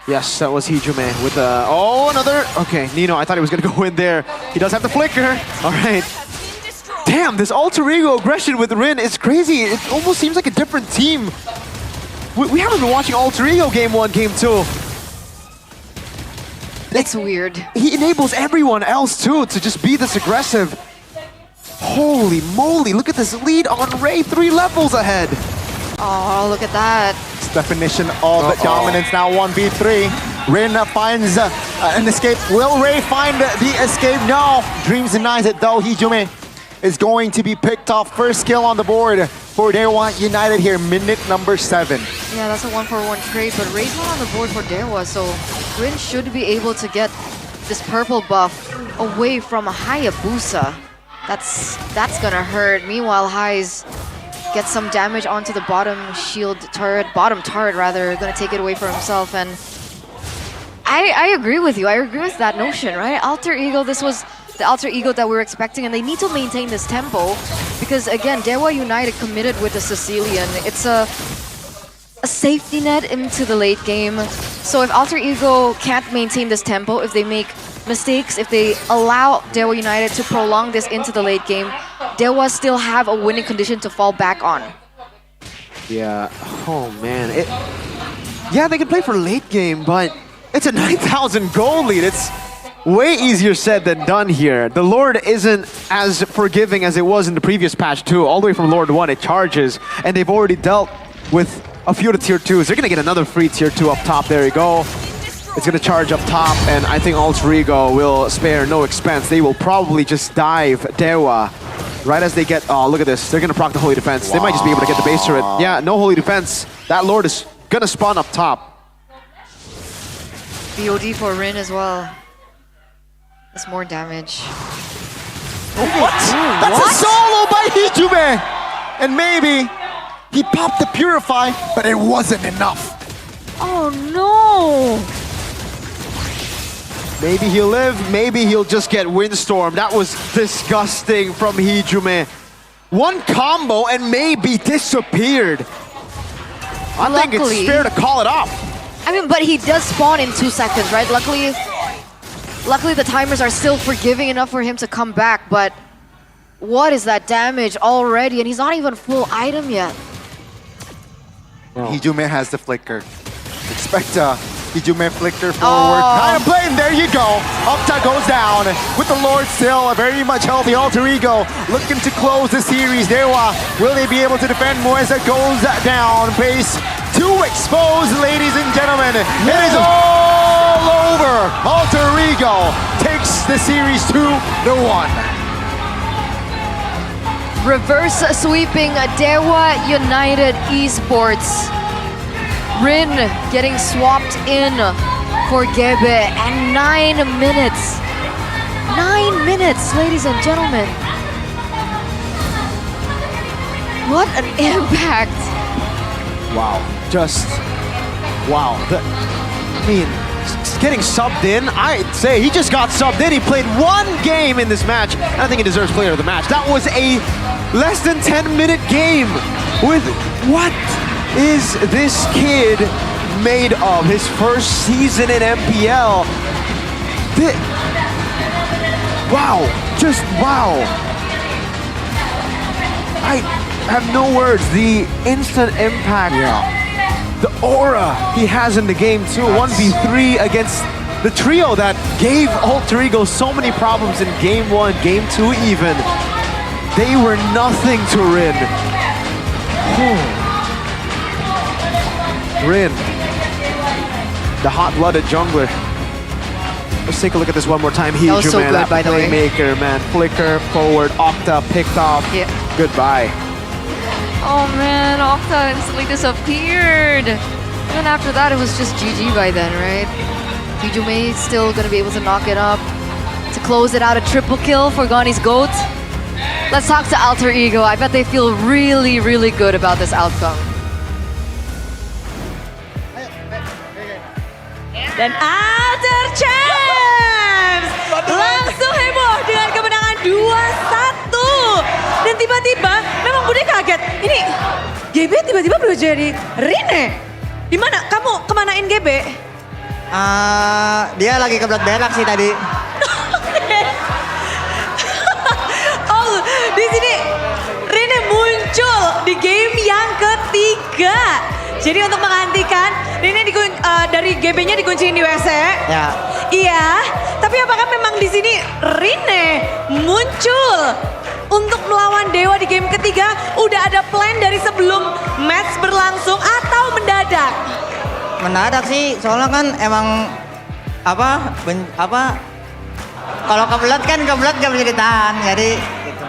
Yes, that was Hijume with the... Oh, another... Okay, Nino, I thought he was going to go in there. He does have the flicker. All right. Damn, this alter ego aggression with Rin is crazy. It almost seems like a different team. We haven't been watching alter ego game 1, game 2. It's weird. He enables everyone else too to just be this aggressive. Holy moly, look at this lead on Ray, 3 levels ahead. Oh, look at that. It's definition of dominance now, 1v3. Rin finds an escape. Will Ray find the escape? No. Dreams denies it though. Hijume is going to be picked off. First kill on the board for Dewa United here, minute number 7. Yeah, that's a 1-for-1 trade, but Ray's not on the board for Dewa, so Rin should be able to get this purple buff away from Hayabusa. That's gonna hurt. Meanwhile, Hai's gets some damage onto the bottom turret rather, gonna take it away for himself. And I agree with you. I agree with that notion, right? Alter ego, this was the alter ego that we were expecting, and they need to maintain this tempo because again, Dewa United committed with the Sicilian. It's a safety net into the late game. So if Alter Ego can't maintain this tempo, if they make mistakes, if they allow Dewa United to prolong this into the late game, Dewa still have a winning condition to fall back on. Yeah, oh man. Yeah, they can play for late game, but it's a 9,000 goal lead. It's way easier said than done here. The Lord isn't as forgiving as it was in the previous patch too. All the way from Lord 1, it charges, and they've already dealt with a few of the tier 2s. They're gonna get another free tier 2 up top. There you go. It's gonna charge up top, and I think Alter Ego will spare no expense. They will probably just dive Dewa right as they get... Oh, look at this. They're gonna proc the Holy Defense. They might just be able to get the base turret. Yeah, no Holy Defense. That Lord is gonna spawn up top. BOD for Rin as well. That's more damage. What? That's a solo by Hijume! And maybe he popped the Purify, but it wasn't enough. Oh no! Maybe he'll live, maybe he'll just get Windstorm. That was disgusting from Hijume. One combo and maybe disappeared. I think it's fair to call it off. I mean, but he does spawn in 2 seconds, right? Luckily the timers are still forgiving enough for him to come back, but what is that damage already? And he's not even full item yet. Hijume has the flicker. Expect a Hijume flicker forward. Kind of playing, there you go. Octa goes down with the Lord still a very much healthy Alter Ego. Looking to close the series. Dewa, will they be able to defend? Moesa goes down. Pace to expose, ladies and gentlemen. It is all over. Alter Ego takes the series 2-1. Reverse sweeping Dewa United Esports. Rin getting swapped in for Gebe, and 9 minutes. 9 minutes, ladies and gentlemen. What an impact. Wow. Wow. Getting subbed in, I'd say he just got subbed in. He played one game in this match. I think he deserves player of the match. That was a less than 10-minute game with what is this kid made of? His first season in MPL. Wow, just wow. I have no words. The instant impact. The aura he has in the game too. 1v3 against the trio that gave Alter Ego so many problems in game 1, game 2 even. They were nothing to Rin. Rin, the hot-blooded jungler. Let's take a look at this one more time. That was so good, by the way. Playmaker, man. Flicker, forward, Octa, picked off. Yeah. Goodbye. Oh man, Octa instantly disappeared. Even after that, it was just GG by then, right? Hijume still gonna be able to knock it up. To close it out, a triple kill for Gani's GOAT. Let's talk to Alter Ego. I bet they feel really, really good about this outcome. Dan Alter Champs langsung heboh dengan kemenangan 2-1. Dan tiba-tiba memang Bude kaget. Ini GB tiba-tiba berubah jadi Rine. Di mana? Kamu kemanain GB? Dia lagi kebelet berak sih tadi. Oh, di sini Rine muncul di game yang ketiga. Jadi untuk menggantikan, Rine dari GB-nya dikunciin di WC. Ya. Iya, tapi apakah memang di sini Rine muncul untuk melawan Dewa di game ketiga? Udah ada plan dari sebelum match berlangsung atau mendadak? Mendadak sih, soalnya kan emang kalau kebelet gak bisa ditahan, jadi gitu.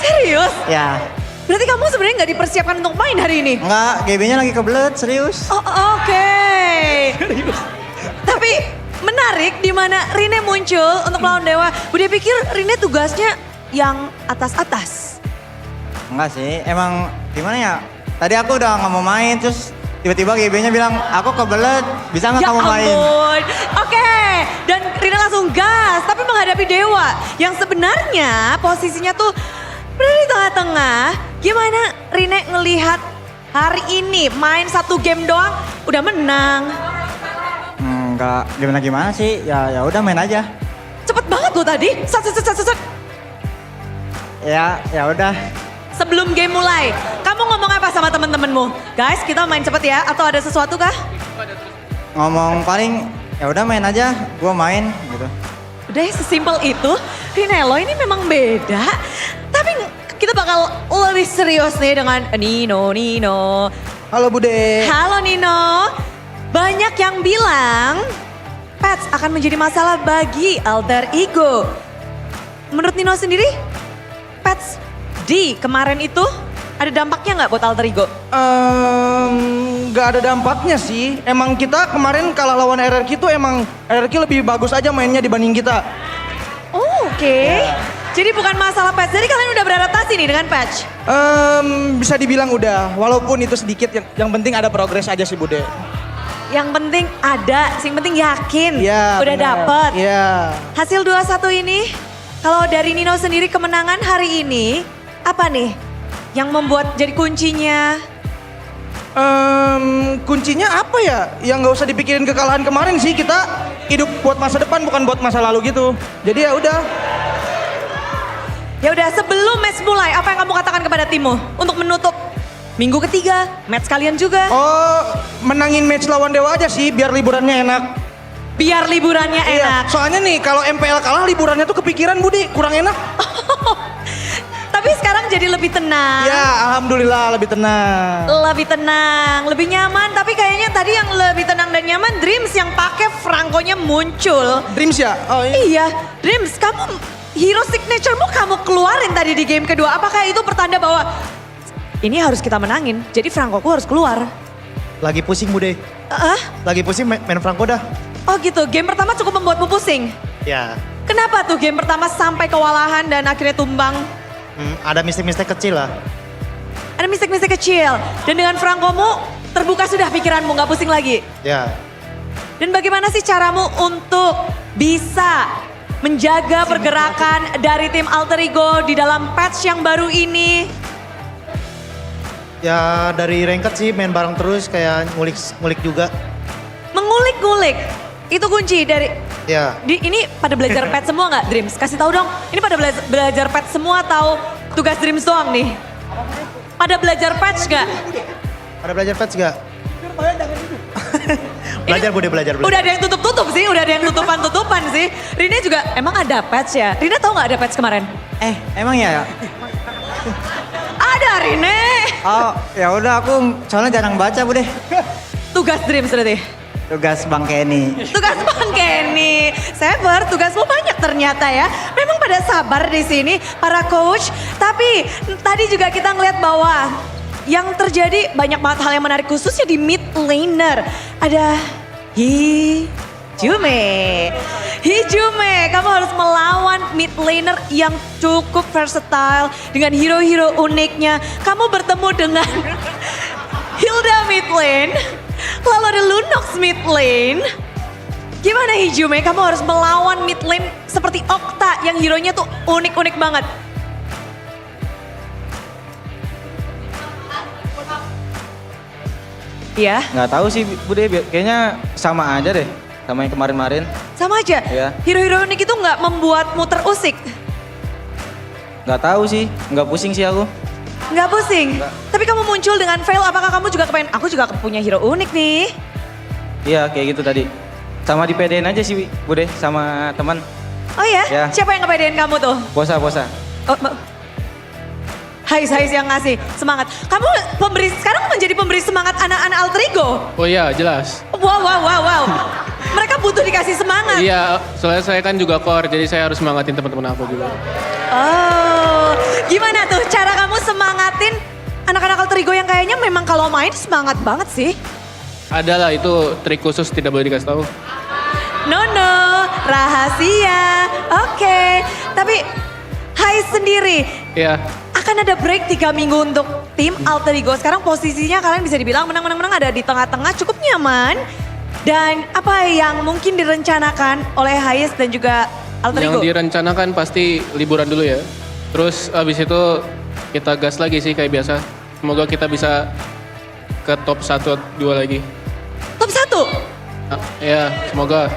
Serius? Ya. Berarti kamu sebenarnya nggak dipersiapkan untuk main hari ini? Enggak, GB-nya lagi kebelet, serius. Oh, oke. Tapi menarik di mana Rine muncul untuk melawan Dewa. Bude pikir Rine tugasnya yang atas-atas. Enggak sih, emang gimana ya? Tadi aku udah nggak mau main, terus tiba-tiba GB-nya bilang, aku kebelet, bisa nggak kamu main? Ya ampun, oke. Dan Rine langsung gas, tapi menghadapi Dewa yang sebenarnya posisinya tuh berada di tengah-tengah. Gimana Rine ngelihat hari ini main satu game doang udah menang? Enggak gimana sih, ya udah main aja. Cepet banget loh tadi, set. Ya udah. Sebelum game mulai, kamu ngomong apa sama temen-temenmu? Guys, kita main cepet ya, atau ada sesuatu kah? Ngomong paling, ya udah main aja, gua main gitu. Udah sesimpel itu, Rinelo ini memang beda. Tapi kita bakal lebih serius nih dengan Nino. Halo Bude. Halo Nino. Banyak yang bilang patch akan menjadi masalah bagi Alter Ego. Menurut Nino sendiri, patch di kemarin itu ada dampaknya nggak buat Alter Ego? Nggak ada dampaknya sih. Emang kita kemarin kalah lawan RRQ itu emang RRQ lebih bagus aja mainnya dibanding kita. Oh, oke. Jadi bukan masalah patch, jadi kalian udah beradaptasi nih dengan patch? Bisa dibilang udah, walaupun itu sedikit, yang penting ada progres aja sih Bude. Yang penting ada, yang penting yakin ya, udah dapet. Iya. Hasil 2-1 ini, kalau dari Nino sendiri kemenangan hari ini, apa nih yang membuat jadi kuncinya? Kuncinya apa ya? Yang nggak usah dipikirin kekalahan kemarin sih, kita hidup buat masa depan bukan buat masa lalu gitu. Jadi ya udah. Ya udah, sebelum match mulai, apa yang kamu katakan kepada timmu untuk menutup minggu ketiga, match kalian juga? Oh, menangin match lawan Dewa aja sih, biar liburannya enak. Biar liburannya enak. Soalnya nih, kalau MPL kalah liburannya tuh kepikiran Budi, kurang enak. Tapi sekarang jadi lebih tenang. Ya, alhamdulillah lebih tenang. Lebih tenang, lebih nyaman. Tapi kayaknya tadi yang lebih tenang dan nyaman Dreams yang pakai Franco-nya muncul. Dreams ya? Oh iya. Dreams, kamu hero signature-mu kamu keluarin tadi di game kedua. Apakah itu pertanda bahwa ini harus kita menangin, jadi Franco-ku harus keluar? Lagi pusing Bude. Lagi pusing main Franco dah. Oh gitu, game pertama cukup membuatmu pusing? Ya. Kenapa tuh game pertama sampai kewalahan dan akhirnya tumbang? Ada mistik-mistik kecil lah. Ada mistik-mistik kecil. Dan dengan Frankomu terbuka sudah pikiranmu, gak pusing lagi. Ya. Dan bagaimana sih caramu untuk bisa menjaga pergerakan dari tim Alter Ego di dalam patch yang baru ini? Ya dari ranked sih main bareng terus kayak ngulik juga. Mengulik-ngulik, itu kunci dari... Ya. Ini pada belajar patch semua nggak Dreams? Kasih tahu dong, ini pada belajar patch semua atau tugas Dreams doang nih? Pada belajar patch nggak? Ada belajar patch gak? Belajar Bude, belajar. Udah ada yang tutup-tutup sih, udah ada yang tutupan-tutupan sih. Rina juga, emang ada patch ya? Rina tahu nggak ada patch kemarin? Emang ya? Ada Rina. Oh ya udah aku soalnya jarang baca Bude. Tugas Dreams berarti? Tugas Bang Kenny. Tugas Bang Kenny. Saber, tugasmu banyak ternyata ya. Memang pada sabar di sini para coach. Tapi tadi juga kita ngeliat bahwa yang terjadi banyak banget hal yang menarik khususnya di mid laner. Ada Hijume, kamu harus melawan mid laner yang cukup versatile dengan hero-hero uniknya. Kamu bertemu dengan Hilda mid lane, lalu ada Lunox mid lane. Gimana Hijume, kamu harus melawan mid lane seperti Okta yang hero-nya tuh unik-unik banget. Iya. Nggak tahu sih Bude, kayaknya sama aja deh sama yang kemarin-kemarin. Sama aja? Iya. Hero-hero unik itu nggak membuatmu terusik? Nggak tahu sih, nggak pusing sih aku. Nggak pusing? Tapi kamu muncul dengan fail, apakah kamu juga kepengen, aku juga punya hero unik nih? Iya kayak gitu tadi. Sama dipedein aja sih Bude sama teman. Oh ya? Ya. Siapa yang ngepedein kamu tuh? Bosa. Oh, Hais yang ngasih semangat. Kamu sekarang menjadi pemberi semangat anak-anak Alter Ego? Oh iya, jelas. Wow. Mereka butuh dikasih semangat. Iya, soalnya saya kan juga core, jadi saya harus semangatin teman-teman aku juga. Oh, gimana tuh cara kamu semangatin anak-anak Alter Ego yang kayaknya memang kalau main semangat banget sih? Ada lah, itu trik khusus tidak boleh dikasih tahu. No, rahasia. Oke. Tapi Hais sendiri. Iya. Akan ada break 3 minggu untuk tim Alter Ego. Sekarang posisinya kalian bisa dibilang menang ada di tengah-tengah, cukup nyaman. Dan apa yang mungkin direncanakan oleh Hais dan juga Alter Ego? Yang direncanakan pasti liburan dulu ya. Terus abis itu kita gas lagi sih kayak biasa. Semoga kita bisa ke top 1 atau 2 lagi. Top 1? Ya, semoga.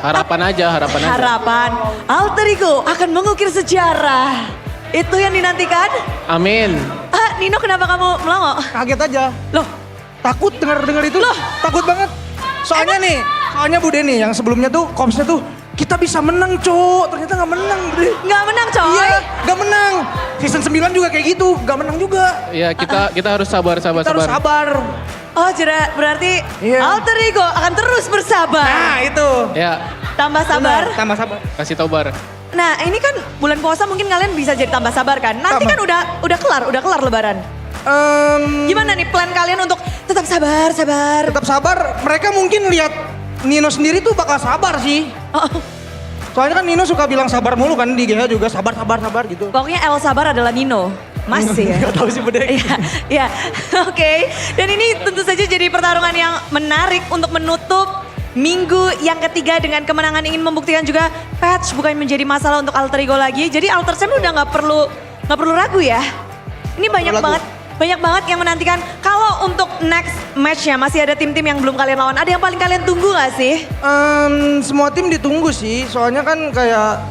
Harapan aja. Harapan Alter Ego akan mengukir sejarah. Itu yang dinantikan? Amin. Nino, kenapa kamu melongo? Kaget aja. Loh? Takut denger itu. Loh? Takut banget. Soalnya Bude nih yang sebelumnya tuh komsnya tuh kita bisa menang Cok. Ternyata gak menang Bude. Gak menang coy? Iya gak menang. Season 9 juga kayak gitu, gak menang juga. Iya kita harus sabar. Kita harus sabar. Oh berarti Alter Ego akan terus bersabar. Nah itu. Ya. Tambah sabar. Tambah sabar. Kasih tau Bar. Nah ini kan bulan puasa mungkin kalian bisa jadi tambah sabar kan. Nanti kan udah kelar lebaran. Gimana nih plan kalian untuk tetap sabar? Tetap sabar, mereka mungkin lihat Nino sendiri tuh bakal sabar sih. Soalnya kan Nino suka bilang sabar mulu kan di GH juga sabar gitu. Pokoknya El sabar adalah Nino. Masih ya? Gak tau sih Bude. Iya, oke. Dan ini tentu saja jadi pertarungan yang menarik untuk menutup minggu yang ketiga dengan kemenangan, ingin membuktikan juga patch bukan menjadi masalah untuk Alter Ego lagi. Jadi Alter Sam udah nggak perlu ragu ya. Ini banyak banget yang menantikan. Kalau untuk next match-nya masih ada tim-tim yang belum kalian lawan. Ada yang paling kalian tunggu gak sih? Semua tim ditunggu sih. Soalnya kan kayak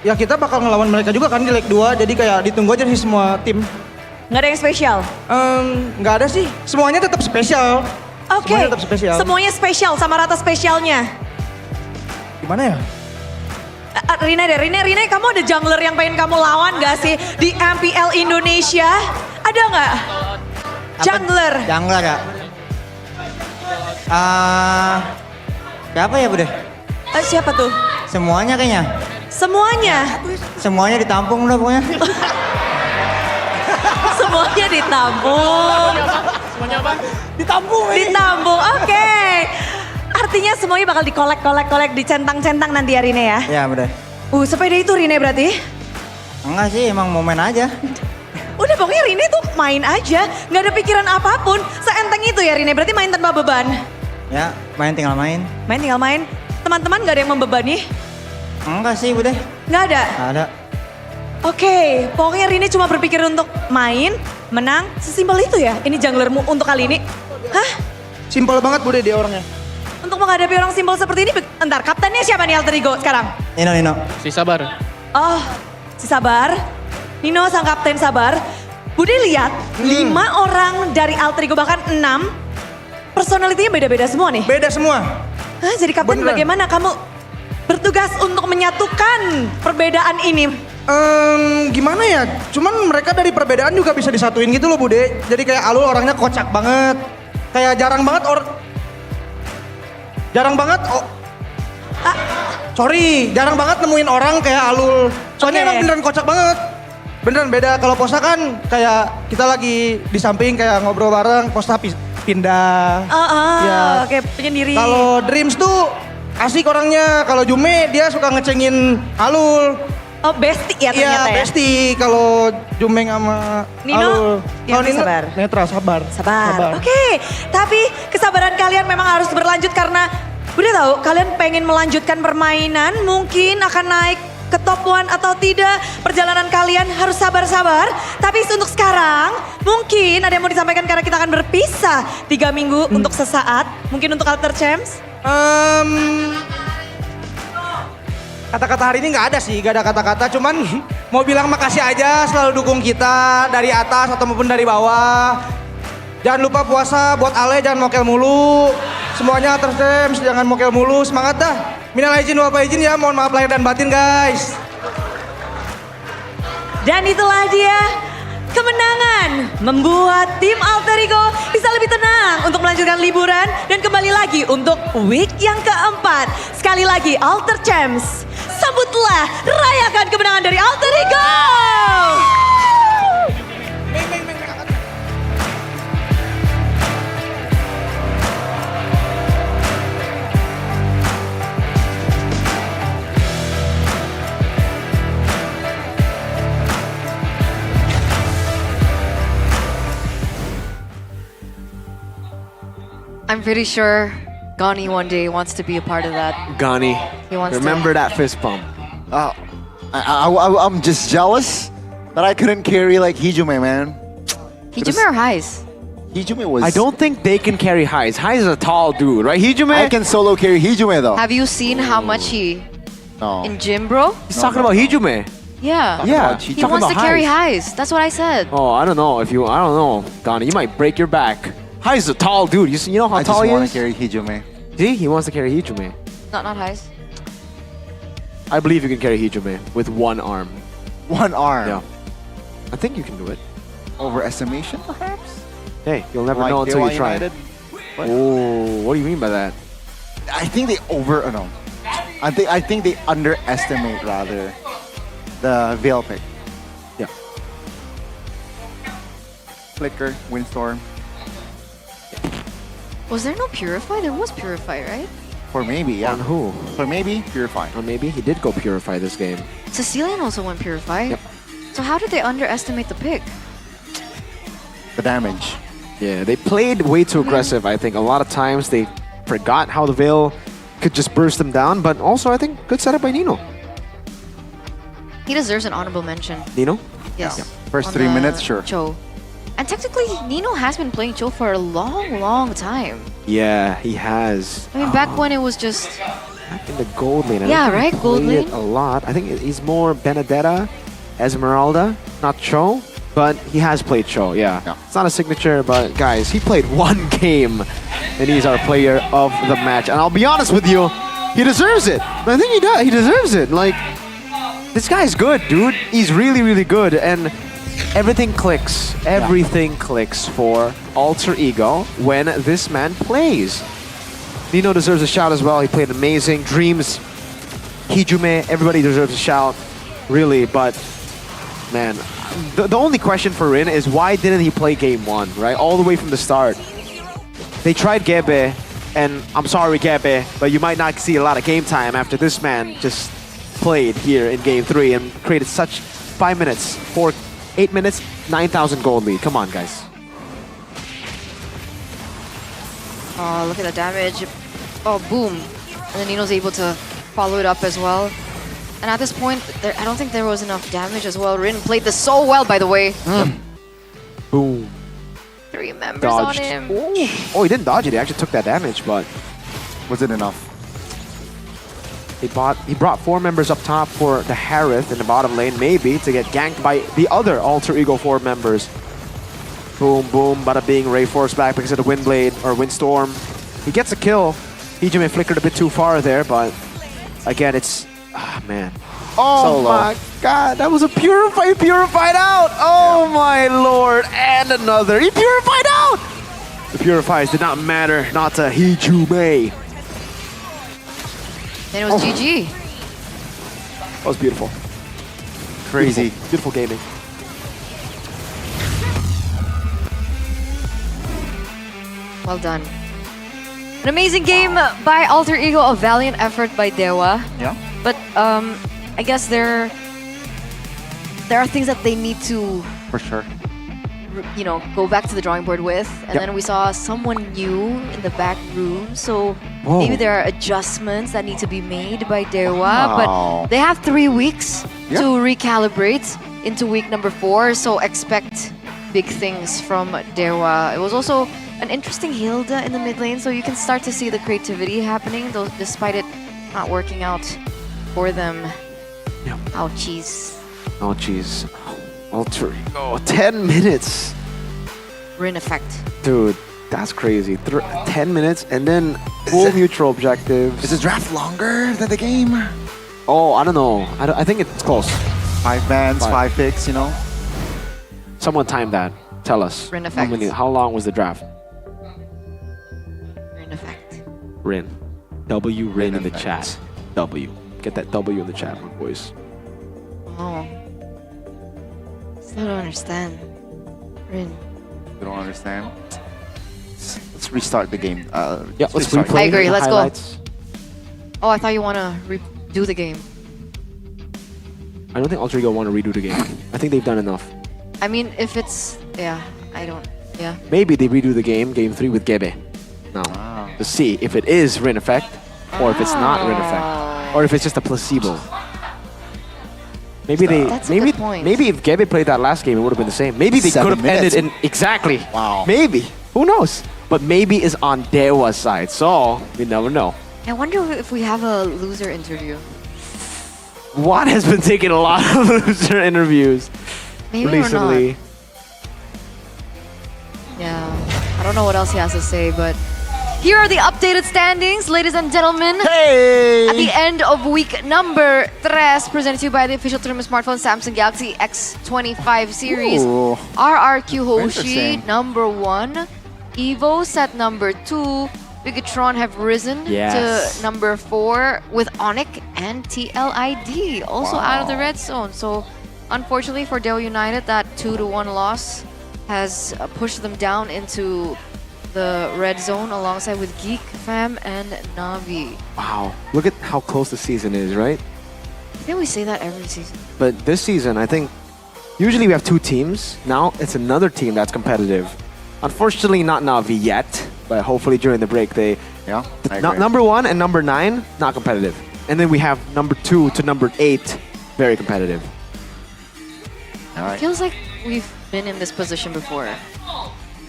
ya kita bakal ngelawan mereka juga kan di leg 2. Jadi kayak ditunggu aja sih semua tim. Nggak ada yang spesial? Nggak ada sih. Semuanya tetap spesial. Oke, semuanya spesial sama rata spesialnya. Gimana ya? Rina, kamu ada jungler yang pengen kamu lawan gak sih di MPL Indonesia? Ada nggak? Jungler ya? Siapa ya Bude? Siapa tuh? Semuanya kayaknya. Semuanya ditampung udah pokoknya. Semuanya ditampung. Semuanya apa? Ditampung. Oke. Artinya semuanya bakal dikolek, dicentang-centang nanti hari ini ya? Ya bener. Sepeda itu Rine berarti? Enggak sih, emang mau main aja. Udah pokoknya Rine tuh main aja, nggak ada pikiran apapun. Seenteng itu ya Rine, berarti main tanpa beban. Ya, main tinggal main. Main tinggal main. Teman-teman nggak ada yang membebani? Enggak sih, udah. Nggak ada? Nggak ada. Oke, pokoknya Rine cuma berpikir untuk main, menang, sesimpel itu ya? Ini junglermu untuk kali ini? Hah? Simpel banget Bude dia orangnya. Untuk menghadapi orang simpel seperti ini, entar kaptennya siapa nih Alter Ego sekarang? Nino. Si Sabar. Oh, si Sabar. Nino sang kapten Sabar. Bude lihat, 5 orang dari Alter Ego, bahkan 6, personalitinya beda-beda semua nih. Beda semua. Hah, jadi kapten bagaimana kamu bertugas untuk menyatukan perbedaan ini? Gimana ya? Cuman mereka dari perbedaan juga bisa disatuin gitu loh Bude. Jadi kayak Alul orangnya kocak banget. Kayak jarang banget jarang banget nemuin orang kayak Alul. Soalnya emang beneran kocak banget. Beneran beda. Kalau Posa kan kayak kita lagi di samping kayak ngobrol bareng, Posa pindah. Oke, penyendiri. Kalau Dreams tuh asik orangnya. Kalau Jume dia suka ngecengin Alul. Oh, bestie ya ternyata ya? Iya, bestie kalau Jumeng sama Nino, Alul. Kalau Nino sabar. Netral, sabar. Oke, tapi kesabaran kalian memang harus berlanjut karena udah tahu kalian pengen melanjutkan permainan, mungkin akan naik ke top 1 atau tidak. Perjalanan kalian harus sabar-sabar. Tapi untuk sekarang, mungkin ada yang mau disampaikan karena kita akan berpisah 3 minggu untuk sesaat. Mungkin untuk Alter Champs? Kata-kata hari ini nggak ada sih, nggak ada kata-kata. Cuman mau bilang makasih aja selalu dukung kita dari atas atau maupun dari bawah. Jangan lupa puasa buat Ale, jangan mokel mulu. Semuanya terus jangan mokel mulu, semangat dah. Minal aizin wal faizin ya, mohon maaf lahir dan batin guys. Dan itulah dia kemenangan membuat tim Alter Ego bisa lebih tenang untuk melanjutkan liburan dan kembali lagi untuk week yang keempat. Sekali lagi Alter Champs, sambutlah, rayakan kemenangan dari Alter Ego. I'm pretty sure Gani one day wants to be a part of that. Gani, He wants remember that fist pump. I'm just jealous that I couldn't carry like Hijume, man. Hijume or Highs? Hijume was... I don't think they can carry Highs. Highs is a tall dude, right? Hijume? I can solo carry Hijume though. Have you seen how much he No. in gym, bro? He's talking about Hijume. Yeah. Yeah, He talking wants to about carry Highs. Highs. That's what I said. Oh, I don't know. I don't know, Gani. You might break your back. Highs is a tall dude. You know how I tall just he want is? to carry Hijume. See, he wants to carry Hijume. Not Highs. I believe you can carry Hijume with one arm. One arm? Yeah. I think you can do it. Overestimation, perhaps? Hey, you'll never Like know until Dewa you try. United? What? Oh, what do you mean by that? I think they I think they underestimate rather the Veil pick. Yeah. Flicker, Windstorm. Was there no Purify? There was Purify, right? For maybe, yeah. On who? For maybe, Purify. Or maybe he did go Purify this game. Cecilian also went Purify. Yep. So how did they underestimate the pick? The damage. Yeah, they played way too aggressive, I think. A lot of times they forgot how the Veil could just burst them down, but also I think good setup by Nino. He deserves an honorable mention. Nino? Yes. Yeah. First On 3 the minutes, sure. Cho. And technically, Nino has been playing Cho for a long, long time. Yeah, he has. I mean, back when it was just... Back in the gold lane. I Yeah, don't think he right? Gold played lane. it a lot. I think he's more Benedetta, Esmeralda, not Cho. But he has played Cho, yeah. It's not a signature, but guys, he played one game and he's our player of the match. And I'll be honest with you, he deserves it. I think he does. He deserves it. Like, this guy's good, dude. He's really, really good. And everything clicks. Everything clicks for Alter Ego when this man plays. Nino deserves a shout as well. He played amazing. Dreams, Hijume, everybody deserves a shout, really. But, man, the only question for Rin is why didn't he play game 1, right? All the way from the start. They tried Gebe, and I'm sorry, Gebe, but you might not see a lot of game time after this man just played here in Game 3 and created such 5 minutes, 8 minutes, 9,000 gold lead. Come on, guys. Oh, look at the damage. Oh, boom. And then Nino's able to follow it up as well. And at this point, I don't think there was enough damage as well. Rin played this so well, by the way. Boom. 3 members Dodged. on him. Ooh. Oh, he didn't dodge it. He actually took that damage, but was it enough? He brought 4 members up top for the Harith in the bottom lane, maybe, to get ganked by the other Alter Ego 4 members. Boom, boom, bada bing, Ray Force back because of the Windblade, or Windstorm. He gets a kill. Hijime flickered a bit too far there, but again, it's... Ah, man. Oh my god, that was a Purify. He purified out! Oh my lord, and another. He purified out! The Purifies did not matter, not to Hijime. And it was GG. That was beautiful. Crazy. Beautiful gaming. Well done. An amazing game by Alter Ego, a valiant effort by Dewa. Yeah. But I guess there are things that they need to, For sure. you know, go back to the drawing board with. And then we saw someone new in the back room. So maybe there are adjustments that need to be made by Dewa. Wow. But they have 3 weeks to recalibrate into week number 4. So expect big things from Dewa. It was also an interesting Hilda in the mid lane. So you can start to see the creativity happening, though, despite it not working out for them. Ouchies. Oh, jeez. Alter Ego, 10 minutes. Rin effect. Dude, that's crazy. 10 minutes and then full neutral objectives. Is the draft longer than the game? Oh, I don't know. I think it's close. 5 bans, 5 picks, you know? Someone time that. Tell us. Rin effect. How long was the draft? Rin effect. Rin. W Rin in the chat. W. Get that W in the chat, my boys. Oh. Still don't understand. Rin. You don't understand? Let's restart the game. Yeah, let's replay. I agree, the let's highlights. go. Oh, I thought you want to redo the game. I don't think Alter Ego want to redo the game. I think they've done enough. I mean, if it's... Yeah, I don't... Yeah. Maybe they redo the game 3 with Gebe. Now, to see if it is Rin effect, or if it's not Rin effect, or if it's just a placebo. Maybe That's a good point. maybe if Gebe played that last game, it would have been the same. Maybe they 7 could have ended minutes. in exactly. Wow. Maybe. Who knows? But maybe is on Dewa's side, so we never know. I wonder if we have a loser interview. Watt has been taking a lot of loser interviews Maybe or recently. not. Yeah. I don't know what else he has to say, but here are the updated standings, ladies and gentlemen. Hey! At the end of week number 3, presented to you by the official tournament smartphone Samsung Galaxy X25 series. Ooh. RRQ Hoshi, Interesting. number 1. Evo set number 2. Bigatron have risen Yes. to number 4 with Onyx and TLID also out of the red zone. So unfortunately for Dell United, that 2-1 loss has pushed them down into the red zone alongside with Geek, Fam, and Navi. Wow, look at how close the season is, right? I think we say that every season. But this season, I think, usually we have 2 teams. Now it's another team that's competitive. Unfortunately, not Navi yet, but hopefully during the break they... Yeah, I agree. Number 1 and number 9, not competitive. And then we have number 2 to number 8, very competitive. All right. It feels like we've been in this position before.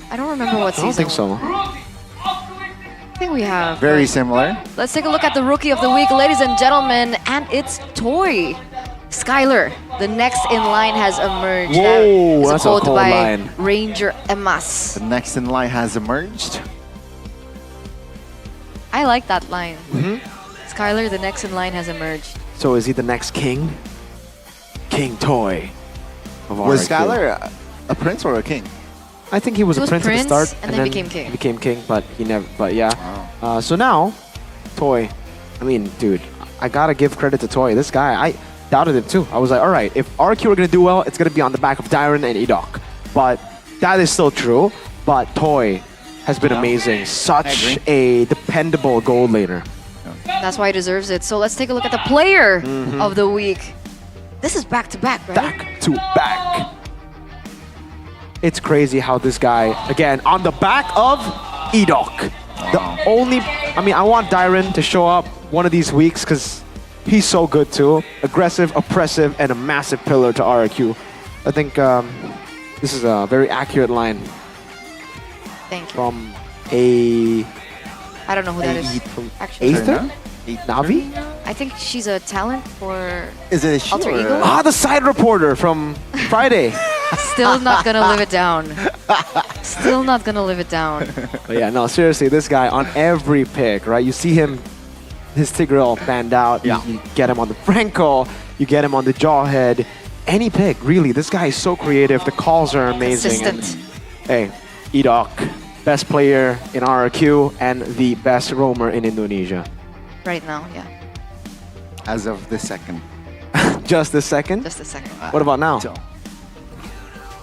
I don't remember what I don't season. think so. I think we have. Very but similar. Let's take a look at the Rookie of the Week, ladies and gentlemen, and it's Toy. Skylar, the next in line has emerged. Whoa, That is that's a quote cold by line. Ranger Emas. The next in line has emerged. I like that line. Mhm. Skylar, the next in line has emerged. So is he the next king? King Toy. Of Was RRQ. Skylar a prince or a king? I think he was He a was prince at the prince start, and then became king. He became king, but he never. But yeah. So now, Toy. I mean, dude, I gotta give credit to Toy. This guy, I doubted him too. I was like, all right, if RQ are gonna do well, it's gonna be on the back of Dyron and Edok. But that is still true. But Toy has been amazing. Such a dependable gold laner. That's why he deserves it. So let's take a look at the player of the week. This is back to back, right? Back to back. It's crazy how this guy, again, on the back of Edok. The only, I mean, I want Dyron to show up one of these weeks because he's so good too. Aggressive, oppressive, and a massive pillar to RQ. I think this is a very accurate line. Thank you. From a... I don't know who that is. Actually. Aether? Navi? I think she's a talent for Is it a she Alter or Ego. Ah, the side reporter from Friday. Still not gonna live it down. Still not gonna live it down. But yeah, no, seriously, this guy on every pick, right? You see him, his Tigreal banned out. Yeah. You get him on the Franco, you get him on the Jawhead. Any pick, really. This guy is so creative. The calls are amazing. Consistent. And, hey, Edok, best player in RRQ and the best roamer in Indonesia. Right now, yeah. As of the second. Just a second? Just a second. What about now?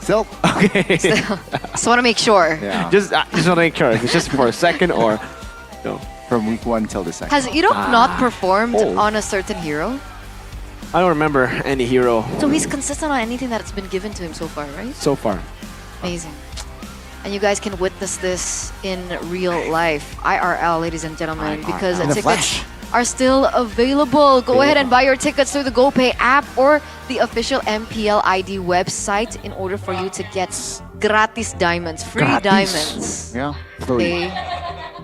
Still. Okay. Just want to make sure. Yeah. just want to make sure. If it's just for a second or no. From week 1 till the second. Has Edok not performed on a certain hero? I don't remember any hero So he's consistent on anything that's been given to him so far, right? so far. Amazing. And you guys can witness this in real life, IRL, ladies and gentlemen, because In the tickets flesh. are still available. Go ahead and buy your tickets through the GoPay app or the official MPL ID website in order for you to get gratis diamonds, free diamonds. Yeah. Okay.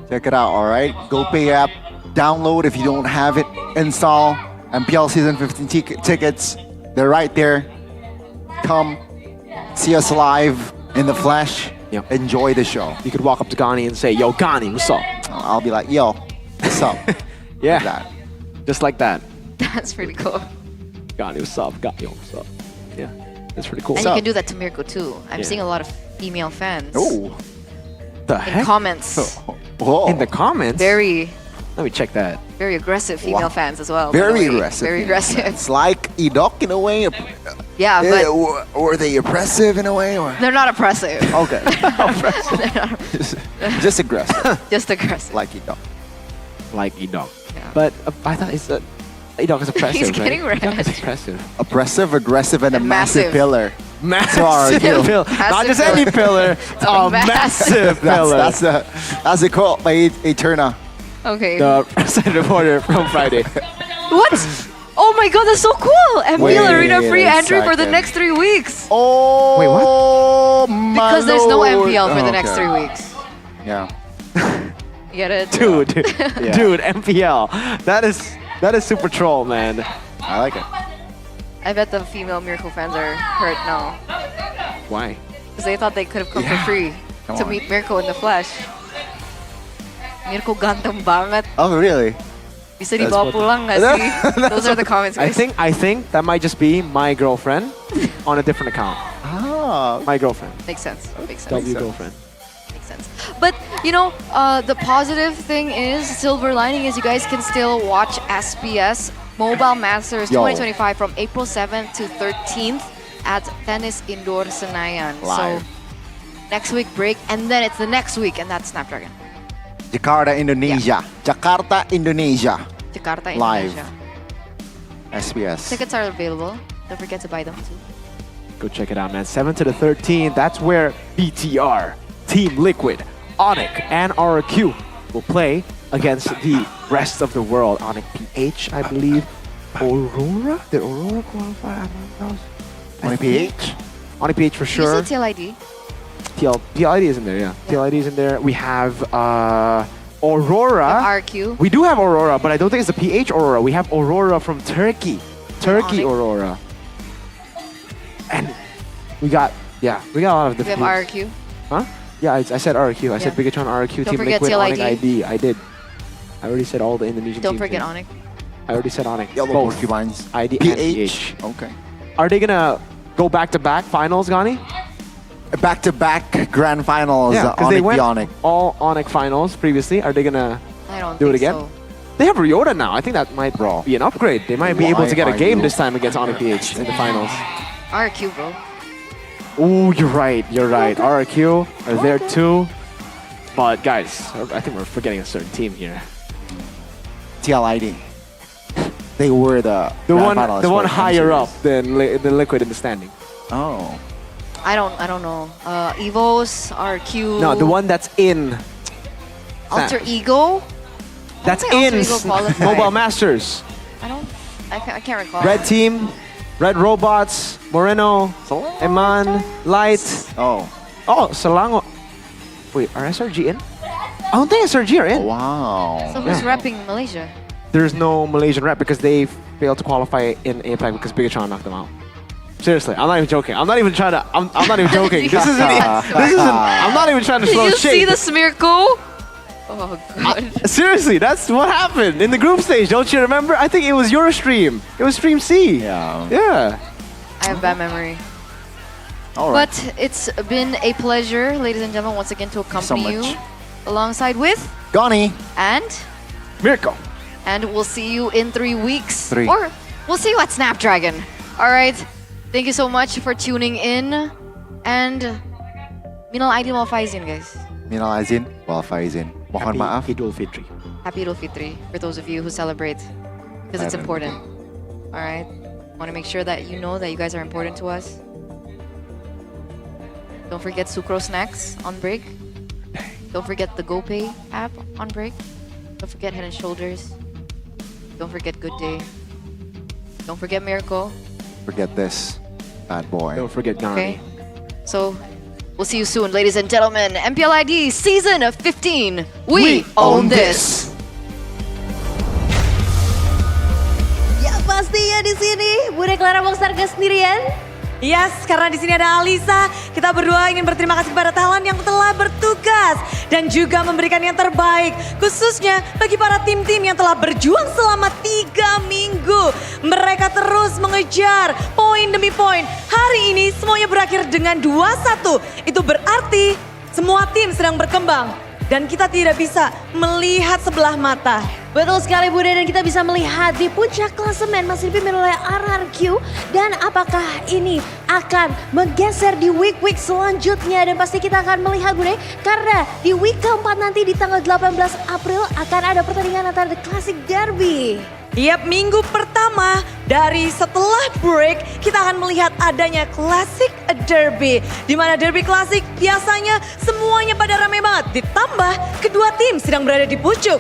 Check it out, all right? GoPay app, download if you don't have it, install MPL Season 15 tickets. They're right there. Come, see us live in the flesh. Yep. Enjoy the show. You could walk up to Gani and say, "Yo, Gani, what's up?" I'll be like, yo, what's up? Yeah, Like that. just like that. That's pretty cool. Gani, what's up? Gani, what's up? Yeah, that's pretty cool. And you can do that to Mirko too. I'm Yeah. seeing a lot of female fans Oh. The in heck? comments. Whoa. In the comments? Very, Let me check that. very aggressive female Wow. fans as well. by the Very way. aggressive. Very aggressive. It's like Edok in a way. Yeah, but Were they oppressive in a way? Or? they're not oppressive. Okay. They're not Just aggressive. just aggressive. Like Edok. Like Edok. Yeah. But I thought it's Edok is oppressive. He's getting right? red. Edok is oppressive. Oppressive, aggressive, and a And massive massive. pillar. Massive RQ. pillar. Not Massive just any pillar. A massive pillar. That's the quote by Eterna. Okay. The side reporter from Friday. What? Oh my god, that's so cool! MPL Wait Arena free a entry for the second. next 3 weeks. Oh, Wait, what? My Because there's no Lord. MPL for the Oh, next okay. 3 weeks. Yeah. You get it? Dude, dude, MPL. That is super troll, man. I like it. I bet the female Miracle fans are hurt now. Why? Because they thought they could have come for free Come to on. meet Miracle in the flesh. Miracle ganteng banget. Oh, really? Bisa That's dibawa what- pulang gak sih? Those are the comments, I guys. think that might just be my girlfriend on a different account. Ah. My girlfriend. Makes sense. Makes sense. W girlfriend. Makes sense. But you know, the positive thing is, silver lining is you guys can still watch SPS Mobile Masters Yo. 2025 from April 7th to 13th at Tennis Indoor Senayan. Live. So next week break, and then it's the next week, and that's Snapdragon. Jakarta, Indonesia. Jakarta, Indonesia. Jakarta, Live. Indonesia. SBS. Tickets are available. Don't forget to buy them too. Go check it out, man. 7th to the 13th. That's where BTR, Team Liquid, Onyx, and RQ will play against the rest of the world. Onyx PH, I believe. Aurora? Did Aurora qualify? Onyx PH? Onyx PH for sure. You say TLID? TLID is in there, yeah. TLID is in there. We have Aurora. RQ. We do have Aurora, but I don't think it's the PH Aurora. We have Aurora from Turkey. Turkey Onyx. Aurora. And we got a lot of We have different teams. RQ. Huh? Yeah, I said RQ. I said Yeah. Bigatron RQ, Don't Team forget Liquid, Onyx TLID. ID. I did. I already said all the Indonesian Don't teams forget there. Onyx. I already said Onyx. Yellow Both. Porcupines. ID PH. and PH. Okay. Are they gonna go back-to-back finals, Gani? Back-to-back grand finals. Yeah, because they Onyx went Bionic. all Onyx finals previously. Are they gonna I don't do it think again? so. They have Ryota now. I think that might be an upgrade. They might be able to get a Why game are this time against Onyx PH in the finals. RQ, bro. Ooh, you're right. You're right. RQ are there too. But guys, I think we're forgetting a certain team here. MPL ID. They were the one finalists the for one the higher series. up than Liquid in the standing. Oh. I don't know. Evos, RQ. No, the one that's in. Alter Ego. That's I don't think in Alter Ego qualified. Mobile Masters. I can't recall. Red team, Red Robots, Moreno, Eman, Light. Oh, Salango. Wait, are SRG in? I don't think SRG are in. Wow. So who's repping Malaysia? There's no Malaysian rep because they failed to qualify in APAC because Bigatron knocked them out. Seriously, I'm not even joking. I'm not even trying to. I'm not even joking. This isn't. I'm not even trying to Did throw you shade. see the smear go? Oh god. Seriously, that's what happened in the group stage. Don't you remember? I think it was your stream. It was stream C. Yeah. Yeah. I have bad memory. All right. But it's been a pleasure, ladies and gentlemen, once again to accompany so you much. alongside with Goni. and Mirko. and we'll see you in 3 weeks. 3. Or we'll see you at Snapdragon. All right. Thank you so much for tuning in. And Minal Aidin wal Faizin, guys. Minal aizin wal faizin. Mohon maaf. Idul Fitri. Happy Idul Fitri for those of you who celebrate, because it's Right. important. All right. Want to make sure that you know that you guys are important to us. Don't forget Sucro snacks on break. Don't forget the GoPay app on break. Don't forget Head and Shoulders. Don't forget Good Day. Don't forget Miracle. Forget this, bad boy. Don't forget Gani. Okay. So we'll see you soon, ladies and gentlemen. MPL ID Season 15. We own this. Ya pastinya di sini Bude Clara Boxer gak sendirian. Yes, karena di sini ada Alisa. Kita berdua ingin berterima kasih kepada talent yang telah bertugas dan juga memberikan yang terbaik, khususnya bagi para tim-tim yang telah berjuang selama 3 minggu. Mereka terus mengejar poin demi poin. Hari ini semuanya berakhir dengan 2-1. Itu berarti semua tim sedang berkembang dan kita tidak bisa melihat sebelah mata. Betul sekali Bude, dan kita bisa melihat di puncak klasemen masih dipimpin oleh RRQ. Dan apakah ini akan menggeser di week-week selanjutnya, dan pasti kita akan melihat Bude, karena di week keempat nanti di tanggal 18 April akan ada pertandingan antara The Classic Derby. Yap, minggu pertama dari setelah break kita akan melihat adanya Classic Derby. Di mana Derby Classic biasanya semuanya pada ramai banget. Ditambah kedua tim sedang berada di pucuk.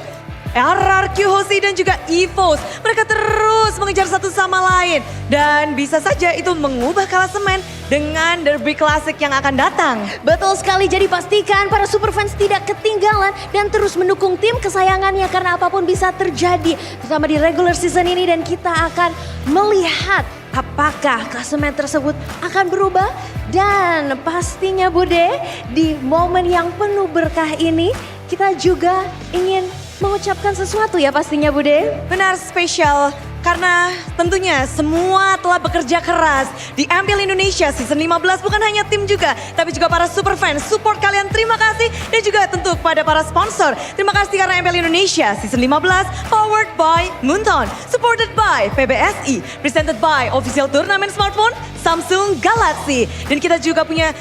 RRQ Hoshi dan juga EVOS. Mereka terus mengejar satu sama lain. Dan bisa saja itu mengubah klasemen dengan Derby Classic yang akan datang. Betul sekali, jadi pastikan para superfans tidak ketinggalan dan terus mendukung tim kesayangannya karena apapun bisa terjadi. Terutama di regular season ini, dan kita akan melihat apakah klasemen tersebut akan berubah. Dan pastinya Bude, di momen yang penuh berkah ini kita juga ingin mengucapkan sesuatu ya pastinya Bude. Benar, spesial. Karena tentunya semua telah bekerja keras di MPL Indonesia Season 15. Bukan hanya tim juga, tapi juga para superfans. Support kalian, terima kasih. Dan juga tentu kepada para sponsor. Terima kasih karena MPL Indonesia Season 15 powered by Moonton. Supported by PBSI. Presented by Official Turnamen Smartphone Samsung Galaxy. Dan kita juga punya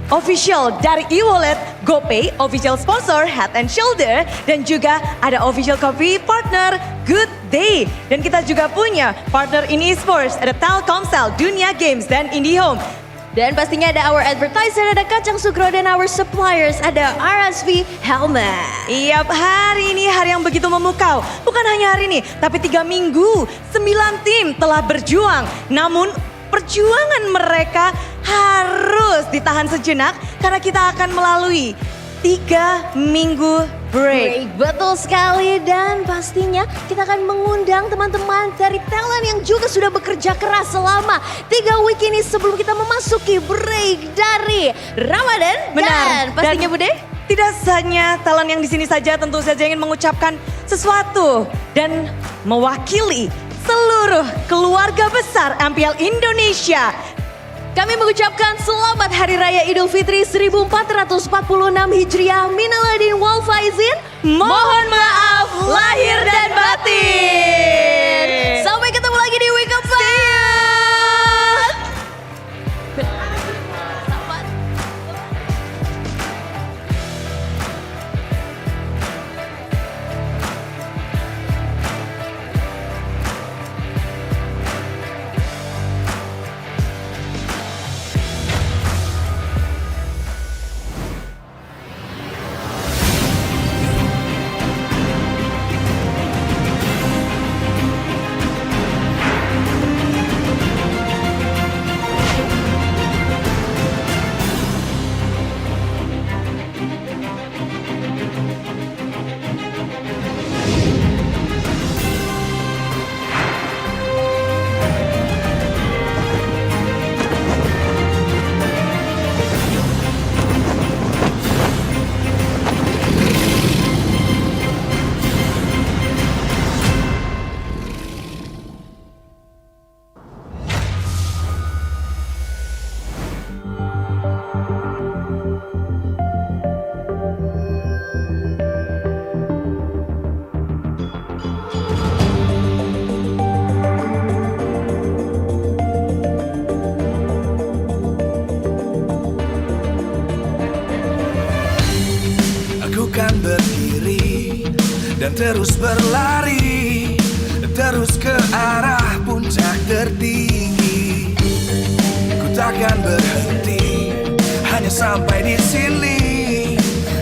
official dari e-wallet, GoPay, official sponsor Head and Shoulder, dan juga ada official coffee partner Good Day. Dan kita juga punya partner in esports, ada Telkomsel, Dunia Games, dan IndiHome. Dan pastinya ada our advertiser, ada Kacang Sukro, dan our suppliers, ada RSV Helmet. Yap, hari ini hari yang begitu memukau. Bukan hanya hari ini, tapi 3 minggu, 9 tim telah berjuang. Namun perjuangan mereka harus ditahan sejenak karena kita akan melalui 3 minggu break. Betul sekali, dan pastinya kita akan mengundang teman-teman dari talent yang juga sudah bekerja keras selama 3 week ini sebelum kita memasuki break dari Ramadan. Benar. Dan pastinya Bude, tidak hanya talent yang di sini saja, tentu saja ingin mengucapkan sesuatu dan mewakili seluruh keluarga besar MPL Indonesia. kami mengucapkan selamat Hari Raya Idul Fitri 1446 Hijriah. Minal aidin wal faizin. Mohon maaf lahir dan batin. Sampai ketemu lagi di week keempat. terus berlari, terus ke arah puncak tertinggi. Ku takkan berhenti, hanya sampai di sini.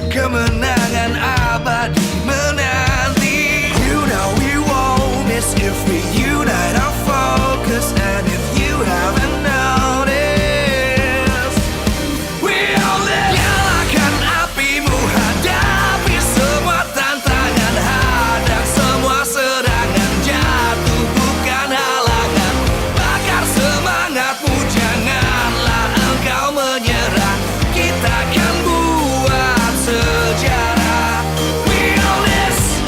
Kemenangan abadi menanti. You know we won't miss if we unite our focus. And if you haven't noticed, we all live. Nyalakan apimu, hadapi semua tantangan, hadang semua serangan, jatuh bukan halangan. Bakar semangatmu, janganlah engkau menyerah. Kita akan buat sejarah. We all this,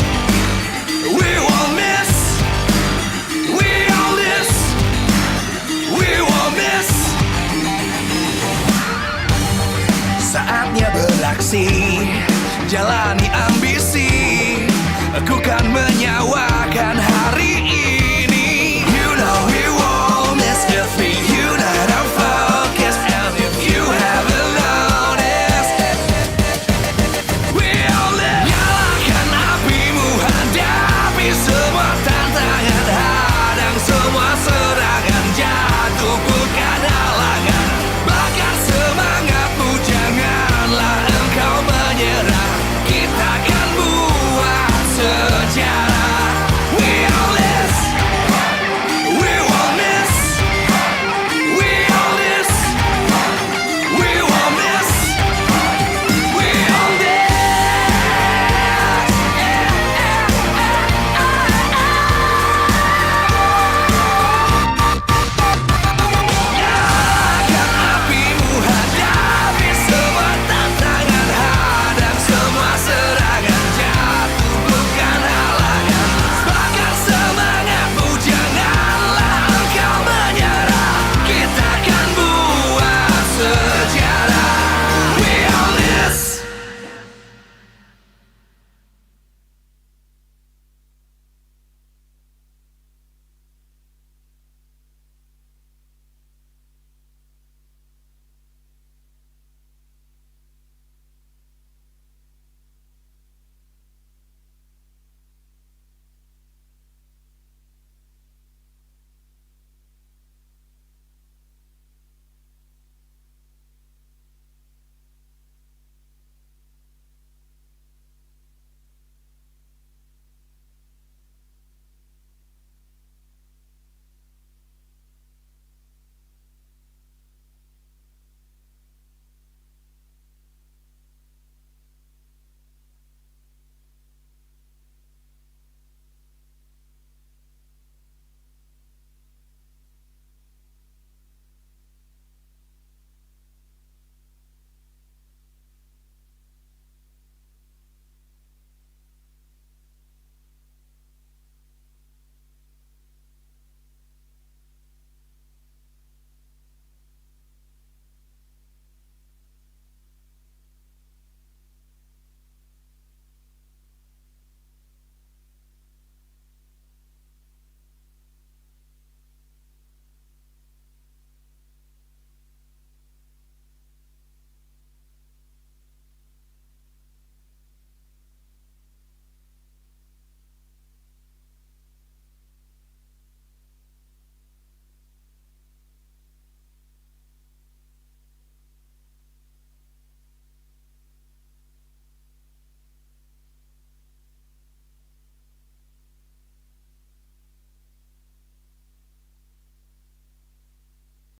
we won't miss. We all this, we won't miss. Saatnya beraksi, jalani ambisi. Aku kan menyawakan